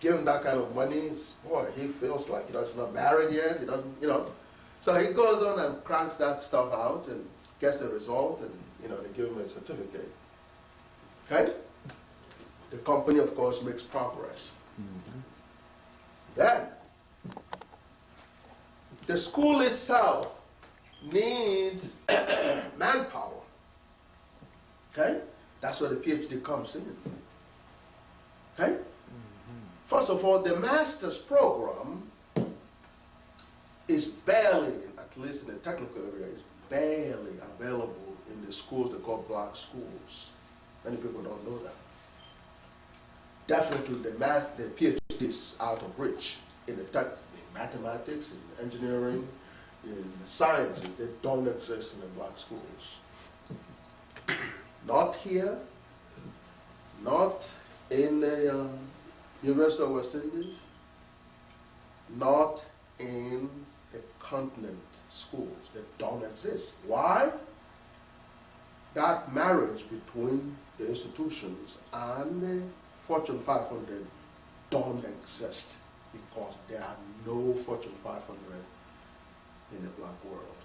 give him that kind of money, boy, he feels like, he's not married yet, he doesn't, So he goes on and cranks that stuff out and gets the result and, they give him a certificate. Okay? The company, of course, makes progress. Then, the school itself needs manpower. Okay? That's where the PhD comes in. Okay? First of all, the master's program is barely, at least in the technical area, is barely available in the schools they call black schools. Many people don't know that. Definitely the PhD is out of reach in the text, in mathematics, in engineering, in sciences. They don't exist in the black schools. Not here, not in the University of West Indies, not in the continent schools. They don't exist. Why? That marriage between the institutions and the Fortune 500 don't exist because there are no Fortune 500 in the black world.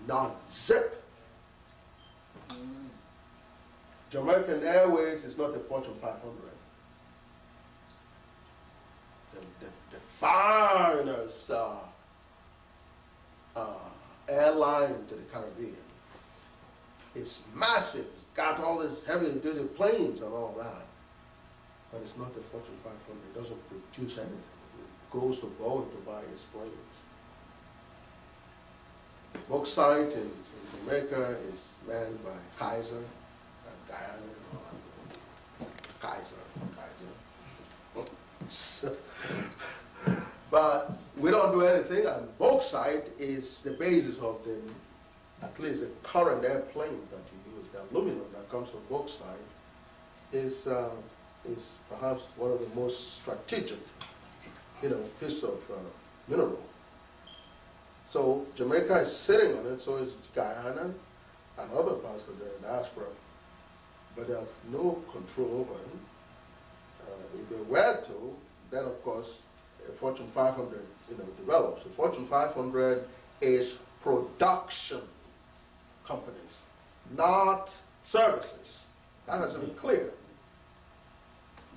Not zip. Jamaican Airways is not a Fortune 500. The finest airline to the Caribbean. It's massive. It's got all these heavy-duty planes and all that. But it's not a Fortune 500. It doesn't produce anything. It goes to Boeing to buy its planes. Bauxite in Jamaica is manned by Kaiser and Guyana and all that. Kaiser. But we don't do anything, and bauxite is the basis of at least the current airplanes that you use. The aluminum that comes from bauxite is perhaps one of the most strategic, piece of mineral. So Jamaica is sitting on it, so is Guyana and other parts of the diaspora, but they have no control over it. If they were to, then of course a Fortune 500, develops. The Fortune 500 is production companies, not services. That has to be clear.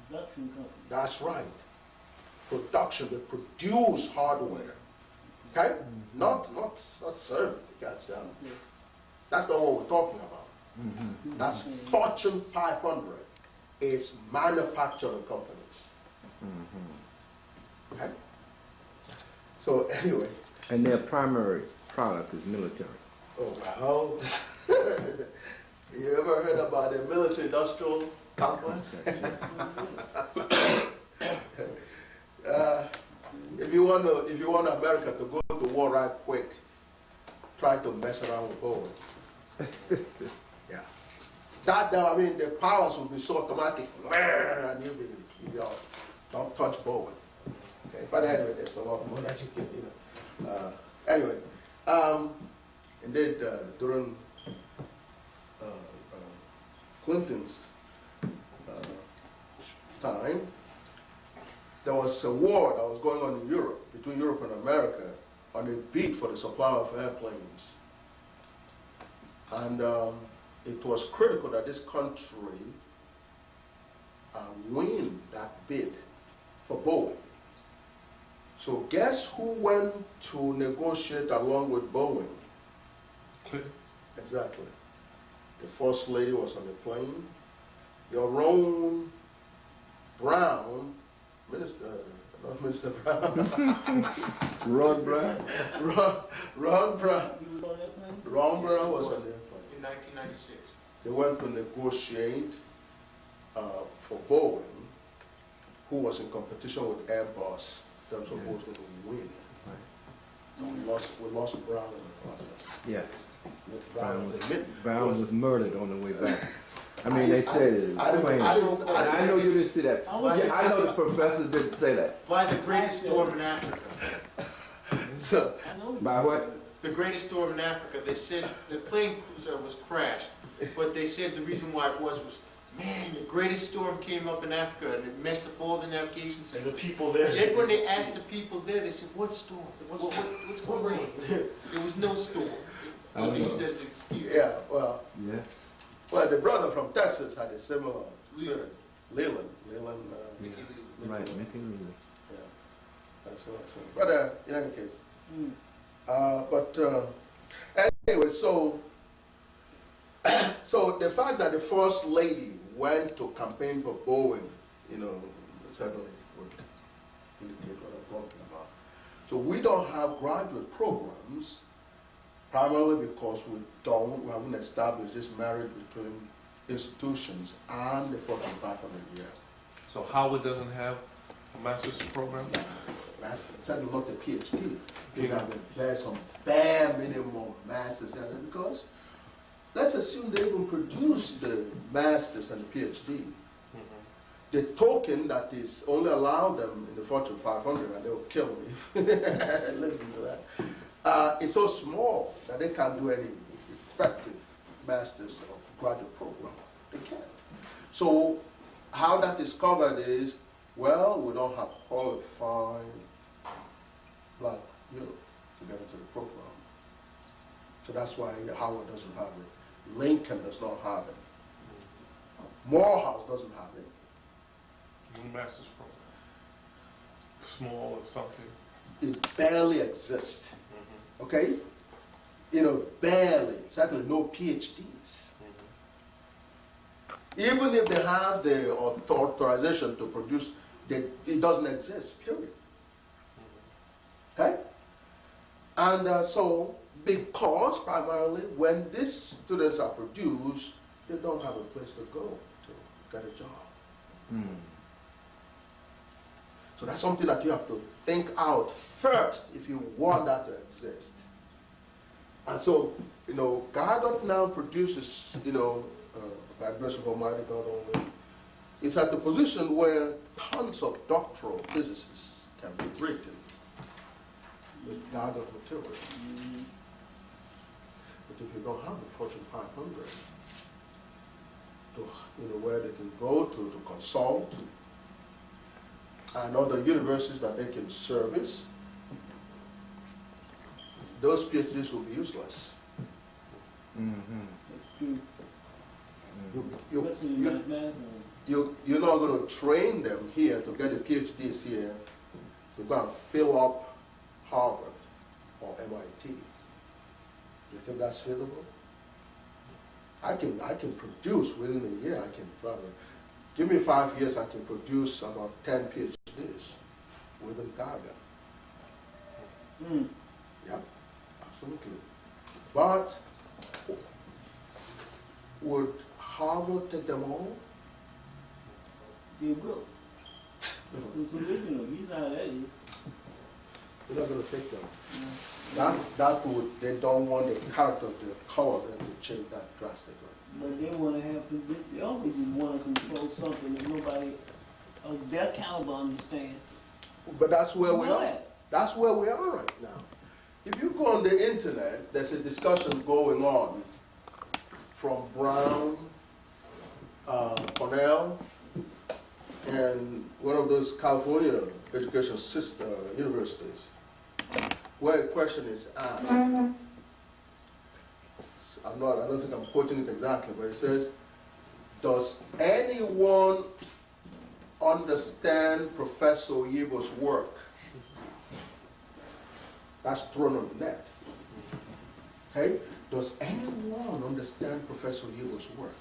Production company. That's right. Production. They produce hardware. Okay? Not service. That's not what we're talking about. That's Fortune 500. It's manufacturing companies. Okay? So anyway. And their primary product is military. Oh, well. You ever heard about the military-industrial complex? If you you want America to go to war right quick, try to mess around with Bowen. Yeah. I mean, the powers will be so automatic, and you'll be all, don't touch Bowen. Okay, but anyway, there's a lot more that you can, anyway, indeed, during Clinton's time, there was a war that was going on in Europe, between Europe and America, on a bid for the supply of airplanes. And it was critical that this country win that bid for Boeing. So guess who went to negotiate along with Boeing? Exactly. The first lady was on the plane. Your own Brown, not Minister Brown. Ron Brown? Ron Brown. Ron Brown was on the airplane. In 1996. They went to negotiate for Boeing, who was in competition with Airbus in terms of who was going to win. So we lost Brown in the process. Yes. Brown was murdered on the way back. I mean, they said it. I know you didn't see that. I know the professor didn't say that. By the greatest storm in Africa. So, by what? The greatest storm in Africa. They said the plane cruiser was crashed, but they said the reason why it was, man, the greatest storm came up in Africa and it messed up all the navigation systems. And the people there. Then when they asked the people there, they said, what storm? What's going on? There was no storm. They used that as an excuse. Yeah, well. Yeah. Well, the brother from Texas had a similar experience. Leland. Right, Mickey Leland. Yeah, that's right. But in any case, anyway, so the fact that the first lady went to campaign for Boeing, certainly would indicate what I'm talking about. So we don't have graduate programs, primarily because we haven't established this marriage between institutions and the Fortune 500 year. So Howard doesn't have a master's program? Certainly not a PhD. There's some bare minimum masters because let's assume they even produce the masters and the PhD. The token that is only allowed them in the Fortune 500, and they'll kill me. Listen to that. It's so small that they can't do any effective master's or graduate program. They can't. So how that is covered is, well, we don't have qualified black youth to get into the program. So that's why Howard doesn't have it. Lincoln does not have it. Morehouse doesn't have it. No master's program. Small or something. It barely exists. Okay? Barely. Certainly no PhDs. Even if they have the authorization to produce, it doesn't exist, period. Okay? And so, because primarily when these students are produced, they don't have a place to go to get a job. So that's something that you have to think out first if you want that to exist. And so, GAGUT now produces, by grace of Almighty God only, it's at the position where tons of doctoral physicists can be written with GAGUT material. But if you don't have the Fortune 500, where they can go to consult, and other universities that they can service, those PhDs will be useless. You're not going to train them here to get the PhDs here to go and fill up Harvard or MIT. You think that's feasible? I can produce within a year. I can probably give me 5 years. I can produce about 10 PhDs within GAGUT. Yeah, absolutely. But would Harvard take them all? They will. It's original. You know how that is. You're not going to take them. That would, they don't want the character of the color to change that drastically. But they want to have, they always want to control something that nobody, their caliber understand. But that's where we are. What? That's where we are right now. If you go on the internet, there's a discussion going on from Brown, Cornell, and one of those California education universities, where a question is asked. I don't think I'm quoting it exactly, but it says, does anyone understand Professor Oyibo's work? That's thrown on the net. Okay? Does anyone understand Professor Oyibo's work?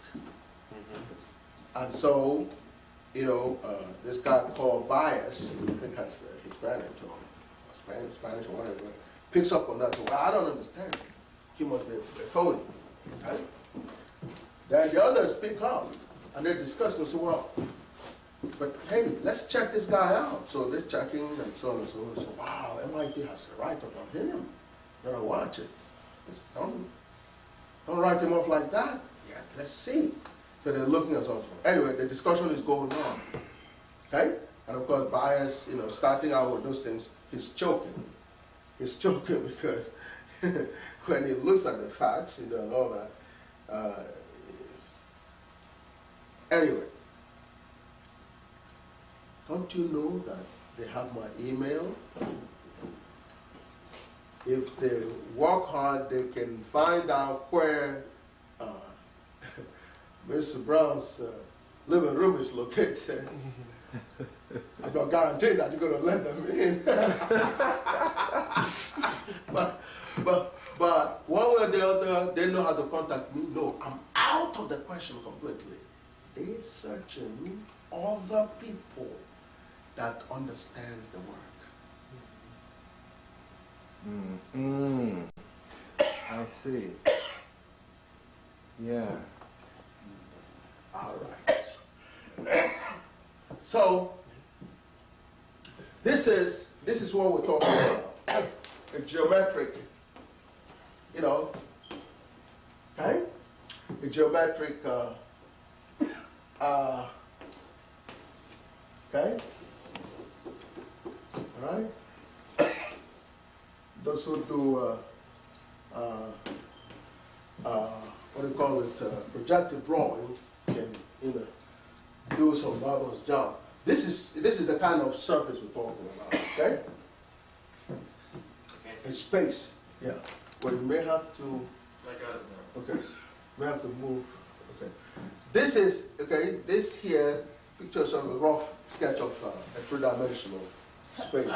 And so, you know, this guy called Bias, I think that's Hispanic or Spanish or whatever, picks up on that. So, well, I don't understand. He must be a phony. Okay? Then the others pick up and they discuss and say, well, but hey, let's check this guy out. So they're checking and so on and so on. So, wow, MIT has a write-up on him. You're gonna watch it. Don't write him off like that. Yeah, let's see. So they're looking at something. Anyway, the discussion is going on. Okay? And of course, Bias, you know, starting out with those things, he's choking. He's choking because when he looks at the facts, you know, and all that. Anyway, don't you know that they have my email? If they work hard, they can find out where Mr. Brown's living room is located. I'm not guaranteeing that you're going to let them in. but one way or the other, they know how to contact me. No, I'm out of the question completely. They're searching other people that understands the work. I see. Yeah. All right. So this is what we're talking about. A geometric, you know, okay? A geometric okay? All right? Those who do what do you call it, projective drawing can, you know, do some marvelous job. This is the kind of surface we're talking about, okay? In space, yeah. Well, you may have to. I got it now. Okay. We have to move. Okay. This is okay. This here pictures of a rough sketch of a three-dimensional space,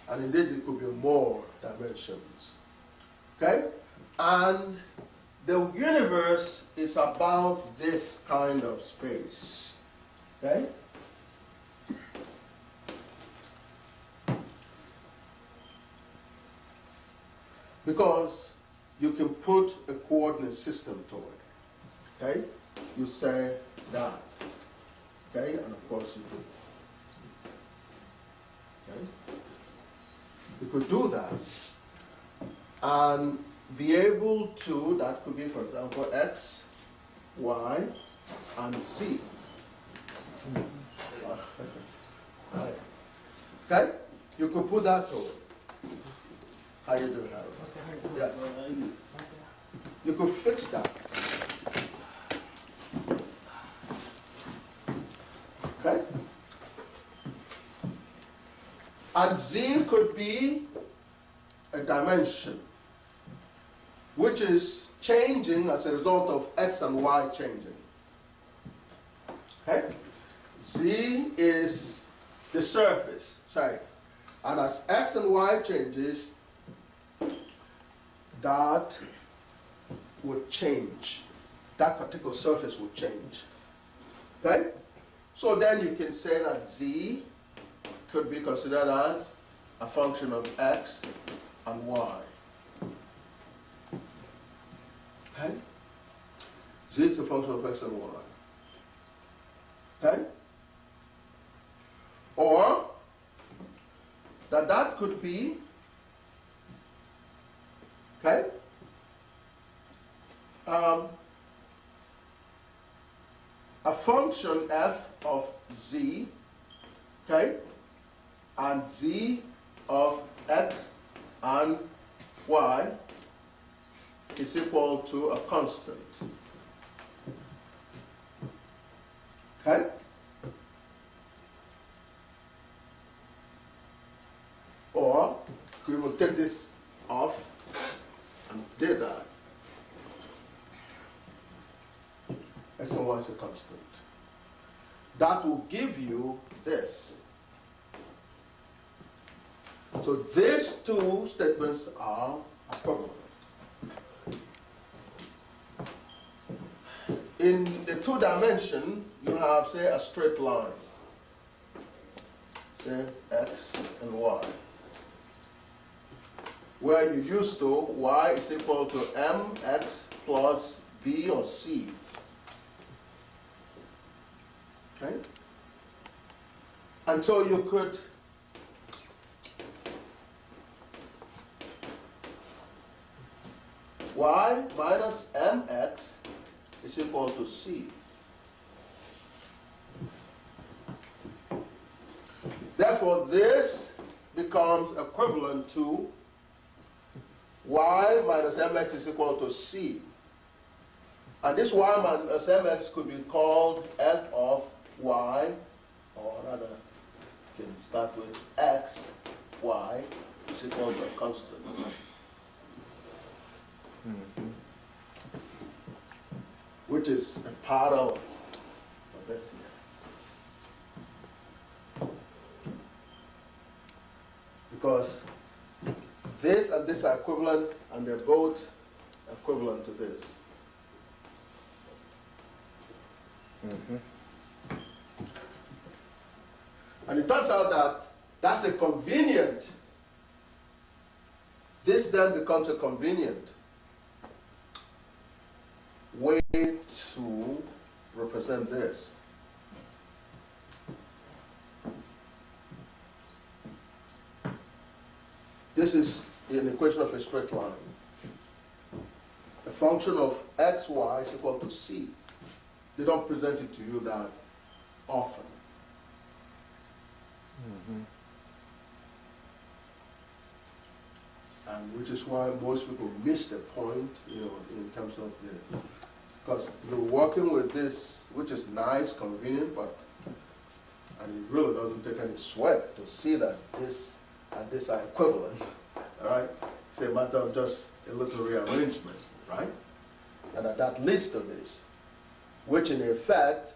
and indeed it could be more dimensions. Okay, and the universe is about this kind of space. Okay. Because you can put a coordinate system to it. Okay? You say that. Okay? And of course you could. Okay? You could do that. And be able to, that could be, for example, X, Y, and Z. Right. Okay? You could put that to it. How you doing, Harold? Yes. You could fix that. Okay? And Z could be a dimension, which is changing as a result of X and Y changing. Okay? Z is the surface, say. And as X and Y changes, that would change. That particular surface would change. Okay? So then you can say that Z could be considered as a function of X and Y. Okay? Z is a function of X and Y. Okay? Or that could be, okay, a function f of z, okay, and z of x and y is equal to a constant. Okay? Or we will take this off and do that. X and y is a constant. That will give you this. So these two statements are equivalent. In the two dimension, you have, say, a straight line. Say x and y. Where you used to, y is equal to mx plus b or c. Okay? And so you could y minus mx is equal to c. Therefore, this becomes equivalent to y minus mx is equal to c. And this y minus mx could be called f of y, or rather, you can start with x, y is equal to a constant. Which is a parallel of this here. Because this and this are equivalent, and they're both equivalent to this. And it turns out that that's a convenient, this then becomes a convenient way to represent this. This is an equation of a straight line. A function of x, y is equal to c. They don't present it to you that often. And which is why most people miss the point, you know, in terms of the, because you're working with this, which is nice, convenient, but, and it really doesn't take any sweat to see that this and this are equivalent, all right? It's a matter of just a little rearrangement, right? And that leads to this, which in effect,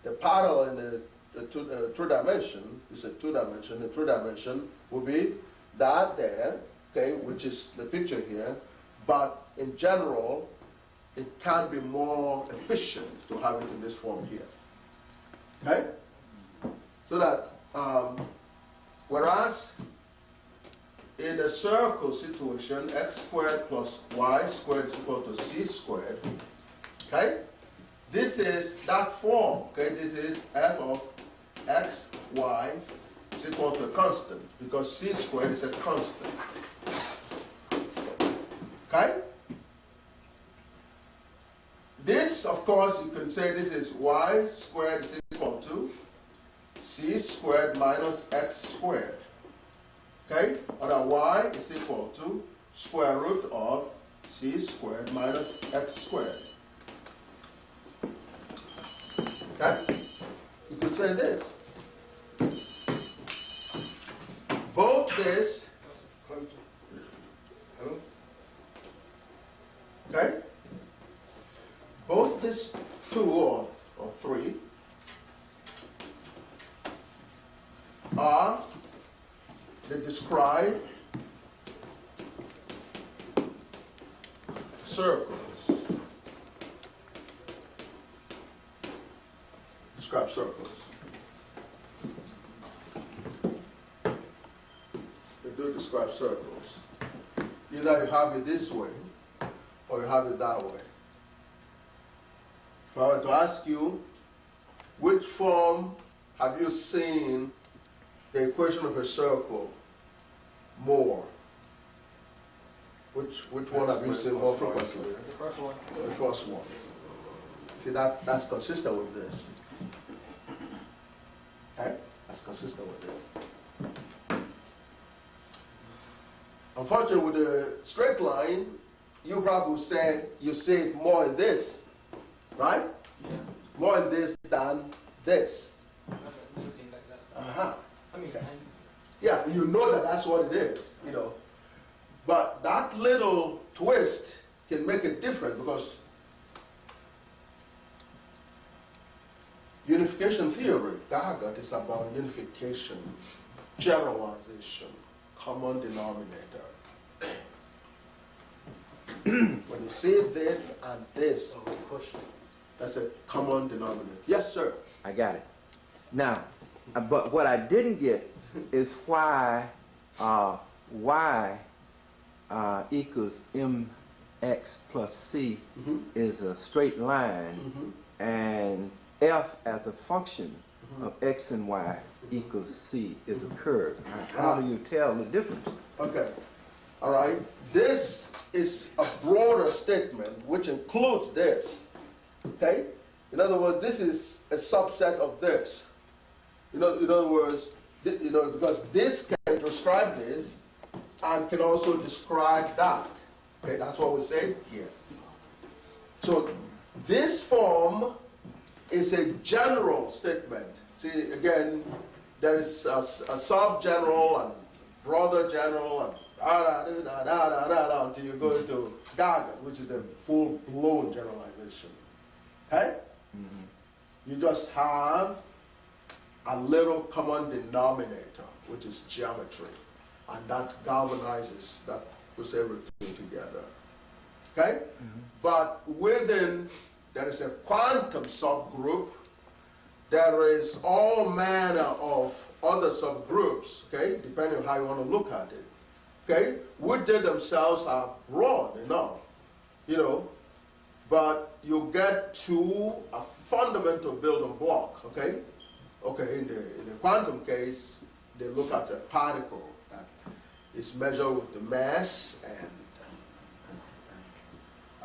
the parallel in the two dimension is a two dimension. The two dimension will be that there, okay, which is the picture here, but in general, it can be more efficient to have it in this form here. Okay? So that, whereas in a circle situation, x squared plus y squared is equal to c squared, okay? This is that form, okay? This is f of x, y is equal to a constant, because c squared is a constant. Okay? This, of course, you can say this is y squared is equal to c squared minus x squared. Okay? Or that y is equal to square root of c squared minus x squared. Okay? You could say this. Both this, okay? Both this 2 or 3 are, they describe circles. Describe circles. They do describe circles. Either you have it this way or you have it that way. If I were to ask you, which form have you seen the equation of a circle more? Which one have you seen more frequently? The first one. The first one. See, that's consistent with this. Okay? That's consistent with this. Unfortunately, with the straight line, you probably say you see it more in this, right? Yeah. More in this than this. Okay. Yeah, you know that that's what it is, you know. But that little twist can make it different because unification theory, GAGUT, is about unification, generalization, common denominator. When you see this and this, that's a common denominator. Yes, sir. I got it. Now, but what I didn't get is why y equals mx plus c is a straight line, and f as a function of x and y equals c is a curve. How do you tell the difference? Okay. All right. This is a broader statement which includes this. Okay? In other words, this is a subset of this. In other words, because this can describe this and can also describe that. Okay, that's what we're saying here. So this form is a general statement. See, again, there is a sub-general and broader general and until you go into GAGUT, which is the full-blown generalization. Okay? You just have a little common denominator, which is geometry, and that galvanizes, that puts everything together. Okay? But within, there is a quantum subgroup, there is all manner of other subgroups, okay, depending on how you want to look at it. Okay? Which they themselves are broad enough, you know, but you get to a fundamental building block, okay? Okay, in the quantum case, they look at the particle that is measured with the mass and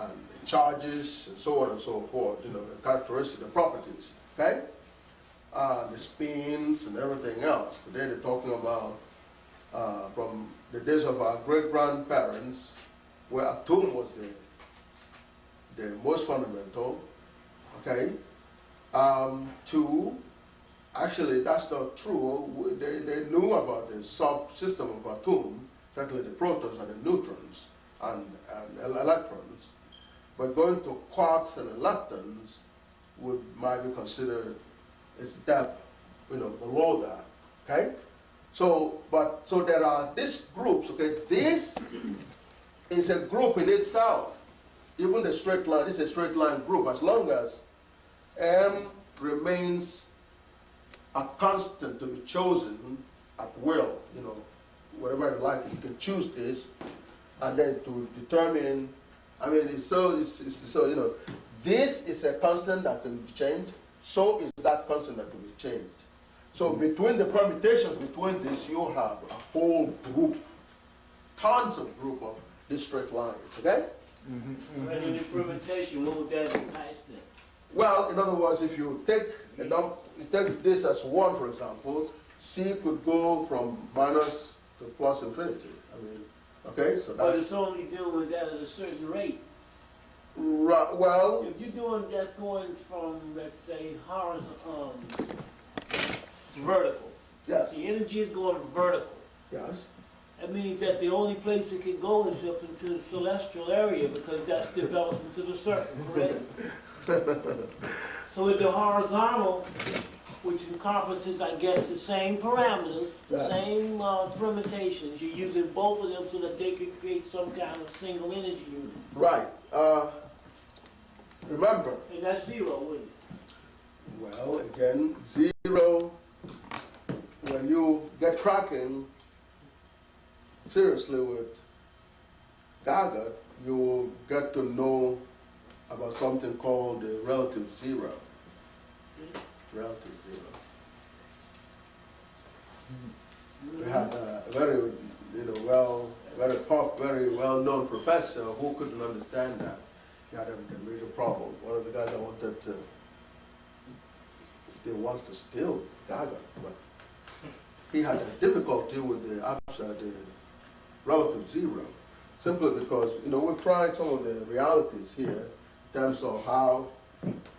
the charges and so on and so forth, you know, the characteristics, the properties, okay? The spins and everything else. Today they're talking about from the days of our great-grandparents, where atom was the most fundamental, okay, to, actually that's not true. They knew about the subsystem of atom, certainly the protons and the neutrons and electrons, but going to quarks and leptons might be considered a step, you know, below that, okay? So there are these groups, okay? This is a group in itself. Even the straight line is a straight line group, as long as M remains a constant to be chosen at will, you know, whatever you like, you can choose this, and then to determine, I mean, it's so, you know, this is a constant that can be changed, so is that constant that can be changed. So between the permutations between this, you have a whole group, tons of group of these straight lines, okay? But in the permutation, what would that entice then? Well, in other words, if you take this as 1, for example, C could go from minus to plus infinity. I mean, okay, so that's... But it's only dealing with that at a certain rate. Right, well... If you're doing that's going from, let's say, horizontal, vertical. Yes. The energy is going vertical. Yes. That means that the only place it can go is up into the celestial area, because that's developed into the circle, correct? So with the horizontal, which encompasses, I guess, the same parameters, the same permutations, you're using both of them so that they can create some kind of single energy unit. Right. Remember. And that's 0, wouldn't it? Well, again, 0, when you get cracking seriously with GAGUT, you will get to know about something called the relative 0. Relative 0. We had a very very well-known professor who couldn't understand that. He had a major problem. One of the guys that still wants to steal GAGUT, but he had a difficulty with the relative zero, simply because we've tried some of the realities here in terms of how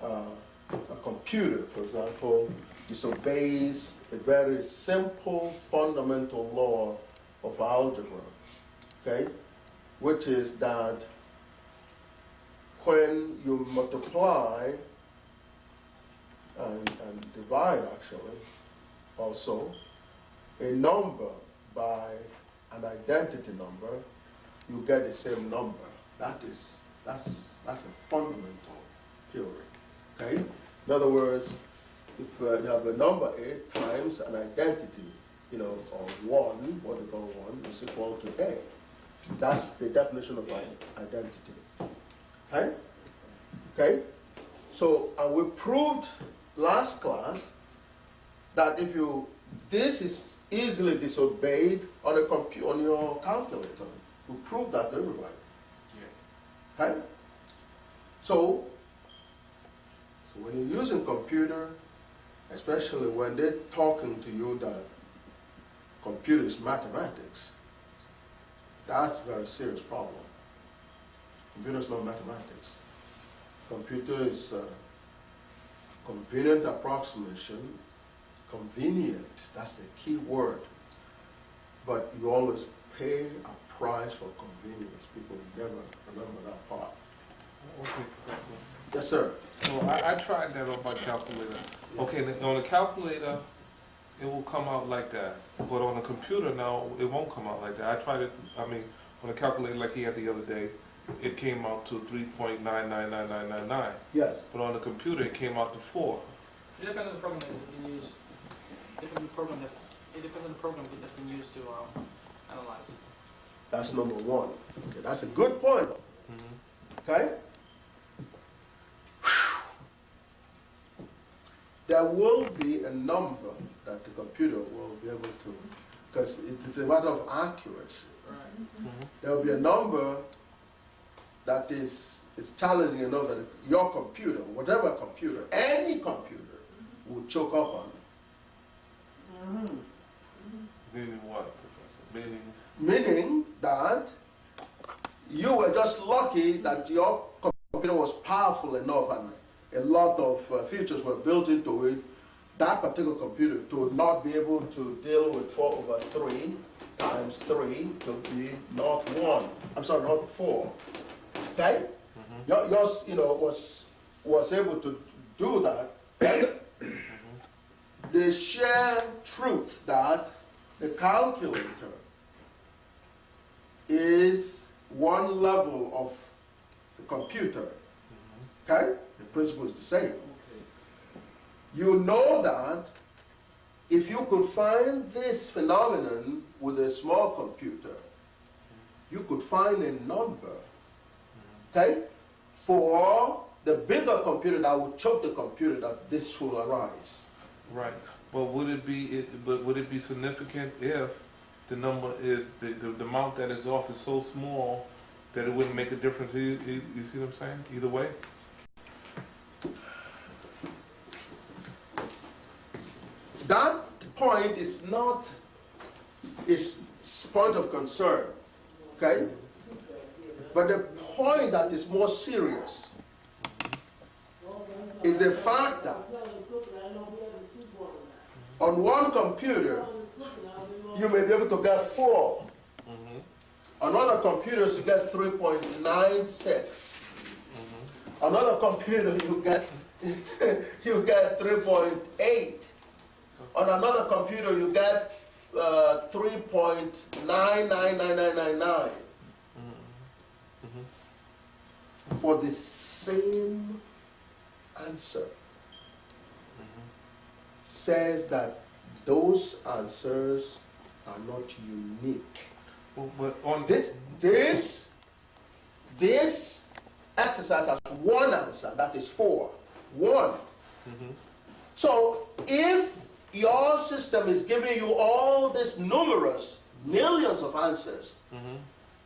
a computer, for example, disobeys a very simple fundamental law of algebra, okay, which is that when you multiply and divide, actually, also, a number by an identity number, you get the same number. That's a fundamental theory, okay? In other words, if you have a number 8 times an identity, or 1, what we call 1, is equal to A. That's the definition of identity. Okay? Okay? So, and we proved last class that this is easily disobeyed on your calculator. We proved that to everybody. Yeah. Okay? So when you're using computer, especially when they're talking to you that computer is mathematics, that's a very serious problem. Computer is not mathematics. Computer is convenient approximation. Convenient, that's the key word. But you always pay a price for convenience. People never remember that part. Okay, Professor. Yes, sir. So I tried that on my calculator. Okay, on the calculator, it will come out like that. But on the computer now, it won't come out like that. I tried it, on the calculator like he had the other day, it came out to 3.999999. Yes. But on the computer, it came out to 4. It depends on the program that you use. It depends on the program that's been used to analyze. That's number one. Okay, that's a good point. Okay? There will be a number that the computer will be able to, because it's a matter of accuracy. Right? There will be a number that is challenging enough that your computer, whatever computer, any computer, will choke up on it. Meaning what, Professor? Meaning that you were just lucky that your computer was powerful enough and a lot of features were built into it, that particular computer to not be able to deal with 4/3 times 3 to be not 1. I'm sorry, not 4. Okay? Yours, was able to do that. Right? The sheer truth that the calculator is one level of the computer. Okay? The principle is the same. You know that if you could find this phenomenon with a small computer, you could find a number, okay, for the bigger computer that would choke the computer that this will arise. Right. But would it be significant if the number is the amount that is off is so small that it wouldn't make a difference? You see what I'm saying? Either way. That point is not his point of concern, okay? But the point that is more serious is the fact that on one computer, you may be able to get 4. On other computers, you get 3.96. On other computers, you get 3.8. On another computer, you get 3.999999 for the same answer. Says that those answers are not unique. Well, but on this exercise has one answer, that is 4. 1. So if your system is giving you all these numerous millions of answers,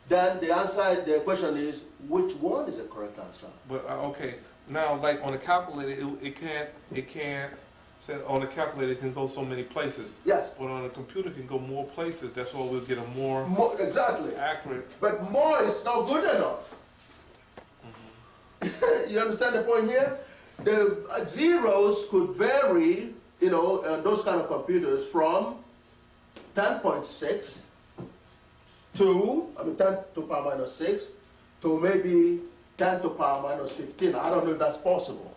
then the question is, which one is the correct answer? But okay, now like on the calculator, it can't say on the calculator it can go so many places. Yes. But on the computer it can go more places. That's why we'll get a more exactly accurate. But more is not good enough. You understand the point here? The zeros could vary, you know, those kind of computers from 10.6 to, 10 to the power minus 6 to maybe 10 to the power minus 15. I don't know if that's possible.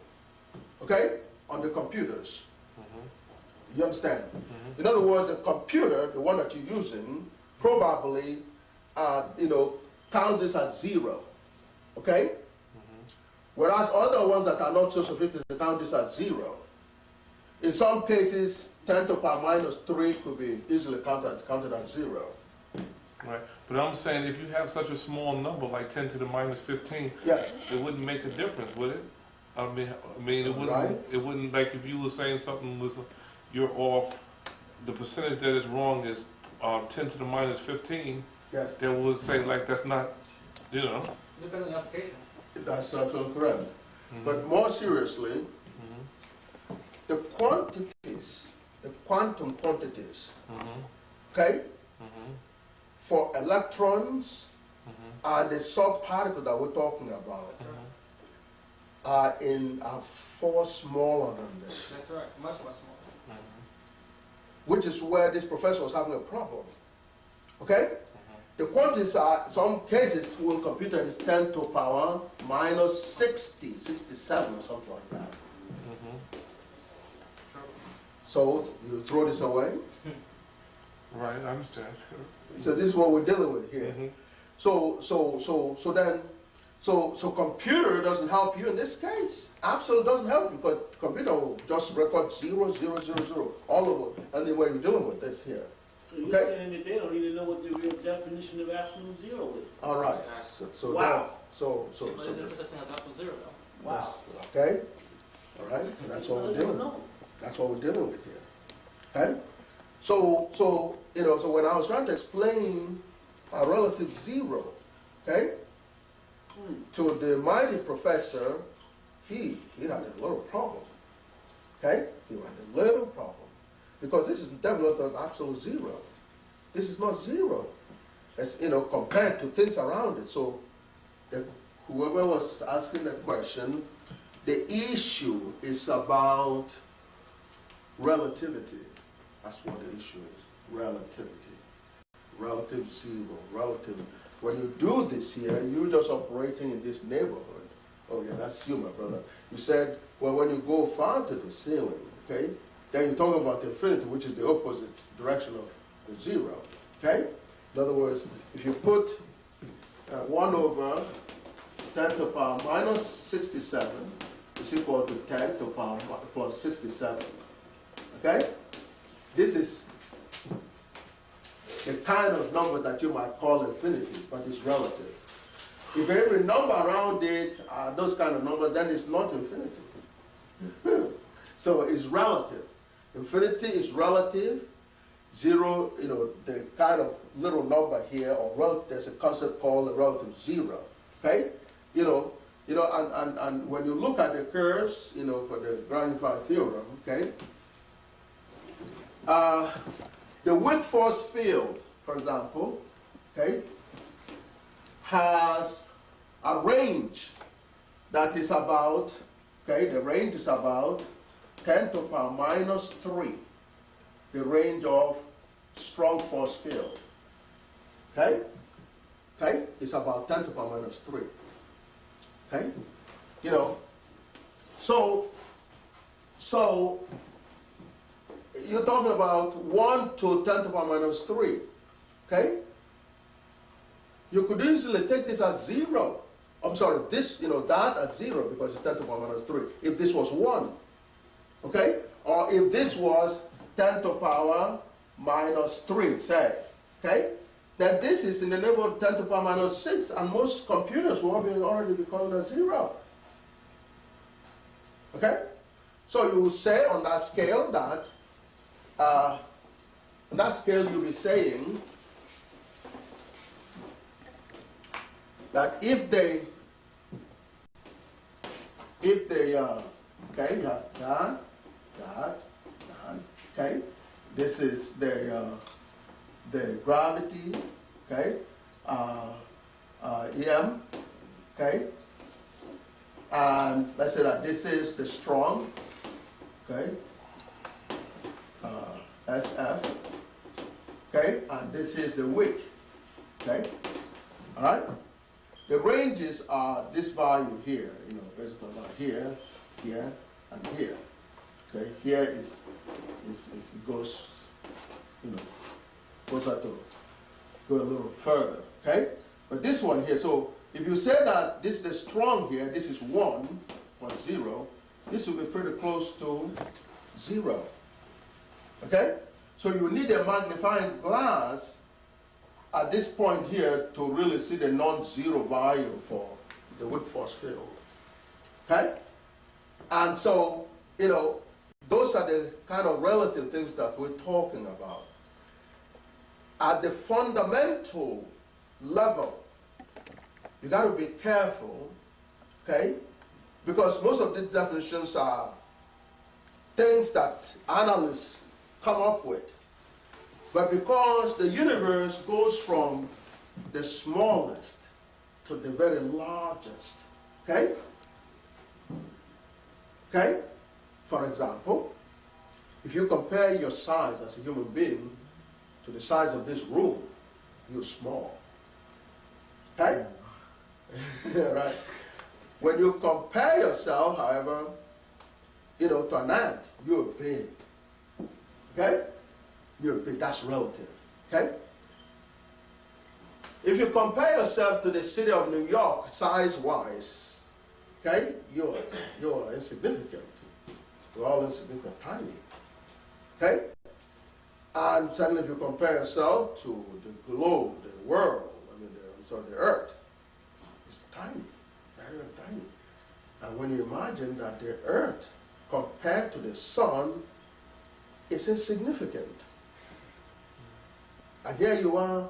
Okay? On the computers. You understand? In other words, the computer, the one that you're using, probably, you know, counts this as 0. Okay? Whereas other ones that are not so sophisticated count this as 0. In some cases, 10 to the power minus 3 could be easily counted as 0. Right, but I'm saying if you have such a small number like 10 to the minus 15, yes, it wouldn't make a difference, would it? I mean, it wouldn't. Right. It wouldn't, like if you were saying something was you're off, the percentage that is wrong is 10 to the minus 15. Yes. That would say like that's not, you know. Depending on the application. That's absolutely correct. But more seriously, the quantities, the quantum quantities, okay, for electrons and the subparticle that we're talking about are far smaller than this. That's right, much smaller. Which is where this professor was having a problem. Okay? The quantities are, some cases, when computer is 10 to the power minus 60, 67 or something like that. So you throw this away. Right, I understand. So this is what we're dealing with here. So computer doesn't help you in this case. Absolutely doesn't help you because computer will just record 0, 0, 0, 0 all over. And the way we're dealing with this here. So you're saying that they don't even know what the real definition of absolute zero is. All right. Wow. So But is there such a thing as absolute zero, though? Wow. Okay. All right. So that's what we're dealing with. That's what we're dealing with here. Okay. So you know, so when I was trying to explain a relative zero, okay, to the mighty professor, he had a little problem. Okay, he had a little problem because this is definitely an absolute zero. This is not zero, as you know, compared to things around it. So whoever was asking the question, the issue is about relativity. That's what the issue is. Relativity. Relative zero. Relative. When you do this here, you're just operating in this neighborhood. Oh yeah, that's you, my brother. You said, well, when you go far to the ceiling, okay, then you're talking about infinity, which is the opposite direction of the zero. Okay? In other words, if you put 1 over 10 to the power minus 67 is equal to 10 to the power plus 67. Okay? This is the kind of number that you might call infinity, but it's relative. If every number around it are those kind of numbers, then it's not infinity. So it's relative. Infinity is relative. Zero, you know, the kind of little number here, or there's a concept called a relative zero. Okay? You know, and when you look at the curves, you know, for the grand unified theorem, okay, the weak force field, for example, okay, has a range that is about, okay, the range is about 10 to the power minus 3, the range of strong force field. Okay? Okay? It's about 10 to the power minus 3. Okay? You know, so you're talking about 1 to 10 to the power minus 3. Okay? You could easily take this as 0. I'm sorry, this, you know, that at 0 because it's 10 to the power minus 3. If this was 1. Okay? Or if this was 10 to the power minus 3, say. Okay? Then this is in the neighborhood of 10 to the power minus 6, and most computers will already be calling it 0. Okay? So you will say on that scale that, on that scale you'll be saying that if they, okay, you have that, okay, this is the gravity, okay, EM, okay, and let's say that this is the strong, okay, SF, okay, and this is the weak, okay, all right? The ranges are this value here, you know, basically about here, here, and here, okay? Here is goes, you know, closer to go a little further, okay? But this one here, so if you say that this is the strong here, this is 1 or 0, this will be pretty close to 0, okay? So you need a magnifying glass at this point here to really see the non-zero value for the weak force field, okay? And so, you know, those are the kind of relative things that we're talking about. At the fundamental level, you got to be careful, okay? Because most of these definitions are things that analysts come up with. But because the universe goes from the smallest to the very largest, okay? Okay? For example, if you compare your size as a human being to the size of this room, you're small. Okay? Right? When you compare yourself, however, you know, to an ant, you're big. Okay? You're big. That's relative. Okay? If you compare yourself to the city of New York, size-wise, okay, you're insignificant. We're all insignificant, tiny. Okay? And suddenly if you compare yourself to the globe, the world, the earth, it's tiny, very, very tiny. And when you imagine that the earth, compared to the sun, is insignificant. And here you are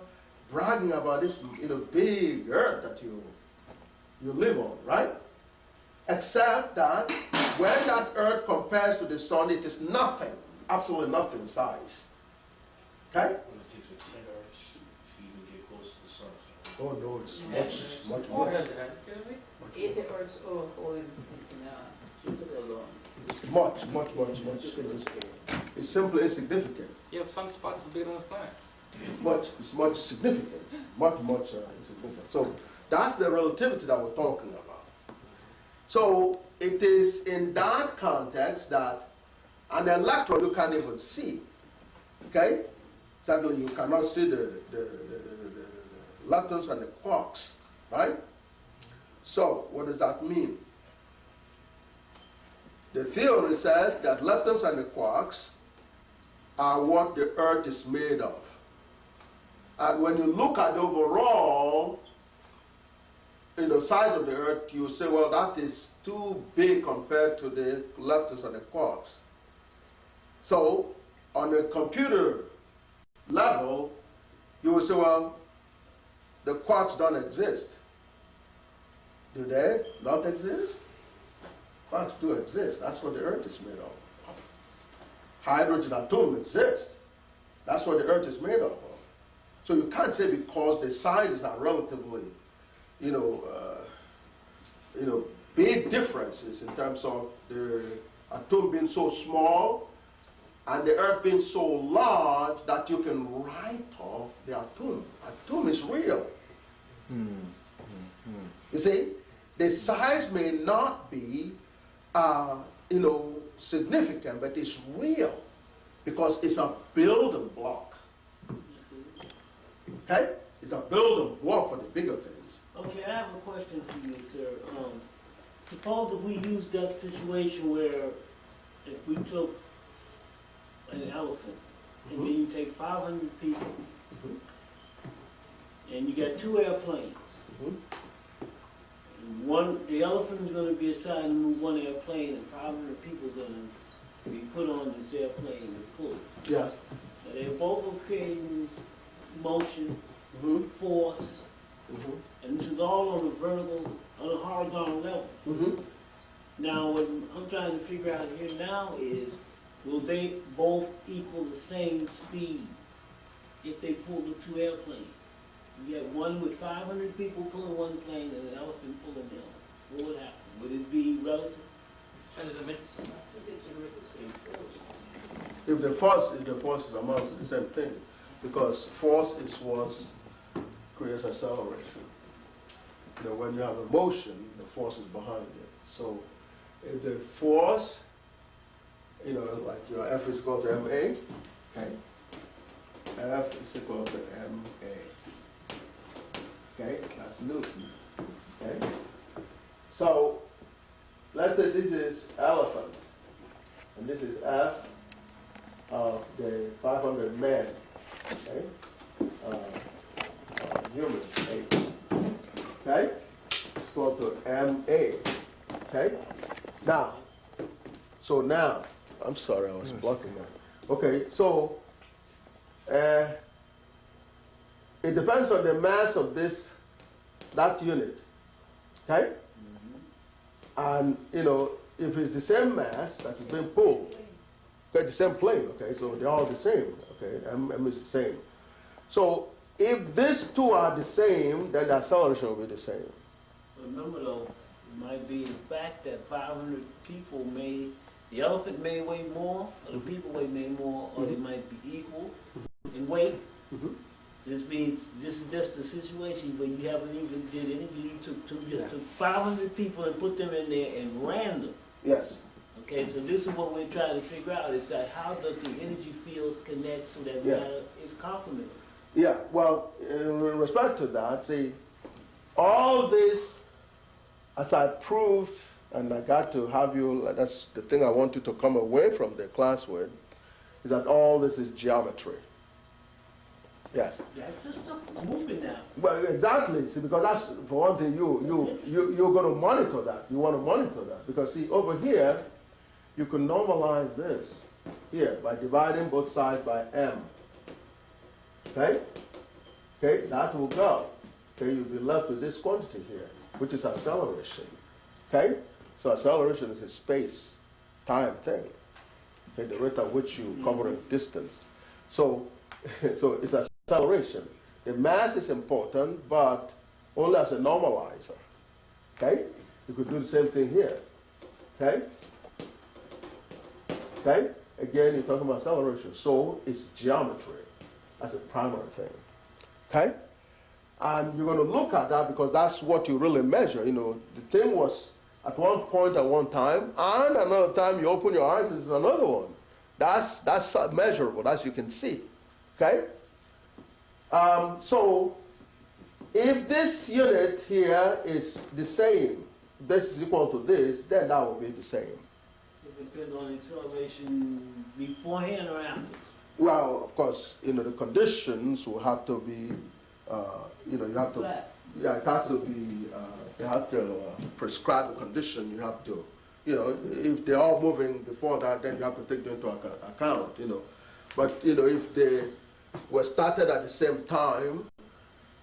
bragging about this, you know, big earth that you live on, right? Except that when that earth compares to the sun, it is nothing, absolutely nothing size. Okay? Oh no, it's much more. It's much. It's simply insignificant. You have sunspots bigger than this planet. It's much significant. Much insignificant. So that's the relativity that we're talking about. So it is in that context that an electron you can't even see. Okay? Certainly you cannot see the leptons and the quarks, right? So what does that mean? The theory says that leptons and the quarks are what the earth is made of. And when you look at the overall, you know, size of the earth, you say, well, that is too big compared to the leptons and the quarks. So on a computer level, you will say, well, the quarks don't exist. Do they not exist? Quarks do exist. That's what the earth is made of. Hydrogen atom exists. That's what the earth is made of. So you can't say because the sizes are relatively, big differences in terms of the atom being so small and the earth being so large that you can write off the atom. Atom is real. You see, the size may not be, significant, but it's real because it's a building block. Okay? It's a building block for the bigger things. Okay, I have a question for you, sir. Suppose that we use that situation where if we took an elephant and then you take 500 people and you got 2 airplanes. The elephant is going to be assigned to move 1 airplane and 500 people are going to be put on this airplane and pulled. Yes. So they're both creating motion, force, And this is all on a horizontal level. Now, what I'm trying to figure out here now is, will they both equal the same speed if they pull the two airplanes? You get one with 500 people pulling one plane and an elephant pulling the other. What would happen? Would it be relative? And the mix. I think they generate the same force. If the forces amount to the same thing, because force is what creates acceleration. You know, when you have a motion, the force is behind it. So if the force, you know, like your F is equal to ma, okay? F is equal to ma. Okay, that's Newton. Okay? So let's say this is elephant, and this is F of the 500 men, okay? Human, H. Okay? It's equal to ma. Okay? Now, I'm sorry, I was blocking that. Okay, so it depends on the mass of that unit, okay? And, you know, if it's the same mass that's being pulled, okay, the same plane, okay, so they're all the same, okay, m is the same. So if these two are the same, then the acceleration will be the same. Remember though, it might be the fact that 500 people the elephant may weigh more, or the people may more, or they might be equal in weight. This means this is just a situation where you haven't even did anything. You took 500 people and put them in there and ran them. Yes. Okay, so this is what we're trying to figure out, is that how does the energy fields connect so that matter is complementary? Yeah, well, in respect to that, see, all this, as I proved, and I got to have you, that's the thing I want you to come away from the class with, is that all this is geometry. Yes. That's just a movement now. Well, exactly. See, because that's, for one thing, you're going to monitor that. You want to monitor that. Because, see, over here, you can normalize this here by dividing both sides by m. Okay? Okay, that will go. Okay, you'll be left with this quantity here, which is acceleration. Okay? So acceleration is a space-time thing. Okay, the rate at which you cover a distance. So it's acceleration. The mass is important, but only as a normalizer. Okay? You could do the same thing here. Okay? Okay? Again, you're talking about acceleration. So it's geometry as a primary thing. Okay? And you're going to look at that because that's what you really measure. You know, the thing was at one point at one time, and another time you open your eyes, there's another one. That's measurable, as you can see. Okay? So if this unit here is the same, this is equal to this, then that will be the same. It depends on acceleration beforehand or after. Well, of course, you know, the conditions will have to be, you know, you have to, yeah, it has to be, you have to prescribe a condition, you have to, you know, if they're all moving before that, then you have to take them into account, you know. But, you know, if they were started at the same time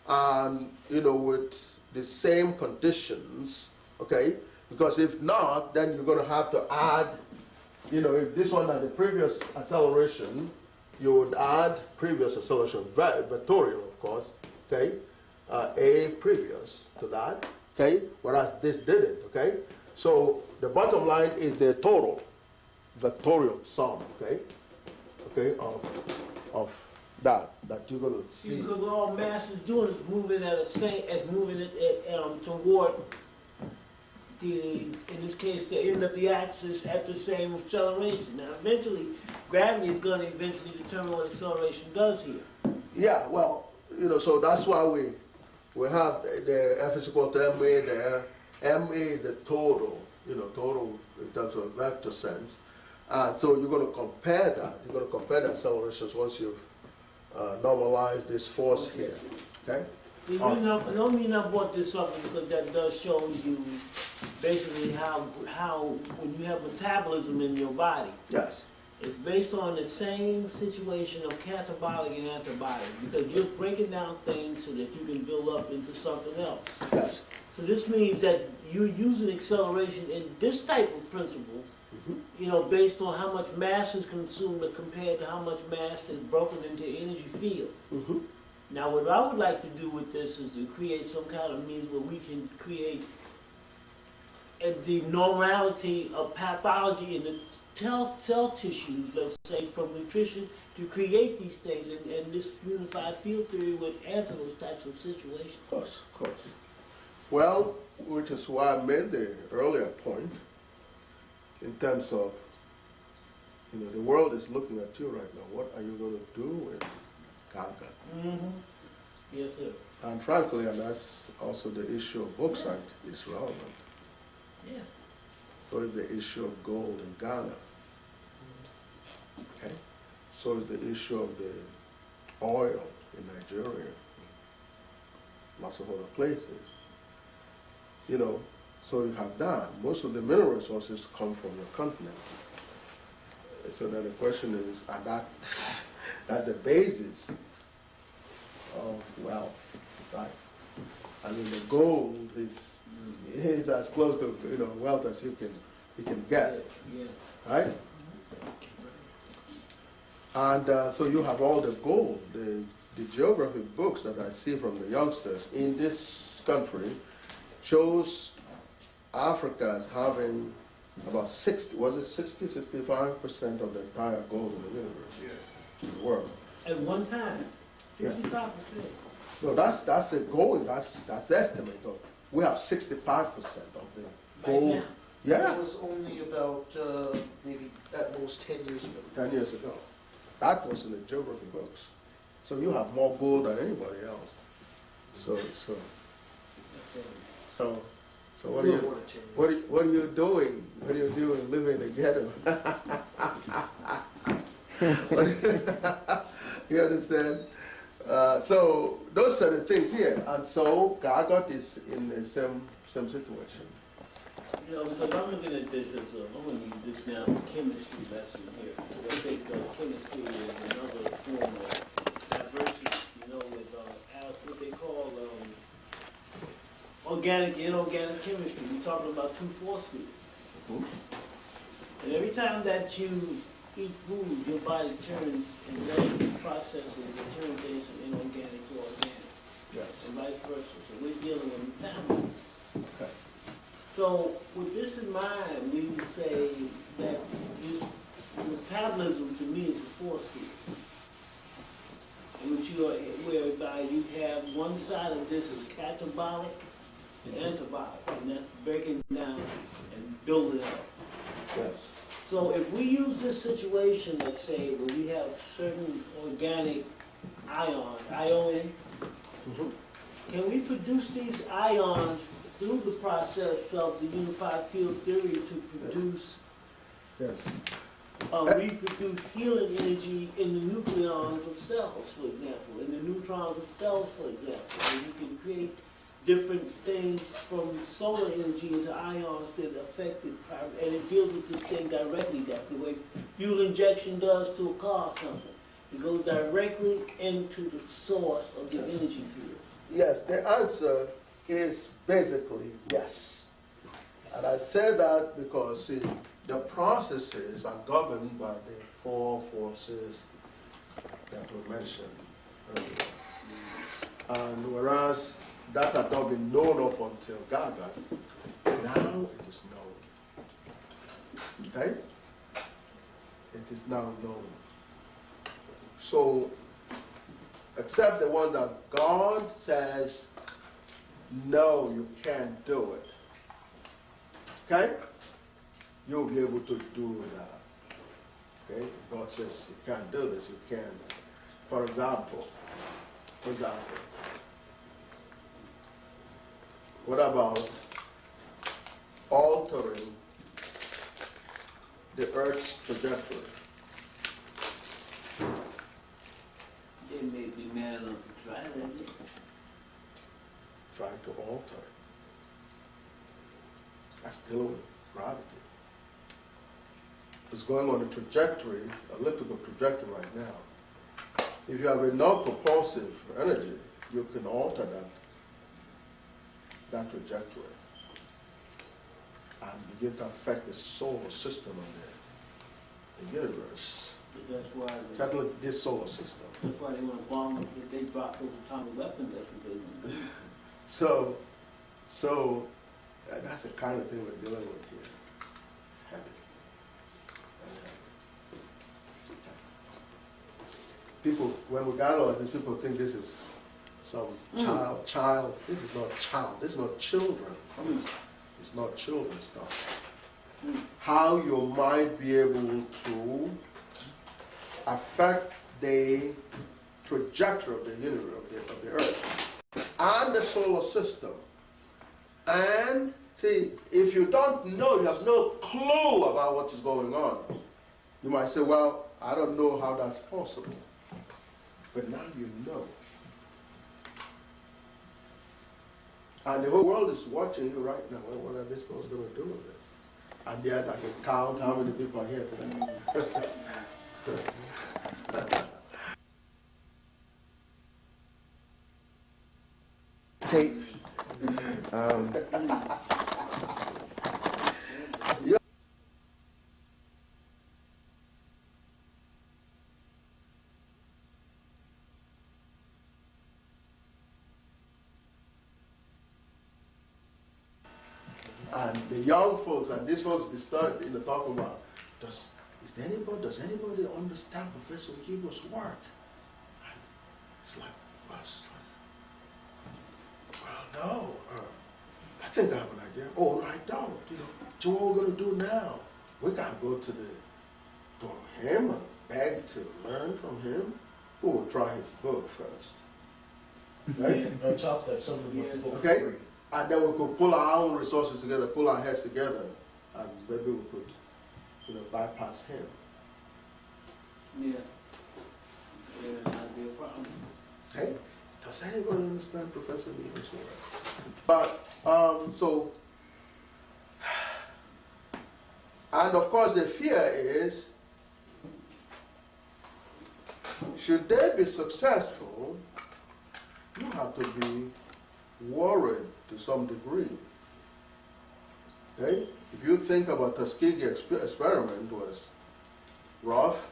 and, you know, with the same conditions, okay, because if not, then you're going to have to add, you know, if this one had the previous acceleration, you would add previous acceleration, vectorial, of course, okay, a previous to that, okay, whereas this didn't, okay. So the bottom line is the total vectorial sum, okay, of that you're going to see. Because all mass is doing is moving toward in this case, to end up the axis at the same acceleration. Now, eventually, gravity is going to eventually determine what acceleration does here. Yeah, well, you know, so that's why we have the F is equal to ma there. Ma is the total, you know, total in terms of vector sense. So you're going to compare that. You're going to compare the accelerations once you've normalized this force here. Okay? See, don't mean I brought this up because that does show you basically how when you have metabolism in your body. Yes. It's based on the same situation of catabolic and antabolic, because you're breaking down things so that you can build up into something else. Yes. So this means that you're using acceleration in this type of principle, you know, based on how much mass is consumed compared to how much mass is broken into energy fields. Now, what I would like to do with this is to create some kind of means where we can create the normality of pathology in the cell tissues, let's say, from nutrition to create these things, and this unified field theory would answer those types of situations. Of course, of course. Well, which is why I made the earlier point in terms of, you know, the world is looking at you right now. What are you going to do with GAGUT? Yes, sir. And frankly, and that's also the issue of bauxite is relevant. Yeah. So is the issue of gold in Ghana. Okay? So is the issue of the oil in Nigeria, lots of other places. You know, so you have that. Most of the mineral resources come from your continent. So then the question is, and that's the basis of wealth, right? I mean, the gold is as close to, you know, wealth as you can get, right? And so you have all the gold. The geography books that I see from the youngsters in this country shows Africa as having about 65% of the entire gold in the universe, in the world. At one time, 65%. No, that's a goal. That's the estimate of. We have 65% of the gold. Right Yeah. That was only about maybe at most 10 years ago. 10 years ago. That was in the geography books. So you have more gold than anybody else. So what are you doing? What are you doing living in the ghetto? You understand? So those are the things here. And so GAGUT is in the same situation. You know, because I'm looking at this as I'm going to use this now for chemistry lesson here. I think chemistry is another form of diversity, you know, with what they call organic and inorganic chemistry. We're talking about two force fields. And every time that you eat food, your body turns and rapidly processes and turns things from inorganic to organic. Yes. And vice versa. So we're dealing with metabolism. Okay. So with this in mind, we would say that this metabolism to me is a force field. In which whereby you have one side of this is catabolic and antabolic, and that's breaking down and building up. Yes. So if we use this situation, let's say, where we have certain organic ions, can we produce these ions through the process of the unified field theory to produce reproduce healing energy in the nucleons of cells, for example, in the neutrons of cells, for example, and you can create different things from solar energy into ions that affect it, and it deals with this thing directly, that the way fuel injection does to a car or something. It goes directly into the source of the energy fields. Yes, the answer is basically yes. And I say that because, see, the processes are governed by the four forces that were mentioned earlier. And whereas that had not been known up until GAGUT, now it is known. Okay? It is now known. So, except the one that God says, no, you can't do it. Okay? You'll be able to do that. Okay? God says you can't do this, you can. For example, what about altering the Earth's trajectory? They may be mad enough to try that. Trying to alter it. That's dealing with gravity. is going on a trajectory, elliptical trajectory right now. If you have enough propulsive energy, you can alter that trajectory and begin to affect the solar system of the universe. That's why Certainly this solar system. That's why they want to bomb it. If they drop those atomic weapons, that's what they want to do. So that's the kind of thing we're dealing with here. It's heavy. People, when we got all this, people think this is some child. This is not child. This is not children. It's not children stuff. How you might be able to affect the trajectory of the universe, of the Earth, and the solar system. And see, if you don't know, you have no clue about what is going on, you might say, well, I don't know how that's possible. But now you know. And the whole world is watching you right now. Well, what are they supposed to do with this? And yet I can count how many people are here today. Tapes. And the young folks and these folks, they start talking about, does anybody understand Professor Oyibo's work? And it's like, well, no. I think I have an idea. Oh, no, I don't. So what we're going to do now? We got to go to him and beg to learn from him. We will try his book first. Right? On top of that, some of the book Okay? And then we could pull our own resources together, pull our heads together, and maybe we could, bypass him. Yeah. Yeah, that'd be a problem. Hey, does anybody understand Professor Oyibo's work? But, and of course the fear is, should they be successful, you have to be worried to some degree. Okay? If you think about Tuskegee experiment was rough.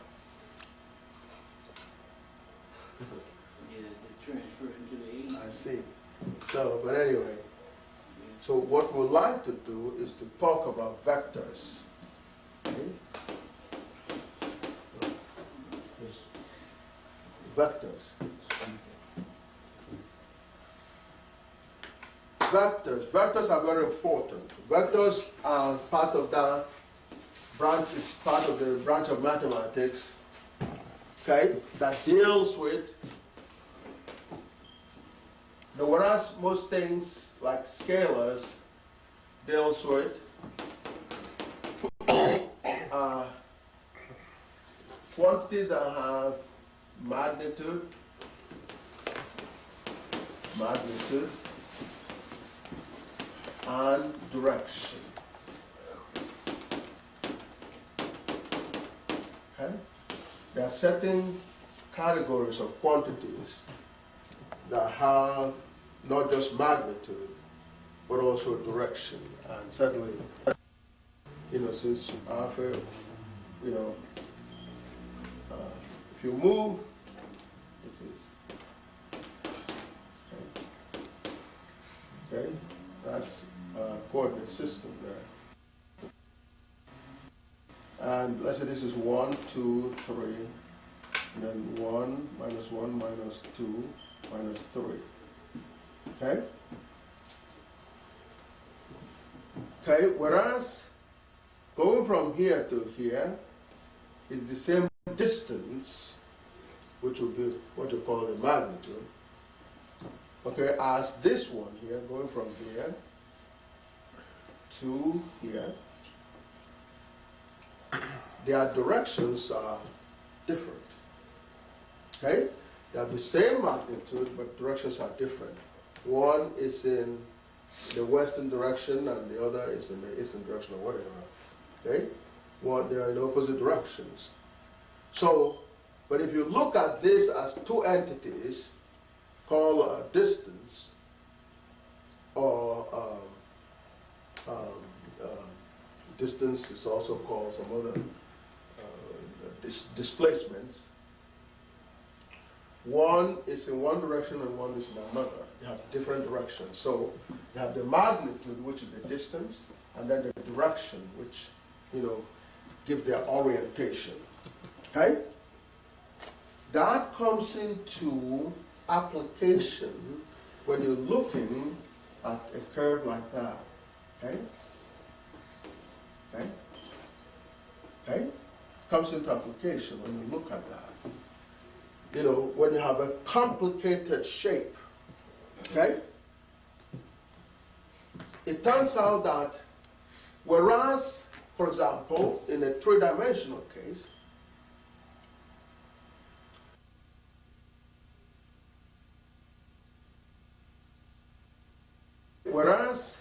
Yeah, the transfer into the 80s. I see. So, but anyway, so what we'd like to do is to talk about vectors. Okay? Vectors. Vectors are very important. Vectors are part of that branch, is part of the branch of mathematics, okay, that deals with, whereas most things like scalars deals with quantities that have magnitude, and direction. Okay? There are certain categories of quantities that have not just magnitude, but also direction. And certainly, since if you move, this is, okay, that's a coordinate system there. And let's say this is 1, 2, 3, and then 1, minus 2, minus 3. Okay? Okay, whereas going from here to here is the same distance, which would be what you call the magnitude, okay, as this one here, going from here to here. Their directions are different. Okay? They have the same magnitude, but directions are different. One is in the western direction, and the other is in the eastern direction, or whatever. Okay? Well, they are in opposite directions. So, but if you look at this as two entities called distance or distance is also called some other displacements. One is in one direction and one is in another. They have different directions. So you have the magnitude, which is the distance, and then the direction, which, you know, give their orientation. Okay? That comes into application when you're looking at a curve like that. Okay? Okay? Okay? Comes into application when you look at that. You know, when you have a complicated shape, okay? It turns out that whereas, for example, in a three-dimensional case, whereas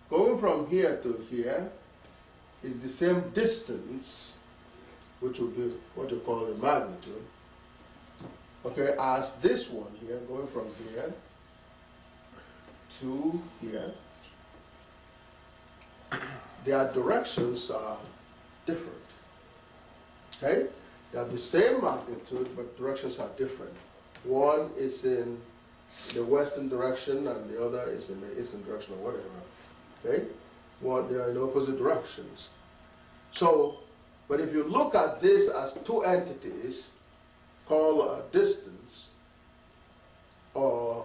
going from here to here is the same distance, which would be what you call the magnitude, okay, as this one here, going from here to here, their directions are different, okay? They have the same magnitude, but directions are different. One is in the western direction and the other is in the eastern direction or whatever, okay? Well, they are in opposite directions. So, but if you look at this as two entities called distance or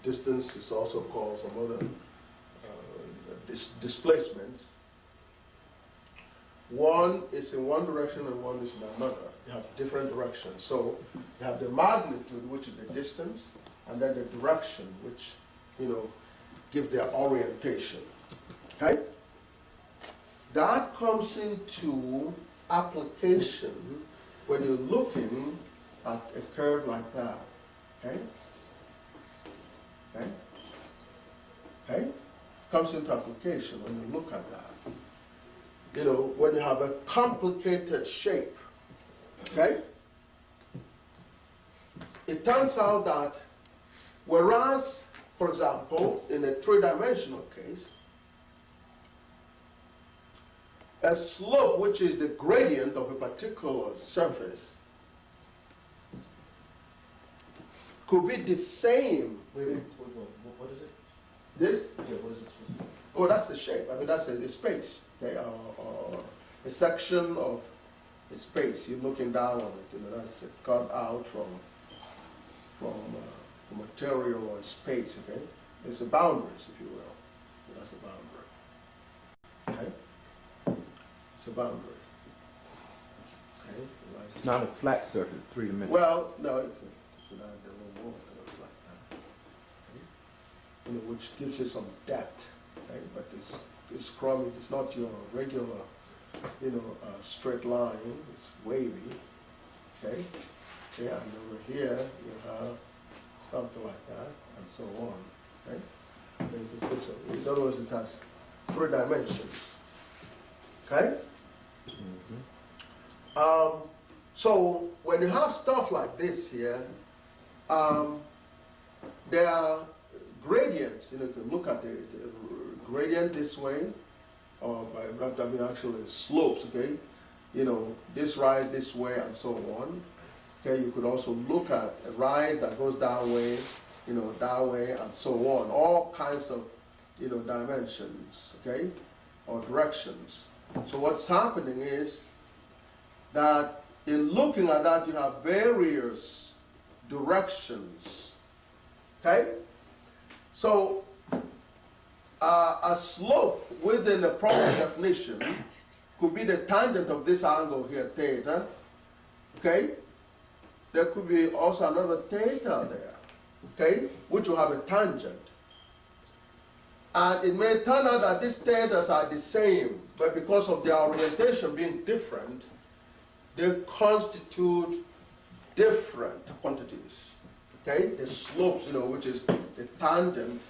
distance is also called some other displacements. One is in one direction and one is in another. They have different directions. So you have the magnitude, which is the distance, and then the direction, which, you know, give their orientation. Okay? That comes into application when you're looking at a curve like that. Okay? Okay? Okay? Comes into application when you look at that. You know, when you have a complicated shape, okay? It turns out that whereas, for example, in a three-dimensional case, a slope, which is the gradient of a particular surface, could be the same. Wait, what is it? This? Yeah, what is it supposed to be? Oh, that's the shape. I mean, that's a space, okay? Or a section of a space. You're looking down on it. You know, that's cut out from material or space, okay? It's a boundaries, if you will. That's a boundary. Okay? It's a boundary. Okay? It's not a flat surface, three-dimensional. Well, no, it could add a little more like that. Okay? You know, which gives it some depth. Okay? But it's crummy. It's not your regular, you know, straight line. It's wavy. Okay? Yeah, and over here you have something like that, and so on. Okay? And you put some, in other words, it has three dimensions. Okay? Mm-hmm. So when you have stuff like this here, there are gradients. You know, you can look at the gradient this way, or by actually slopes. Okay, you know, this rise this way and so on. Okay, you could also look at a rise that goes that way, you know, that way and so on. All kinds of, you know, dimensions. Okay, or directions. So what's happening is that in looking at that, you have various directions. Okay? So a slope within the proper definition could be the tangent of this angle here, theta. Okay? There could be also another theta there, okay, which will have a tangent. And it may turn out that these thetas are the same, but because of their orientation being different, they constitute different quantities. Okay? The slopes, you know, which is the tangent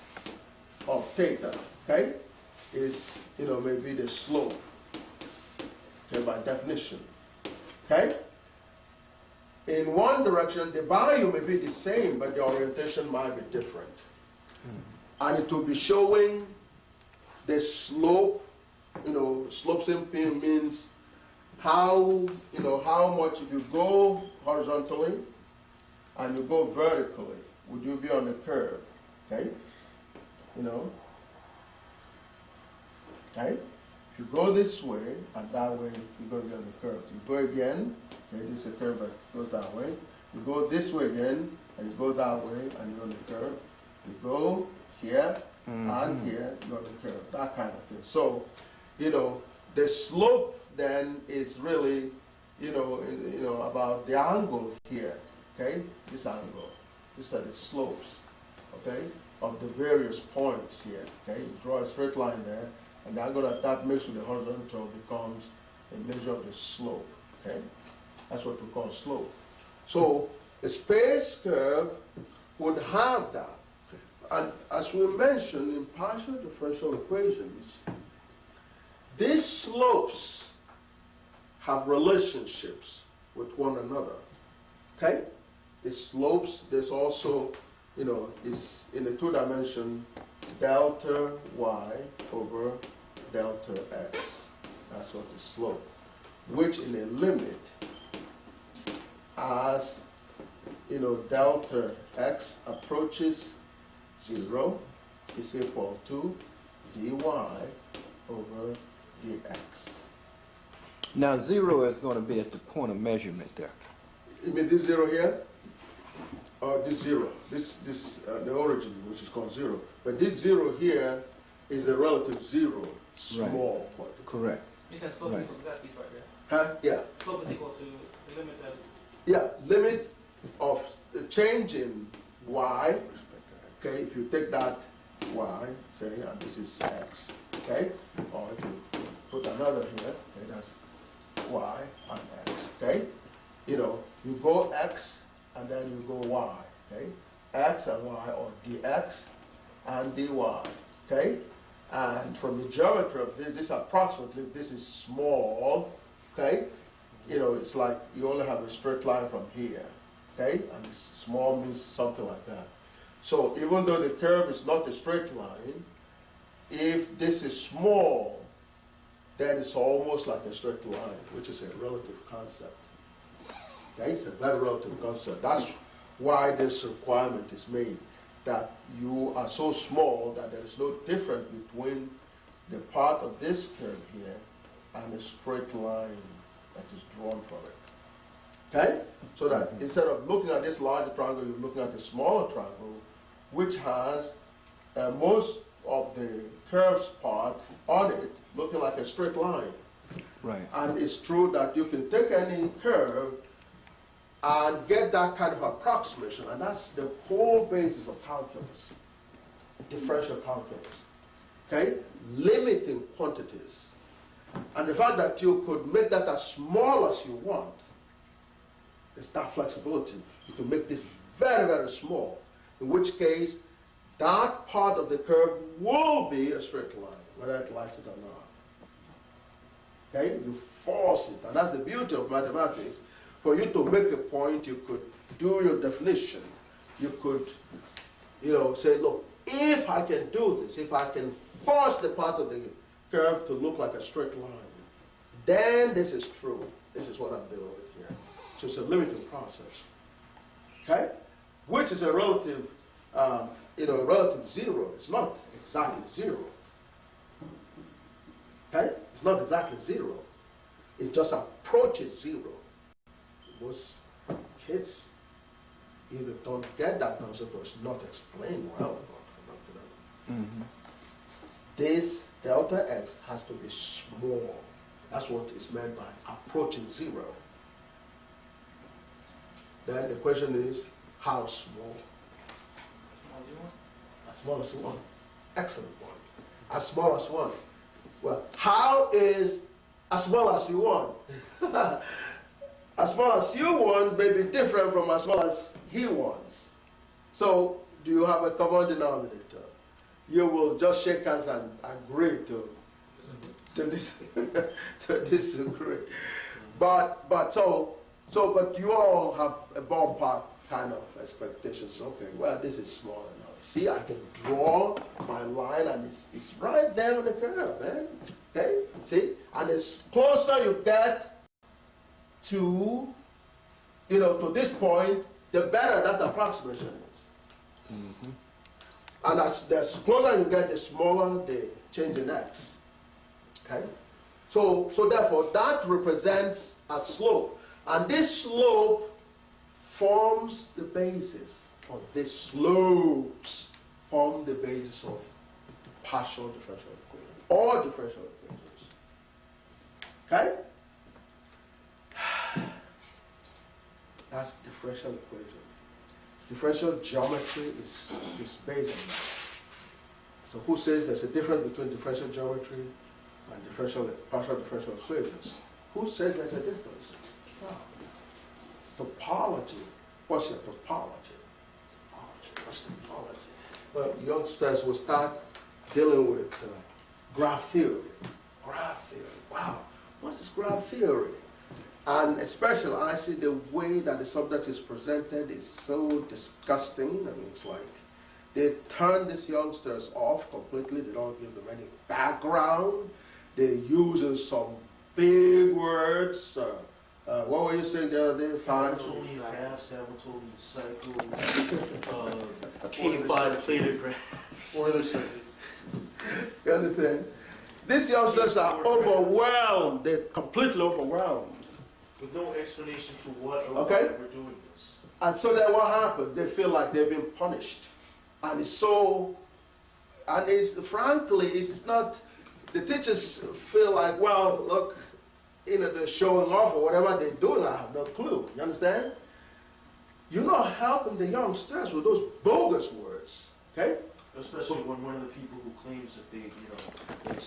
of theta. Okay? is, maybe the slope, okay, by definition, okay? In one direction, the value may be the same, but the orientation might be different. And it will be showing the slope, slope simply means how, how much if you go horizontally and you go vertically, would you be on the curve, okay? Okay? If you go this way and that way, you're going to be on the curve. You go again, okay, this is a curve that goes that way. You go this way again, and you go that way, and you're on the curve. You go here, and here, you're on the curve, that kind of thing. So, the slope then is really, about the angle here, okay? This angle. These are the slopes, okay, of the various points here, okay? You draw a straight line there, and the angle that makes with the horizontal becomes a measure of the slope, okay? That's what we call slope. So a space curve would have that. And as we mentioned in partial differential equations, these slopes have relationships with one another, okay? The slopes, there's also, is in the two-dimension delta y over delta x. That's what the slope, which in a limit as, delta x approaches 0 is equal to dy over dx. Now 0 is going to be at the point of measurement there. You mean this 0 here? Or this 0? The origin, which is called 0. But this 0 here is the relative 0, small quantity. Correct. You said slope equals that piece right there. Huh? Yeah. Slope is equal to the limit that is. Yeah, limit of the change in y, okay, if you take that y, say, and this is x, okay, or if you put another here, okay, that's y and x, okay, you go x and then you go y, okay, x and y, or dx and dy, okay, and from the geometry of this approximately, this is small, okay, it's like you only have a straight line from here, okay? And small means something like that. So even though the curve is not a straight line, if this is small, then it's almost like a straight line, which is a relative concept. Okay? It's a very relative concept. That's why this requirement is made, that you are so small that there is no difference between the part of this curve here and a straight line that is drawn from it. Okay? So that instead of looking at this larger triangle, you're looking at the smaller triangle, which has most of the curves part on it looking like a straight line. Right. And it's true that you can take any curve and get that kind of approximation, and that's the whole basis of calculus, differential calculus. Okay? Limiting quantities. And the fact that you could make that as small as you want, it's that flexibility. You can make this very, very small, in which case that part of the curve will be a straight line, whether it likes it or not. Okay? You force it, and that's the beauty of mathematics. For you to make a point, you could do your definition. You could, say, look, if I can do this, if I can force the part of the curve to look like a straight line, then this is true. This is what I'm dealing with here. So it's a limiting process. Okay? Which is a relative, relative 0. It's not exactly 0. Okay? It's not exactly 0. It just approaches 0. Most kids either don't get that concept or it's not explained well enough to them. This delta x has to be small. That's what is meant by approaching 0. Then the question is, how small? As small as 1. Excellent one. As small as 1. Well, how is as small as you want? As small as you want may be different from as small as he wants. So, do you have a common denominator? you will just shake hands and agree to disagree. But you all have a ballpark kind of expectations. Okay, well, this is small enough. See, I can draw my line, and it's right there on the curve, man. Okay, see, and as closer you get to, to this point, the better that approximation is. Mm-hmm. And as closer you get, the smaller the change in x. Okay, so therefore that represents a slope, and this slope forms the basis, or these slopes form the basis of partial differential equations or differential equations. Okay? That's differential equations. Differential geometry is based on that. So who says there's a difference between differential geometry and partial differential equations? Who says there's a difference? No. Topology. What's your topology? What's topology? Well, youngsters will start dealing with graph theory. Graph theory. Wow. What is graph theory? And especially, I see the way that the subject is presented is so disgusting. I mean, it's like they turn these youngsters off completely. They don't give them any background. They're using some big words. What were you saying the other day? Hamiltonian graphs, Hamiltonian cycle, K5 plated graphs. Or other subjects. You understand? These youngsters are overwhelmed. They're completely overwhelmed. With no explanation to what or okay? why we're doing this. And so then what happened? They feel like they've been punished. And it's so, and it's, frankly, it's not, the teachers feel like, well, look, they're showing off or whatever they're doing, I have no clue. You understand? You're not helping the youngsters with those bogus words, okay? Especially when one of the people who claims that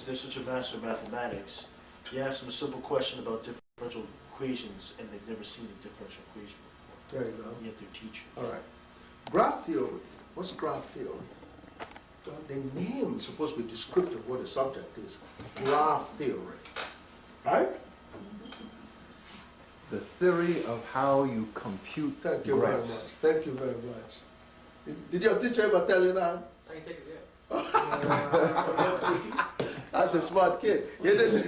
they're such a master of mathematics, you ask them a simple question about differential equations, and they've never seen a differential equation before. There you go. Yet they're teachers. All right. Graph theory. What's graph theory? Well, the name is supposed to be descriptive of what the subject is. Graph theory. Right? The theory of how you compute Thank you graphs. very much. Thank you very much. Did your teacher ever tell you that? I can take it, yeah. That's a smart kid. He didn't.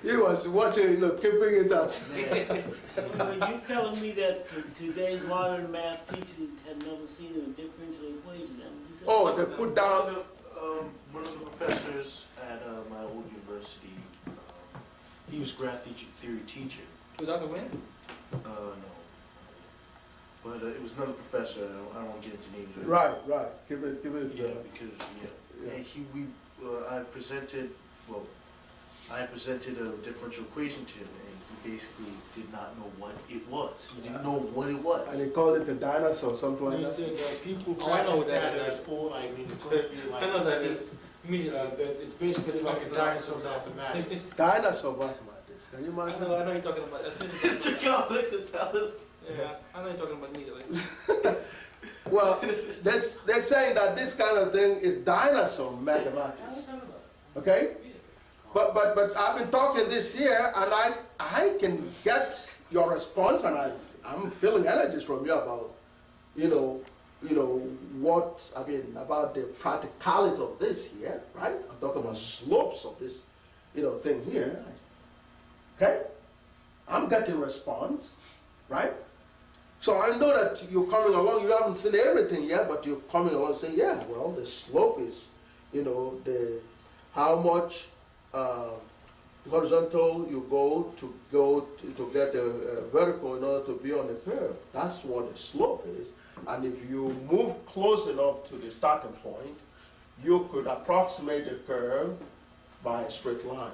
He was watching, keeping it up. You're telling me that today's modern math teachers have never seen a differential equation. Oh, they put down. One of the professors at my old university, he was a graph theory teacher. Was Dr. Wynn? No. But it was another professor. I don't want to get into names. Right. Give it. Yeah, because I presented a differential equation to him, and he basically did not know what it was. He didn't know what it was. And he called it a dinosaur, something like that. You said that people practice that as full, I mean, it's supposed to be like. I know that is. You mean that it's basically like a dinosaur mathematics. Dinosaur mathematics. Can you imagine? I know you're talking about. Mr. Complex and Dallas. Yeah, I know you're talking about me. Well, they're saying that this kind of thing is dinosaur mathematics. Okay? But I've been talking this year, and I can get your response, and I'm feeling energies from you about, what, about the practicality of this here, right? I'm talking about slopes of this, thing here. Okay? I'm getting response, right? So I know that you're coming along, you haven't seen everything yet, but you're coming along saying, yeah, well, the slope is, how much horizontal you go to get a vertical in order to be on the curve. That's what the slope is. And if you move close enough to the starting point, you could approximate the curve by a straight line,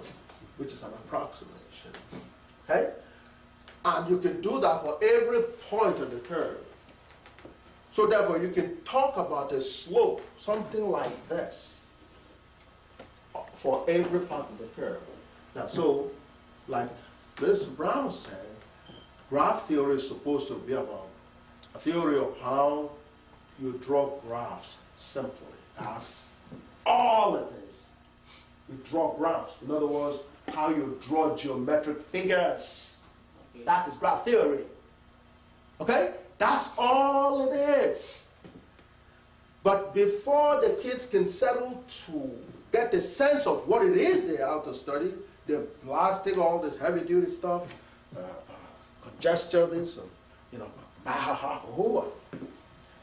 which is an approximation. Okay? And you can do that for every point on the curve. So therefore, you can talk about a slope, something like this, for every part of the curve. Now, so, like Mr. Brown said, graph theory is supposed to be about a theory of how You draw graphs simply. That's all it is. You draw graphs. In other words, how you draw geometric figures. That is graph theory. Okay? That's all it is. But before the kids can settle to get a sense of what it is they're out to study, they're blasting all this heavy-duty stuff, congestion, and you know,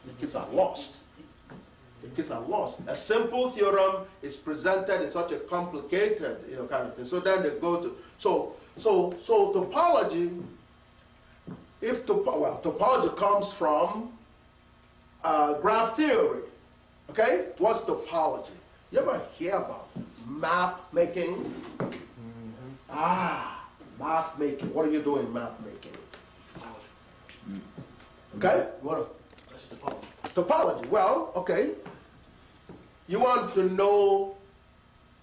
the kids are lost. The kids are lost. A simple theorem is presented in such a complicated, you know, kind of thing. So then they go to so topology. Topology comes from graph theory. Okay, what's topology? You ever hear about map making? Map making. What are you doing, map making? Okay, what? Topology. Well, okay. You want to know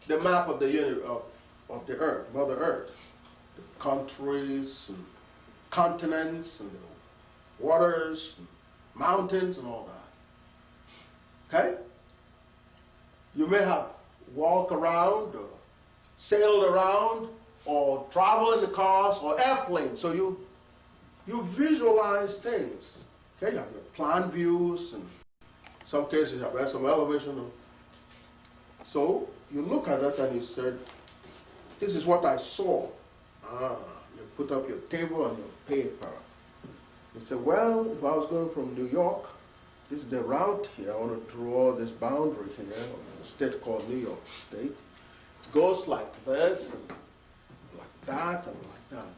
the map of the universe, of the Earth, Mother Earth, the countries, and continents, and the waters, and mountains, and all that. Okay? You may have walked around, or sailed around, or traveled in the cars, or airplanes. So you visualize things. Okay, you have your plan views, and in some cases you have some elevation. So you look at that and you said, this is what I saw. You put up your table and your paper. You say, well, if I was going from New York, this is the route here. I want to draw this boundary here of a state called New York State. It goes like this, and like that, and like that.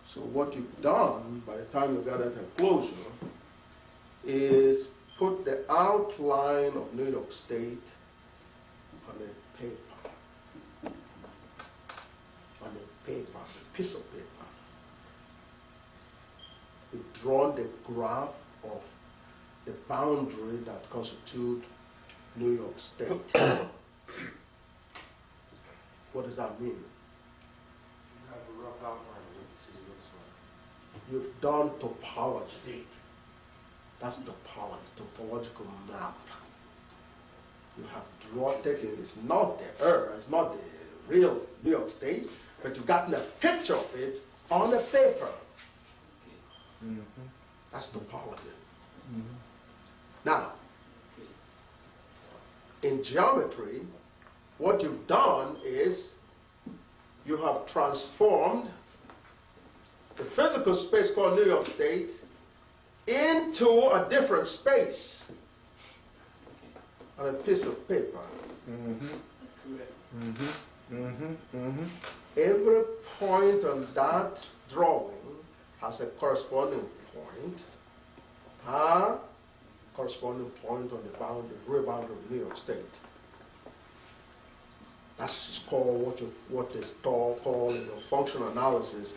So what you've done by the time you got that enclosure is put the outline of New York State on a paper. On a paper, a piece of paper. You've drawn the graph of the boundary that constitute New York State. What does that mean? You have a rough outline of what the city looks like. You've done topology. That's topological map. You have taken, it's not the Earth, it's not the real New York State, but you've gotten a picture of it on the paper. That's topology. Now, in geometry, what you've done is you have transformed the physical space called New York State into a different space on a piece of paper. Every point on that drawing has a corresponding point, corresponding point on the boundary, real boundary of New York State. That's called what is called in functional analysis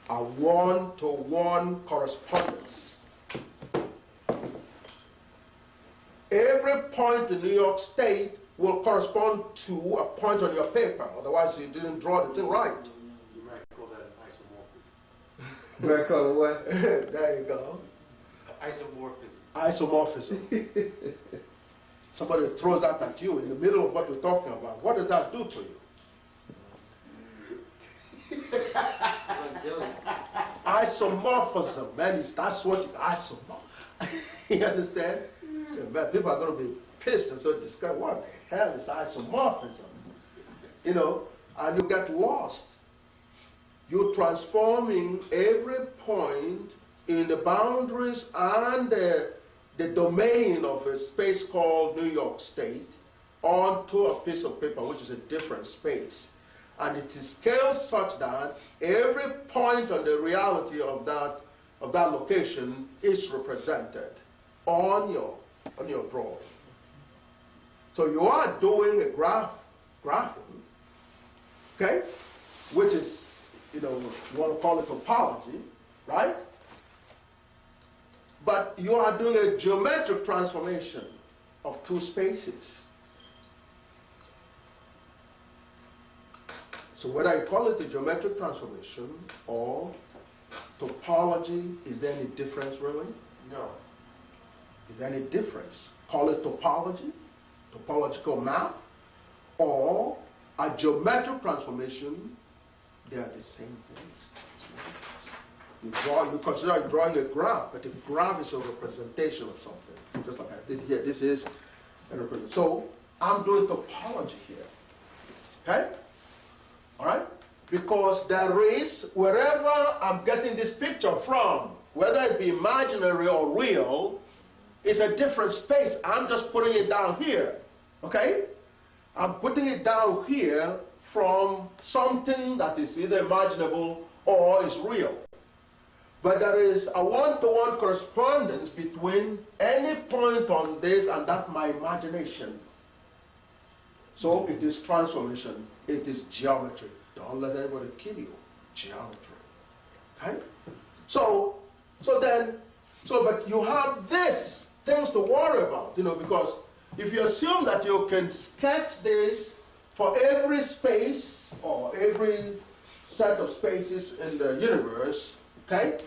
a one-to-one correspondence. Every point in New York State will correspond to a point on your paper. Otherwise, you didn't draw the thing right. You might call that an isomorphism. You might call it what? There you go. Isomorphism. Isomorphism. Somebody throws that at you in the middle of what you're talking about. What does that do to you? Isomorphism, man, that's what you isomorph. You understand? So, man, people are going to be pissed and so discuss what the hell is isomorphism? You know, and you get lost. You're transforming every point in the boundaries and the domain of a space called New York State onto a piece of paper, which is a different space. And it is scaled such that every point on the reality of that location is represented on your drawing. So you are doing a graphing, okay, which is, you know, you want to call it topology, right? But you are doing a geometric transformation of two spaces. So whether you call it a geometric transformation or topology, is there any difference really? No. Is there any difference? Call it topology, topological map, or a geometric transformation. They are the same thing. You consider drawing a graph, but a graph is a representation of something, just like I did here. This is a representation. So I'm doing topology here. Okay? All right? Because there is, wherever I'm getting this picture from, whether it be imaginary or real, it's a different space. I'm just putting it down here. Okay? I'm putting it down here from something that is either imaginable or is real. But there is a one-to-one correspondence between any point on this and that my imagination. So it is transformation. It is geometry. Don't let anybody kill you. Geometry. Okay? But you have this things to worry about, you know, because if you assume that you can sketch this for every space or every set of spaces in the universe, okay,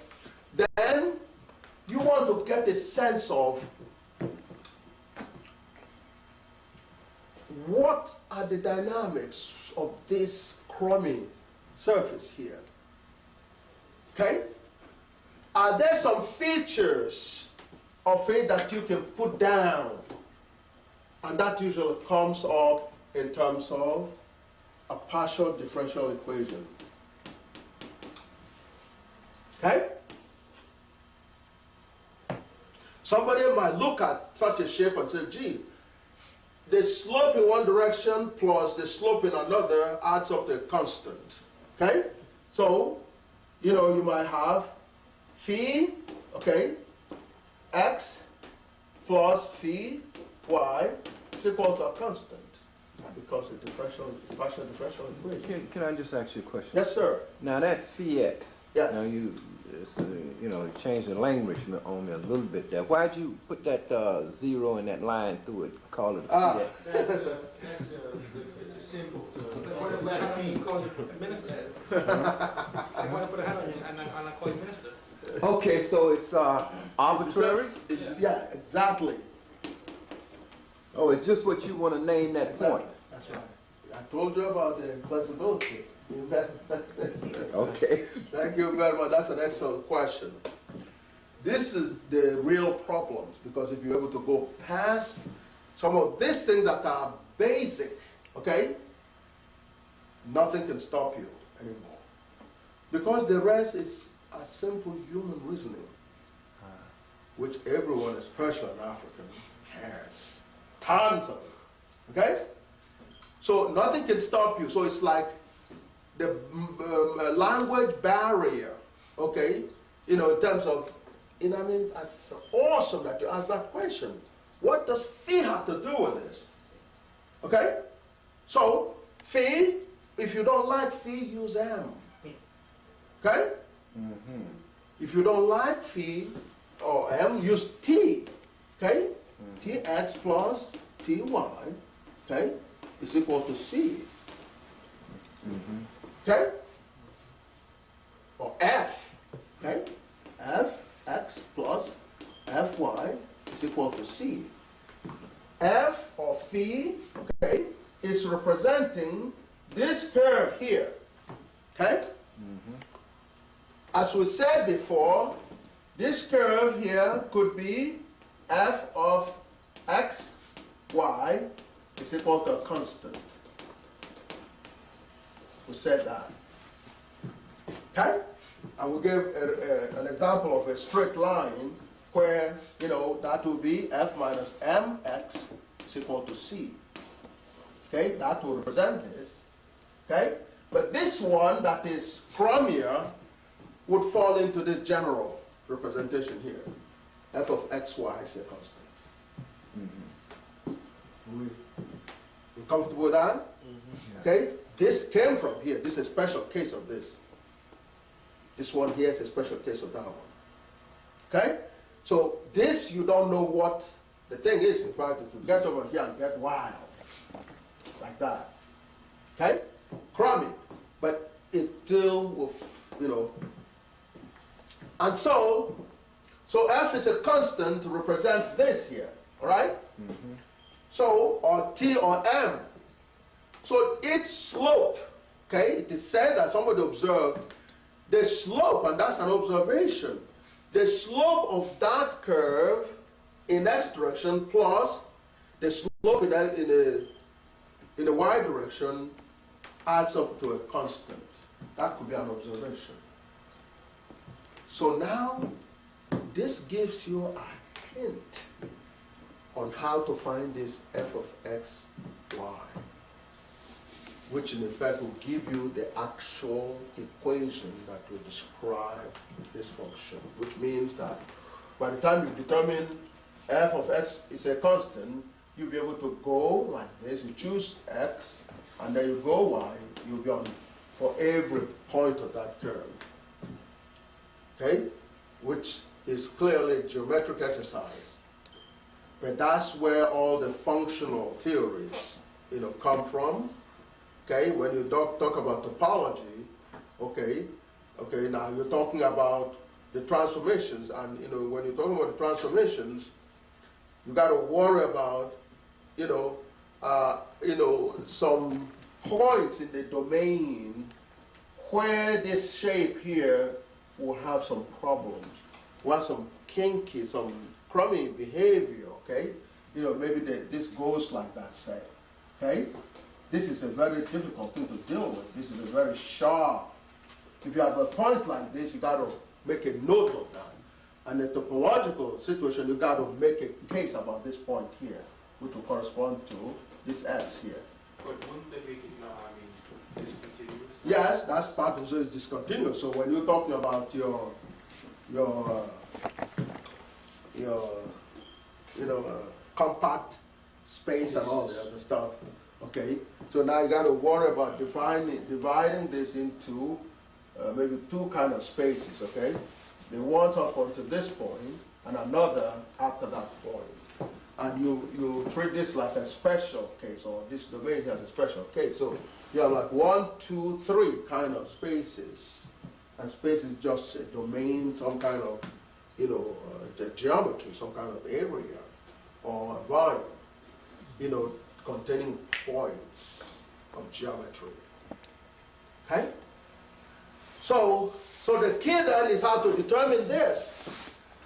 then you want to get a sense of what are the dynamics of this crummy surface here. Okay? Are there some features of it that you can put down? And that usually comes up in terms of a partial differential equation. Okay? Somebody might look at such a shape and say, gee, the slope in one direction plus the slope in another adds up to a constant. Okay? So, you know, you might have phi, okay, x plus phi y is equal to a constant. That becomes a partial differential equation. Can I just ask you a question? Yes, sir. Now that phi x, yes. Now you changed the language on me a little bit there. Why'd you put that 0 and that line through it, call it a phi x? It's a symbol. Why don't you call it minister? Why put a hat on you and I call you minister? Okay, so it's arbitrary? Yeah, exactly. Oh, it's just what you want to name that point. That's right. I told you about the flexibility. Okay. Thank you very much. That's an excellent question. This is the real problems, because if you're able to go past some of these things that are basic, okay, nothing can stop you anymore. Because the rest is a simple human reasoning, which everyone, especially an African, has. Tons of it. Okay? So nothing can stop you. So it's like the language barrier, okay? You know, in terms of, you know, I mean, it's awesome that you asked that question. What does phi have to do with this? Okay? So, phi, if you don't like phi, use m. Okay? Mm-hmm. If you don't like phi or m, use t. Okay? Tx plus ty, okay, is equal to c. Mm-hmm. Okay? Or f, okay? Fx plus fy is equal to c. F or phi, okay, is representing this curve here. Okay? Mm-hmm. As we said before, this curve here could be f of x, y is equal to a constant. We said that. Okay? And we gave an example of a straight line where, you know, that would be f minus mx is equal to c. Okay? That will represent this. Okay? But this one that is crummier would fall into this general representation here. F of xy is a constant. Mm-hmm. We comfortable with that? Mm-hmm. Okay? This came from here. This is a special case of this. This one here is a special case of that one. Okay? So this, you don't know what the thing is. In fact, if you get over here and get wild, like that. Okay? Crummy. But it still will, you know. And so So f is a constant represents this here, all right? So, or t or m. So its slope, okay, it is said that somebody observed the slope, and that's an observation. The slope of that curve in x direction plus the slope in the y direction adds up to a constant. That could be an observation. So now, this gives you a hint on how to find this f of x, y, which in effect will give you the actual equation that will describe this function, which means that by the time you determine f of x is a constant, you'll be able to go like this. You choose x, and then you go y. You'll be on for every point of that curve. Okay? Which is clearly a geometric exercise. But that's where all the functional theories, come from. Okay? When you talk about topology, okay, now you're talking about the transformations, and when you're talking about the transformations, you got to worry about some points in the domain where this shape here will have some problems, will have some kinky, some crummy behavior, okay? Maybe this goes like that, say, okay? This is a very difficult thing to deal with. This is a very sharp. If you have a point like this, you got to make a note of that. And in the topological situation, you got to make a case about this point here, which will correspond to this x here. But wouldn't they make it now, discontinuous? Yes, that's part of it, discontinuous. So when you're talking about your compact space and all the other stuff, okay? So now you got to worry about dividing this into maybe two kind of spaces, okay? The ones up until this point and another after that point. And you treat this like a special case, or this domain has a special case. So you have like 1, 2, 3 kind of spaces. And space is just a domain, some kind of, geometry, some kind of area, or a volume, containing points of geometry. Okay? So the key then is how to determine this.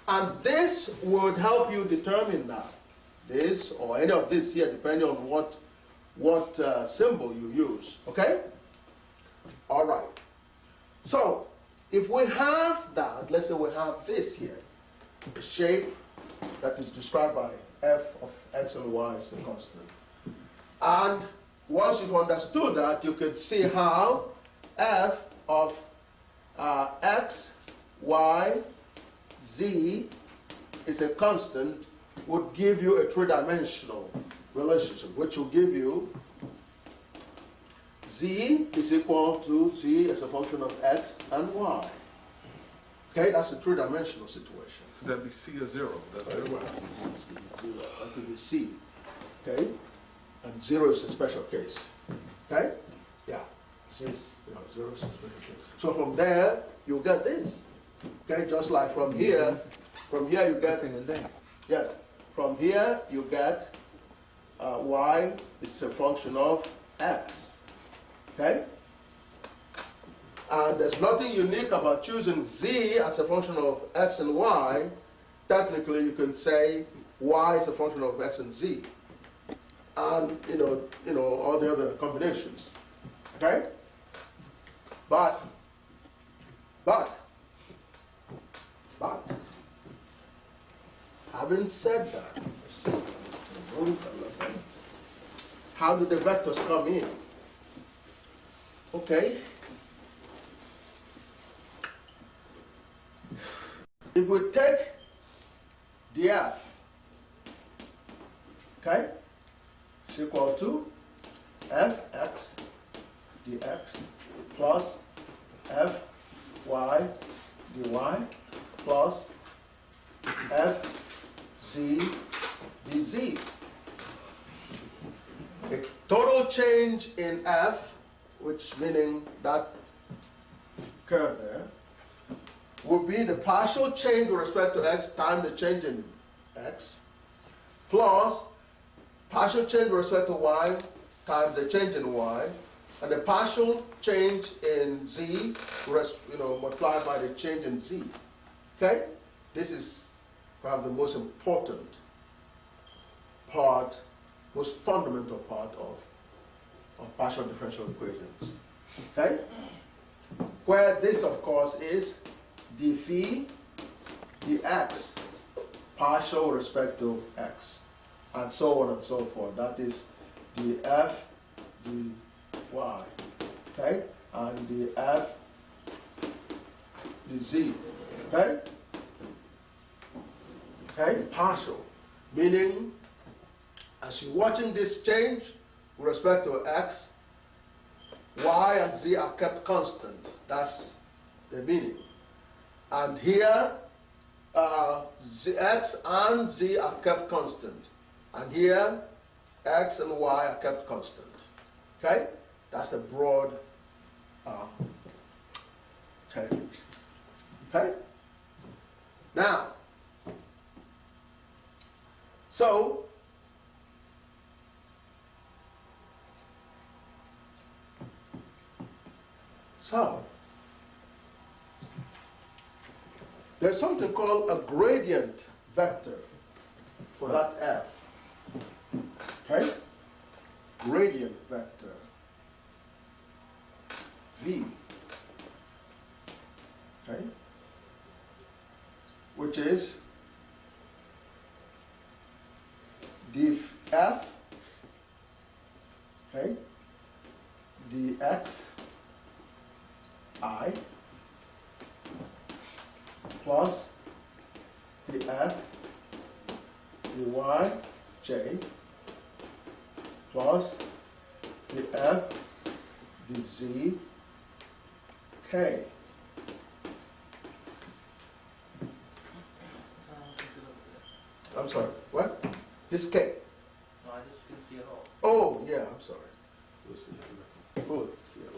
And this would help you determine that. This or any of this here, depending on what symbol you use. Okay? All right. So if we have that, let's say we have this here, the shape that is described by f of x and y is a constant. And once you've understood that, you can see how f of x, y, z is a constant would give you a three-dimensional relationship, which will give you z is equal to z as a function of x and y. Okay, that's a three-dimensional situation. So that'd be c of 0. That's it. Right. That could be c. Okay, and 0 is a special case. Okay, yeah. Since 0 is a special case. So from there you get this. Okay, just like from here you get. Yes. From here, you get y is a function of x. Okay? And there's nothing unique about choosing z as a function of x and y. Technically, you can say y is a function of x and z. And, all the other combinations. Okay? But, having said that, how do the vectors come in? Okay. If we take df, okay, is equal to fx dx plus fy dy plus fz dz. A total change in f, which meaning that curve there, will be the partial change with respect to x times the change in x, plus partial change with respect to y times the change in y, and the partial change in z, multiplied by the change in z. Okay? This is perhaps the most important part, most fundamental part of partial differential equations. Okay? Where this, of course, is d phi dx, partial with respect to x, and so on and so forth. That is df dy, okay, and df dz, okay? Okay, partial, meaning as you're watching this change with respect to x, y and z are kept constant. That's the meaning. And here, x and z are kept constant. And here, x and y are kept constant. Okay? That's a broad change. Okay? Now, so, there's something called a gradient vector for that f. Okay? Gradient vector v. Okay? Which is df, okay, dx I plus df dy j plus df dz k. I'm sorry, what? This k. No, I just couldn't see it all. Oh, yeah, I'm sorry. Oh, yeah.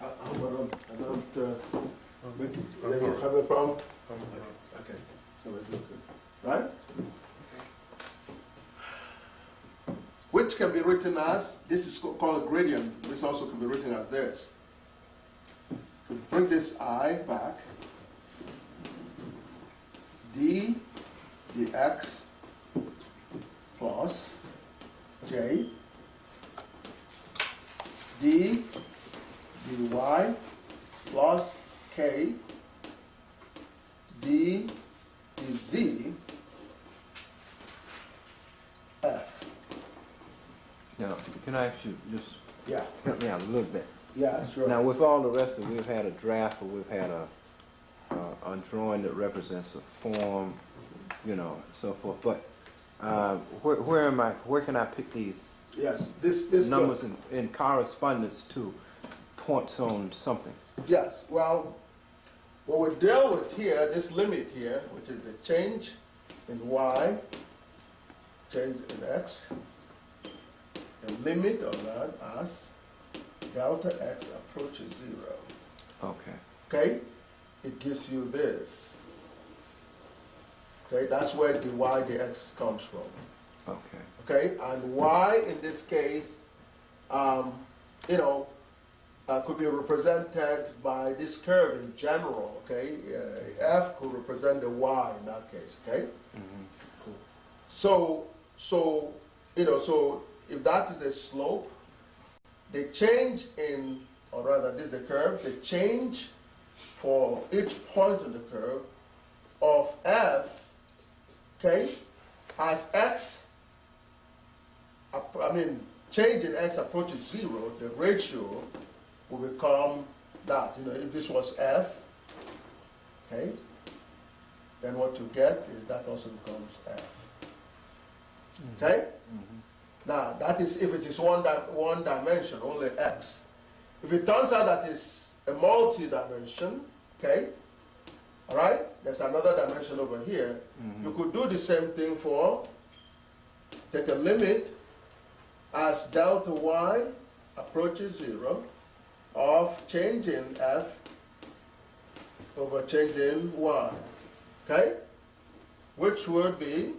I don't have a problem? Okay, so we're doing good. Right? Which can be written as, this is called a gradient, this also can be written as this. We bring this I back, d dx plus j d dy plus k d dz f. Now, can I actually just help me out a little bit? Yeah, sure. Now, with all the rest of it, we've had a draft, or we've had a drawing that represents a form, so forth. But where can I pick these? Yes, this numbers in correspondence to points on something. Yes, well, what we deal with here, this limit here, which is the change in y, change in x, the limit of that as delta x approaches 0. Okay. Okay? It gives you this. Okay, that's where dy dx comes from. Okay. Okay, and y in this case, could be represented by this curve in general. Okay, f could represent the y in that case. Okay. Mm-hmm. So if that is the slope, the change in, or rather this is the curve, the change for each point on the curve of f, okay, as x, change in x approaches 0, the ratio will become that. If this was f, okay, then what you get is that also becomes f. Okay? Mm-hmm. Now, that is if it is one dimension, only x. If it turns out that it's a multi-dimension, okay, all right, there's another dimension over here, mm-hmm. You could do the same thing for, take a limit as delta y approaches 0, of change in f over change in y, okay? Which would be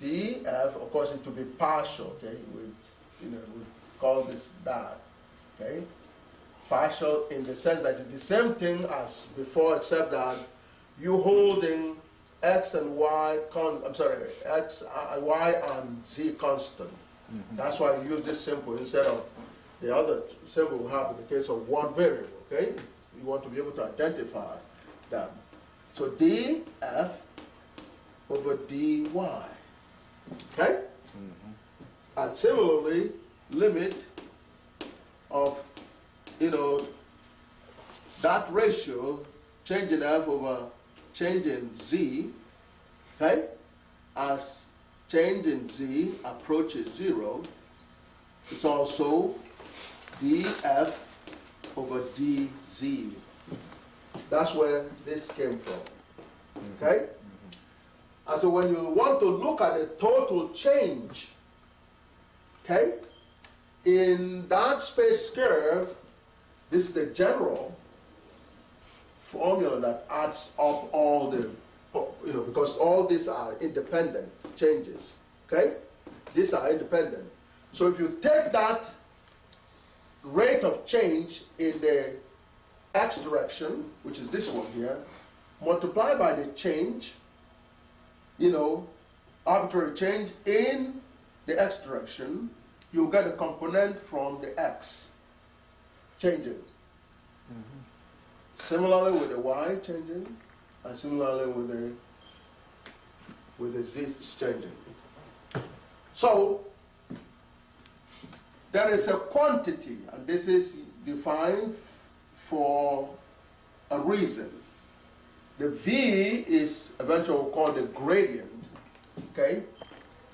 df, of course it will be partial, okay? We call this that, okay? Partial in the sense that it's the same thing as before, except that you holding x and y, x, y and z constant. That's why we use this symbol instead of the other symbol we have in the case of one variable, okay? You want to be able to identify them. So df over dy, okay? And similarly, limit of, that ratio, change in f over change in z, okay? As change in z approaches 0, it's also df over dz. That's where this came from, okay? And so when you want to look at the total change, okay, in that space curve, this is the general formula that adds up all the, because all these are independent changes, okay? These are independent. So if you take that rate of change in the x direction, which is this one here, multiply by the change, arbitrary change in the x direction, you get a component from the x changing. Similarly with the y changing, and similarly with the z changing. So there is a quantity, and this is defined for a reason. The v is eventually called the gradient, okay?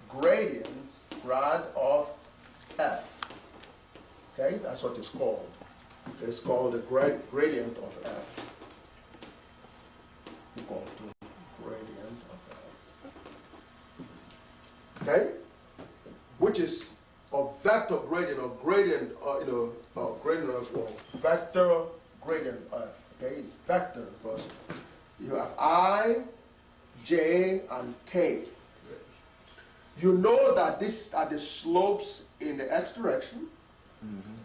Gradient, grad of f, okay? That's what it's called. It's called the gradient of f. Equal to gradient of f. Okay? Which is a vector gradient or gradient, gradient of vector gradient of f. Okay? It's vector because you have I, j, and k. You know that these are the slopes in the x direction.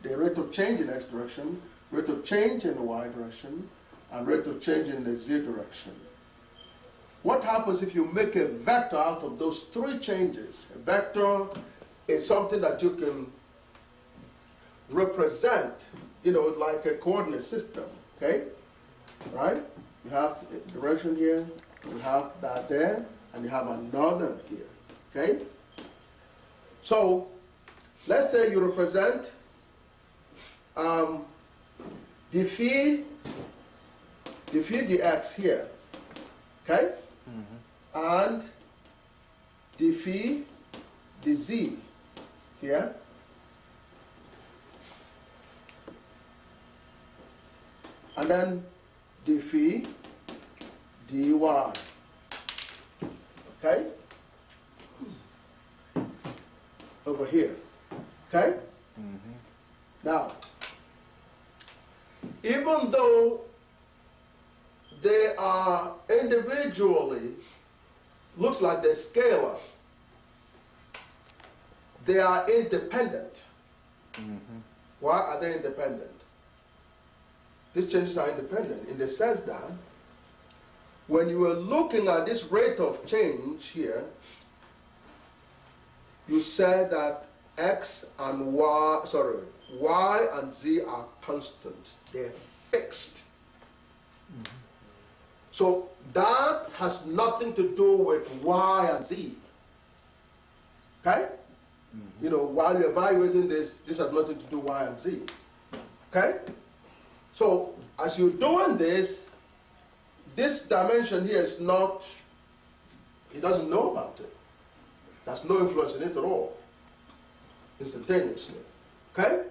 The rate of change in x direction, rate of change in the y direction, and rate of change in the z direction. What happens if you make a vector out of those three changes? A vector is something that you can represent, like a coordinate system, okay? Right? You have a direction here, you have that there, and you have another here, okay? So, let's say you represent phi dx here, okay? And phi dz here. And then phi dy, okay? Over here, okay? Now, even though they are individually, looks like they're scalar, they are independent. Why are they independent? These changes are independent in the sense that when you are looking at this rate of change here, you said that x and y and z are constant. They're fixed. So that has nothing to do with y and z. Okay? While you're evaluating this, this has nothing to do with y and z. Okay? So as you're doing this dimension here is not, he doesn't know about it. There's no influence in it at all, instantaneously. Okay?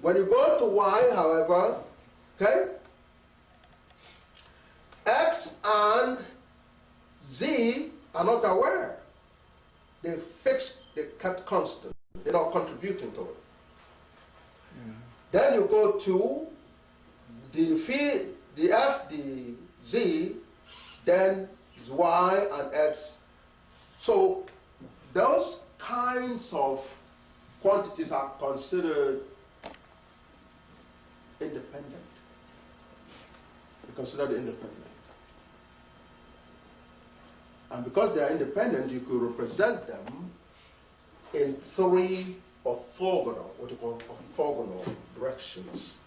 When you go to y, however, okay, x and z are not aware. They're fixed, they're kept constant. They're not contributing to it. Then you go to the f, the z, then is y and x. So those kinds of quantities are considered independent. They're considered independent. And because they are independent, you could represent them in three orthogonal, what you call orthogonal directions.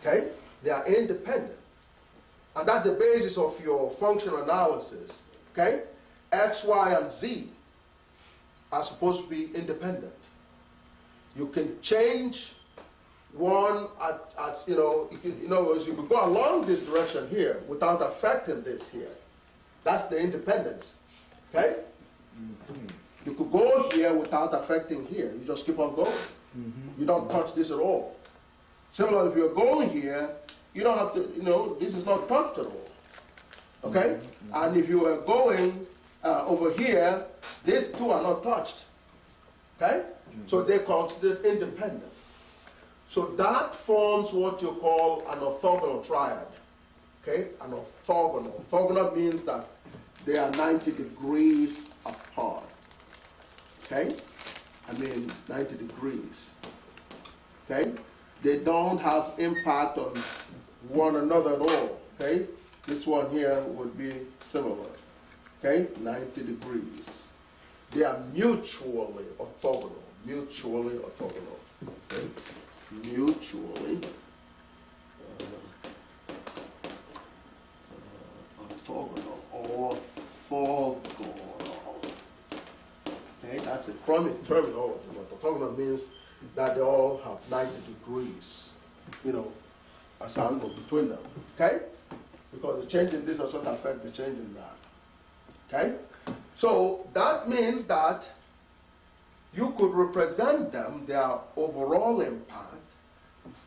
Okay? They are independent. And that's the basis of your functional analysis. Okay? X, Y, and Z are supposed to be independent. You can change one at you could go along this direction here without affecting this here. That's the independence. Okay? You could go here without affecting here. You just keep on going. You don't touch this at all. Similarly, if you're going here, you don't have to, this is not touched at all. Okay? And if you are going over here, these two are not touched. Okay? So they're considered independent. So that forms what you call an orthogonal triad. Okay? An orthogonal. Orthogonal means that they are 90 degrees apart. Okay? 90 degrees. Okay? They don't have impact on one another at all. Okay? This one here would be similar. Okay? 90 degrees. They are mutually orthogonal. Mutually orthogonal. Okay? Mutually orthogonal. Orthogonal. Okay? That's a terminology. Orthogonal means that they all have 90 degrees, as angle between them. Okay? Because the change in this does not affect the change in that. Okay? So that means that you could represent them, their overall impact,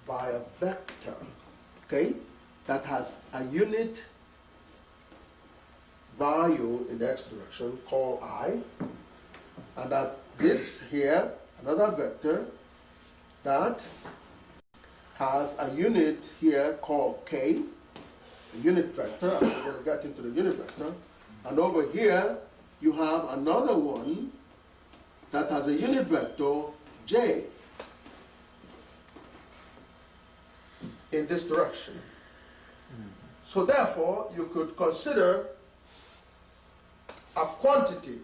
by a vector, okay, that has a unit value in the x direction called I, and that this here, another vector, that has a unit here called k, a unit vector. I'm going to get into the unit vector. And over here, you have another one that has a unit vector, j, in this direction. So therefore, you could consider a quantity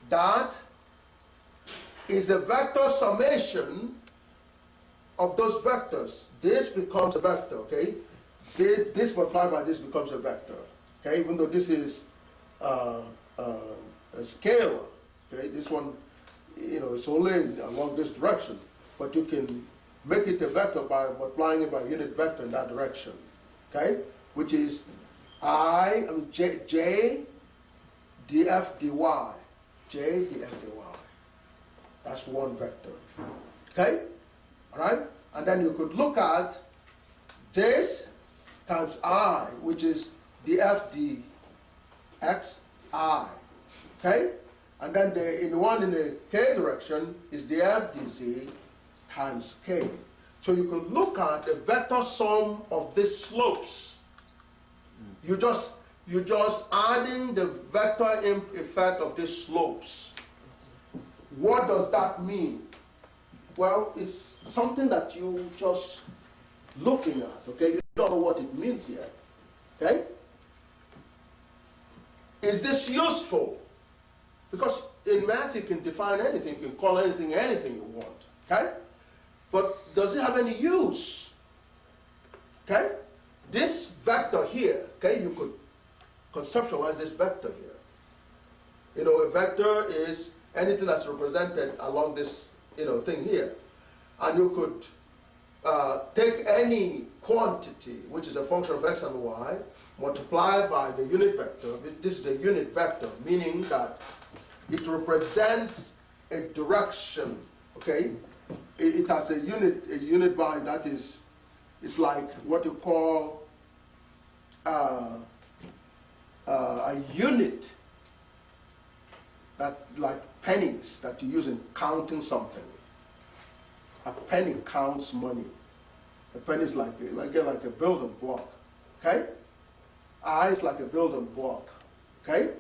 that is a vector summation of those vectors. This becomes a vector, okay? This multiplied by this becomes a vector, okay? Even though this is a scalar, okay? This one, it's only along this direction, but you can make it a vector by multiplying it by a unit vector in that direction, okay? Which is j df dy, j df dy. That's one vector, okay? All right? And then you could look at this times I, which is df dx I, okay? And then the one in the k direction is df dz times k. So you could look at the vector sum of these slopes. You just adding the vector effect of these slopes. What does that mean? Well, it's something that you just looking at, okay? You don't know what it means yet, okay? Is this useful? Because in math you can define anything, you can call anything anything you want, okay? But does it have any use? Okay? This vector here, okay, you could conceptualize this vector here. A vector is anything that's represented along this, thing here. And you could take any quantity, which is a function of x and y, multiply by the unit vector. This is a unit vector, meaning that it represents a direction, okay? It has a unit value that is, it's like what you call a unit that like pennies that you use in counting something. A penny counts money. A penny is like a building block. Okay? I is like a building block. Okay?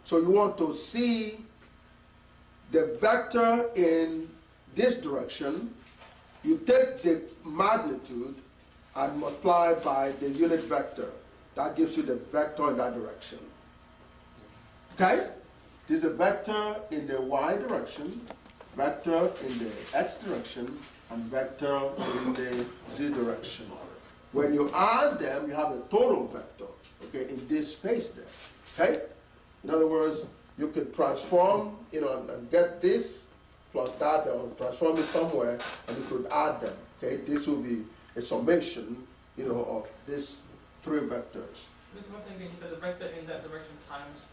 So you want to see the vector in this direction. You take the magnitude and multiply by the unit vector. That gives you the vector in that direction. Okay? This is the vector in the y direction, vector in the x direction, and vector in the z direction. When you add them, you have a total vector, okay, in this space there. Okay? In other words, you could transform, and get this plus that, or transform it somewhere, and you could add them. Okay? This will be a summation, of these three vectors. Mr. Martin, you said the vector in that direction times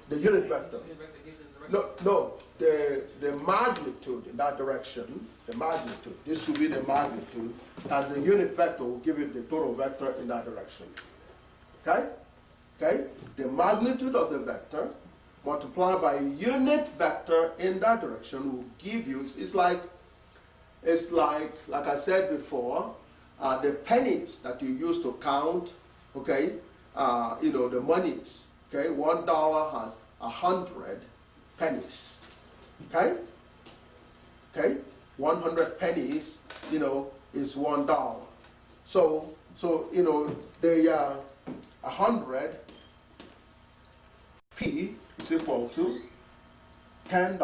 the unit vector. The unit vector gives it the direction. No, the magnitude in that direction, the magnitude, this will be the magnitude, and the unit vector will give you the total vector in that direction. Okay? Okay? The magnitude of the vector multiplied by a unit vector in that direction will give you, it's like I said before, the pennies that you use to count, okay, the monies, okay, $1 has 100 pennies, okay, okay, 100 pennies, is $1. So the 100 P is equal to $10,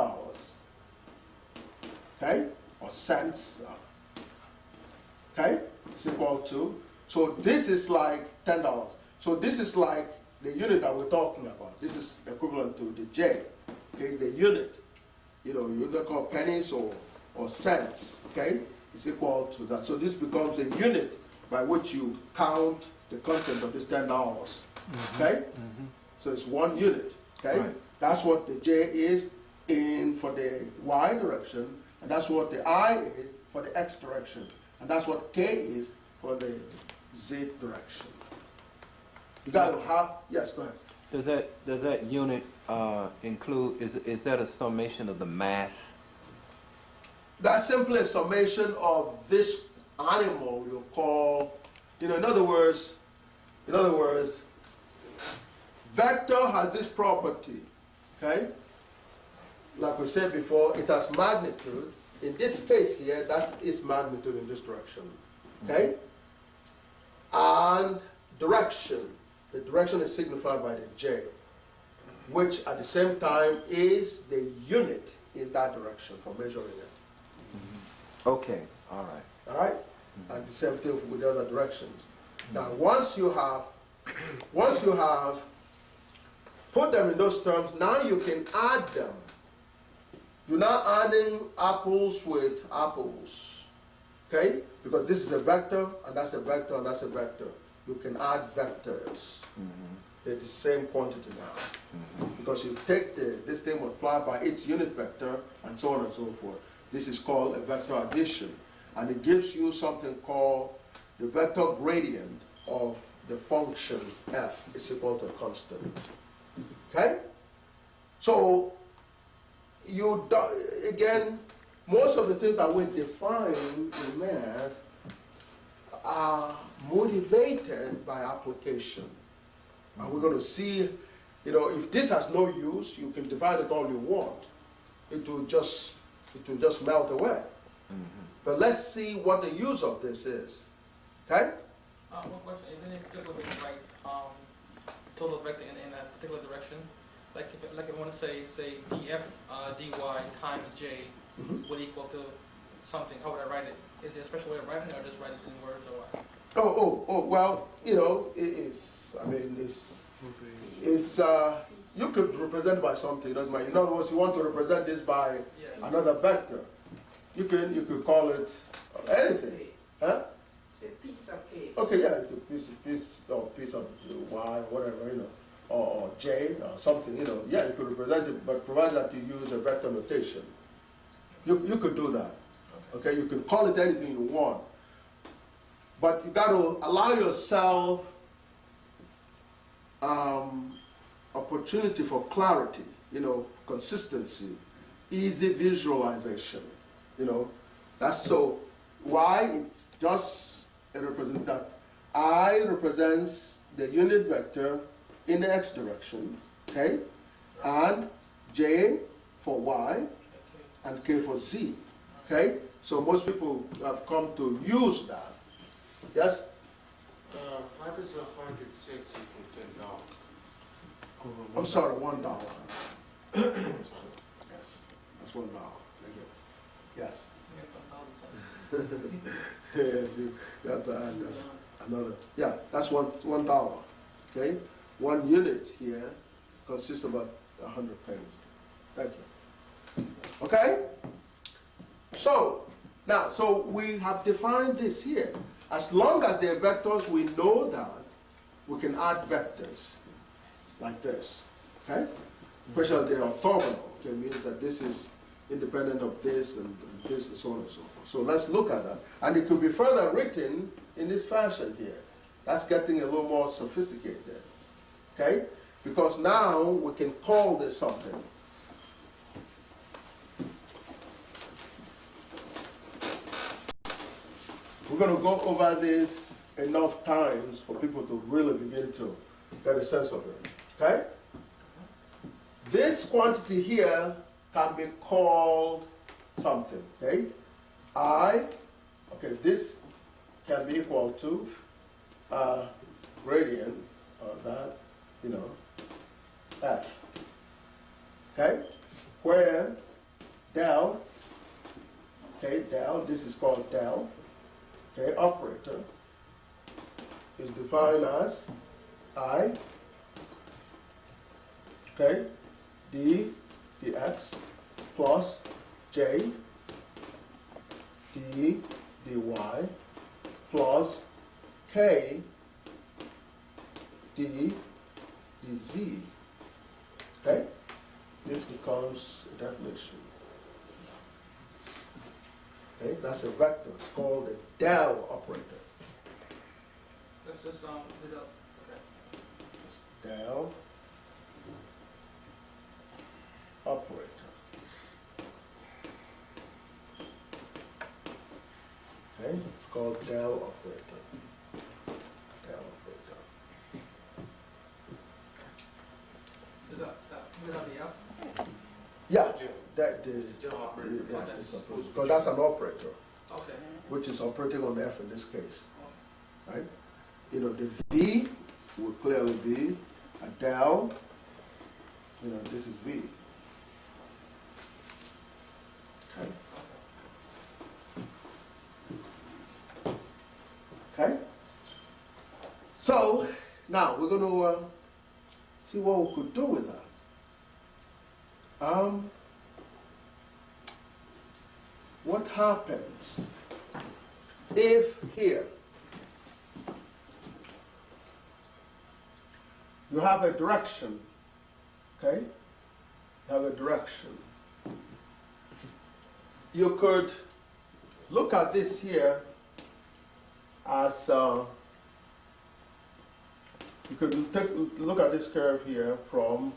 okay, or cents, okay, is equal to, so this is like $10. So this is like the unit that we're talking about. This is equivalent to the J, okay, it's the unit. You either call pennies or cents, okay, is equal to that. So this becomes a unit by which you count the content of this $10, okay? So it's 1 unit, okay? Right. That's what the J is for the Y direction, and that's what the I is for the X direction, and that's what K is for the Z direction. You got to have, yes, go ahead. Does that unit include, is that a summation of the mass? That's simply a summation of this animal you call, in other words, vector has this property, okay? Like we said before, it has magnitude. In this space here, that's its magnitude in this direction, okay? And direction. The direction is signified by the J, which at the same time is the unit in that direction for measuring it. Okay, all right. All right? And the same thing with the other directions. Now, once you have put them in those terms, now you can add them. You're not adding apples with apples, okay? Because this is a vector, and that's a vector, and that's a vector. You can add vectors. They're the same quantity now. Because you take this thing multiplied by its unit vector, and so on and so forth. This is called a vector addition. And it gives you something called the vector gradient of the function f is equal to a constant. Okay? So, again, most of the things that we define in math are motivated by application. And we're going to see, if this has no use, you can define it all you want. It will just melt away. But let's see what the use of this is. Okay? One question, is any particular way to write total vector in a particular direction? Like if I want to say df dy times j would equal to something, how would I write it? Is there a special way of writing it, or just write it in words, or what? Well, you could represent by something, it doesn't matter. In other words, you want to represent this by another vector. You could call it anything. Huh? Piece of cake. Okay, yeah, piece of Y, whatever, or J, or something, Yeah, you could represent it, but provided that you use a vector notation. You could do that. Okay, you can call it anything you want. But you got to allow yourself opportunity for clarity. consistency, easy visualization. You know, that's so. Y, it's just a represent that. I represents the unit vector in the x direction, okay? And J for Y and K for Z, okay? So most people have come to use that. Yes? How does 106 equal $10? I'm sorry, $1. Yes, that's $1. Thank you. Yes. Yes, you have to add another. Yeah, that's $1. Okay, 1 unit here consists of about 100 pennies. Thank you. Okay. So now, so we have defined this here. As long as they're vectors, we know that we can add vectors like this. Okay, especially they're orthogonal. Okay, means that this is independent of this and this and so on and so forth. So let's look at that. And it could be further written in this fashion here. That's getting a little more sophisticated. Okay? Because now we can call this something. We're going to go over this enough times for people to really begin to get a sense of it. Okay? This quantity here can be called something, okay? This can be equal to gradient of that, you know, f, okay? Where del, okay, del, this is called del, okay, operator is defined as I, okay, d dx plus j d dy plus k d dz. Okay? This becomes a definition. Okay? That's a vector. It's called a del operator. Let's just look up. Okay. Del operator. Okay, it's called del operator. Del operator. Is that the F? Yeah, that the yes, because that's an operator. Okay. Which is operating on F in this case. Right? You know, the V would clearly be a del. You know, this is V. Okay. Okay? So, now we're going to see what we could do with that. What happens if here you have a direction, okay? You have a direction. You could look at this here as you could look at this curve here from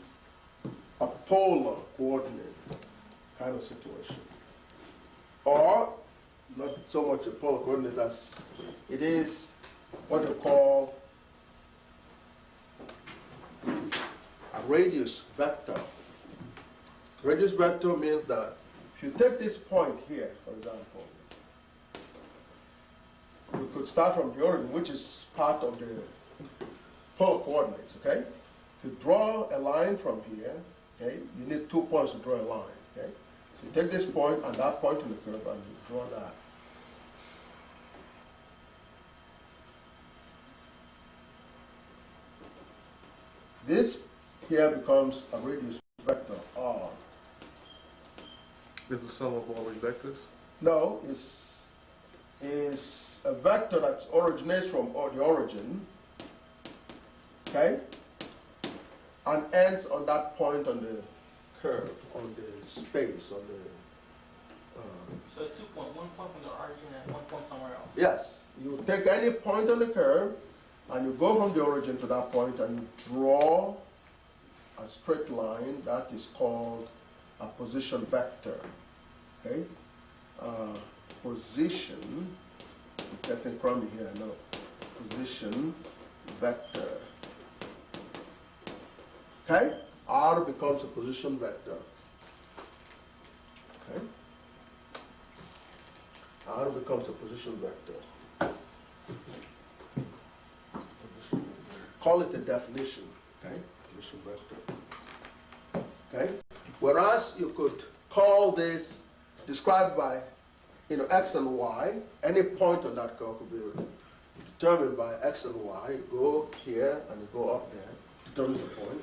a polar coordinate kind of situation, or not so much a polar coordinate as it is what they call a radius vector. Radius vector means that if you take this point here, for example, we could start from the origin, which is part of the polar coordinates, okay? To draw a line from here, okay, you need 2 points to draw a line, okay? So you take this point and that point in the curve and you draw that. This here becomes a radius vector, R. Is the sum of all these vectors? No, it's a vector that originates from the origin, okay, and ends on that point on the curve, on the space, on the... So 2 points, 1 point from the origin and 1 point somewhere else. Yes, you take any point on the curve, and you go from the origin to that point, and you draw a straight line that is called a position vector. Okay? Position, it's getting crummy here, no. Position vector. Okay? R becomes a position vector. Okay? R becomes a position vector. Call it a definition. Okay? Position vector. Okay? Whereas you could call this described by X and Y, any point on that curve could be determined by X and Y. You go here and you go up there, determines the point.